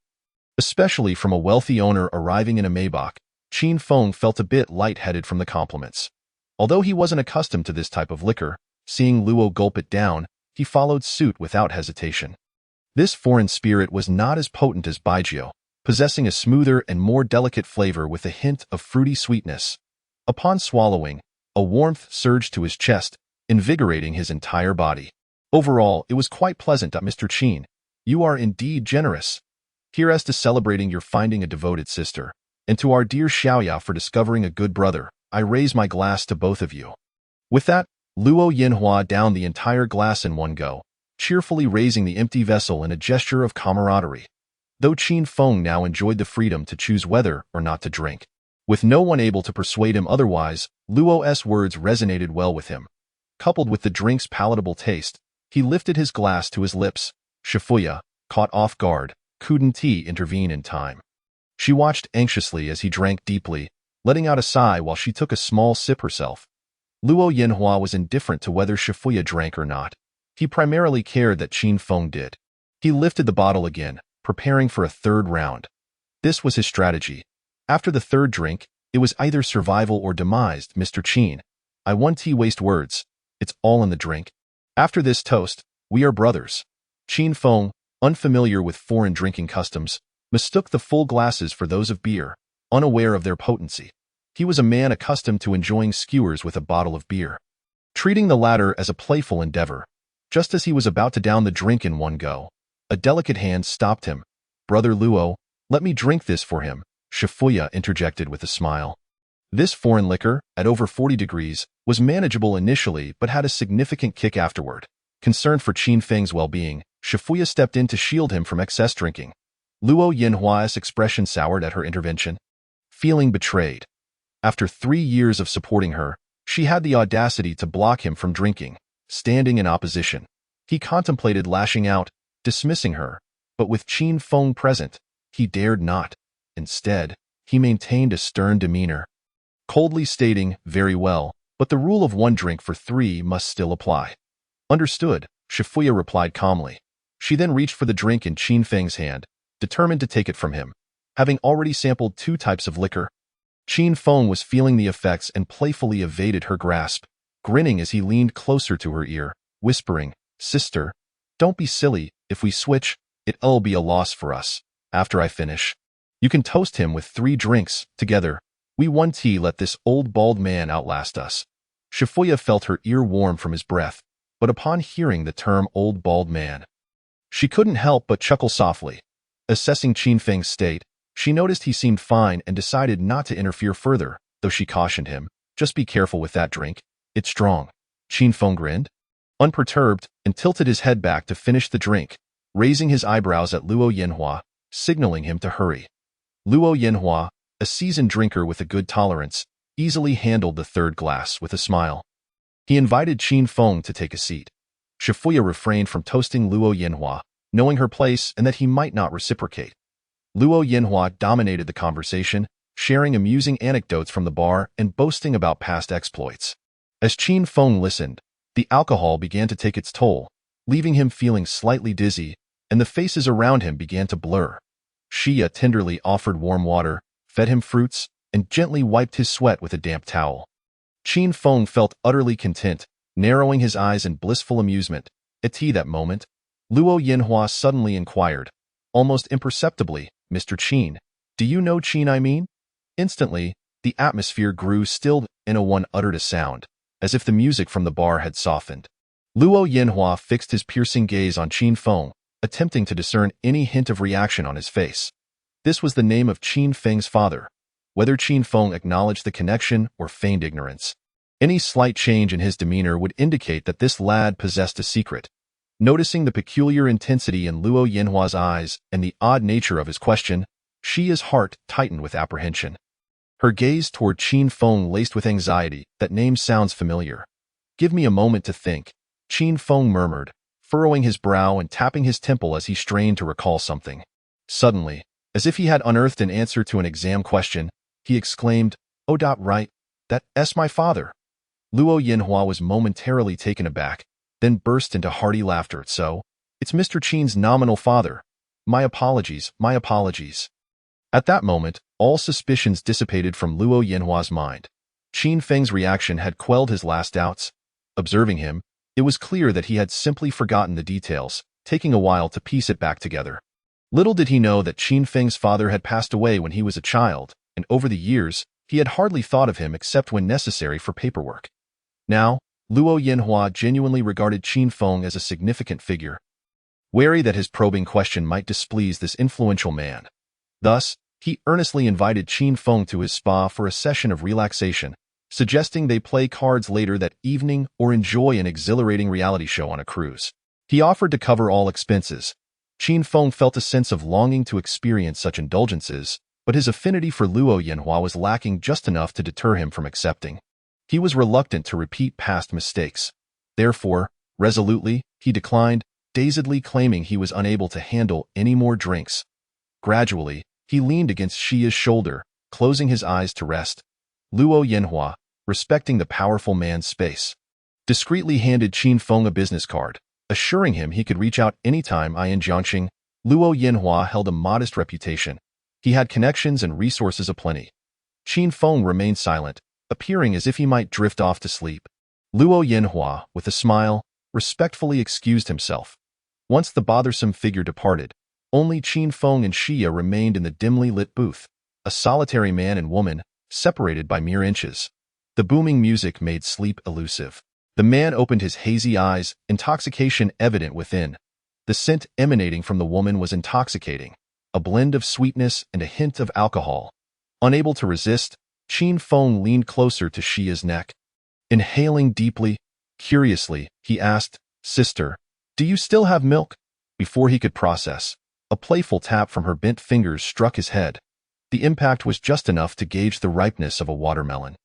especially from a wealthy owner arriving in a Maybach. Qin Feng felt a bit light-headed from the compliments. Although he wasn't accustomed to this type of liquor, seeing Luo gulp it down, he followed suit without hesitation. This foreign spirit was not as potent as Baijiu, possessing a smoother and more delicate flavor with a hint of fruity sweetness. Upon swallowing, a warmth surged to his chest, invigorating his entire body. Overall, it was quite pleasant. Mr. Qin, you are indeed generous. Hereas to celebrating your finding a devoted sister, and to our dear Xiaoya for discovering a good brother, I raise my glass to both of you. With that, Luo Yanhua downed the entire glass in one go, cheerfully raising the empty vessel in a gesture of camaraderie. Though Qin Feng now enjoyed the freedom to choose whether or not to drink, with no one able to persuade him otherwise, Luo's words resonated well with him. Coupled with the drink's palatable taste, he lifted his glass to his lips. Shifuya, caught off guard, couldn't intervene in time. She watched anxiously as he drank deeply, letting out a sigh while she took a small sip herself. Luo Yanhua was indifferent to whether Shifuya drank or not. He primarily cared that Qin Feng did. He lifted the bottle again, preparing for a third round. This was his strategy. After the third drink, it was either survival or demise. Mr. Qin, I won't waste words. It's all in the drink. After this toast, we are brothers. Qin Feng, unfamiliar with foreign drinking customs, mistook the full glasses for those of beer, unaware of their potency. He was a man accustomed to enjoying skewers with a bottle of beer, treating the latter as a playful endeavor. Just as he was about to down the drink in one go, a delicate hand stopped him. Brother Luo, let me drink this for him, Shifuya interjected with a smile. This foreign liquor, at over 40 degrees, was manageable initially but had a significant kick afterward. Concerned for Qin Feng's well-being, Shifuya stepped in to shield him from excess drinking. Luo Yanhua's expression soured at her intervention, feeling betrayed. After 3 years of supporting her, she had the audacity to block him from drinking. Standing in opposition, he contemplated lashing out, dismissing her, but with Qin Feng present, he dared not. Instead, he maintained a stern demeanor, coldly stating, very well, but the rule of 1 drink for 3 must still apply. Understood, Shifuya replied calmly. She then reached for the drink in Qin Feng's hand, determined to take it from him. Having already sampled 2 types of liquor, Qin Feng was feeling the effects and playfully evaded her grasp, grinning as he leaned closer to her ear, whispering, Sister, don't be silly, if we switch, it'll be a loss for us. After I finish, you can toast him with 3 drinks, together. We won't let this old bald man outlast us. Shifuya felt her ear warm from his breath, but upon hearing the term old bald man, she couldn't help but chuckle softly. Assessing Qin Feng's state, she noticed he seemed fine and decided not to interfere further, though she cautioned him, just be careful with that drink. It's strong. Qin Feng grinned, unperturbed, and tilted his head back to finish the drink, raising his eyebrows at Luo Yanhua, signaling him to hurry. Luo Yanhua, a seasoned drinker with a good tolerance, easily handled the third glass with a smile. He invited Qin Feng to take a seat. Shifuya refrained from toasting Luo Yanhua, knowing her place and that he might not reciprocate. Luo Yanhua dominated the conversation, sharing amusing anecdotes from the bar and boasting about past exploits. As Qin Feng listened, the alcohol began to take its toll, leaving him feeling slightly dizzy, and the faces around him began to blur. Xia tenderly offered warm water, fed him fruits, and gently wiped his sweat with a damp towel. Qin Feng felt utterly content, narrowing his eyes in blissful amusement. At that moment, Luo Yanhua suddenly inquired, almost imperceptibly, Mr. Qin, do you know Qin I mean? Instantly, the atmosphere grew still and one uttered a sound, as if the music from the bar had softened. Luo Yanhua fixed his piercing gaze on Qin Feng, attempting to discern any hint of reaction on his face. This was the name of Qin Feng's father. Whether Qin Feng acknowledged the connection or feigned ignorance, any slight change in his demeanor would indicate that this lad possessed a secret. Noticing the peculiar intensity in Luo Yanhua's eyes and the odd nature of his question, Xia's heart tightened with apprehension. Her gaze toward Qin Feng laced with anxiety. That name sounds familiar. Give me a moment to think. Qin Feng murmured, furrowing his brow and tapping his temple as he strained to recall something. Suddenly, as if he had unearthed an answer to an exam question, he exclaimed, "Oh, right, that's my father." Luo Yinhua was momentarily taken aback, then burst into hearty laughter. "So, it's Mr. Qin's nominal father. My apologies, my apologies." At that moment, all suspicions dissipated from Luo Yinhua's mind. Qin Feng's reaction had quelled his last doubts. Observing him, it was clear that he had simply forgotten the details, taking a while to piece it back together. Little did he know that Qin Feng's father had passed away when he was a child, and over the years, he had hardly thought of him except when necessary for paperwork. Now, Luo Yinhua genuinely regarded Qin Feng as a significant figure, wary that his probing question might displease this influential man. Thus, he earnestly invited Qin Feng to his spa for a session of relaxation, suggesting they play cards later that evening or enjoy an exhilarating reality show on a cruise. He offered to cover all expenses. Qin Feng felt a sense of longing to experience such indulgences, but his affinity for Luo Yinhua was lacking just enough to deter him from accepting. He was reluctant to repeat past mistakes. Therefore, resolutely, he declined, dazedly claiming he was unable to handle any more drinks. Gradually, he leaned against Xia's shoulder, closing his eyes to rest. Luo Yinhua, respecting the powerful man's space, discreetly handed Qin Feng a business card, assuring him he could reach out anytime in Jiangxing. Luo Yinhua held a modest reputation. He had connections and resources aplenty. Qin Feng remained silent, appearing as if he might drift off to sleep. Luo Yinhua, with a smile, respectfully excused himself. Once the bothersome figure departed, only Qin Feng and Xia remained in the dimly lit booth, a solitary man and woman, separated by mere inches. The booming music made sleep elusive. The man opened his hazy eyes, intoxication evident within. The scent emanating from the woman was intoxicating, a blend of sweetness and a hint of alcohol. Unable to resist, Qin Feng leaned closer to Xia's neck. Inhaling deeply, curiously, he asked, "Sister, do you still have milk?" Before he could process, a playful tap from her bent fingers struck his head. The impact was just enough to gauge the ripeness of a watermelon.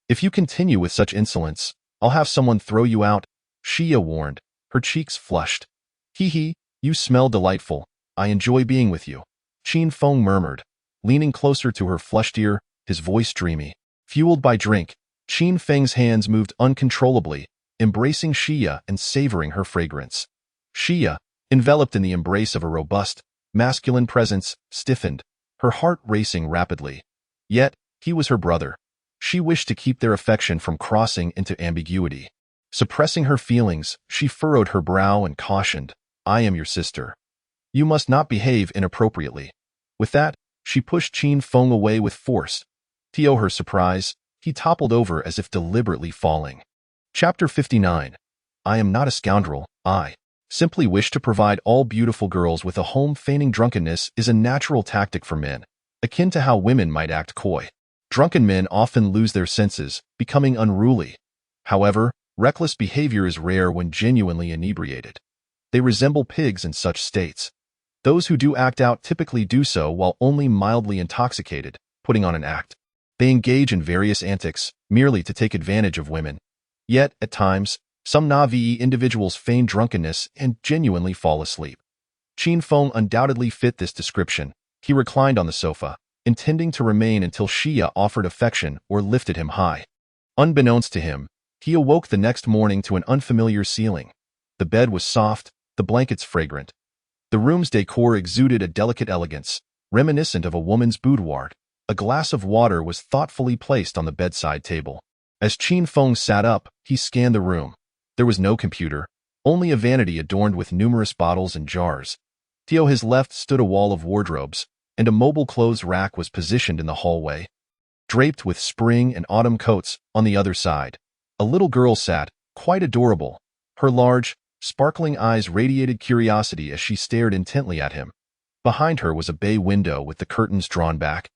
"If you continue with such insolence, I'll have someone throw you out," Xia warned, her cheeks flushed. "Hee, you smell delightful. I enjoy being with you," Qin Feng murmured, leaning closer to her flushed ear, his voice dreamy. Fueled by drink, Qin Feng's hands moved uncontrollably, embracing Xia and savoring her fragrance. Xia, enveloped in the embrace of a robust, masculine presence, stiffened, her heart racing rapidly. Yet, he was her brother. She wished to keep their affection from crossing into ambiguity. Suppressing her feelings, she furrowed her brow and cautioned, "I am your sister. You must not behave inappropriately." With that, she pushed Qin Feng away with force. To her surprise, he toppled over as if deliberately falling. Chapter 59. I am not a scoundrel. I simply wish to provide all beautiful girls with a home. Feigning drunkenness is a natural tactic for men, akin to how women might act coy. Drunken men often lose their senses, becoming unruly. However, reckless behavior is rare when genuinely inebriated. They resemble pigs in such states. Those who do act out typically do so while only mildly intoxicated, putting on an act. They engage in various antics, merely to take advantage of women. Yet, at times, some Na'vi individuals feign drunkenness and genuinely fall asleep. Qin Feng undoubtedly fit this description. He reclined on the sofa, intending to remain until Xia offered affection or lifted him high. Unbeknownst to him, he awoke the next morning to an unfamiliar ceiling. The bed was soft, the blankets fragrant. The room's decor exuded a delicate elegance, reminiscent of a woman's boudoir. A glass of water was thoughtfully placed on the bedside table. As Qin Feng sat up, he scanned the room. There was no computer, only a vanity adorned with numerous bottles and jars. To his left stood a wall of wardrobes, and a mobile clothes rack was positioned in the hallway. Draped with spring and autumn coats, on the other side, a little girl sat, quite adorable. Her large, sparkling eyes radiated curiosity as she stared intently at him. Behind her was a bay window with the curtains drawn back.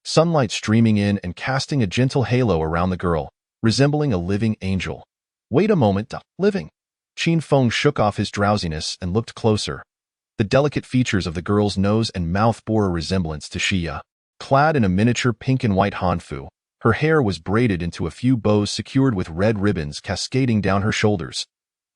Sunlight streaming in and casting a gentle halo around the girl, resembling a living angel. "Wait a moment, living." Qin Feng shook off his drowsiness and looked closer. The delicate features of the girl's nose and mouth bore a resemblance to Xia. Clad in a miniature pink and white hanfu, her hair was braided into a few bows secured with red ribbons cascading down her shoulders.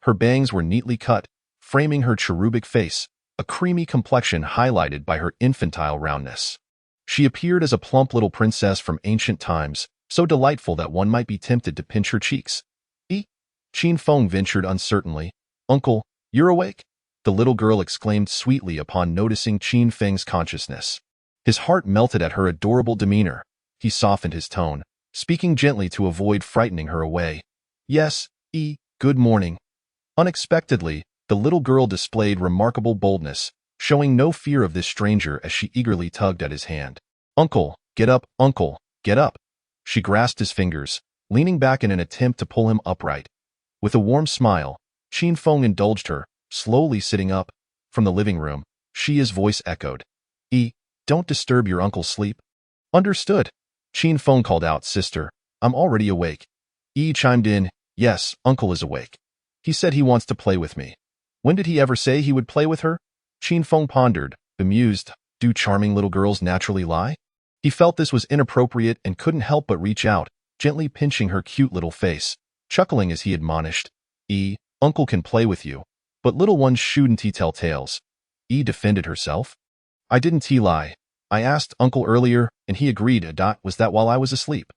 Her bangs were neatly cut, framing her cherubic face, a creamy complexion highlighted by her infantile roundness. She appeared as a plump little princess from ancient times, so delightful that one might be tempted to pinch her cheeks. Qin Feng ventured uncertainly. "Uncle, you're awake?" The little girl exclaimed sweetly upon noticing Qin Feng's consciousness. His heart melted at her adorable demeanor. He softened his tone, speaking gently to avoid frightening her away. "Yes, good morning." Unexpectedly, the little girl displayed remarkable boldness, showing no fear of this stranger as she eagerly tugged at his hand. "Uncle, get up, uncle, get up." She grasped his fingers, leaning back in an attempt to pull him upright. With a warm smile, Qin Feng indulged her, slowly sitting up. From the living room, Xia's voice echoed. Don't disturb your uncle's sleep." "Understood." Qin Feng called out, "Sister, I'm already awake." Chimed in, "Yes, uncle is awake. He said he wants to play with me." When did he ever say he would play with her? Qin Feng pondered, bemused. Do charming little girls naturally lie? He felt this was inappropriate and couldn't help but reach out, gently pinching her cute little face, chuckling as he admonished. Uncle can play with you, but little ones shouldn't tell tales." Defended herself. "I didn't lie. I asked uncle earlier, and he agreed. Was that while I was asleep?"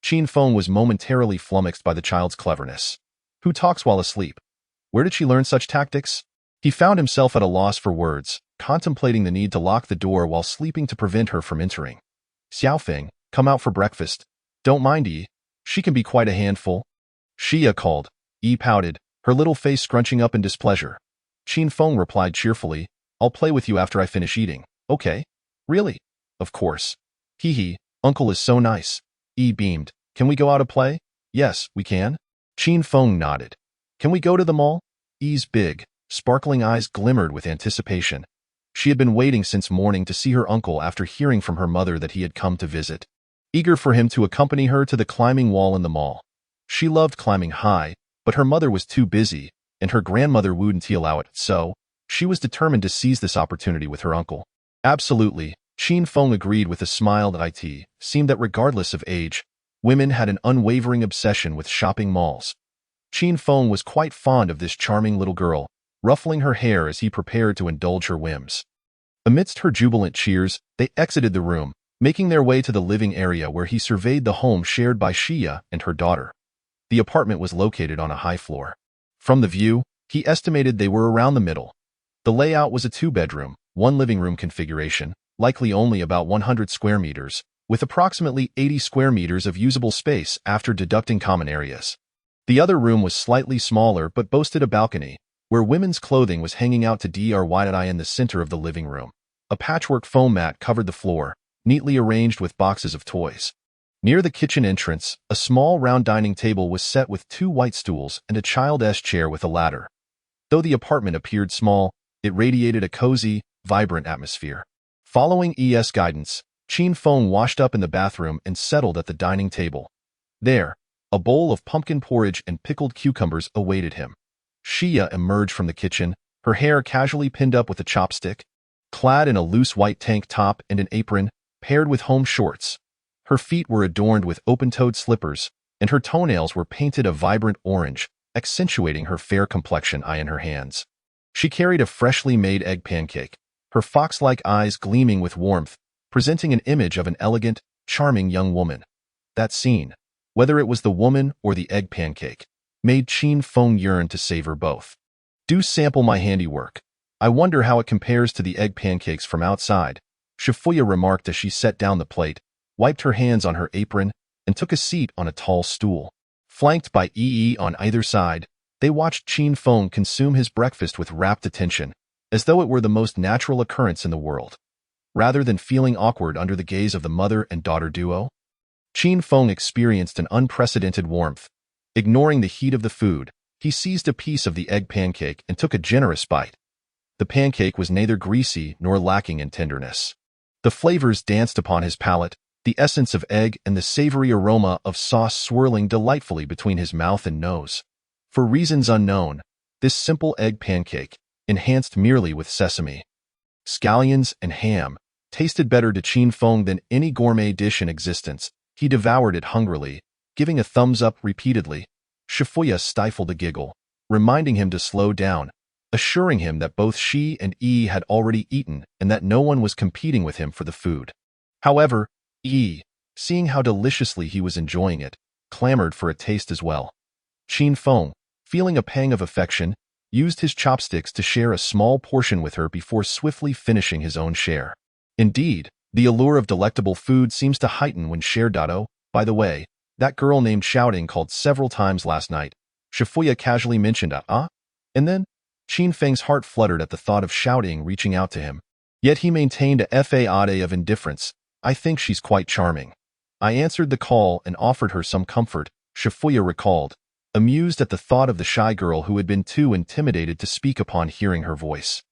Qin Feng was momentarily flummoxed by the child's cleverness. Who talks while asleep? Where did she learn such tactics? He found himself at a loss for words, contemplating the need to lock the door while sleeping to prevent her from entering. "Xiaofeng, come out for breakfast. Don't mind she can be quite a handful." Xia called. Pouted, her little face scrunching up in displeasure. Qin Feng replied cheerfully, "I'll play with you after I finish eating." "Okay. Really?" "Of course." Uncle is so nice." Beamed. "Can we go out to play?" "Yes, we can." Qin Feng nodded. "Can we go to the mall?" Big, sparkling eyes glimmered with anticipation. She had been waiting since morning to see her uncle after hearing from her mother that he had come to visit. Eager for him to accompany her to the climbing wall in the mall. She loved climbing high, but her mother was too busy, and her grandmother wouldn't allow it, so she was determined to seize this opportunity with her uncle. Absolutely, Qin Feng agreed with a smile that it seemed that regardless of age, women had an unwavering obsession with shopping malls. Qin Feng was quite fond of this charming little girl, ruffling her hair as he prepared to indulge her whims. Amidst her jubilant cheers, they exited the room, making their way to the living area where he surveyed the home shared by Xia and her daughter. The apartment was located on a high floor. From the view, he estimated they were around the middle. The layout was a two-bedroom, one living room configuration, likely only about 100 square meters, with approximately 80 square meters of usable space after deducting common areas. The other room was slightly smaller but boasted a balcony, where women's clothing was hanging out to dry in the center of the living room. A patchwork foam mat covered the floor, neatly arranged with boxes of toys. Near the kitchen entrance, a small round dining table was set with 2 white stools and a child's chair with a ladder. Though the apartment appeared small, it radiated a cozy, vibrant atmosphere. Following guidance, Qin Feng washed up in the bathroom and settled at the dining table. There, a bowl of pumpkin porridge and pickled cucumbers awaited him. Xia emerged from the kitchen, her hair casually pinned up with a chopstick. Clad in a loose white tank top and an apron, paired with home shorts. Her feet were adorned with open-toed slippers, and her toenails were painted a vibrant orange, accentuating her fair complexion in her hands. She carried a freshly made egg pancake, her fox-like eyes gleaming with warmth, presenting an image of an elegant, charming young woman. That scene, whether it was the woman or the egg pancake, made Qin Feng yearn to savor both. "Do sample my handiwork. I wonder how it compares to the egg pancakes from outside," Shifuya remarked as she set down the plate, wiped her hands on her apron, and took a seat on a tall stool. Flanked by on either side, they watched Qin Feng consume his breakfast with rapt attention, as though it were the most natural occurrence in the world. Rather than feeling awkward under the gaze of the mother and daughter duo, Qin Feng experienced an unprecedented warmth. Ignoring the heat of the food, he seized a piece of the egg pancake and took a generous bite. The pancake was neither greasy nor lacking in tenderness. The flavors danced upon his palate, the essence of egg and the savory aroma of sauce swirling delightfully between his mouth and nose. For reasons unknown, this simple egg pancake, enhanced merely with sesame, scallions, and ham, tasted better to Qin Feng than any gourmet dish in existence. He devoured it hungrily, giving a thumbs up repeatedly. Shifuya stifled a giggle, reminding him to slow down, assuring him that both she and E had already eaten and that no one was competing with him for the food. However, E, seeing how deliciously he was enjoying it, clamored for a taste as well. Qin Feng, feeling a pang of affection, used his chopsticks to share a small portion with her before swiftly finishing his own share. Indeed, the allure of delectable food seems to heighten when shared. Oh, by the way, that girl named Shouting called several times last night. Shifuya casually mentioned, and then Qin Feng's heart fluttered at the thought of Shouting reaching out to him. Yet he maintained a facade of indifference. I think she's quite charming. I answered the call and offered her some comfort, Shifuya recalled, amused at the thought of the shy girl who had been too intimidated to speak upon hearing her voice.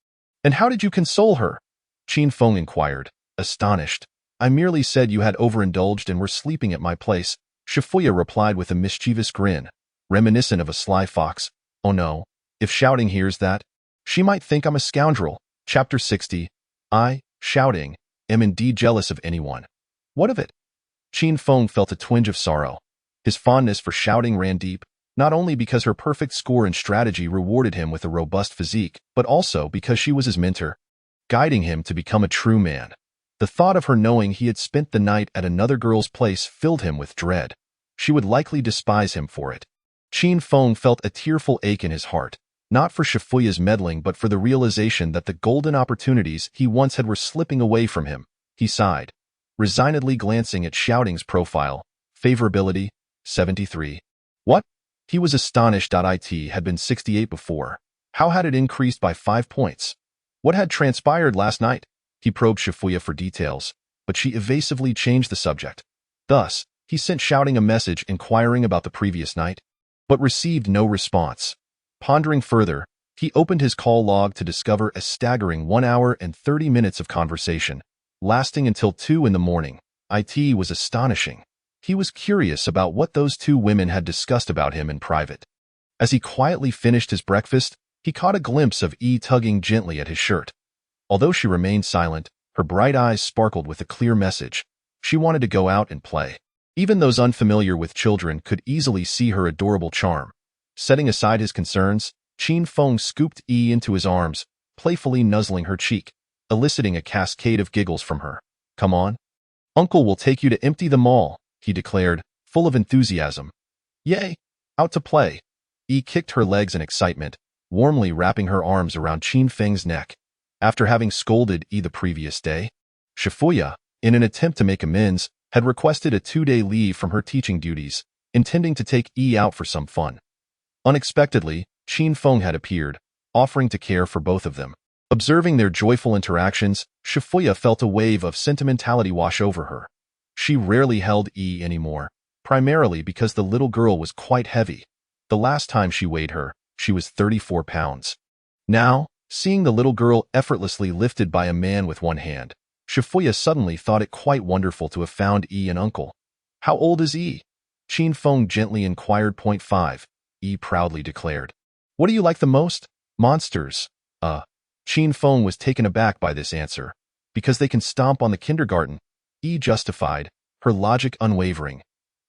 And how did you console her? Qin Feng inquired, astonished. I merely said you had overindulged and were sleeping at my place, Shifuya replied with a mischievous grin, reminiscent of a sly fox. Oh no, if Shouting hears that, she might think I'm a scoundrel. Chapter 60. I, Shouting, am indeed jealous of anyone. What of it? Qin Feng felt a twinge of sorrow. His fondness for Shouting ran deep, not only because her perfect score and strategy rewarded him with a robust physique, but also because she was his mentor, guiding him to become a true man. The thought of her knowing he had spent the night at another girl's place filled him with dread. She would likely despise him for it. Qin Feng felt a tearful ache in his heart, not for Shifuya's meddling but for the realization that the golden opportunities he once had were slipping away from him. He sighed, resignedly glancing at Shouting's profile. Favorability, 73. What? He was astonished. It had been 68 before. How had it increased by 5 points? What had transpired last night? He probed Shifuya for details, but she evasively changed the subject. Thus, he sent Shouting a message inquiring about the previous night, but received no response. Pondering further, he opened his call log to discover a staggering 1 hour and 30 minutes of conversation, lasting until 2 in the morning. It was astonishing. He was curious about what those two women had discussed about him in private. As he quietly finished his breakfast, he caught a glimpse of E tugging gently at his shirt. Although she remained silent, her bright eyes sparkled with a clear message. She wanted to go out and play. Even those unfamiliar with children could easily see her adorable charm. Setting aside his concerns, Qin Feng scooped E into his arms, playfully nuzzling her cheek, eliciting a cascade of giggles from her. Come on. Uncle will take you to empty the mall, he declared, full of enthusiasm. Yay! Out to play. E kicked her legs in excitement, warmly wrapping her arms around Qin Feng's neck. After having scolded E the previous day, Shifuya, in an attempt to make amends, had requested a 2-day leave from her teaching duties, intending to take E out for some fun. Unexpectedly, Qin Feng had appeared, offering to care for both of them. Observing their joyful interactions, Shifuya felt a wave of sentimentality wash over her. She rarely held E anymore, primarily because the little girl was quite heavy. The last time she weighed her, she was 34 pounds. Now, seeing the little girl effortlessly lifted by a man with one hand, Shifuya suddenly thought it quite wonderful to have found E an uncle. How old is E? Qin Feng gently inquired. 5, E proudly declared. What do you like the most? Monsters. Qin Feng was taken aback by this answer. Because they can stomp on the kindergarten, E justified, her logic unwavering.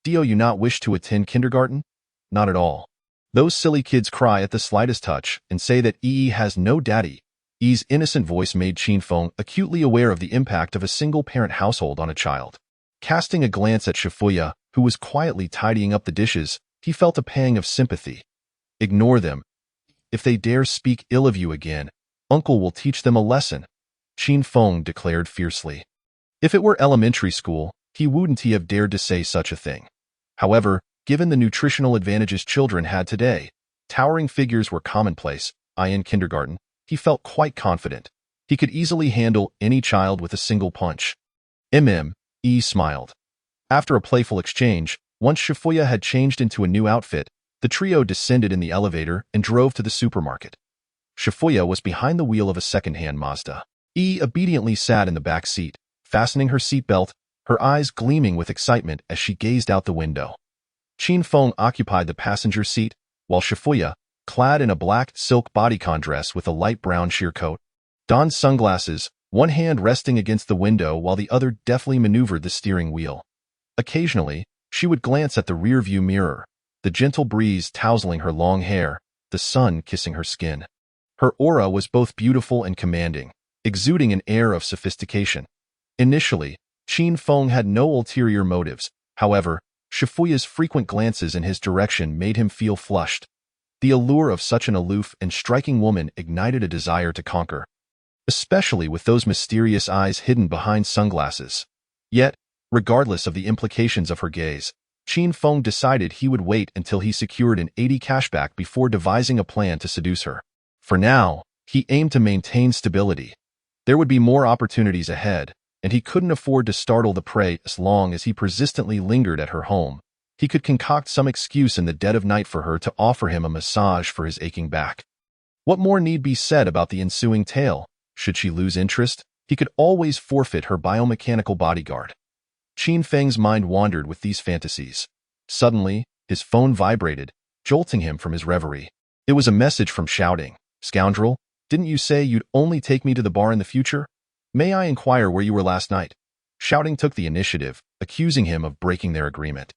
Do you not wish to attend kindergarten? Not at all. Those silly kids cry at the slightest touch and say that E has no daddy. E's innocent voice made Qin Feng acutely aware of the impact of a single-parent household on a child. Casting a glance at Shifuya, who was quietly tidying up the dishes, he felt a pang of sympathy. Ignore them. If they dare speak ill of you again, Uncle will teach them a lesson, Qin Feng declared fiercely. If it were elementary school, he wouldn't have dared to say such a thing. However, given the nutritional advantages children had today, towering figures were commonplace. In kindergarten, he felt quite confident. He could easily handle any child with a single punch. E smiled. After a playful exchange, once Shifuya had changed into a new outfit, the trio descended in the elevator and drove to the supermarket. Shifuya was behind the wheel of a second-hand Mazda. E obediently sat in the back seat, fastening her seatbelt, her eyes gleaming with excitement as she gazed out the window. Qin Feng occupied the passenger seat, while Shifuya, clad in a black silk bodycon dress with a light brown sheer coat, donned sunglasses, one hand resting against the window while the other deftly maneuvered the steering wheel. Occasionally, she would glance at the rear-view mirror, the gentle breeze tousling her long hair, the sun kissing her skin. Her aura was both beautiful and commanding, exuding an air of sophistication. Initially, Qin Feng had no ulterior motives. However, Shifuya's frequent glances in his direction made him feel flushed. The allure of such an aloof and striking woman ignited a desire to conquer, especially with those mysterious eyes hidden behind sunglasses. Yet, regardless of the implications of her gaze, Qin Feng decided he would wait until he secured an 80 cashback before devising a plan to seduce her. For now, he aimed to maintain stability. There would be more opportunities ahead, and he couldn't afford to startle the prey as long as he persistently lingered at her home. He could concoct some excuse in the dead of night for her to offer him a massage for his aching back. What more need be said about the ensuing tale? Should she lose interest, he could always forfeit her biomechanical bodyguard. Qin Feng's mind wandered with these fantasies. Suddenly, his phone vibrated, jolting him from his reverie. It was a message from Shouting. "Scoundrel, didn't you say you'd only take me to the bar in the future? May I inquire where you were last night?" Shouting took the initiative, accusing him of breaking their agreement.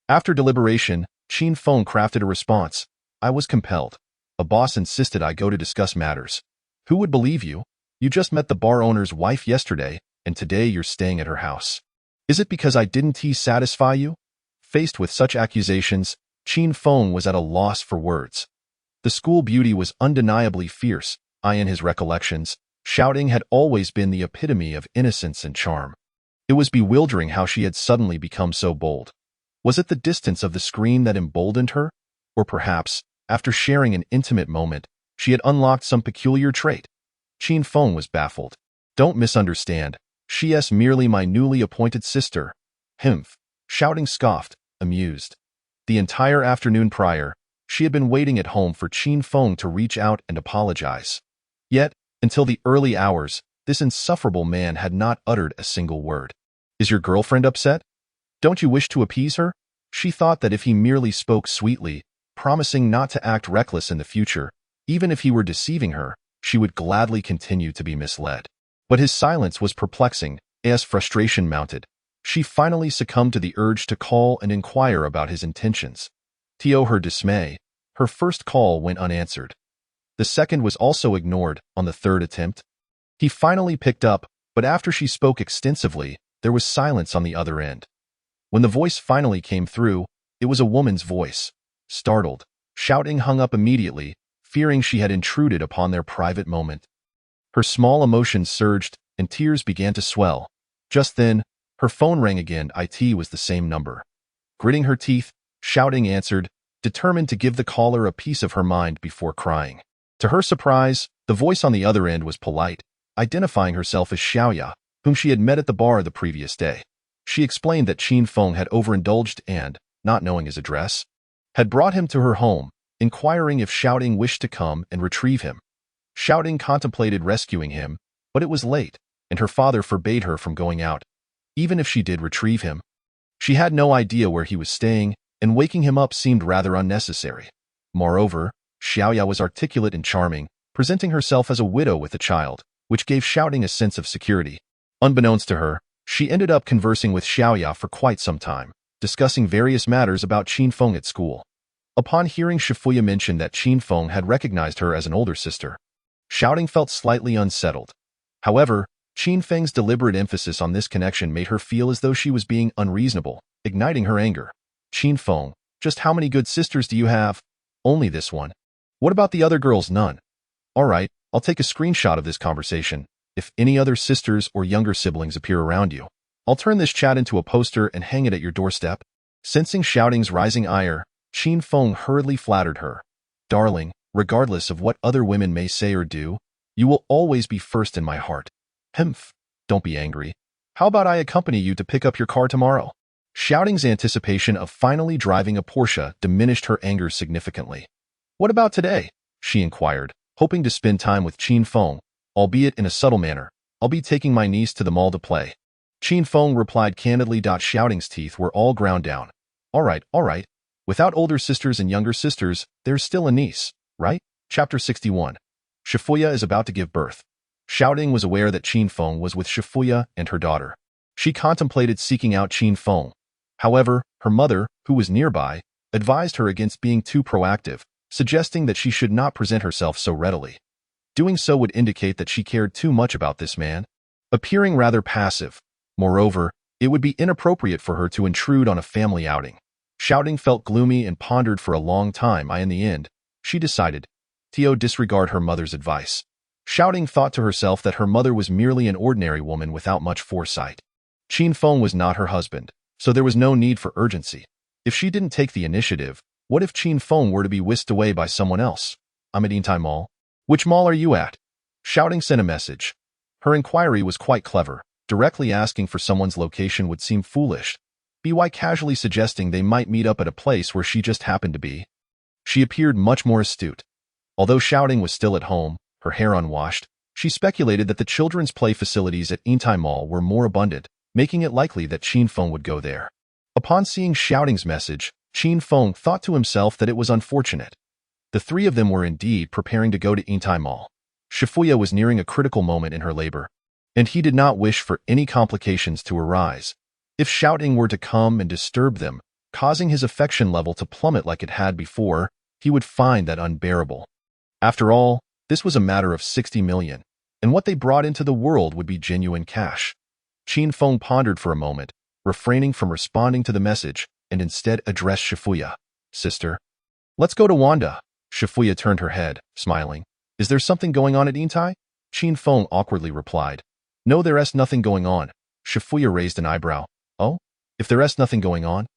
After deliberation, Qin Feng crafted a response. "I was compelled. A boss insisted I go to discuss matters. Who would believe you? You just met the bar owner's wife yesterday, and today you're staying at her house. Is it because I didn't satisfy you?" Faced with such accusations, Qin Feng was at a loss for words. The school beauty was undeniably fierce. In his recollections, Shouting had always been the epitome of innocence and charm. It was bewildering how she had suddenly become so bold. Was it the distance of the screen that emboldened her? Or perhaps, after sharing an intimate moment, she had unlocked some peculiar trait? Qin Feng was baffled. "Don't misunderstand. She's merely my newly appointed sister." "Humph," Shouting scoffed, amused. The entire afternoon prior, she had been waiting at home for Qin Feng to reach out and apologize. Yet, until the early hours, this insufferable man had not uttered a single word. "Is your girlfriend upset? Don't you wish to appease her?" She thought that if he merely spoke sweetly, promising not to act reckless in the future, even if he were deceiving her, she would gladly continue to be misled. But his silence was perplexing. As frustration mounted, she finally succumbed to the urge to call and inquire about his intentions. To her dismay, her first call went unanswered. The second was also ignored. On the third attempt, he finally picked up, but after she spoke extensively, there was silence on the other end. When the voice finally came through, it was a woman's voice. Startled, Shouting hung up immediately, fearing she had intruded upon their private moment. Her small emotions surged, and tears began to swell. Just then, her phone rang again. It was the same number. Gritting her teeth, Shouting answered, determined to give the caller a piece of her mind before crying. To her surprise, the voice on the other end was polite, identifying herself as Xiaoya, whom she had met at the bar the previous day. She explained that Qin Feng had overindulged and, not knowing his address, had brought him to her home, inquiring if Shouting wished to come and retrieve him. Shouting contemplated rescuing him, but it was late, and her father forbade her from going out. Even if she did retrieve him, she had no idea where he was staying, and waking him up seemed rather unnecessary. Moreover, Xiaoya was articulate and charming, presenting herself as a widow with a child, which gave Shouting a sense of security. Unbeknownst to her, she ended up conversing with Xiaoya for quite some time, discussing various matters about Qin Feng at school. Upon hearing Shifuya mention that Qin Feng had recognized her as an older sister, Shouting felt slightly unsettled. However, Qin Feng's deliberate emphasis on this connection made her feel as though she was being unreasonable, igniting her anger. "Qin Feng, just how many good sisters do you have?" "Only this one." "What about the other girls?" "None." "All right, I'll take a screenshot of this conversation. If any other sisters or younger siblings appear around you, I'll turn this chat into a poster and hang it at your doorstep." Sensing Shouting's rising ire, Qin Feng hurriedly flattered her. "Darling, regardless of what other women may say or do, you will always be first in my heart." "Humph, don't be angry. How about I accompany you to pick up your car tomorrow?" Shouting's anticipation of finally driving a Porsche diminished her anger significantly. "What about today?" she inquired, hoping to spend time with Qin Feng, albeit in a subtle manner. "I'll be taking my niece to the mall to play." Qin Feng replied candidly. Shouting's teeth were all ground down. All right. Without older sisters and younger sisters, there's still a niece, right?" Chapter 61. Shifuya is about to give birth. Shouting was aware that Qin Feng was with Shifuya and her daughter. She contemplated seeking out Qin Feng. However, her mother, who was nearby, advised her against being too proactive, suggesting that she should not present herself so readily. Doing so would indicate that she cared too much about this man, appearing rather passive. Moreover, it would be inappropriate for her to intrude on a family outing. Shouting felt gloomy and pondered for a long time. In the end, she decided to disregard her mother's advice. Shouting thought to herself that her mother was merely an ordinary woman without much foresight. Qin Feng was not her husband, so there was no need for urgency. If she didn't take the initiative, what if Qin Feng were to be whisked away by someone else? I'm at Yintai Mall. Which mall are you at? Shouting sent a message. Her inquiry was quite clever. Directly asking for someone's location would seem foolish. By casually suggesting they might meet up at a place where she just happened to be. She appeared much more astute. Although Shouting was still at home, her hair unwashed, she speculated that the children's play facilities at Yintai Mall were more abundant, making it likely that Qin Feng would go there. Upon seeing Shouting's message, Qin Feng thought to himself that it was unfortunate. The three of them were indeed preparing to go to Yintai Mall. Shifuya was nearing a critical moment in her labor, and he did not wish for any complications to arise. If Shouting were to come and disturb them, causing his affection level to plummet like it had before, he would find that unbearable. After all, this was a matter of 60 million, and what they brought into the world would be genuine cash. Qin Feng pondered for a moment, refraining from responding to the message, and instead addressed Shifuya. Sister, let's go to Wanda. Shifuya turned her head, smiling. Is there something going on at Yintai? Qin Feng awkwardly replied. No, there's nothing going on. Shifuya raised an eyebrow. Oh? If there's nothing going on?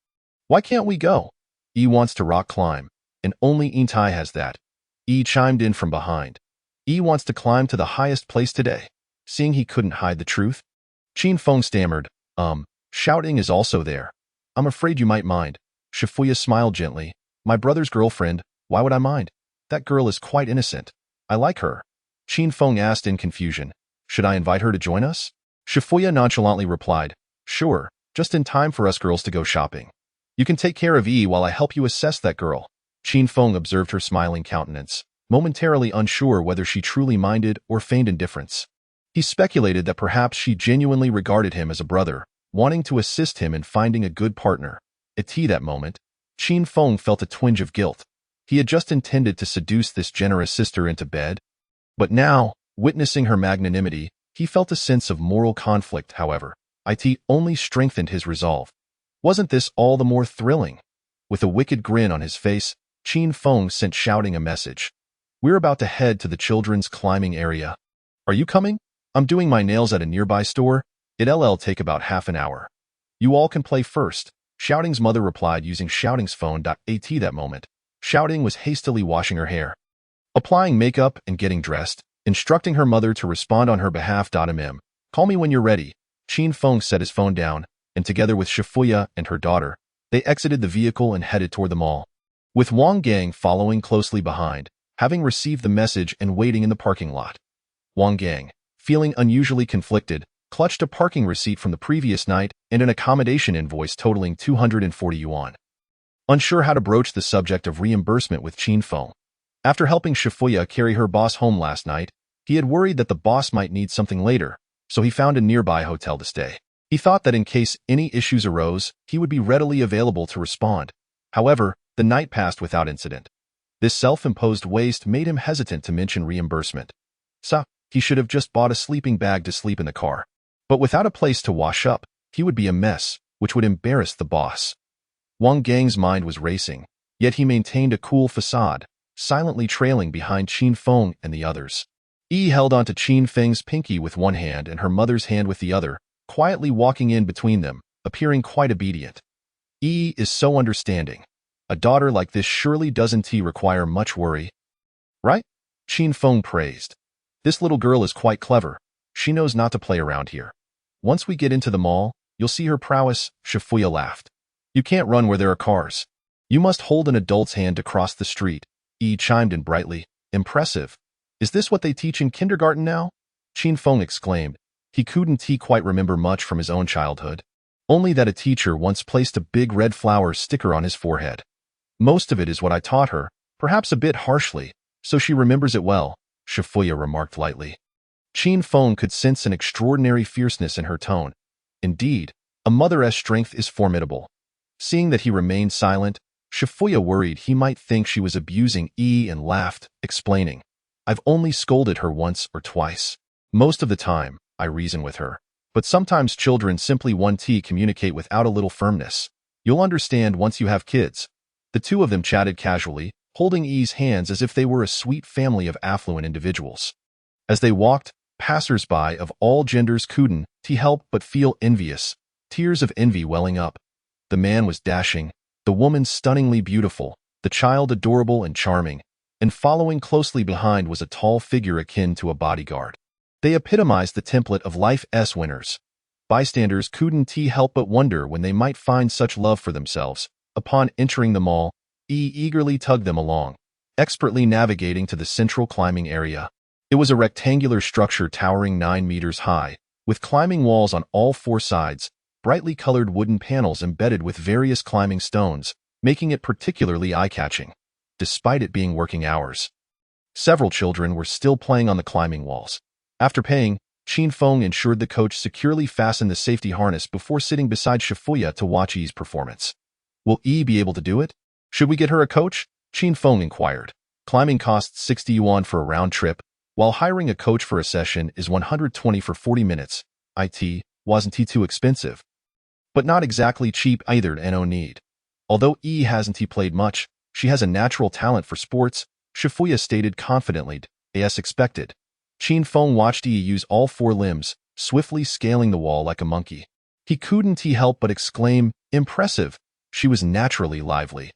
Why can't we go? Yi wants to rock climb, and only Yintai has that. Yi chimed in from behind. Yi wants to climb to the highest place today. Seeing he couldn't hide the truth, Qin Feng stammered, Shouting is also there. I'm afraid you might mind. Shifuya smiled gently. My brother's girlfriend, why would I mind? That girl is quite innocent. I like her. Qin Feng asked in confusion. Should I invite her to join us? Shifuya nonchalantly replied. Sure, just in time for us girls to go shopping. You can take care of Yi while I help you assess that girl. Qin Feng observed her smiling countenance, momentarily unsure whether she truly minded or feigned indifference. He speculated that perhaps she genuinely regarded him as a brother, wanting to assist him in finding a good partner. At that moment, Qin Feng felt a twinge of guilt. He had just intended to seduce this generous sister into bed. But now, witnessing her magnanimity, he felt a sense of moral conflict, however. It only strengthened his resolve. Wasn't this all the more thrilling? With a wicked grin on his face, Qin Feng sent Shouting a message. We're about to head to the children's climbing area. Are you coming? I'm doing my nails at a nearby store. It'll take about half an hour. You all can play first. Shouting's mother replied using Shouting's phone. At that moment, Shouting was hastily washing her hair, applying makeup and getting dressed, instructing her mother to respond on her behalf. Call me when you're ready. Qin Feng set his phone down, and together with Shifuya and her daughter, they exited the vehicle and headed toward the mall, with Wang Gang following closely behind, having received the message and waiting in the parking lot. Wang Gang, feeling unusually conflicted, clutched a parking receipt from the previous night and an accommodation invoice totaling 240 yuan. Unsure how to broach the subject of reimbursement with Qin Feng. After helping Shifuya carry her boss home last night, he had worried that the boss might need something later, so he found a nearby hotel to stay. He thought that in case any issues arose, he would be readily available to respond. However, the night passed without incident. This self-imposed waste made him hesitant to mention reimbursement. He should have just bought a sleeping bag to sleep in the car. But without a place to wash up, he would be a mess, which would embarrass the boss. Wang Gang's mind was racing, yet he maintained a cool facade, silently trailing behind Qin Feng and the others. Yi held onto Qin Feng's pinky with one hand and her mother's hand with the other, quietly walking in between them, appearing quite obedient. Yi is so understanding. A daughter like this surely doesn't require much worry. Right? Qin Feng praised. This little girl is quite clever. She knows not to play around here. Once we get into the mall, you'll see her prowess. Shifuya laughed. You can't run where there are cars. You must hold an adult's hand to cross the street. Yi chimed in brightly. Impressive. Is this what they teach in kindergarten now? Qin Feng exclaimed. He couldn't quite remember much from his own childhood. Only that a teacher once placed a big red flower sticker on his forehead. Most of it is what I taught her, perhaps a bit harshly, so she remembers it well, Shifuya remarked lightly. Qin Feng could sense an extraordinary fierceness in her tone. Indeed, a mother's strength is formidable. Seeing that he remained silent, Shifuya worried he might think she was abusing E and laughed, explaining, I've only scolded her once or twice. Most of the time, I reason with her. But sometimes children simply want to communicate without a little firmness. You'll understand once you have kids. The two of them chatted casually, holding E's hands as if they were a sweet family of affluent individuals. As they walked, passers-by of all genders couldn't help but feel envious, tears of envy welling up. The man was dashing, the woman stunningly beautiful, the child adorable and charming, and following closely behind was a tall figure akin to a bodyguard. They epitomized the template of life's winners. Bystanders couldn't help but wonder when they might find such love for themselves. Upon entering the mall, E eagerly tugged them along, expertly navigating to the central climbing area. It was a rectangular structure towering 9 meters high, with climbing walls on all 4 sides, brightly colored wooden panels embedded with various climbing stones, making it particularly eye-catching. Despite it being working hours, several children were still playing on the climbing walls. After paying, Qin Feng ensured the coach securely fastened the safety harness before sitting beside Shifuya to watch E's performance. Will E be able to do it? Should we get her a coach? Qin Feng inquired. Climbing costs 60 yuan for a round trip, while hiring a coach for a session is 120 for 40 minutes. It wasn't too expensive, but not exactly cheap either. No need. Although E hasn't played much, she has a natural talent for sports, Shifuya stated confidently, as expected. Qin Feng watched E use all 4 limbs, swiftly scaling the wall like a monkey. He couldn't help but exclaim, impressive. She was naturally lively.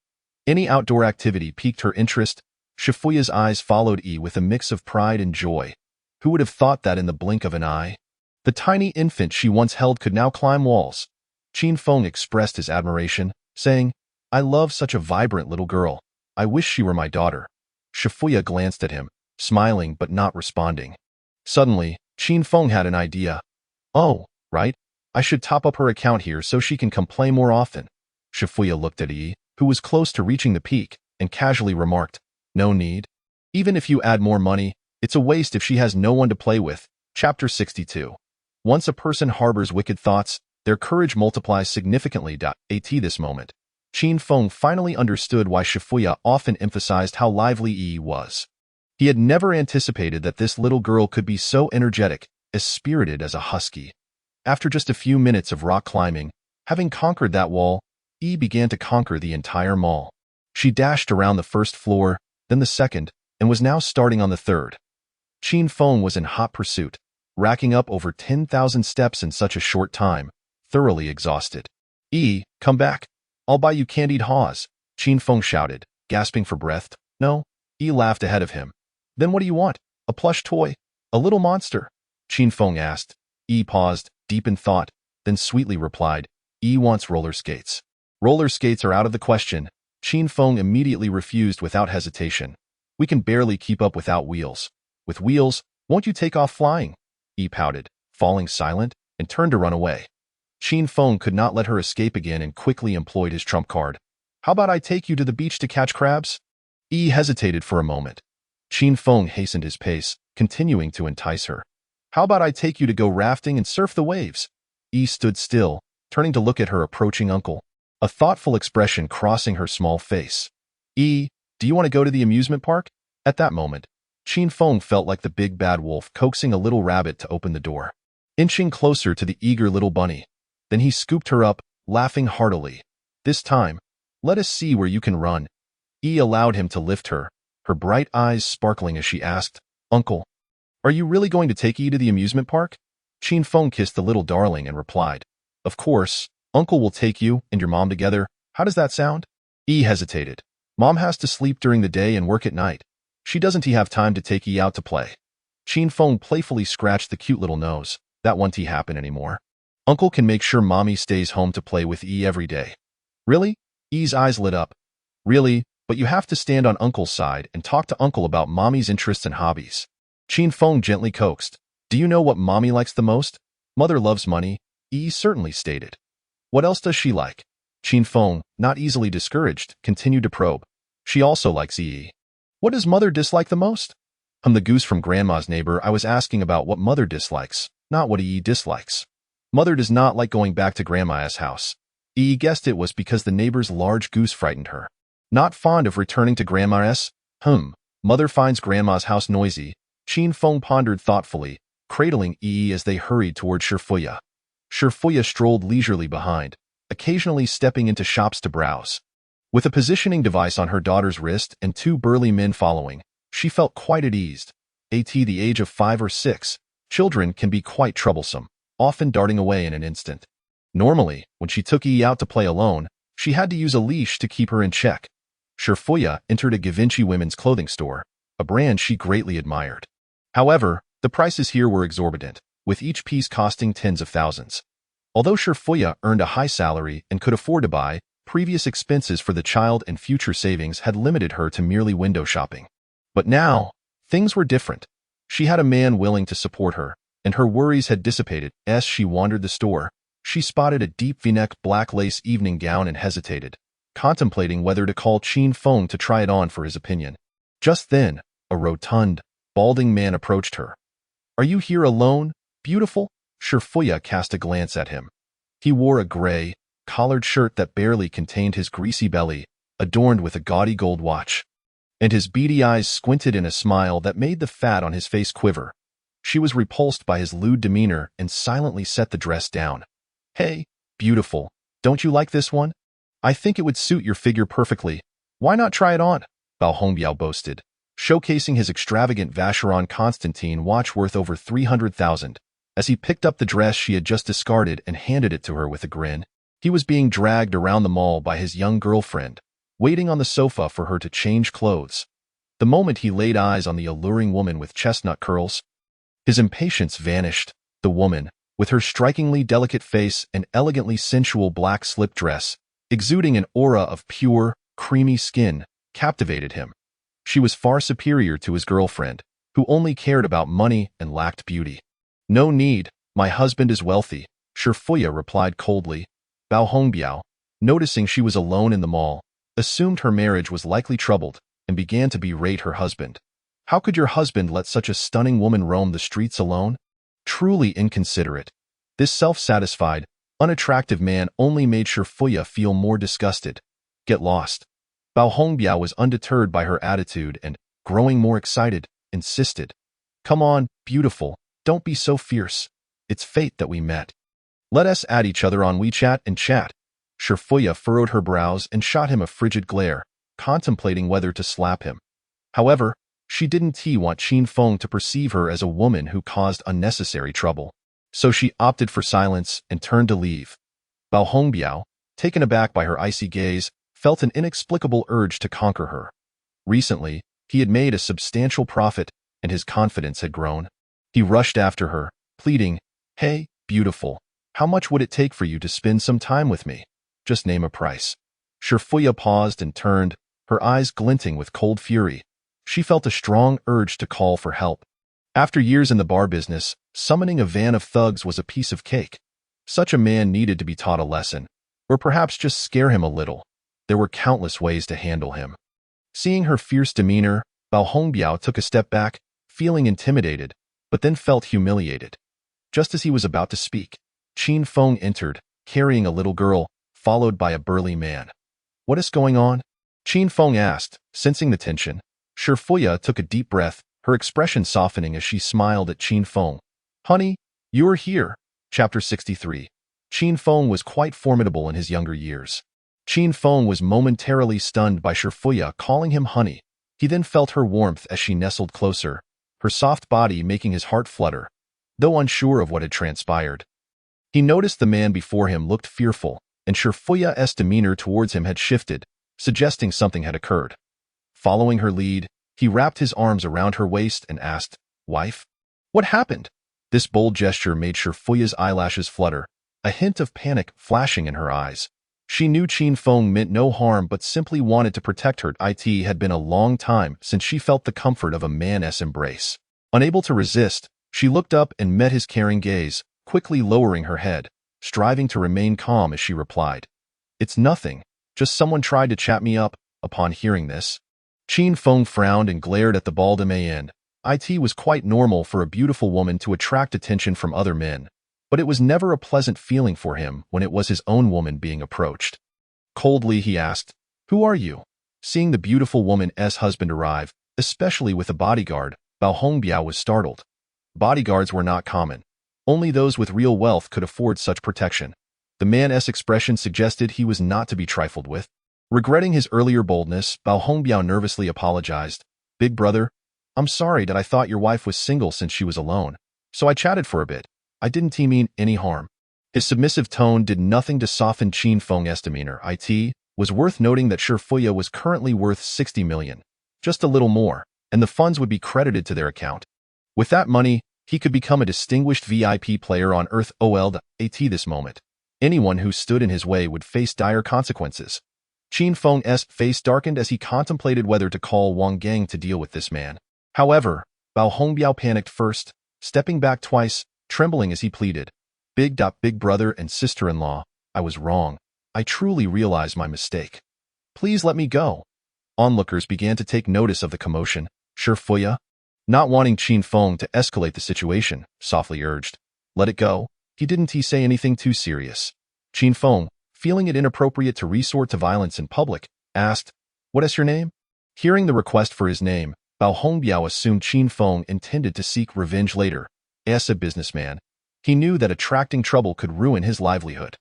Any outdoor activity piqued her interest. Shifuya's eyes followed E with a mix of pride and joy. Who would have thought that in the blink of an eye? The tiny infant she once held could now climb walls. Qin Feng expressed his admiration, saying, I love such a vibrant little girl. I wish she were my daughter. Shifuya glanced at him, smiling but not responding. Suddenly, Qin Feng had an idea. Oh, right. I should top up her account here so she can come play more often. Shifuya looked at E, who was close to reaching the peak, and casually remarked, no need. Even if you add more money, it's a waste if she has no one to play with. Chapter 62. Once a person harbors wicked thoughts, their courage multiplies significantly. At this moment, Qin Feng finally understood why Shifuya often emphasized how lively E was. He had never anticipated that this little girl could be so energetic, as spirited as a husky. After just a few minutes of rock climbing, having conquered that wall, E began to conquer the entire mall. She dashed around the first floor, then the second, and was now starting on the third. Qin Feng was in hot pursuit, racking up over 10,000 steps in such a short time, thoroughly exhausted. E, come back. I'll buy you candied haws, Qin Feng shouted, gasping for breath. No, E laughed ahead of him. Then what do you want? A plush toy? A little monster? Qin Feng asked. E paused, deep in thought, then sweetly replied, E wants roller skates. Roller skates are out of the question. Qin Feng immediately refused without hesitation. We can barely keep up without wheels. With wheels, won't you take off flying? E pouted, falling silent, and turned to run away. Qin Feng could not let her escape again and quickly employed his trump card. How about I take you to the beach to catch crabs? E hesitated for a moment. Qin Feng hastened his pace, continuing to entice her. How about I take you to go rafting and surf the waves? E stood still, turning to look at her approaching uncle, a thoughtful expression crossing her small face. E, do you want to go to the amusement park? At that moment, Qin Feng felt like the big bad wolf coaxing a little rabbit to open the door. Inching closer to the eager little bunny, then he scooped her up, laughing heartily. This time, let us see where you can run. E allowed him to lift her, her bright eyes sparkling as she asked, Uncle, are you really going to take E to the amusement park? Qin Feng kissed the little darling and replied, Of course, Uncle will take you and your mom together. How does that sound? E hesitated. Mom has to sleep during the day and work at night. She doesn't have time to take E out to play. Qin Feng playfully scratched the cute little nose. That won't happen anymore. Uncle can make sure Mommy stays home to play with E every day. Really? E's eyes lit up. Really, but you have to stand on Uncle's side and talk to Uncle about Mommy's interests and hobbies. Qin Feng gently coaxed. Do you know what Mommy likes the most? Mother loves money, E certainly stated. What else does she like? Qin Feng, not easily discouraged, continued to probe. She also likes E. What does Mother dislike the most? I'm the goose from Grandma's neighbor. I was asking about what Mother dislikes, not what E dislikes. Mother does not like going back to Grandma's house. E guessed it was because the neighbor's large goose frightened her. Not fond of returning to Grandma's? Mother finds Grandma's house noisy. Qin Feng pondered thoughtfully, cradling Yi as they hurried toward Shifuya. Shifuya strolled leisurely behind, occasionally stepping into shops to browse. With a positioning device on her daughter's wrist and two burly men following, she felt quite at ease. At the age of 5 or 6, children can be quite troublesome, often darting away in an instant. Normally, when she took Yi out to play alone, she had to use a leash to keep her in check. Shifuya entered a Givenchy women's clothing store, a brand she greatly admired. However, the prices here were exorbitant, with each piece costing tens of thousands. Although Shifuya earned a high salary and could afford to buy, previous expenses for the child and future savings had limited her to merely window shopping. But now, things were different. She had a man willing to support her, and her worries had dissipated. As she wandered the store, she spotted a deep V-neck black lace evening gown and hesitated, contemplating whether to call Qin Feng to try it on for his opinion. Just then, a rotund, balding man approached her. "Are you here alone, beautiful?" Shifuya cast a glance at him. He wore a gray, collared shirt that barely contained his greasy belly, adorned with a gaudy gold watch. And his beady eyes squinted in a smile that made the fat on his face quiver. She was repulsed by his lewd demeanor and silently set the dress down. "Hey, beautiful, don't you like this one? I think it would suit your figure perfectly. Why not try it on?" Bao Hongbiao boasted, showcasing his extravagant Vacheron Constantine watch worth over 300,000. As he picked up the dress she had just discarded and handed it to her with a grin. He was being dragged around the mall by his young girlfriend, waiting on the sofa for her to change clothes. The moment he laid eyes on the alluring woman with chestnut curls, his impatience vanished. The woman, with her strikingly delicate face and elegantly sensual black slip dress, exuding an aura of pure, creamy skin, captivated him. She was far superior to his girlfriend, who only cared about money and lacked beauty. "No need, my husband is wealthy," Shifuya replied coldly. Bao Hongbiao, noticing she was alone in the mall, assumed her marriage was likely troubled and began to berate her husband. "How could your husband let such a stunning woman roam the streets alone? Truly inconsiderate." This self-satisfied, unattractive man only made Shifuya feel more disgusted. "Get lost." Bao Hongbiao was undeterred by her attitude and, growing more excited, insisted. "Come on, beautiful, don't be so fierce. It's fate that we met. Let us add each other on WeChat and chat." Shifuya furrowed her brows and shot him a frigid glare, contemplating whether to slap him. However, she didn't want Qin Feng to perceive her as a woman who caused unnecessary trouble. So she opted for silence and turned to leave. Bao Hongbiao, taken aback by her icy gaze, felt an inexplicable urge to conquer her. Recently, he had made a substantial profit, and his confidence had grown. He rushed after her, pleading, "Hey, beautiful, how much would it take for you to spend some time with me? Just name a price." Shifuya paused and turned, her eyes glinting with cold fury. She felt a strong urge to call for help. After years in the bar business, summoning a van of thugs was a piece of cake. Such a man needed to be taught a lesson, or perhaps just scare him a little. There were countless ways to handle him. Seeing her fierce demeanor, Bao Hongbiao took a step back, feeling intimidated, but then felt humiliated. Just as he was about to speak, Qin Feng entered, carrying a little girl, followed by a burly man. "What is going on?" Qin Feng asked, sensing the tension. Shifuya took a deep breath, her expression softening as she smiled at Qin Feng. "Honey, you are here." Chapter 63. Qin Feng was quite formidable in his younger years. Qin Feng was momentarily stunned by Shifuya calling him honey. He then felt her warmth as she nestled closer, her soft body making his heart flutter. Though unsure of what had transpired, he noticed the man before him looked fearful, and Shifuya's demeanor towards him had shifted, suggesting something had occurred. Following her lead, he wrapped his arms around her waist and asked, "Wife? What happened?" This bold gesture made Shifuya's eyelashes flutter, a hint of panic flashing in her eyes. She knew Qin Feng meant no harm but simply wanted to protect her. It had been a long time since she felt the comfort of a man's embrace. Unable to resist, she looked up and met his caring gaze, quickly lowering her head, striving to remain calm as she replied, "It's nothing, just someone tried to chat me up." Upon hearing this, Qin Feng frowned and glared at the bald man. It was quite normal for a beautiful woman to attract attention from other men, but it was never a pleasant feeling for him when it was his own woman being approached. Coldly he asked, "Who are you?" Seeing the beautiful woman's husband arrive, especially with a bodyguard, Bao Hongbiao was startled. Bodyguards were not common. Only those with real wealth could afford such protection. The man's expression suggested he was not to be trifled with. Regretting his earlier boldness, Bao Hongbiao nervously apologized. "Big brother, I'm sorry that I thought your wife was single since she was alone, so I chatted for a bit. I didn't mean any harm." His submissive tone did nothing to soften Qin Feng's demeanor. It was worth noting that Shifuya was currently worth 60 million. Just a little more, and the funds would be credited to their account. With that money, he could become a distinguished VIP player on Earth. At this moment, anyone who stood in his way would face dire consequences. Qin Feng's face darkened as he contemplated whether to call Wang Gang to deal with this man. However, Bao Hongbiao panicked first, stepping back twice, trembling as he pleaded. Big brother and sister-in-law, I was wrong. I truly realize my mistake. Please let me go." Onlookers began to take notice of the commotion. Shifuya, not wanting Qin Feng to escalate the situation, softly urged, "Let it go." He didn't say anything too serious. Qin Feng, feeling it inappropriate to resort to violence in public, asked, "What is your name?" Hearing the request for his name, Bao Hongbiao assumed Qin Feng intended to seek revenge later. As a businessman, he knew that attracting trouble could ruin his livelihood.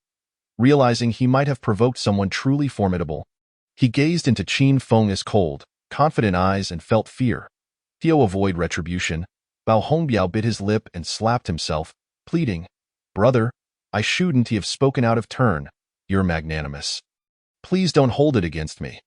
Realizing he might have provoked someone truly formidable, he gazed into Qin Feng's cold, confident eyes and felt fear. To avoid retribution, Bao Hongbiao bit his lip and slapped himself, pleading, "Brother, I shouldn't have spoken out of turn. You're magnanimous. Please don't hold it against me."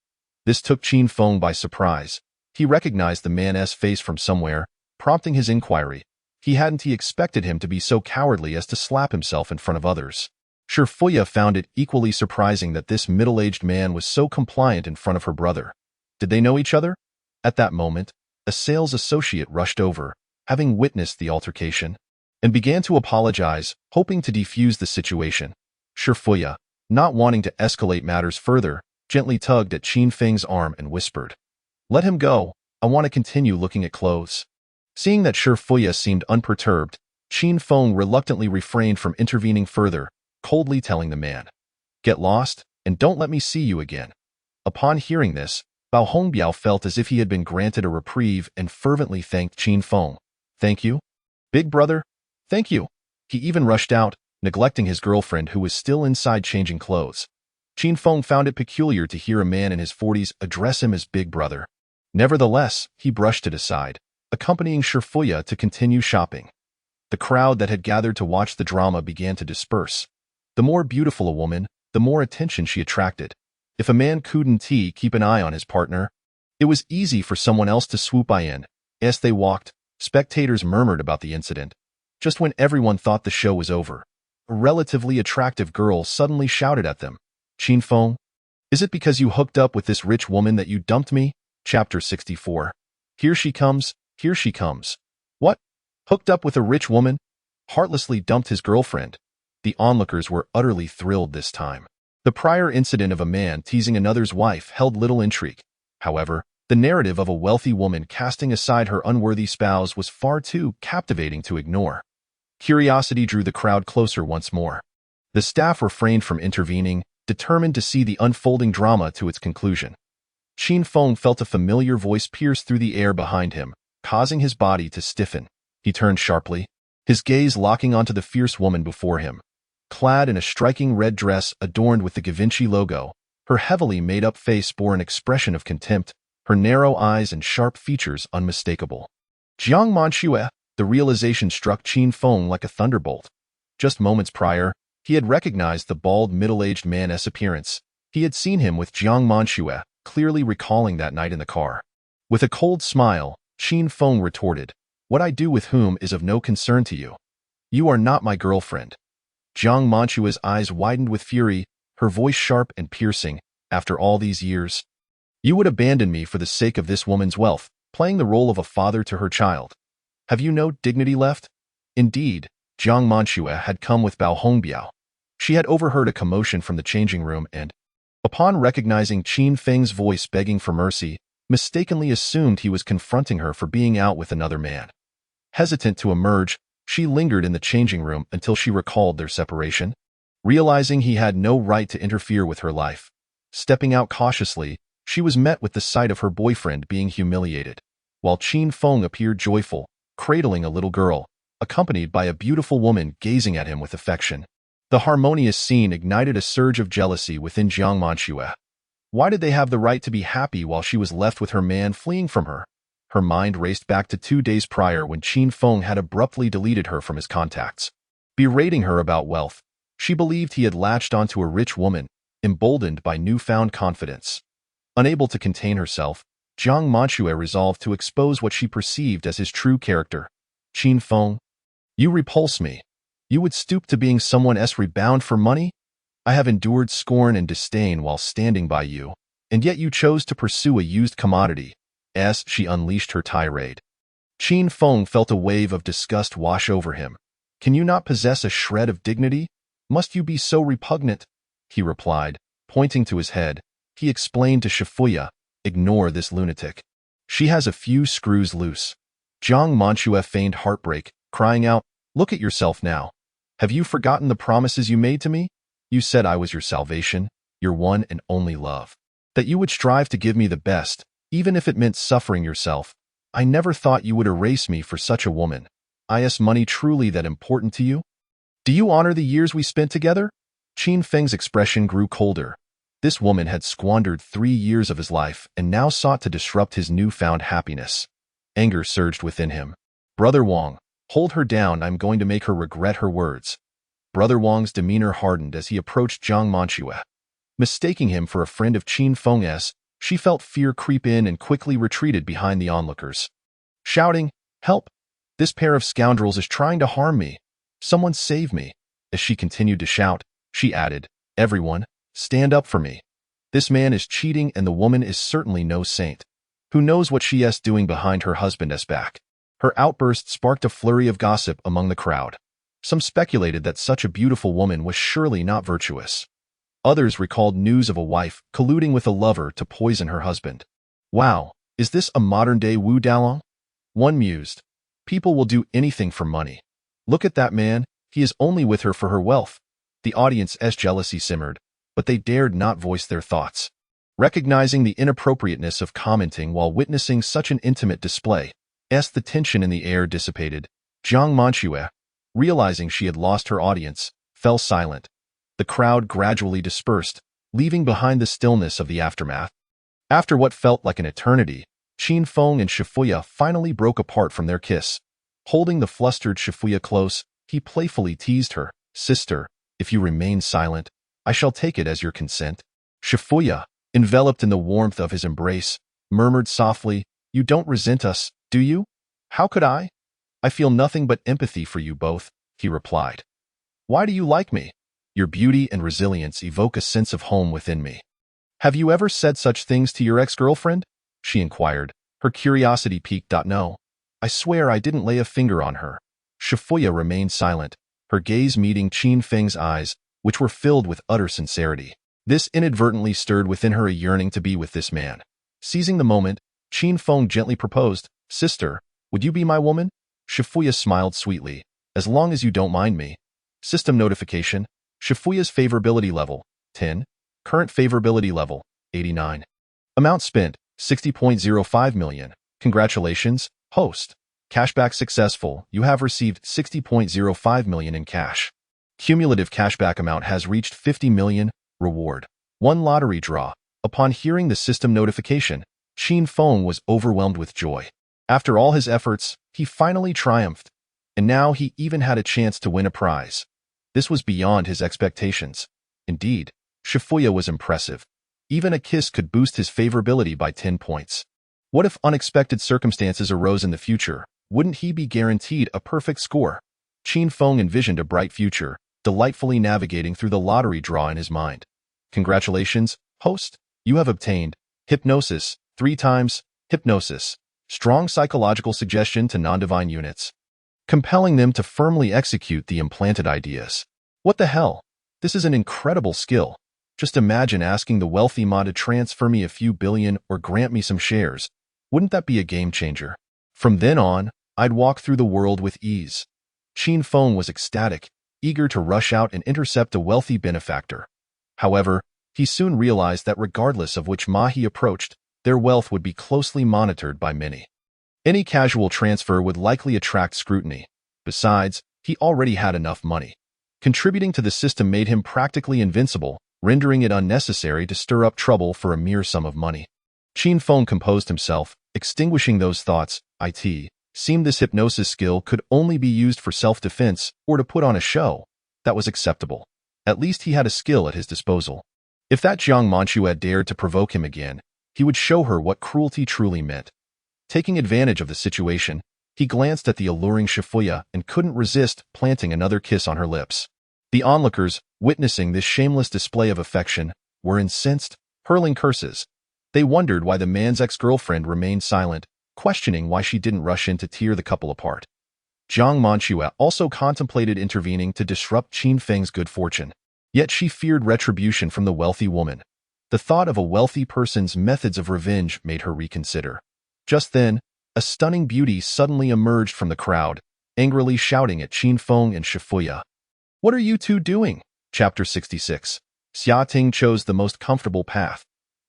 This took Qin Feng by surprise. He recognized the man's face from somewhere, prompting his inquiry. He hadn't expected him to be so cowardly as to slap himself in front of others. Shifuya found it equally surprising that this middle-aged man was so compliant in front of her brother. Did they know each other? At that moment, a sales associate rushed over, having witnessed the altercation, and began to apologize, hoping to defuse the situation. Shifuya, not wanting to escalate matters further, gently tugged at Qin Feng's arm and whispered, "Let him go. I want to continue looking at clothes." Seeing that Shifuya seemed unperturbed, Qin Feng reluctantly refrained from intervening further, coldly telling the man, "Get lost, and don't let me see you again." Upon hearing this, Bao Hongbiao felt as if he had been granted a reprieve and fervently thanked Qin Feng. "Thank you, big brother. Thank you." He even rushed out, neglecting his girlfriend who was still inside changing clothes. Qin Feng found it peculiar to hear a man in his 40s address him as big brother. Nevertheless, he brushed it aside, accompanying Shifuya to continue shopping. The crowd that had gathered to watch the drama began to disperse. The more beautiful a woman, the more attention she attracted. If a man couldn't keep an eye on his partner, it was easy for someone else to swoop in. As they walked, spectators murmured about the incident. Just when everyone thought the show was over, a relatively attractive girl suddenly shouted at them, "Qin Feng, is it because you hooked up with this rich woman that you dumped me?" Chapter 64. Here she comes, here she comes. What? Hooked up with a rich woman? Heartlessly dumped his girlfriend. The onlookers were utterly thrilled this time. The prior incident of a man teasing another's wife held little intrigue. However, the narrative of a wealthy woman casting aside her unworthy spouse was far too captivating to ignore. Curiosity drew the crowd closer once more. The staff refrained from intervening, determined to see the unfolding drama to its conclusion. Qin Feng felt a familiar voice pierce through the air behind him, causing his body to stiffen. He turned sharply, his gaze locking onto the fierce woman before him. Clad in a striking red dress adorned with the Givenchy logo, her heavily made-up face bore an expression of contempt, her narrow eyes and sharp features unmistakable. Jiang Manxue, the realization struck Qin Feng like a thunderbolt. Just moments prior, he had recognized the bald, middle-aged man's appearance. He had seen him with Jiang Manxue, clearly recalling that night in the car. With a cold smile, Qin Feng retorted, "What I do with whom is of no concern to you. You are not my girlfriend." Jiang Manxue's eyes widened with fury, her voice sharp and piercing. "After all these years, you would abandon me for the sake of this woman's wealth, playing the role of a father to her child. Have you no dignity left?" Indeed, Jiang Manxue had come with Bao Hongbiao. She had overheard a commotion from the changing room and, upon recognizing Qin Feng's voice begging for mercy, mistakenly assumed he was confronting her for being out with another man. Hesitant to emerge, she lingered in the changing room until she recalled their separation. Realizing he had no right to interfere with her life, stepping out cautiously, she was met with the sight of her boyfriend being humiliated, while Qin Feng appeared joyful, cradling a little girl, accompanied by a beautiful woman gazing at him with affection. The harmonious scene ignited a surge of jealousy within Jiang Manxue. Why did they have the right to be happy while she was left with her man fleeing from her? Her mind raced back to 2 days prior when Qin Feng had abruptly deleted her from his contacts. Berating her about wealth, she believed he had latched onto a rich woman, emboldened by newfound confidence. Unable to contain herself, Jiang Manxue resolved to expose what she perceived as his true character. Qin Feng, you repulse me. You would stoop to being someone else rebound for money? I have endured scorn and disdain while standing by you, and yet you chose to pursue a used commodity. As she unleashed her tirade, Qin Feng felt a wave of disgust wash over him. Can you not possess a shred of dignity? Must you be so repugnant? He replied, pointing to his head. He explained to Shifuya, ignore this lunatic. She has a few screws loose. Jiang Manxue feigned heartbreak, crying out, look at yourself now. Have you forgotten the promises you made to me? You said I was your salvation, your one and only love. That you would strive to give me the best, even if it meant suffering yourself. I never thought you would erase me for such a woman. Is money truly that important to you? Do you honor the years we spent together? Qin Feng's expression grew colder. This woman had squandered 3 years of his life and now sought to disrupt his newfound happiness. Anger surged within him. Brother Wang, hold her down, I'm going to make her regret her words. Brother Wang's demeanor hardened as he approached Jiang Manxue. Mistaking him for a friend of Qin Feng's, she felt fear creep in and quickly retreated behind the onlookers. Shouting, help! This pair of scoundrels is trying to harm me. Someone save me. As she continued to shout, she added, everyone, stand up for me. This man is cheating and the woman is certainly no saint. Who knows what she is doing behind her husband's back? Her outburst sparked a flurry of gossip among the crowd. Some speculated that such a beautiful woman was surely not virtuous. Others recalled news of a wife colluding with a lover to poison her husband. Wow, is this a modern-day Wu Dalong? One mused, people will do anything for money. Look at that man, he is only with her for her wealth. The audience's jealousy simmered, but they dared not voice their thoughts. Recognizing the inappropriateness of commenting while witnessing such an intimate display, as the tension in the air dissipated, Jiang Manxue, realizing she had lost her audience, fell silent. The crowd gradually dispersed, leaving behind the stillness of the aftermath. After what felt like an eternity, Qin Feng and Shifuya finally broke apart from their kiss. Holding the flustered Shifuya close, he playfully teased her, sister, if you remain silent, I shall take it as your consent. Shifuya, enveloped in the warmth of his embrace, murmured softly, you don't resent us, do you? How could I? I feel nothing but empathy for you both, he replied. Why do you like me? Your beauty and resilience evoke a sense of home within me. Have you ever said such things to your ex-girlfriend? She inquired, her curiosity piqued. No. I swear I didn't lay a finger on her. Shifuya remained silent, her gaze meeting Qin Feng's eyes, which were filled with utter sincerity. This inadvertently stirred within her a yearning to be with this man. Seizing the moment, Qin Feng gently proposed, sister, would you be my woman? Shifuya smiled sweetly, as long as you don't mind me. System notification, Shifuya's favorability level, 10. Current favorability level, 89. Amount spent, 60.05 million. Congratulations, host. Cashback successful, you have received 60.05 million in cash. Cumulative cashback amount has reached 50 million. Reward. 1 lottery draw. Upon hearing the system notification, Qin Feng was overwhelmed with joy. After all his efforts, he finally triumphed, and now he even had a chance to win a prize. This was beyond his expectations. Indeed, Shifuya was impressive. Even a kiss could boost his favorability by 10 points. What if unexpected circumstances arose in the future? Wouldn't he be guaranteed a perfect score? Qin Feng envisioned a bright future, delightfully navigating through the lottery draw in his mind. Congratulations, host. You have obtained hypnosis, 3 times, hypnosis. Strong psychological suggestion to non-divine units, compelling them to firmly execute the implanted ideas. What the hell? This is an incredible skill. Just imagine asking the wealthy Ma to transfer me a few billion or grant me some shares. Wouldn't that be a game changer? From then on, I'd walk through the world with ease. Qin Feng was ecstatic, eager to rush out and intercept a wealthy benefactor. However, He soon realized that regardless of which Ma he approached, their wealth would be closely monitored by many. Any casual transfer would likely attract scrutiny. Besides, he already had enough money. Contributing to the system made him practically invincible, rendering it unnecessary to stir up trouble for a mere sum of money. Qin Feng composed himself, extinguishing those thoughts. It seemed this hypnosis skill could only be used for self-defense or to put on a show. That was acceptable. At least he had a skill at his disposal. If that Jiang Manchu had dared to provoke him again, he would show her what cruelty truly meant. Taking advantage of the situation, he glanced at the alluring Shifuya and couldn't resist planting another kiss on her lips. The onlookers, witnessing this shameless display of affection, were incensed, hurling curses. They wondered why the man's ex-girlfriend remained silent, questioning why she didn't rush in to tear the couple apart. Jiang Manchu also contemplated intervening to disrupt Qin Feng's good fortune. Yet she feared retribution from the wealthy woman. The thought of a wealthy person's methods of revenge made her reconsider. Just then, a stunning beauty suddenly emerged from the crowd, angrily shouting at Qin Feng and Shifuya. "What are you two doing?" Chapter 66. Xia Ting chose the most comfortable path.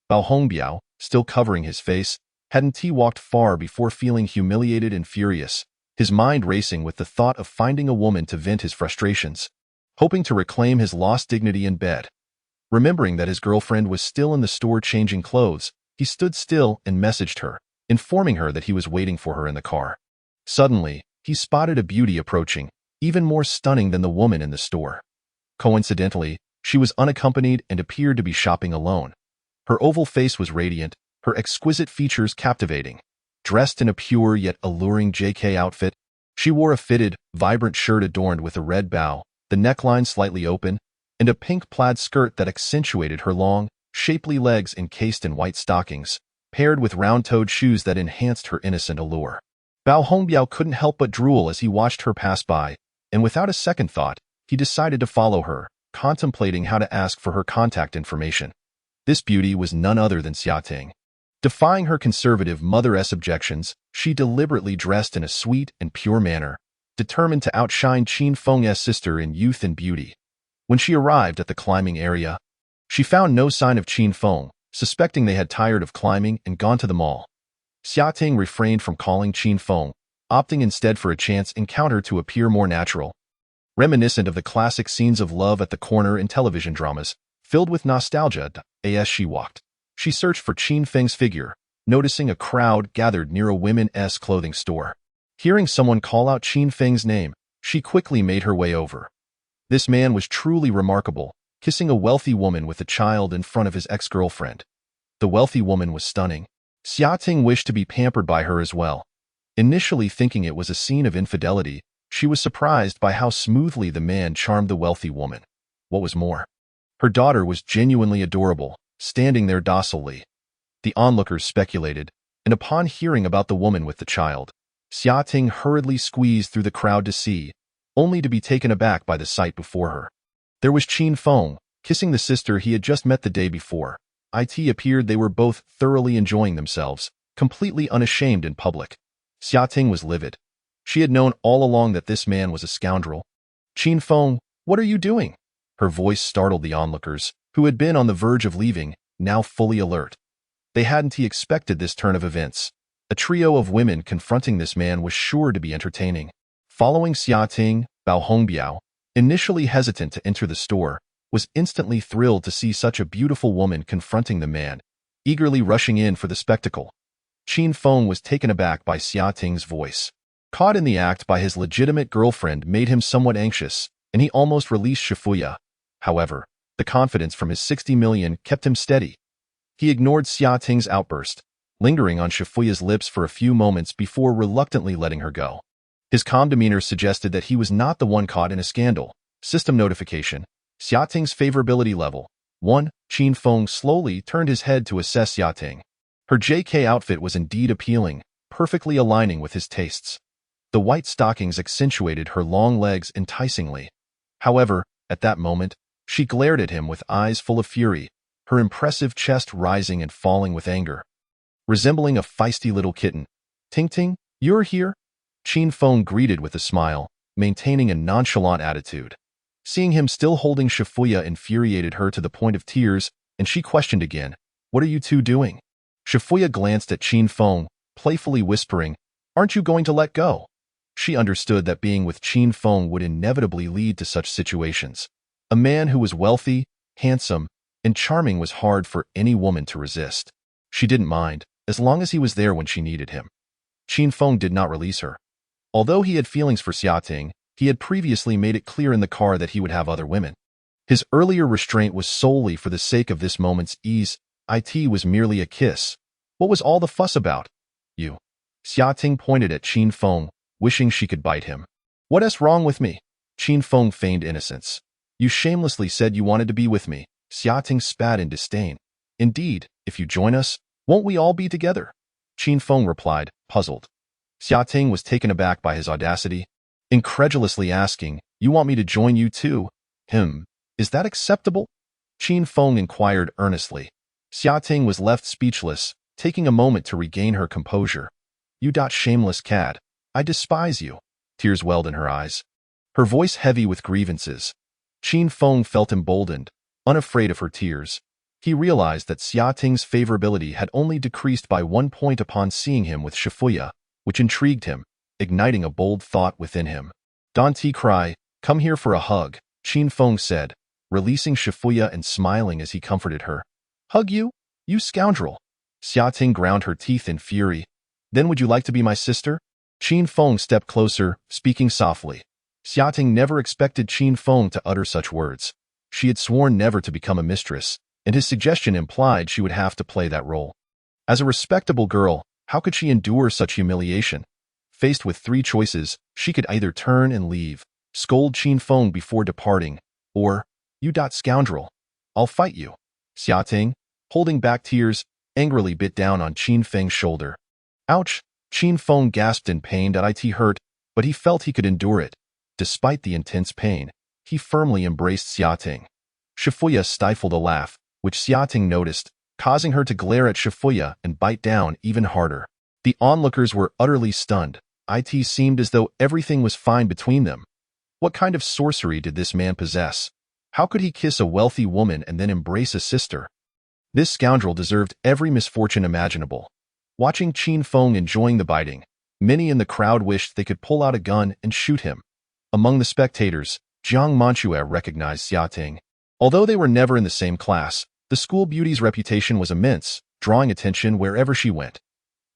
Bao Hongbiao, still covering his face, hadn't he walked far before feeling humiliated and furious, his mind racing with the thought of finding a woman to vent his frustrations, hoping to reclaim his lost dignity in bed. Remembering that his girlfriend was still in the store changing clothes, he stood still and messaged her, informing her that he was waiting for her in the car. Suddenly, he spotted a beauty approaching, even more stunning than the woman in the store. Coincidentally, she was unaccompanied and appeared to be shopping alone. Her oval face was radiant, her exquisite features captivating. Dressed in a pure yet alluring JK outfit, she wore a fitted, vibrant shirt adorned with a red bow, the neckline slightly open, and a pink plaid skirt that accentuated her long, shapely legs encased in white stockings, paired with round-toed shoes that enhanced her innocent allure. Bao Hongbiao couldn't help but drool as he watched her pass by, and without a second thought, he decided to follow her, contemplating how to ask for her contact information. This beauty was none other than Xia Ting. Defying her conservative mother-s objections, she deliberately dressed in a sweet and pure manner, determined to outshine Qin Feng's sister in youth and beauty. When she arrived at the climbing area, she found no sign of Qin Feng, suspecting they had tired of climbing and gone to the mall. Xia Ting refrained from calling Qin Feng, opting instead for a chance encounter to appear more natural. Reminiscent of the classic scenes of love at the corner in television dramas, filled with nostalgia, as she walked, she searched for Qin Feng's figure, noticing a crowd gathered near a women's clothing store. Hearing someone call out Qin Feng's name, she quickly made her way over. This man was truly remarkable, kissing a wealthy woman with a child in front of his ex-girlfriend. The wealthy woman was stunning. Xia Ting wished to be pampered by her as well. Initially thinking it was a scene of infidelity, she was surprised by how smoothly the man charmed the wealthy woman. What was more, her daughter was genuinely adorable, standing there docilely. The onlookers speculated, and upon hearing about the woman with the child, Xia Ting hurriedly squeezed through the crowd to see, only to be taken aback by the sight before her. There was Qin Feng, kissing the sister he had just met the day before. It appeared they were both thoroughly enjoying themselves, completely unashamed in public. Xia Ting was livid. She had known all along that this man was a scoundrel. "Qin Feng, what are you doing?" Her voice startled the onlookers, who had been on the verge of leaving, now fully alert. They hadn't expected this turn of events. A trio of women confronting this man was sure to be entertaining. Following Xia Ting, Bao Hongbiao, initially hesitant to enter the store, was instantly thrilled to see such a beautiful woman confronting the man, eagerly rushing in for the spectacle. Qin Feng was taken aback by Xia Ting's voice. Caught in the act by his legitimate girlfriend made him somewhat anxious, and he almost released Shifuya. However, the confidence from his 60 million kept him steady. He ignored Xia Ting's outburst, lingering on Shifuya's lips for a few moments before reluctantly letting her go. His calm demeanor suggested that he was not the one caught in a scandal. System notification. Xia Ting's favorability level 1. Qin Feng slowly turned his head to assess Xia Ting. Her JK outfit was indeed appealing, perfectly aligning with his tastes. The white stockings accentuated her long legs enticingly. However, at that moment, she glared at him with eyes full of fury, her impressive chest rising and falling with anger. Resembling a feisty little kitten, "Ting Ting, you're here?" Qin Feng greeted with a smile, maintaining a nonchalant attitude. Seeing him still holding Shifuya infuriated her to the point of tears, and she questioned again, "What are you two doing?" Shifuya glanced at Qin Feng, playfully whispering, "Aren't you going to let go?" She understood that being with Qin Feng would inevitably lead to such situations. A man who was wealthy, handsome, and charming was hard for any woman to resist. She didn't mind, as long as he was there when she needed him. Qin Feng did not release her. Although he had feelings for Xiating, he had previously made it clear in the car that he would have other women. His earlier restraint was solely for the sake of this moment's ease. It was merely a kiss. What was all the fuss about? You. Xiating pointed at Qin Feng, wishing she could bite him. "What's wrong with me?" Qin Feng feigned innocence. "You shamelessly said you wanted to be with me." Xiating spat in disdain. "Indeed, if you join us, won't we all be together?" Qin Feng replied, puzzled. Xiating was taken aback by his audacity, incredulously asking, "You want me to join you too?" Is that acceptable?" Qin Feng inquired earnestly. Xiating was left speechless, taking a moment to regain her composure. "You shameless cad. I despise you." Tears welled in her eyes, her voice heavy with grievances. Qin Feng felt emboldened, unafraid of her tears. He realized that Xiating's favorability had only decreased by 1 point upon seeing him with Shifuya, which intrigued him, igniting a bold thought within him. "Don't cry, come here for a hug," Qin Feng said, releasing Shifuya and smiling as he comforted her. "Hug you? You scoundrel!" Xiating ground her teeth in fury. "Then would you like to be my sister?" Qin Feng stepped closer, speaking softly. Xiating never expected Qin Feng to utter such words. She had sworn never to become a mistress, and his suggestion implied she would have to play that role. As a respectable girl, how could she endure such humiliation? Faced with 3 choices, she could either turn and leave, scold Qin Feng before departing, or, "You scoundrel, I'll fight you." Xiating, holding back tears, angrily bit down on Qin Feng's shoulder. "Ouch!" Qin Feng gasped in pain. It hurt, but he felt he could endure it. Despite the intense pain, he firmly embraced Xiating. Shifuya stifled a laugh, which Xiating noticed, causing her to glare at Shifuya and bite down even harder. The onlookers were utterly stunned. It seemed as though everything was fine between them. What kind of sorcery did this man possess? How could he kiss a wealthy woman and then embrace a sister? This scoundrel deserved every misfortune imaginable. Watching Qin Feng enjoying the biting, many in the crowd wished they could pull out a gun and shoot him. Among the spectators, Jiang Manchue recognized Xiating. Although they were never in the same class, the school beauty's reputation was immense, drawing attention wherever she went.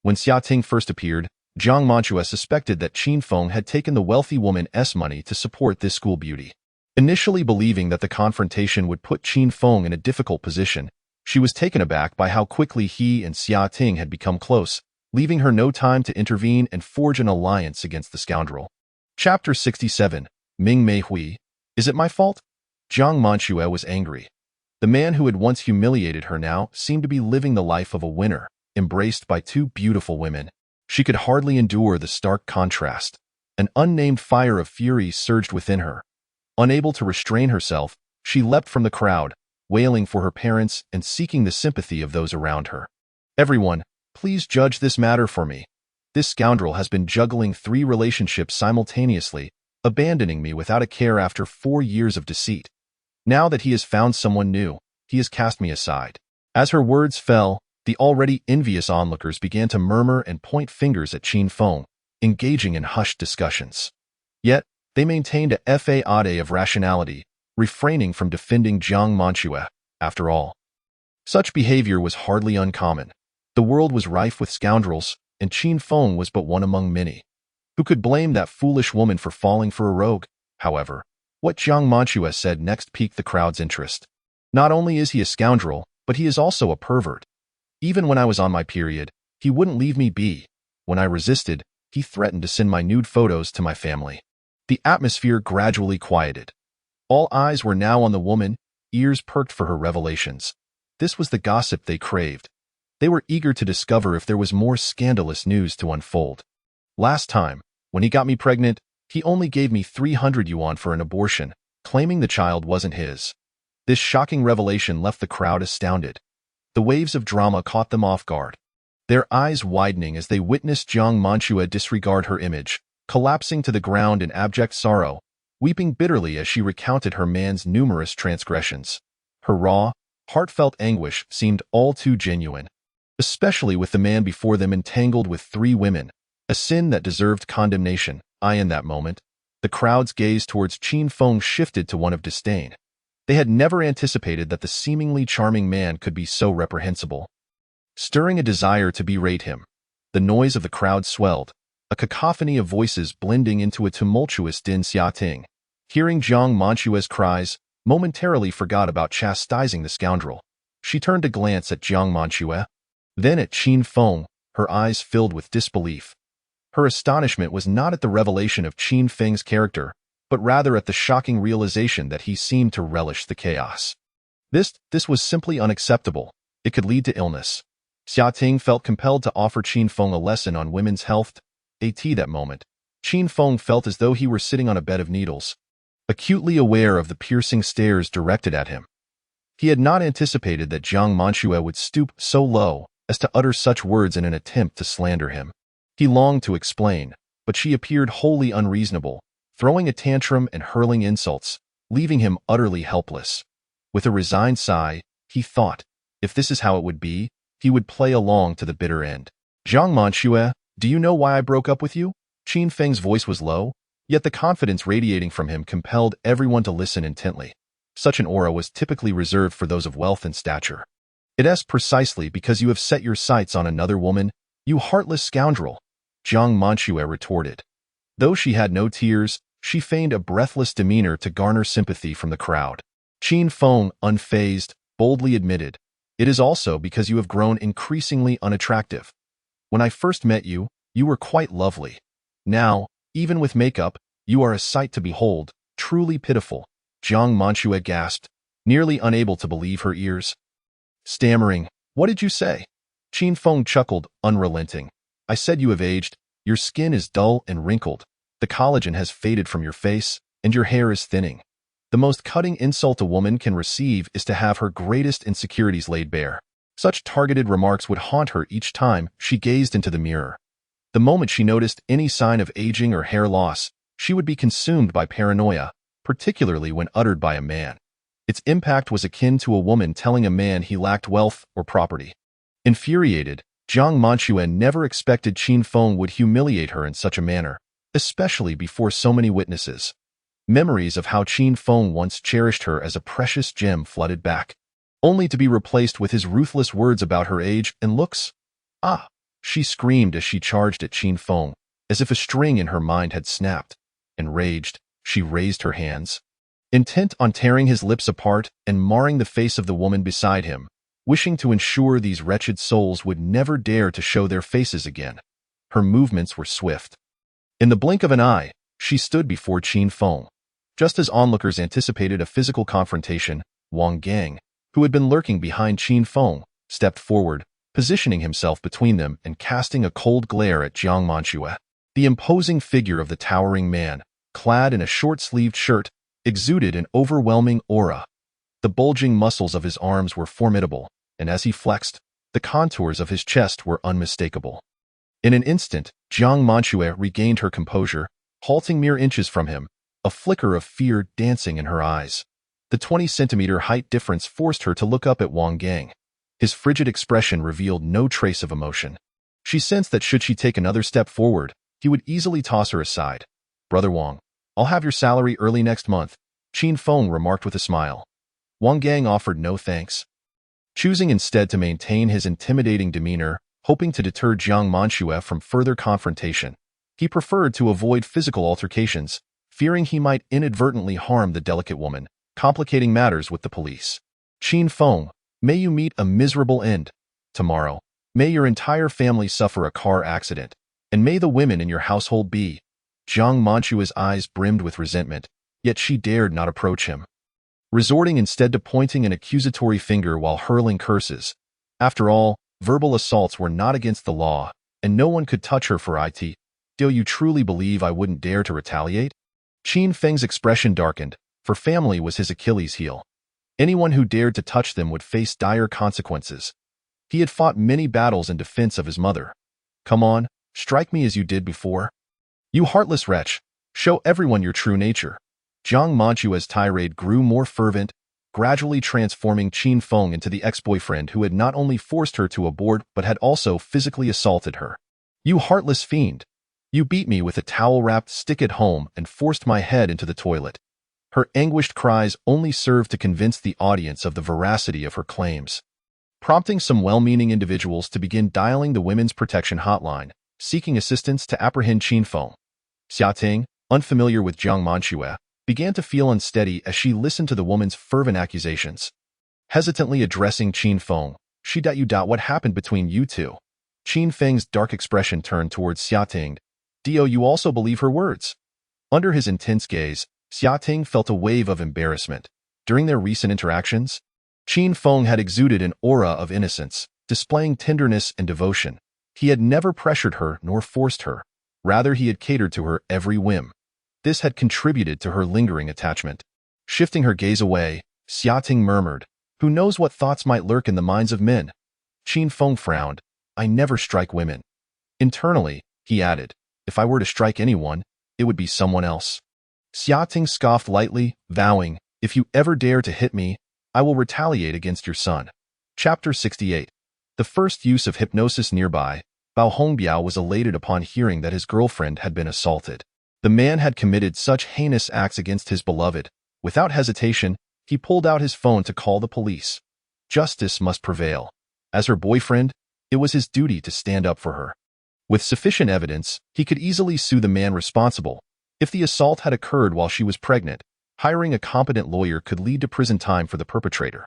When Xiating first appeared, Jiang Manchue suspected that Qin Feng had taken the wealthy woman's money to support this school beauty. Initially believing that the confrontation would put Qin Feng in a difficult position, she was taken aback by how quickly he and Xiating had become close, leaving her no time to intervene and forge an alliance against the scoundrel. Chapter 67, Ming Mei Hui. Is it my fault? Jiang Manchue was angry. The man who had once humiliated her now seemed to be living the life of a winner, embraced by 2 beautiful women. She could hardly endure the stark contrast. An unnamed fire of fury surged within her. Unable to restrain herself, she leapt from the crowd, wailing for her parents and seeking the sympathy of those around her. "Everyone, please judge this matter for me. This scoundrel has been juggling 3 relationships simultaneously, abandoning me without a care after 4 years of deceit. Now that he has found someone new, he has cast me aside." As her words fell, the already envious onlookers began to murmur and point fingers at Qin Feng, engaging in hushed discussions. Yet, they maintained a facade of rationality, refraining from defending Jiang Manchue. After all, such behavior was hardly uncommon. The world was rife with scoundrels, and Qin Feng was but one among many. Who could blame that foolish woman for falling for a rogue? However, what Jiang Manchue said next piqued the crowd's interest. "Not only is he a scoundrel, but he is also a pervert. Even when I was on my period, he wouldn't leave me be. When I resisted, he threatened to send my nude photos to my family." The atmosphere gradually quieted. All eyes were now on the woman, ears perked for her revelations. This was the gossip they craved. They were eager to discover if there was more scandalous news to unfold. "Last time, when he got me pregnant, he only gave me 300 yuan for an abortion, claiming the child wasn't his." This shocking revelation left the crowd astounded. The waves of drama caught them off guard, their eyes widening as they witnessed Jiang Manchue disregard her image, collapsing to the ground in abject sorrow, weeping bitterly as she recounted her man's numerous transgressions. Her raw, heartfelt anguish seemed all too genuine, especially with the man before them entangled with 3 women, a sin that deserved condemnation. In that moment, the crowd's gaze towards Qin Feng shifted to one of disdain. They had never anticipated that the seemingly charming man could be so reprehensible, stirring a desire to berate him. The noise of the crowd swelled, a cacophony of voices blending into a tumultuous din. Xiating, hearing Jiang Manchue's cries, momentarily forgot about chastising the scoundrel. She turned to glance at Jiang Manchue, then at Qin Feng, her eyes filled with disbelief. Her astonishment was not at the revelation of Qin Feng's character, but rather at the shocking realization that he seemed to relish the chaos. This was simply unacceptable. It could lead to illness. Xiating felt compelled to offer Qin Feng a lesson on women's health. That moment, Qin Feng felt as though he were sitting on a bed of needles, acutely aware of the piercing stares directed at him. He had not anticipated that Jiang Manchue would stoop so low as to utter such words in an attempt to slander him. He longed to explain, but she appeared wholly unreasonable, throwing a tantrum and hurling insults, leaving him utterly helpless. With a resigned sigh, he thought, if this is how it would be, he would play along to the bitter end. Jiang Manchue, do you know why I broke up with you? Qin Feng's voice was low, yet the confidence radiating from him compelled everyone to listen intently. Such an aura was typically reserved for those of wealth and stature. It is precisely because you have set your sights on another woman, you heartless scoundrel, Jiang Manchue retorted. Though she had no tears, she feigned a breathless demeanor to garner sympathy from the crowd. Qin Feng, unfazed, boldly admitted, it is also because you have grown increasingly unattractive. When I first met you, you were quite lovely. Now, even with makeup, you are a sight to behold, truly pitiful. Jiang Manchue gasped, nearly unable to believe her ears. Stammering, what did you say? Qin Feng chuckled, unrelenting. I said you have aged, your skin is dull and wrinkled, the collagen has faded from your face, and your hair is thinning. The most cutting insult a woman can receive is to have her greatest insecurities laid bare. Such targeted remarks would haunt her each time she gazed into the mirror. The moment she noticed any sign of aging or hair loss, she would be consumed by paranoia, particularly when uttered by a man. Its impact was akin to a woman telling a man he lacked wealth or property. Infuriated, Jiang Manchue never expected Qin Feng would humiliate her in such a manner, especially before so many witnesses. Memories of how Qin Feng once cherished her as a precious gem flooded back, only to be replaced with his ruthless words about her age and looks. Ah! She screamed as she charged at Qin Feng, as if a string in her mind had snapped. Enraged, she raised her hands, intent on tearing his lips apart and marring the face of the woman beside him, wishing to ensure these wretched souls would never dare to show their faces again. Her movements were swift. In the blink of an eye, she stood before Qin Feng. Just as onlookers anticipated a physical confrontation, Wang Gang, who had been lurking behind Qin Feng, stepped forward, positioning himself between them and casting a cold glare at Jiang Manchue. The imposing figure of the towering man, clad in a short-sleeved shirt, exuded an overwhelming aura. The bulging muscles of his arms were formidable, and as he flexed, the contours of his chest were unmistakable. In an instant, Jiang Manchue regained her composure, halting mere inches from him, a flicker of fear dancing in her eyes. The 20-centimeter height difference forced her to look up at Wang Gang. His frigid expression revealed no trace of emotion. She sensed that should she take another step forward, he would easily toss her aside. Brother Wang, I'll have your salary early next month, Qin Feng remarked with a smile. Wang Gang offered no thanks, choosing instead to maintain his intimidating demeanor, hoping to deter Jiang Manchue from further confrontation. He preferred to avoid physical altercations, fearing he might inadvertently harm the delicate woman, complicating matters with the police. Qin Feng, may you meet a miserable end. Tomorrow, may your entire family suffer a car accident, and may the women in your household be. Jiang Manchue's eyes brimmed with resentment, yet she dared not approach him, resorting instead to pointing an accusatory finger while hurling curses. After all, verbal assaults were not against the law, and no one could touch her for it. Do you truly believe I wouldn't dare to retaliate? Qin Feng's expression darkened, for family was his Achilles heel. Anyone who dared to touch them would face dire consequences. He had fought many battles in defense of his mother. Come on, strike me as you did before. You heartless wretch, show everyone your true nature. Jiang Manchue's tirade grew more fervent, gradually transforming Qin Feng into the ex-boyfriend who had not only forced her to abort but had also physically assaulted her. "You heartless fiend! You beat me with a towel-wrapped stick at home and forced my head into the toilet." Her anguished cries only served to convince the audience of the veracity of her claims, prompting some well-meaning individuals to begin dialing the Women's Protection Hotline, seeking assistance to apprehend Qin Feng. Xia Ting, unfamiliar with Jiang Manxue, began to feel unsteady as she listened to the woman's fervent accusations. Hesitantly addressing Qin Feng, "What happened between you two?" Qin Feng's dark expression turned towards Xia Ting. "Do you also believe her words?" Under his intense gaze, Xia Ting felt a wave of embarrassment. During their recent interactions, Qin Feng had exuded an aura of innocence, displaying tenderness and devotion. He had never pressured her nor forced her. Rather, he had catered to her every whim. This had contributed to her lingering attachment. Shifting her gaze away, Xia Ting murmured, "Who knows what thoughts might lurk in the minds of men?" Qin Feng frowned. "I never strike women." Internally, he added, "If I were to strike anyone, it would be someone else." Xia Ting scoffed lightly, vowing, "If you ever dare to hit me, I will retaliate against your son." Chapter 68. The first use of hypnosis. Nearby, Bao Hongbiao was elated upon hearing that his girlfriend had been assaulted. The man had committed such heinous acts against his beloved. Without hesitation, he pulled out his phone to call the police. Justice must prevail. As her boyfriend, it was his duty to stand up for her. With sufficient evidence, he could easily sue the man responsible. If the assault had occurred while she was pregnant, hiring a competent lawyer could lead to prison time for the perpetrator.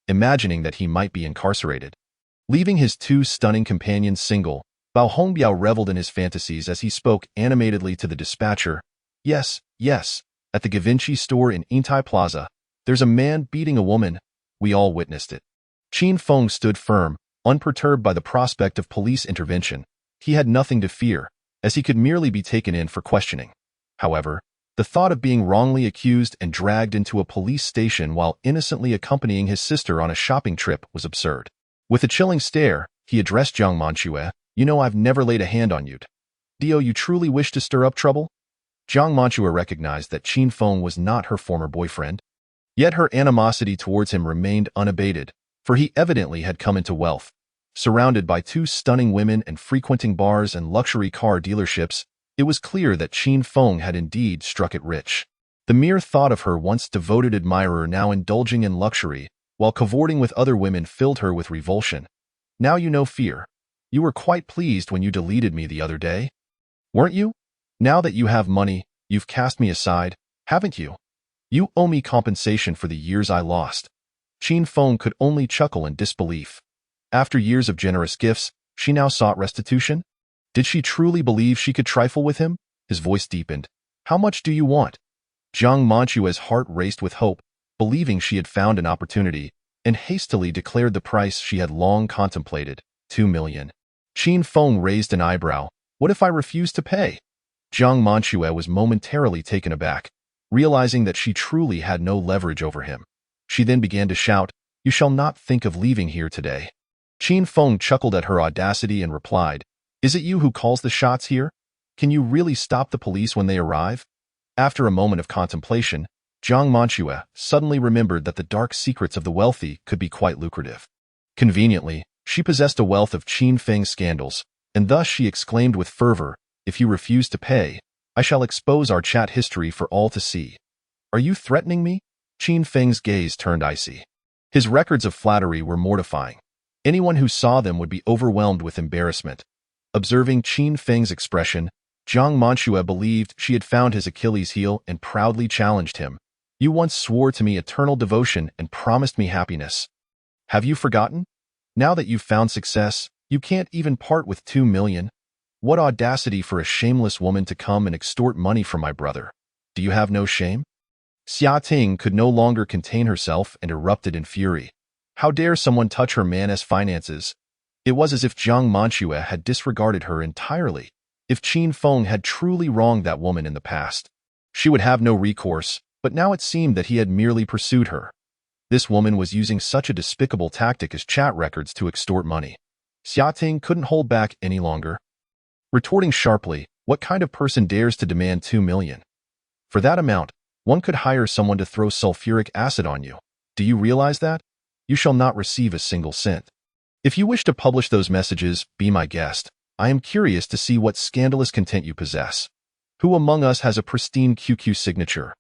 Imagining that he might be incarcerated, leaving his two stunning companions single, Bao Hongbiao reveled in his fantasies as he spoke animatedly to the dispatcher. Yes, at the Givenchy store in Intai Plaza, there's a man beating a woman. We all witnessed it." Qin Feng stood firm, unperturbed by the prospect of police intervention. He had nothing to fear, as he could merely be taken in for questioning. However, the thought of being wrongly accused and dragged into a police station while innocently accompanying his sister on a shopping trip was absurd. With a chilling stare, he addressed Jiang Manxue. I've never laid a hand on you. Do you truly wish to stir up trouble?" Jiang Manxue recognized that Qin Feng was not her former boyfriend. Yet her animosity towards him remained unabated, for he evidently had come into wealth. Surrounded by two stunning women and frequenting bars and luxury car dealerships, it was clear that Qin Feng had indeed struck it rich. The mere thought of her once devoted admirer now indulging in luxury, while cavorting with other women filled her with revulsion. "Now you know fear. You were quite pleased when you deleted me the other day, weren't you? Now that you have money, you've cast me aside, haven't you? You owe me compensation for the years I lost." Qin Feng could only chuckle in disbelief. After years of generous gifts, she now sought restitution? Did she truly believe she could trifle with him? His voice deepened. "How much do you want?" Jiang Manxue's heart raced with hope, believing she had found an opportunity, and hastily declared the price she had long contemplated, 2 million. Qin Feng raised an eyebrow. "What if I refuse to pay?" Jiang Manxue was momentarily taken aback, realizing that she truly had no leverage over him. She then began to shout, "You shall not think of leaving here today." Qin Feng chuckled at her audacity and replied, "Is it you who calls the shots here? Can you really stop the police when they arrive?" After a moment of contemplation, Jiang Manxue suddenly remembered that the dark secrets of the wealthy could be quite lucrative. Conveniently, she possessed a wealth of Qin Feng's scandals, and thus she exclaimed with fervor, "If you refuse to pay, I shall expose our chat history for all to see." "Are you threatening me?" Qin Feng's gaze turned icy. His records of flattery were mortifying. Anyone who saw them would be overwhelmed with embarrassment. Observing Qin Feng's expression, Jiang Manxue believed she had found his Achilles heel and proudly challenged him. "You once swore to me eternal devotion and promised me happiness. Have you forgotten? Now that you've found success, you can't even part with 2 million. What audacity for a shameless woman to come and extort money from my brother. Do you have no shame?" Xia Ting could no longer contain herself and erupted in fury. How dare someone touch her man's finances? It was as if Jiang Manxue had disregarded her entirely. If Qin Feng had truly wronged that woman in the past, she would have no recourse, but now it seemed that he had merely pursued her. This woman was using such a despicable tactic as chat records to extort money. Xia Ting couldn't hold back any longer. Retorting sharply, "What kind of person dares to demand 2 million? For that amount, one could hire someone to throw sulfuric acid on you." Do you realize that? You shall not receive a single cent. If you wish to publish those messages, be my guest. I am curious to see what scandalous content you possess. Who among us has a pristine QQ signature?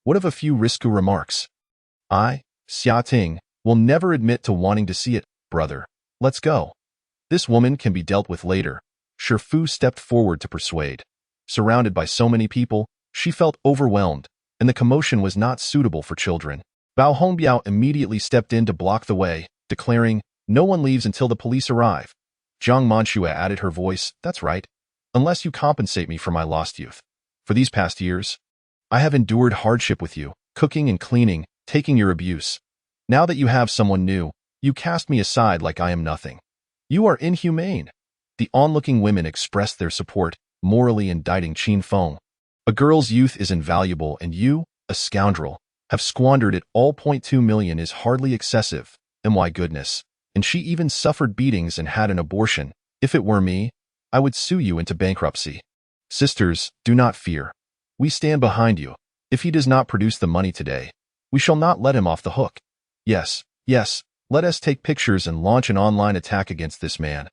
What of a few risque remarks? I, Xia Ting, will never admit to wanting to see it, brother. Let's go. This woman can be dealt with later. Shifu stepped forward to persuade. Surrounded by so many people, she felt overwhelmed, and the commotion was not suitable for children. Bao Hongbiao immediately stepped in to block the way, declaring, "No one leaves until the police arrive." Jiang Manxue added her voice, "That's right. Unless you compensate me for my lost youth. For these past years, I have endured hardship with you, cooking and cleaning, taking your abuse. Now that you have someone new, you cast me aside like I am nothing. You are inhumane." The onlooking women expressed their support, morally indicting Qin Feng. "A girl's youth is invaluable, and you, a scoundrel, have squandered it all. 2 million is hardly excessive, and my goodness. And she even suffered beatings and had an abortion. If it were me, I would sue you into bankruptcy. Sisters, do not fear. We stand behind you. If he does not produce the money today, we shall not let him off the hook. Yes, let us take pictures and launch an online attack against this man.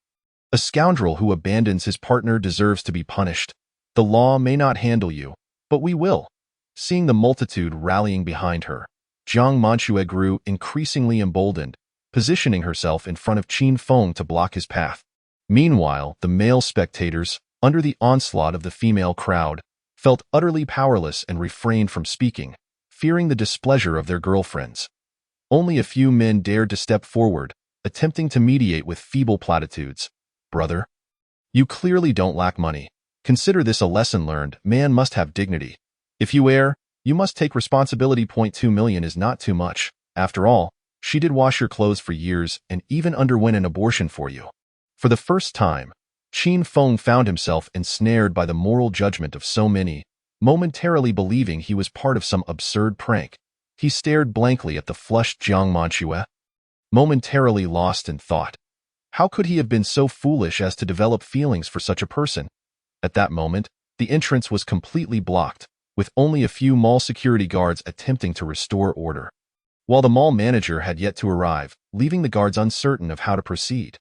A scoundrel who abandons his partner deserves to be punished. The law may not handle you, but we will." Seeing the multitude rallying behind her, Jiang Manxue grew increasingly emboldened, positioning herself in front of Qin Feng to block his path. Meanwhile, the male spectators, under the onslaught of the female crowd, felt utterly powerless and refrained from speaking, fearing the displeasure of their girlfriends. Only a few men dared to step forward, attempting to mediate with feeble platitudes. "Brother, you clearly don't lack money. Consider this a lesson learned. Man must have dignity. If you err, you must take responsibility. 2 million is not too much. After all, she did wash your clothes for years and even underwent an abortion for you." For the first time, Qin Feng found himself ensnared by the moral judgment of so many, momentarily believing he was part of some absurd prank. He stared blankly at the flushed Jiang Manxue, momentarily lost in thought. How could he have been so foolish as to develop feelings for such a person? At that moment, the entrance was completely blocked, with only a few mall security guards attempting to restore order, while the mall manager had yet to arrive, leaving the guards uncertain of how to proceed.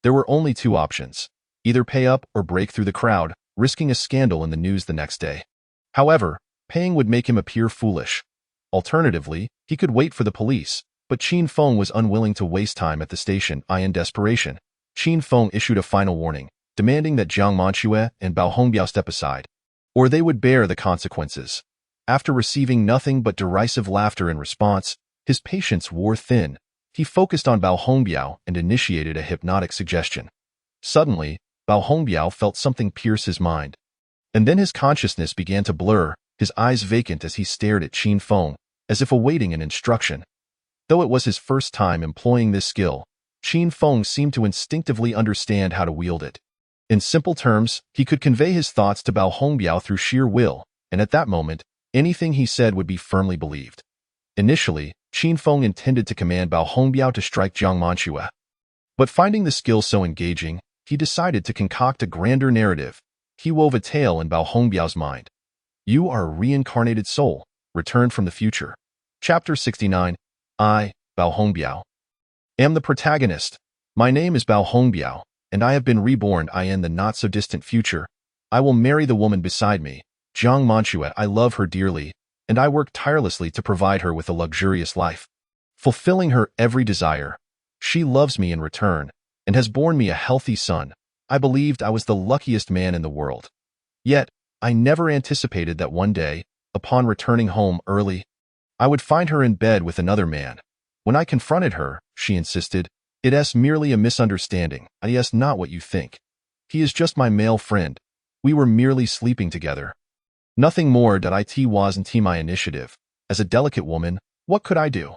There were only two options: either pay up or break through the crowd, risking a scandal in the news the next day. However, paying would make him appear foolish. Alternatively, he could wait for the police, but Qin Feng was unwilling to waste time at the station. In desperation, Qin Feng issued a final warning, demanding that Jiang Manxue and Bao Hongbiao step aside, or they would bear the consequences. After receiving nothing but derisive laughter in response, his patience wore thin. He focused on Bao Hongbiao and initiated a hypnotic suggestion. Suddenly, Bao Hongbiao felt something pierce his mind. And then his consciousness began to blur, his eyes vacant as he stared at Qin Feng, as if awaiting an instruction. Though it was his first time employing this skill, Qin Feng seemed to instinctively understand how to wield it. In simple terms, he could convey his thoughts to Bao Hongbiao through sheer will, and at that moment, anything he said would be firmly believed. Initially, Qin Feng intended to command Bao Hongbiao to strike Jiang Manxue. But finding the skill so engaging, he decided to concoct a grander narrative. He wove a tale in Bao Hongbiao's mind. "You are a reincarnated soul, returned from the future." Chapter 69. I, Bao Hongbiao, am the protagonist. My name is Bao Hongbiao, and I have been reborn in the not-so-distant future. I will marry the woman beside me, Jiang Manxue. I love her dearly, and I work tirelessly to provide her with a luxurious life, fulfilling her every desire. She loves me in return, and has borne me a healthy son. I believed I was the luckiest man in the world. Yet, I never anticipated that one day, upon returning home early, I would find her in bed with another man. When I confronted her, she insisted, "It's merely a misunderstanding. It's not what you think. He is just my male friend. We were merely sleeping together. Nothing more. It wasn't my initiative. As a delicate woman, what could I do?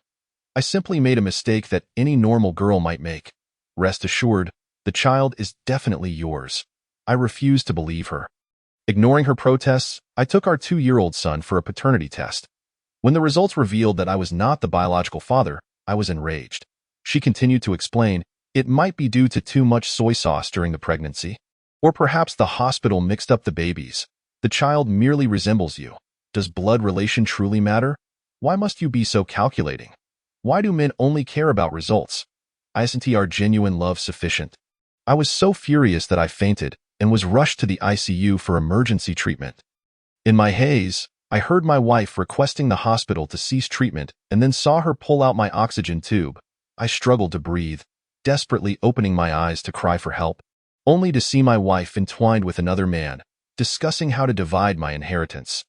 I simply made a mistake that any normal girl might make. Rest assured, the child is definitely yours." I refused to believe her. Ignoring her protests, I took our 2-year-old son for a paternity test. When the results revealed that I was not the biological father, I was enraged. She continued to explain, "It might be due to too much soy sauce during the pregnancy. Or perhaps the hospital mixed up the babies. The child merely resembles you. Does blood relation truly matter? Why must you be so calculating?" Why do men only care about results? Isn't our genuine love sufficient? I was so furious that I fainted and was rushed to the ICU for emergency treatment. In my haze, I heard my wife requesting the hospital to cease treatment and then saw her pull out my oxygen tube. I struggled to breathe, desperately opening my eyes to cry for help, only to see my wife entwined with another man, discussing how to divide my inheritance.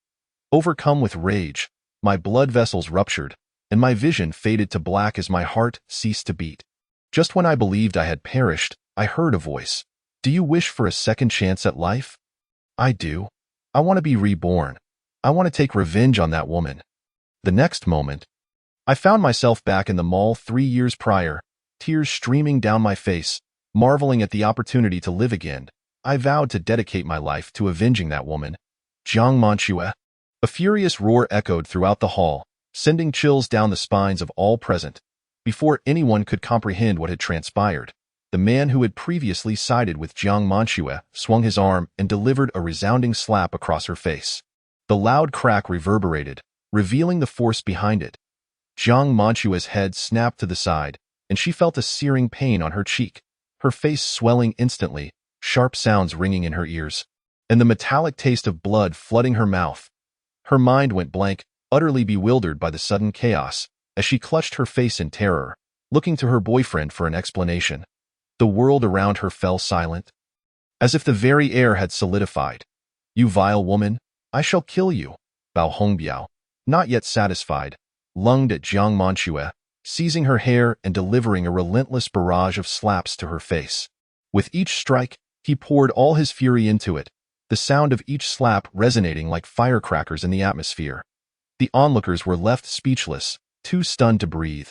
Overcome with rage, my blood vessels ruptured, and my vision faded to black as my heart ceased to beat. Just when I believed I had perished, I heard a voice. Do you wish for a second chance at life? I do. I want to be reborn. I want to take revenge on that woman. The next moment, I found myself back in the mall 3 years prior, tears streaming down my face, marveling at the opportunity to live again. I vowed to dedicate my life to avenging that woman. Jiang Manchue. A furious roar echoed throughout the hall, sending chills down the spines of all present. Before anyone could comprehend what had transpired, the man who had previously sided with Jiang Manchue swung his arm and delivered a resounding slap across her face. The loud crack reverberated, revealing the force behind it. Jiang Manchue's head snapped to the side, and she felt a searing pain on her cheek, her face swelling instantly, sharp sounds ringing in her ears, and the metallic taste of blood flooding her mouth. Her mind went blank, utterly bewildered by the sudden chaos, as she clutched her face in terror, looking to her boyfriend for an explanation. The world around her fell silent, as if the very air had solidified. You vile woman, I shall kill you, Bao Hongbiao, not yet satisfied, lunged at Jiang Manchue, seizing her hair and delivering a relentless barrage of slaps to her face. With each strike, he poured all his fury into it, the sound of each slap resonating like firecrackers in the atmosphere. The onlookers were left speechless, too stunned to breathe.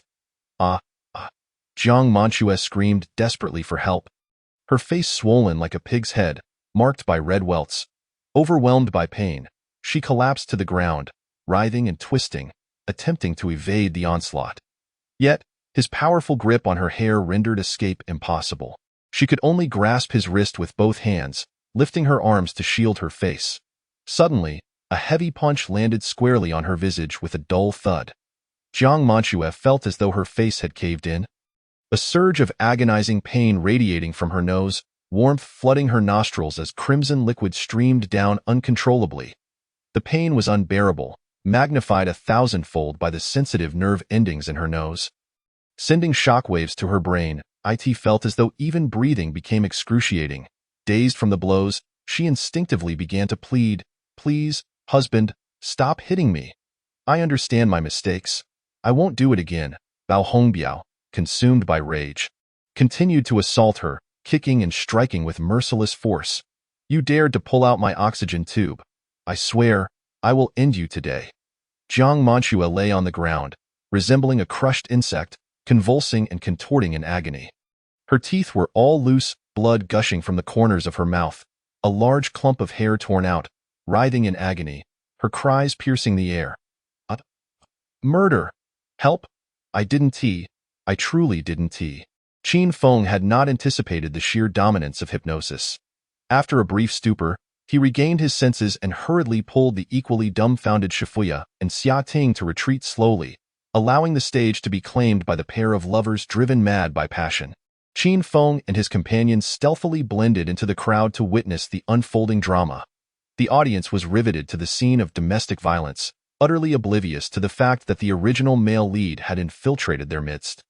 Jiang Manchue screamed desperately for help, her face swollen like a pig's head, marked by red welts. Overwhelmed by pain, she collapsed to the ground, writhing and twisting, attempting to evade the onslaught. Yet, his powerful grip on her hair rendered escape impossible. She could only grasp his wrist with both hands, lifting her arms to shield her face. Suddenly, a heavy punch landed squarely on her visage with a dull thud. Jiang Manchue felt as though her face had caved in. A surge of agonizing pain radiating from her nose, warmth flooding her nostrils as crimson liquid streamed down uncontrollably. The pain was unbearable, magnified 1,000-fold by the sensitive nerve endings in her nose. Sending shockwaves to her brain, It felt as though even breathing became excruciating. Dazed from the blows, she instinctively began to plead, "Please, husband, stop hitting me. I understand my mistakes. I won't do it again." Bao Hongbiao, consumed by rage, continued to assault her, kicking and striking with merciless force. "You dared to pull out my oxygen tube. I swear, I will end you today." Jiang Manchue lay on the ground, resembling a crushed insect, convulsing and contorting in agony. Her teeth were all loose, blood gushing from the corners of her mouth, a large clump of hair torn out, writhing in agony, her cries piercing the air. "Murder! Help! I truly didn't." Qin Feng had not anticipated the sheer dominance of hypnosis. After a brief stupor, he regained his senses and hurriedly pulled the equally dumbfounded Shifuya and Xia Ting to retreat slowly, allowing the stage to be claimed by the pair of lovers driven mad by passion. Qin Feng and his companions stealthily blended into the crowd to witness the unfolding drama. The audience was riveted to the scene of domestic violence, utterly oblivious to the fact that the original male lead had infiltrated their midst.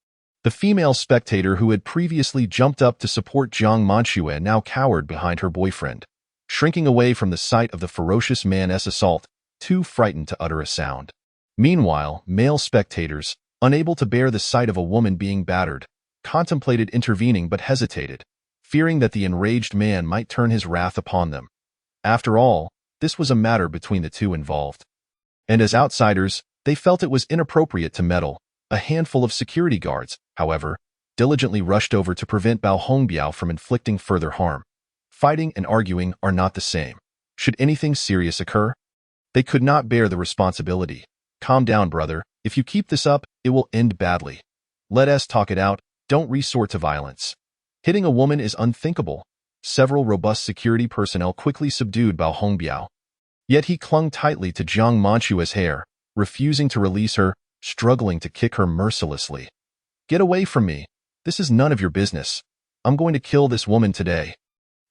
The female spectator who had previously jumped up to support Jiang Manchue now cowered behind her boyfriend, shrinking away from the sight of the ferocious man's assault, too frightened to utter a sound. Meanwhile, male spectators, unable to bear the sight of a woman being battered, contemplated intervening but hesitated, fearing that the enraged man might turn his wrath upon them. After all, this was a matter between the two involved. And as outsiders, they felt it was inappropriate to meddle. A handful of security guards, however, diligently rushed over to prevent Bao Hongbiao from inflicting further harm. Fighting and arguing are not the same. Should anything serious occur, they could not bear the responsibility. "Calm down, brother. If you keep this up, it will end badly. Let us talk it out. Don't resort to violence. Hitting a woman is unthinkable." Several robust security personnel quickly subdued Bao Hongbiao. Yet he clung tightly to Jiang Manchue's hair, refusing to release her, struggling to kick her mercilessly. "Get away from me. This is none of your business. I'm going to kill this woman today."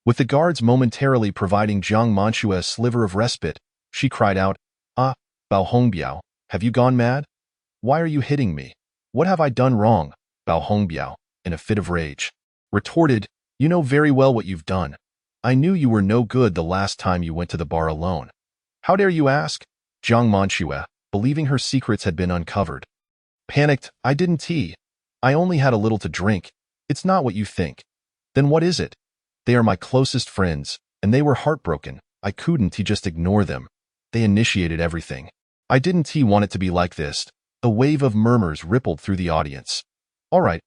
With the guards momentarily providing Jiang Manshue a sliver of respite, she cried out, "Ah, Bao Hongbiao, have you gone mad? Why are you hitting me? What have I done wrong?" Bao Hongbiao, in a fit of rage, retorted, "You know very well what you've done. I knew you were no good the last time you went to the bar alone. How dare you ask?" Jiang Manshue, believing her secrets had been uncovered, panicked, "I didn't tea. I only had a little to drink. It's not what you think." "Then what is it?" "They are my closest friends, and they were heartbroken. I couldn't just ignore them. They initiated everything. I didn't want it to be like this." A wave of murmurs rippled through the audience. All right.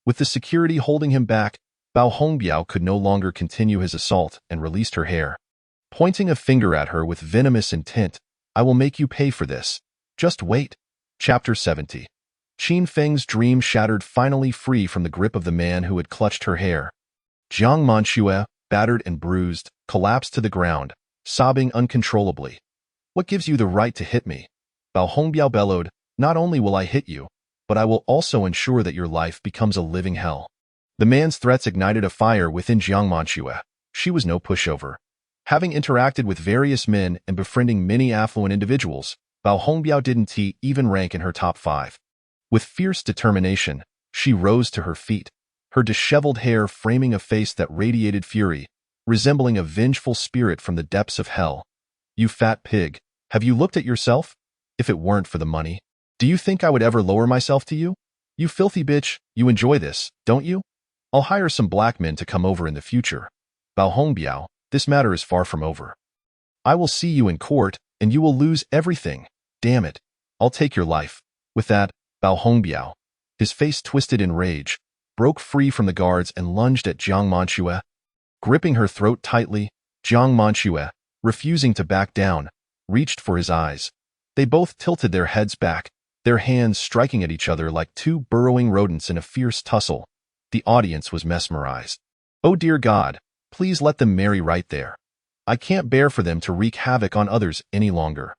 With the security holding him back, Bao Hongbiao could no longer continue his assault and released her hair, pointing a finger at her with venomous intent. "I will make you pay for this. Just wait." Chapter 70. Qin Feng's dream shattered, finally free from the grip of the man who had clutched her hair. Jiang Manshue, battered and bruised, collapsed to the ground, sobbing uncontrollably. "What gives you the right to hit me?" Bao Hongbiao bellowed, "Not only will I hit you, but I will also ensure that your life becomes a living hell." The man's threats ignited a fire within Jiang Manshue. She was no pushover. Having interacted with various men and befriending many affluent individuals, Bao Hongbiao didn't even rank in her top 5. With fierce determination, she rose to her feet, her disheveled hair framing a face that radiated fury, resembling a vengeful spirit from the depths of hell. "You fat pig, have you looked at yourself? If it weren't for the money, do you think I would ever lower myself to you? You filthy bitch, you enjoy this, don't you? I'll hire some black men to come over in the future. Bao Hongbiao, this matter is far from over. I will see you in court, and you will lose everything. Damn it, I'll take your life." With that, Bao Hongbiao, his face twisted in rage, broke free from the guards and lunged at Jiang Manshue. Gripping her throat tightly, Jiang Manshue, refusing to back down, reached for his eyes. They both tilted their heads back, their hands striking at each other like two burrowing rodents in a fierce tussle. The audience was mesmerized. "Oh dear God, please let them marry right there. I can't bear for them to wreak havoc on others any longer."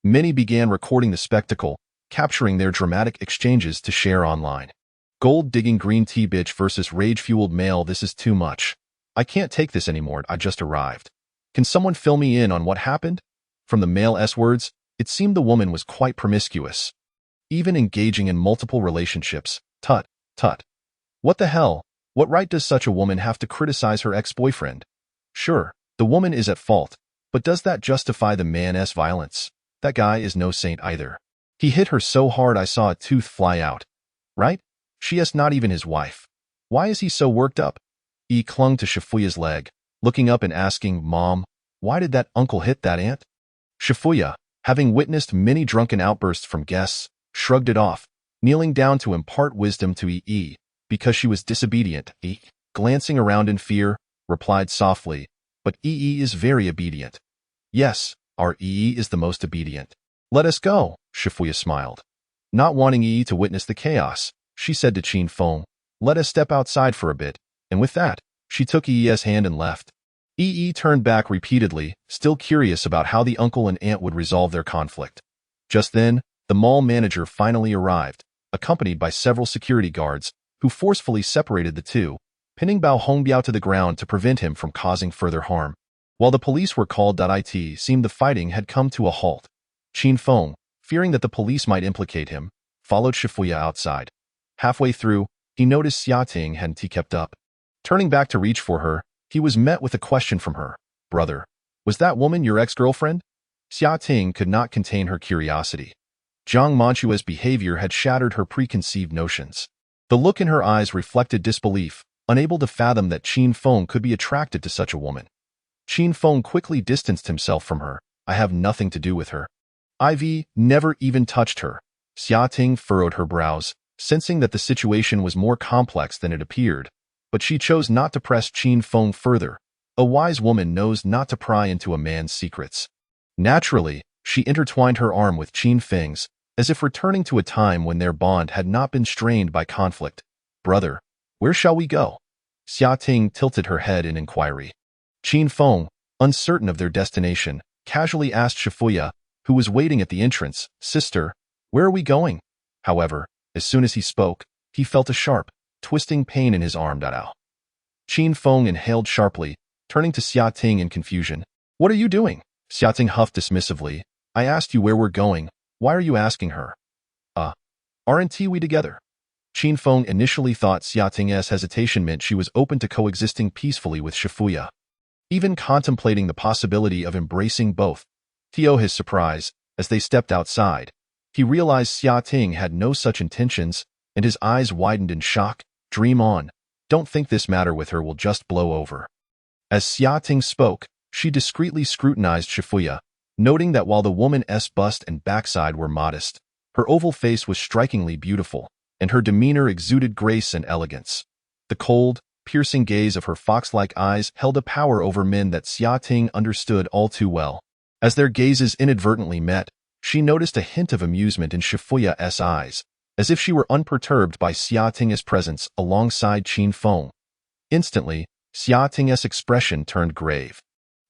Many began recording the spectacle, capturing their dramatic exchanges to share online. "Gold-digging green tea bitch versus rage-fueled male, this is too much. I can't take this anymore, I just arrived. Can someone fill me in on what happened?" From the male S-words, it seemed the woman was quite promiscuous, even engaging in multiple relationships. Tut, tut. What the hell? What right does such a woman have to criticize her ex-boyfriend? Sure, the woman is at fault, but does that justify the man's violence? That guy is no saint either. He hit her so hard I saw a tooth fly out. Right? She is not even his wife. Why is he so worked up? He clung to Shifuya's leg, looking up and asking, "Mom, why did that uncle hit that aunt?" Shifuya, having witnessed many drunken outbursts from guests, shrugged it off, kneeling down to impart wisdom to Yi, because she was disobedient. Yi, glancing around in fear, replied softly, "But Yi is very obedient." "Yes, our Yi is the most obedient. Let us go," Shifuya smiled. Not wanting Yi to witness the chaos, she said to Qin Feng, "Let us step outside for a bit," and with that, she took Yi's hand and left. Yi turned back repeatedly, still curious about how the uncle and aunt would resolve their conflict. Just then, the mall manager finally arrived, accompanied by several security guards, who forcefully separated the two, pinning Bao Hongbiao to the ground to prevent him from causing further harm. While the police were called, it seemed the fighting had come to a halt. Qin Feng, fearing that the police might implicate him, followed Shifuya outside. Halfway through, he noticed Xia Ting hadn't kept up. Turning back to reach for her, he was met with a question from her. "Brother, was that woman your ex-girlfriend?" Xia Ting could not contain her curiosity. Jiang Manshue's behavior had shattered her preconceived notions. The look in her eyes reflected disbelief, unable to fathom that Qin Feng could be attracted to such a woman. Qin Feng quickly distanced himself from her. "I have nothing to do with her. I've never even touched her." Xia Ting furrowed her brows, sensing that the situation was more complex than it appeared, but she chose not to press Qin Feng further. A wise woman knows not to pry into a man's secrets. Naturally, she intertwined her arm with Qin Feng's, as if returning to a time when their bond had not been strained by conflict. "Brother, where shall we go?" Xia Ting tilted her head in inquiry. Qin Feng, uncertain of their destination, casually asked Shifuya, who was waiting at the entrance, "Sister, Where are we going? However, as soon as he spoke, he felt a sharp, twisting pain in his arm. Ow. Qin Feng inhaled sharply, turning to Xia Ting in confusion. What are you doing? Xia Ting huffed dismissively. I asked you where we're going. Why are you asking her? Aren't we together? Qin Feng initially thought Xia Ting's hesitation meant she was open to coexisting peacefully with Shifuya, even contemplating the possibility of embracing both. To his surprise, as they stepped outside, he realized Xia Ting had no such intentions, and his eyes widened in shock. Dream on. Don't think this matter with her will just blow over. As Xia Ting spoke, she discreetly scrutinized Shifuya, noting that while the woman's bust and backside were modest, her oval face was strikingly beautiful, and her demeanor exuded grace and elegance. The cold, piercing gaze of her fox-like eyes held a power over men that Xia Ting understood all too well. As their gazes inadvertently met, she noticed a hint of amusement in Shifuya's eyes, as if she were unperturbed by Xia Ting's presence alongside Qin Feng. Instantly, Xia Ting's expression turned grave.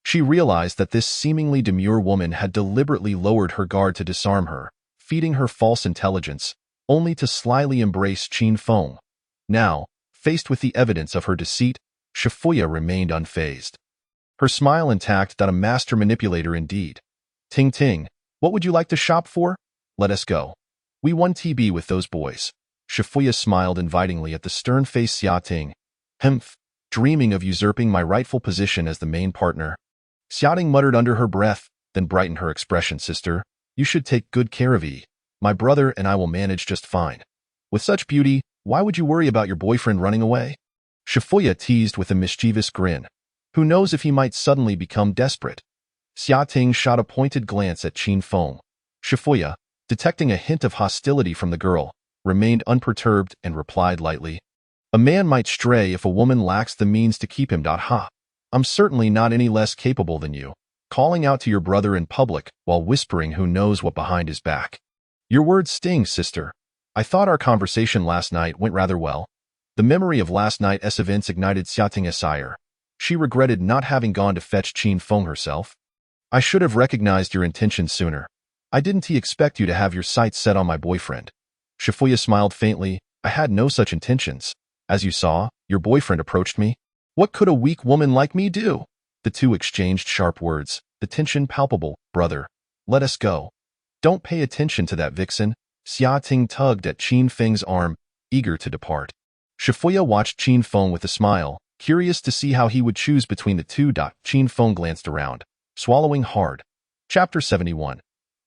She realized that this seemingly demure woman had deliberately lowered her guard to disarm her, feeding her false intelligence, only to slyly embrace Qin Feng. Now, faced with the evidence of her deceit, Shifuya remained unfazed. Her smile intact, that a master manipulator indeed. Ting Ting, what would you like to shop for? Let us go. We won TB with those boys. Shifuya smiled invitingly at the stern-faced Xia Ting. Humph, dreaming of usurping my rightful position as the main partner. Xia Ting muttered under her breath, then brightened her expression. Sister, you should take good care of E. My brother and I will manage just fine. With such beauty, why would you worry about your boyfriend running away? Shifuya teased with a mischievous grin. Who knows if he might suddenly become desperate? Xia Ting shot a pointed glance at Qin Feng. Shifuya, detecting a hint of hostility from the girl, remained unperturbed and replied lightly. A man might stray if a woman lacks the means to keep him. I'm certainly not any less capable than you. Calling out to your brother in public while whispering who knows what behind his back. Your words sting, sister. I thought our conversation last night went rather well. The memory of last night's events ignited Xia Ting's ire. She regretted not having gone to fetch Qin Feng herself. I should have recognized your intentions sooner. I didn't expect you to have your sights set on my boyfriend. Shifuya smiled faintly. I had no such intentions. As you saw, your boyfriend approached me. What could a weak woman like me do? The two exchanged sharp words, the tension palpable. Brother, let us go. Don't pay attention to that vixen. Xia Ting tugged at Qin Feng's arm, eager to depart. Shifuya watched Qin Feng with a smile, curious to see how he would choose between the two. Qin Feng glanced around, swallowing hard. Chapter 71.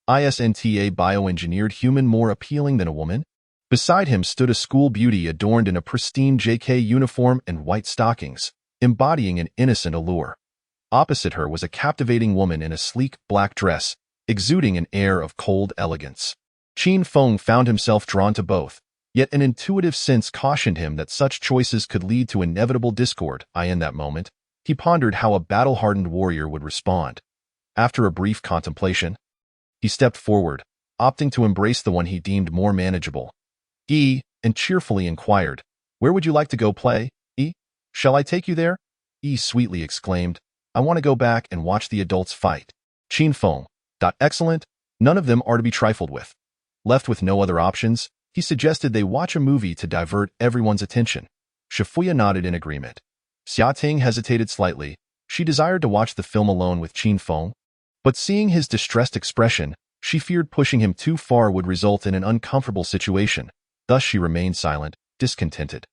Isn't a bioengineered human more appealing than a woman? Beside him stood a school beauty adorned in a pristine JK uniform and white stockings, embodying an innocent allure. Opposite her was a captivating woman in a sleek black dress, exuding an air of cold elegance. Qin Feng found himself drawn to both, yet an intuitive sense cautioned him that such choices could lead to inevitable discord. In that moment, he pondered how a battle-hardened warrior would respond. After a brief contemplation, he stepped forward, opting to embrace the one he deemed more manageable. And cheerfully inquired, Where would you like to go play, E? Shall I take you there? E sweetly exclaimed, I want to go back and watch the adults fight. Qin Feng. Excellent, none of them are to be trifled with. Left with no other options, he suggested they watch a movie to divert everyone's attention. Shifuya nodded in agreement. Xia Ting hesitated slightly. She desired to watch the film alone with Qin Feng, but seeing his distressed expression, she feared pushing him too far would result in an uncomfortable situation. Thus she remained silent, discontented.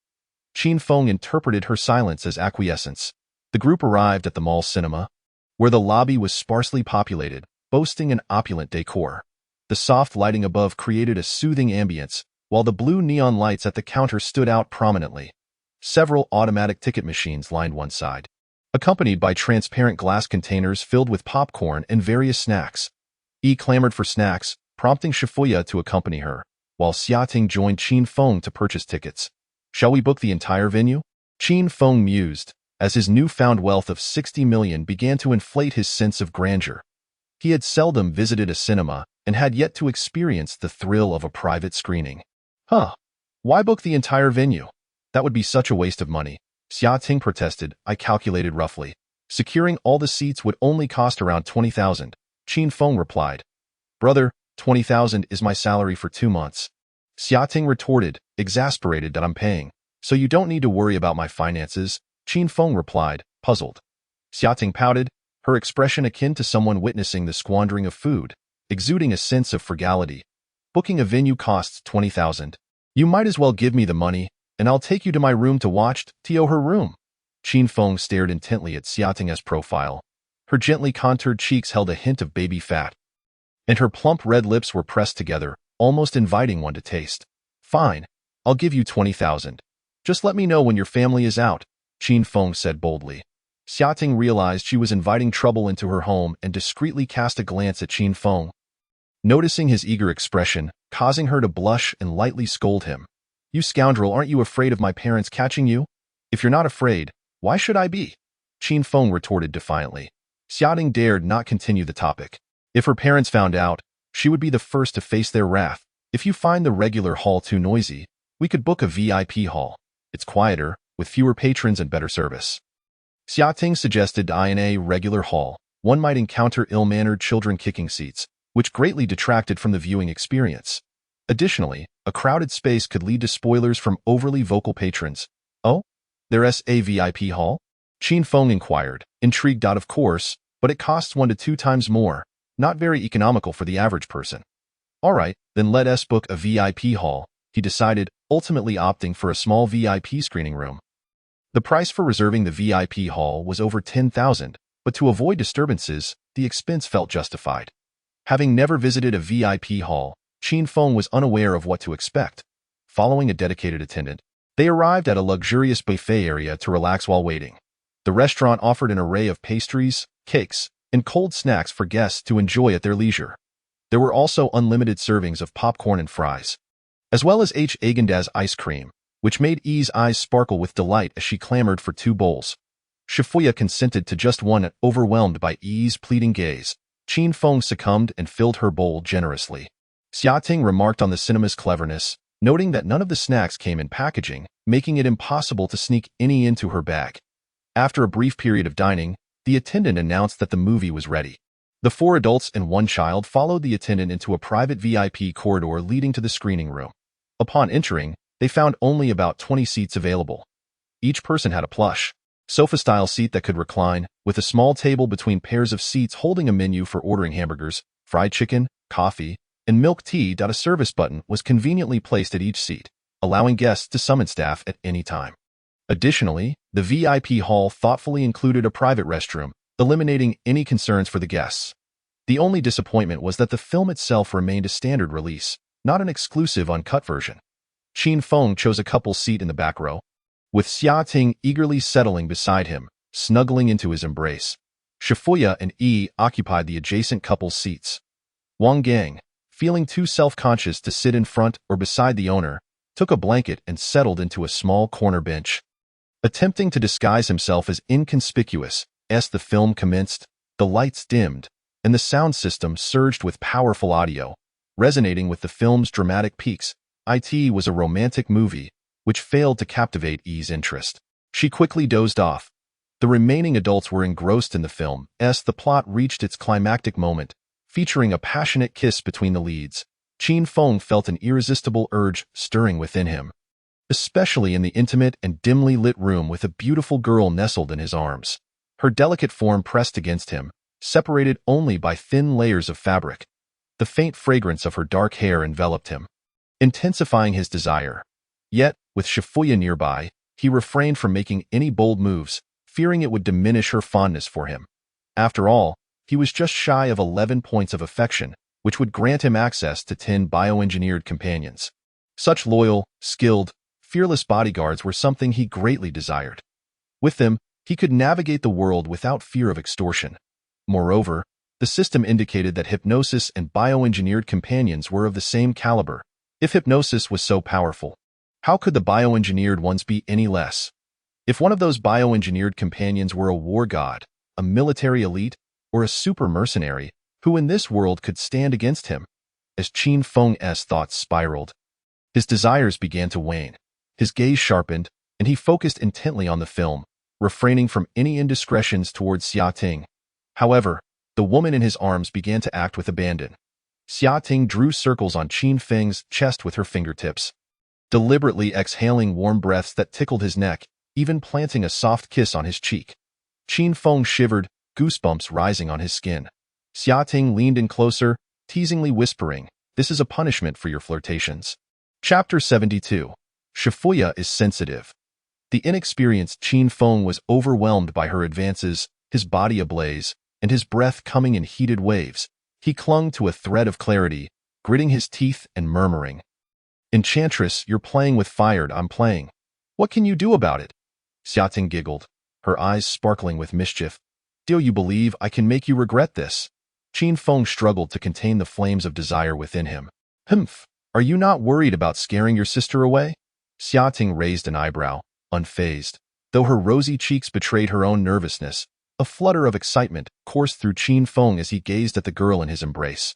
Qin Feng interpreted her silence as acquiescence. The group arrived at the mall cinema, where the lobby was sparsely populated, boasting an opulent decor. The soft lighting above created a soothing ambience, while the blue neon lights at the counter stood out prominently. Several automatic ticket machines lined one side, accompanied by transparent glass containers filled with popcorn and various snacks. E clamored for snacks, prompting Shifuya to accompany her, while Xia Ting joined Qin Feng to purchase tickets. Shall we book the entire venue? Qin Feng mused, as his newfound wealth of 60 million began to inflate his sense of grandeur. He had seldom visited a cinema and had yet to experience the thrill of a private screening. Why book the entire venue? That would be such a waste of money. Xia Ting protested. I calculated roughly. Securing all the seats would only cost around 20,000. Qin Feng replied. Brother, 20,000 is my salary for 2 months. Xiating retorted, exasperated that I'm paying. So you don't need to worry about my finances, Qin Feng replied, puzzled. Xiating pouted, her expression akin to someone witnessing the squandering of food, exuding a sense of frugality. Booking a venue costs 20,000. You might as well give me the money, and I'll take you to my room to watch her room. Qin Feng stared intently at Xiating's profile. Her gently contoured cheeks held a hint of baby fat, and her plump red lips were pressed together, almost inviting one to taste. Fine, I'll give you 20,000. Just let me know when your family is out, Qin Feng said boldly. Xiating realized she was inviting trouble into her home and discreetly cast a glance at Qin Feng, noticing his eager expression, causing her to blush and lightly scold him. You scoundrel, aren't you afraid of my parents catching you? If you're not afraid, why should I be? Qin Feng retorted defiantly. Xiating dared not continue the topic. If her parents found out, she would be the first to face their wrath. If you find the regular hall too noisy, we could book a VIP hall. It's quieter, with fewer patrons and better service. Xiating suggested in a regular hall, one might encounter ill-mannered children kicking seats, which greatly detracted from the viewing experience. Additionally, a crowded space could lead to spoilers from overly vocal patrons. Oh? There's a VIP hall? Qin Feng inquired, intrigued. Of course, but it costs 1 to 2 times more, not very economical for the average person. All right, then let us book a VIP hall, he decided, ultimately opting for a small VIP screening room. The price for reserving the VIP hall was over 10,000, but to avoid disturbances, the expense felt justified. Having never visited a VIP hall, Qin Feng was unaware of what to expect. Following a dedicated attendant, they arrived at a luxurious buffet area to relax while waiting. The restaurant offered an array of pastries, cakes, and cold snacks for guests to enjoy at their leisure. There were also unlimited servings of popcorn and fries, as well as Haagen-Dazs ice cream, which made Yi's eyes sparkle with delight as she clamored for 2 bowls. Shifuya consented to just one, overwhelmed by Yi's pleading gaze. Qin Feng succumbed and filled her bowl generously. Xiating remarked on the cinema's cleverness, noting that none of the snacks came in packaging, making it impossible to sneak any into her bag. After a brief period of dining, the attendant announced that the movie was ready. The 4 adults and 1 child followed the attendant into a private VIP corridor leading to the screening room. Upon entering, they found only about 20 seats available. Each person had a plush, sofa-style seat that could recline, with a small table between pairs of seats holding a menu for ordering hamburgers, fried chicken, coffee, and milk tea. A service button was conveniently placed at each seat, allowing guests to summon staff at any time. Additionally, the VIP hall thoughtfully included a private restroom, eliminating any concerns for the guests. The only disappointment was that the film itself remained a standard release, not an exclusive uncut version. Qin Feng chose a couple's seat in the back row, with Xiating eagerly settling beside him, snuggling into his embrace. Shifuya and Yi occupied the adjacent couple's seats. Wang Gang, feeling too self-conscious to sit in front or beside the owner, took a blanket and settled into a small corner bench. Attempting to disguise himself as inconspicuous, as the film commenced, the lights dimmed, and the sound system surged with powerful audio, resonating with the film's dramatic peaks. It was a romantic movie, which failed to captivate Yi's interest. She quickly dozed off. The remaining adults were engrossed in the film as the plot reached its climactic moment, featuring a passionate kiss between the leads. Qin Feng felt an irresistible urge stirring within him, especially in the intimate and dimly lit room with a beautiful girl nestled in his arms. Her delicate form pressed against him, separated only by thin layers of fabric. The faint fragrance of her dark hair enveloped him, intensifying his desire. Yet, with Shifuya nearby, he refrained from making any bold moves, fearing it would diminish her fondness for him. After all, he was just shy of 11 points of affection, which would grant him access to 10 bioengineered companions. Such loyal, skilled, fearless bodyguards were something he greatly desired. With them, he could navigate the world without fear of extortion. Moreover, the system indicated that hypnosis and bioengineered companions were of the same caliber. If hypnosis was so powerful, how could the bioengineered ones be any less? If one of those bioengineered companions were a war god, a military elite, or a super mercenary, who in this world could stand against him? As Qin Feng's thoughts spiraled, his desires began to wane. His gaze sharpened, and he focused intently on the film, refraining from any indiscretions towards Xiating. However, the woman in his arms began to act with abandon. Xia Ting drew circles on Qin Feng's chest with her fingertips, deliberately exhaling warm breaths that tickled his neck, even planting a soft kiss on his cheek. Qin Feng shivered, goosebumps rising on his skin. Xia Ting leaned in closer, teasingly whispering, "This is a punishment for your flirtations." Chapter 72. Shifuya is sensitive. The inexperienced Qin Feng was overwhelmed by her advances, his body ablaze, and his breath coming in heated waves. He clung to a thread of clarity, gritting his teeth and murmuring, "Enchantress, you're playing with fire, I'm playing. What can you do about it?" Xia Ting giggled, her eyes sparkling with mischief. "Do you believe I can make you regret this?" Qin Feng struggled to contain the flames of desire within him. "Humph, are you not worried about scaring your sister away?" Xia Ting raised an eyebrow, unfazed. Though her rosy cheeks betrayed her own nervousness, a flutter of excitement coursed through Qin Feng as he gazed at the girl in his embrace.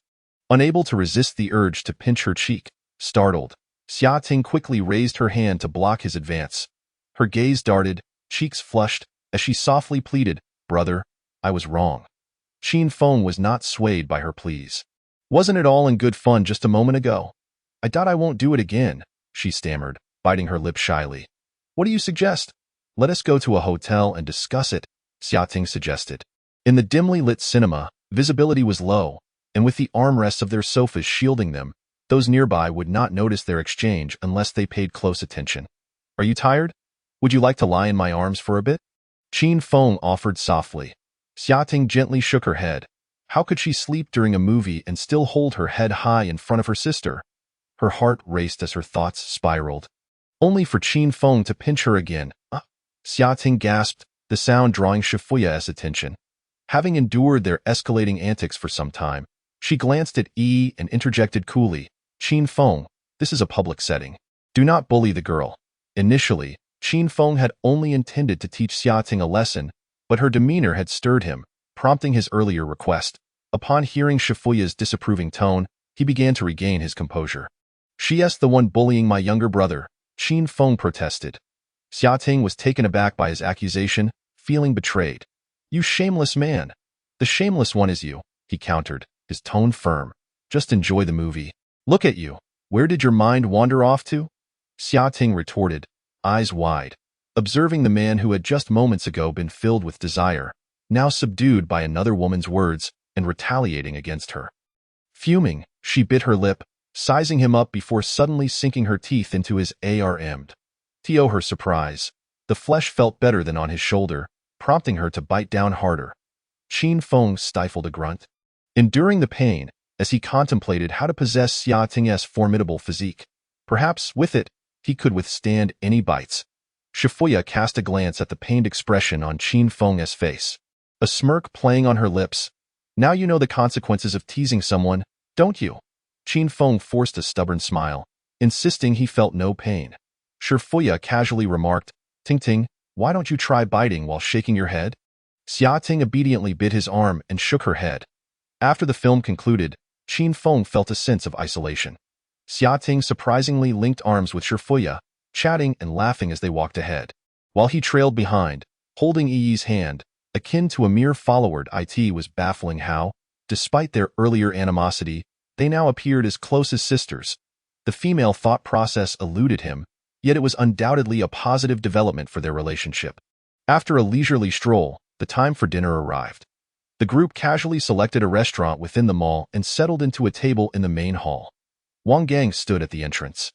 Unable to resist the urge to pinch her cheek, startled, Xia Ting quickly raised her hand to block his advance. Her gaze darted, cheeks flushed, as she softly pleaded, "Brother, I was wrong." Qin Feng was not swayed by her pleas. "Wasn't it all in good fun just a moment ago? I doubt I won't do it again," she stammered, biting her lip shyly. "What do you suggest? Let us go to a hotel and discuss it," Xia Ting suggested. In the dimly lit cinema, visibility was low, and with the armrests of their sofas shielding them, those nearby would not notice their exchange unless they paid close attention. "Are you tired? Would you like to lie in my arms for a bit?" Qin Feng offered softly. Xia Ting gently shook her head. How could she sleep during a movie and still hold her head high in front of her sister? Her heart raced as her thoughts spiraled. Only for Qin Feng to pinch her again. Xia Ting gasped, the sound drawing Shifuya's attention. Having endured their escalating antics for some time, she glanced at Yi and interjected coolly, "Qin Feng, this is a public setting. Do not bully the girl." Initially, Qin Feng had only intended to teach Xia Ting a lesson, but her demeanor had stirred him, prompting his earlier request. Upon hearing Shifuya's disapproving tone, he began to regain his composure. "She's the one bullying my younger brother," Qin Feng protested. Xia Ting was taken aback by his accusation, feeling betrayed. "You shameless man. The shameless one is you," he countered, his tone firm. "Just enjoy the movie. Look at you. Where did your mind wander off to?" Xia Ting retorted, eyes wide, observing the man who had just moments ago been filled with desire, now subdued by another woman's words and retaliating against her. Fuming, she bit her lip, sizing him up before suddenly sinking her teeth into his arm. To her surprise, the flesh felt better than on his shoulder, prompting her to bite down harder. Qin Feng stifled a grunt, enduring the pain as he contemplated how to possess Xia Ting's formidable physique. Perhaps, with it, he could withstand any bites. Shifuya cast a glance at the pained expression on Qin Feng's face, a smirk playing on her lips. "Now you know the consequences of teasing someone, don't you?" Qin Feng forced a stubborn smile, insisting he felt no pain. Shifuya casually remarked, "Ting Ting, why don't you try biting while shaking your head?" Xia Ting obediently bit his arm and shook her head. After the film concluded, Qin Feng felt a sense of isolation. Xia Ting surprisingly linked arms with Shifuya, chatting and laughing as they walked ahead, while he trailed behind, holding Yi's hand, akin to a mere follower. It was baffling how, despite their earlier animosity, they now appeared as close as sisters. The female thought process eluded him, yet it was undoubtedly a positive development for their relationship. After a leisurely stroll, the time for dinner arrived. The group casually selected a restaurant within the mall and settled into a table in the main hall. Wang Gang stood at the entrance,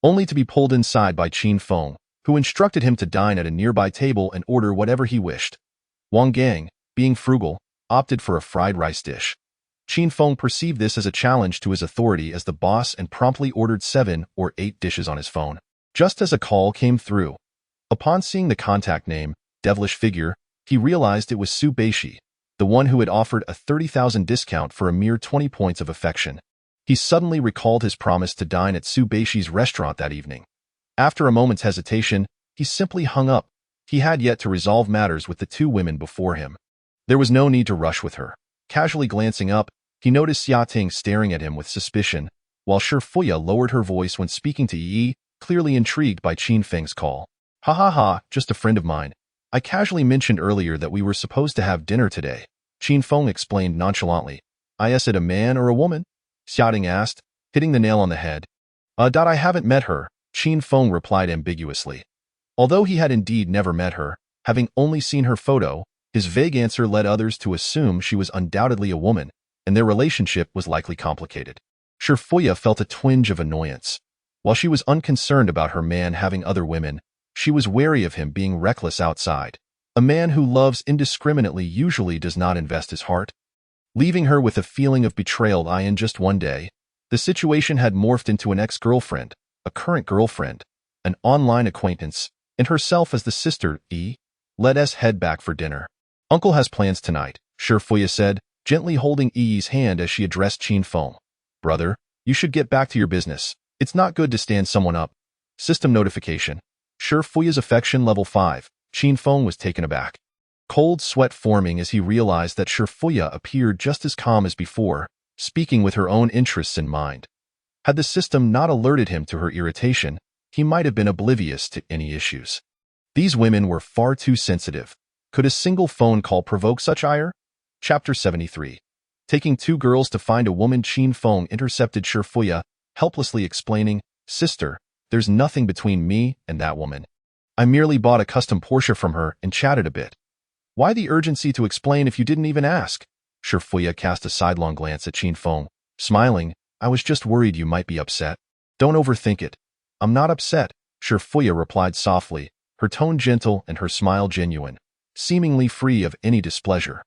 only to be pulled inside by Qin Feng, who instructed him to dine at a nearby table and order whatever he wished. Wang Gang, being frugal, opted for a fried rice dish. Qin Feng perceived this as a challenge to his authority as the boss and promptly ordered 7 or 8 dishes on his phone. Just as a call came through, upon seeing the contact name, devilish figure, he realized it was Su Beishi, the one who had offered a 30,000 discount for a mere 20 points of affection. He suddenly recalled his promise to dine at Su Beishi's restaurant that evening. After a moment's hesitation, he simply hung up. He had yet to resolve matters with the 2 women before him. There was no need to rush with her. Casually glancing up, he noticed Xia Ting staring at him with suspicion, while Shifuya lowered her voice when speaking to Yi, clearly intrigued by Qin Feng's call. "Ha ha ha, just a friend of mine. I casually mentioned earlier that we were supposed to have dinner today," Qin Feng explained nonchalantly. "Is it a man or a woman?" Xiaoting asked, hitting the nail on the head. I haven't met her, Qin Feng replied ambiguously. Although he had indeed never met her, having only seen her photo, his vague answer led others to assume she was undoubtedly a woman, and their relationship was likely complicated. Shifuya felt a twinge of annoyance. While she was unconcerned about her man having other women, she was wary of him being reckless outside. A man who loves indiscriminately usually does not invest his heart. Leaving her with a feeling of betrayal in just one day, the situation had morphed into an ex-girlfriend, a current girlfriend, an online acquaintance, and herself as the sister. Let us head back for dinner. Uncle has plans tonight, Shifuya said, gently holding Yi's hand as she addressed Qin Feng. Brother, you should get back to your business. It's not good to stand someone up. System notification. Shifuya's affection level 5. Qin Feng was taken aback. Cold sweat forming as he realized that Shifuya appeared just as calm as before, speaking with her own interests in mind. Had the system not alerted him to her irritation, he might have been oblivious to any issues. These women were far too sensitive. Could a single phone call provoke such ire? Chapter 73. Taking 2 girls to find a woman. Qin Feng intercepted Shifuya, helplessly explaining, Sister, there's nothing between me and that woman. I merely bought a custom Porsche from her and chatted a bit. Why the urgency to explain if you didn't even ask? Shifuya cast a sidelong glance at Qin Feng, smiling. I was just worried you might be upset. Don't overthink it. I'm not upset, Shifuya replied softly, her tone gentle and her smile genuine, seemingly free of any displeasure.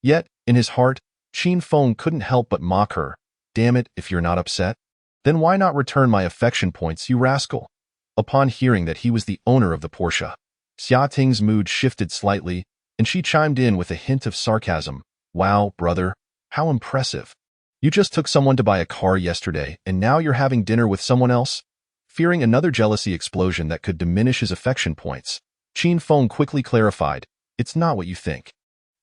Yet, in his heart, Qin Feng couldn't help but mock her. Damn it, if you're not upset, then why not return my affection points, you rascal? Upon hearing that he was the owner of the Porsche, Xiaoting's mood shifted slightly, and she chimed in with a hint of sarcasm. Wow, brother, how impressive. You just took someone to buy a car yesterday, and now you're having dinner with someone else? Fearing another jealousy explosion that could diminish his affection points, Qin Feng quickly clarified, It's not what you think.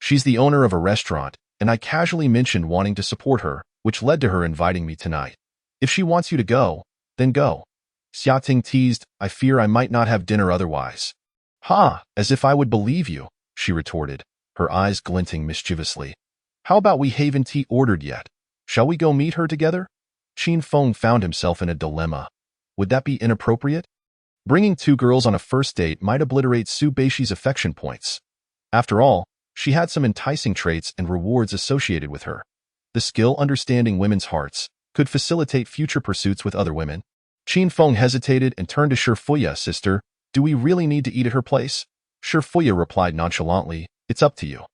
She's the owner of a restaurant, and I casually mentioned wanting to support her, which led to her inviting me tonight. If she wants you to go, then go. Xiaoting teased, I fear I might not have dinner otherwise. Ha, as if I would believe you, she retorted, her eyes glinting mischievously. How about we haven't tea ordered yet? Shall we go meet her together? Qin Feng found himself in a dilemma. Would that be inappropriate? Bringing 2 girls on a first date might obliterate Su Beishi's affection points. After all, she had some enticing traits and rewards associated with her. The skill understanding women's hearts could facilitate future pursuits with other women. Qin Feng hesitated and turned to Shifuya. Sister, do we really need to eat at her place? Shifuya replied nonchalantly, It's up to you.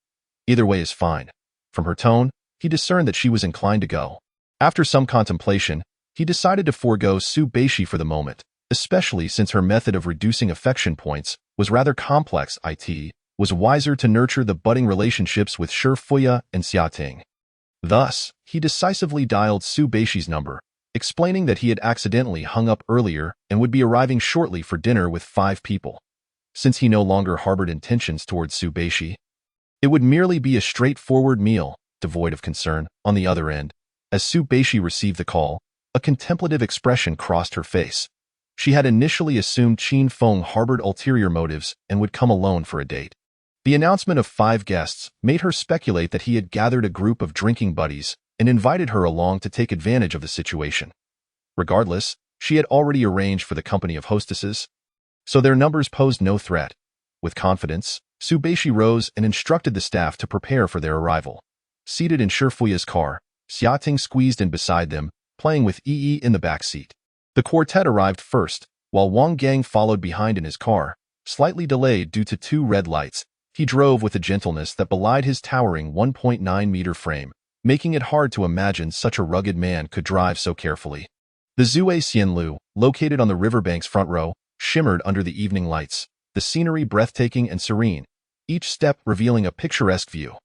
Either way is fine. From her tone, he discerned that she was inclined to go. After some contemplation, he decided to forego Su Beishi for the moment, especially since her method of reducing affection points was rather complex. It was wiser to nurture the budding relationships with Shifuya and Xiaoting. Thus, he decisively dialed Su Beishi's number, explaining that he had accidentally hung up earlier and would be arriving shortly for dinner with 5 people. Since he no longer harbored intentions towards Su Beishi, it would merely be a straightforward meal, devoid of concern. On the other end, as Su Beishi received the call, a contemplative expression crossed her face. She had initially assumed Qin Feng harbored ulterior motives and would come alone for a date. The announcement of 5 guests made her speculate that he had gathered a group of drinking buddies and invited her along to take advantage of the situation. Regardless, she had already arranged for the company of hostesses, so their numbers posed no threat. With confidence, Su Beishi rose and instructed the staff to prepare for their arrival. Seated in Shifuya's car, Xiaoting squeezed in beside them, playing with Yi in the back seat. The quartet arrived first, while Wang Gang followed behind in his car, slightly delayed due to 2 red lights. He drove with a gentleness that belied his towering 1.9-meter frame, making it hard to imagine such a rugged man could drive so carefully. The Zue Xianlu, located on the riverbank's front row, shimmered under the evening lights, the scenery breathtaking and serene, each step revealing a picturesque view.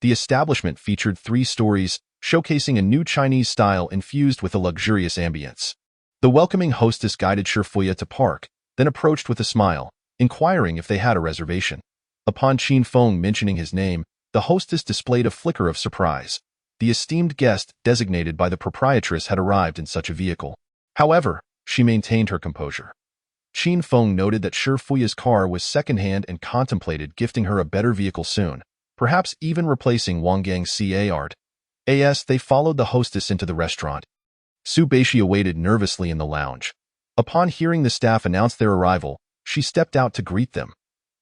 The establishment featured 3 stories, showcasing a new Chinese style infused with a luxurious ambience. The welcoming hostess guided Shifuya to park, then approached with a smile, inquiring if they had a reservation. Upon Qin Feng mentioning his name, the hostess displayed a flicker of surprise. The esteemed guest designated by the proprietress had arrived in such a vehicle. However, she maintained her composure. Qin Feng noted that Shifuya's car was second-hand and contemplated gifting her a better vehicle soon, perhaps even replacing Wang Gang's CA art. As they followed the hostess into the restaurant, Su Beishi awaited nervously in the lounge. Upon hearing the staff announce their arrival, she stepped out to greet them.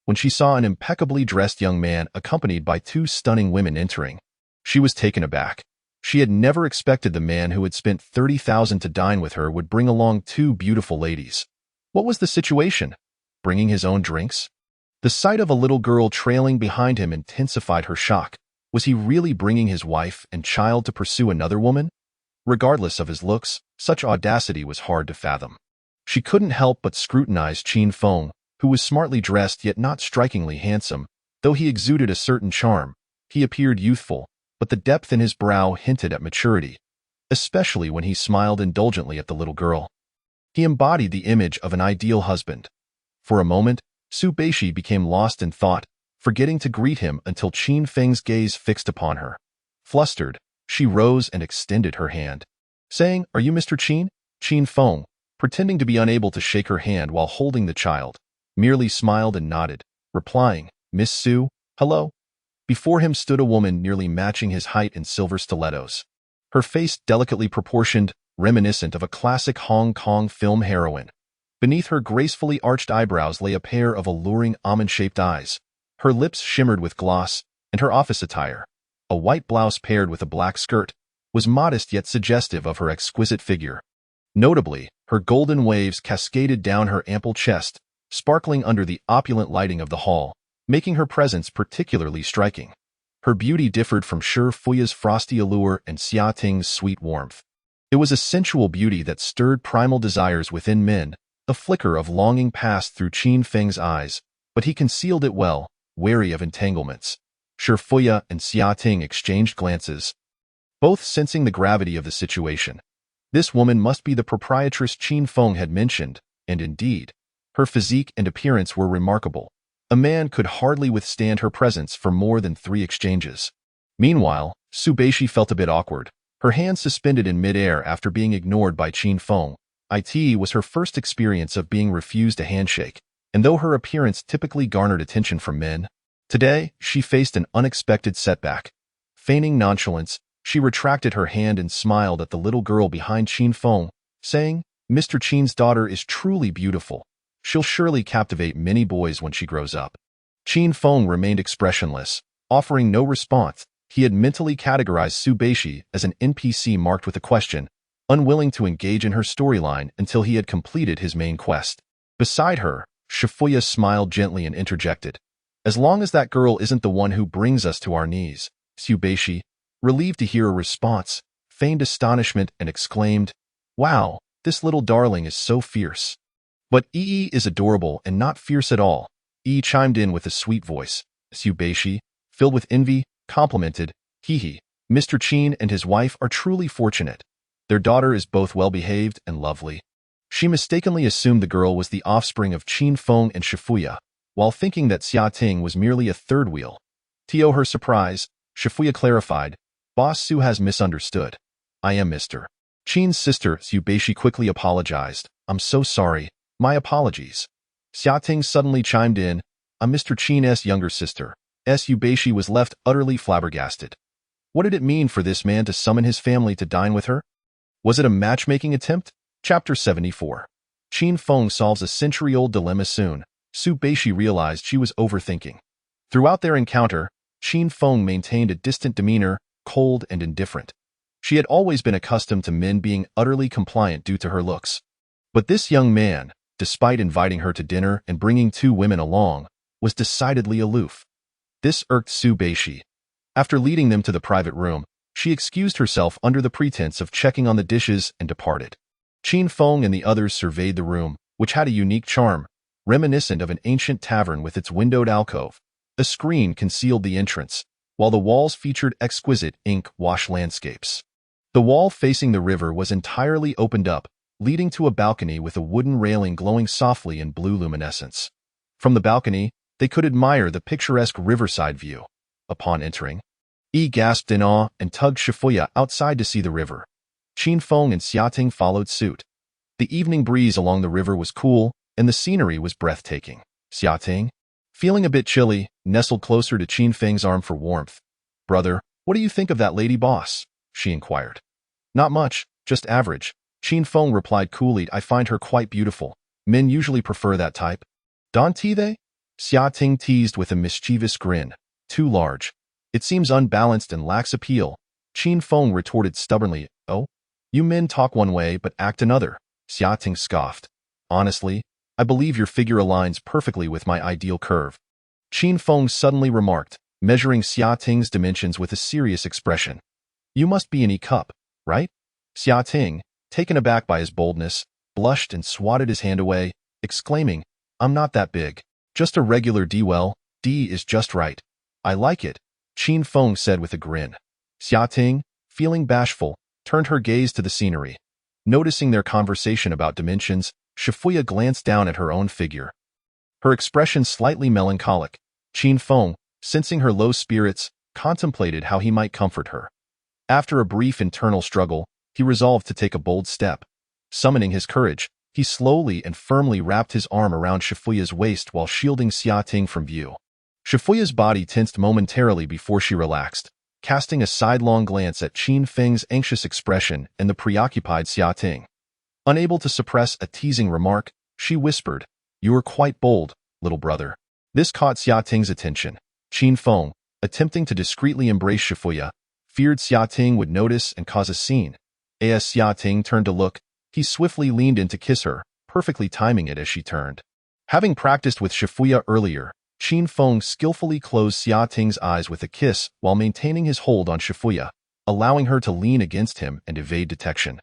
When she saw an impeccably dressed young man accompanied by two stunning women entering, she was taken aback. She had never expected the man who had spent 30,000 to dine with her would bring along two beautiful ladies. What was the situation? Bringing his own drinks? The sight of a little girl trailing behind him intensified her shock. Was he really bringing his wife and child to pursue another woman? Regardless of his looks, such audacity was hard to fathom. She couldn't help but scrutinize Qin Feng, who was smartly dressed yet not strikingly handsome. Though he exuded a certain charm, he appeared youthful, but the depth in his brow hinted at maturity, especially when he smiled indulgently at the little girl. He embodied the image of an ideal husband. For a moment, Su Beishi became lost in thought, forgetting to greet him until Qin Feng's gaze fixed upon her. Flustered, she rose and extended her hand, saying, "Are you Mr. Qin?" Qin Feng, pretending to be unable to shake her hand while holding the child, merely smiled and nodded, replying, "Miss Su, hello." Before him stood a woman nearly matching his height in silver stilettos. Her face delicately proportioned, reminiscent of a classic Hong Kong film heroine. Beneath her gracefully arched eyebrows lay a pair of alluring almond-shaped eyes. Her lips shimmered with gloss, and her office attire, a white blouse paired with a black skirt, was modest yet suggestive of her exquisite figure. Notably, her golden waves cascaded down her ample chest, sparkling under the opulent lighting of the hall, making her presence particularly striking. Her beauty differed from Shi Fuya's frosty allure and Xia Ting's sweet warmth. It was a sensual beauty that stirred primal desires within men. A flicker of longing passed through Qin Feng's eyes, but he concealed it well, wary of entanglements. Shi Fuya and Xia Ting exchanged glances, both sensing the gravity of the situation. This woman must be the proprietress Qin Feng had mentioned, and indeed, her physique and appearance were remarkable. A man could hardly withstand her presence for more than 3 exchanges. Meanwhile, Su Beishi felt a bit awkward, her hands suspended in mid-air after being ignored by Qin Feng. It was her first experience of being refused a handshake, and though her appearance typically garnered attention from men, today she faced an unexpected setback. Feigning nonchalance, she retracted her hand and smiled at the little girl behind Qin Feng, saying, "Mr. Qin's daughter is truly beautiful. She'll surely captivate many boys when she grows up." Qin Feng remained expressionless, offering no response. He had mentally categorized Su Beishi as an NPC marked with a question, unwilling to engage in her storyline until he had completed his main quest. Beside her, Shi Fuya smiled gently and interjected, "As long as that girl isn't the one who brings us to our knees." Su Beishi, relieved to hear a response, feigned astonishment and exclaimed, "Wow, this little darling is so fierce." "But Yi is adorable and not fierce at all," Yi chimed in with a sweet voice. Su Beishi, filled with envy, complimented, "Hee, Mr. Qin and his wife are truly fortunate. Their daughter is both well-behaved and lovely." She mistakenly assumed the girl was the offspring of Qin Feng and Shi Fuya, while thinking that Xia Ting was merely a third wheel. To her surprise, Shi Fuya clarified, "Boss Su has misunderstood. I am Mr. Qin's sister." Su Beishi quickly apologized. "I'm so sorry. My apologies." Xia Ting suddenly chimed in, "I'm Mr. Qin's younger sister." Su Beishi was left utterly flabbergasted. What did it mean for this man to summon his family to dine with her? Was it a matchmaking attempt? Chapter 74. Qin Feng solves a century-old dilemma soon. Su Beishi realized she was overthinking. Throughout their encounter, Qin Feng maintained a distant demeanor, cold and indifferent. She had always been accustomed to men being utterly compliant due to her looks. But this young man, despite inviting her to dinner and bringing 2 women along, was decidedly aloof. This irked Su Beishi. After leading them to the private room, she excused herself under the pretense of checking on the dishes and departed. Qin Feng and the others surveyed the room, which had a unique charm, reminiscent of an ancient tavern with its windowed alcove. A screen concealed the entrance, while the walls featured exquisite ink-wash landscapes. The wall facing the river was entirely opened up, leading to a balcony with a wooden railing glowing softly in blue luminescence. From the balcony, they could admire the picturesque riverside view. Upon entering, Yi gasped in awe and tugged Shi Fuya outside to see the river. Qin Feng and Xia Ting followed suit. The evening breeze along the river was cool, and the scenery was breathtaking. Xia Ting, feeling a bit chilly, nestled closer to Qin Feng's arm for warmth. "Brother, what do you think of that lady boss?" she inquired. "Not much," Just average. Qin Feng replied coolly, I find her quite beautiful. Men usually prefer that type. Don't they? Xia Ting teased with a mischievous grin. Too large. It seems unbalanced and lacks appeal. Qin Feng retorted stubbornly, Oh? You men talk one way but act another. Xia Ting scoffed. Honestly, I believe your figure aligns perfectly with my ideal curve. Qin Feng suddenly remarked, measuring Xia Ting's dimensions with a serious expression. You must be an E-cup, right? Xia Ting, taken aback by his boldness, blushed and swatted his hand away, exclaiming, I'm not that big. Just a regular D. Well, D is just right. I like it, Qin Feng said with a grin. Xia Ting, feeling bashful, turned her gaze to the scenery. Noticing their conversation about dimensions, Shifuya glanced down at her own figure. Her expression slightly melancholic. Qin Feng, sensing her low spirits, contemplated how he might comfort her. After a brief internal struggle, he resolved to take a bold step. Summoning his courage, he slowly and firmly wrapped his arm around Shifuya's waist while shielding Xia Ting from view. Shifuya's body tensed momentarily before she relaxed, casting a sidelong glance at Qin Feng's anxious expression and the preoccupied Xia Ting. Unable to suppress a teasing remark, she whispered, You are quite bold, little brother. This caught Xia Ting's attention. Qin Feng, attempting to discreetly embrace Shifuya, feared Xia Ting would notice and cause a scene. As Xia Ting turned to look, he swiftly leaned in to kiss her, perfectly timing it as she turned. Having practiced with Shifuya earlier, Qin Feng skillfully closed Xia Ting's eyes with a kiss while maintaining his hold on Shifuya, allowing her to lean against him and evade detection.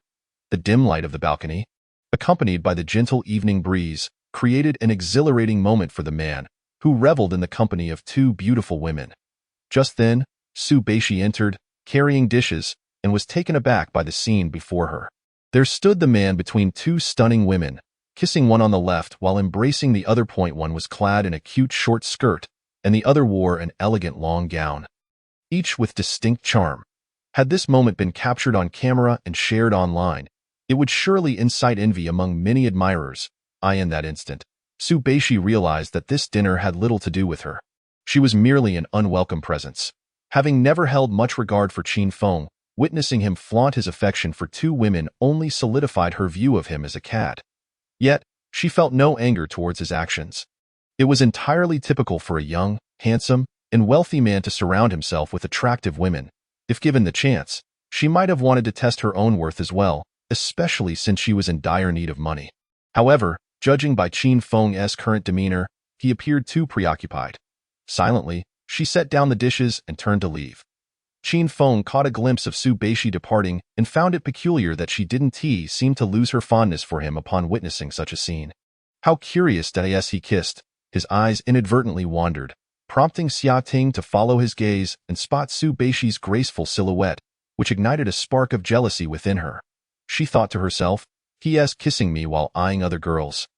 The dim light of the balcony, accompanied by the gentle evening breeze, created an exhilarating moment for the man, who reveled in the company of two beautiful women. Just then, Su Beishi entered, carrying dishes, and was taken aback by the scene before her. There stood the man between two stunning women, kissing one on the left while embracing the other. One was clad in a cute short skirt, and the other wore an elegant long gown, each with distinct charm. Had this moment been captured on camera and shared online, it would surely incite envy among many admirers. In that instant, Su Beishi realized that this dinner had little to do with her. She was merely an unwelcome presence. Having never held much regard for Qin Feng, witnessing him flaunt his affection for two women only solidified her view of him as a cad. Yet, she felt no anger towards his actions. It was entirely typical for a young, handsome, and wealthy man to surround himself with attractive women. If given the chance, she might have wanted to test her own worth as well, especially since she was in dire need of money. However, judging by Qin Feng's current demeanor, he appeared too preoccupied. Silently, she set down the dishes and turned to leave. Qin Feng caught a glimpse of Su Beishi departing and found it peculiar that she didn't seem to lose her fondness for him upon witnessing such a scene. How curious that as he kissed, his eyes inadvertently wandered, prompting Xia Ting to follow his gaze and spot Su Beishi's graceful silhouette, which ignited a spark of jealousy within her. She thought to herself, he is kissing me while eyeing other girls.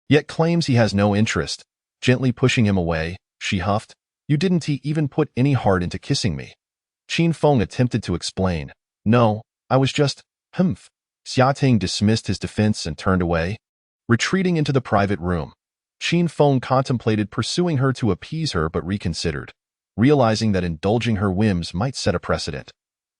Yet claims he has no interest. Gently pushing him away, she huffed, You didn't even put any heart into kissing me. Qin Feng attempted to explain. No, I was just, humph. Xia Ting dismissed his defense and turned away. Retreating into the private room, Qin Feng contemplated pursuing her to appease her but reconsidered, realizing that indulging her whims might set a precedent.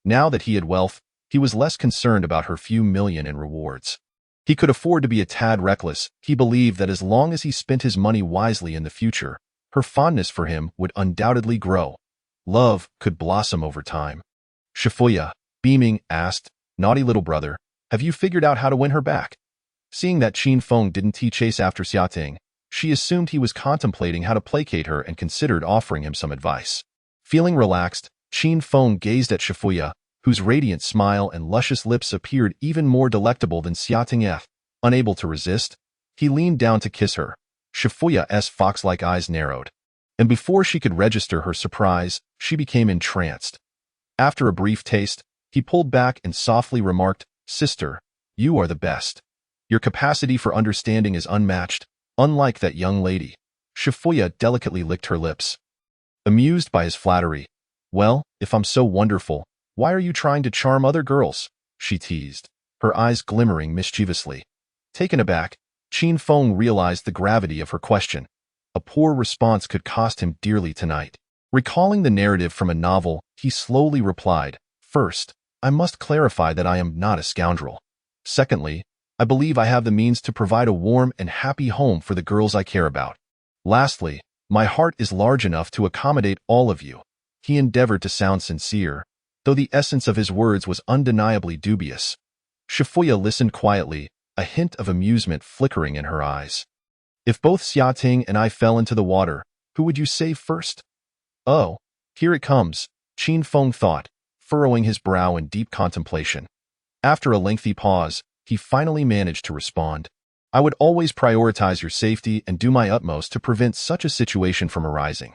Now that he had wealth, he was less concerned about her few million in rewards. He could afford to be a tad reckless. He believed that as long as he spent his money wisely in the future, her fondness for him would undoubtedly grow. Love could blossom over time. Shifuya, beaming, asked, Naughty little brother, have you figured out how to win her back? Seeing that Qin Feng didn't chase after Xia Ting, she assumed he was contemplating how to placate her and considered offering him some advice. Feeling relaxed, Qin Feng gazed at Shifuya, whose radiant smile and luscious lips appeared even more delectable than Xia Ting. Unable to resist, he leaned down to kiss her. Shifuya's fox-like eyes narrowed, and before she could register her surprise, she became entranced. After a brief taste, he pulled back and softly remarked, Sister, you are the best. Your capacity for understanding is unmatched, unlike that young lady. Shifuya delicately licked her lips. Amused by his flattery, Well, if I'm so wonderful, why are you trying to charm other girls? She teased, her eyes glimmering mischievously. Taken aback, Qin Feng realized the gravity of her question. A poor response could cost him dearly tonight. Recalling the narrative from a novel, he slowly replied, First, I must clarify that I am not a scoundrel. Secondly, I believe I have the means to provide a warm and happy home for the girls I care about. Lastly, my heart is large enough to accommodate all of you. He endeavored to sound sincere, though the essence of his words was undeniably dubious. Shifuya listened quietly, a hint of amusement flickering in her eyes. If both Xiating and I fell into the water, who would you save first? Oh, here it comes, Qin Feng thought, furrowing his brow in deep contemplation. After a lengthy pause, he finally managed to respond. I would always prioritize your safety and do my utmost to prevent such a situation from arising.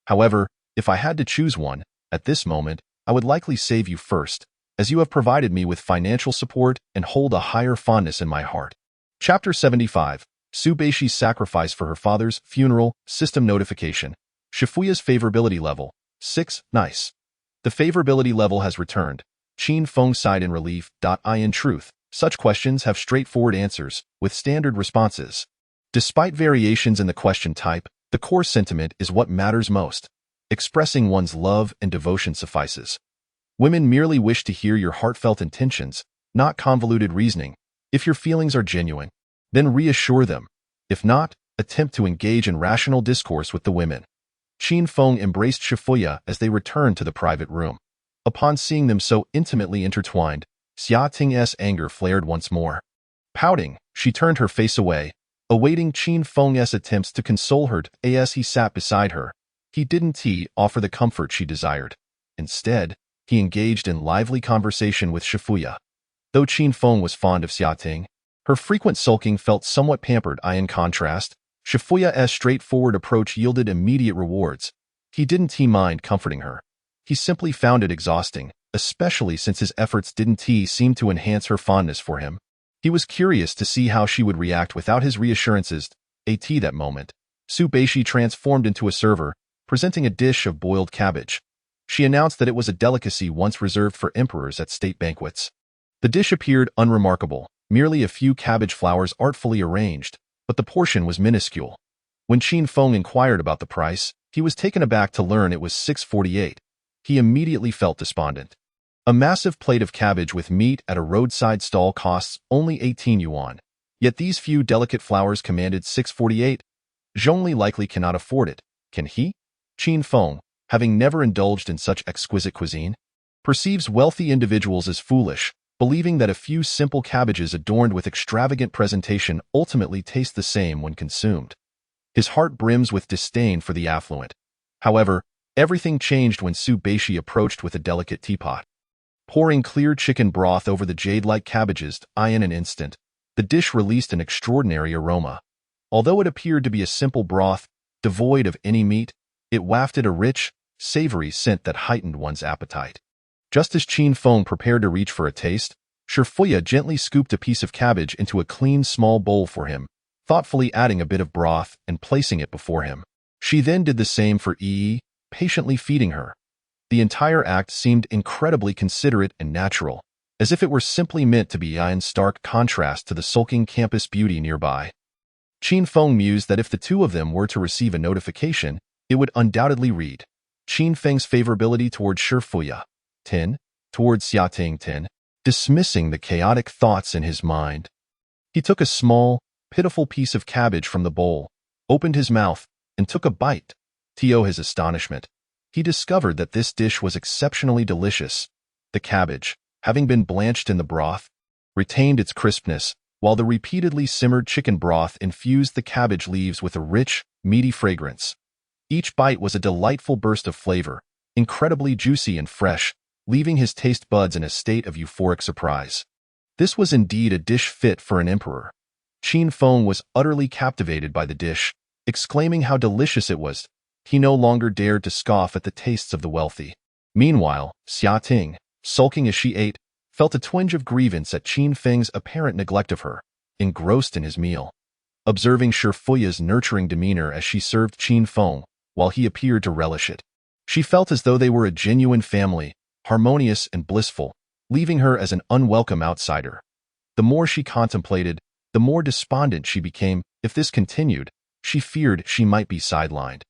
However, if I had to choose one, at this moment, I would likely save you first, as you have provided me with financial support and hold a higher fondness in my heart. Chapter 75. Su Beishi's sacrifice for her father's funeral. System notification. Shifuya's favorability level. 6. Nice. The favorability level has returned. Qin Feng sighed in relief. In truth, such questions have straightforward answers, with standard responses. Despite variations in the question type, the core sentiment is what matters most. Expressing one's love and devotion suffices. Women merely wish to hear your heartfelt intentions, not convoluted reasoning. If your feelings are genuine, then reassure them. If not, attempt to engage in rational discourse with the women. Qin Feng embraced Shifuya as they returned to the private room. Upon seeing them so intimately intertwined, Xia Ting's anger flared once more. Pouting, she turned her face away, awaiting Qin Feng's attempts to console her as he sat beside her. He didn't offer the comfort she desired. Instead, he engaged in lively conversation with Shifuya. Though Qin Feng was fond of Xia Ting, her frequent sulking felt somewhat pampered. In contrast, Shifuya's straightforward approach yielded immediate rewards. He didn't mind comforting her. He simply found it exhausting, especially since his efforts didn't seem to enhance her fondness for him. He was curious to see how she would react without his reassurances. That moment, Su Beishi transformed into a server, presenting a dish of boiled cabbage. She announced that it was a delicacy once reserved for emperors at state banquets. The dish appeared unremarkable, merely a few cabbage flowers artfully arranged, but the portion was minuscule. When Qin Feng inquired about the price, he was taken aback to learn it was 648. He immediately felt despondent. A massive plate of cabbage with meat at a roadside stall costs only 18 yuan. Yet these few delicate flowers commanded 648. Zhongli likely cannot afford it, can he? Qin Feng, having never indulged in such exquisite cuisine, perceives wealthy individuals as foolish, believing that a few simple cabbages adorned with extravagant presentation ultimately taste the same when consumed. His heart brims with disdain for the affluent. However, everything changed when Su Beishi approached with a delicate teapot. Pouring clear chicken broth over the jade-like cabbages, in an instant, the dish released an extraordinary aroma. Although it appeared to be a simple broth, devoid of any meat, it wafted a rich, savory scent that heightened one's appetite. Just as Qin Feng prepared to reach for a taste, Shifuya gently scooped a piece of cabbage into a clean small bowl for him, thoughtfully adding a bit of broth and placing it before him. She then did the same for patiently feeding her. The entire act seemed incredibly considerate and natural, as if it were simply meant to be in stark contrast to the sulking campus beauty nearby. Qin Feng mused that if the two of them were to receive a notification, it would undoubtedly read, Qin Feng's favorability towards Shifuya, 10, towards Xiating 10, dismissing the chaotic thoughts in his mind. He took a small, pitiful piece of cabbage from the bowl, opened his mouth, and took a bite. To his astonishment, he discovered that this dish was exceptionally delicious. The cabbage, having been blanched in the broth, retained its crispness, while the repeatedly simmered chicken broth infused the cabbage leaves with a rich, meaty fragrance. Each bite was a delightful burst of flavor, incredibly juicy and fresh, leaving his taste buds in a state of euphoric surprise. This was indeed a dish fit for an emperor. Qin Feng was utterly captivated by the dish, exclaiming how delicious it was. He no longer dared to scoff at the tastes of the wealthy. Meanwhile, Xia Ting, sulking as she ate, felt a twinge of grievance at Qin Feng's apparent neglect of her, engrossed in his meal. Observing Shifuya's nurturing demeanor as she served Qin Feng, while he appeared to relish it, she felt as though they were a genuine family, harmonious and blissful, leaving her as an unwelcome outsider. The more she contemplated, the more despondent she became. If this continued, she feared she might be sidelined.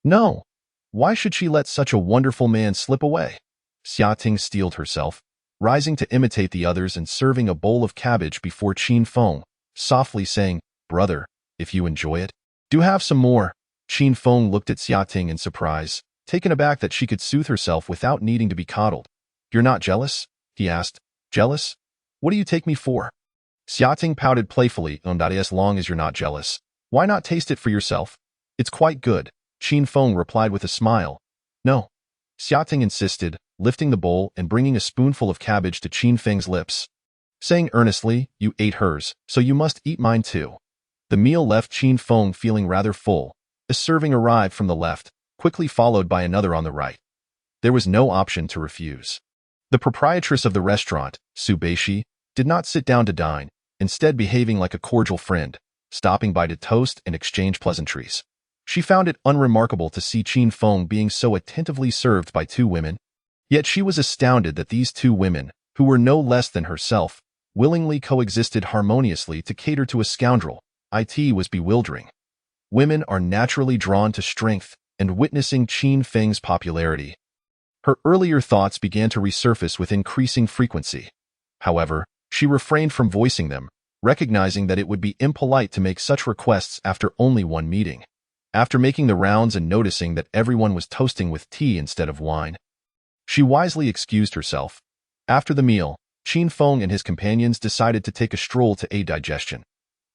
No! Why should she let such a wonderful man slip away? Xia Ting steeled herself. rising to imitate the others and serving a bowl of cabbage before Qin Feng, softly saying, "Brother, if you enjoy it, do have some more." Qin Feng looked at Xiating in surprise, taken aback that she could soothe herself without needing to be coddled. "You're not jealous?" he asked. "Jealous? What do you take me for?" Xiating pouted playfully, as long as you're not jealous, why not taste it for yourself? It's quite good," Qin Feng replied with a smile. "No." Xiating insisted, lifting the bowl and bringing a spoonful of cabbage to Qin Feng's lips, saying earnestly, "You ate hers, so you must eat mine too." The meal left Qin Feng feeling rather full. A serving arrived from the left, quickly followed by another on the right. There was no option to refuse. The proprietress of the restaurant, Su Beishi, did not sit down to dine, instead behaving like a cordial friend, stopping by to toast and exchange pleasantries. She found it unremarkable to see Qin Feng being so attentively served by two women. Yet she was astounded that these two women, who were no less than herself, willingly coexisted harmoniously to cater to a scoundrel. It was bewildering. Women are naturally drawn to strength, and witnessing Qin Feng's popularity, her earlier thoughts began to resurface with increasing frequency. However, she refrained from voicing them, recognizing that it would be impolite to make such requests after only one meeting. After making the rounds and noticing that everyone was toasting with tea instead of wine, she wisely excused herself. After the meal, Qin Feng and his companions decided to take a stroll to aid digestion.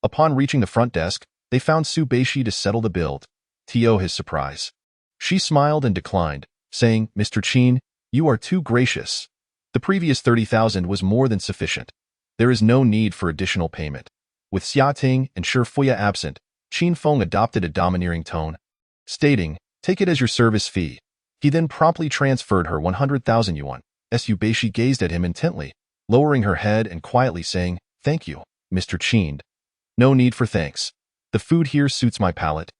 Upon reaching the front desk, they found Su Beishi to settle the bill, to his surprise. She smiled and declined, saying, "Mr. Qin, you are too gracious. The previous 30,000 was more than sufficient. There is no need for additional payment." With Xiating and Shifuya absent, Qin Feng adopted a domineering tone, stating, "Take it as your service fee." He then promptly transferred her 100,000 yuan. Su Beishi gazed at him intently, lowering her head and quietly saying, "Thank you, Mr. Qin. No need for thanks. The food here suits my palate.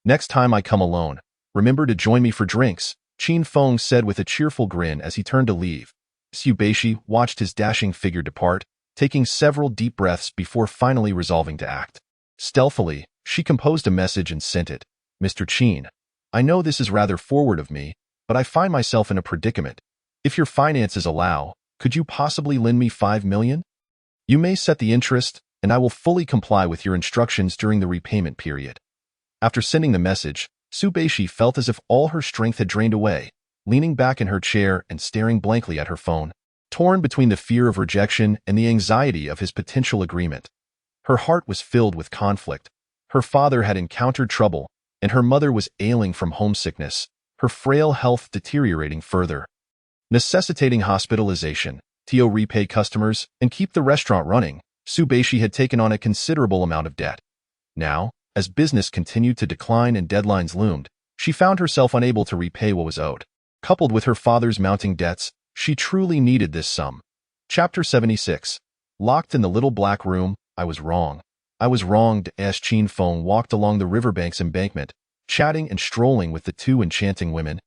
Next time I come alone, remember to join me for drinks," Qin Feng said with a cheerful grin as he turned to leave. Su Beishi watched his dashing figure depart, taking several deep breaths before finally resolving to act. Stealthily, she composed a message and sent it. "Mr. Qin, I know this is rather forward of me, but I find myself in a predicament. If your finances allow, could you possibly lend me 5 million? You may set the interest, and I will fully comply with your instructions during the repayment period." After sending the message, Su Beishi felt as if all her strength had drained away, leaning back in her chair and staring blankly at her phone, torn between the fear of rejection and the anxiety of his potential agreement. Her heart was filled with conflict. Her father had encountered trouble, and her mother was ailing from homesickness, her frail health deteriorating further, necessitating hospitalization. To repay customers and keep the restaurant running, Su Beishi had taken on a considerable amount of debt. Now, as business continued to decline and deadlines loomed, she found herself unable to repay what was owed. Coupled with her father's mounting debts, she truly needed this sum. Chapter 76. Locked in the little black room, I was wrong. I was wronged as Qin Feng walked along the riverbank's embankment, chatting and strolling with the two enchanting women.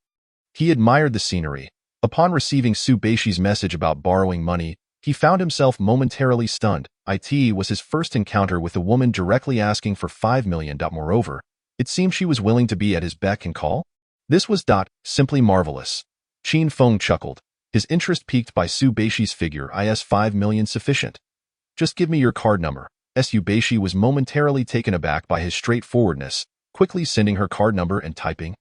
He admired the scenery. Upon receiving Su Beishi's message about borrowing money, he found himself momentarily stunned. It was his first encounter with a woman directly asking for 5 million. Moreover, it seemed she was willing to be at his beck and call. This was simply marvelous. Qin Feng chuckled, his interest piqued by Su Beishi's figure. "Is 5 million sufficient? Just give me your card number." Su Beishi was momentarily taken aback by his straightforwardness, quickly sending her card number and typing,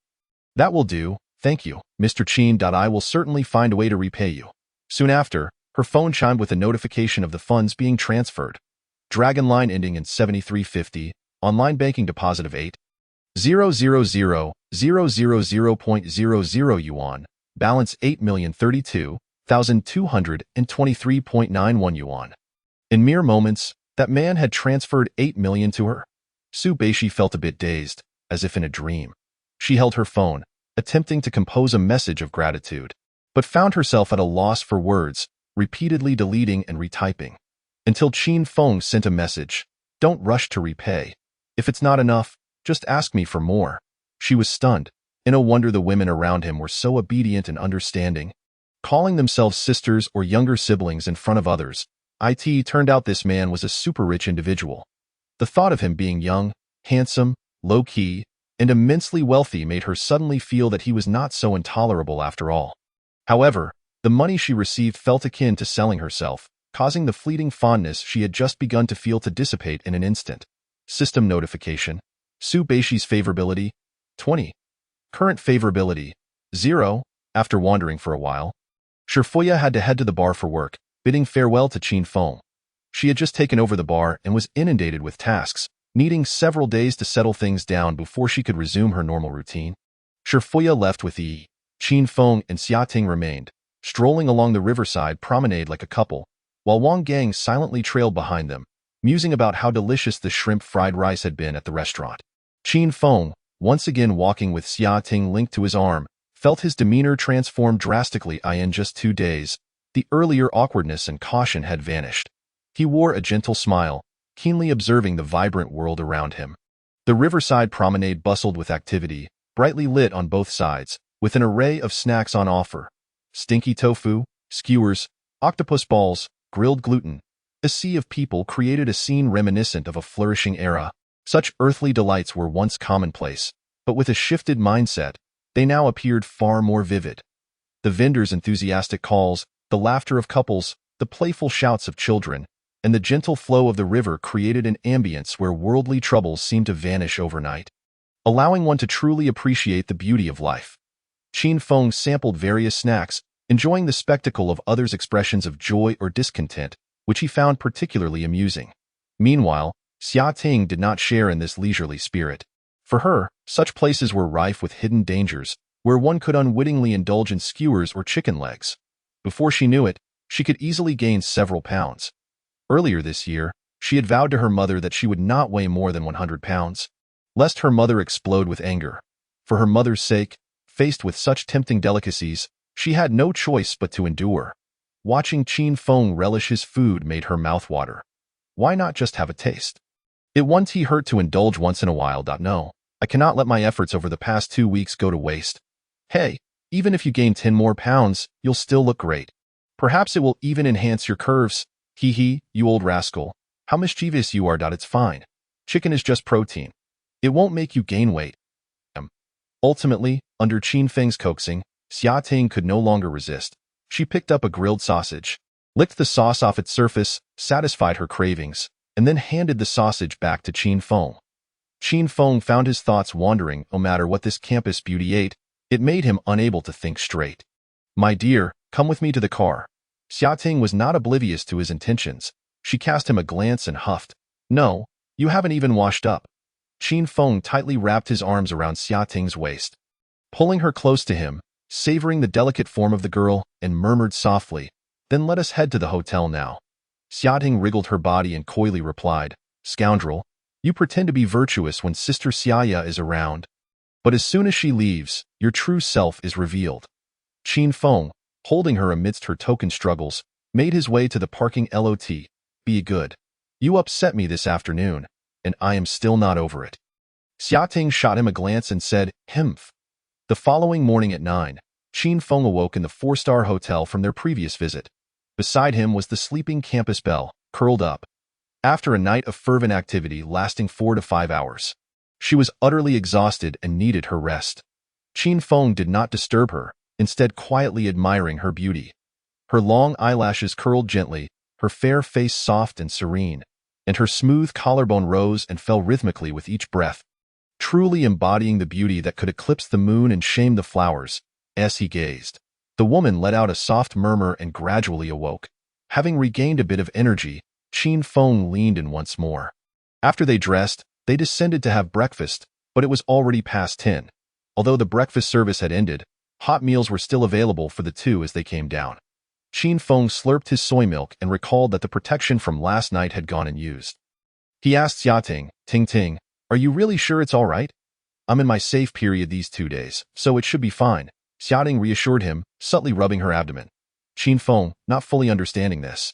"That will do, thank you, Mr. Qin. I will certainly find a way to repay you." Soon after, her phone chimed with a notification of the funds being transferred. Dragon line ending in 7350, online banking deposit of 8,000,000.00 yuan, balance 8,032,223.91 yuan. In mere moments, that man had transferred 8 million to her. Su Beishi felt a bit dazed, as if in a dream. She held her phone, attempting to compose a message of gratitude, but found herself at a loss for words, repeatedly deleting and retyping. Until Qin Feng sent a message, "Don't rush to repay. If it's not enough, just ask me for more." She was stunned. No wonder the women around him were so obedient and understanding, calling themselves sisters or younger siblings in front of others. It turned out this man was a super-rich individual. The thought of him being young, handsome, low-key, and immensely wealthy made her suddenly feel that he was not so intolerable after all. However, The money she received felt akin to selling herself, causing the fleeting fondness she had just begun to feel to dissipate in an instant. System notification. Su Beishi's favorability, 20. Current favorability, 0. After wandering for a while, Shifuya had to head to the bar for work, bidding farewell to Qin Feng. She had just taken over the bar and was inundated with tasks, needing several days to settle things down before she could resume her normal routine. Shifuya left with Yi. Qin Feng and Xiating remained, strolling along the riverside promenade like a couple, while Wang Gang silently trailed behind them, musing about how delicious the shrimp fried rice had been at the restaurant. Qin Feng, once again walking with Xiating linked to his arm, felt his demeanor transform drastically. In just 2 days, the earlier awkwardness and caution had vanished. He wore a gentle smile, keenly observing the vibrant world around him. The riverside promenade bustled with activity, brightly lit on both sides, with an array of snacks on offer. Stinky tofu, skewers, octopus balls, grilled gluten. A sea of people created a scene reminiscent of a flourishing era. Such earthly delights were once commonplace, but with a shifted mindset, they now appeared far more vivid. The vendors' enthusiastic calls, the laughter of couples, the playful shouts of children, and the gentle flow of the river created an ambience where worldly troubles seemed to vanish overnight, allowing one to truly appreciate the beauty of life. Qin Feng sampled various snacks, enjoying the spectacle of others' expressions of joy or discontent, which he found particularly amusing. Meanwhile, Xia Ting did not share in this leisurely spirit. For her, such places were rife with hidden dangers, where one could unwittingly indulge in skewers or chicken legs. Before she knew it, she could easily gain several pounds. Earlier this year, she had vowed to her mother that she would not weigh more than 100 pounds, lest her mother explode with anger. For her mother's sake, faced with such tempting delicacies, she had no choice but to endure. Watching Qin Feng relish his food made her mouth water. Why not just have a taste? It won't hurt to indulge once in a while. No, I cannot let my efforts over the past 2 weeks go to waste. Hey, even if you gain 10 more pounds, you'll still look great. Perhaps it will even enhance your curves. Hee hee, you old rascal. How mischievous you are. It's fine. Chicken is just protein. It won't make you gain weight. Ultimately, under Qin Feng's coaxing, Xia Ting could no longer resist. She picked up a grilled sausage, licked the sauce off its surface, satisfied her cravings, and then handed the sausage back to Qin Feng. Qin Feng found his thoughts wandering. No matter what this campus beauty ate, it made him unable to think straight. My dear, come with me to the car. Xia Ting was not oblivious to his intentions. She cast him a glance and huffed. No, you haven't even washed up. Qin Feng tightly wrapped his arms around Xia Ting's waist, pulling her close to him, savoring the delicate form of the girl, and murmured softly, then let us head to the hotel now. Xia Ting wriggled her body and coyly replied, Scoundrel, you pretend to be virtuous when Sister Xiaya is around. But as soon as she leaves, your true self is revealed. Qin Feng, holding her amidst her token struggles, made his way to the parking lot. Be good. You upset me this afternoon, and I am still not over it. Xia Ting shot him a glance and said, Himph. The following morning at 9, Qin Feng awoke in the 4-star hotel from their previous visit. Beside him was the sleeping campus belle, curled up. After a night of fervent activity lasting 4 to 5 hours, she was utterly exhausted and needed her rest. Qin Feng did not disturb her, instead quietly admiring her beauty. Her long eyelashes curled gently, her fair face soft and serene, and her smooth collarbone rose and fell rhythmically with each breath, truly embodying the beauty that could eclipse the moon and shame the flowers. As he gazed, the woman let out a soft murmur and gradually awoke. Having regained a bit of energy, Qin Feng leaned in once more. After they dressed, they descended to have breakfast, but it was already past 10. Although the breakfast service had ended, hot meals were still available for the two as they came down. Qin Feng slurped his soy milk and recalled that the protection from last night had gone unused. He asked Xiating, Ting, are you really sure it's all right? I'm in my safe period these 2 days, so it should be fine. Xiating reassured him, subtly rubbing her abdomen. Qin Feng, not fully understanding this,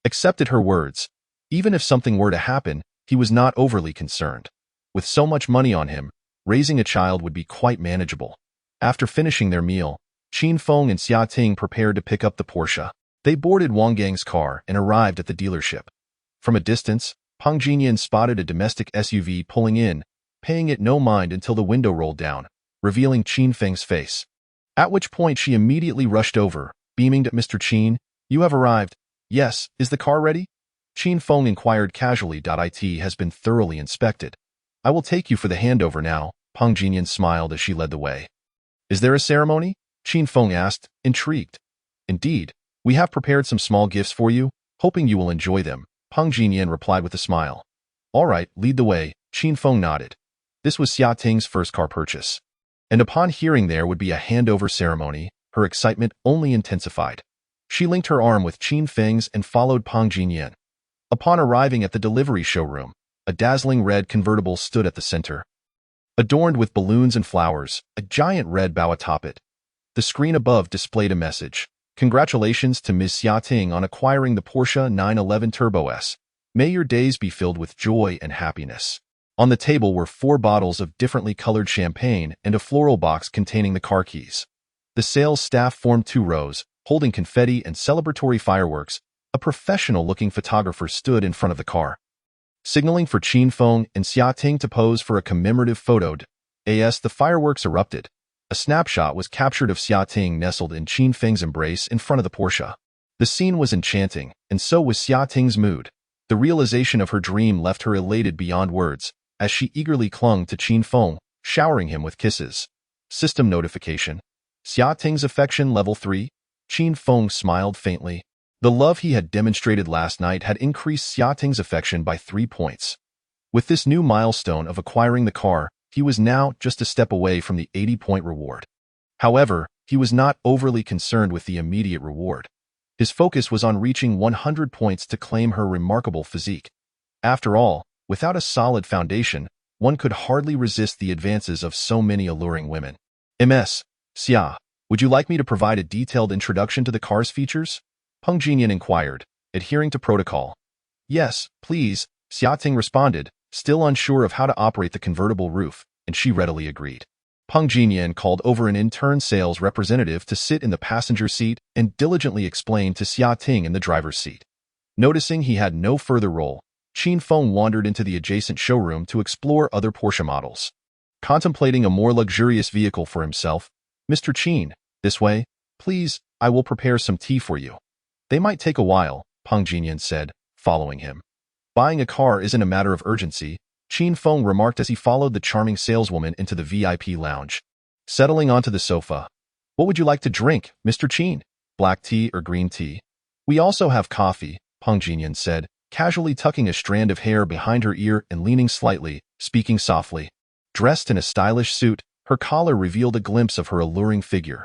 accepted her words. Even if something were to happen, he was not overly concerned. With so much money on him, raising a child would be quite manageable. After finishing their meal, Qin Feng and Xiating prepared to pick up the Porsche. They boarded Wang Gang's car and arrived at the dealership. From a distance, Peng Jinyan spotted a domestic SUV pulling in, paying it no mind until the window rolled down, revealing Qin Feng's face. At which point she immediately rushed over, beaming at Mr. Qin. You have arrived. Yes, is the car ready? Qin Feng inquired casually. It has been thoroughly inspected. I will take you for the handover now. Peng Jinyan smiled as she led the way. Is there a ceremony? Qin Feng asked, intrigued. Indeed, we have prepared some small gifts for you, hoping you will enjoy them. Peng Jinyan replied with a smile. All right, lead the way. Qin Feng nodded. This was Xia Ting's first car purchase. And upon hearing there would be a handover ceremony, her excitement only intensified. She linked her arm with Qin Feng's and followed Peng Jinyan. Upon arriving at the delivery showroom, a dazzling red convertible stood at the center. Adorned with balloons and flowers, a giant red bow atop it. The screen above displayed a message. Congratulations to Ms. Xia Ting on acquiring the Porsche 911 Turbo S. May your days be filled with joy and happiness. On the table were 4 bottles of differently colored champagne and a floral box containing the car keys. The sales staff formed 2 rows, holding confetti and celebratory fireworks. A professional-looking photographer stood in front of the car, signaling for Qin Feng and Xia Ting to pose for a commemorative photo. As the fireworks erupted, a snapshot was captured of Xia Ting nestled in Qin Feng's embrace in front of the Porsche. The scene was enchanting, and so was Xia Ting's mood. The realization of her dream left her elated beyond words, as she eagerly clung to Qin Feng, showering him with kisses. System notification. Xia Ting's affection level 3. Qin Feng smiled faintly. The love he had demonstrated last night had increased Xia Ting's affection by 3 points. With this new milestone of acquiring the car, he was now just a step away from the 80-point reward. However, he was not overly concerned with the immediate reward. His focus was on reaching 100 points to claim her remarkable physique. After all, without a solid foundation, one could hardly resist the advances of so many alluring women. Ms. Xia, would you like me to provide a detailed introduction to the car's features? Peng Jinyan inquired, adhering to protocol. Yes, please, Xia Ting responded, still unsure of how to operate the convertible roof, and she readily agreed. Peng Jinyan called over an intern sales representative to sit in the passenger seat and diligently explain to Xia Ting in the driver's seat. Noticing he had no further role, Qin Feng wandered into the adjacent showroom to explore other Porsche models. Contemplating a more luxurious vehicle for himself, Mr. Qin, this way, please, I will prepare some tea for you. They might take a while, Peng Jinyan said, following him. Buying a car isn't a matter of urgency, Qin Feng remarked as he followed the charming saleswoman into the VIP lounge. Settling onto the sofa. What would you like to drink, Mr. Qin? Black tea or green tea? We also have coffee, Peng Jinyan said, casually tucking a strand of hair behind her ear and leaning slightly, speaking softly. Dressed in a stylish suit, her collar revealed a glimpse of her alluring figure.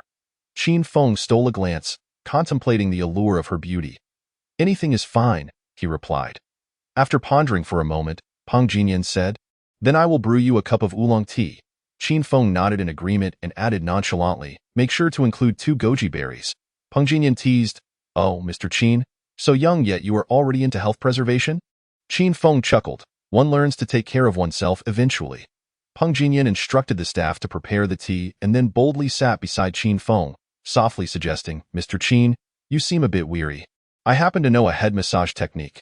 Qin Feng stole a glance, contemplating the allure of her beauty. Anything is fine, he replied. After pondering for a moment, Peng Jinyan said, Then I will brew you a cup of oolong tea. Qin Feng nodded in agreement and added nonchalantly, Make sure to include 2 goji berries. Peng Jinyan teased, Oh, Mr. Qin, so young yet you are already into health preservation? Qin Feng chuckled, One learns to take care of oneself eventually. Peng Jinyan instructed the staff to prepare the tea and then boldly sat beside Qin Feng, softly suggesting, Mr. Qin, you seem a bit weary. I happen to know a head massage technique.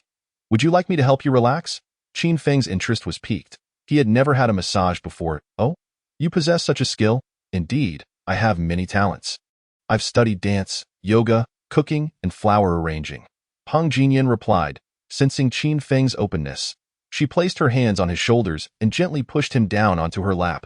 Would you like me to help you relax? Qin Feng's interest was piqued. He had never had a massage before. Oh, you possess such a skill? Indeed, I have many talents. I've studied dance, yoga, cooking, and flower arranging. Peng Jinyan replied, sensing Qin Feng's openness. She placed her hands on his shoulders and gently pushed him down onto her lap.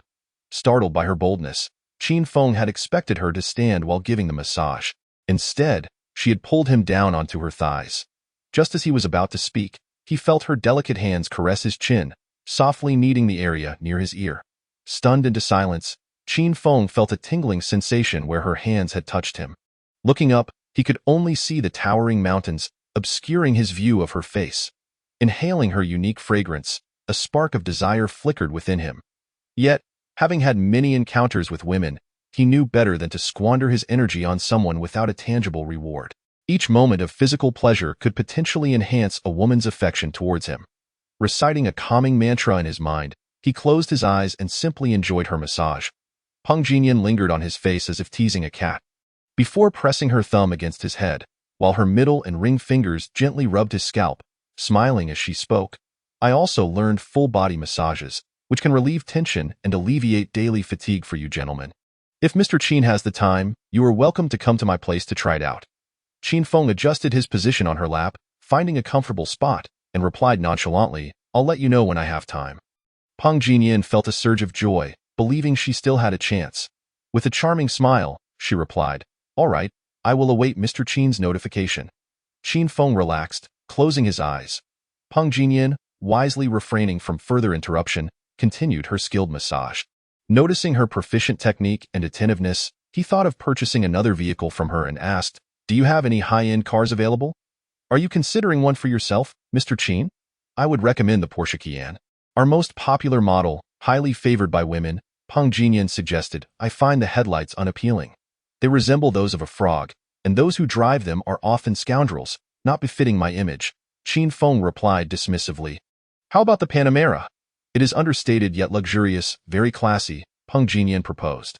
Startled by her boldness, Qin Feng had expected her to stand while giving the massage. Instead, she had pulled him down onto her thighs. Just as he was about to speak, he felt her delicate hands caress his chin, softly kneading the area near his ear. Stunned into silence, Qin Feng felt a tingling sensation where her hands had touched him. Looking up, he could only see the towering mountains, obscuring his view of her face. Inhaling her unique fragrance, a spark of desire flickered within him. Yet, having had many encounters with women, he knew better than to squander his energy on someone without a tangible reward. Each moment of physical pleasure could potentially enhance a woman's affection towards him. Reciting a calming mantra in his mind, he closed his eyes and simply enjoyed her massage. Peng Jinyan lingered on his face as if teasing a cat. Before pressing her thumb against his head, while her middle and ring fingers gently rubbed his scalp, smiling as she spoke, I also learned full-body massages, which can relieve tension and alleviate daily fatigue for you gentlemen. If Mr. Qin has the time, you are welcome to come to my place to try it out. Qin Feng adjusted his position on her lap, finding a comfortable spot, and replied nonchalantly, "I'll let you know when I have time." Peng Jinyan felt a surge of joy, believing she still had a chance. With a charming smile, she replied, "All right, I will await Mr. Qin's notification." Qin Feng relaxed, closing his eyes. Peng Jinyan, wisely refraining from further interruption, continued her skilled massage. Noticing her proficient technique and attentiveness, he thought of purchasing another vehicle from her and asked, "Do you have any high-end cars available? Are you considering one for yourself, Mr. Qin?" "I would recommend the Porsche Cayenne. Our most popular model, highly favored by women," Peng Jinyan suggested. "I find the headlights unappealing. They resemble those of a frog, and those who drive them are often scoundrels, not befitting my image." Qin Feng replied dismissively. "How about the Panamera? It is understated yet luxurious, very classy," Peng Jinyan proposed.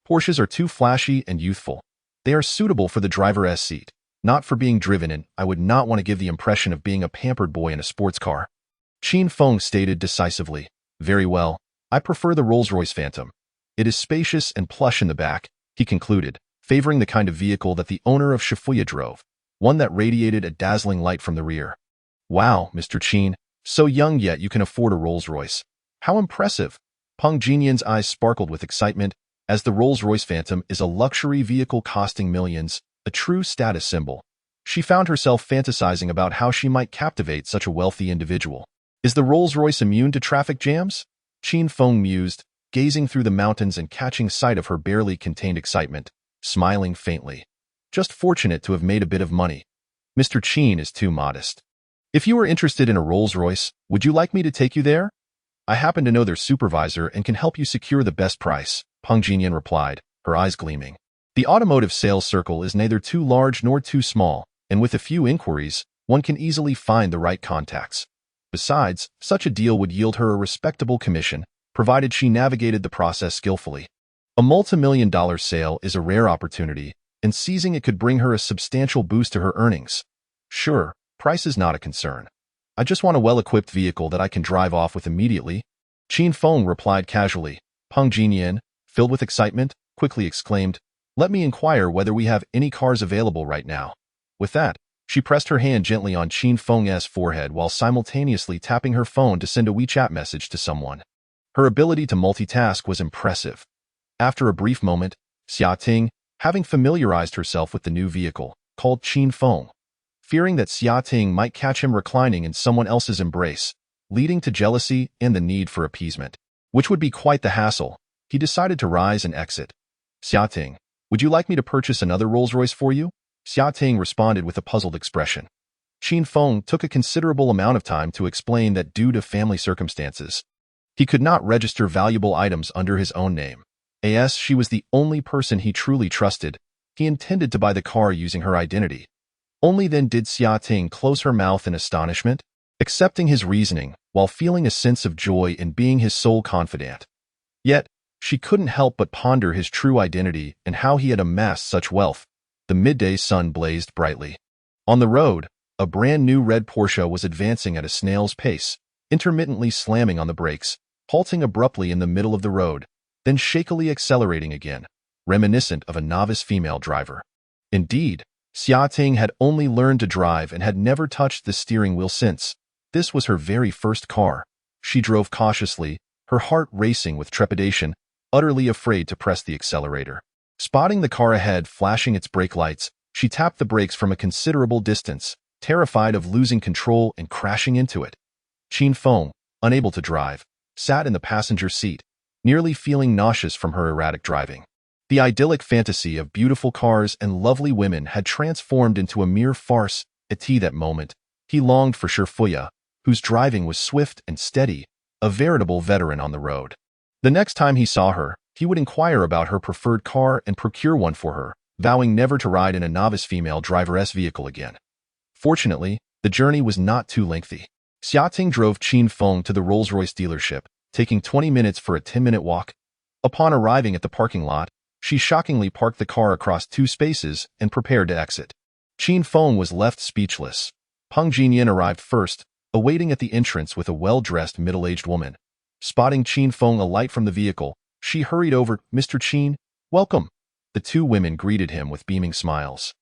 "Porsches are too flashy and youthful. They are suitable for the driver's seat, not for being driven in. I would not want to give the impression of being a pampered boy in a sports car." Qin Feng stated decisively, "Very well, I prefer the Rolls-Royce Phantom. It is spacious and plush in the back," he concluded, favoring the kind of vehicle that the owner of Shifuya drove, one that radiated a dazzling light from the rear. "Wow, Mr. Qin, so young yet you can afford a Rolls-Royce. How impressive!" Peng Jinyan's eyes sparkled with excitement, as the Rolls-Royce Phantom is a luxury vehicle costing millions, a true status symbol. She found herself fantasizing about how she might captivate such a wealthy individual. "Is the Rolls-Royce immune to traffic jams?" Qin Feng mused, gazing through the mountains and catching sight of her barely contained excitement, smiling faintly. "Just fortunate to have made a bit of money. Mr. Qin is too modest. If you are interested in a Rolls-Royce, would you like me to take you there? I happen to know their supervisor and can help you secure the best price," Peng Jinyan replied, her eyes gleaming. The automotive sales circle is neither too large nor too small, and with a few inquiries, one can easily find the right contacts. Besides, such a deal would yield her a respectable commission, provided she navigated the process skillfully. A multi-million-dollar sale is a rare opportunity, and seizing it could bring her a substantial boost to her earnings. "Sure, price is not a concern. I just want a well-equipped vehicle that I can drive off with immediately," Qin Feng replied casually. Peng Jinyan, filled with excitement, quickly exclaimed, "Let me inquire whether we have any cars available right now." With that, she pressed her hand gently on Qin Feng's forehead while simultaneously tapping her phone to send a WeChat message to someone. Her ability to multitask was impressive. After a brief moment, Xia Ting, having familiarized herself with the new vehicle, called Qin Feng. Fearing that Xia Ting might catch him reclining in someone else's embrace, leading to jealousy and the need for appeasement, which would be quite the hassle, he decided to rise and exit. "Xia Ting, would you like me to purchase another Rolls-Royce for you?" Xia Ting responded with a puzzled expression. Qin Feng took a considerable amount of time to explain that due to family circumstances, he could not register valuable items under his own name. As she was the only person he truly trusted, he intended to buy the car using her identity. Only then did Xia Ting close her mouth in astonishment, accepting his reasoning while feeling a sense of joy in being his sole confidant. Yet, she couldn't help but ponder his true identity and how he had amassed such wealth. The midday sun blazed brightly. On the road, a brand-new red Porsche was advancing at a snail's pace, intermittently slamming on the brakes, halting abruptly in the middle of the road, then shakily accelerating again, reminiscent of a novice female driver. Indeed, Xia Ting had only learned to drive and had never touched the steering wheel since. This was her very first car. She drove cautiously, her heart racing with trepidation, utterly afraid to press the accelerator. Spotting the car ahead flashing its brake lights, she tapped the brakes from a considerable distance, terrified of losing control and crashing into it. Qin Feng, unable to drive, sat in the passenger seat, nearly feeling nauseous from her erratic driving. The idyllic fantasy of beautiful cars and lovely women had transformed into a mere farce. At that moment, he longed for Shifuya, whose driving was swift and steady, a veritable veteran on the road. The next time he saw her, he would inquire about her preferred car and procure one for her, vowing never to ride in a novice female driver's vehicle again. Fortunately, the journey was not too lengthy. Xia Ting drove Qin Feng to the Rolls-Royce dealership, taking 20 minutes for a 10-minute walk. Upon arriving at the parking lot, she shockingly parked the car across 2 spaces and prepared to exit. Qin Feng was left speechless. Peng Jinyan arrived first, awaiting at the entrance with a well-dressed middle-aged woman. Spotting Qin Feng alight from the vehicle, she hurried over. "Mr. Qin, welcome." The 2 women greeted him with beaming smiles.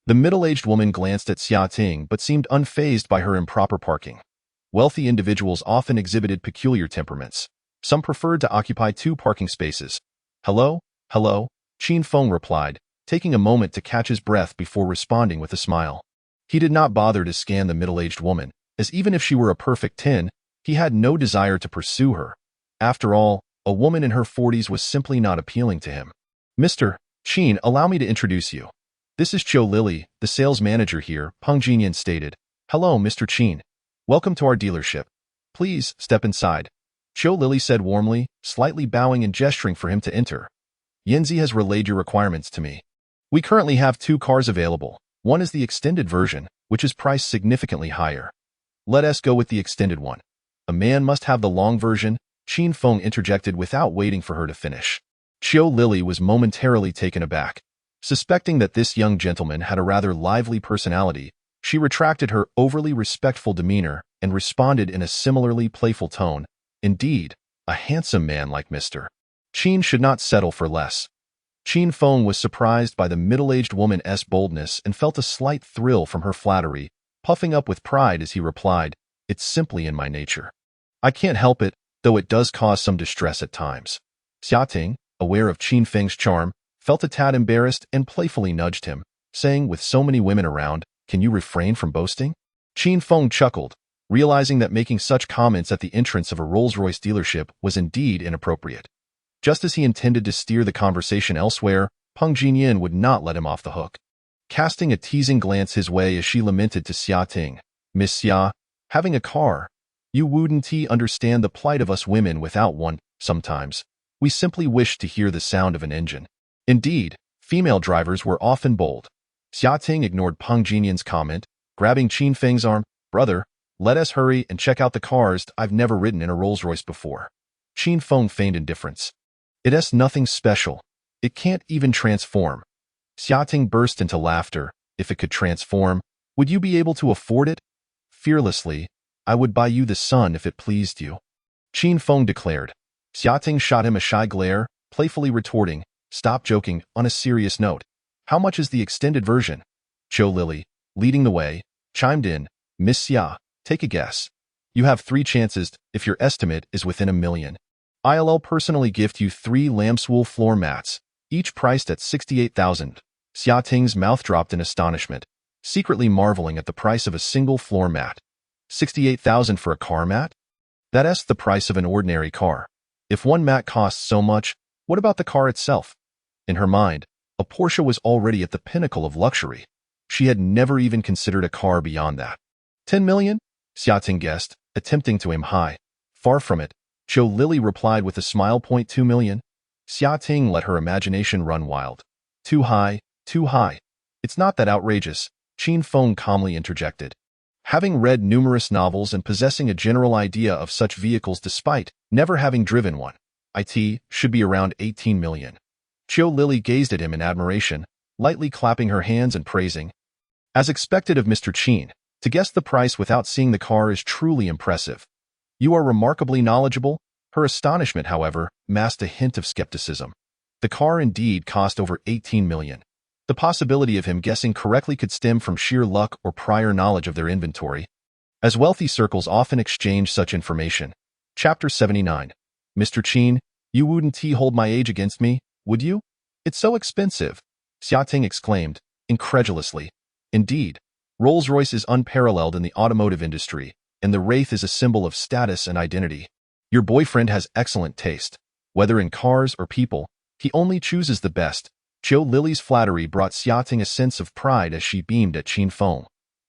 The middle-aged woman glanced at Xia Ting but seemed unfazed by her improper parking. Wealthy individuals often exhibited peculiar temperaments. Some preferred to occupy 2 parking spaces. Hello, hello, Qin Feng replied, taking a moment to catch his breath before responding with a smile. He did not bother to scan the middle-aged woman, as even if she were a perfect 10, he had no desire to pursue her. After all, a woman in her 40s was simply not appealing to him. Mr. Qin, allow me to introduce you. This is Zhou Lily, the sales manager here, Peng Jinyan stated. Hello, Mr. Qin. Welcome to our dealership. Please, step inside. Zhou Lily said warmly, slightly bowing and gesturing for him to enter. Yanzi has relayed your requirements to me. We currently have 2 cars available. One is the extended version, which is priced significantly higher. Let us go with the extended one. A man must have the long version, Qin Feng interjected without waiting for her to finish. Zhou Lily was momentarily taken aback. Suspecting that this young gentleman had a rather lively personality, she retracted her overly respectful demeanor and responded in a similarly playful tone. Indeed, a handsome man like Mr. Qin should not settle for less. Qin Feng was surprised by the middle-aged woman's boldness and felt a slight thrill from her flattery, puffing up with pride as he replied, "It's simply in my nature. I can't help it, though it does cause some distress at times." Xia Ting, aware of Qin Feng's charm, felt a tad embarrassed and playfully nudged him, saying, "With so many women around, can you refrain from boasting?" Qin Feng chuckled, realizing that making such comments at the entrance of a Rolls-Royce dealership was indeed inappropriate. Just as he intended to steer the conversation elsewhere, Peng Jinyan would not let him off the hook. Casting a teasing glance his way as she lamented to Xia Ting, "Miss Xia, having a car. You wouldn't understand the plight of us women without one, sometimes. We simply wish to hear the sound of an engine." Indeed, female drivers were often bold. Xia Ting ignored Peng Jinyan's comment, grabbing Qin Feng's arm. "Brother, let us hurry and check out the cars. I've never ridden in a Rolls-Royce before." Qin Feng feigned indifference. "It's nothing special. It can't even transform." Xia Ting burst into laughter. "If it could transform, would you be able to afford it?" Fearlessly, "I would buy you the sun if it pleased you," Qin Feng declared. Xia Ting shot him a shy glare, playfully retorting, "Stop joking, on a serious note. How much is the extended version?" Zhou Lily, leading the way, chimed in, "Miss Xia, take a guess. You have 3 chances if your estimate is within $1 million. I'll personally gift you 3 lambswool floor mats, each priced at $68,000. Xia Ting's mouth dropped in astonishment, secretly marveling at the price of a single floor mat. $68,000 for a car mat? That's the price of an ordinary car. If one mat costs so much, what about the car itself? In her mind, a Porsche was already at the pinnacle of luxury. She had never even considered a car beyond that. 10 million? Xia Ting guessed, attempting to aim high. Far from it, Zhou Lily replied with a smile. 2 million? Xia Ting let her imagination run wild. Too high, too high. It's not that outrageous, Qin Feng calmly interjected. Having read numerous novels and possessing a general idea of such vehicles despite never having driven one, it should be around 18 million. Zhou Lily gazed at him in admiration, lightly clapping her hands and praising. As expected of Mr. Qin, to guess the price without seeing the car is truly impressive. You are remarkably knowledgeable. Her astonishment, however, masked a hint of skepticism. The car indeed cost over 18 million. The possibility of him guessing correctly could stem from sheer luck or prior knowledge of their inventory. As wealthy circles often exchange such information. Chapter 79. Mr. Qin, you wouldn't hold my age against me, would you? It's so expensive, Xia Ting exclaimed, incredulously. Indeed, Rolls-Royce is unparalleled in the automotive industry, and the Wraith is a symbol of status and identity. Your boyfriend has excellent taste. Whether in cars or people, he only chooses the best. Zhou Lily's flattery brought Xia Ting a sense of pride as she beamed at Qin Feng.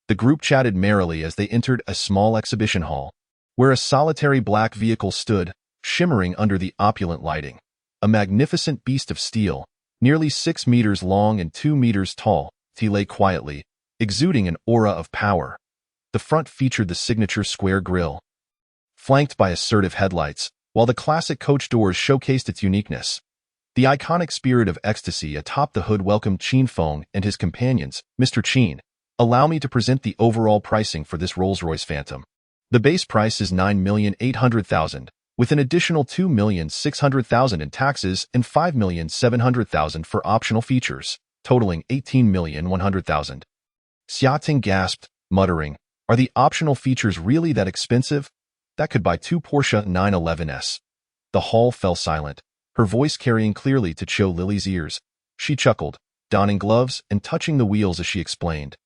The group chatted merrily as they entered a small exhibition hall, where a solitary black vehicle stood, shimmering under the opulent lighting. A magnificent beast of steel, nearly 6 meters long and 2 meters tall, he lay quietly, exuding an aura of power. The front featured the signature square grille, flanked by assertive headlights, while the classic coach doors showcased its uniqueness. The iconic spirit of ecstasy atop the hood welcomed Qin Feng and his companions. Mr. Qin, allow me to present the overall pricing for this Rolls-Royce Phantom. The base price is $9,800,000, with an additional $2,600,000 in taxes and $5,700,000 for optional features. totaling 18,100,000. Xiaoting gasped, muttering, "Are the optional features really that expensive? That could buy 2 Porsche 911s. The hall fell silent, her voice carrying clearly to Qiu Lily's ears. She chuckled, donning gloves and touching the wheels as she explained.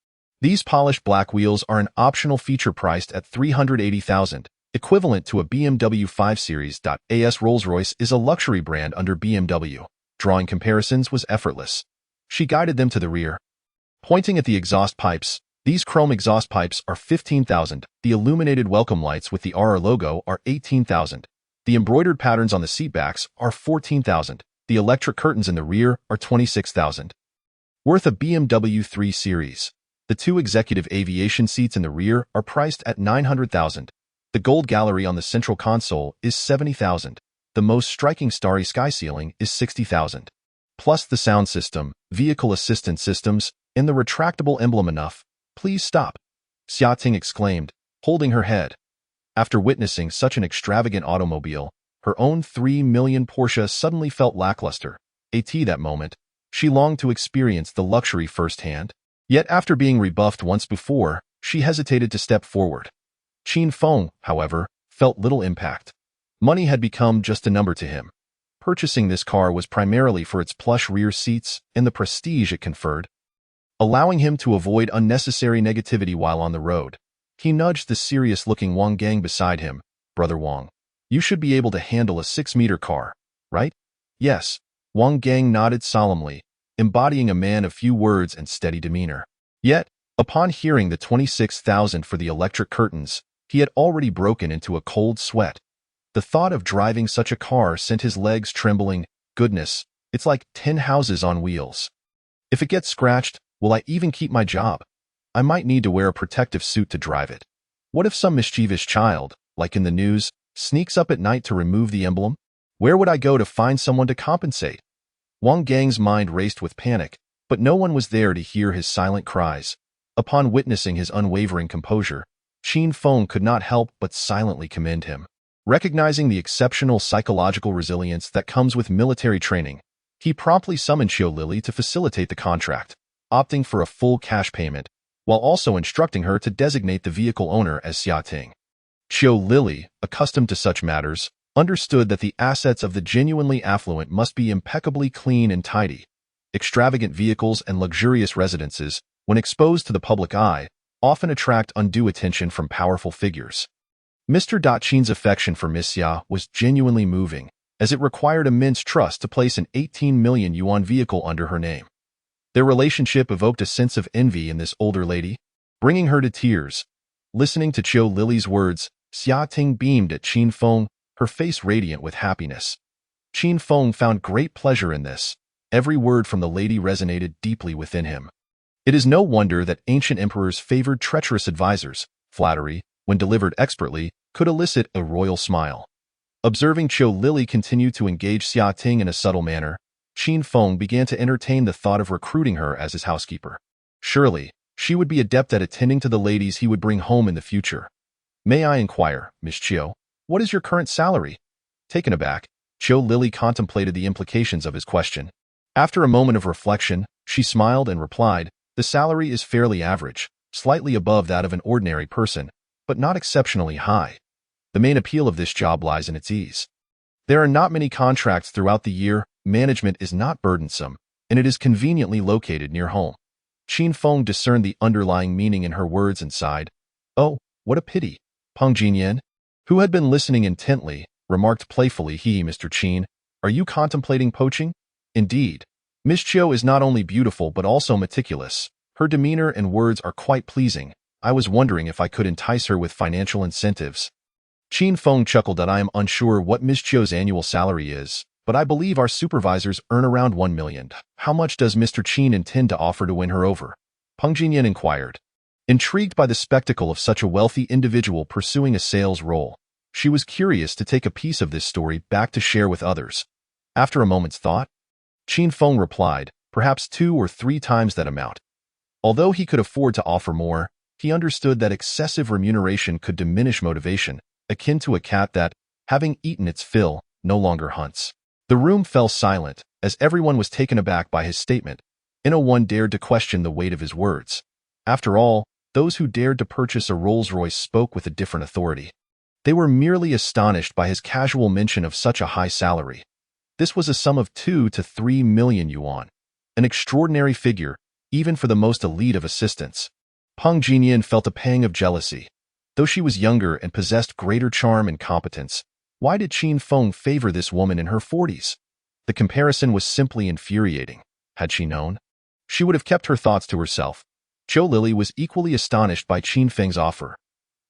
These polished black wheels are an optional feature priced at 380,000, equivalent to a BMW 5 Series. As Rolls-Royce is a luxury brand under BMW. Drawing comparisons was effortless. She guided them to the rear. Pointing at the exhaust pipes, these chrome exhaust pipes are 15,000. The illuminated welcome lights with the RR logo are 18,000. The embroidered patterns on the seatbacks are 14,000. The electric curtains in the rear are 26,000. Worth a BMW 3 Series. The 2 executive aviation seats in the rear are priced at 900,000. The gold gallery on the central console is 70,000. The most striking starry sky ceiling is 60,000. Plus the sound system, vehicle assistance systems, and the retractable emblem. Enough. Please stop, Xiaoting exclaimed, holding her head. After witnessing such an extravagant automobile, her own 3 million Porsche suddenly felt lackluster. That moment, she longed to experience the luxury firsthand. Yet after being rebuffed once before, she hesitated to step forward. Qin Feng, however, felt little impact. Money had become just a number to him. Purchasing this car was primarily for its plush rear seats and the prestige it conferred. Allowing him to avoid unnecessary negativity while on the road, he nudged the serious-looking Wang Gang beside him. Brother Wang, you should be able to handle a 6-meter car, right? Yes. Wang Gang nodded solemnly, embodying a man of few words and steady demeanor. Yet, upon hearing the 26,000 for the electric curtains, he had already broken into a cold sweat. The thought of driving such a car sent his legs trembling. Goodness, it's like 10 houses on wheels. If it gets scratched, will I even keep my job? I might need to wear a protective suit to drive it. What if some mischievous child, like in the news, sneaks up at night to remove the emblem? Where would I go to find someone to compensate? Wang Gang's mind raced with panic, but no one was there to hear his silent cries. Upon witnessing his unwavering composure, Qin Feng could not help but silently commend him. Recognizing the exceptional psychological resilience that comes with military training, he promptly summoned Qiu Lily to facilitate the contract, opting for a full cash payment, while also instructing her to designate the vehicle owner as Xiaoting. Qiu Lily, accustomed to such matters, understood that the assets of the genuinely affluent must be impeccably clean and tidy. Extravagant vehicles and luxurious residences, when exposed to the public eye, often attract undue attention from powerful figures. Mr. Qin's affection for Miss Xia was genuinely moving, as it required immense trust to place an 18 million yuan vehicle under her name. Their relationship evoked a sense of envy in this older lady, bringing her to tears. Listening to Qiu Lily's words, Xiaoting beamed at Qin Feng, her face radiant with happiness. Qin Feng found great pleasure in this. Every word from the lady resonated deeply within him. It is no wonder that ancient emperors favored treacherous advisors. Flattery, when delivered expertly, could elicit a royal smile. Observing Qiu Lily continue to engage Xiaoting in a subtle manner, Qin Feng began to entertain the thought of recruiting her as his housekeeper. Surely, she would be adept at attending to the ladies he would bring home in the future. May I inquire, Miss Qiu, what is your current salary? Taken aback, Qiu Lily contemplated the implications of his question. After a moment of reflection, she smiled and replied, the salary is fairly average, slightly above that of an ordinary person, but not exceptionally high. The main appeal of this job lies in its ease. There are not many contracts throughout the year, management is not burdensome, and it is conveniently located near home. Qin Feng discerned the underlying meaning in her words and sighed. Oh, what a pity. Peng Jinyan, who had been listening intently, remarked playfully, Mr. Qin, are you contemplating poaching? Indeed. Miss Qiu is not only beautiful but also meticulous. Her demeanor and words are quite pleasing. I was wondering if I could entice her with financial incentives. Qin Feng chuckled that I am unsure what Miss Qiu's annual salary is, but I believe our supervisors earn around 1 million. How much does Mr. Qin intend to offer to win her over? Peng Jinyan inquired. Intrigued by the spectacle of such a wealthy individual pursuing a sales role, she was curious to take a piece of this story back to share with others. After a moment's thought, Qin Feng replied, perhaps 2 or 3 times that amount. Although he could afford to offer more, he understood that excessive remuneration could diminish motivation, akin to a cat that, having eaten its fill, no longer hunts. The room fell silent, as everyone was taken aback by his statement. No one dared to question the weight of his words. After all, those who dared to purchase a Rolls-Royce spoke with a different authority. They were merely astonished by his casual mention of such a high salary. This was a sum of 2 to 3 million yuan, an extraordinary figure, even for the most elite of assistants. Peng Jinyan felt a pang of jealousy. Though she was younger and possessed greater charm and competence, why did Qin Feng favor this woman in her 40s? The comparison was simply infuriating. Had she known, she would have kept her thoughts to herself. Zhou Lili was equally astonished by Qin Feng's offer.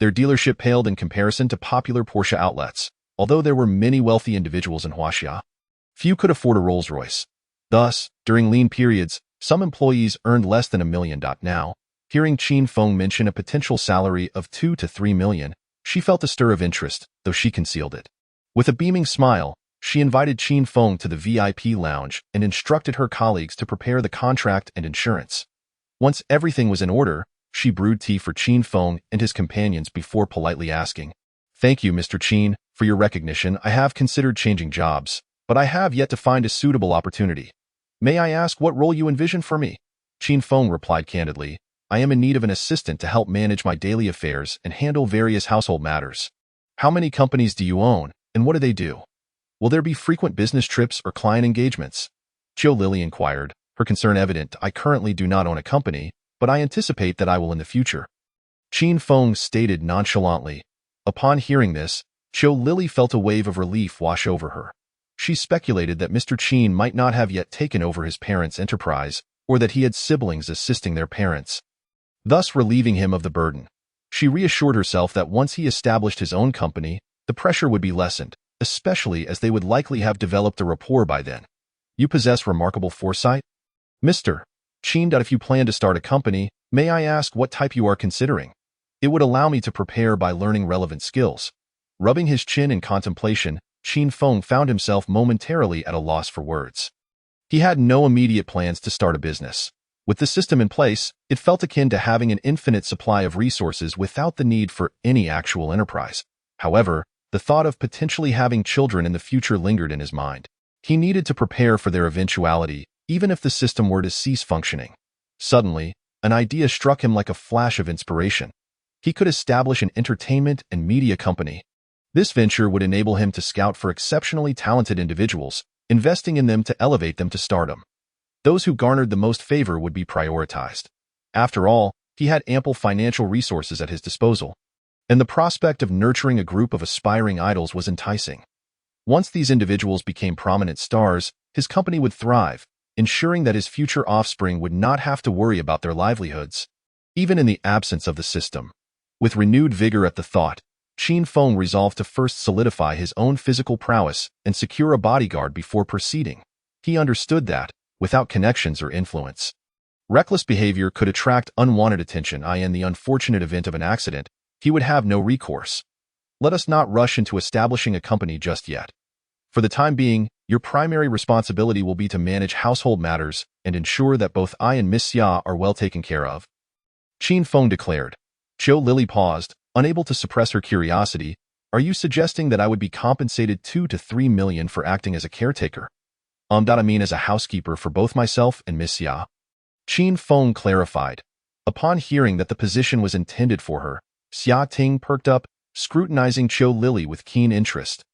Their dealership paled in comparison to popular Porsche outlets. Although there were many wealthy individuals in Huaxia, few could afford a Rolls-Royce. Thus, during lean periods, some employees earned less than $1 million. Now, hearing Qin Feng mention a potential salary of 2 to 3 million, she felt a stir of interest, though she concealed it. With a beaming smile, she invited Qin Feng to the VIP lounge and instructed her colleagues to prepare the contract and insurance. Once everything was in order, she brewed tea for Qin Feng and his companions before politely asking, "Thank you, Mr. Qin, for your recognition. I have considered changing jobs, but I have yet to find a suitable opportunity. May I ask what role you envision for me?" Qin Feng replied candidly, "I am in need of an assistant to help manage my daily affairs and handle various household matters. How many companies do you own, and what do they do? Will there be frequent business trips or client engagements?" Zhou Lili inquired, her concern evident. "I currently do not own a company, but I anticipate that I will in the future," Qin Feng stated nonchalantly. Upon hearing this, Zhou Lili felt a wave of relief wash over her. She speculated that Mr. Qin might not have yet taken over his parents' enterprise, or that he had siblings assisting their parents, thus relieving him of the burden. She reassured herself that once he established his own company, the pressure would be lessened, especially as they would likely have developed a rapport by then. "You possess remarkable foresight, Mr. Qin. If you plan to start a company, may I ask what type you are considering? It would allow me to prepare by learning relevant skills." Rubbing his chin in contemplation, Qin Feng found himself momentarily at a loss for words. He had no immediate plans to start a business. With the system in place, it felt akin to having an infinite supply of resources without the need for any actual enterprise. However, the thought of potentially having children in the future lingered in his mind. He needed to prepare for their eventuality, even if the system were to cease functioning. Suddenly, an idea struck him like a flash of inspiration. He could establish an entertainment and media company. This venture would enable him to scout for exceptionally talented individuals, investing in them to elevate them to stardom. Those who garnered the most favor would be prioritized. After all, he had ample financial resources at his disposal, and the prospect of nurturing a group of aspiring idols was enticing. Once these individuals became prominent stars, his company would thrive, ensuring that his future offspring would not have to worry about their livelihoods, even in the absence of the system. With renewed vigor at the thought, Qin Feng resolved to first solidify his own physical prowess and secure a bodyguard before proceeding. He understood that, without connections or influence, reckless behavior could attract unwanted attention. In the unfortunate event of an accident, he would have no recourse. "Let us not rush into establishing a company just yet. For the time being, your primary responsibility will be to manage household matters and ensure that both I and Miss Xia are well taken care of," Qin Feng declared. Zhou Lili paused, unable to suppress her curiosity. "Are you suggesting that I would be compensated 2 to 3 million for acting as a caretaker?" I mean as a housekeeper for both myself and Miss Xia," Qin Feng clarified. Upon hearing that the position was intended for her, Xia Ting perked up, scrutinizing Zhou Lili with keen interest.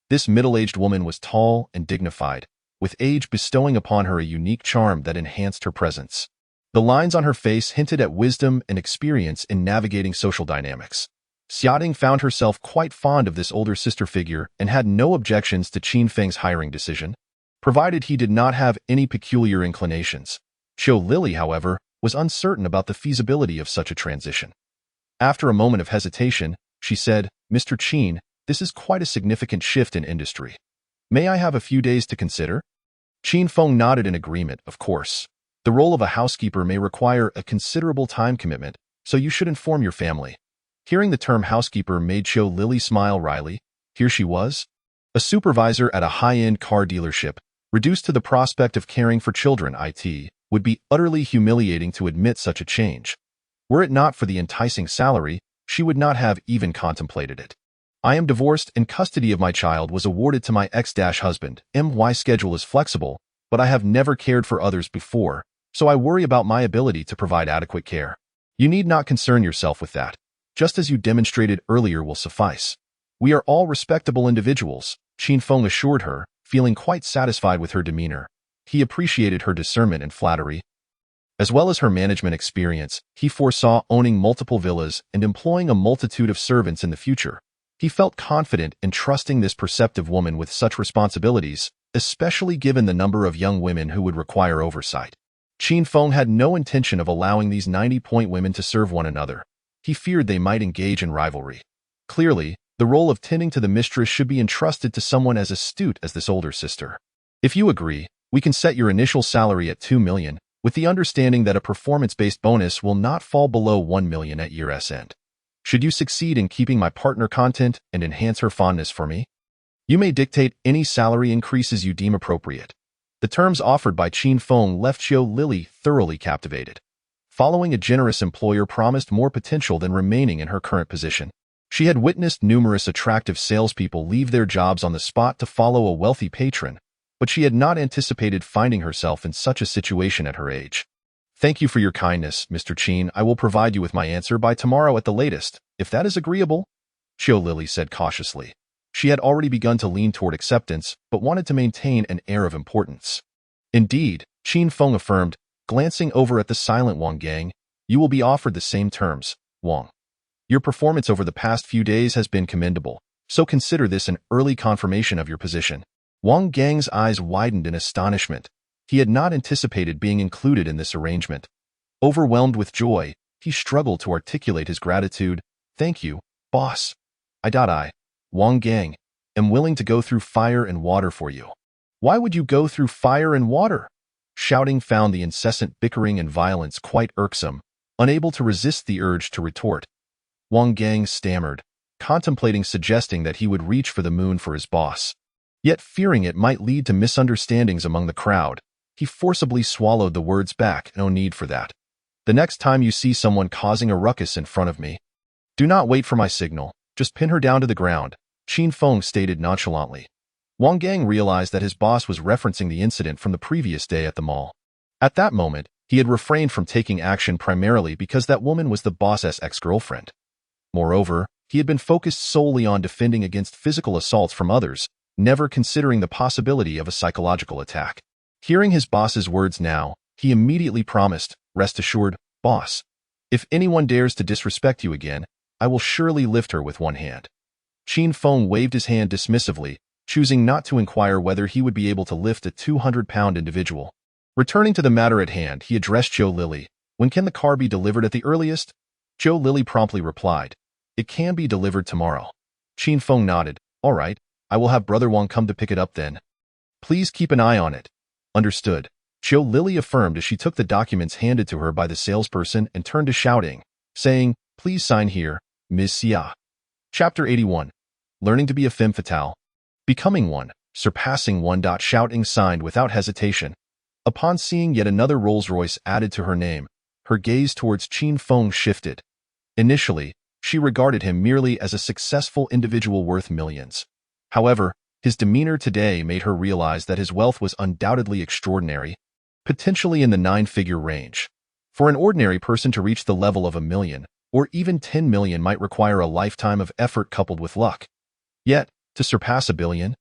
This middle-aged woman was tall and dignified, with age bestowing upon her a unique charm that enhanced her presence. The lines on her face hinted at wisdom and experience in navigating social dynamics. Xia Ting found herself quite fond of this older sister figure and had no objections to Qin Feng's hiring decision, provided he did not have any peculiar inclinations. Zhou Lili, however, was uncertain about the feasibility of such a transition. After a moment of hesitation, she said, "Mr. Qin, this is quite a significant shift in industry. May I have a few days to consider?" Qin Feng nodded in agreement. "Of course. The role of a housekeeper may require a considerable time commitment, so you should inform your family." Hearing the term housekeeper made Zhou Lili smile wryly. Here she was, a supervisor at a high-end car dealership, reduced to the prospect of caring for children. It would be utterly humiliating to admit such a change. Were it not for the enticing salary, she would not have even contemplated it. "I am divorced and custody of my child was awarded to my ex-husband. My schedule is flexible, but I have never cared for others before," so I worry about my ability to provide adequate care. You need not concern yourself with that. Just as you demonstrated earlier will suffice. We are all respectable individuals, Qin Feng assured her, feeling quite satisfied with her demeanor. He appreciated her discernment and flattery. As well as her management experience, he foresaw owning multiple villas and employing a multitude of servants in the future. He felt confident in trusting this perceptive woman with such responsibilities, especially given the number of young women who would require oversight. Qin Feng had no intention of allowing these 90-point women to serve one another. He feared they might engage in rivalry. Clearly, the role of tending to the mistress should be entrusted to someone as astute as this older sister. If you agree, we can set your initial salary at 2 million, with the understanding that a performance-based bonus will not fall below 1 million at year's end. Should you succeed in keeping my partner content and enhance her fondness for me, you may dictate any salary increases you deem appropriate. The terms offered by Qin Feng left Xiao Lily thoroughly captivated. Following a generous employer promised more potential than remaining in her current position. She had witnessed numerous attractive salespeople leave their jobs on the spot to follow a wealthy patron, but she had not anticipated finding herself in such a situation at her age. Thank you for your kindness, Mr. Qin. I will provide you with my answer by tomorrow at the latest, if that is agreeable, Xiao Lily said cautiously. She had already begun to lean toward acceptance, but wanted to maintain an air of importance. Indeed, Qin Feng affirmed, glancing over at the silent Wang Gang, you will be offered the same terms, Wang. Your performance over the past few days has been commendable, so consider this an early confirmation of your position. Wang Gang's eyes widened in astonishment. He had not anticipated being included in this arrangement. Overwhelmed with joy, he struggled to articulate his gratitude. Thank you, boss. Wang Gang, am willing to go through fire and water for you. Why would you go through fire and water? Shouting found the incessant bickering and violence quite irksome, unable to resist the urge to retort. Wang Gang stammered, contemplating suggesting that he would reach for the moon for his boss. Yet fearing it might lead to misunderstandings among the crowd, he forcibly swallowed the words back. No need for that. The next time you see someone causing a ruckus in front of me, do not wait for my signal, just pin her down to the ground, Qin Feng stated nonchalantly. Wang Gang realized that his boss was referencing the incident from the previous day at the mall. At that moment, he had refrained from taking action primarily because that woman was the boss's ex-girlfriend. Moreover, he had been focused solely on defending against physical assaults from others, never considering the possibility of a psychological attack. Hearing his boss's words now, he immediately promised, rest assured, boss, if anyone dares to disrespect you again, I will surely lift her with one hand. Qin Feng waved his hand dismissively, choosing not to inquire whether he would be able to lift a 200-pound individual. Returning to the matter at hand, he addressed Xiao Lily. When can the car be delivered at the earliest? Xiao Lily promptly replied, it can be delivered tomorrow. Qin Feng nodded, all right, I will have Brother Wang come to pick it up then. Please keep an eye on it. Understood. Xiao Lily affirmed as she took the documents handed to her by the salesperson and turned to shouting, saying, please sign here, Ms. Xia. Chapter 81. Learning to be a femme fatale. Becoming one, surpassing one. Shouting signed without hesitation. Upon seeing yet another Rolls-Royce added to her name, her gaze towards Qin Feng shifted. Initially, she regarded him merely as a successful individual worth millions. However, his demeanor today made her realize that his wealth was undoubtedly extraordinary, potentially in the 9-figure range. For an ordinary person to reach the level of 1 million, or even 10 million might require a lifetime of effort coupled with luck. Yet, to surpass 1 billion,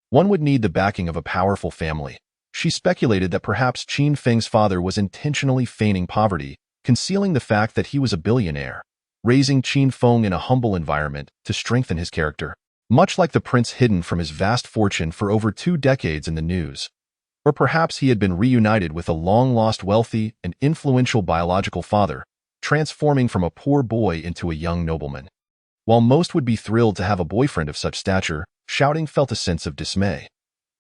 one would need the backing of a powerful family. She speculated that perhaps Qin Feng's father was intentionally feigning poverty, concealing the fact that he was a billionaire, raising Qin Feng in a humble environment to strengthen his character. Much like the prince hidden from his vast fortune for over 2 decades in the news. Or perhaps he had been reunited with a long-lost wealthy and influential biological father, transforming from a poor boy into a young nobleman. While most would be thrilled to have a boyfriend of such stature, Shouting felt a sense of dismay.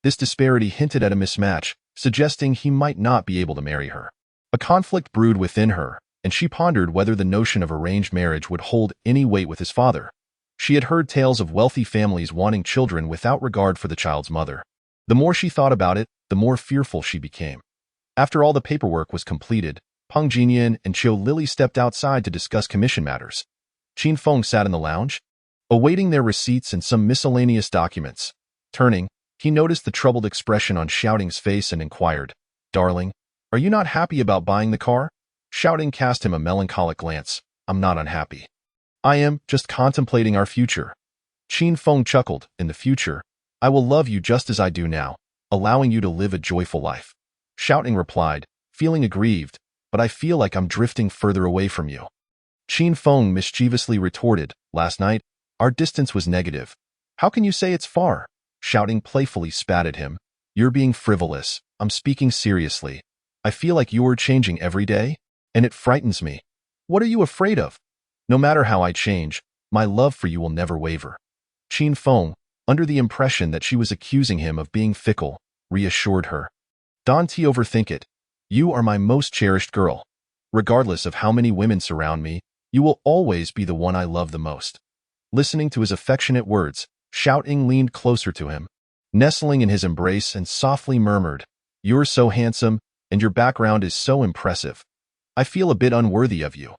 This disparity hinted at a mismatch, suggesting he might not be able to marry her. A conflict brewed within her, and she pondered whether the notion of arranged marriage would hold any weight with his father. She had heard tales of wealthy families wanting children without regard for the child's mother. The more she thought about it, the more fearful she became. After all the paperwork was completed, Peng Jinyan and Qiao Lily stepped outside to discuss commission matters. Qin Feng sat in the lounge, awaiting their receipts and some miscellaneous documents. Turning, he noticed the troubled expression on Shouting's face and inquired, Darling, Are you not happy about buying the car? Shouting cast him a melancholic glance. I'm not unhappy. I am just contemplating our future. Qin Feng chuckled. In the future, I will love you just as I do now, allowing you to live a joyful life. Shouting replied, feeling aggrieved, but I feel like I'm drifting further away from you. Qin Feng mischievously retorted, last night, our distance was negative. How can you say it's far? Shouting playfully spat at him. You're being frivolous. I'm speaking seriously. I feel like you're changing every day, and it frightens me. What are you afraid of? No matter how I change, my love for you will never waver. Qin Feng, under the impression that she was accusing him of being fickle, reassured her. Don't overthink it. You are my most cherished girl. Regardless of how many women surround me, you will always be the one I love the most. Listening to his affectionate words, Shouting leaned closer to him, nestling in his embrace and softly murmured, You're so handsome, and your background is so impressive. I feel a bit unworthy of you.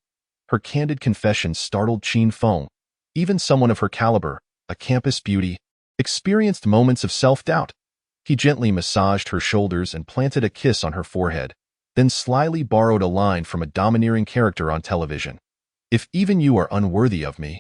Her candid confession startled Qin Feng. Even someone of her caliber, a campus beauty, experienced moments of self-doubt. He gently massaged her shoulders and planted a kiss on her forehead, then slyly borrowed a line from a domineering character on television. If even you are unworthy of me,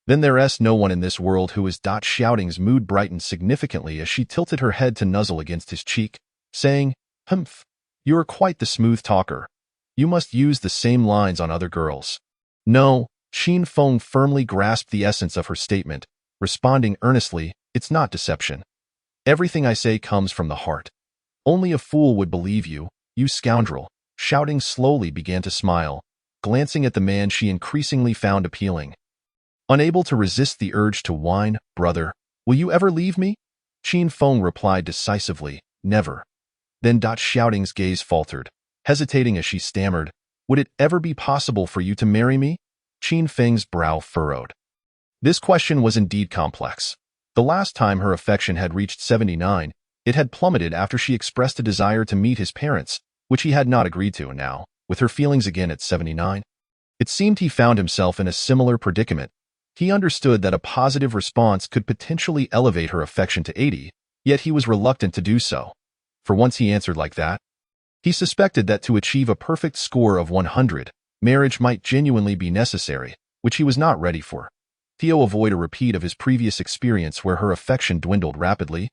then there's no one in this world who is. Shouting's mood brightened significantly as she tilted her head to nuzzle against his cheek, saying, Humph, you are quite the smooth talker. You must use the same lines on other girls. No, Qin Feng firmly grasped the essence of her statement, responding earnestly, It's not deception. Everything I say comes from the heart. Only a fool would believe you, you scoundrel. Shouting slowly began to smile, glancing at the man she increasingly found appealing. Unable to resist the urge to whine, Brother, will you ever leave me? Qin Feng replied decisively, Never. Then Shouting's gaze faltered, hesitating as she stammered, Would it ever be possible for you to marry me? Qin Feng's brow furrowed. This question was indeed complex. The last time her affection had reached 79, it had plummeted after she expressed a desire to meet his parents, which he had not agreed to, and now, with her feelings again at 79, it seemed he found himself in a similar predicament. He understood that a positive response could potentially elevate her affection to 80, yet he was reluctant to do so. For once he answered like that, he suspected that to achieve a perfect score of 100, marriage might genuinely be necessary, which he was not ready for. To avoid a repeat of his previous experience where her affection dwindled rapidly,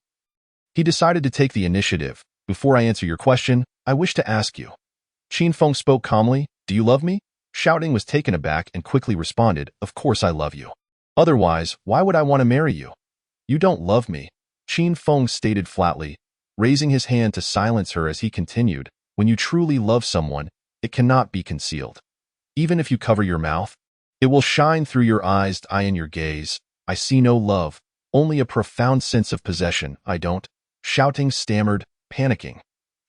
he decided to take the initiative. Before I answer your question, I wish to ask you. Qin Feng spoke calmly, Do you love me? Shouting was taken aback and quickly responded, Of course I love you. Otherwise, why would I want to marry you? You don't love me, Qin Feng stated flatly, raising his hand to silence her as he continued, When you truly love someone, it cannot be concealed. Even if you cover your mouth, it will shine through your eyes. I in your gaze, I see no love, only a profound sense of possession. I don't. Shouting stammered, panicking.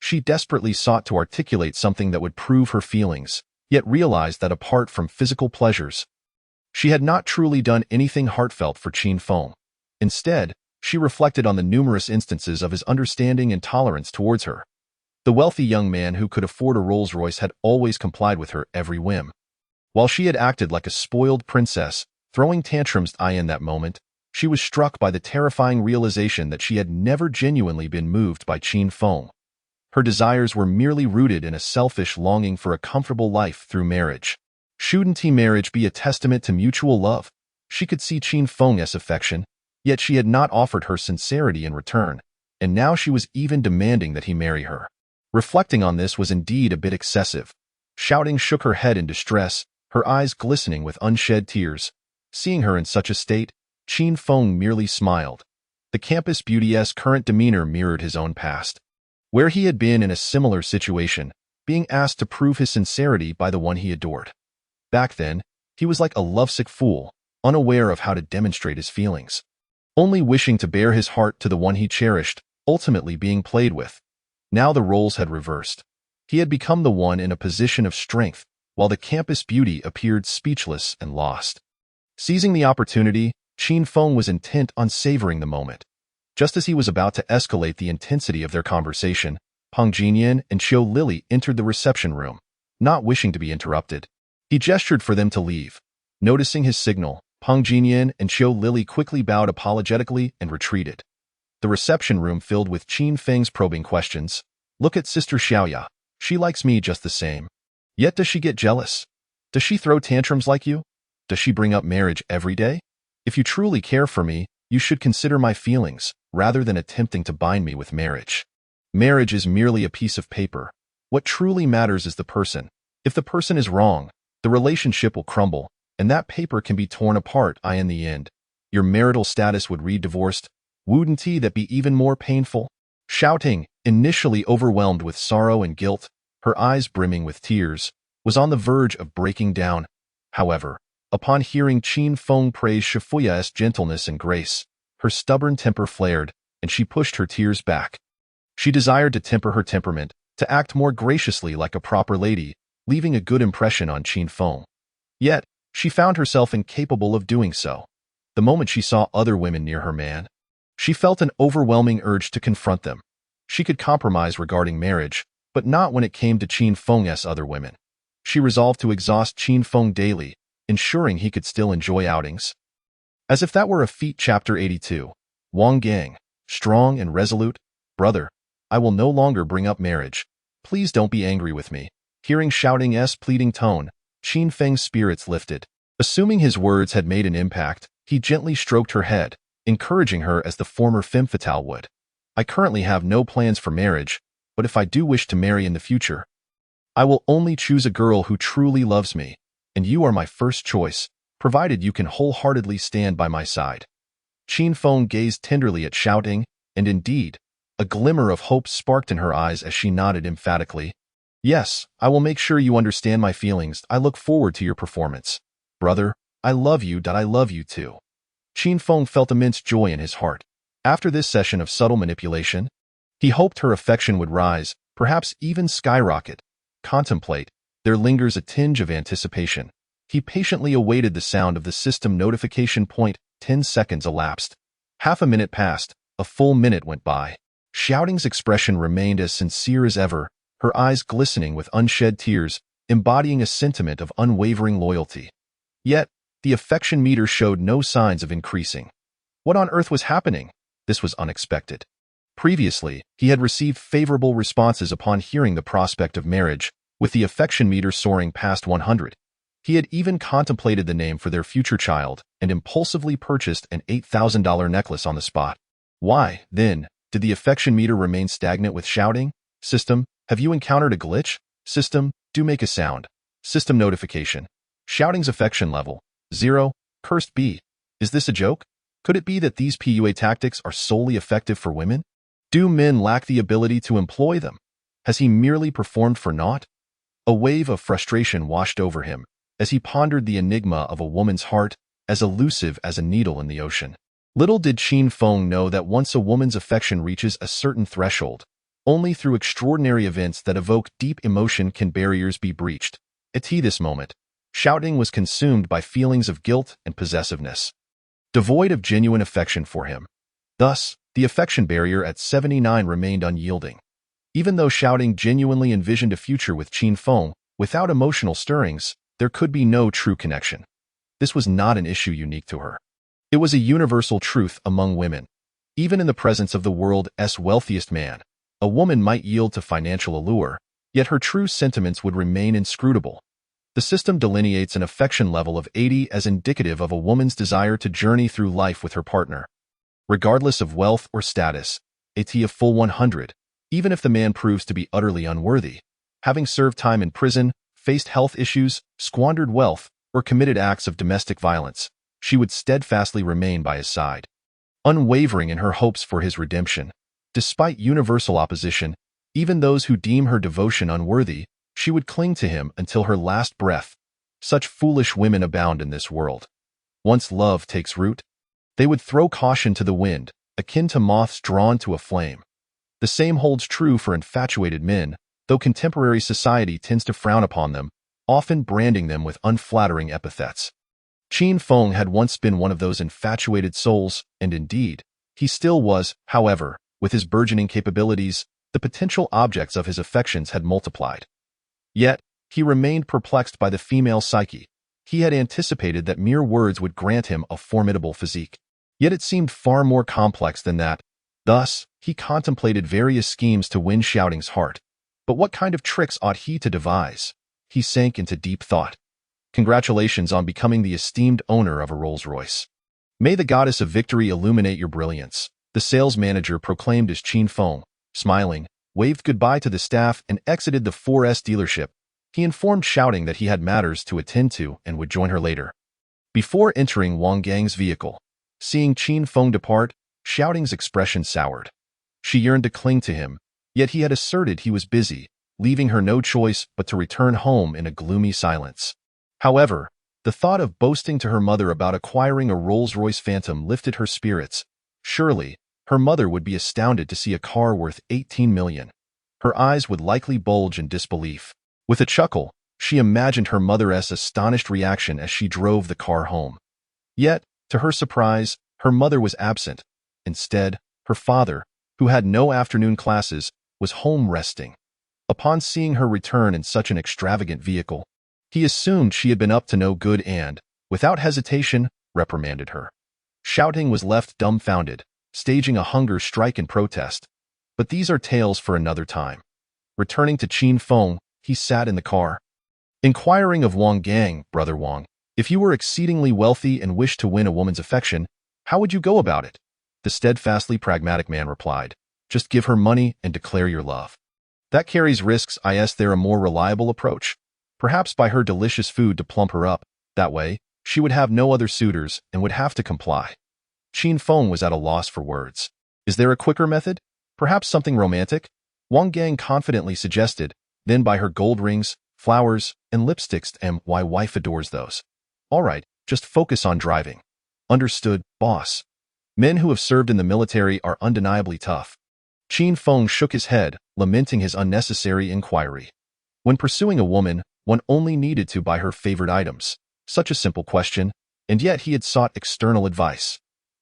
She desperately sought to articulate something that would prove her feelings, yet realized that apart from physical pleasures, she had not truly done anything heartfelt for Qin Feng. Instead, she reflected on the numerous instances of his understanding and tolerance towards her. The wealthy young man who could afford a Rolls-Royce had always complied with her every whim, while she had acted like a spoiled princess, throwing tantrums. In that moment, she was struck by the terrifying realization that she had never genuinely been moved by Qin Feng. Her desires were merely rooted in a selfish longing for a comfortable life through marriage. Shouldn't marriage be a testament to mutual love? She could see Qin Feng's affection, yet she had not offered her sincerity in return, and now she was even demanding that he marry her. Reflecting on this was indeed a bit excessive. Shouting shook her head in distress, her eyes glistening with unshed tears. Seeing her in such a state, Qin Feng merely smiled. The campus beauty's current demeanor mirrored his own past, where he had been in a similar situation, being asked to prove his sincerity by the one he adored. Back then, he was like a lovesick fool, unaware of how to demonstrate his feelings, only wishing to bare his heart to the one he cherished, ultimately being played with. Now the roles had reversed. He had become the one in a position of strength, while the campus beauty appeared speechless and lost. Seizing the opportunity, Qin Feng was intent on savoring the moment. Just as he was about to escalate the intensity of their conversation, Peng Jinyan and Qiu Lily entered the reception room. Not wishing to be interrupted, he gestured for them to leave. Noticing his signal, Peng Jinyan and Qiu Lily quickly bowed apologetically and retreated. The reception room filled with Qin Feng's probing questions. Look at Sister Xiaoya. She likes me just the same. Yet does she get jealous? Does she throw tantrums like you? Does she bring up marriage every day? If you truly care for me, you should consider my feelings, rather than attempting to bind me with marriage. Marriage is merely a piece of paper. What truly matters is the person. If the person is wrong, the relationship will crumble, and that paper can be torn apart. In the end, your marital status would read divorced. Wouldn't that be even more painful? Shouting, initially overwhelmed with sorrow and guilt, her eyes brimming with tears, was on the verge of breaking down. However, upon hearing Qin Feng praise Shifuya's gentleness and grace, her stubborn temper flared, and she pushed her tears back. She desired to temper her temperament, to act more graciously like a proper lady, leaving a good impression on Qin Feng. Yet, she found herself incapable of doing so. The moment she saw other women near her man, she felt an overwhelming urge to confront them. She could compromise regarding marriage, but not when it came to Qin Feng's other women. She resolved to exhaust Qin Feng daily, ensuring he could still enjoy outings. As if that were a feat. Chapter 82. Wang Gang, strong and resolute. Brother, I will no longer bring up marriage. Please don't be angry with me. Hearing Shouting's pleading tone, Qin Feng's spirits lifted. Assuming his words had made an impact, he gently stroked her head, encouraging her as the former femme fatale would. I currently have no plans for marriage, but if I do wish to marry in the future, I will only choose a girl who truly loves me, and you are my first choice, provided you can wholeheartedly stand by my side. Qin Feng gazed tenderly at Shouting, and indeed, a glimmer of hope sparked in her eyes as she nodded emphatically. Yes, I will make sure you understand my feelings. I look forward to your performance. Brother, I love you. I love you too. Qin Feng felt immense joy in his heart. After this session of subtle manipulation, he hoped her affection would rise, perhaps even skyrocket. Contemplate, there lingers a tinge of anticipation. He patiently awaited the sound of the system notification point. 10 seconds elapsed. Half a minute passed. A full minute went by. Shouting's expression remained as sincere as ever, her eyes glistening with unshed tears, embodying a sentiment of unwavering loyalty. Yet, the affection meter showed no signs of increasing. What on earth was happening? This was unexpected. Previously, he had received favorable responses upon hearing the prospect of marriage, with the affection meter soaring past 100. He had even contemplated the name for their future child and impulsively purchased an $8,000 necklace on the spot. Why, then, did the affection meter remain stagnant with Shouting? System, have you encountered a glitch? System, do make a sound. System notification. Shouting's affection level, 0. Cursed be. Is this a joke? Could it be that these PUA tactics are solely effective for women? Do men lack the ability to employ them? Has he merely performed for naught? A wave of frustration washed over him as he pondered the enigma of a woman's heart, as elusive as a needle in the ocean. Little did Qin Feng know that once a woman's affection reaches a certain threshold, only through extraordinary events that evoke deep emotion can barriers be breached. At this moment, Shouting was consumed by feelings of guilt and possessiveness, devoid of genuine affection for him. Thus, the affection barrier at 79 remained unyielding. Even though Shouting genuinely envisioned a future with Qin Feng, without emotional stirrings, there could be no true connection. This was not an issue unique to her. It was a universal truth among women. Even in the presence of the world's wealthiest man, a woman might yield to financial allure, yet her true sentiments would remain inscrutable. The system delineates an affection level of 80 as indicative of a woman's desire to journey through life with her partner. Regardless of wealth or status, a full 100, even if the man proves to be utterly unworthy, having served time in prison, faced health issues, squandered wealth, or committed acts of domestic violence, she would steadfastly remain by his side, unwavering in her hopes for his redemption. Despite universal opposition, even those who deem her devotion unworthy, she would cling to him until her last breath. Such foolish women abound in this world. Once love takes root, they would throw caution to the wind, akin to moths drawn to a flame. The same holds true for infatuated men, though contemporary society tends to frown upon them, often branding them with unflattering epithets. Qin Feng had once been one of those infatuated souls, and indeed, he still was. However, with his burgeoning capabilities, the potential objects of his affections had multiplied. Yet, he remained perplexed by the female psyche. He had anticipated that mere words would grant him a formidable physique. Yet it seemed far more complex than that. Thus, he contemplated various schemes to win Shouting's heart. But what kind of tricks ought he to devise? He sank into deep thought. Congratulations on becoming the esteemed owner of a Rolls-Royce. May the goddess of victory illuminate your brilliance, the sales manager proclaimed as Qin Feng, smiling, waved goodbye to the staff and exited the 4S dealership. He informed Shouting that he had matters to attend to and would join her later. Before entering Wang Gang's vehicle, seeing Qin Feng depart, Shouting's expression soured. She yearned to cling to him, yet he had asserted he was busy, leaving her no choice but to return home in a gloomy silence. However, the thought of boasting to her mother about acquiring a Rolls-Royce Phantom lifted her spirits. Surely, her mother would be astounded to see a car worth 18 million. Her eyes would likely bulge in disbelief. With a chuckle, she imagined her mother's astonished reaction as she drove the car home. Yet, to her surprise, her mother was absent. Instead, her father, who had no afternoon classes, was home resting. Upon seeing her return in such an extravagant vehicle, he assumed she had been up to no good and, without hesitation, reprimanded her. Shouting was left dumbfounded, staging a hunger strike in protest. But these are tales for another time. Returning to Qin Feng, he sat in the car. Inquiring of Wang Gang, Brother Wang, if you were exceedingly wealthy and wished to win a woman's affection, how would you go about it? The steadfastly pragmatic man replied, just give her money and declare your love. That carries risks. Is there a more reliable approach? Perhaps buy her delicious food to plump her up. That way, she would have no other suitors and would have to comply. Qin Feng was at a loss for words. Is there a quicker method? Perhaps something romantic? Wang Gang confidently suggested, then buy her gold rings, flowers, and lipsticks. My wife adores those. All right, just focus on driving. Understood, boss. Men who have served in the military are undeniably tough. Qin Feng shook his head, lamenting his unnecessary inquiry. When pursuing a woman, one only needed to buy her favorite items. Such a simple question, and yet he had sought external advice.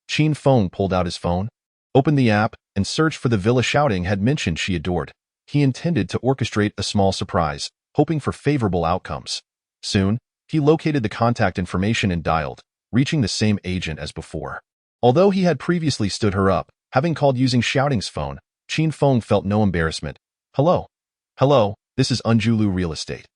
Qin Feng pulled out his phone, opened the app, and searched for the villa Shouting had mentioned she adored. He intended to orchestrate a small surprise, hoping for favorable outcomes. Soon, he located the contact information and dialed, reaching the same agent as before. Although he had previously stood her up, having called using Shouting's phone, Qin Feng felt no embarrassment. Hello. Hello, this is Unjulu Real Estate.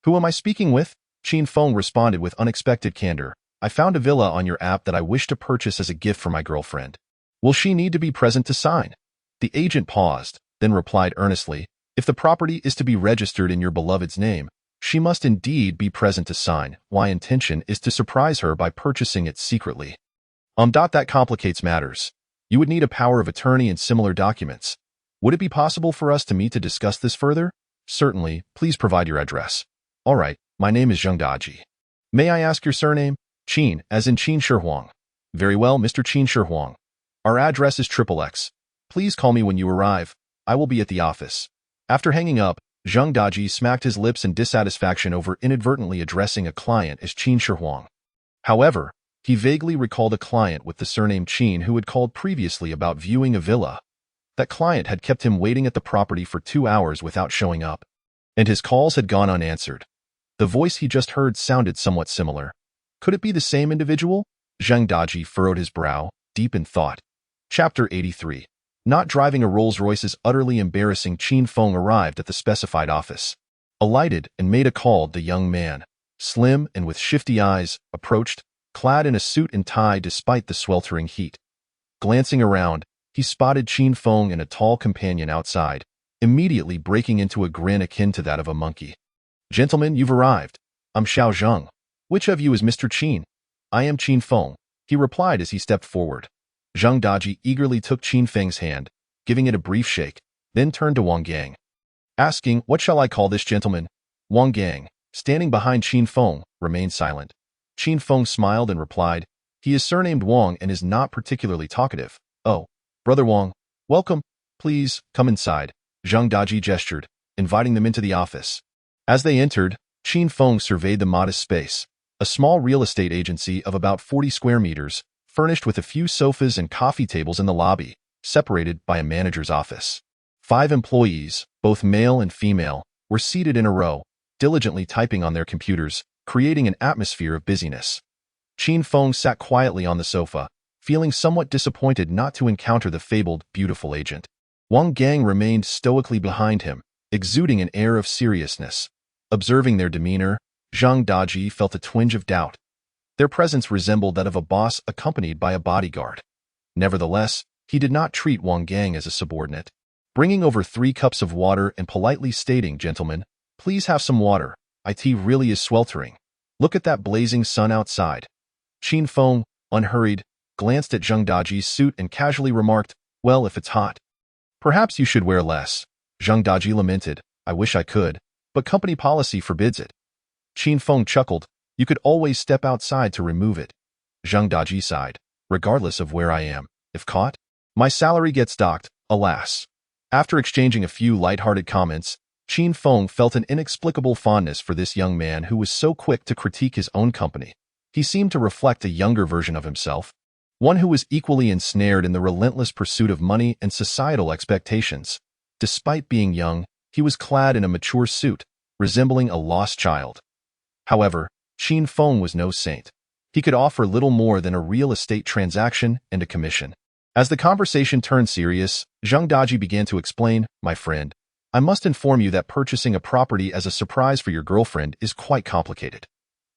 Who am I speaking with? Qin Feng responded with unexpected candor. I found a villa on your app that I wish to purchase as a gift for my girlfriend. Will she need to be present to sign? The agent paused, then replied earnestly, if the property is to be registered in your beloved's name, she must indeed be present to sign. My intention is to surprise her by purchasing it secretly. That complicates matters. You would need a power of attorney and similar documents. Would it be possible for us to meet to discuss this further? Certainly, please provide your address. All right, my name is Zheng Daji. May I ask your surname? Qin, as in Qin Shihuang. Very well, Mr. Qin Shihuang. Our address is XXX. Please call me when you arrive. I will be at the office. After hanging up, Zheng Daji smacked his lips in dissatisfaction over inadvertently addressing a client as Qin Shihuang. However, he vaguely recalled a client with the surname Qin who had called previously about viewing a villa. That client had kept him waiting at the property for 2 hours without showing up, and his calls had gone unanswered. The voice he just heard sounded somewhat similar. Could it be the same individual? Zheng Daji furrowed his brow, deep in thought. Chapter 83. Not driving a Rolls-Royce is utterly embarrassing. Qin Feng arrived at the specified office. Alighted and made a call. The young man, slim and with shifty eyes, approached, clad in a suit and tie despite the sweltering heat. Glancing around, he spotted Qin Feng and a tall companion outside, immediately breaking into a grin akin to that of a monkey. Gentlemen, you've arrived. I'm Xiao Zheng. Which of you is Mr. Qin? I am Qin Feng, he replied as he stepped forward. Zheng Daji eagerly took Qin Feng's hand, giving it a brief shake, then turned to Wang Gang, asking, what shall I call this gentleman? Wang Gang, standing behind Qin Feng, remained silent. Qin Feng smiled and replied, he is surnamed Wang and is not particularly talkative. Oh, Brother Wang, welcome. Please, come inside. Zheng Daji gestured, inviting them into the office. As they entered, Qin Feng surveyed the modest space, a small real estate agency of about 40 square meters, furnished with a few sofas and coffee tables in the lobby, separated by a manager's office. 5 employees, both male and female, were seated in a row, diligently typing on their computers, creating an atmosphere of busyness. Qin Feng sat quietly on the sofa, feeling somewhat disappointed not to encounter the fabled, beautiful agent. Wang Gang remained stoically behind him, exuding an air of seriousness. Observing their demeanor, Zhang Daji felt a twinge of doubt. Their presence resembled that of a boss accompanied by a bodyguard. Nevertheless, he did not treat Wang Gang as a subordinate. Bringing over 3 cups of water and politely stating, "Gentlemen, please have some water. It really is sweltering. Look at that blazing sun outside." Qin Feng, unhurried, glanced at Zhang Daji's suit and casually remarked, "Well, if it's hot, perhaps you should wear less." Zhang Daji lamented, "I wish I could, but company policy forbids it." Qin Feng chuckled, "You could always step outside to remove it." Zhang Daji sighed, "Regardless of where I am, if caught, my salary gets docked, alas." After exchanging a few light-hearted comments, Qin Feng felt an inexplicable fondness for this young man who was so quick to critique his own company. He seemed to reflect a younger version of himself, one who was equally ensnared in the relentless pursuit of money and societal expectations. Despite being young, he was clad in a mature suit, resembling a lost child. However, Qin Feng was no saint. He could offer little more than a real estate transaction and a commission. As the conversation turned serious, Zhang Daji began to explain, "My friend, I must inform you that purchasing a property as a surprise for your girlfriend is quite complicated.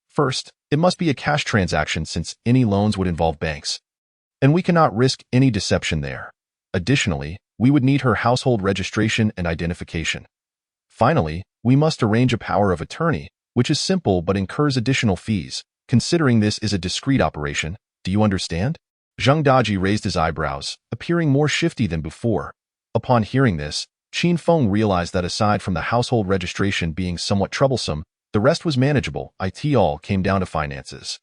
First, it must be a cash transaction since any loans would involve banks, and we cannot risk any deception there. Additionally, we would need her household registration and identification. Finally, we must arrange a power of attorney, which is simple but incurs additional fees. Considering this is a discreet operation, do you understand?" Zhang Daji raised his eyebrows, appearing more shifty than before. Upon hearing this, Qin Feng realized that aside from the household registration being somewhat troublesome, the rest was manageable. It all came down to finances.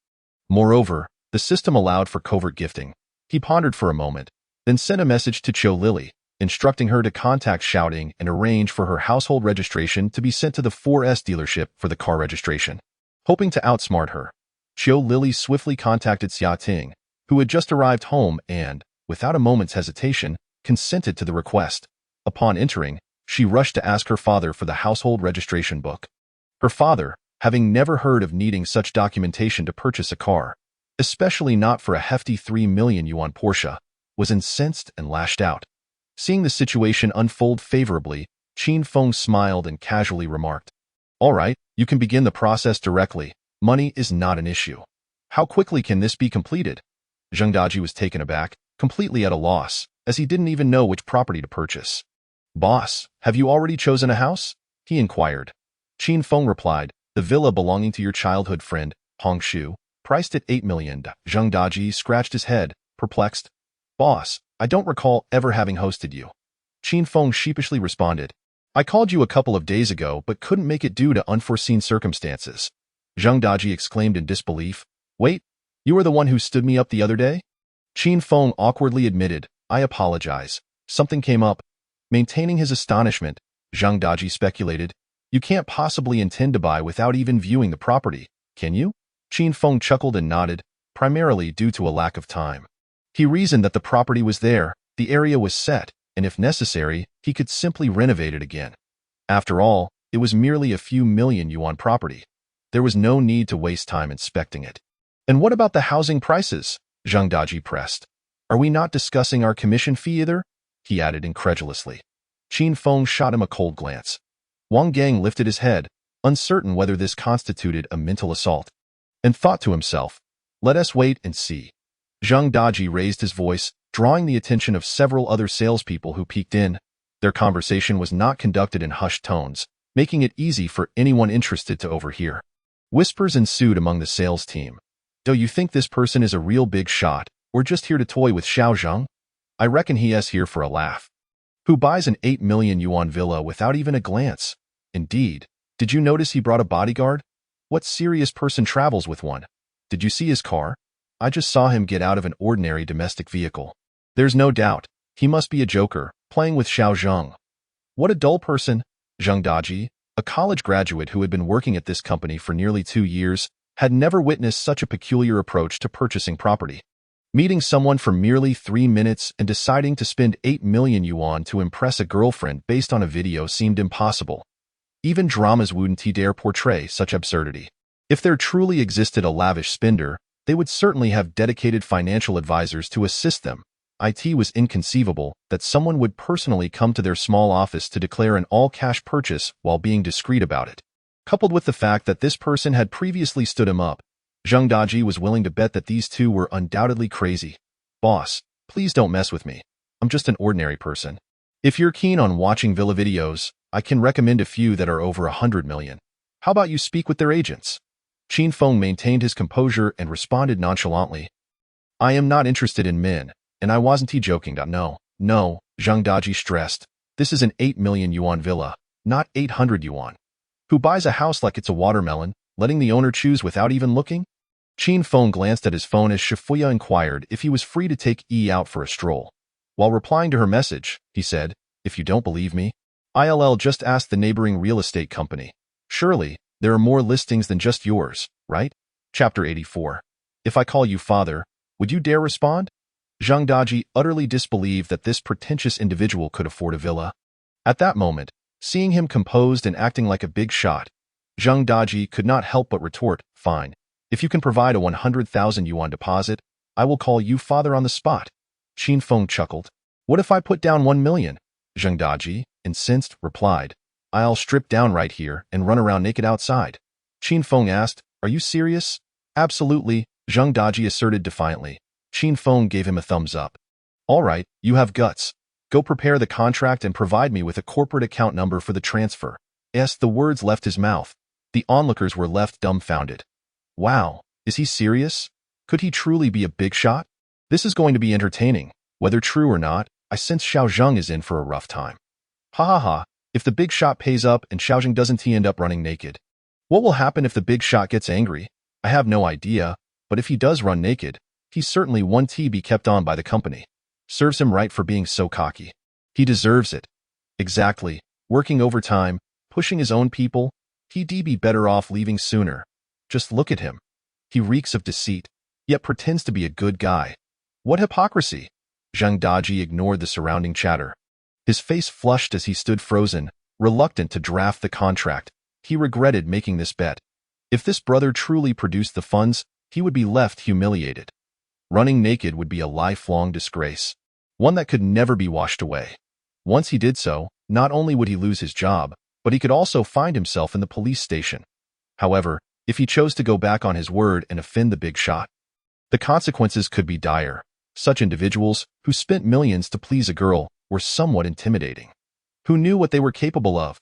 Moreover, the system allowed for covert gifting. He pondered for a moment, then sent a message to Qiu Lily, instructing her to contact Shouting and arrange for her household registration to be sent to the 4S dealership for the car registration. Hoping to outsmart her, Qiu Lily swiftly contacted Xia Ting, who had just arrived home and, without a moment's hesitation, consented to the request. Upon entering, she rushed to ask her father for the household registration book. Her father, having never heard of needing such documentation to purchase a car, especially not for a hefty 3 million yuan Porsche, was incensed and lashed out. Seeing the situation unfold favorably, Qin Feng smiled and casually remarked, "All right, you can begin the process directly. Money is not an issue. How quickly can this be completed?" Zhang Daji was taken aback, completely at a loss, as he didn't even know which property to purchase. "Boss, have you already chosen a house?" he inquired. Qin Feng replied, "The villa belonging to your childhood friend, Hong Shu, priced at 8 million. Zhang Daji scratched his head, perplexed. "Boss, I don't recall ever having hosted you." Qin Feng sheepishly responded, "I called you a couple of days ago but couldn't make it due to unforeseen circumstances." Zhang Daji exclaimed in disbelief, "Wait, you were the one who stood me up the other day?" Qin Feng awkwardly admitted, "I apologize. Something came up." Maintaining his astonishment, Zhang Daji speculated, "You can't possibly intend to buy without even viewing the property, can you?" Qin Feng chuckled and nodded, primarily due to a lack of time. He reasoned that the property was there, the area was set, and if necessary, he could simply renovate it again. After all, it was merely a few million yuan property. There was no need to waste time inspecting it. "And what about the housing prices?" Zhang Daji pressed. "Are we not discussing our commission fee either?" he added incredulously. Qin Feng shot him a cold glance. Wang Gang lifted his head, uncertain whether this constituted a mental assault, and thought to himself, "Let us wait and see." Zhang Daji raised his voice, drawing the attention of several other salespeople who peeked in. Their conversation was not conducted in hushed tones, making it easy for anyone interested to overhear. Whispers ensued among the sales team. "Do you think this person is a real big shot, or just here to toy with Xiao Zhang? I reckon he is here for a laugh. Who buys an 8 million yuan villa without even a glance? Indeed, did you notice he brought a bodyguard? What serious person travels with one? Did you see his car? I just saw him get out of an ordinary domestic vehicle. There's no doubt, he must be a joker, playing with Xiao Zhang. What a dull person." Zhang Daji, a college graduate who had been working at this company for nearly 2 years, had never witnessed such a peculiar approach to purchasing property. Meeting someone for merely 3 minutes and deciding to spend 8 million yuan to impress a girlfriend based on a video seemed impossible. Even dramas wouldn't dare portray such absurdity. If there truly existed a lavish spender, they would certainly have dedicated financial advisors to assist them. it was inconceivable that someone would personally come to their small office to declare an all-cash purchase while being discreet about it. Coupled with the fact that this person had previously stood him up, Zheng Daji was willing to bet that these two were undoubtedly crazy. Boss, please don't mess with me. I'm just an ordinary person. If you're keen on watching villa videos, I can recommend a few that are over 100 million. How about you speak with their agents? Qin Feng maintained his composure and responded nonchalantly. I am not interested in men, and I wasn't joking. No, Zheng Daji stressed. This is an 8 million yuan villa, not 800 yuan. Who buys a house like it's a watermelon, letting the owner choose without even looking? Qin Feng glanced at his phone as Shifuya inquired if he was free to take out for a stroll. While replying to her message, he said, if you don't believe me, I'll just ask the neighboring real estate company. Surely, there are more listings than just yours, right? Chapter 84. If I call you father, would you dare respond? Zheng Daji utterly disbelieved that this pretentious individual could afford a villa. At that moment, seeing him composed and acting like a big shot, Zheng Daji could not help but retort, fine. If you can provide a 100,000 yuan deposit, I will call you father on the spot. Qin Feng chuckled. What if I put down 1 million? Zheng Daji, incensed, replied. I'll strip down right here and run around naked outside. Qin Feng asked, are you serious? Absolutely, Zheng Daji asserted defiantly. Qin Feng gave him a thumbs up. All right, you have guts. Go prepare the contract and provide me with a corporate account number for the transfer. As the words left his mouth, the onlookers were left dumbfounded. Wow, is he serious? Could he truly be a big shot? This is going to be entertaining. Whether true or not, I sense Xiao Zheng is in for a rough time. Ha ha ha, if the big shot pays up and Xiao Zheng doesn't end up running naked. What will happen if the big shot gets angry? I have no idea, but if he does run naked, he's certainly one to be kept on by the company. Serves him right for being so cocky. He deserves it. Exactly, working overtime, pushing his own people, he'd be better off leaving sooner. Just look at him. He reeks of deceit, yet pretends to be a good guy. What hypocrisy! Zheng Daji ignored the surrounding chatter. His face flushed as he stood frozen, reluctant to draft the contract. He regretted making this bet. If this brother truly produced the funds, he would be left humiliated. Running naked would be a lifelong disgrace, one that could never be washed away. Once he did so, not only would he lose his job, but he could also find himself in the police station. However, if he chose to go back on his word and offend the big shot, the consequences could be dire. Such individuals, who spent millions to please a girl, were somewhat intimidating. Who knew what they were capable of?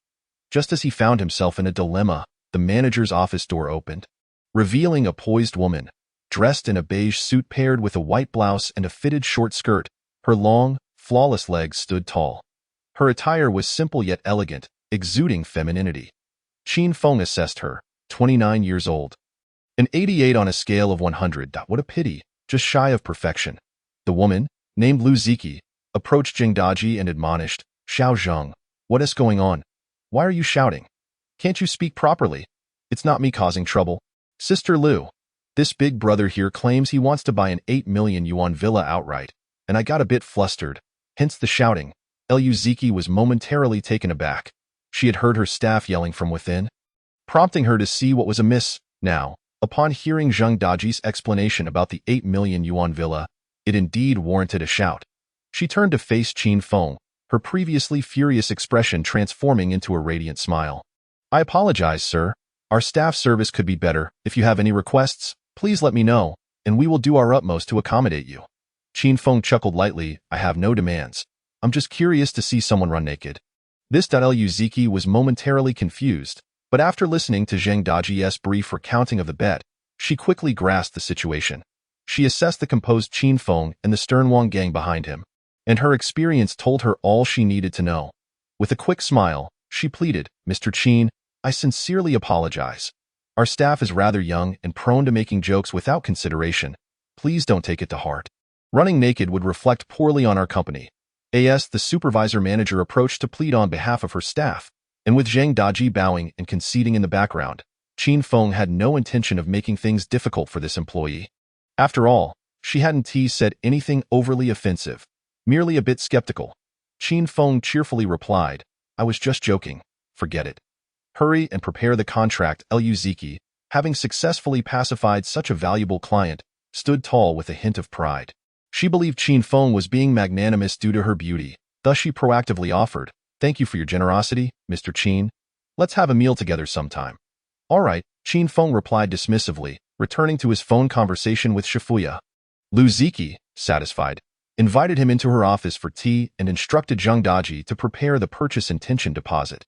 Just as he found himself in a dilemma, the manager's office door opened, revealing a poised woman, dressed in a beige suit paired with a white blouse and a fitted short skirt. Her long, flawless legs stood tall. Her attire was simple yet elegant, exuding femininity. Qin Feng assessed her, 29 years old. An 88 on a scale of 100. What a pity, just shy of perfection. The woman, named Lu Ziki, approached Zheng Daji and admonished, Xiao Zheng, what is going on? Why are you shouting? Can't you speak properly? It's not me causing trouble. Sister Lu, this big brother here claims he wants to buy an 8 million yuan villa outright, and I got a bit flustered, hence the shouting. Lu Ziki was momentarily taken aback. She had heard her staff yelling from within, prompting her to see what was amiss. Now, upon hearing Zheng Daji's explanation about the 8 million yuan villa, it indeed warranted a shout. She turned to face Qin Feng, her previously furious expression transforming into a radiant smile. I apologize, sir. Our staff service could be better. If you have any requests, please let me know, and we will do our utmost to accommodate you. Qin Feng chuckled lightly. I have no demands. I'm just curious to see someone run naked. This Lu Ziki was momentarily confused, but after listening to Zheng Daji's brief recounting of the bet, she quickly grasped the situation. She assessed the composed Qin Feng and the stern Wang gang behind him, and her experience told her all she needed to know. With a quick smile, she pleaded, Mr. Qin, I sincerely apologize. Our staff is rather young and prone to making jokes without consideration. Please don't take it to heart. Running naked would reflect poorly on our company. The supervisor manager approached to plead on behalf of her staff, and with Zheng Daji bowing and conceding in the background, Qin Feng had no intention of making things difficult for this employee. After all, she hadn't said anything overly offensive, merely a bit skeptical. Qin Feng cheerfully replied, I was just joking, forget it. Hurry and prepare the contract. Lu Ziki, having successfully pacified such a valuable client, stood tall with a hint of pride. She believed Qin Feng was being magnanimous due to her beauty, thus she proactively offered, "Thank you for your generosity, Mr. Qin. Let's have a meal together sometime." "All right," Qin Feng replied dismissively, returning to his phone conversation with Shifuya. Lu Ziki, satisfied, invited him into her office for tea and instructed Zheng Daji to prepare the purchase intention deposit.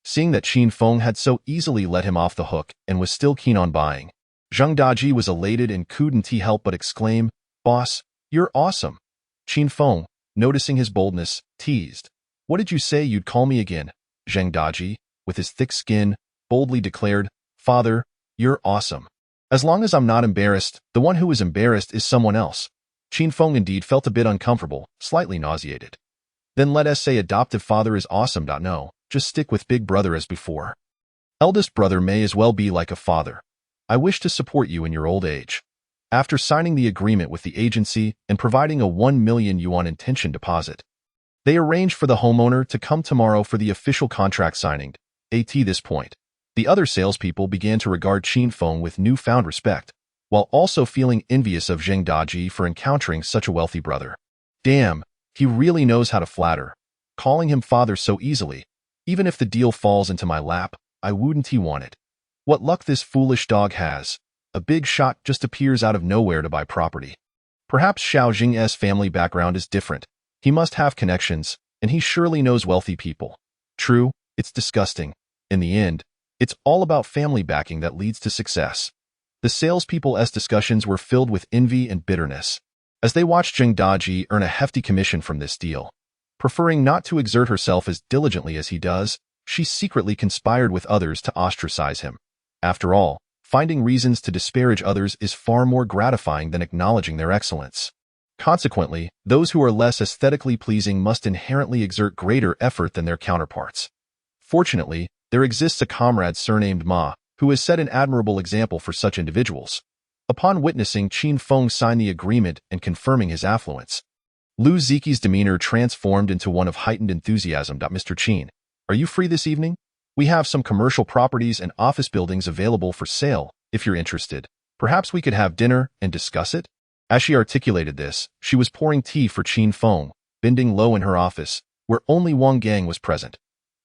Seeing that Qin Feng had so easily let him off the hook and was still keen on buying, Zheng Daji was elated and couldn't help but exclaim, "Boss, you're awesome." Qin Feng, noticing his boldness, teased, "What did you say you'd call me again?" Zheng Daji, with his thick skin, boldly declared, "Father, you're awesome. As long as I'm not embarrassed, the one who is embarrassed is someone else." Qin Feng indeed felt a bit uncomfortable, slightly nauseated. "Then let us say adoptive father is awesome. No, just stick with big brother as before. Eldest brother may as well be like a father. I wish to support you in your old age." After signing the agreement with the agency and providing a 1 million yuan intention deposit, they arranged for the homeowner to come tomorrow for the official contract signing. At this point, the other salespeople began to regard Qin Feng with newfound respect, while also feeling envious of Zheng Daji for encountering such a wealthy brother. Damn, he really knows how to flatter, calling him father so easily. Even if the deal falls into my lap, I wouldn't want it. What luck this foolish dog has. A big shot just appears out of nowhere to buy property. Perhaps Xiao Jing's family background is different. He must have connections, and he surely knows wealthy people. True, it's disgusting. In the end, it's all about family backing that leads to success. The salespeople's discussions were filled with envy and bitterness, as they watched Zheng Daji earn a hefty commission from this deal. Preferring not to exert herself as diligently as he does, she secretly conspired with others to ostracize him. After all, finding reasons to disparage others is far more gratifying than acknowledging their excellence. Consequently, those who are less aesthetically pleasing must inherently exert greater effort than their counterparts. Fortunately, there exists a comrade surnamed Ma, who has set an admirable example for such individuals. Upon witnessing Qin Feng sign the agreement and confirming his affluence, Lu Ziki's demeanor transformed into one of heightened enthusiasm. "Mr. Qin, are you free this evening? We have some commercial properties and office buildings available for sale. If you're interested, perhaps we could have dinner and discuss it." As she articulated this, she was pouring tea for Qin Feng, bending low in her office, where only Wang Gang was present.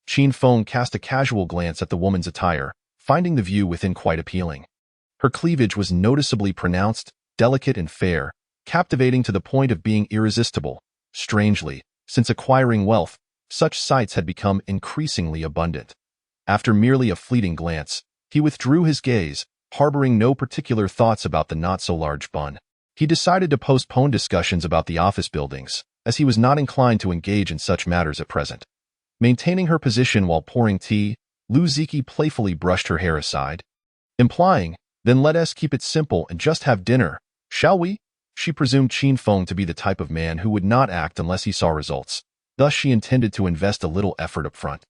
Qin Feng cast a casual glance at the woman's attire, finding the view within quite appealing. Her cleavage was noticeably pronounced, delicate and fair, captivating to the point of being irresistible. Strangely, since acquiring wealth, such sights had become increasingly abundant. After merely a fleeting glance, he withdrew his gaze, harboring no particular thoughts about the not-so-large bun. He decided to postpone discussions about the office buildings, as he was not inclined to engage in such matters at present. Maintaining her position while pouring tea, Lu Ziki playfully brushed her hair aside, implying, "Then let us keep it simple and just have dinner, shall we?" She presumed Qin Feng to be the type of man who would not act unless he saw results. Thus she intended to invest a little effort up front.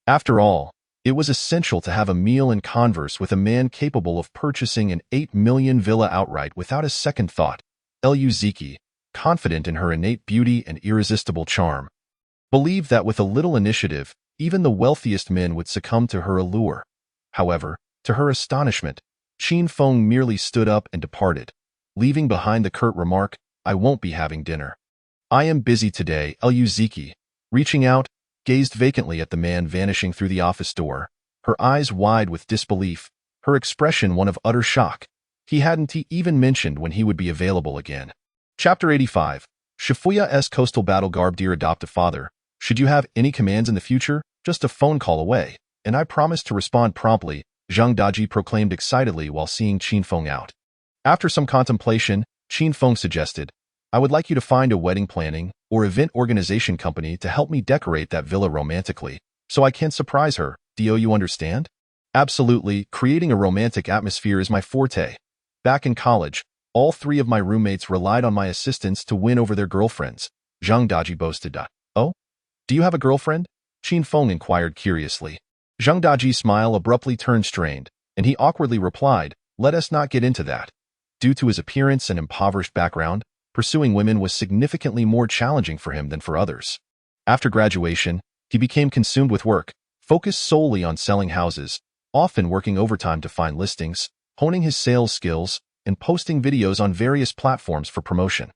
After all, it was essential to have a meal and converse with a man capable of purchasing an 8 million villa outright without a second thought. Lu Ziki, confident in her innate beauty and irresistible charm, believed that with a little initiative, even the wealthiest men would succumb to her allure. However, to her astonishment, Qin Feng merely stood up and departed, leaving behind the curt remark, "I won't be having dinner. I am busy today." Lu Ziki, reaching out, gazed vacantly at the man vanishing through the office door, her eyes wide with disbelief, her expression one of utter shock. He hadn't even mentioned when he would be available again. Chapter 85. Shifuya's Coastal Battle Garb. Dear adoptive father, should you have any commands in the future, just a phone call away, and I promise to respond promptly, Zheng Daji proclaimed excitedly while seeing Qin Feng out. After some contemplation, Qin Feng suggested, "I would like you to find a wedding planning or event organization company to help me decorate that villa romantically, so I can surprise her. Do you understand?" "Absolutely, creating a romantic atmosphere is my forte. Back in college, all 3 of my roommates relied on my assistance to win over their girlfriends," Zheng Daji boasted. "Oh? Do you have a girlfriend?" Qin Feng inquired curiously. Zheng Daji's smile abruptly turned strained, and he awkwardly replied, "Let us not get into that." Due to his appearance and impoverished background, pursuing women was significantly more challenging for him than for others. After graduation, he became consumed with work, focused solely on selling houses, often working overtime to find listings, honing his sales skills, and posting videos on various platforms for promotion.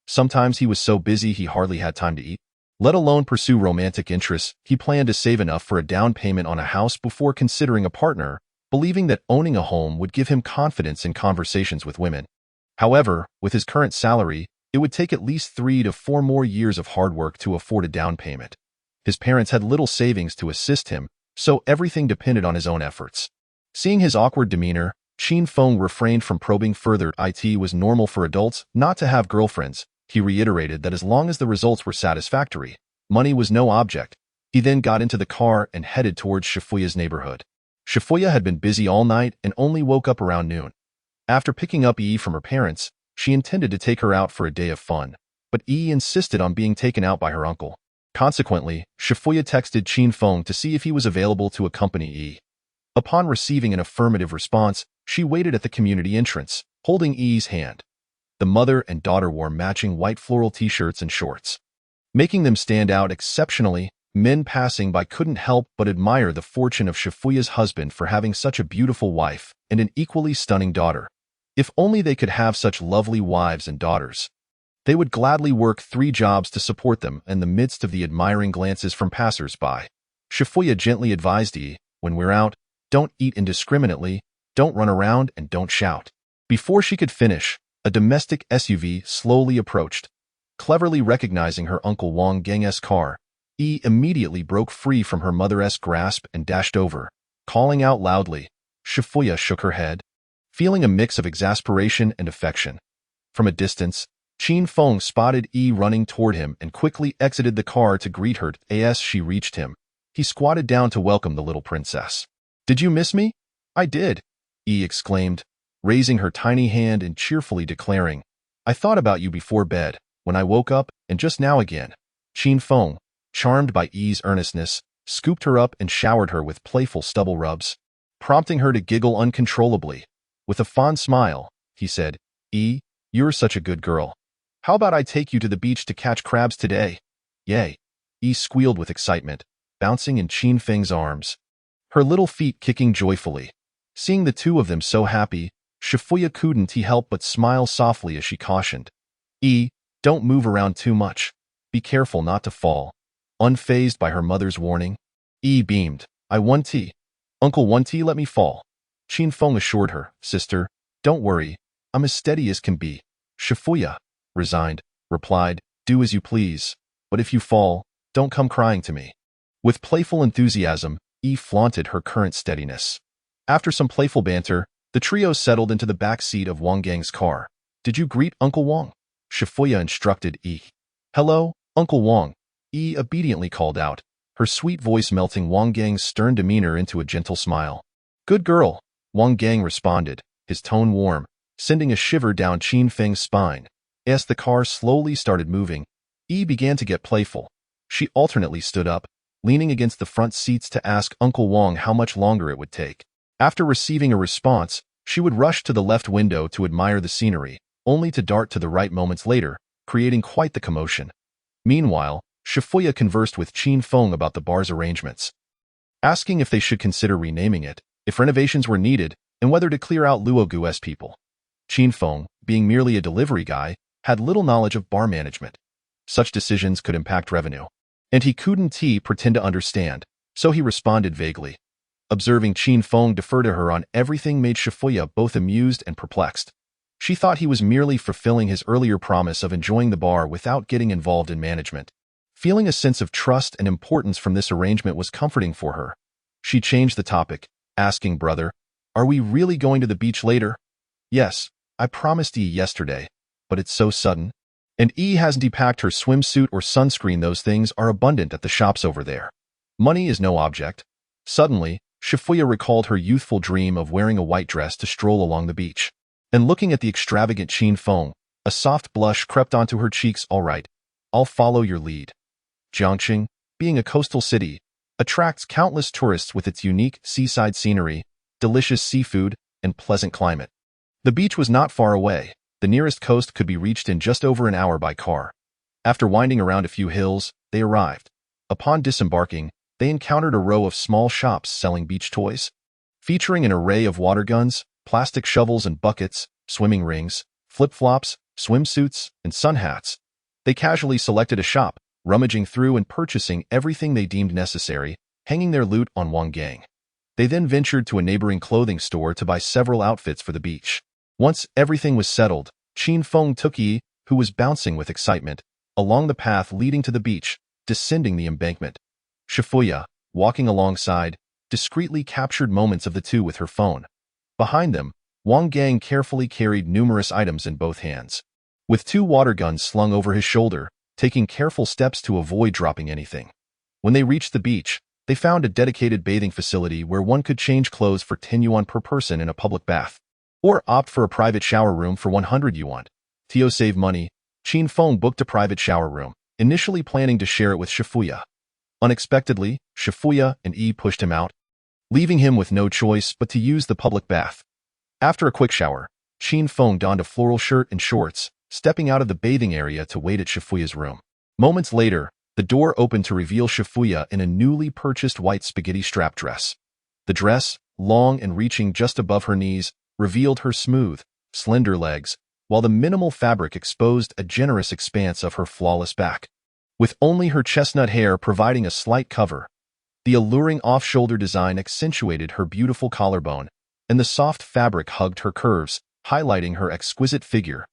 Sometimes he was so busy he hardly had time to eat, let alone pursue romantic interests. He planned to save enough for a down payment on a house before considering a partner, believing that owning a home would give him confidence in conversations with women. However, with his current salary, it would take at least 3 to 4 more years of hard work to afford a down payment. His parents had little savings to assist him, so everything depended on his own efforts. Seeing his awkward demeanor, Chin Feng refrained from probing further. It was normal for adults not to have girlfriends. He reiterated that as long as the results were satisfactory, money was no object. He then got into the car and headed towards Shifuya's neighborhood. Shifuya had been busy all night and only woke up around noon. After picking up Yi from her parents, she intended to take her out for a day of fun, but Yi insisted on being taken out by her uncle. Consequently, Shifuya texted Chin Feng to see if he was available to accompany Yi. Upon receiving an affirmative response, she waited at the community entrance, holding Yi's hand. The mother and daughter wore matching white floral t-shirts and shorts, making them stand out exceptionally. Men passing by couldn't help but admire the fortune of Shifuya's husband for having such a beautiful wife and an equally stunning daughter. If only they could have such lovely wives and daughters. They would gladly work 3 jobs to support them in the midst of the admiring glances from passers-by. Shifuya gently advised Yi, when we're out, don't eat indiscriminately, don't run around, and don't shout. Before she could finish, a domestic SUV slowly approached. Cleverly recognizing her Uncle Wang Geng's car, Yi immediately broke free from her mother's grasp and dashed over, calling out loudly. Shifuya shook her head, feeling a mix of exasperation and affection. From a distance, Chin Feng spotted Yi running toward him and quickly exited the car to greet her. As she reached him, he squatted down to welcome the little princess. Did you miss me? I did, Yi exclaimed, raising her tiny hand and cheerfully declaring, I thought about you before bed, when I woke up, and just now again. Chin Feng, charmed by Yi's earnestness, scooped her up and showered her with playful stubble rubs, prompting her to giggle uncontrollably. With a fond smile, he said, Yi, you're such a good girl. How about I take you to the beach to catch crabs today? Yay! Yi squealed with excitement, bouncing in Chin Feng's arms, her little feet kicking joyfully. Seeing the two of them so happy, Shifuya couldn't help but smile softly as she cautioned, Yi, don't move around too much. Be careful not to fall. Unfazed by her mother's warning, Yi beamed. I won't. Uncle won't let me fall. Chin Feng assured her, Sister, don't worry, I'm as steady as can be. Shifuya, resigned, replied, Do as you please, but if you fall, don't come crying to me. With playful enthusiasm, Yi flaunted her current steadiness. After some playful banter, the trio settled into the back seat of Wang Geng's car. Did you greet Uncle Wang? Shifuya instructed Yi. Hello, Uncle Wang, Yi obediently called out, her sweet voice melting Wang Geng's stern demeanor into a gentle smile. Good girl, Wang Geng responded, his tone warm, sending a shiver down Chin Feng's spine. As the car slowly started moving, Yi began to get playful. She alternately stood up, leaning against the front seats to ask Uncle Wang how much longer it would take. After receiving a response, she would rush to the left window to admire the scenery, only to dart to the right moments later, creating quite the commotion. Meanwhile, Shifuya conversed with Chin Feng about the bar's arrangements, asking if they should consider renaming it, if renovations were needed, and whether to clear out Luogu's people. Chin Feng, being merely a delivery guy, had little knowledge of bar management. Such decisions could impact revenue, and he couldn't pretend to understand, so he responded vaguely. Observing Chin Feng defer to her on everything made Shifuya both amused and perplexed. She thought he was merely fulfilling his earlier promise of enjoying the bar without getting involved in management. Feeling a sense of trust and importance from this arrangement was comforting for her. She changed the topic, asking Brother, Are we really going to the beach later? Yes, I promised E yesterday, but it's so sudden. And E hasn't packed her swimsuit or sunscreen. Those things are abundant at the shops over there. Money is no object. Suddenly, Shifuya recalled her youthful dream of wearing a white dress to stroll along the beach. And looking at the extravagant Chin Feng, a soft blush crept onto her cheeks. All right, I'll follow your lead. Jiangxing, being a coastal city, attracts countless tourists with its unique seaside scenery, delicious seafood, and pleasant climate. The beach was not far away. The nearest coast could be reached in just over an hour by car. After winding around a few hills, they arrived. Upon disembarking, they encountered a row of small shops selling beach toys, featuring an array of water guns, plastic shovels and buckets, swimming rings, flip-flops, swimsuits, and sun hats. They casually selected a shop, rummaging through and purchasing everything they deemed necessary, hanging their loot on Wang Gang. They then ventured to a neighboring clothing store to buy several outfits for the beach. Once everything was settled, Qin Feng took Yi, who was bouncing with excitement, along the path leading to the beach, descending the embankment. Shifuya, walking alongside, discreetly captured moments of the two with her phone. Behind them, Wang Gang carefully carried numerous items in both hands, with 2 water guns slung over his shoulder, taking careful steps to avoid dropping anything. When they reached the beach, they found a dedicated bathing facility where one could change clothes for 10 yuan per person in a public bath, or opt for a private shower room for 100 yuan. To save money, Qin Feng booked a private shower room, initially planning to share it with Shifuya. Unexpectedly, Shifuya and Yi pushed him out, leaving him with no choice but to use the public bath. After a quick shower, Qin Feng donned a floral shirt and shorts, stepping out of the bathing area to wait at Shifuya's room. Moments later, the door opened to reveal Shifuya in a newly purchased white spaghetti strap dress. The dress, long and reaching just above her knees, revealed her smooth, slender legs, while the minimal fabric exposed a generous expanse of her flawless back. With only her chestnut hair providing a slight cover, the alluring off-shoulder design accentuated her beautiful collarbone, and the soft fabric hugged her curves, highlighting her exquisite figure.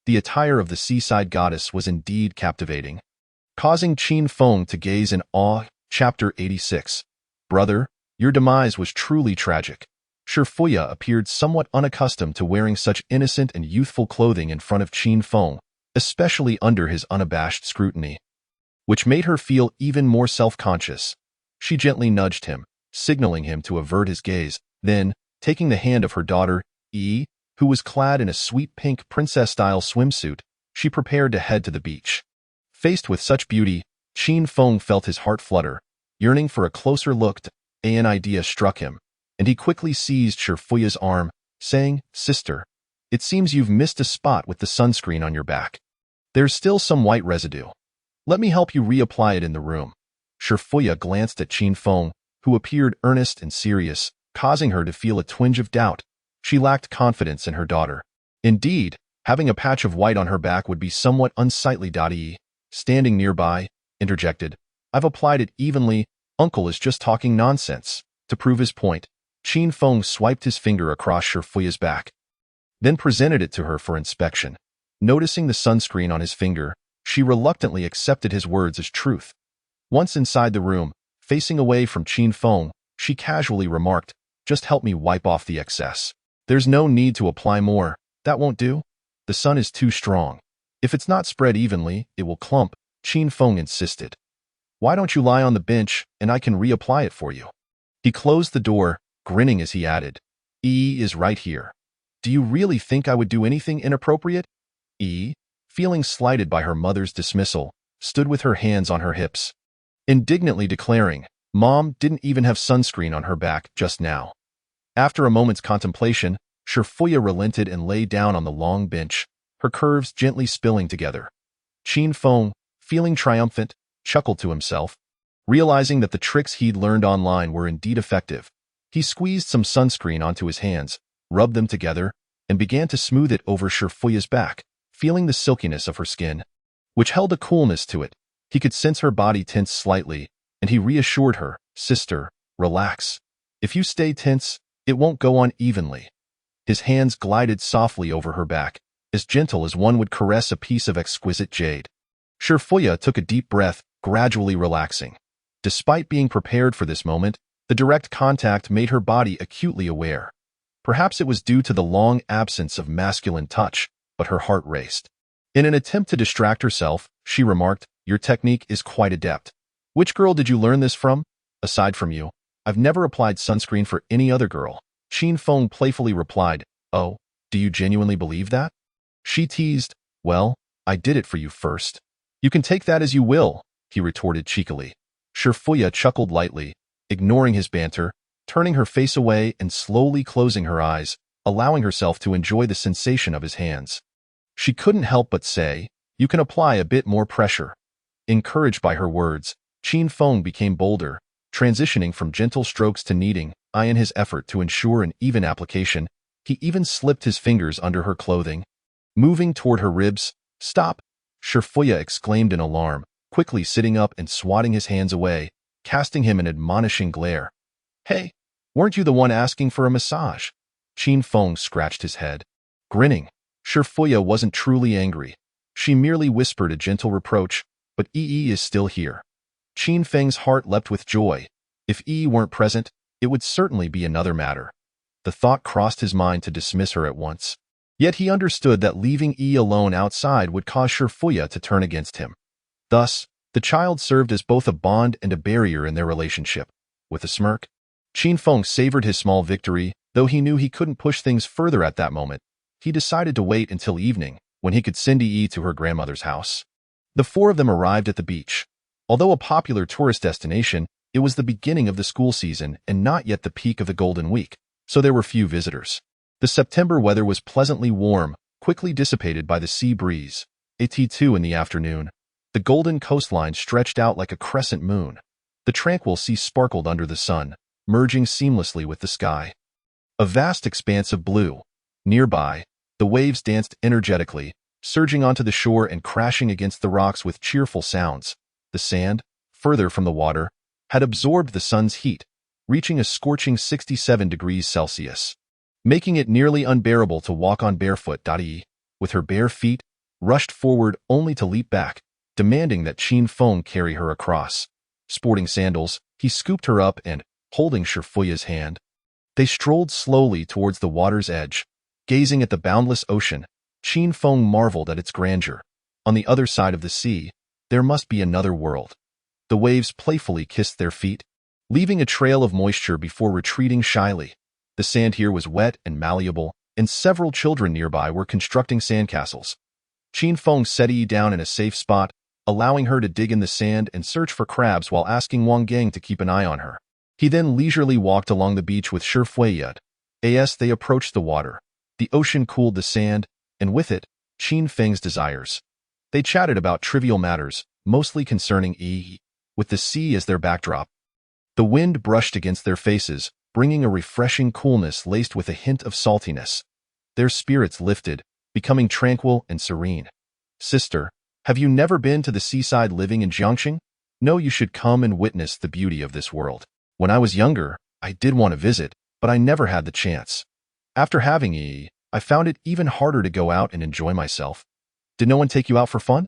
The attire of the seaside goddess was indeed captivating, causing Qin Feng to gaze in awe. Chapter 86. Brother, your demise was truly tragic. Shifuya appeared somewhat unaccustomed to wearing such innocent and youthful clothing in front of Qin Feng, especially under his unabashed scrutiny, which made her feel even more self-conscious. She gently nudged him, signaling him to avert his gaze. Then, taking the hand of her daughter, Yi, who was clad in a sweet pink princess-style swimsuit, she prepared to head to the beach. Faced with such beauty, Qin Feng felt his heart flutter, yearning for a closer look. An idea struck him, and he quickly seized Shifuya's arm, saying, "Sister, it seems you've missed a spot with the sunscreen on your back. There's still some white residue. Let me help you reapply it in the room." Shifuya glanced at Qin Feng, who appeared earnest and serious, causing her to feel a twinge of doubt. She lacked confidence in her daughter. Indeed, having a patch of white on her back would be somewhat unsightly. Yi, standing nearby, interjected, "I've applied it evenly. Uncle is just talking nonsense." To prove his point, Qin Feng swiped his finger across Shifuya's back, then presented it to her for inspection. Noticing the sunscreen on his finger, she reluctantly accepted his words as truth. Once inside the room, facing away from Qin Feng, she casually remarked, "Just help me wipe off the excess. There's no need to apply more. That won't do. The sun is too strong. If it's not spread evenly, it will clump." Qin Feng insisted. "Why don't you lie on the bench and I can reapply it for you?" He closed the door, grinning as he added, "E is right here. Do you really think I would do anything inappropriate?" E, feeling slighted by her mother's dismissal, stood with her hands on her hips, indignantly declaring, "Mom didn't even have sunscreen on her back just now." After a moment's contemplation, Shifuya relented and lay down on the long bench, her curves gently spilling together. Qin Feng, feeling triumphant, chuckled to himself, realizing that the tricks he'd learned online were indeed effective. He squeezed some sunscreen onto his hands, rubbed them together, and began to smooth it over Shifuya's back, feeling the silkiness of her skin, which held a coolness to it. He could sense her body tense slightly, and he reassured her, "Sister, relax. If you stay tense, it won't go on evenly." His hands glided softly over her back, as gentle as one would caress a piece of exquisite jade. Shifuya took a deep breath, gradually relaxing. Despite being prepared for this moment, the direct contact made her body acutely aware. Perhaps it was due to the long absence of masculine touch, but her heart raced. In an attempt to distract herself, she remarked, "Your technique is quite adept. Which girl did you learn this from? Aside from you, I've never applied sunscreen for any other girl." Qin Feng playfully replied, "Oh, do you genuinely believe that?" She teased, "Well, I did it for you first. You can take that as you will," he retorted cheekily. Shifuya chuckled lightly, ignoring his banter, turning her face away and slowly closing her eyes, allowing herself to enjoy the sensation of his hands. She couldn't help but say, "You can apply a bit more pressure." Encouraged by her words, Qin Feng became bolder, transitioning from gentle strokes to kneading. In his effort to ensure an even application, he even slipped his fingers under her clothing, moving toward her ribs. "Stop!" Shurfuya exclaimed in alarm, quickly sitting up and swatting his hands away, casting him an admonishing glare. "Hey, weren't you the one asking for a massage?" Qin Feng scratched his head. Grinning, Shurfuya wasn't truly angry. She merely whispered a gentle reproach, "But Yi is still here." Qin Feng's heart leapt with joy. If Yi weren't present, it would certainly be another matter. The thought crossed his mind to dismiss her at once. Yet he understood that leaving Yi alone outside would cause Shurfuya to turn against him. Thus, the child served as both a bond and a barrier in their relationship. With a smirk, Qin Feng savored his small victory. Though he knew he couldn't push things further at that moment, he decided to wait until evening, when he could send Yi to her grandmother's house. The four of them arrived at the beach. Although a popular tourist destination, it was the beginning of the school season and not yet the peak of the Golden Week, so there were few visitors. The September weather was pleasantly warm, quickly dissipated by the sea breeze. At 2 in the afternoon, the golden coastline stretched out like a crescent moon. The tranquil sea sparkled under the sun, merging seamlessly with the sky. A vast expanse of blue. Nearby, the waves danced energetically, surging onto the shore and crashing against the rocks with cheerful sounds. The sand, further from the water, had absorbed the sun's heat, reaching a scorching 67 degrees Celsius, making it nearly unbearable to walk on barefoot. Yi, with her bare feet, rushed forward only to leap back, demanding that Qin Feng carry her across. Sporting sandals, he scooped her up and, holding Shurfuya's hand, they strolled slowly towards the water's edge. Gazing at the boundless ocean, Qin Feng marveled at its grandeur. On the other side of the sea, there must be another world. The waves playfully kissed their feet, leaving a trail of moisture before retreating shyly. The sand here was wet and malleable, and several children nearby were constructing sandcastles. Qin Feng set Yi down in a safe spot, allowing her to dig in the sand and search for crabs while asking Wang Gang to keep an eye on her. He then leisurely walked along the beach with Shurfuya. As they approached the water, the ocean cooled the sand, and with it, Qin Feng's desires. They chatted about trivial matters, mostly concerning Yi, with the sea as their backdrop. The wind brushed against their faces, bringing a refreshing coolness laced with a hint of saltiness. Their spirits lifted, becoming tranquil and serene. "Sister, have you never been to the seaside living in Jiangxing? No, you should come and witness the beauty of this world. When I was younger, I did want to visit, but I never had the chance. After having Yi, I found it even harder to go out and enjoy myself." "Did no one take you out for fun?"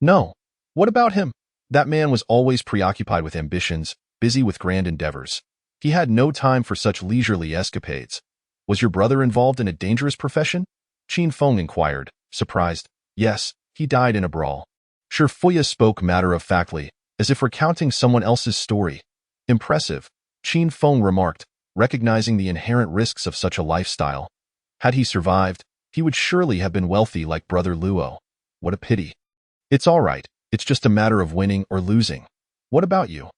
"No." "What about him?" "That man was always preoccupied with ambitions, busy with grand endeavors. He had no time for such leisurely escapades." "Was your brother involved in a dangerous profession?" Qin Feng inquired, surprised. "Yes, he died in a brawl." Shurfuya spoke matter-of-factly, as if recounting someone else's story. "Impressive," Qin Feng remarked, recognizing the inherent risks of such a lifestyle. Had he survived, he would surely have been wealthy like Brother Luo. What a pity. "It's all right. It's just a matter of winning or losing. What about you?"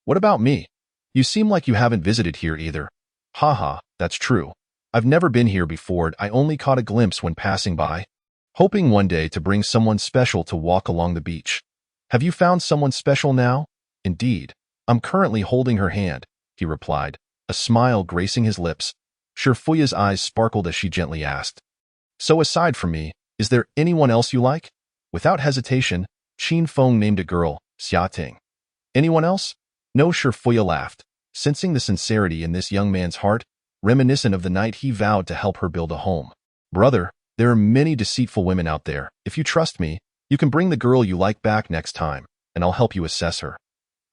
"What about me? You seem like you haven't visited here either." "Haha, that's true. I've never been here before. I only caught a glimpse when passing by, hoping one day to bring someone special to walk along the beach." "Have you found someone special now?" "Indeed. I'm currently holding her hand," he replied, a smile gracing his lips. Shurfuya's eyes sparkled as she gently asked, "So aside from me, is there anyone else you like?" Without hesitation, Qin Feng named a girl, Xia Ting. "Anyone else?" "No." Shurfuya laughed, sensing the sincerity in this young man's heart, reminiscent of the night he vowed to help her build a home. "Brother, there are many deceitful women out there. If you trust me, you can bring the girl you like back next time, and I'll help you assess her."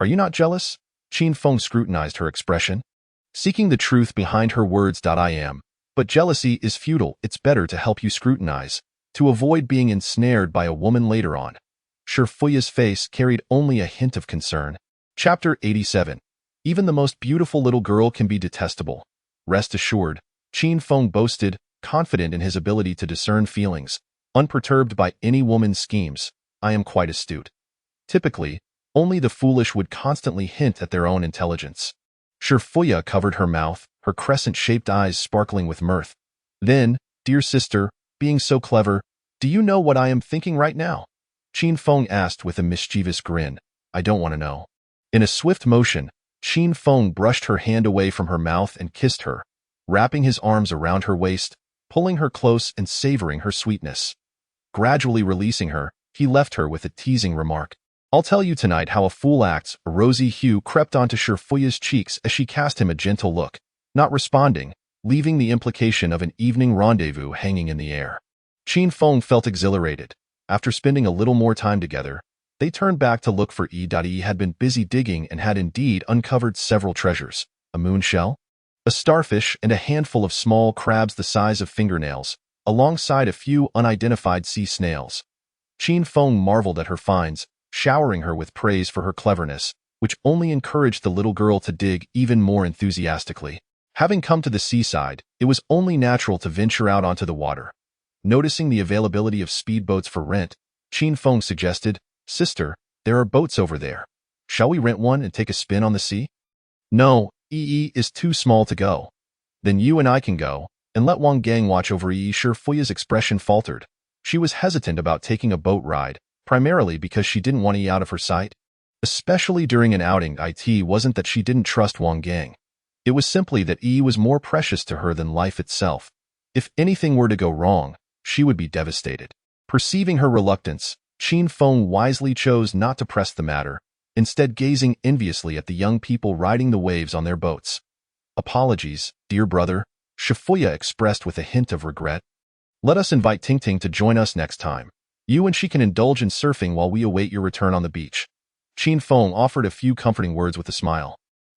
"Are you not jealous?" Qin Feng scrutinized her expression, seeking the truth behind her words. "I am. But jealousy is futile. It's better to help you scrutinize, to avoid being ensnared by a woman later on." Shurfuya's face carried only a hint of concern. Chapter 87. Even the most beautiful little girl can be detestable. Rest assured, Qin Feng boasted, confident in his ability to discern feelings, unperturbed by any woman's schemes. "I am quite astute." Typically, only the foolish would constantly hint at their own intelligence. Shurfuya covered her mouth, her crescent-shaped eyes sparkling with mirth. Then, "Dear sister, being so clever, do you know what I am thinking right now?" Qin Feng asked with a mischievous grin. "I don't want to know." In a swift motion, Qin Feng brushed her hand away from her mouth and kissed her, wrapping his arms around her waist, pulling her close and savoring her sweetness. Gradually releasing her, he left her with a teasing remark. I'll tell you tonight how a fool acts. A rosy hue crept onto Shifuya's cheeks as she cast him a gentle look, not responding, leaving the implication of an evening rendezvous hanging in the air. Qin Feng felt exhilarated. After spending a little more time together, they turned back to look for Yi had been busy digging and had indeed uncovered several treasures: a moon shell, a starfish, and a handful of small crabs the size of fingernails, alongside a few unidentified sea snails. Qin Feng marveled at her finds, showering her with praise for her cleverness, which only encouraged the little girl to dig even more enthusiastically. Having come to the seaside, it was only natural to venture out onto the water. Noticing the availability of speedboats for rent, Qin Feng suggested, "Sister, there are boats over there. Shall we rent one and take a spin on the sea?" "No, Yi is too small to go." "Then you and I can go, and let Wang Gang watch over Yi." Shifuya's expression faltered. She was hesitant about taking a boat ride, primarily because she didn't want Yi out of her sight. Especially during an outing, it wasn't that she didn't trust Wang Gang. It was simply that Yi was more precious to her than life itself. If anything were to go wrong, she would be devastated. Perceiving her reluctance, Qin Feng wisely chose not to press the matter, instead gazing enviously at the young people riding the waves on their boats. "Apologies, dear brother," Shifuya expressed with a hint of regret. "Let us invite Ting Ting to join us next time. You and she can indulge in surfing while we await your return on the beach." Qin Feng offered a few comforting words with a smile.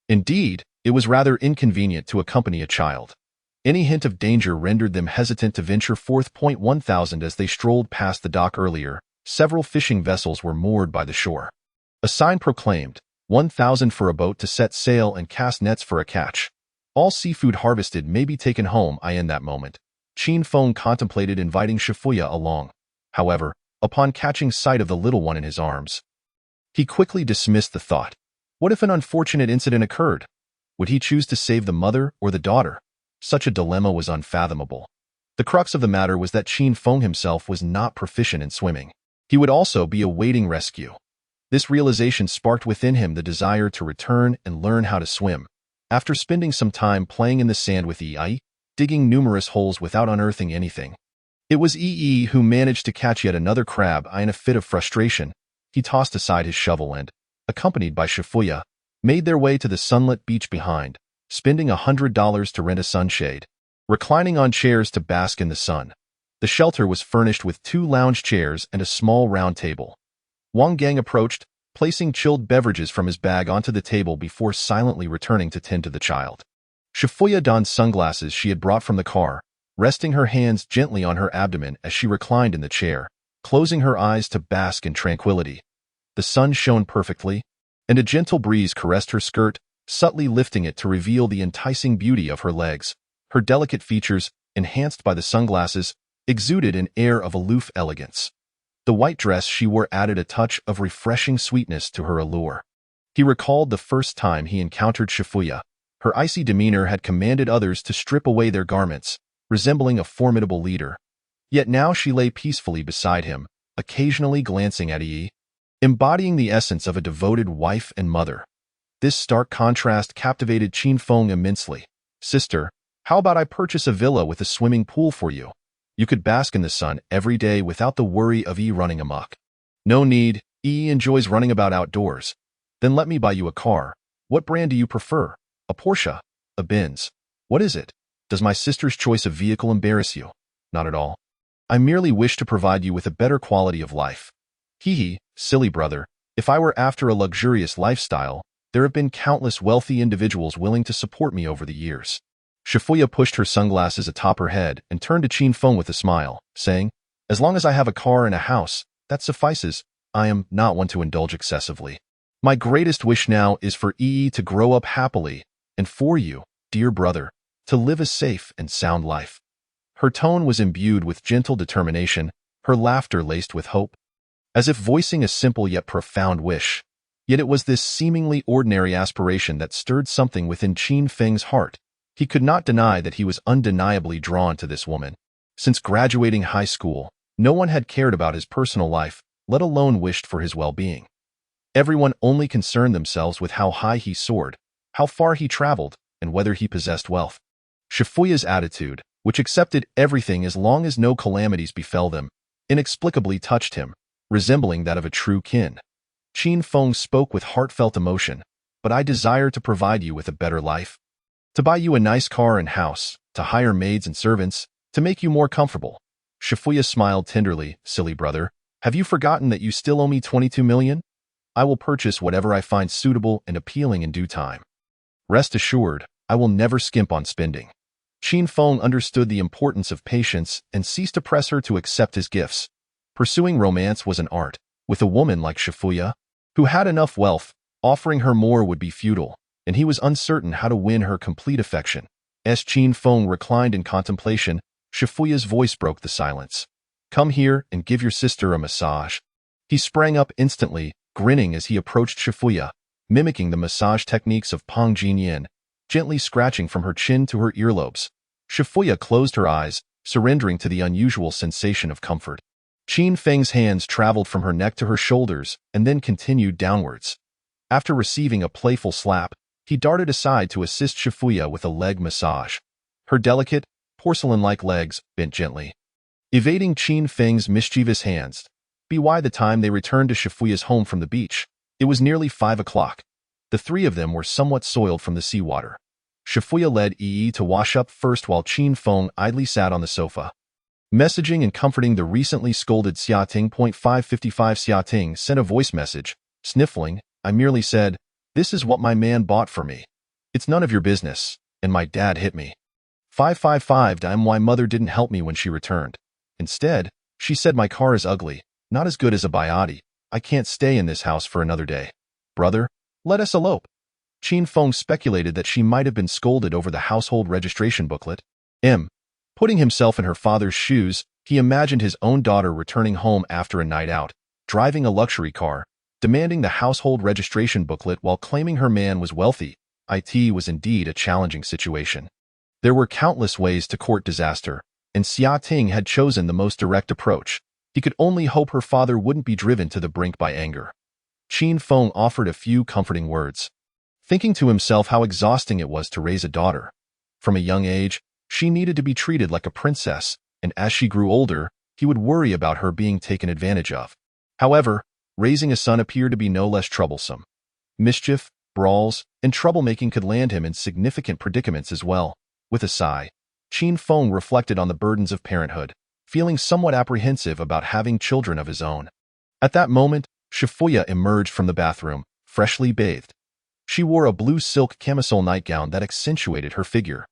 Indeed, it was rather inconvenient to accompany a child. Any hint of danger rendered them hesitant to venture forth. 1000 As they strolled past the dock earlier, several fishing vessels were moored by the shore. A sign proclaimed, 1000 for a boat to set sail and cast nets for a catch. All seafood harvested may be taken home. In that moment, Qin Feng contemplated inviting Shifuya along. However, upon catching sight of the little one in his arms, he quickly dismissed the thought. What if an unfortunate incident occurred? Would he choose to save the mother or the daughter? Such a dilemma was unfathomable. The crux of the matter was that Qin Feng himself was not proficient in swimming. He would also be awaiting rescue. This realization sparked within him the desire to return and learn how to swim. After spending some time playing in the sand with Yi, digging numerous holes without unearthing anything, it was Yi who managed to catch yet another crab. In a fit of frustration, he tossed aside his shovel and, accompanied by Shifuya, made their way to the sunlit beach behind, spending $100 to rent a sunshade. Reclining on chairs to bask in the sun, the shelter was furnished with 2 lounge chairs and a small round table. Wang Gang approached, placing chilled beverages from his bag onto the table before silently returning to tend to the child. Shifuya donned sunglasses she had brought from the car, resting her hands gently on her abdomen as she reclined in the chair, closing her eyes to bask in tranquility. The sun shone perfectly, and a gentle breeze caressed her skirt, subtly lifting it to reveal the enticing beauty of her legs. Her delicate features, enhanced by the sunglasses, exuded an air of aloof elegance. The white dress she wore added a touch of refreshing sweetness to her allure. He recalled the first time he encountered Shifuya. Her icy demeanor had commanded others to strip away their garments, resembling a formidable leader. Yet now she lay peacefully beside him, occasionally glancing at Yi, embodying the essence of a devoted wife and mother. This stark contrast captivated Qin Feng immensely. "Sister, how about I purchase a villa with a swimming pool for you? You could bask in the sun every day without the worry of Yi running amok." "No need, Yi enjoys running about outdoors." "Then let me buy you a car. What brand do you prefer? A Porsche? A Benz? What is it? Does my sister's choice of vehicle embarrass you?" "Not at all. I merely wish to provide you with a better quality of life." "Hee, silly brother, if I were after a luxurious lifestyle, there have been countless wealthy individuals willing to support me over the years." Shifuya pushed her sunglasses atop her head and turned to Qin Feng with a smile, saying, "As long as I have a car and a house, that suffices. I am not one to indulge excessively. My greatest wish now is for Yi to grow up happily, and for you, dear brother, to live a safe and sound life." Her tone was imbued with gentle determination, her laughter laced with hope, as if voicing a simple yet profound wish. Yet it was this seemingly ordinary aspiration that stirred something within Qin Feng's heart. He could not deny that he was undeniably drawn to this woman. Since graduating high school, no one had cared about his personal life, let alone wished for his well-being. Everyone only concerned themselves with how high he soared, how far he traveled, and whether he possessed wealth. Shifuya's attitude, which accepted everything as long as no calamities befell them, inexplicably touched him, resembling that of a true kin. Qin Feng spoke with heartfelt emotion, "But I desire to provide you with a better life. To buy you a nice car and house, to hire maids and servants, to make you more comfortable." Shifuya smiled tenderly. "Silly brother, have you forgotten that you still owe me 22 million? I will purchase whatever I find suitable and appealing in due time. Rest assured, I will never skimp on spending." Qin Feng understood the importance of patience and ceased to press her to accept his gifts. Pursuing romance was an art. With a woman like Shifuya, who had enough wealth, offering her more would be futile, and he was uncertain how to win her complete affection. As Qin Feng reclined in contemplation, Shifuya's voice broke the silence. "Come here and give your sister a massage." He sprang up instantly, grinning as he approached Shifuya, mimicking the massage techniques of Pang Jinyan, gently scratching from her chin to her earlobes. Shifuya closed her eyes, surrendering to the unusual sensation of comfort. Qin Feng's hands traveled from her neck to her shoulders and then continued downwards. After receiving a playful slap, he darted aside to assist Shifuya with a leg massage. Her delicate, porcelain-like legs bent gently, evading Qin Feng's mischievous hands. By the time they returned to Shifuya's home from the beach, it was nearly 5 o'clock. The three of them were somewhat soiled from the seawater. Shifuya led Yi to wash up first while Qin Feng idly sat on the sofa, messaging and comforting the recently scolded Xiating. 555 Xiating sent a voice message, sniffling. "I merely said, 'This is what my man bought for me. It's none of your business, and my dad hit me.' 555 Damn, why mother didn't help me when she returned. Instead, she said my car is ugly, not as good as a Beauty. I can't stay in this house for another day. Brother, let us elope." Qin Feng speculated that she might have been scolded over the household registration booklet. Putting himself in her father's shoes, he imagined his own daughter returning home after a night out, driving a luxury car, demanding the household registration booklet while claiming her man was wealthy. It was indeed a challenging situation. There were countless ways to court disaster, and Xia Ting had chosen the most direct approach. He could only hope her father wouldn't be driven to the brink by anger. Qin Feng offered a few comforting words, thinking to himself how exhausting it was to raise a daughter. From a young age, she needed to be treated like a princess, and as she grew older, he would worry about her being taken advantage of. However, raising a son appeared to be no less troublesome. Mischief, brawls, and troublemaking could land him in significant predicaments as well. With a sigh, Qin Feng reflected on the burdens of parenthood, feeling somewhat apprehensive about having children of his own. At that moment, Shifuya emerged from the bathroom, freshly bathed. She wore a blue silk camisole nightgown that accentuated her figure.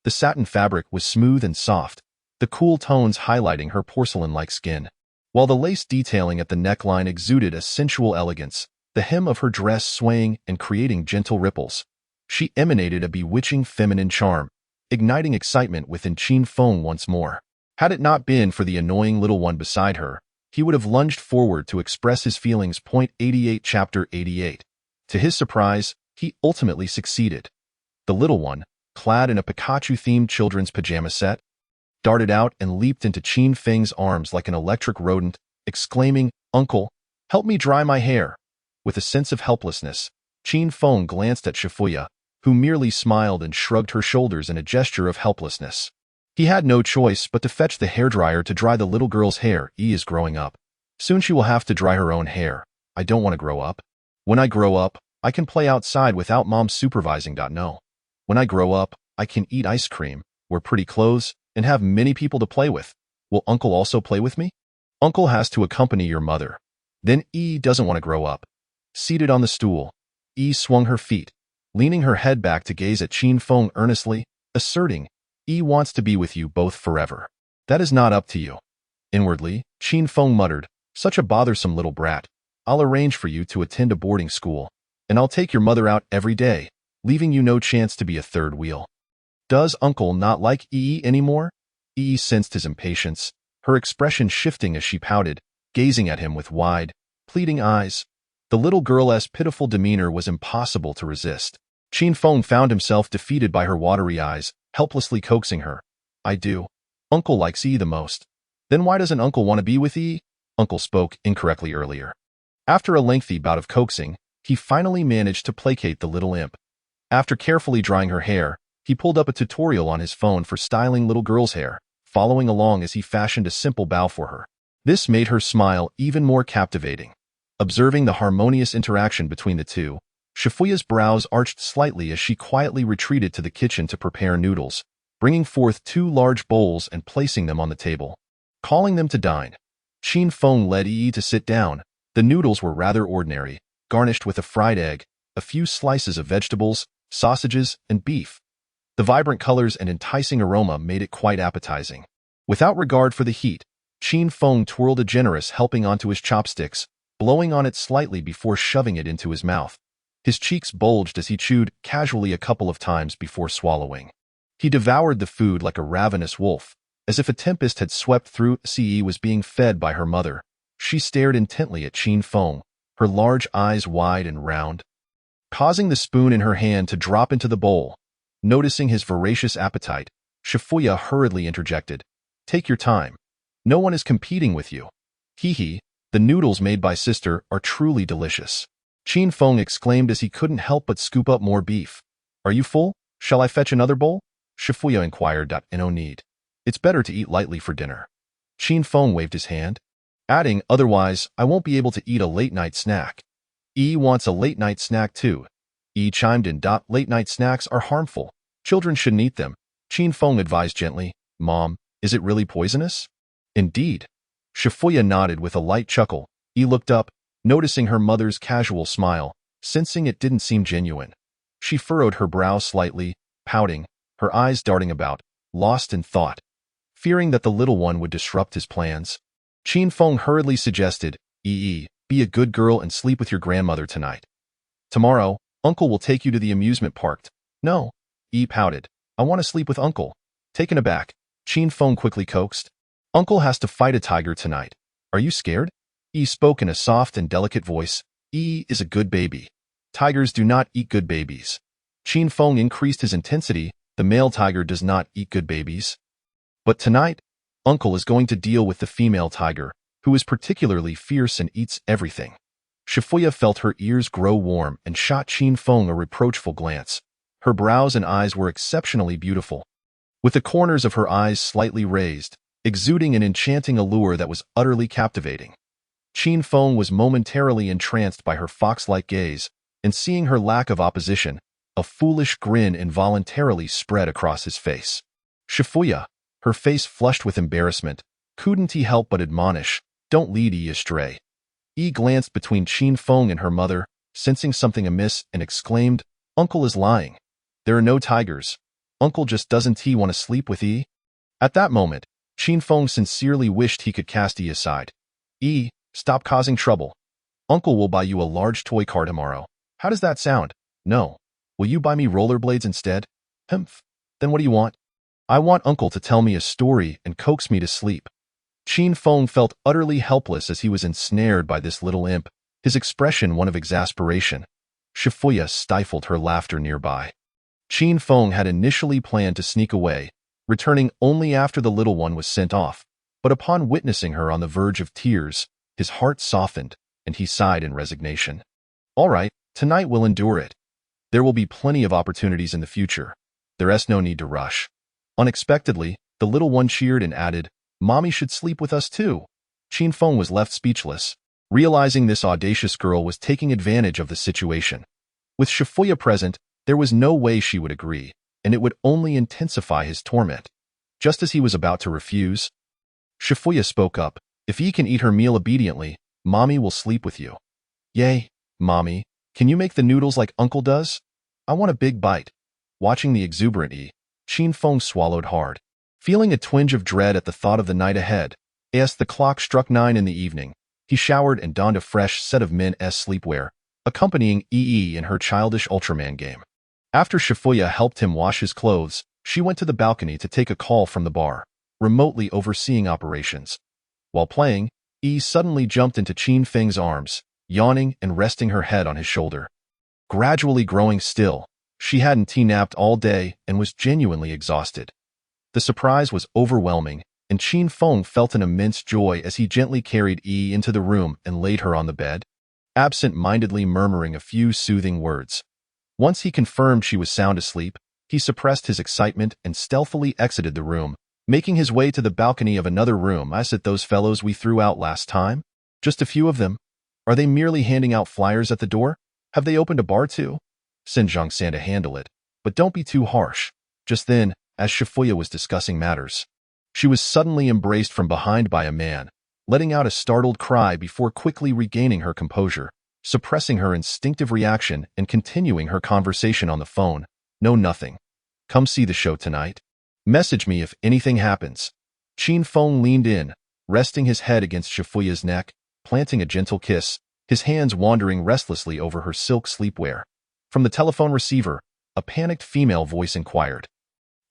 The satin fabric was smooth and soft, the cool tones highlighting her porcelain-like skin, while the lace detailing at the neckline exuded a sensual elegance, the hem of her dress swaying and creating gentle ripples. She emanated a bewitching feminine charm, igniting excitement within Qin Feng once more. Had it not been for the annoying little one beside her, he would have lunged forward to express his feelings. 88 Chapter 88. To his surprise, he ultimately succeeded. The little one, clad in a Pikachu-themed children's pajama set, darted out and leaped into Qin Feng's arms like an electric rodent, exclaiming, "Uncle, help me dry my hair." With a sense of helplessness, Qin Feng glanced at Shifuya, who merely smiled and shrugged her shoulders in a gesture of helplessness. He had no choice but to fetch the hairdryer to dry the little girl's hair. "Yi is growing up. Soon she will have to dry her own hair. I don't want to grow up. When I grow up, I can play outside without mom supervising. No. When I grow up, I can eat ice cream, wear pretty clothes, and have many people to play with. Will Uncle also play with me? Uncle has to accompany your mother." Then Yi doesn't want to grow up. Seated on the stool, Yi swung her feet, leaning her head back to gaze at Qin Feng earnestly, asserting, "Yi wants to be with you both forever. That is not up to you." Inwardly, Qin Feng muttered, "Such a bothersome little brat. I'll arrange for you to attend a boarding school, and I'll take your mother out every day, leaving you no chance to be a third wheel." "Does Uncle not like Yi anymore?" Yi sensed his impatience, her expression shifting as she pouted, gazing at him with wide, pleading eyes. The little girl's pitiful demeanor was impossible to resist. Qin Feng found himself defeated by her watery eyes, helplessly coaxing her. "I do. Uncle likes Yi the most." "Then why doesn't Uncle want to be with Yi?" Uncle spoke incorrectly earlier. After a lengthy bout of coaxing, he finally managed to placate the little imp. After carefully drying her hair, he pulled up a tutorial on his phone for styling little girl's hair, following along as he fashioned a simple bow for her. This made her smile even more captivating. Observing the harmonious interaction between the two, Shifuya's brows arched slightly as she quietly retreated to the kitchen to prepare noodles, bringing forth 2 large bowls and placing them on the table. Calling them to dine, Qin Feng led Yi to sit down. The noodles were rather ordinary, garnished with a fried egg, a few slices of vegetables, sausages, and beef. The vibrant colors and enticing aroma made it quite appetizing. Without regard for the heat, Qin Feng twirled a generous helping onto his chopsticks, blowing on it slightly before shoving it into his mouth. His cheeks bulged as he chewed casually a couple of times before swallowing. He devoured the food like a ravenous wolf, as if a tempest had swept through. Ce was being fed by her mother. She stared intently at Qin Feng, her large eyes wide and round. Causing the spoon in her hand to drop into the bowl. Noticing his voracious appetite, Shifuya hurriedly interjected, "Take your time. No one is competing with you." "Hee, the noodles made by sister are truly delicious," Qin Feng exclaimed as he couldn't help but scoop up more beef. "Are you full? Shall I fetch another bowl?" Shifuya inquired. "No need. It's better to eat lightly for dinner." Qin Feng waved his hand, adding, "Otherwise, I won't be able to eat a late-night snack." "Yi wants a late-night snack too," Yi chimed in. "Late-night snacks are harmful. Children shouldn't eat them," Qin Feng advised gently. "Mom, is it really poisonous?" "Indeed." Shifuya nodded with a light chuckle. Yi looked up, noticing her mother's casual smile, sensing it didn't seem genuine. She furrowed her brow slightly, pouting, her eyes darting about, lost in thought. Fearing that the little one would disrupt his plans, Qin Feng hurriedly suggested, "Yi, be a good girl and sleep with your grandmother tonight. Tomorrow, Uncle will take you to the amusement park." "No," Yi pouted. "I want to sleep with Uncle." Taken aback, Qin Feng quickly coaxed, "Uncle has to fight a tiger tonight. Are you scared?" Yi spoke in a soft and delicate voice. "Yi is a good baby. Tigers do not eat good babies." Qin Feng increased his intensity. "The male tiger does not eat good babies. But tonight, Uncle is going to deal with the female tiger, who is particularly fierce and eats everything." Shifuya felt her ears grow warm and shot Qin Feng a reproachful glance. Her brows and eyes were exceptionally beautiful, with the corners of her eyes slightly raised, exuding an enchanting allure that was utterly captivating. Qin Feng was momentarily entranced by her fox-like gaze, and seeing her lack of opposition, a foolish grin involuntarily spread across his face. Shifuya, her face flushed with embarrassment, couldn't he help but admonish, "Don't lead Yi astray." Yi glanced between Qin Feng and her mother, sensing something amiss, and exclaimed, "Uncle is lying. There are no tigers. Uncle just doesn't want to sleep with Yi." At that moment, Qin Feng sincerely wished he could cast Yi aside. "Yi, stop causing trouble. Uncle will buy you a large toy car tomorrow. How does that sound?" "No. Will you buy me rollerblades instead?" "Humph. Then what do you want?" "I want Uncle to tell me a story and coax me to sleep." Qin Feng felt utterly helpless as he was ensnared by this little imp, his expression one of exasperation. Shifuya stifled her laughter nearby. Qin Feng had initially planned to sneak away, returning only after the little one was sent off, but upon witnessing her on the verge of tears, his heart softened, and he sighed in resignation. "All right, tonight we'll endure it. There will be plenty of opportunities in the future. There's no need to rush." Unexpectedly, the little one cheered and added, "Mommy should sleep with us too." Qin Feng was left speechless, realizing this audacious girl was taking advantage of the situation. With Shifuya present, there was no way she would agree, and it would only intensify his torment. Just as he was about to refuse, Shifuya spoke up, "If Yi can eat her meal obediently, Mommy will sleep with you." "Yay, Mommy, can you make the noodles like Uncle does? I want a big bite." Watching the exuberant Yi, Qin Feng swallowed hard. Feeling a twinge of dread at the thought of the night ahead, as the clock struck 9 in the evening, he showered and donned a fresh set of men's sleepwear, accompanying Yi in her childish Ultraman game. After Shifuya helped him wash his clothes, she went to the balcony to take a call from the bar, remotely overseeing operations. While playing, Yi suddenly jumped into Qin Feng's arms, yawning and resting her head on his shoulder. Gradually growing still, she hadn't napped all day and was genuinely exhausted. The surprise was overwhelming, and Qin Feng felt an immense joy as he gently carried Yi into the room and laid her on the bed, absent-mindedly murmuring a few soothing words. Once he confirmed she was sound asleep, he suppressed his excitement and stealthily exited the room, Making his way to the balcony of another room, I said, "Those fellows we threw out last time? Just a few of them? Are they merely handing out flyers at the door? Have they opened a bar too?" Sinjong said to handle it, but don't be too harsh. Just then, as Shifuya was discussing matters, she was suddenly embraced from behind by a man, letting out a startled cry before quickly regaining her composure, suppressing her instinctive reaction and continuing her conversation on the phone. "No, nothing. Come see the show tonight. Message me if anything happens." Qin Feng leaned in, resting his head against Shifuya's neck, planting a gentle kiss, his hands wandering restlessly over her silk sleepwear. From the telephone receiver, a panicked female voice inquired,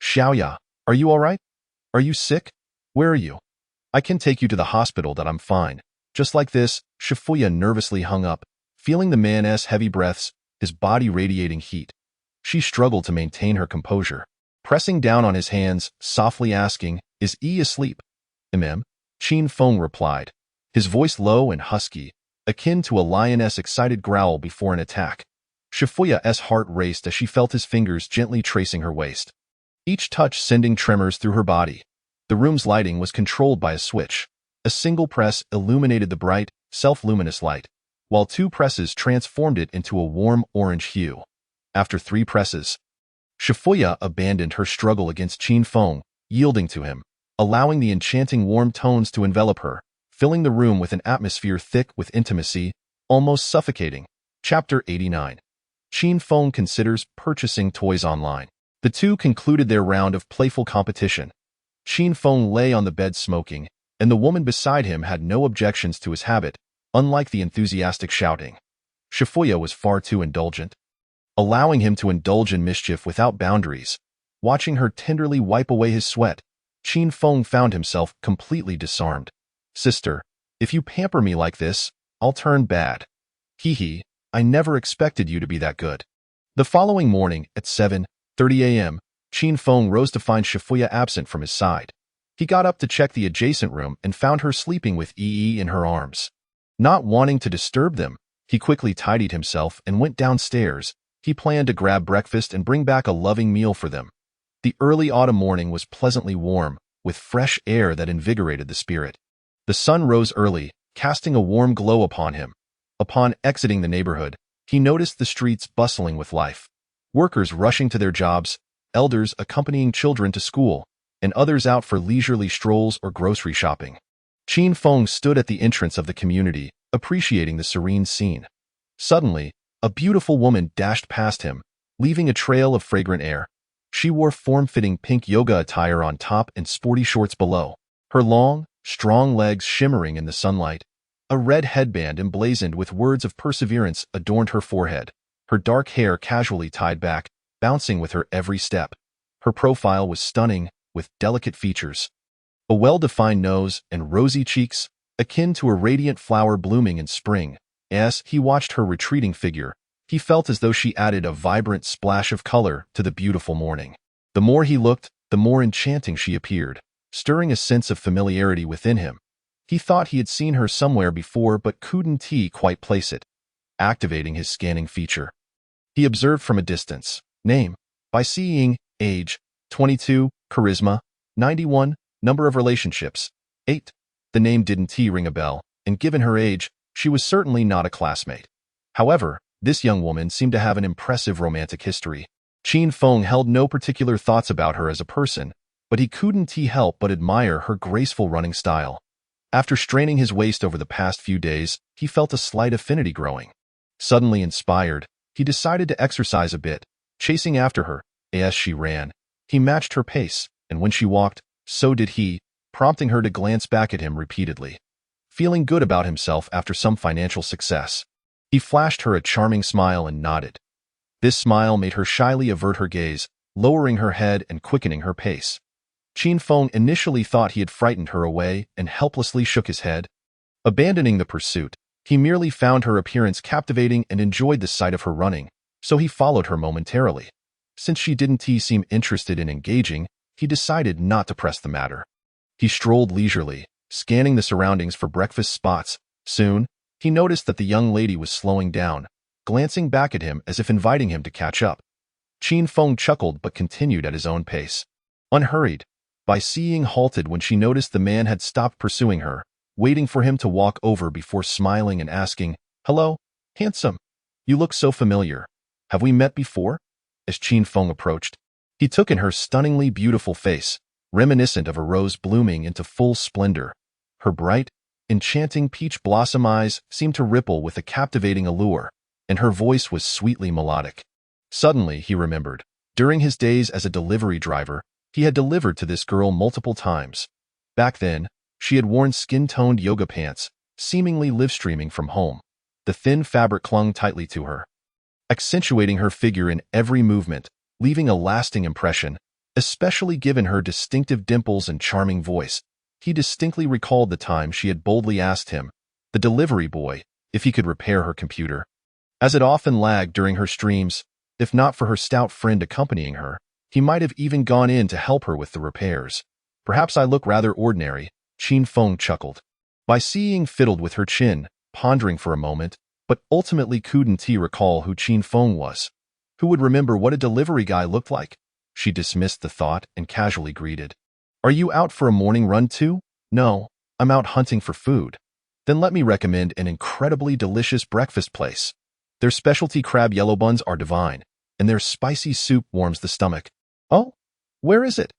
"Xiaoya, are you all right? Are you sick? Where are you? I can take you to the hospital. That I'm fine." Just like this, Shifuya nervously hung up, feeling the man's heavy breaths, his body radiating heat. She struggled to maintain her composure, pressing down on his hands, softly asking, "Is he asleep?" Qin Feng replied, his voice low and husky, akin to a lioness' excited growl before an attack. Shifuya's heart raced as she felt his fingers gently tracing her waist, each touch sending tremors through her body. The room's lighting was controlled by a switch. A single press illuminated the bright, self-luminous light, while 2 presses transformed it into a warm orange hue. After 3 presses, Shifuya abandoned her struggle against Qin Feng, yielding to him, allowing the enchanting warm tones to envelop her, filling the room with an atmosphere thick with intimacy, almost suffocating. Chapter 89. Qin Feng considers purchasing toys online. The two concluded their round of playful competition. Qin Feng lay on the bed smoking, and the woman beside him had no objections to his habit, unlike the enthusiastic shouting. Shifuya was far too indulgent, allowing him to indulge in mischief without boundaries. Watching her tenderly wipe away his sweat, Qin Feng found himself completely disarmed. "Sister, if you pamper me like this, I'll turn bad. Hee, I never expected you to be that good." The following morning, at 7:30 a.m., Qin Feng rose to find Shifuya absent from his side. He got up to check the adjacent room and found her sleeping with Yi in her arms. Not wanting to disturb them, he quickly tidied himself and went downstairs. He planned to grab breakfast and bring back a loving meal for them. The early autumn morning was pleasantly warm, with fresh air that invigorated the spirit. The sun rose early, casting a warm glow upon him. Upon exiting the neighborhood, he noticed the streets bustling with life. Workers rushing to their jobs, elders accompanying children to school, and others out for leisurely strolls or grocery shopping. Qin Feng stood at the entrance of the community, appreciating the serene scene. Suddenly, a beautiful woman dashed past him, leaving a trail of fragrant air. She wore form-fitting pink yoga attire on top and sporty shorts below, her long, strong legs shimmering in the sunlight. A red headband emblazoned with words of perseverance adorned her forehead, her dark hair casually tied back, bouncing with her every step. Her profile was stunning, with delicate features, a well-defined nose, and rosy cheeks, akin to a radiant flower blooming in spring. As he watched her retreating figure, he felt as though she added a vibrant splash of color to the beautiful morning. The more he looked, the more enchanting she appeared, stirring a sense of familiarity within him. He thought he had seen her somewhere before but couldn't quite place it. Activating his scanning feature, he observed from a distance. Name, by seeing, age, 22, charisma, 91, number of relationships, 8. The name didn't ring a bell, and given her age, she was certainly not a classmate. However, this young woman seemed to have an impressive romantic history. Qin Feng held no particular thoughts about her as a person, but he couldn't help but admire her graceful running style. After straining his waist over the past few days, he felt a slight affinity growing. Suddenly inspired, he decided to exercise a bit, chasing after her. As she ran, he matched her pace, and when she walked, so did he, prompting her to glance back at him repeatedly. Feeling good about himself after some financial success, he flashed her a charming smile and nodded. This smile made her shyly avert her gaze, lowering her head and quickening her pace. Qin Feng initially thought he had frightened her away and helplessly shook his head. Abandoning the pursuit, he merely found her appearance captivating and enjoyed the sight of her running, so he followed her momentarily. Since she didn't seem interested in engaging, he decided not to press the matter. He strolled leisurely, scanning the surroundings for breakfast spots. Soon, he noticed that the young lady was slowing down, glancing back at him as if inviting him to catch up. Qin Feng chuckled but continued at his own pace. Unhurried, Bai Siying halted when she noticed the man had stopped pursuing her, waiting for him to walk over before smiling and asking, "Hello, handsome. You look so familiar. Have we met before?" As Qin Feng approached, he took in her stunningly beautiful face, reminiscent of a rose blooming into full splendor. Her bright, enchanting peach blossom eyes seemed to ripple with a captivating allure, and her voice was sweetly melodic. Suddenly, he remembered, during his days as a delivery driver, he had delivered to this girl multiple times. Back then, she had worn skin-toned yoga pants, seemingly live-streaming from home. The thin fabric clung tightly to her, accentuating her figure in every movement, leaving a lasting impression, especially given her distinctive dimples and charming voice. He distinctly recalled the time she had boldly asked him, the delivery boy, if he could repair her computer. As it often lagged during her streams, if not for her stout friend accompanying her, he might have even gone in to help her with the repairs. "Perhaps I look rather ordinary," Qin Feng chuckled. Bai Siying fiddled with her chin, pondering for a moment, but ultimately couldn't recall who Qin Feng was. Who would remember what a delivery guy looked like? She dismissed the thought and casually greeted, "Are you out for a morning run too?" "No, I'm out hunting for food." "Then let me recommend an incredibly delicious breakfast place. Their specialty crab yellow buns are divine, and their spicy soup warms the stomach." "Oh, where is it?"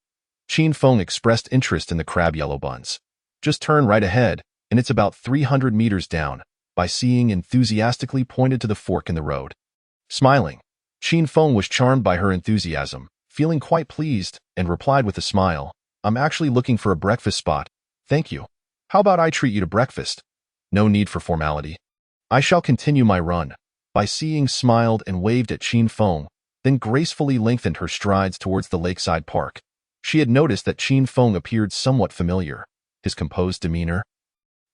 Qin Feng expressed interest in the crab yellow buns. "Just turn right ahead, and it's about 300 meters down." Bai Siying enthusiastically pointed to the fork in the road. Smiling, Qin Feng was charmed by her enthusiasm, feeling quite pleased, and replied with a smile, "I'm actually looking for a breakfast spot. Thank you. How about I treat you to breakfast? No need for formality. I shall continue my run." Bai Siying smiled and waved at Qin Feng, then gracefully lengthened her strides towards the lakeside park. She had noticed that Qin Feng appeared somewhat familiar. His composed demeanor,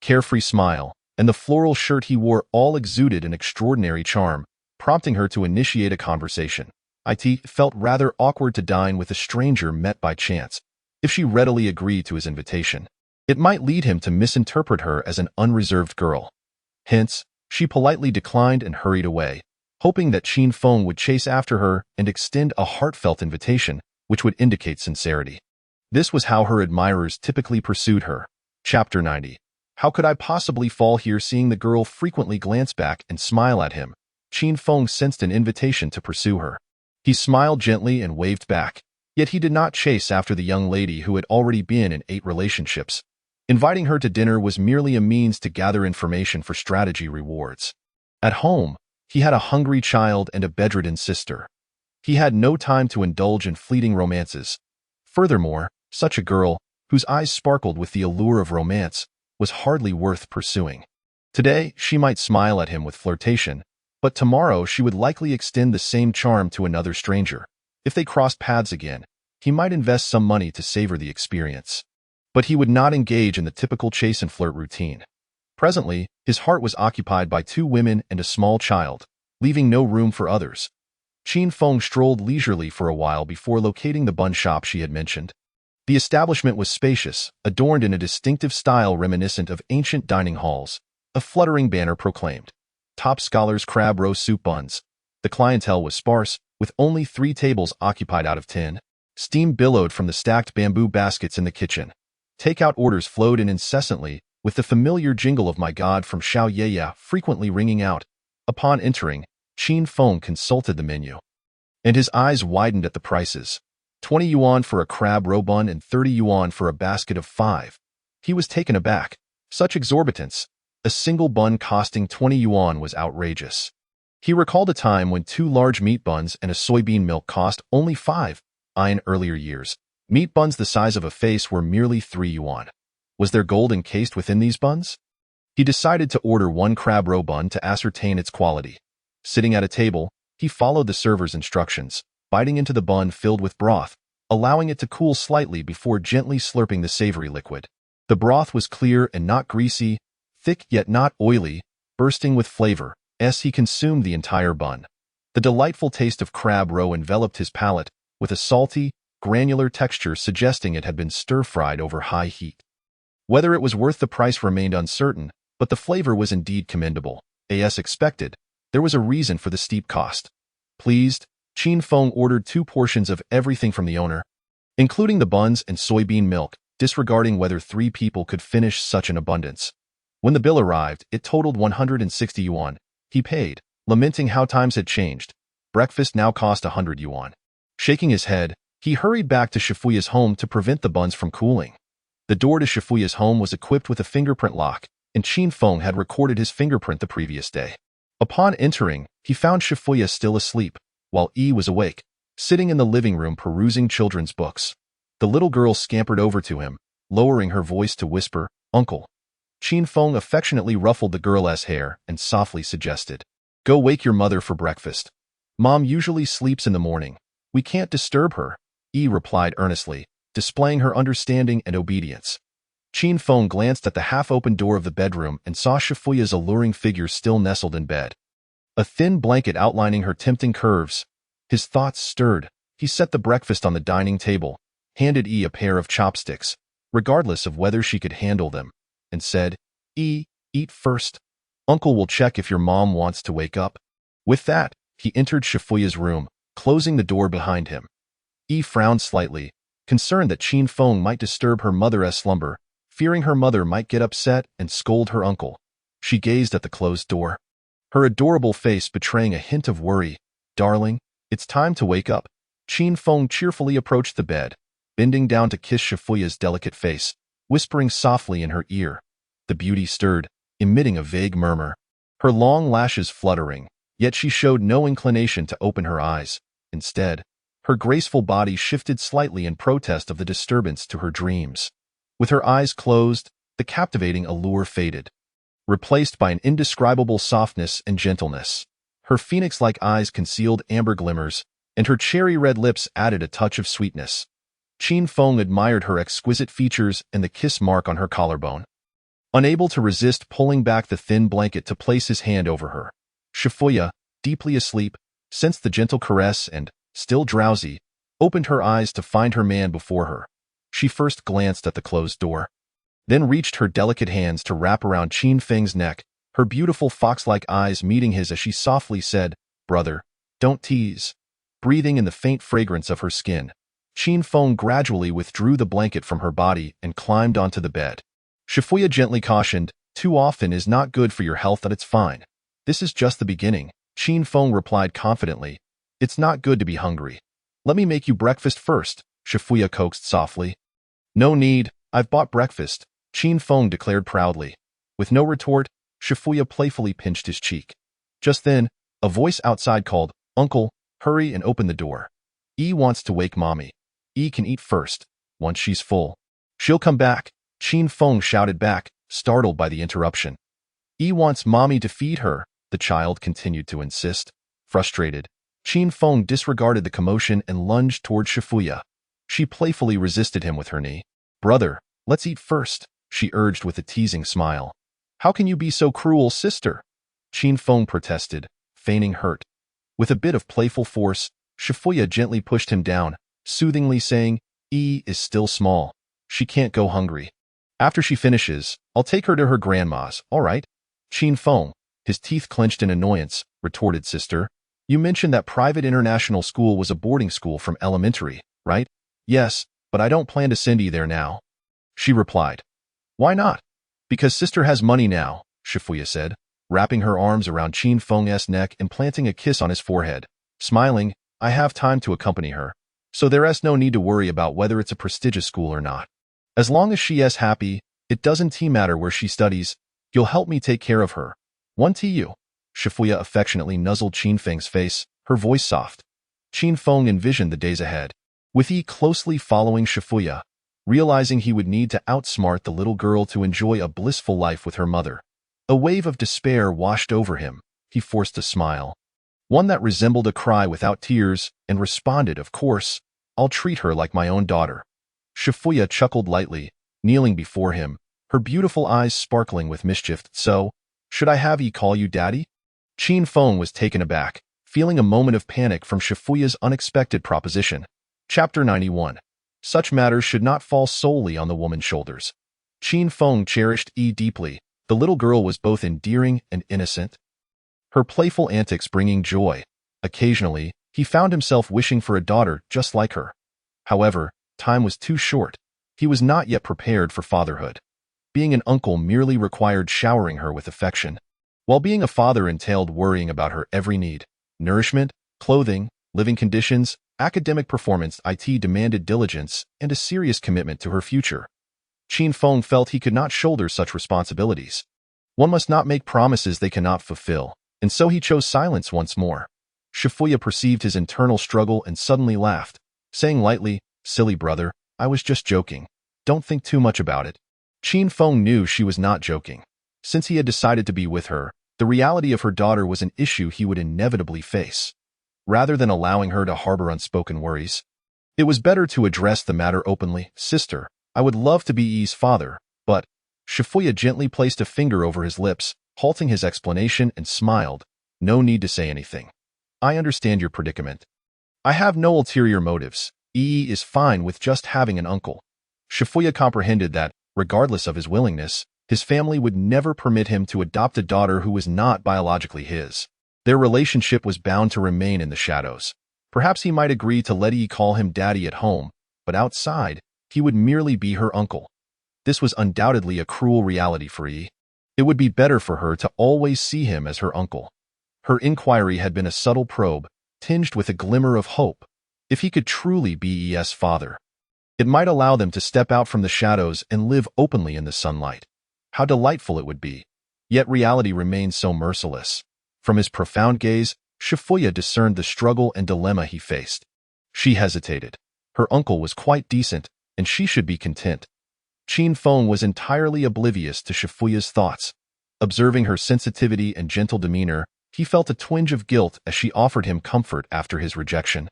carefree smile, and the floral shirt he wore all exuded an extraordinary charm, prompting her to initiate a conversation. It felt rather awkward to dine with a stranger met by chance. If she readily agreed to his invitation, it might lead him to misinterpret her as an unreserved girl. Hence, she politely declined and hurried away, hoping that Qin Feng would chase after her and extend a heartfelt invitation, which would indicate sincerity. This was how her admirers typically pursued her. Chapter 90. How could I possibly fall here? Seeing the girl frequently glance back and smile at him, Qin Feng sensed an invitation to pursue her. He smiled gently and waved back, yet he did not chase after the young lady who had already been in 8 relationships. Inviting her to dinner was merely a means to gather information for strategy rewards. At home, he had a hungry child and a bedridden sister. He had no time to indulge in fleeting romances. Furthermore, such a girl, whose eyes sparkled with the allure of romance, was hardly worth pursuing. Today, she might smile at him with flirtation, but tomorrow she would likely extend the same charm to another stranger. If they crossed paths again, he might invest some money to savor the experience. But he would not engage in the typical chase and flirt routine. Presently, his heart was occupied by 2 women and a small child, leaving no room for others. Qin Feng strolled leisurely for a while before locating the bun shop she had mentioned. The establishment was spacious, adorned in a distinctive style reminiscent of ancient dining halls. A fluttering banner proclaimed, "Top Scholars Crab Roe Soup Buns." The clientele was sparse, with only 3 tables occupied out of 10. Steam billowed from the stacked bamboo baskets in the kitchen. Takeout orders flowed in incessantly, with the familiar jingle of "My God" from Xiao Yeye frequently ringing out. Upon entering, Qin Feng consulted the menu, and his eyes widened at the prices. 20 yuan for a crab roe bun and 30 yuan for a basket of 5. He was taken aback. Such exorbitance. A single bun costing 20 yuan was outrageous. He recalled a time when 2 large meat buns and a soybean milk cost only 5. In earlier years, meat buns the size of a face were merely 3 yuan. Was there gold encased within these buns? He decided to order 1 crab roe bun to ascertain its quality. Sitting at a table, he followed the server's instructions, biting into the bun filled with broth, allowing it to cool slightly before gently slurping the savory liquid. The broth was clear and not greasy, thick yet not oily, bursting with flavor, as he consumed the entire bun. The delightful taste of crab roe enveloped his palate, with a salty, granular texture suggesting it had been stir-fried over high heat. Whether it was worth the price remained uncertain, but the flavor was indeed commendable. As expected, there was a reason for the steep cost. Pleased, Qin Feng ordered 2 portions of everything from the owner. including the buns and soybean milk, disregarding whether 3 people could finish such an abundance. When the bill arrived, it totaled 160 yuan. He paid, lamenting how times had changed. Breakfast now cost 100 yuan. Shaking his head, he hurried back to Shifuya's home to prevent the buns from cooling. The door to Shifuya's home was equipped with a fingerprint lock, and Qin Feng had recorded his fingerprint the previous day. Upon entering, he found Shifuya still asleep, while Yi was awake, sitting in the living room perusing children's books. The little girl scampered over to him, lowering her voice to whisper, "Uncle." Qin Feng affectionately ruffled the girl's hair and softly suggested, "Go wake your mother for breakfast. Mom usually sleeps in the morning. We can't disturb her," Yi replied earnestly, displaying her understanding and obedience. Qin Feng glanced at the half-open door of the bedroom and saw Shifuya's alluring figure still nestled in bed, a thin blanket outlining her tempting curves. His thoughts stirred. He set the breakfast on the dining table, handed Yi a pair of chopsticks, regardless of whether she could handle them, and said, "Yi, eat first. Uncle will check if your mom wants to wake up." With that, he entered Shifuya's room, closing the door behind him. Yi frowned slightly, concerned that Qin Feng might disturb her mother's slumber, fearing her mother might get upset and scold her uncle. She gazed at the closed door, her adorable face betraying a hint of worry. "Darling, it's time to wake up." Qin Feng cheerfully approached the bed, bending down to kiss Shifuya's delicate face, whispering softly in her ear. The beauty stirred, emitting a vague murmur, her long lashes fluttering, yet she showed no inclination to open her eyes. Instead, her graceful body shifted slightly in protest of the disturbance to her dreams. With her eyes closed, the captivating allure faded, replaced by an indescribable softness and gentleness. Her phoenix-like eyes concealed amber glimmers, and her cherry-red lips added a touch of sweetness. Qin Feng admired her exquisite features and the kiss mark on her collarbone, unable to resist pulling back the thin blanket to place his hand over her. Shifuya, deeply asleep, sensed the gentle caress and, still drowsy, opened her eyes to find her man before her. She first glanced at the closed door, then reached her delicate hands to wrap around Qin Feng's neck, her beautiful fox-like eyes meeting his as she softly said, "Brother, don't tease." Breathing in the faint fragrance of her skin, Qin Feng gradually withdrew the blanket from her body and climbed onto the bed. Shifuya gently cautioned, "Too often is not good for your health, and it's fine. This is just the beginning." Qin Feng replied confidently, "It's not good to be hungry. Let me make you breakfast first," Shifuya coaxed softly. "No need, I've bought breakfast," Qin Feng declared proudly. With no retort, Shifuya playfully pinched his cheek. Just then, a voice outside called, "Uncle, hurry and open the door. Yi wants to wake Mommy. Yi can eat first. Once she's full, she'll come back," Qin Feng shouted back, startled by the interruption. "Yi wants Mommy to feed her," the child continued to insist. Frustrated, Qin Feng disregarded the commotion and lunged toward Shifuya. She playfully resisted him with her knee. "Brother, let's eat first," she urged with a teasing smile. "How can you be so cruel, sister?" Qin Feng protested, feigning hurt. With a bit of playful force, Shifuya gently pushed him down, soothingly saying, "Yi is still small. She can't go hungry. After she finishes, I'll take her to her grandma's, all right?" Qin Feng, his teeth clenched in annoyance, retorted, "Sister, you mentioned that private international school was a boarding school from elementary, right?" "Yes, but I don't plan to send Yi there now," she replied. "Why not?" "Because sister has money now," Shifuya said, wrapping her arms around Qin Feng's neck and planting a kiss on his forehead. Smiling, "I have time to accompany her, so there's no need to worry about whether it's a prestigious school or not. As long as she is happy, it doesn't matter where she studies. You'll help me take care of her. One to you." Shifuya affectionately nuzzled Qin Feng's face, her voice soft. Qin Feng envisioned the days ahead, with Yi closely following Shifuya, realizing he would need to outsmart the little girl to enjoy a blissful life with her mother. A wave of despair washed over him. He forced a smile, one that resembled a cry without tears, and responded, "Of course, I'll treat her like my own daughter." Shifuya chuckled lightly, kneeling before him, her beautiful eyes sparkling with mischief. "So, should I have Yi call you daddy?" Qin Feng was taken aback, feeling a moment of panic from Shifuya's unexpected proposition. Chapter 91. Such matters should not fall solely on the woman's shoulders. Qin Feng cherished Yi deeply. The little girl was both endearing and innocent, her playful antics bringing joy. Occasionally, he found himself wishing for a daughter just like her. However, time was too short. He was not yet prepared for fatherhood. Being an uncle merely required showering her with affection, while being a father entailed worrying about her every need. Nourishment, clothing, living conditions, academic performance. It demanded diligence and a serious commitment to her future. Qin Feng felt he could not shoulder such responsibilities. One must not make promises they cannot fulfill, and so he chose silence once more. Shifuya perceived his internal struggle and suddenly laughed, saying lightly, "Silly brother, I was just joking. Don't think too much about it." Qin Feng knew she was not joking. Since he had decided to be with her, the reality of her daughter was an issue he would inevitably face. Rather than allowing her to harbor unspoken worries, it was better to address the matter openly. "Sister, I would love to be Yi's father, but..." Shifuya gently placed a finger over his lips, halting his explanation, and smiled. "No need to say anything. I understand your predicament. I have no ulterior motives. Yi is fine with just having an uncle." Shifuya comprehended that, regardless of his willingness, his family would never permit him to adopt a daughter who was not biologically his. Their relationship was bound to remain in the shadows. Perhaps he might agree to let Yi call him daddy at home, but outside, he would merely be her uncle. This was undoubtedly a cruel reality for Yi. It would be better for her to always see him as her uncle. Her inquiry had been a subtle probe, tinged with a glimmer of hope. If he could truly be Yi's father, it might allow them to step out from the shadows and live openly in the sunlight. How delightful it would be. Yet reality remained so merciless. From his profound gaze, Shifuya discerned the struggle and dilemma he faced. She hesitated. Her uncle was quite decent, and she should be content. Qin Feng was entirely oblivious to Shifuya's thoughts. Observing her sensitivity and gentle demeanor, he felt a twinge of guilt as she offered him comfort after his rejection.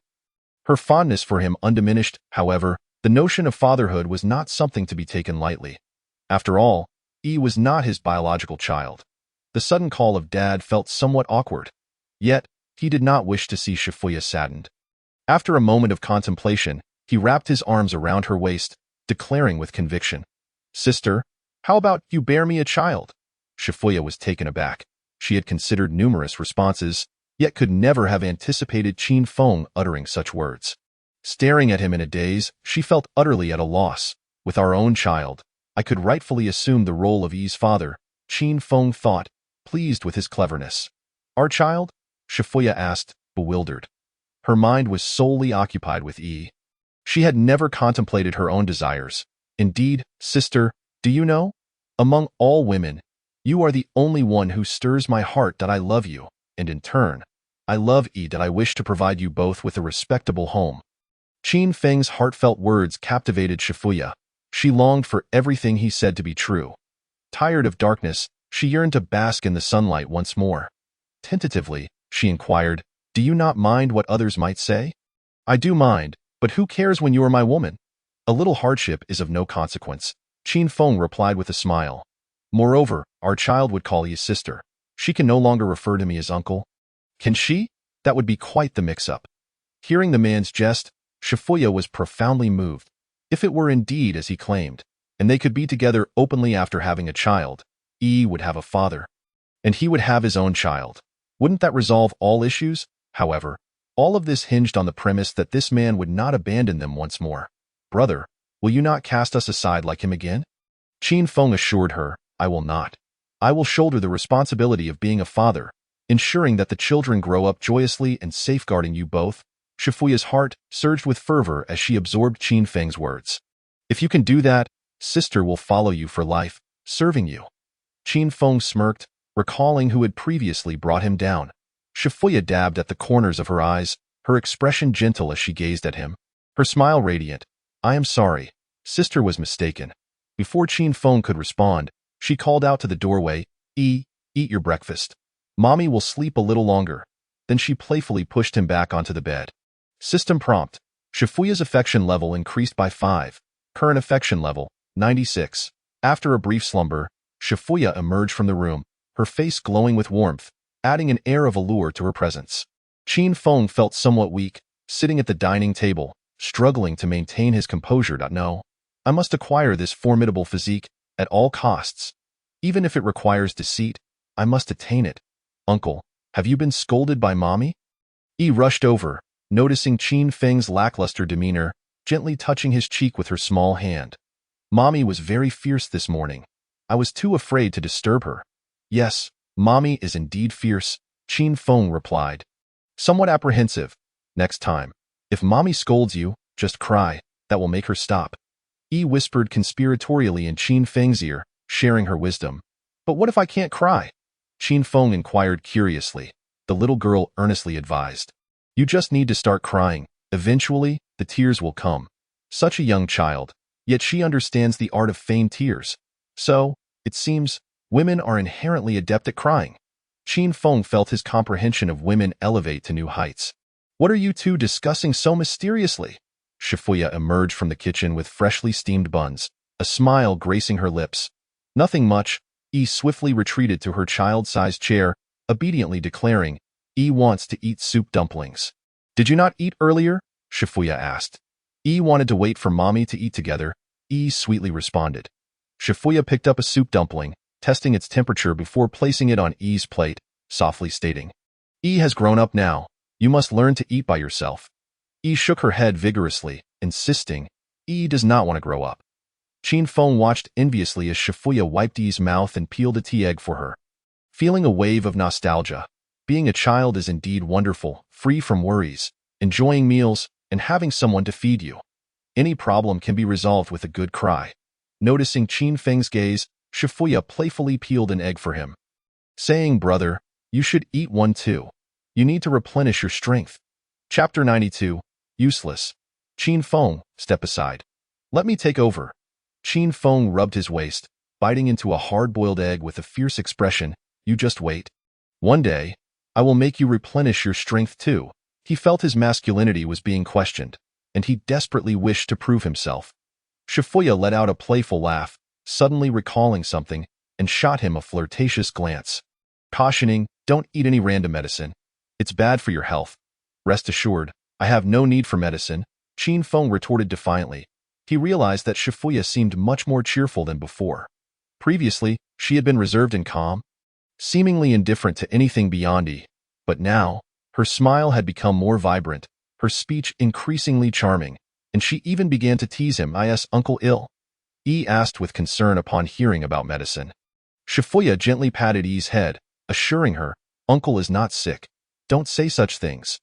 Her fondness for him undiminished, however, the notion of fatherhood was not something to be taken lightly. After all, Yi was not his biological child. The sudden call of dad felt somewhat awkward. Yet, he did not wish to see Shifuya saddened. After a moment of contemplation, he wrapped his arms around her waist, declaring with conviction, "Sister, how about you bear me a child?" Shifuya was taken aback. She had considered numerous responses, yet could never have anticipated Qin Feng uttering such words. Staring at him in a daze, she felt utterly at a loss. With our own child, I could rightfully assume the role of Yi's father, Qin Feng thought, pleased with his cleverness. "Our child?" Shifuya asked, bewildered. Her mind was solely occupied with Yi. She had never contemplated her own desires. "Indeed, sister, do you know? Among all women, you are the only one who stirs my heart that I love you, and in turn, I love Yi that I wish to provide you both with a respectable home." Qin Feng's heartfelt words captivated Shifuya. She longed for everything he said to be true. Tired of darkness, she yearned to bask in the sunlight once more. Tentatively, she inquired, "Do you not mind what others might say?" "I do mind, but who cares when you are my woman? A little hardship is of no consequence," Qin Feng replied with a smile. "Moreover, our child would call you sister. She can no longer refer to me as uncle." "Can she? That would be quite the mix-up." Hearing the man's jest, Shifuya was profoundly moved. If it were indeed as he claimed, and they could be together openly after having a child, Yi would have a father, and he would have his own child. Wouldn't that resolve all issues? However, all of this hinged on the premise that this man would not abandon them once more. "Brother, will you not cast us aside like him again?" Qin Feng assured her, "I will not. I will shoulder the responsibility of being a father, ensuring that the children grow up joyously and safeguarding you both." Shifuya's heart surged with fervor as she absorbed Qin Feng's words. "If you can do that, sister will follow you for life, serving you." Qin Feng smirked, recalling who had previously brought him down. Shifuya dabbed at the corners of her eyes, her expression gentle as she gazed at him, her smile radiant. "I am sorry. Sister was mistaken." Before Qin Feng could respond, she called out to the doorway, Eat your breakfast. Mommy will sleep a little longer." Then she playfully pushed him back onto the bed. System prompt. Shifuya's affection level increased by 5. Current affection level, 96. After a brief slumber, Shifuya emerged from the room, her face glowing with warmth, adding an air of allure to her presence. Qin Feng felt somewhat weak, sitting at the dining table, struggling to maintain his composure. "No, I must acquire this formidable physique at all costs. Even if it requires deceit, I must attain it. Uncle, have you been scolded by mommy?" He rushed over. Noticing Qin Feng's lackluster demeanor, gently touching his cheek with her small hand. Mommy was very fierce this morning. I was too afraid to disturb her. Yes, Mommy is indeed fierce, Qin Feng replied, somewhat apprehensive. Next time, if Mommy scolds you, just cry. That will make her stop. Yi whispered conspiratorially in Qin Feng's ear, sharing her wisdom. But what if I can't cry? Qin Feng inquired curiously. The little girl earnestly advised. You just need to start crying. Eventually, the tears will come. Such a young child, yet she understands the art of feigned tears. So, it seems, women are inherently adept at crying. Qin Feng felt his comprehension of women elevate to new heights. What are you two discussing so mysteriously? Shifuya emerged from the kitchen with freshly steamed buns, a smile gracing her lips. Nothing much. Yi swiftly retreated to her child-sized chair, obediently declaring, Yi wants to eat soup dumplings. Did you not eat earlier? Shifuya asked. Yi wanted to wait for Mommy to eat together, Yi sweetly responded. Shifuya picked up a soup dumpling, testing its temperature before placing it on Yi's plate, softly stating, Yi has grown up now. You must learn to eat by yourself. Yi shook her head vigorously, insisting, Yi does not want to grow up. Qin Feng watched enviously as Shifuya wiped Yi's mouth and peeled a tea egg for her. Feeling a wave of nostalgia, being a child is indeed wonderful, free from worries, enjoying meals, and having someone to feed you. Any problem can be resolved with a good cry. Noticing Qin Feng's gaze, Shifuya playfully peeled an egg for him, saying, Brother, you should eat one too. You need to replenish your strength. Chapter 92. Useless. Qin Feng, step aside. Let me take over. Qin Feng rubbed his waist, biting into a hard-boiled egg with a fierce expression. You just wait. One day, I will make you replenish your strength too. He felt his masculinity was being questioned, and he desperately wished to prove himself. Shifuya let out a playful laugh, suddenly recalling something, and shot him a flirtatious glance, cautioning, don't eat any random medicine. It's bad for your health. Rest assured, I have no need for medicine, Qin Feng retorted defiantly. He realized that Shifuya seemed much more cheerful than before. Previously, she had been reserved and calm, seemingly indifferent to anything beyond Yi, but now, her smile had become more vibrant, her speech increasingly charming, and she even began to tease him. Is Uncle ill? Yi asked with concern upon hearing about medicine. Shifuya gently patted Yi's head, assuring her, Uncle is not sick. Don't say such things.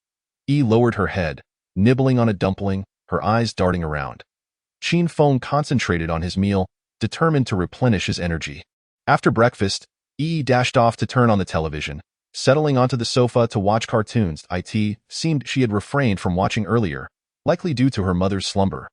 Yi lowered her head, nibbling on a dumpling, her eyes darting around. Qin Feng concentrated on his meal, determined to replenish his energy. After breakfast, Yi dashed off to turn on the television, settling onto the sofa to watch cartoons. It seemed she had refrained from watching earlier, likely due to her mother's slumber.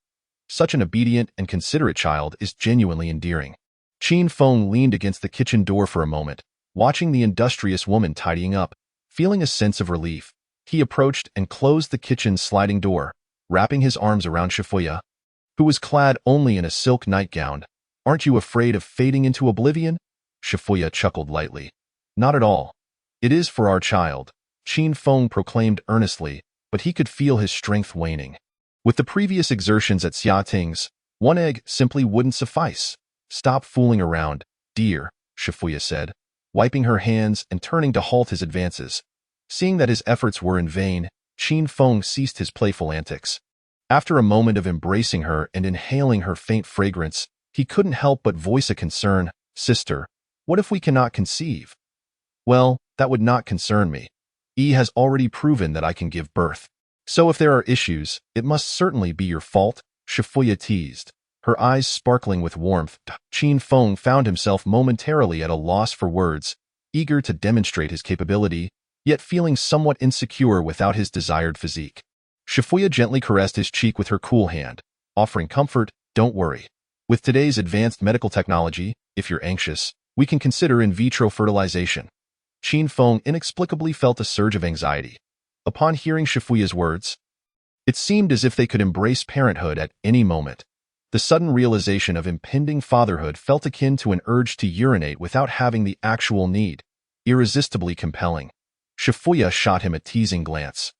Such an obedient and considerate child is genuinely endearing. Qin Feng leaned against the kitchen door for a moment, watching the industrious woman tidying up. Feeling a sense of relief, he approached and closed the kitchen's sliding door, wrapping his arms around Shifuya, who was clad only in a silk nightgown. Aren't you afraid of fading into oblivion? Shifuya chuckled lightly. Not at all. It is for our child, Qin Feng proclaimed earnestly, but he could feel his strength waning. With the previous exertions at Xiating's, one egg simply wouldn't suffice. Stop fooling around, dear, Shifuya said, wiping her hands and turning to halt his advances. Seeing that his efforts were in vain, Qin Feng ceased his playful antics. After a moment of embracing her and inhaling her faint fragrance, he couldn't help but voice a concern. Sister, what if we cannot conceive? Well, that would not concern me. Yi has already proven that I can give birth. So if there are issues, it must certainly be your fault, Shifuya teased. Her eyes sparkling with warmth, Qin Feng found himself momentarily at a loss for words, eager to demonstrate his capability, yet feeling somewhat insecure without his desired physique. Shifuya gently caressed his cheek with her cool hand, offering comfort. Don't worry. With today's advanced medical technology, if you're anxious, we can consider in vitro fertilization. Qin Feng inexplicably felt a surge of anxiety. Upon hearing Shifuya's words, it seemed as if they could embrace parenthood at any moment. The sudden realization of impending fatherhood felt akin to an urge to urinate without having the actual need, irresistibly compelling. Shifuya shot him a teasing glance,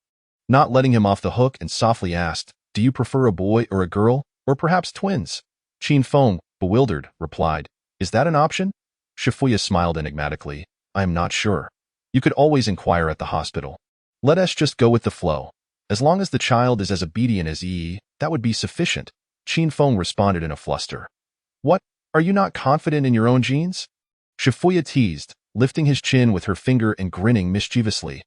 not letting him off the hook, and softly asked, Do you prefer a boy or a girl, or perhaps twins? Qin Feng, bewildered, replied, Is that an option? Shifuya smiled enigmatically. I am not sure. You could always inquire at the hospital. Let us just go with the flow. As long as the child is as obedient as Yi, That would be sufficient. Qin Feng responded in a fluster. What? Are you not confident in your own genes? Shifuya teased, lifting his chin with her finger and grinning mischievously.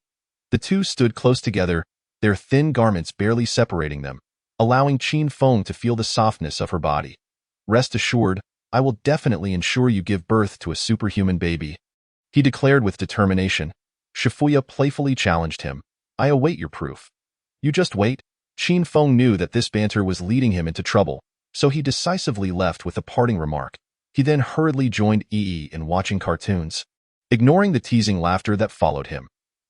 The two stood close together, their thin garments barely separating them, allowing Qin Feng to feel the softness of her body. Rest assured, I will definitely ensure you give birth to a superhuman baby, he declared with determination. Shifuya playfully challenged him. I await your proof. You just wait. Qin Feng knew that this banter was leading him into trouble, so he decisively left with a parting remark. He then hurriedly joined Yi in watching cartoons, ignoring the teasing laughter that followed him.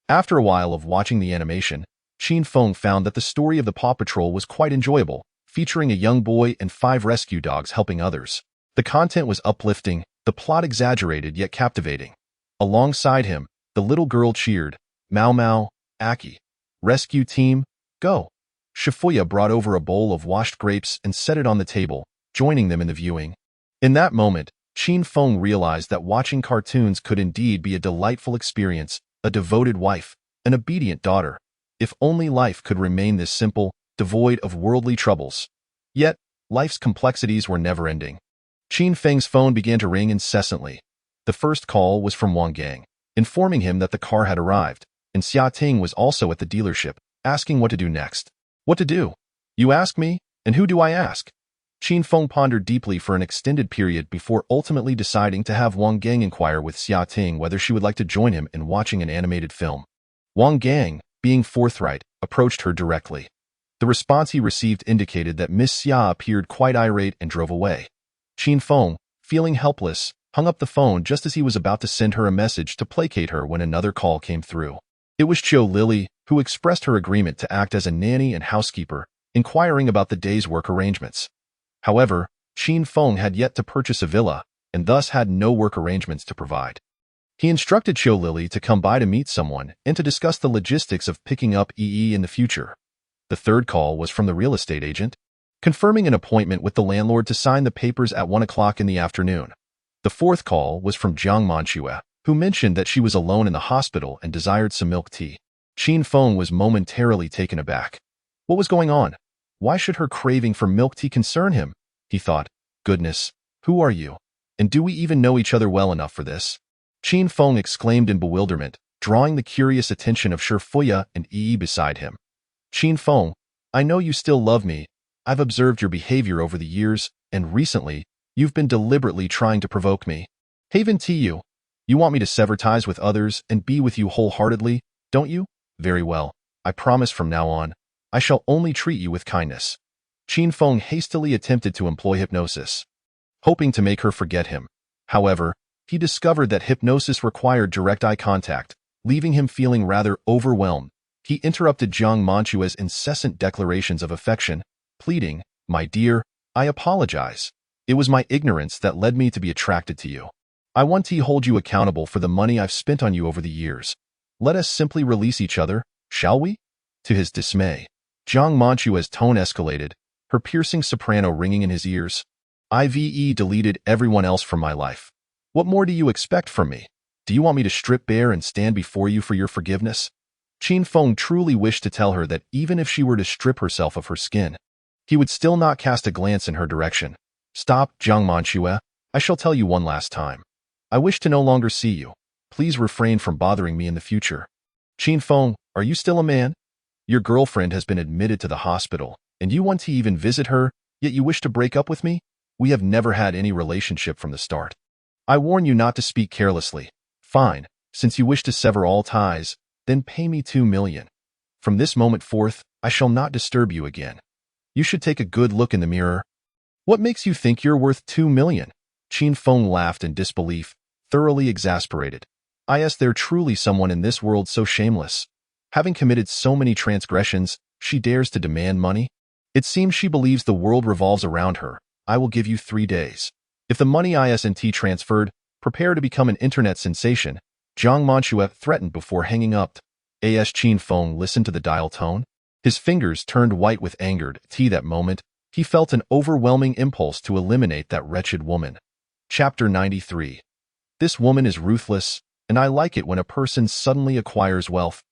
After a while of watching the animation, Qin Feng found that the story of the Paw Patrol was quite enjoyable, featuring a young boy and 5 rescue dogs helping others. The content was uplifting, the plot exaggerated yet captivating. Alongside him, the little girl cheered, Mau Mau, Aki. Rescue team, go. Shifuya brought over a bowl of washed grapes and set it on the table, joining them in the viewing. In that moment, Qin Feng realized that watching cartoons could indeed be a delightful experience, a devoted wife, an obedient daughter. If only life could remain this simple, devoid of worldly troubles. Yet, life's complexities were never-ending. Qin Feng's phone began to ring incessantly. The first call was from Wang Gang, informing him that the car had arrived, and Xia Ting was also at the dealership, asking what to do next. What to do? You ask me, and who do I ask? Qin Feng pondered deeply for an extended period before ultimately deciding to have Wang Gang inquire with Xia Ting whether she would like to join him in watching an animated film. Wang Gang, being forthright, approached her directly. The response he received indicated that Miss Xia appeared quite irate and drove away. Qin Feng, feeling helpless, hung up the phone just as he was about to send her a message to placate her when another call came through. It was Chiu Lily, who expressed her agreement to act as a nanny and housekeeper, inquiring about the day's work arrangements. However, Qin Feng had yet to purchase a villa, and thus had no work arrangements to provide. He instructed Chiu Lily to come by to meet someone and to discuss the logistics of picking up EE in the future. The third call was from the real estate agent, confirming an appointment with the landlord to sign the papers at 1 o'clock in the afternoon. The fourth call was from Jiang Manchue, who mentioned that she was alone in the hospital and desired some milk tea. Qin Feng was momentarily taken aback. What was going on? Why should her craving for milk tea concern him? He thought, goodness, who are you? And do we even know each other well enough for this? Qin Feng exclaimed in bewilderment, drawing the curious attention of Shifuya and Yi beside him. Qin Feng, I know you still love me. I've observed your behavior over the years, and recently, you've been deliberately trying to provoke me. Haven to you. You want me to sever ties with others and be with you wholeheartedly, don't you? Very well. I promise from now on, I shall only treat you with kindness. Qin Feng hastily attempted to employ hypnosis, hoping to make her forget him. However, he discovered that hypnosis required direct eye contact, leaving him feeling rather overwhelmed. He interrupted Jiang Manchue's incessant declarations of affection, pleading, My dear, I apologize. It was my ignorance that led me to be attracted to you. I want to hold you accountable for the money I've spent on you over the years. Let us simply release each other, shall we? To his dismay, Jiang Manchue's tone escalated, her piercing soprano ringing in his ears. I've deleted everyone else from my life. What more do you expect from me? Do you want me to strip bare and stand before you for your forgiveness? Qin Feng truly wished to tell her that even if she were to strip herself of her skin, he would still not cast a glance in her direction. Stop, Jiang Manchue. I shall tell you one last time. I wish to no longer see you. Please refrain from bothering me in the future. Qin Feng, are you still a man? Your girlfriend has been admitted to the hospital, and you want to even visit her, yet you wish to break up with me? We have never had any relationship from the start. I warn you not to speak carelessly. Fine, since you wish to sever all ties, then pay me 2 million. From this moment forth, I shall not disturb you again. You should take a good look in the mirror. What makes you think you're worth 2 million? Qin Feng laughed in disbelief, thoroughly exasperated. Is there truly someone in this world so shameless? Having committed so many transgressions, she dares to demand money? It seems she believes the world revolves around her. I will give you 3 days. If the money isn't transferred, prepare to become an internet sensation. Jiang Manchue threatened before hanging up. As Qin Feng listened to the dial tone, his fingers turned white with anger. At that moment, he felt an overwhelming impulse to eliminate that wretched woman. Chapter 93. This woman is ruthless, and I like it when a person suddenly acquires wealth.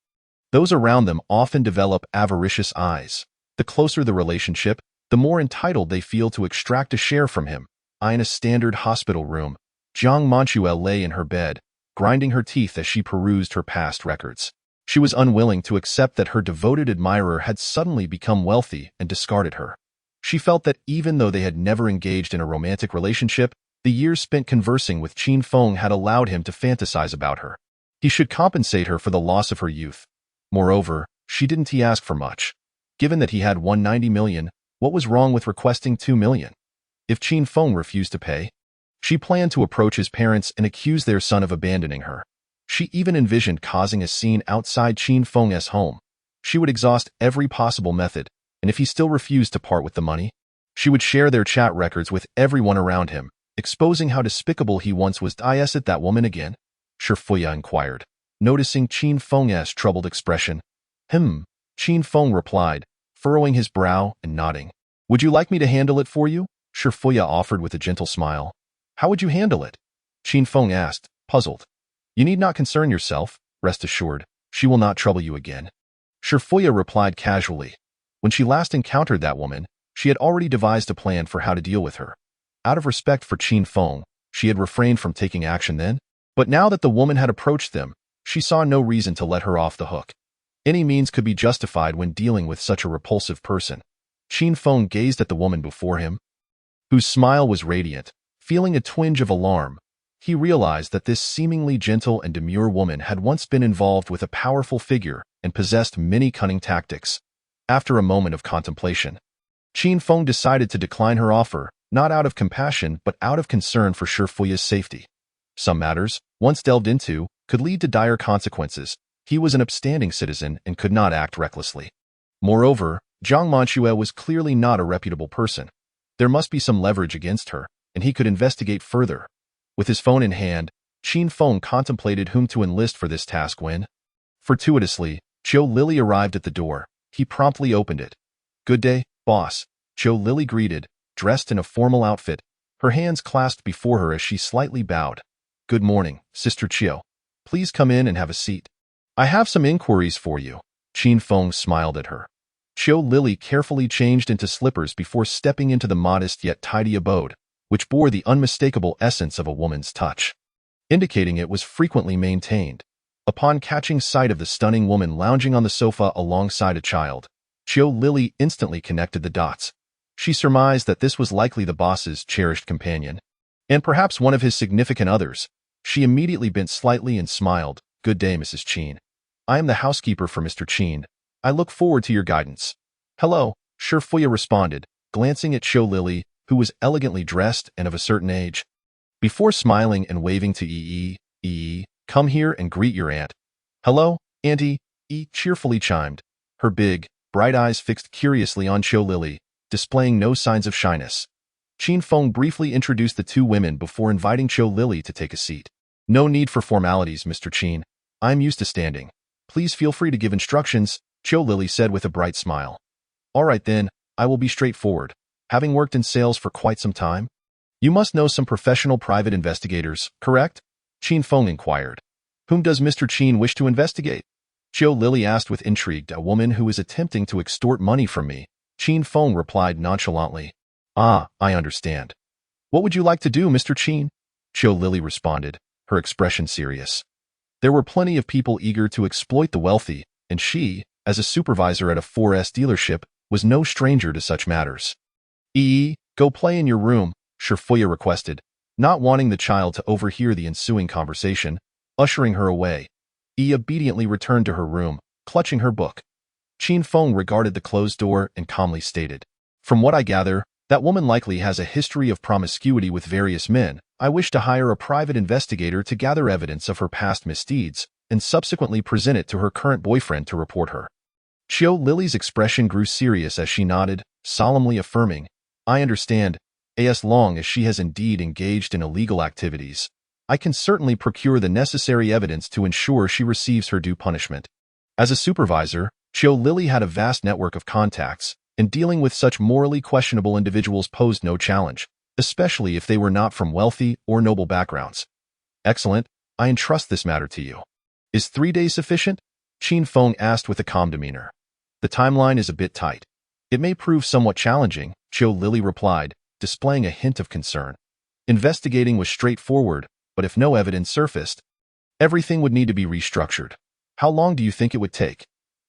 Those around them often develop avaricious eyes. The closer the relationship, the the more entitled they feel to extract a share from him. In a standard hospital room, Jiang Manchuel lay in her bed, grinding her teeth as she perused her past records. She was unwilling to accept that her devoted admirer had suddenly become wealthy and discarded her. She felt that even though they had never engaged in a romantic relationship, the years spent conversing with Qin Feng had allowed him to fantasize about her. He should compensate her for the loss of her youth. Moreover, she didn't ask for much. Given that he had 190 million, what was wrong with requesting 2 million? If Qin Feng refused to pay, she planned to approach his parents and accuse their son of abandoning her. She even envisioned causing a scene outside Qin Feng's home. She would exhaust every possible method, and if he still refused to part with the money, she would share their chat records with everyone around him, exposing how despicable he once was. Is it that woman again? Shifuya inquired, noticing Qin Feng's troubled expression. Qin Feng replied, furrowing his brow and nodding. Would you like me to handle it for you? Shifuya offered with a gentle smile. How would you handle it? Qin Feng asked, puzzled. You need not concern yourself, rest assured, she will not trouble you again. Shifuya replied casually. When she last encountered that woman, she had already devised a plan for how to deal with her. Out of respect for Qin Feng, she had refrained from taking action then, but now that the woman had approached them, she saw no reason to let her off the hook. Any means could be justified when dealing with such a repulsive person. Qin Feng gazed at the woman before him, whose smile was radiant. Feeling a twinge of alarm, he realized that this seemingly gentle and demure woman had once been involved with a powerful figure and possessed many cunning tactics. After a moment of contemplation, Qin Feng decided to decline her offer, not out of compassion but out of concern for Shifuya's safety. Some matters, once delved into, could lead to dire consequences. He was an upstanding citizen and could not act recklessly. Moreover, Jiang Manchuel was clearly not a reputable person. There must be some leverage against her, and he could investigate further. With his phone in hand, Qin Feng contemplated whom to enlist for this task when, fortuitously, Qiu Lily arrived at the door. He promptly opened it. Good day, boss, Qiu Lily greeted, dressed in a formal outfit, her hands clasped before her as she slightly bowed. Good morning, Sister Qiu. Please come in and have a seat. I have some inquiries for you. Qin Feng smiled at her. Qiu Lily carefully changed into slippers before stepping into the modest yet tidy abode, which bore the unmistakable essence of a woman's touch, indicating it was frequently maintained. Upon catching sight of the stunning woman lounging on the sofa alongside a child, Qiu Lily instantly connected the dots. She surmised that this was likely the boss's cherished companion, and perhaps one of his significant others. She immediately bent slightly and smiled. Good day, Mrs. Qin. I am the housekeeper for Mr. Qin. I look forward to your guidance. Hello, Shifuya responded, glancing at Qiu Lily, who was elegantly dressed and of a certain age. Before smiling and waving to come here and greet your aunt. Hello, Auntie, cheerfully chimed, her big, bright eyes fixed curiously on Qiu Lily, displaying no signs of shyness. Qin Feng briefly introduced the two women before inviting Qiu Lily to take a seat. No need for formalities, Mr. Qin. I'm used to standing. Please feel free to give instructions, Qiu Lily said with a bright smile. All right then, I will be straightforward. Having worked in sales for quite some time, you must know some professional private investigators, correct? Qin Feng inquired. Whom does Mr. Qin wish to investigate? Qiu Lily asked with intrigue. A woman who is attempting to extort money from me, Qin Feng replied nonchalantly. Ah, I understand. What would you like to do, Mr. Qin? Qiu Lily responded, her expression serious. There were plenty of people eager to exploit the wealthy, and she, as a supervisor at a 4S dealership, was no stranger to such matters. Go play in your room, Shifuya requested, not wanting the child to overhear the ensuing conversation, ushering her away. Obediently returned to her room, clutching her book. Qin Feng regarded the closed door and calmly stated, From what I gather, that woman likely has a history of promiscuity with various men. I wish to hire a private investigator to gather evidence of her past misdeeds and subsequently present it to her current boyfriend to report her. Qiu Lily's expression grew serious as she nodded, solemnly affirming, I understand, as long as she has indeed engaged in illegal activities, I can certainly procure the necessary evidence to ensure she receives her due punishment. As a supervisor, Qiu Lily had a vast network of contacts, and dealing with such morally questionable individuals posed no challenge, especially if they were not from wealthy or noble backgrounds. Excellent, I entrust this matter to you. Is 3 days sufficient? Qin Feng asked with a calm demeanor. The timeline is a bit tight. It may prove somewhat challenging, Cho Lily replied, displaying a hint of concern. Investigating was straightforward, but if no evidence surfaced, everything would need to be restructured. How long do you think it would take?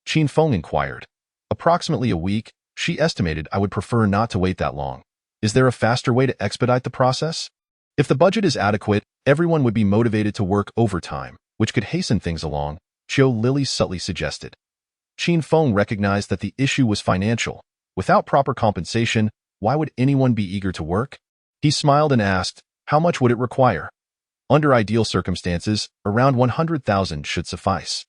Qin Feng inquired. Approximately a week. She estimated I would prefer not to wait that long. Is there a faster way to expedite the process? If the budget is adequate, everyone would be motivated to work overtime, which could hasten things along, Cho Lily subtly suggested. Qin Feng recognized that the issue was financial. Without proper compensation, why would anyone be eager to work? He smiled and asked, how much would it require? Under ideal circumstances, around 100,000 should suffice.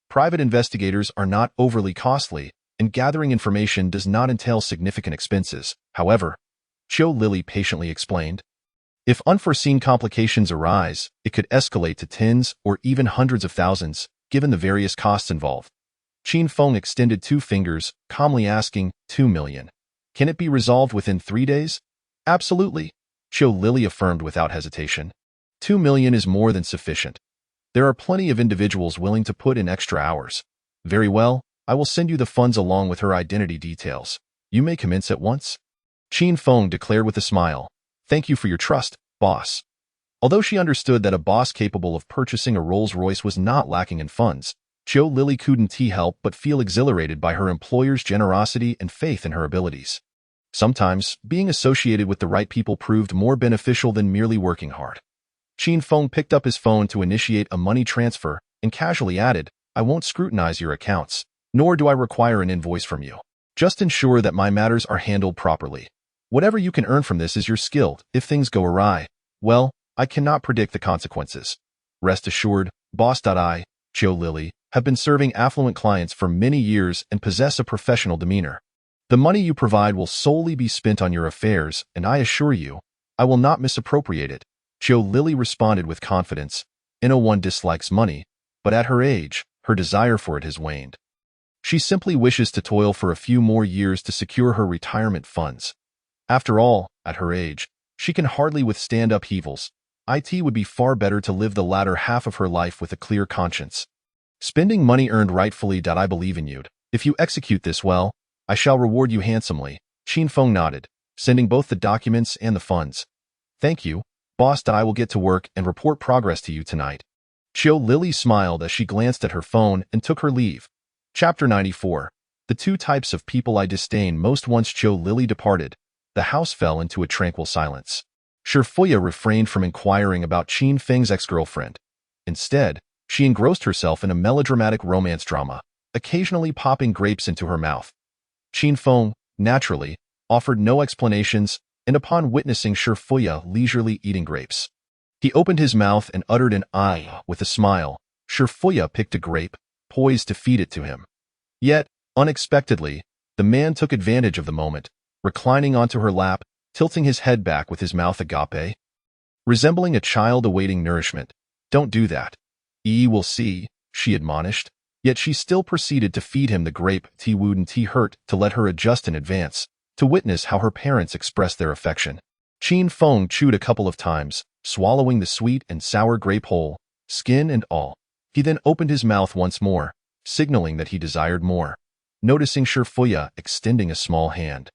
Private investigators are not overly costly, and gathering information does not entail significant expenses. However, Cho Lily patiently explained, if unforeseen complications arise, it could escalate to tens or even hundreds of thousands, given the various costs involved. Qin Feng extended 2 fingers, calmly asking, 2 million. Can it be resolved within 3 days? Absolutely, Cho Lily affirmed without hesitation. 2 million is more than sufficient. There are plenty of individuals willing to put in extra hours. Very well, I will send you the funds along with her identity details. You may commence at once. Qin Feng declared with a smile. Thank you for your trust, boss. Although she understood that a boss capable of purchasing a Rolls-Royce was not lacking in funds, Cho Lily couldn't help but feel exhilarated by her employer's generosity and faith in her abilities. Sometimes, being associated with the right people proved more beneficial than merely working hard. Qin Feng picked up his phone to initiate a money transfer and casually added, I won't scrutinize your accounts, nor do I require an invoice from you. Just ensure that my matters are handled properly. Whatever you can earn from this is your skill. If things go awry, well, I cannot predict the consequences. Rest assured, Boss.I, Cho Lily, have been serving affluent clients for many years and possess a professional demeanor. The money you provide will solely be spent on your affairs, and I assure you, I will not misappropriate it. Cho Lily responded with confidence. No one dislikes money, but at her age, her desire for it has waned. She simply wishes to toil for a few more years to secure her retirement funds. After all, at her age, she can hardly withstand upheavals. It would be far better to live the latter half of her life with a clear conscience. Spending money earned rightfully. I believe in you. If you execute this well, I shall reward you handsomely. Qin Feng nodded, sending both the documents and the funds. Thank you, boss. I will get to work and report progress to you tonight. Cho Lily smiled as she glanced at her phone and took her leave. Chapter 94. The 2 types of people I disdain most. Once Cho Lily departed, the house fell into a tranquil silence. Shifuya refrained from inquiring about Qin Feng's ex-girlfriend. Instead, she engrossed herself in a melodramatic romance drama, occasionally popping grapes into her mouth. Qin Feng, naturally, offered no explanations, and upon witnessing Shifuya leisurely eating grapes, he opened his mouth and uttered an "I" with a smile. Shifuya picked a grape, poised to feed it to him. Yet, unexpectedly, the man took advantage of the moment, reclining onto her lap, tilting his head back with his mouth agape, resembling a child awaiting nourishment. Don't do that. He will see, she admonished, yet she still proceeded to feed him the grape. Wouldn't hurt to let her adjust in advance, to witness how her parents expressed their affection. Qin Feng chewed a couple of times, swallowing the sweet and sour grape whole, skin and all. He then opened his mouth once more, signaling that he desired more. Noticing Shifuya extending a small hand,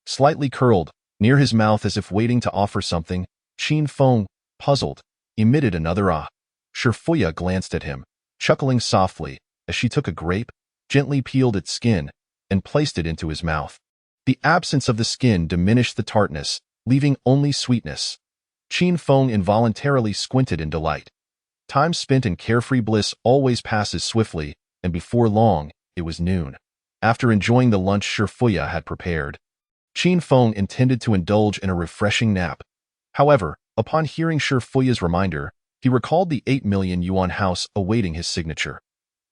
slightly curled, near his mouth as if waiting to offer something, Qin Feng, puzzled, emitted another "ah." Shifuya glanced at him, chuckling softly, as she took a grape, gently peeled its skin, and placed it into his mouth. The absence of the skin diminished the tartness, leaving only sweetness. Qin Feng involuntarily squinted in delight. Time spent in carefree bliss always passes swiftly, and before long, it was noon. After enjoying the lunch Shifuya had prepared, Qin Feng intended to indulge in a refreshing nap. However, upon hearing Shifuya's reminder, he recalled the 8 million yuan house awaiting his signature.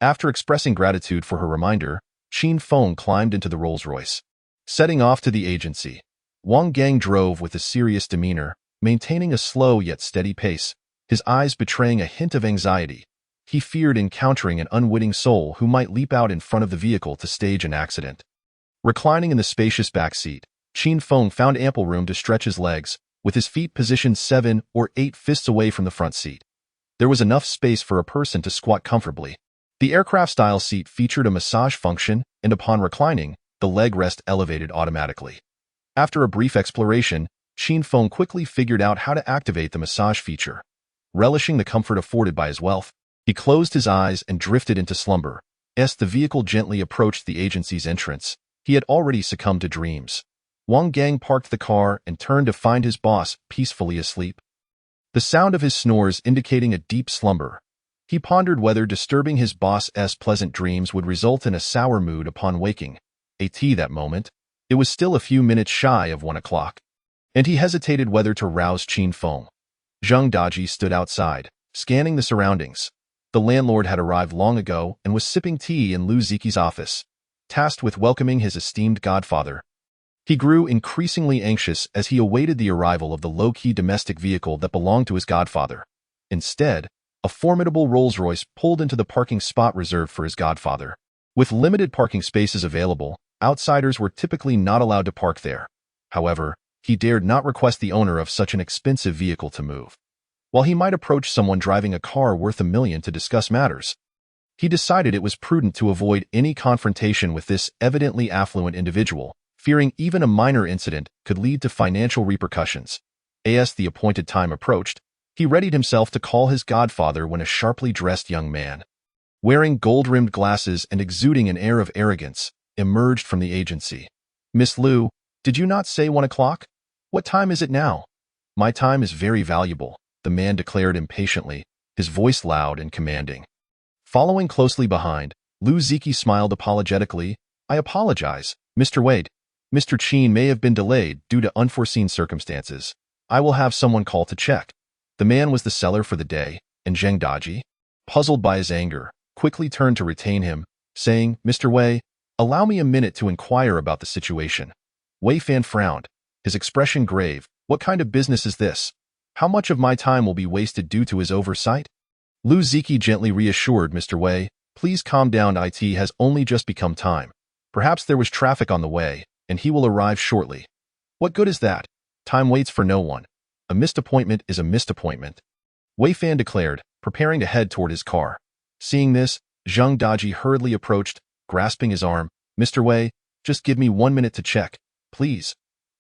After expressing gratitude for her reminder, Qin Feng climbed into the Rolls-Royce. Setting off to the agency, Wang Gang drove with a serious demeanor, maintaining a slow yet steady pace, his eyes betraying a hint of anxiety. He feared encountering an unwitting soul who might leap out in front of the vehicle to stage an accident. Reclining in the spacious back seat, Qin Feng found ample room to stretch his legs, with his feet positioned 7 or 8 fists away from the front seat. There was enough space for a person to squat comfortably. The aircraft-style seat featured a massage function, and upon reclining, the leg rest elevated automatically. After a brief exploration, Qin Feng quickly figured out how to activate the massage feature. Relishing the comfort afforded by his wealth, he closed his eyes and drifted into slumber. As the vehicle gently approached the agency's entrance, he had already succumbed to dreams. Wang Gang parked the car and turned to find his boss peacefully asleep. The sound of his snores indicating a deep slumber. He pondered whether disturbing his boss's pleasant dreams would result in a sour mood upon waking. That moment, it was still a few minutes shy of 1 o'clock, and he hesitated whether to rouse Qin Feng. Zheng Daji stood outside, scanning the surroundings. The landlord had arrived long ago and was sipping tea in Lu Ziqi's office, tasked with welcoming his esteemed godfather. He grew increasingly anxious as he awaited the arrival of the low-key domestic vehicle that belonged to his godfather. Instead, a formidable Rolls-Royce pulled into the parking spot reserved for his godfather. With limited parking spaces available, outsiders were typically not allowed to park there. However, he dared not request the owner of such an expensive vehicle to move. While he might approach someone driving a car worth $1 million to discuss matters, he decided it was prudent to avoid any confrontation with this evidently affluent individual, fearing even a minor incident could lead to financial repercussions. As the appointed time approached, he readied himself to call his godfather when a sharply dressed young man, wearing gold-rimmed glasses and exuding an air of arrogance, emerged from the agency. "Miss Lu, did you not say 1 o'clock? What time is it now?" "My time is very valuable," the man declared impatiently, his voice loud and commanding. Following closely behind, Lu Ziqi smiled apologetically. "I apologize, Mr. Wade. Mr. Qin may have been delayed due to unforeseen circumstances. I will have someone call to check." The man was the seller for the day, and Zheng Daji, puzzled by his anger, quickly turned to retain him, saying, "Mr. Wei, allow me a minute to inquire about the situation." Wei Fan frowned, his expression grave. "What kind of business is this? How much of my time will be wasted due to his oversight?" Lu Ziqi gently reassured Mr. Wei, "Please calm down, it has only just become time. Perhaps there was traffic on the way, and he will arrive shortly." "What good is that? Time waits for no one. A missed appointment is a missed appointment," Wei Fan declared, preparing to head toward his car. Seeing this, Zheng Daji hurriedly approached, grasping his arm. "Mr. Wei, just give me 1 minute to check, please."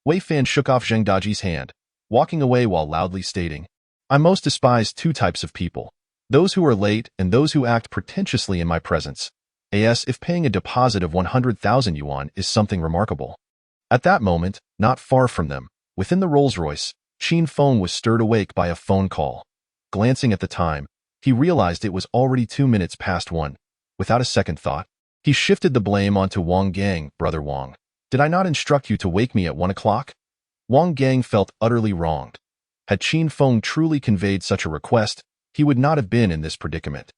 Wei Fan shook off Zheng Daji's hand, walking away while loudly stating, "I most despise 2 types of people. Those who are late and those who act pretentiously in my presence. If paying a deposit of 100,000 yuan is something remarkable." At that moment, not far from them, within the Rolls-Royce, Qin Feng was stirred awake by a phone call. Glancing at the time, he realized it was already 2 minutes past 1. Without a second thought, he shifted the blame onto Wang Gang. "Brother Wang, did I not instruct you to wake me at 1 o'clock?" Wang Gang felt utterly wronged. Had Qin Feng truly conveyed such a request, he would not have been in this predicament.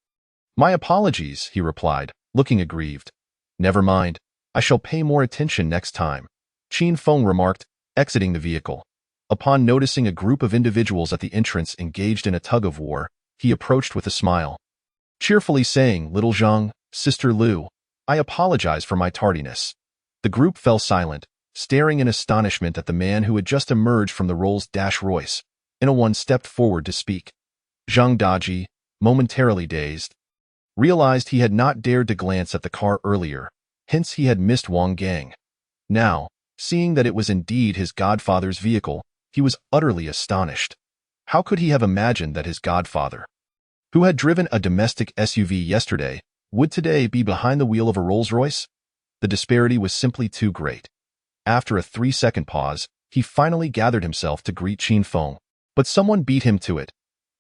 "My apologies," he replied, looking aggrieved. "Never mind, I shall pay more attention next time," Qin Feng remarked, exiting the vehicle. Upon noticing a group of individuals at the entrance engaged in a tug-of-war, he approached with a smile, cheerfully saying, "Little Zheng, Sister Lu, I apologize for my tardiness." The group fell silent, staring in astonishment at the man who had just emerged from the Rolls-Royce. One stepped forward to speak. Zheng Daji, momentarily dazed, realized he had not dared to glance at the car earlier, hence he had missed Wang Gang. Now, seeing that it was indeed his godfather's vehicle, he was utterly astonished. How could he have imagined that his godfather, who had driven a domestic SUV yesterday, would today be behind the wheel of a Rolls-Royce? The disparity was simply too great. After a 3-second pause, he finally gathered himself to greet Qin Feng. But someone beat him to it.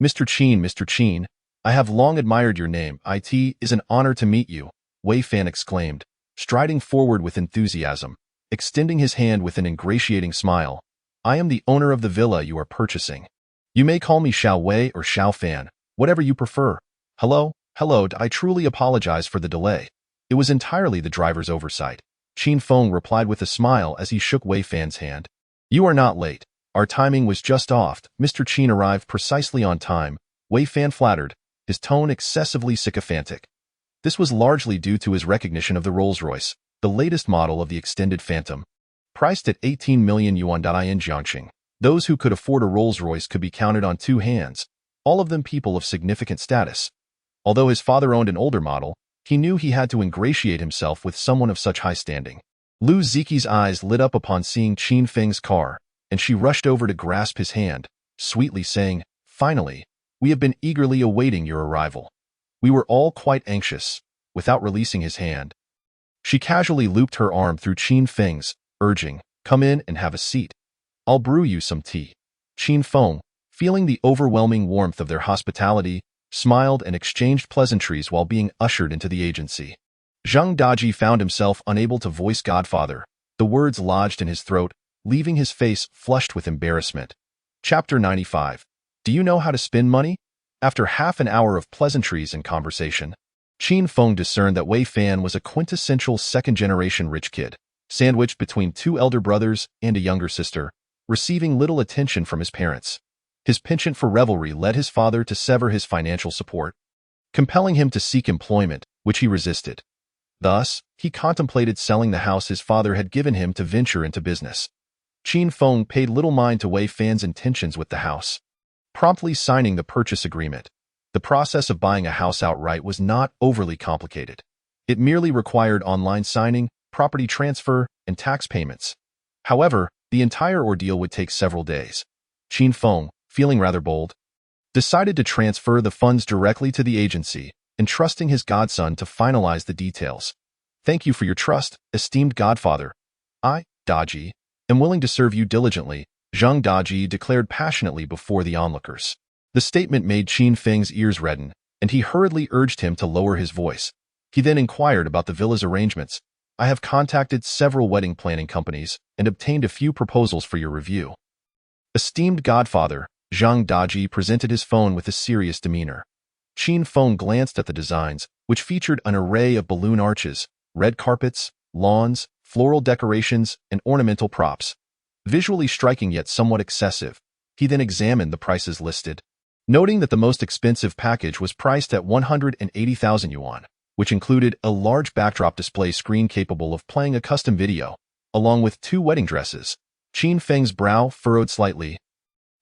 Mr. Qin, I have long admired your name. It is an honor to meet you," Wei Fan exclaimed, striding forward with enthusiasm, extending his hand with an ingratiating smile. "I am the owner of the villa you are purchasing. You may call me Xiao Wei or Xiao Fan, whatever you prefer." Hello, I truly apologize for the delay. It was entirely the driver's oversight," Qin Feng replied with a smile as he shook Wei Fan's hand. "You are not late. Our timing was just off." Mr. Qin arrived precisely on time, Wei Fan flattered, his tone excessively sycophantic. This was largely due to his recognition of the Rolls-Royce, the latest model of the extended Phantom. Priced at 18 million yuan in Jiangxing, those who could afford a Rolls-Royce could be counted on 2 hands, all of them people of significant status. Although his father owned an older model, he knew he had to ingratiate himself with someone of such high standing. Lu Ziqi's eyes lit up upon seeing Qin Feng's car, and she rushed over to grasp his hand, sweetly saying, "Finally, we have been eagerly awaiting your arrival." We were all quite anxious. Without releasing his hand, she casually looped her arm through Qin Feng's, urging, "Come in and have a seat. I'll brew you some tea." Qin Feng, feeling the overwhelming warmth of their hospitality, smiled and exchanged pleasantries while being ushered into the agency. Zhang Daji found himself unable to voice Godfather. The words lodged in his throat, leaving his face flushed with embarrassment. Chapter 95. Do you know how to spend money? After half an hour of pleasantries and conversation, Qin Feng discerned that Wei Fan was a quintessential second-generation rich kid, sandwiched between two elder brothers and a younger sister, receiving little attention from his parents. His penchant for revelry led his father to sever his financial support, compelling him to seek employment, which he resisted. Thus, he contemplated selling the house his father had given him to venture into business. Qin Feng paid little mind to Wei Fan's intentions with the house, promptly signing the purchase agreement. The process of buying a house outright was not overly complicated. It merely required online signing, property transfer, and tax payments. However, the entire ordeal would take several days. Qin Feng, feeling rather bold, decided to transfer the funds directly to the agency, entrusting his godson to finalize the details. "Thank you for your trust, esteemed godfather. I, Daji, am willing to serve you diligently," Zhang Daji declared passionately before the onlookers. The statement made Qin Feng's ears redden, and he hurriedly urged him to lower his voice. He then inquired about the villa's arrangements. "I have contacted several wedding planning companies and obtained a few proposals for your review." Esteemed godfather, Zhang Daji presented his phone with a serious demeanor. Qin Feng glanced at the designs, which featured an array of balloon arches, red carpets, lawns, floral decorations, and ornamental props. Visually striking yet somewhat excessive, he then examined the prices listed, noting that the most expensive package was priced at 180,000 yuan, which included a large backdrop display screen capable of playing a custom video, along with 2 wedding dresses. Qin Feng's brow furrowed slightly,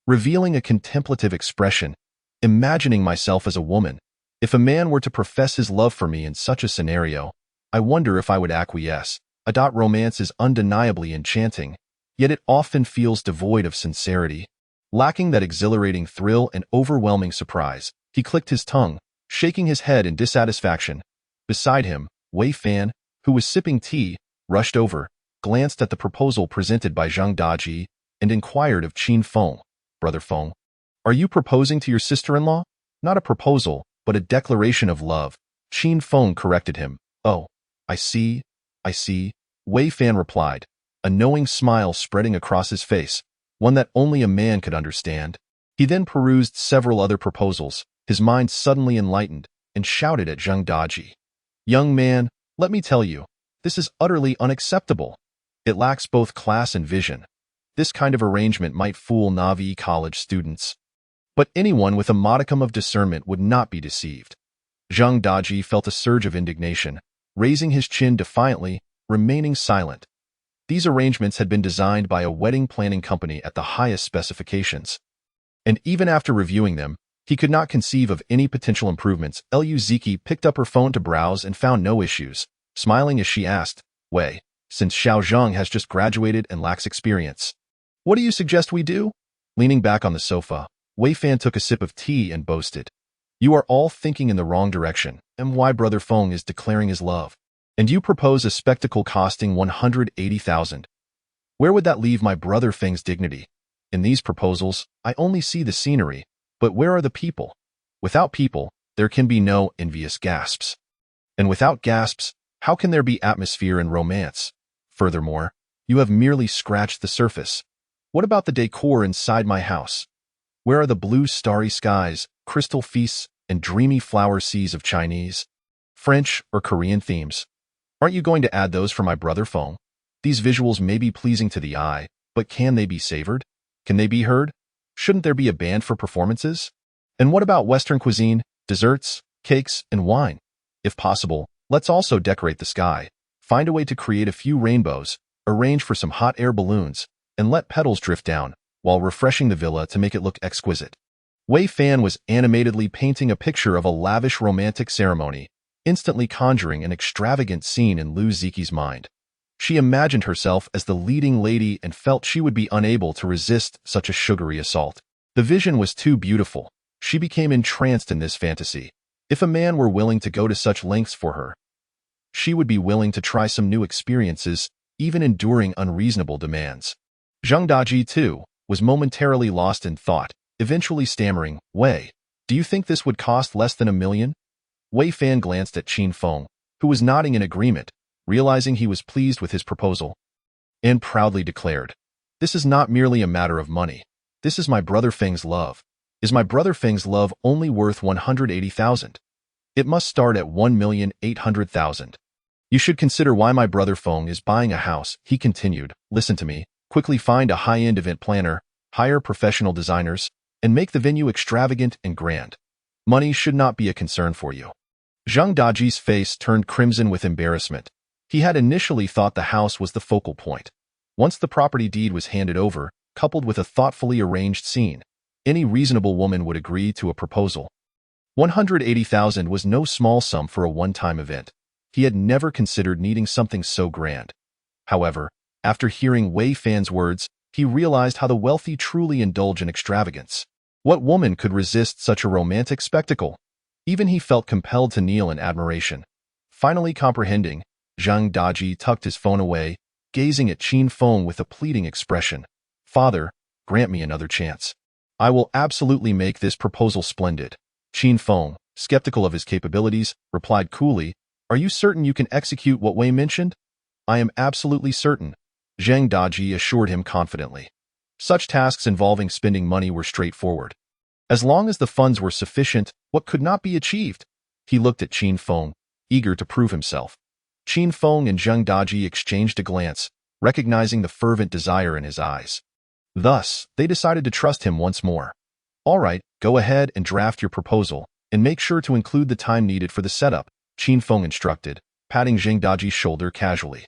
revealing a contemplative expression. "Imagining myself as a woman, if a man were to profess his love for me in such a scenario, I wonder if I would acquiesce." Romance is undeniably enchanting, yet it often feels devoid of sincerity. Lacking that exhilarating thrill and overwhelming surprise, he clicked his tongue, shaking his head in dissatisfaction. Beside him, Wei Fan, who was sipping tea, rushed over, glanced at the proposal presented by Zhang Daji, and inquired of Qin Feng, "Brother Feng, are you proposing to your sister-in-law?" "Not a proposal, but a declaration of love," Qin Feng corrected him. "Oh, I see, I see," Wei Fan replied, a knowing smile spreading across his face, one that only a man could understand. He then perused several other proposals, his mind suddenly enlightened, and shouted at Zhang Daji, "Young man, let me tell you, this is utterly unacceptable. It lacks both class and vision. This kind of arrangement might fool Navi college students, but anyone with a modicum of discernment would not be deceived." Zhang Daji felt a surge of indignation, raising his chin defiantly, remaining silent. These arrangements had been designed by a wedding planning company at the highest specifications, and even after reviewing them, he could not conceive of any potential improvements. Lu Ziqi picked up her phone to browse and found no issues, smiling as she asked, "Wei, since Xiao Zhang has just graduated and lacks experience, what do you suggest we do?" Leaning back on the sofa, Wei Fan took a sip of tea and boasted, "You are all thinking in the wrong direction, and why Brother Feng is declaring his love. And you propose a spectacle costing 180,000. Where would that leave my Brother Feng's dignity? In these proposals, I only see the scenery, but where are the people? Without people, there can be no envious gasps. And without gasps, how can there be atmosphere and romance? Furthermore, you have merely scratched the surface. What about the decor inside my house? Where are the blue starry skies, crystal feasts, and dreamy flower seas of Chinese, French, or Korean themes? Aren't you going to add those for my Brother Feng? These visuals may be pleasing to the eye, but can they be savored? Can they be heard? Shouldn't there be a band for performances? And what about Western cuisine, desserts, cakes, and wine? If possible, let's also decorate the sky. Find a way to create a few rainbows, arrange for some hot air balloons, and let petals drift down, while refreshing the villa to make it look exquisite." Wei Fan was animatedly painting a picture of a lavish romantic ceremony, instantly conjuring an extravagant scene in Lu Ziqi's mind. She imagined herself as the leading lady and felt she would be unable to resist such a sugary assault. The vision was too beautiful. She became entranced in this fantasy. If a man were willing to go to such lengths for her, she would be willing to try some new experiences, even enduring unreasonable demands. Zheng Daji, too, was momentarily lost in thought, eventually stammering, "Wei, do you think this would cost less than $1 million?" Wei Fan glanced at Qin Feng, who was nodding in agreement, realizing he was pleased with his proposal, and proudly declared, "This is not merely a matter of money. This is my brother Feng's love. Is my brother Feng's love only worth 180,000? It must start at 1,800,000. You should consider why my brother Feng is buying a house," he continued. "Listen to me. Quickly find a high-end event planner, hire professional designers, and make the venue extravagant and grand. Money should not be a concern for you." Zheng Daji's face turned crimson with embarrassment. He had initially thought the house was the focal point. Once the property deed was handed over, coupled with a thoughtfully arranged scene, any reasonable woman would agree to a proposal. 180,000 was no small sum for a one-time event. He had never considered needing something so grand. However, after hearing Wei Fan's words, he realized how the wealthy truly indulge in extravagance. What woman could resist such a romantic spectacle? Even he felt compelled to kneel in admiration. Finally comprehending, Zheng Daji tucked his phone away, gazing at Qin Feng with a pleading expression. "Father, grant me another chance. I will absolutely make this proposal splendid." Qin Feng, skeptical of his capabilities, replied coolly, "Are you certain you can execute what Wei mentioned?" "I am absolutely certain," Zheng Daji assured him confidently. Such tasks involving spending money were straightforward. As long as the funds were sufficient, what could not be achieved? He looked at Qin Feng, eager to prove himself. Qin Feng and Zheng Daji exchanged a glance, recognizing the fervent desire in his eyes. Thus, they decided to trust him once more. "All right, go ahead and draft your proposal, and make sure to include the time needed for the setup," Qin Feng instructed, patting Zheng Daji's shoulder casually.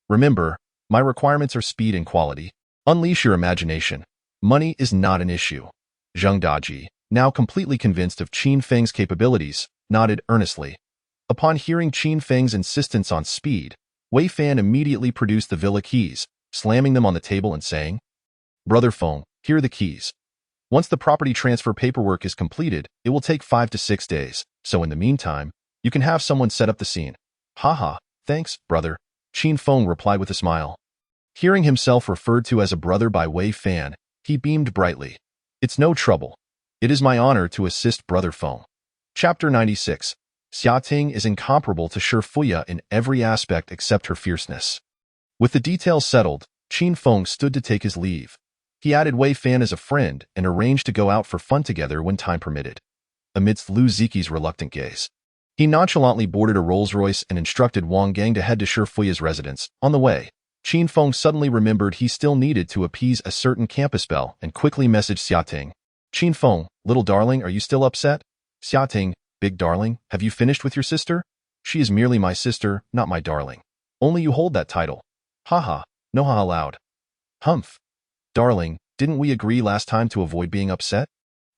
"Remember, my requirements are speed and quality. Unleash your imagination. Money is not an issue." Zheng Daji, now completely convinced of Qin Feng's capabilities, nodded earnestly. Upon hearing Qin Feng's insistence on speed, Wei Fan immediately produced the villa keys, slamming them on the table and saying, "Brother Feng, here are the keys. Once the property transfer paperwork is completed, it will take 5 to 6 days, so in the meantime, you can have someone set up the scene." "Haha, thanks, brother," Qin Feng replied with a smile. Hearing himself referred to as a brother by Wei Fan, he beamed brightly. "It's no trouble. It is my honor to assist brother Feng." Chapter 96. Xia Ting is incomparable to Shi Fuya in every aspect except her fierceness. With the details settled, Qin Feng stood to take his leave. He added Wei Fan as a friend and arranged to go out for fun together when time permitted. Amidst Lu Ziqi's reluctant gaze, he nonchalantly boarded a Rolls-Royce and instructed Wang Gang to head to Shi Fuya's residence. On the way, Qin Feng suddenly remembered he still needed to appease a certain campus belle and quickly messaged Xia Ting. "Qin Feng, little darling, are you still upset?" Xia Ting, "Big darling, have you finished with your sister?" "She is merely my sister, not my darling. Only you hold that title." "Haha, no haha loud." "Humph. Darling, didn't we agree last time to avoid being upset?"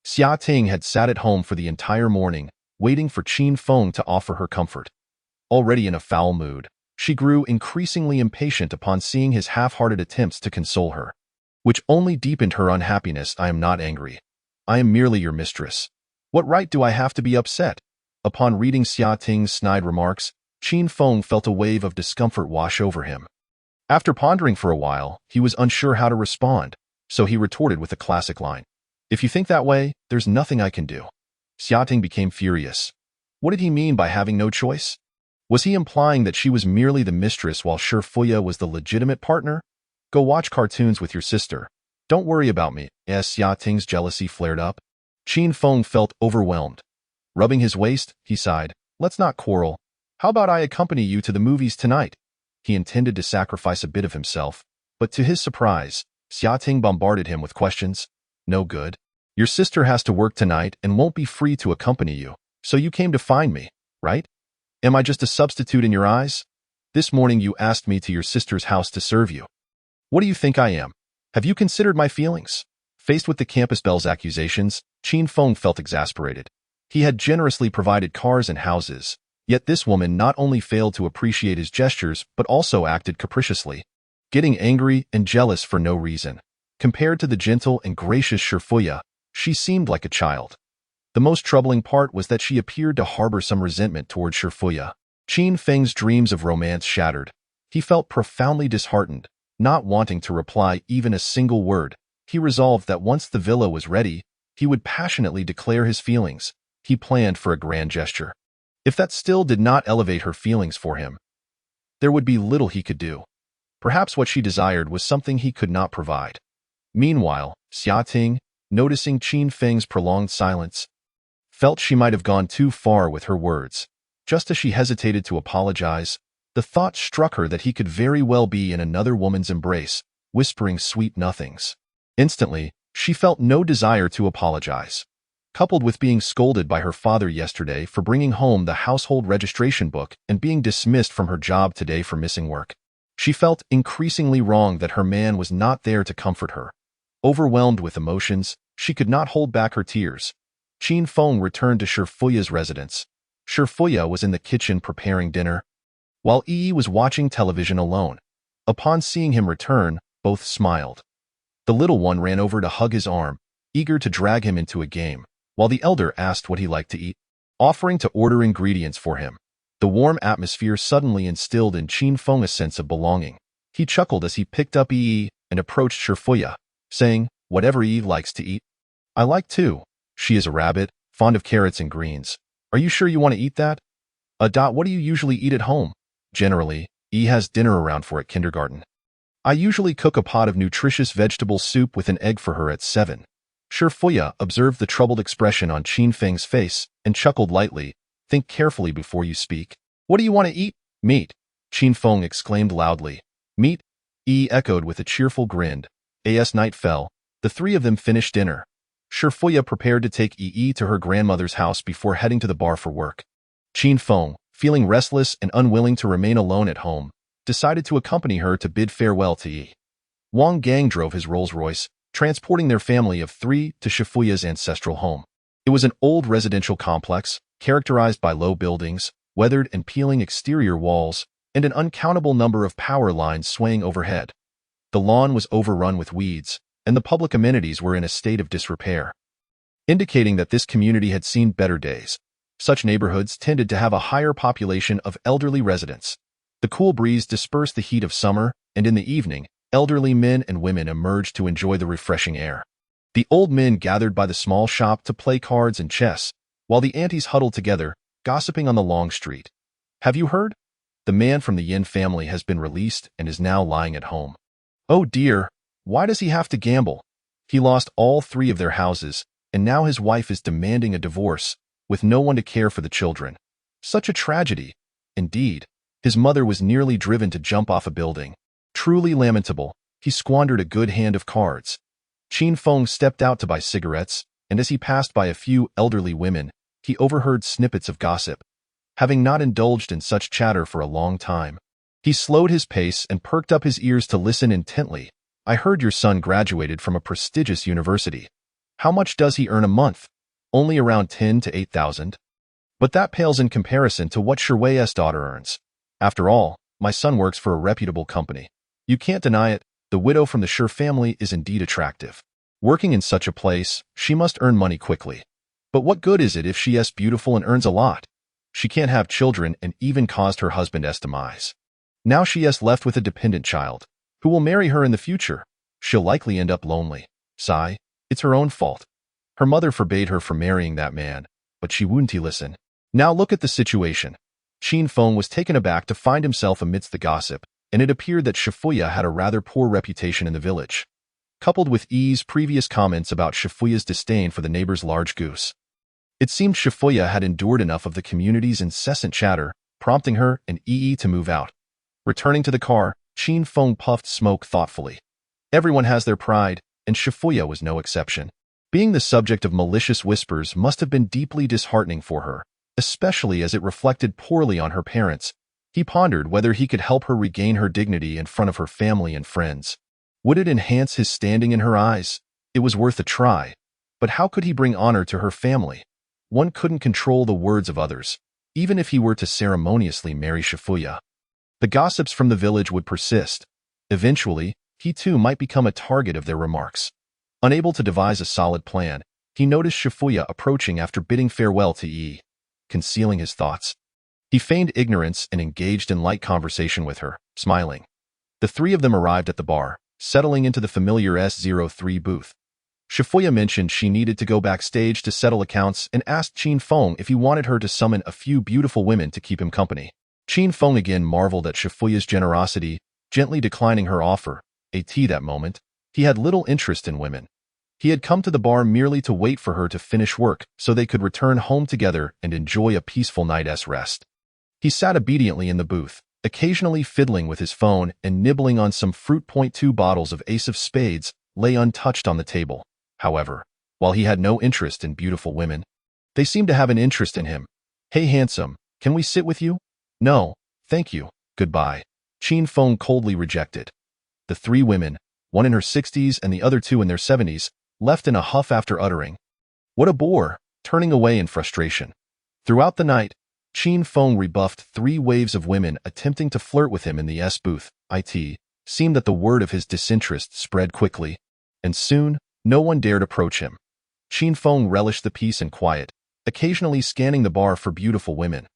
Xia Ting had sat at home for the entire morning, waiting for Qin Feng to offer her comfort. Already in a foul mood, she grew increasingly impatient upon seeing his half-hearted attempts to console her, which only deepened her unhappiness. "I am not angry. I am merely your mistress. What right do I have to be upset?" Upon reading Xia Ting's snide remarks, Qin Feng felt a wave of discomfort wash over him. After pondering for a while, he was unsure how to respond, so he retorted with a classic line. "If you think that way, there's nothing I can do." Xia Ting became furious. What did he mean by having no choice? Was he implying that she was merely the mistress while Shi Fuya was the legitimate partner? "Go watch cartoons with your sister. Don't worry about me." As Xia Ting's jealousy flared up, Qin Feng felt overwhelmed. Rubbing his waist, he sighed, "Let's not quarrel. How about I accompany you to the movies tonight?" He intended to sacrifice a bit of himself, but to his surprise, Xia Ting bombarded him with questions. "No good. Your sister has to work tonight and won't be free to accompany you, so you came to find me, right? Am I just a substitute in your eyes? This morning you asked me to your sister's house to serve you. What do you think I am? Have you considered my feelings?" Faced with the campus belle's accusations, Qin Feng felt exasperated. He had generously provided cars and houses, Yet this woman not only failed to appreciate his gestures but also acted capriciously, getting angry and jealous for no reason. Compared to the gentle and gracious Shifuya, she seemed like a child. The most troubling part was that she appeared to harbor some resentment toward Shifuya. Qin Feng's dreams of romance shattered. He felt profoundly disheartened, not wanting to reply even a single word. He resolved that once the villa was ready, he would passionately declare his feelings. He planned for a grand gesture. If that still did not elevate her feelings for him, there would be little he could do. Perhaps what she desired was something he could not provide. Meanwhile, Xiating, noticing Qin Feng's prolonged silence, felt she might have gone too far with her words. Just as she hesitated to apologize, the thought struck her that he could very well be in another woman's embrace, whispering sweet nothings. Instantly, she felt no desire to apologize. Coupled with being scolded by her father yesterday for bringing home the household registration book and being dismissed from her job today for missing work, she felt increasingly wrong that her man was not there to comfort her. Overwhelmed with emotions, she could not hold back her tears. Qin Feng returned to Shifuya's residence. Shifuya was in the kitchen preparing dinner, while Yi was watching television alone. Upon seeing him return, both smiled. The little one ran over to hug his arm, eager to drag him into a game, while the elder asked what he liked to eat, offering to order ingredients for him. The warm atmosphere suddenly instilled in Qin Feng a sense of belonging. He chuckled as he picked up Yi and approached Shifuya, saying, "Whatever Yi likes to eat, I like too. She is a rabbit, fond of carrots and greens. Are you sure you want to eat that? What do you usually eat at home?" "Generally, Yi has dinner around 4 at kindergarten. I usually cook a pot of nutritious vegetable soup with an egg for her at 7. Shifuya observed the troubled expression on Qin Feng's face and chuckled lightly. "Think carefully before you speak. What do you want to eat?" "Meat," Qin Feng exclaimed loudly. "Meat?" Yi echoed with a cheerful grin. As night fell, the three of them finished dinner. Shifuya prepared to take Yi to her grandmother's house before heading to the bar for work. Qin Feng, feeling restless and unwilling to remain alone at home, decided to accompany her to bid farewell to Yi. Wang Gang drove his Rolls-Royce, transporting their family of 3 to Shifuya's ancestral home. It was an old residential complex, characterized by low buildings, weathered and peeling exterior walls, and an uncountable number of power lines swaying overhead. The lawn was overrun with weeds, and the public amenities were in a state of disrepair, indicating that this community had seen better days. Such neighborhoods tended to have a higher population of elderly residents. The cool breeze dispersed the heat of summer, and in the evening, elderly men and women emerged to enjoy the refreshing air. The old men gathered by the small shop to play cards and chess, while the aunties huddled together, gossiping on the long street. "Have you heard? The man from the Yin family has been released and is now lying at home." "Oh dear, why does he have to gamble? He lost all 3 of their houses, and now his wife is demanding a divorce, with no one to care for the children. Such a tragedy." Indeed, his mother was nearly driven to jump off a building. Truly lamentable. He squandered a good hand of cards. Qin Feng stepped out to buy cigarettes, and as he passed by a few elderly women, he overheard snippets of gossip. Having not indulged in such chatter for a long time, he slowed his pace and perked up his ears to listen intently. "I heard your son graduated from a prestigious university. How much does he earn a month?" "Only around 10 to 8,000. But that pales in comparison to what Shifuya's daughter earns. After all, my son works for a reputable company. You can't deny it, the widow from the Shi family is indeed attractive. Working in such a place, she must earn money quickly. But what good is it if she is beautiful and earns a lot? She can't have children and even caused her husband's demise. Now she is left with a dependent child, who will marry her in the future. She'll likely end up lonely. Sigh, it's her own fault. Her mother forbade her from marrying that man, but she wouldn't listen. Now look at the situation." Qin Feng was taken aback to find himself amidst the gossip, and it appeared that Shifuya had a rather poor reputation in the village. Coupled with Yi's previous comments about Shifuya's disdain for the neighbor's large goose, it seemed Shifuya had endured enough of the community's incessant chatter, prompting her and Yi to move out. Returning to the car, Qin Feng puffed smoke thoughtfully. Everyone has their pride, and Shifuya was no exception. Being the subject of malicious whispers must have been deeply disheartening for her, especially as it reflected poorly on her parents. He pondered whether he could help her regain her dignity in front of her family and friends. Would it enhance his standing in her eyes? It was worth a try. But how could he bring honor to her family? One couldn't control the words of others. even if he were to ceremoniously marry Shifuya. The gossips from the village would persist. Eventually, he too might become a target of their remarks. Unable to devise a solid plan, he noticed Shifuya approaching after bidding farewell to Yi. Concealing his thoughts, he feigned ignorance and engaged in light conversation with her, smiling. The three of them arrived at the bar, settling into the familiar S03 booth. Shifuya mentioned she needed to go backstage to settle accounts and asked Qin Feng if he wanted her to summon a few beautiful women to keep him company. Qin Feng again marveled at Shifuya's generosity, gently declining her offer. That moment, he had little interest in women. He had come to the bar merely to wait for her to finish work so they could return home together and enjoy a peaceful night's rest. He sat obediently in the booth, occasionally fiddling with his phone and nibbling on some fruit. 2 bottles of Ace of Spades lay untouched on the table. However, while he had no interest in beautiful women, they seemed to have an interest in him. "Hey handsome, can we sit with you?" "No, thank you, goodbye," Qin Feng coldly rejected. The three women, one in her 60s and the other two in their 70s, left in a huff after uttering, "What a bore," turning away in frustration. Throughout the night, Qin Feng rebuffed 3 waves of women attempting to flirt with him in the S booth. It seemed that the word of his disinterest spread quickly, and soon, no one dared approach him. Qin Feng relished the peace and quiet, occasionally scanning the bar for beautiful women.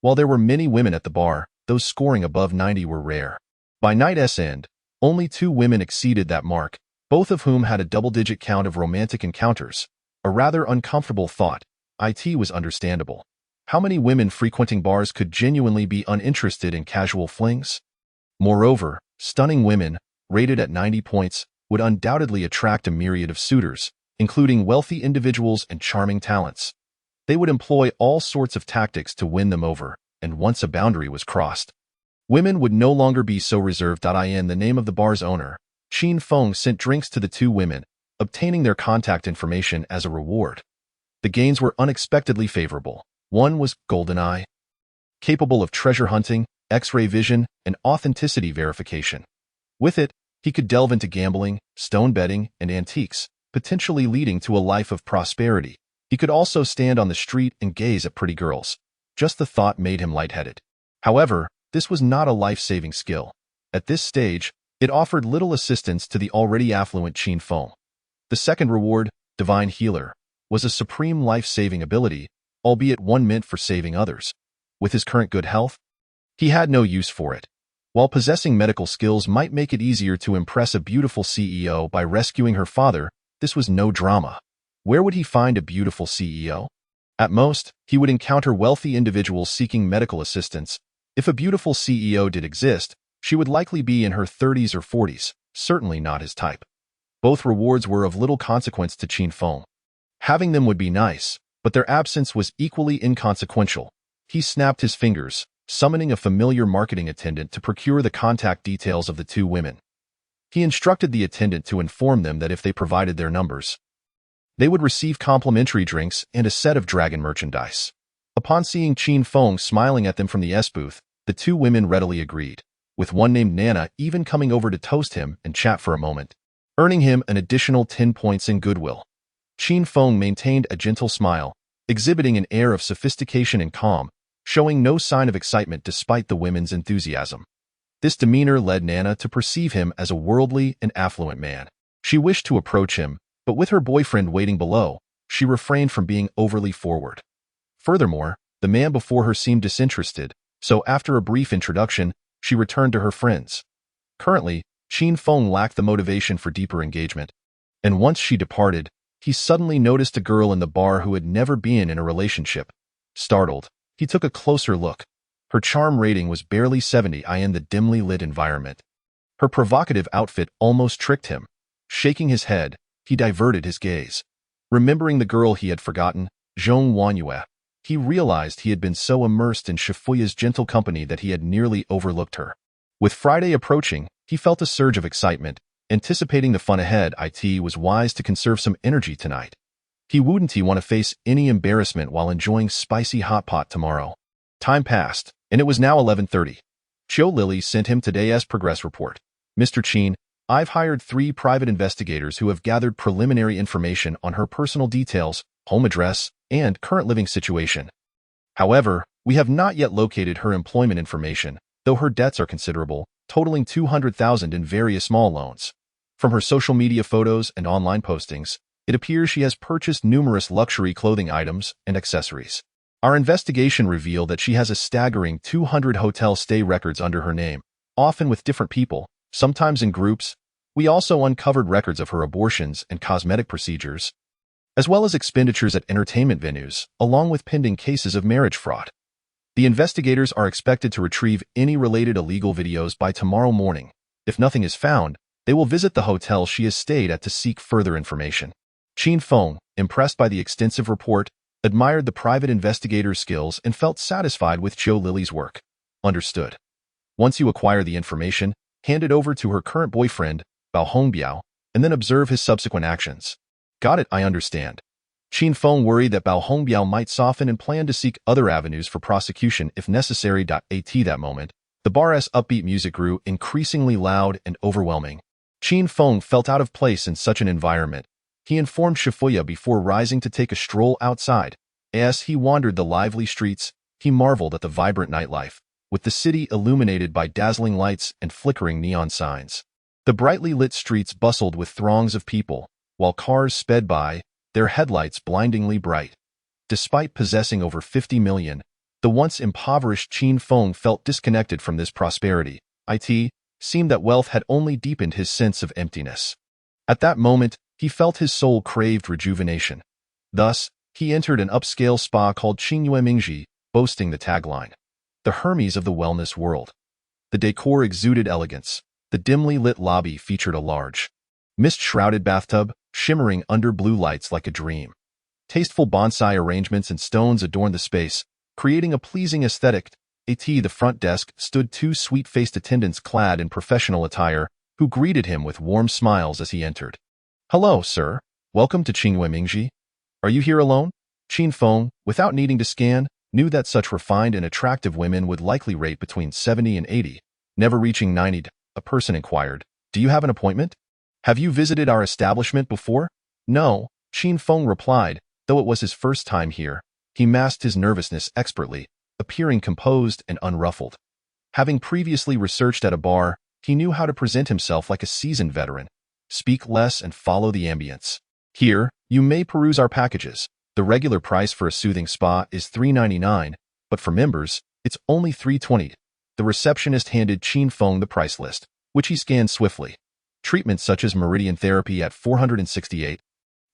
While there were many women at the bar, those scoring above 90 were rare. By night's end, only 2 women exceeded that mark, both of whom had a double-digit count of romantic encounters. A rather uncomfortable thought. It was understandable. How many women frequenting bars could genuinely be uninterested in casual flings? Moreover, stunning women, rated at 90 points, would undoubtedly attract a myriad of suitors, including wealthy individuals and charming talents. They would employ all sorts of tactics to win them over, and once a boundary was crossed, women would no longer be so reserved. In the name of the bar's owner, Qin Feng sent drinks to the 2 women, obtaining their contact information as a reward. The gains were unexpectedly favorable. One was GoldenEye, capable of treasure hunting, X-ray vision, and authenticity verification. With it, he could delve into gambling, stone betting, and antiques, potentially leading to a life of prosperity. He could also stand on the street and gaze at pretty girls. Just the thought made him lightheaded. However, this was not a life-saving skill. At this stage, it offered little assistance to the already affluent Qin Feng. The second reward, Divine Healer, was a supreme life-saving ability, albeit one meant for saving others. With his current good health, he had no use for it. While possessing medical skills might make it easier to impress a beautiful CEO by rescuing her father, this was no drama. Where would he find a beautiful CEO? At most, he would encounter wealthy individuals seeking medical assistance. If a beautiful CEO did exist, she would likely be in her 30s or 40s, certainly not his type. Both rewards were of little consequence to Qin Feng. Having them would be nice, but their absence was equally inconsequential. He snapped his fingers, summoning a familiar marketing attendant to procure the contact details of the 2 women. He instructed the attendant to inform them that if they provided their numbers, they would receive complimentary drinks and a set of dragon merchandise. Upon seeing Qin Feng smiling at them from the S booth, the 2 women readily agreed, with one named Nana even coming over to toast him and chat for a moment, earning him an additional 10 points in goodwill. Qin Feng maintained a gentle smile, exhibiting an air of sophistication and calm, showing no sign of excitement despite the women's enthusiasm. This demeanor led Nana to perceive him as a worldly and affluent man. She wished to approach him, but with her boyfriend waiting below, she refrained from being overly forward. Furthermore, the man before her seemed disinterested, so after a brief introduction, she returned to her friends. Currently, Qin Feng lacked the motivation for deeper engagement, and once she departed, he suddenly noticed a girl in the bar who had never been in a relationship. Startled, he took a closer look. Her charm rating was barely 70 in the dimly lit environment. Her provocative outfit almost tricked him. Shaking his head, he diverted his gaze. Remembering the girl he had forgotten, Zhong Wanyue, he realized he had been so immersed in Shifuya's gentle company that he had nearly overlooked her. With Friday approaching, he felt a surge of excitement. Anticipating the fun ahead, it was wise to conserve some energy tonight. He wouldn't want to face any embarrassment while enjoying spicy hot pot tomorrow. Time passed, and it was now 11:30. Chiu Lily sent him today's progress report. "Mr. Qin, I've hired 3 private investigators who have gathered preliminary information on her personal details, home address, and current living situation. However, We have not yet located her employment information, though her debts are considerable, totaling 200,000 in various small loans. From her social media photos and online postings, it appears she has purchased numerous luxury clothing items and accessories. Our investigation revealed that she has a staggering 200 hotel stay records under her name, often with different people, sometimes in groups. We also uncovered records of her abortions and cosmetic procedures, as well as expenditures at entertainment venues, along with pending cases of marriage fraud. The investigators are expected to retrieve any related illegal videos by tomorrow morning. If nothing is found, they will visit the hotel she has stayed at to seek further information. Qin Feng, impressed by the extensive report, admired the private investigator's skills and felt satisfied with Zhou Lily's work. Understood. Once you acquire the information, hand it over to her current boyfriend, Bao Hongbiao, and then observe his subsequent actions. Got it, I understand. Qin Feng worried that Bao Hongbiao might soften and planned to seek other avenues for prosecution if necessary. At that moment, the bar's upbeat music grew increasingly loud and overwhelming. Qin Feng felt out of place in such an environment. He informed Shifuya before rising to take a stroll outside. As he wandered the lively streets, he marveled at the vibrant nightlife, with the city illuminated by dazzling lights and flickering neon signs. The brightly lit streets bustled with throngs of people, while cars sped by, their headlights blindingly bright. Despite possessing over 50 million, the once impoverished Qin Feng felt disconnected from this prosperity. It seemed that wealth had only deepened his sense of emptiness. At that moment, he felt his soul craved rejuvenation. Thus, he entered an upscale spa called Qingyue Mingji, boasting the tagline, "The Hermes of the wellness world." The decor exuded elegance. The dimly lit lobby featured a large, mist-shrouded bathtub, shimmering under blue lights like a dream. Tasteful bonsai arrangements and stones adorned the space, creating a pleasing aesthetic. At the front desk stood two sweet-faced attendants clad in professional attire, who greeted him with warm smiles as he entered. "Hello, sir. Welcome to Qingyue Mingji. Are you here alone?" Qin Feng, without needing to scan, knew that such refined and attractive women would likely rate between 70 and 80, never reaching 90. A person inquired, "Do you have an appointment? Have you visited our establishment before?" "No," Qin Feng replied, though it was his first time here. He masked his nervousness expertly, appearing composed and unruffled. Having previously researched at a bar, he knew how to present himself like a seasoned veteran. Speak less and follow the ambience. "Here, you may peruse our packages. The regular price for a soothing spa is $3.99, but for members, it's only $3.20. The receptionist handed Qin Feng the price list, which he scanned swiftly. Treatments such as meridian therapy at $468,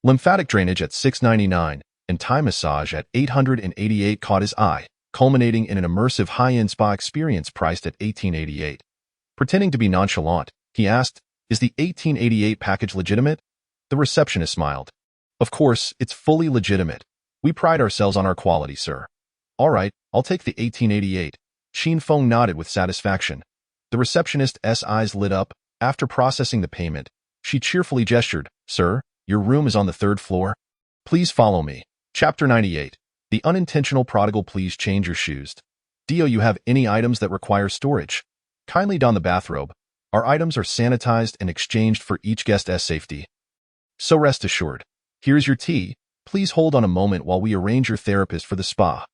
lymphatic drainage at $699, and Thai massage at $888 caught his eye, culminating in an immersive high-end spa experience priced at $1888. Pretending to be nonchalant, he asked, "Is the $1888 package legitimate?" The receptionist smiled. "Of course, it's fully legitimate. We pride ourselves on our quality, sir." "All right, I'll take the $1888. Qin Feng nodded with satisfaction. The receptionist's eyes lit up. After processing the payment, she cheerfully gestured, "Sir, your room is on the 3rd floor. Please follow me." Chapter 98. The unintentional prodigal. Please change your shoes. Do you have any items that require storage? Kindly don the bathrobe. Our items are sanitized and exchanged for each guest's safety. So rest assured. Here's your tea. Please hold on a moment while we arrange your therapist for the spa.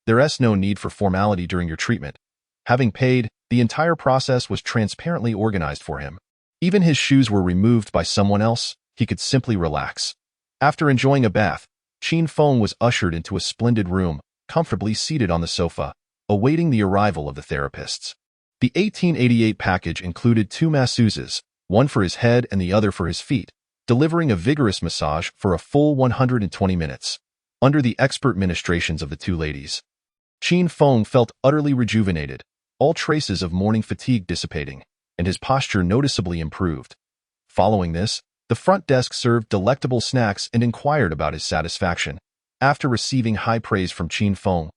There's no need for formality during your treatment. Having paid, the entire process was transparently organized for him. Even his shoes were removed by someone else. He could simply relax. After enjoying a bath, Qin Feng was ushered into a splendid room, comfortably seated on the sofa, awaiting the arrival of the therapists. The 1888 package included 2 masseuses, one for his head and the other for his feet, delivering a vigorous massage for a full 120 minutes. Under the expert ministrations of the 2 ladies, Qin Feng felt utterly rejuvenated, all traces of morning fatigue dissipating, and his posture noticeably improved. Following this, the front desk served delectable snacks and inquired about his satisfaction. After receiving high praise from Qin Feng,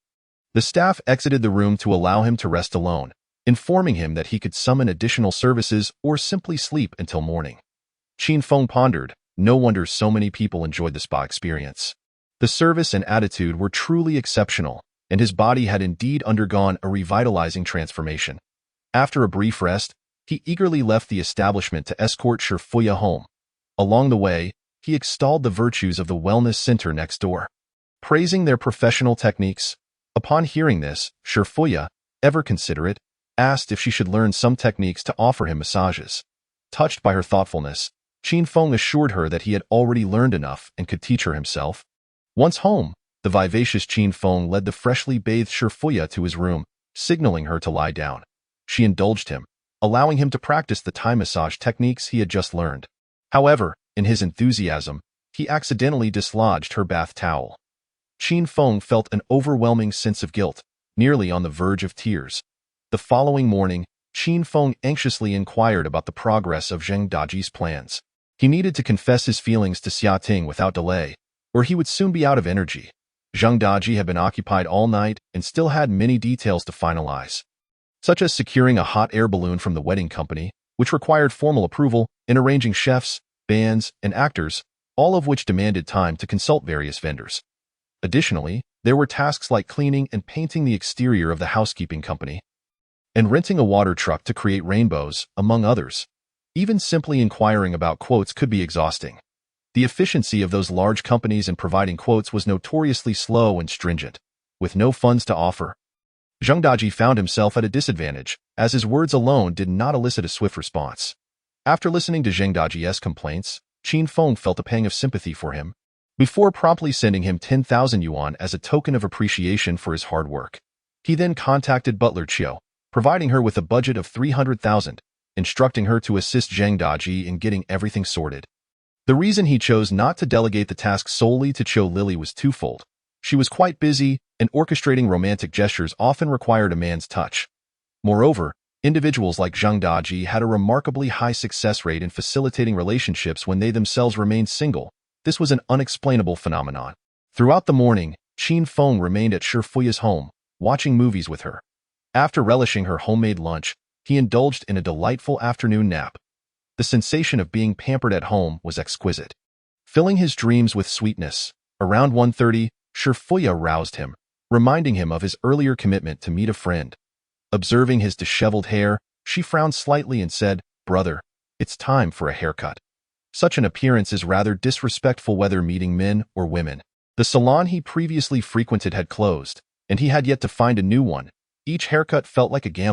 the staff exited the room to allow him to rest alone, informing him that he could summon additional services or simply sleep until morning. Qin Feng pondered, no wonder so many people enjoyed the spa experience. The service and attitude were truly exceptional, and his body had indeed undergone a revitalizing transformation. After a brief rest, he eagerly left the establishment to escort Shifuya home. Along the way, he extolled the virtues of the wellness center next door. Praising their professional techniques, Upon hearing this, Shifuya, ever considerate, asked if she should learn some techniques to offer him massages. Touched by her thoughtfulness, Qin Feng assured her that he had already learned enough and could teach her himself. Once home, the vivacious Qin Feng led the freshly bathed Shifuya to his room, signaling her to lie down. She indulged him, allowing him to practice the Thai massage techniques he had just learned. However, in his enthusiasm, he accidentally dislodged her bath towel. Qin Feng felt an overwhelming sense of guilt, nearly on the verge of tears. The following morning, Qin Feng anxiously inquired about the progress of Zheng Daji's plans. He needed to confess his feelings to Xia Ting without delay, or he would soon be out of energy. Zheng Daji had been occupied all night and still had many details to finalize, such as securing a hot air balloon from the wedding company, which required formal approval, and arranging chefs, bands, and actors, all of which demanded time to consult various vendors. Additionally, there were tasks like cleaning and painting the exterior of the housekeeping company, and renting a water truck to create rainbows, among others. Even simply inquiring about quotes could be exhausting. The efficiency of those large companies in providing quotes was notoriously slow and stringent. With no funds to offer, Zheng Daji found himself at a disadvantage, as his words alone did not elicit a swift response. After listening to Zheng Daji's complaints, Qin Feng felt a pang of sympathy for him, before promptly sending him 10,000 yuan as a token of appreciation for his hard work. He then contacted butler Chiu, providing her with a budget of 300,000, instructing her to assist Zheng Daji in getting everything sorted. The reason he chose not to delegate the task solely to Chiu Lily was twofold. She was quite busy, and orchestrating romantic gestures often required a man's touch. Moreover, individuals like Zheng Daji had a remarkably high success rate in facilitating relationships when they themselves remained single. This was an unexplainable phenomenon. Throughout the morning, Qin Feng remained at Shifuya's home, watching movies with her. After relishing her homemade lunch, he indulged in a delightful afternoon nap. The sensation of being pampered at home was exquisite, filling his dreams with sweetness. Around 1:30, Shifuya roused him, reminding him of his earlier commitment to meet a friend. Observing his disheveled hair, she frowned slightly and said, "Brother, it's time for a haircut." Such an appearance is rather disrespectful whether meeting men or women. The salon he previously frequented had closed, and he had yet to find a new one. Each haircut felt like a gamble.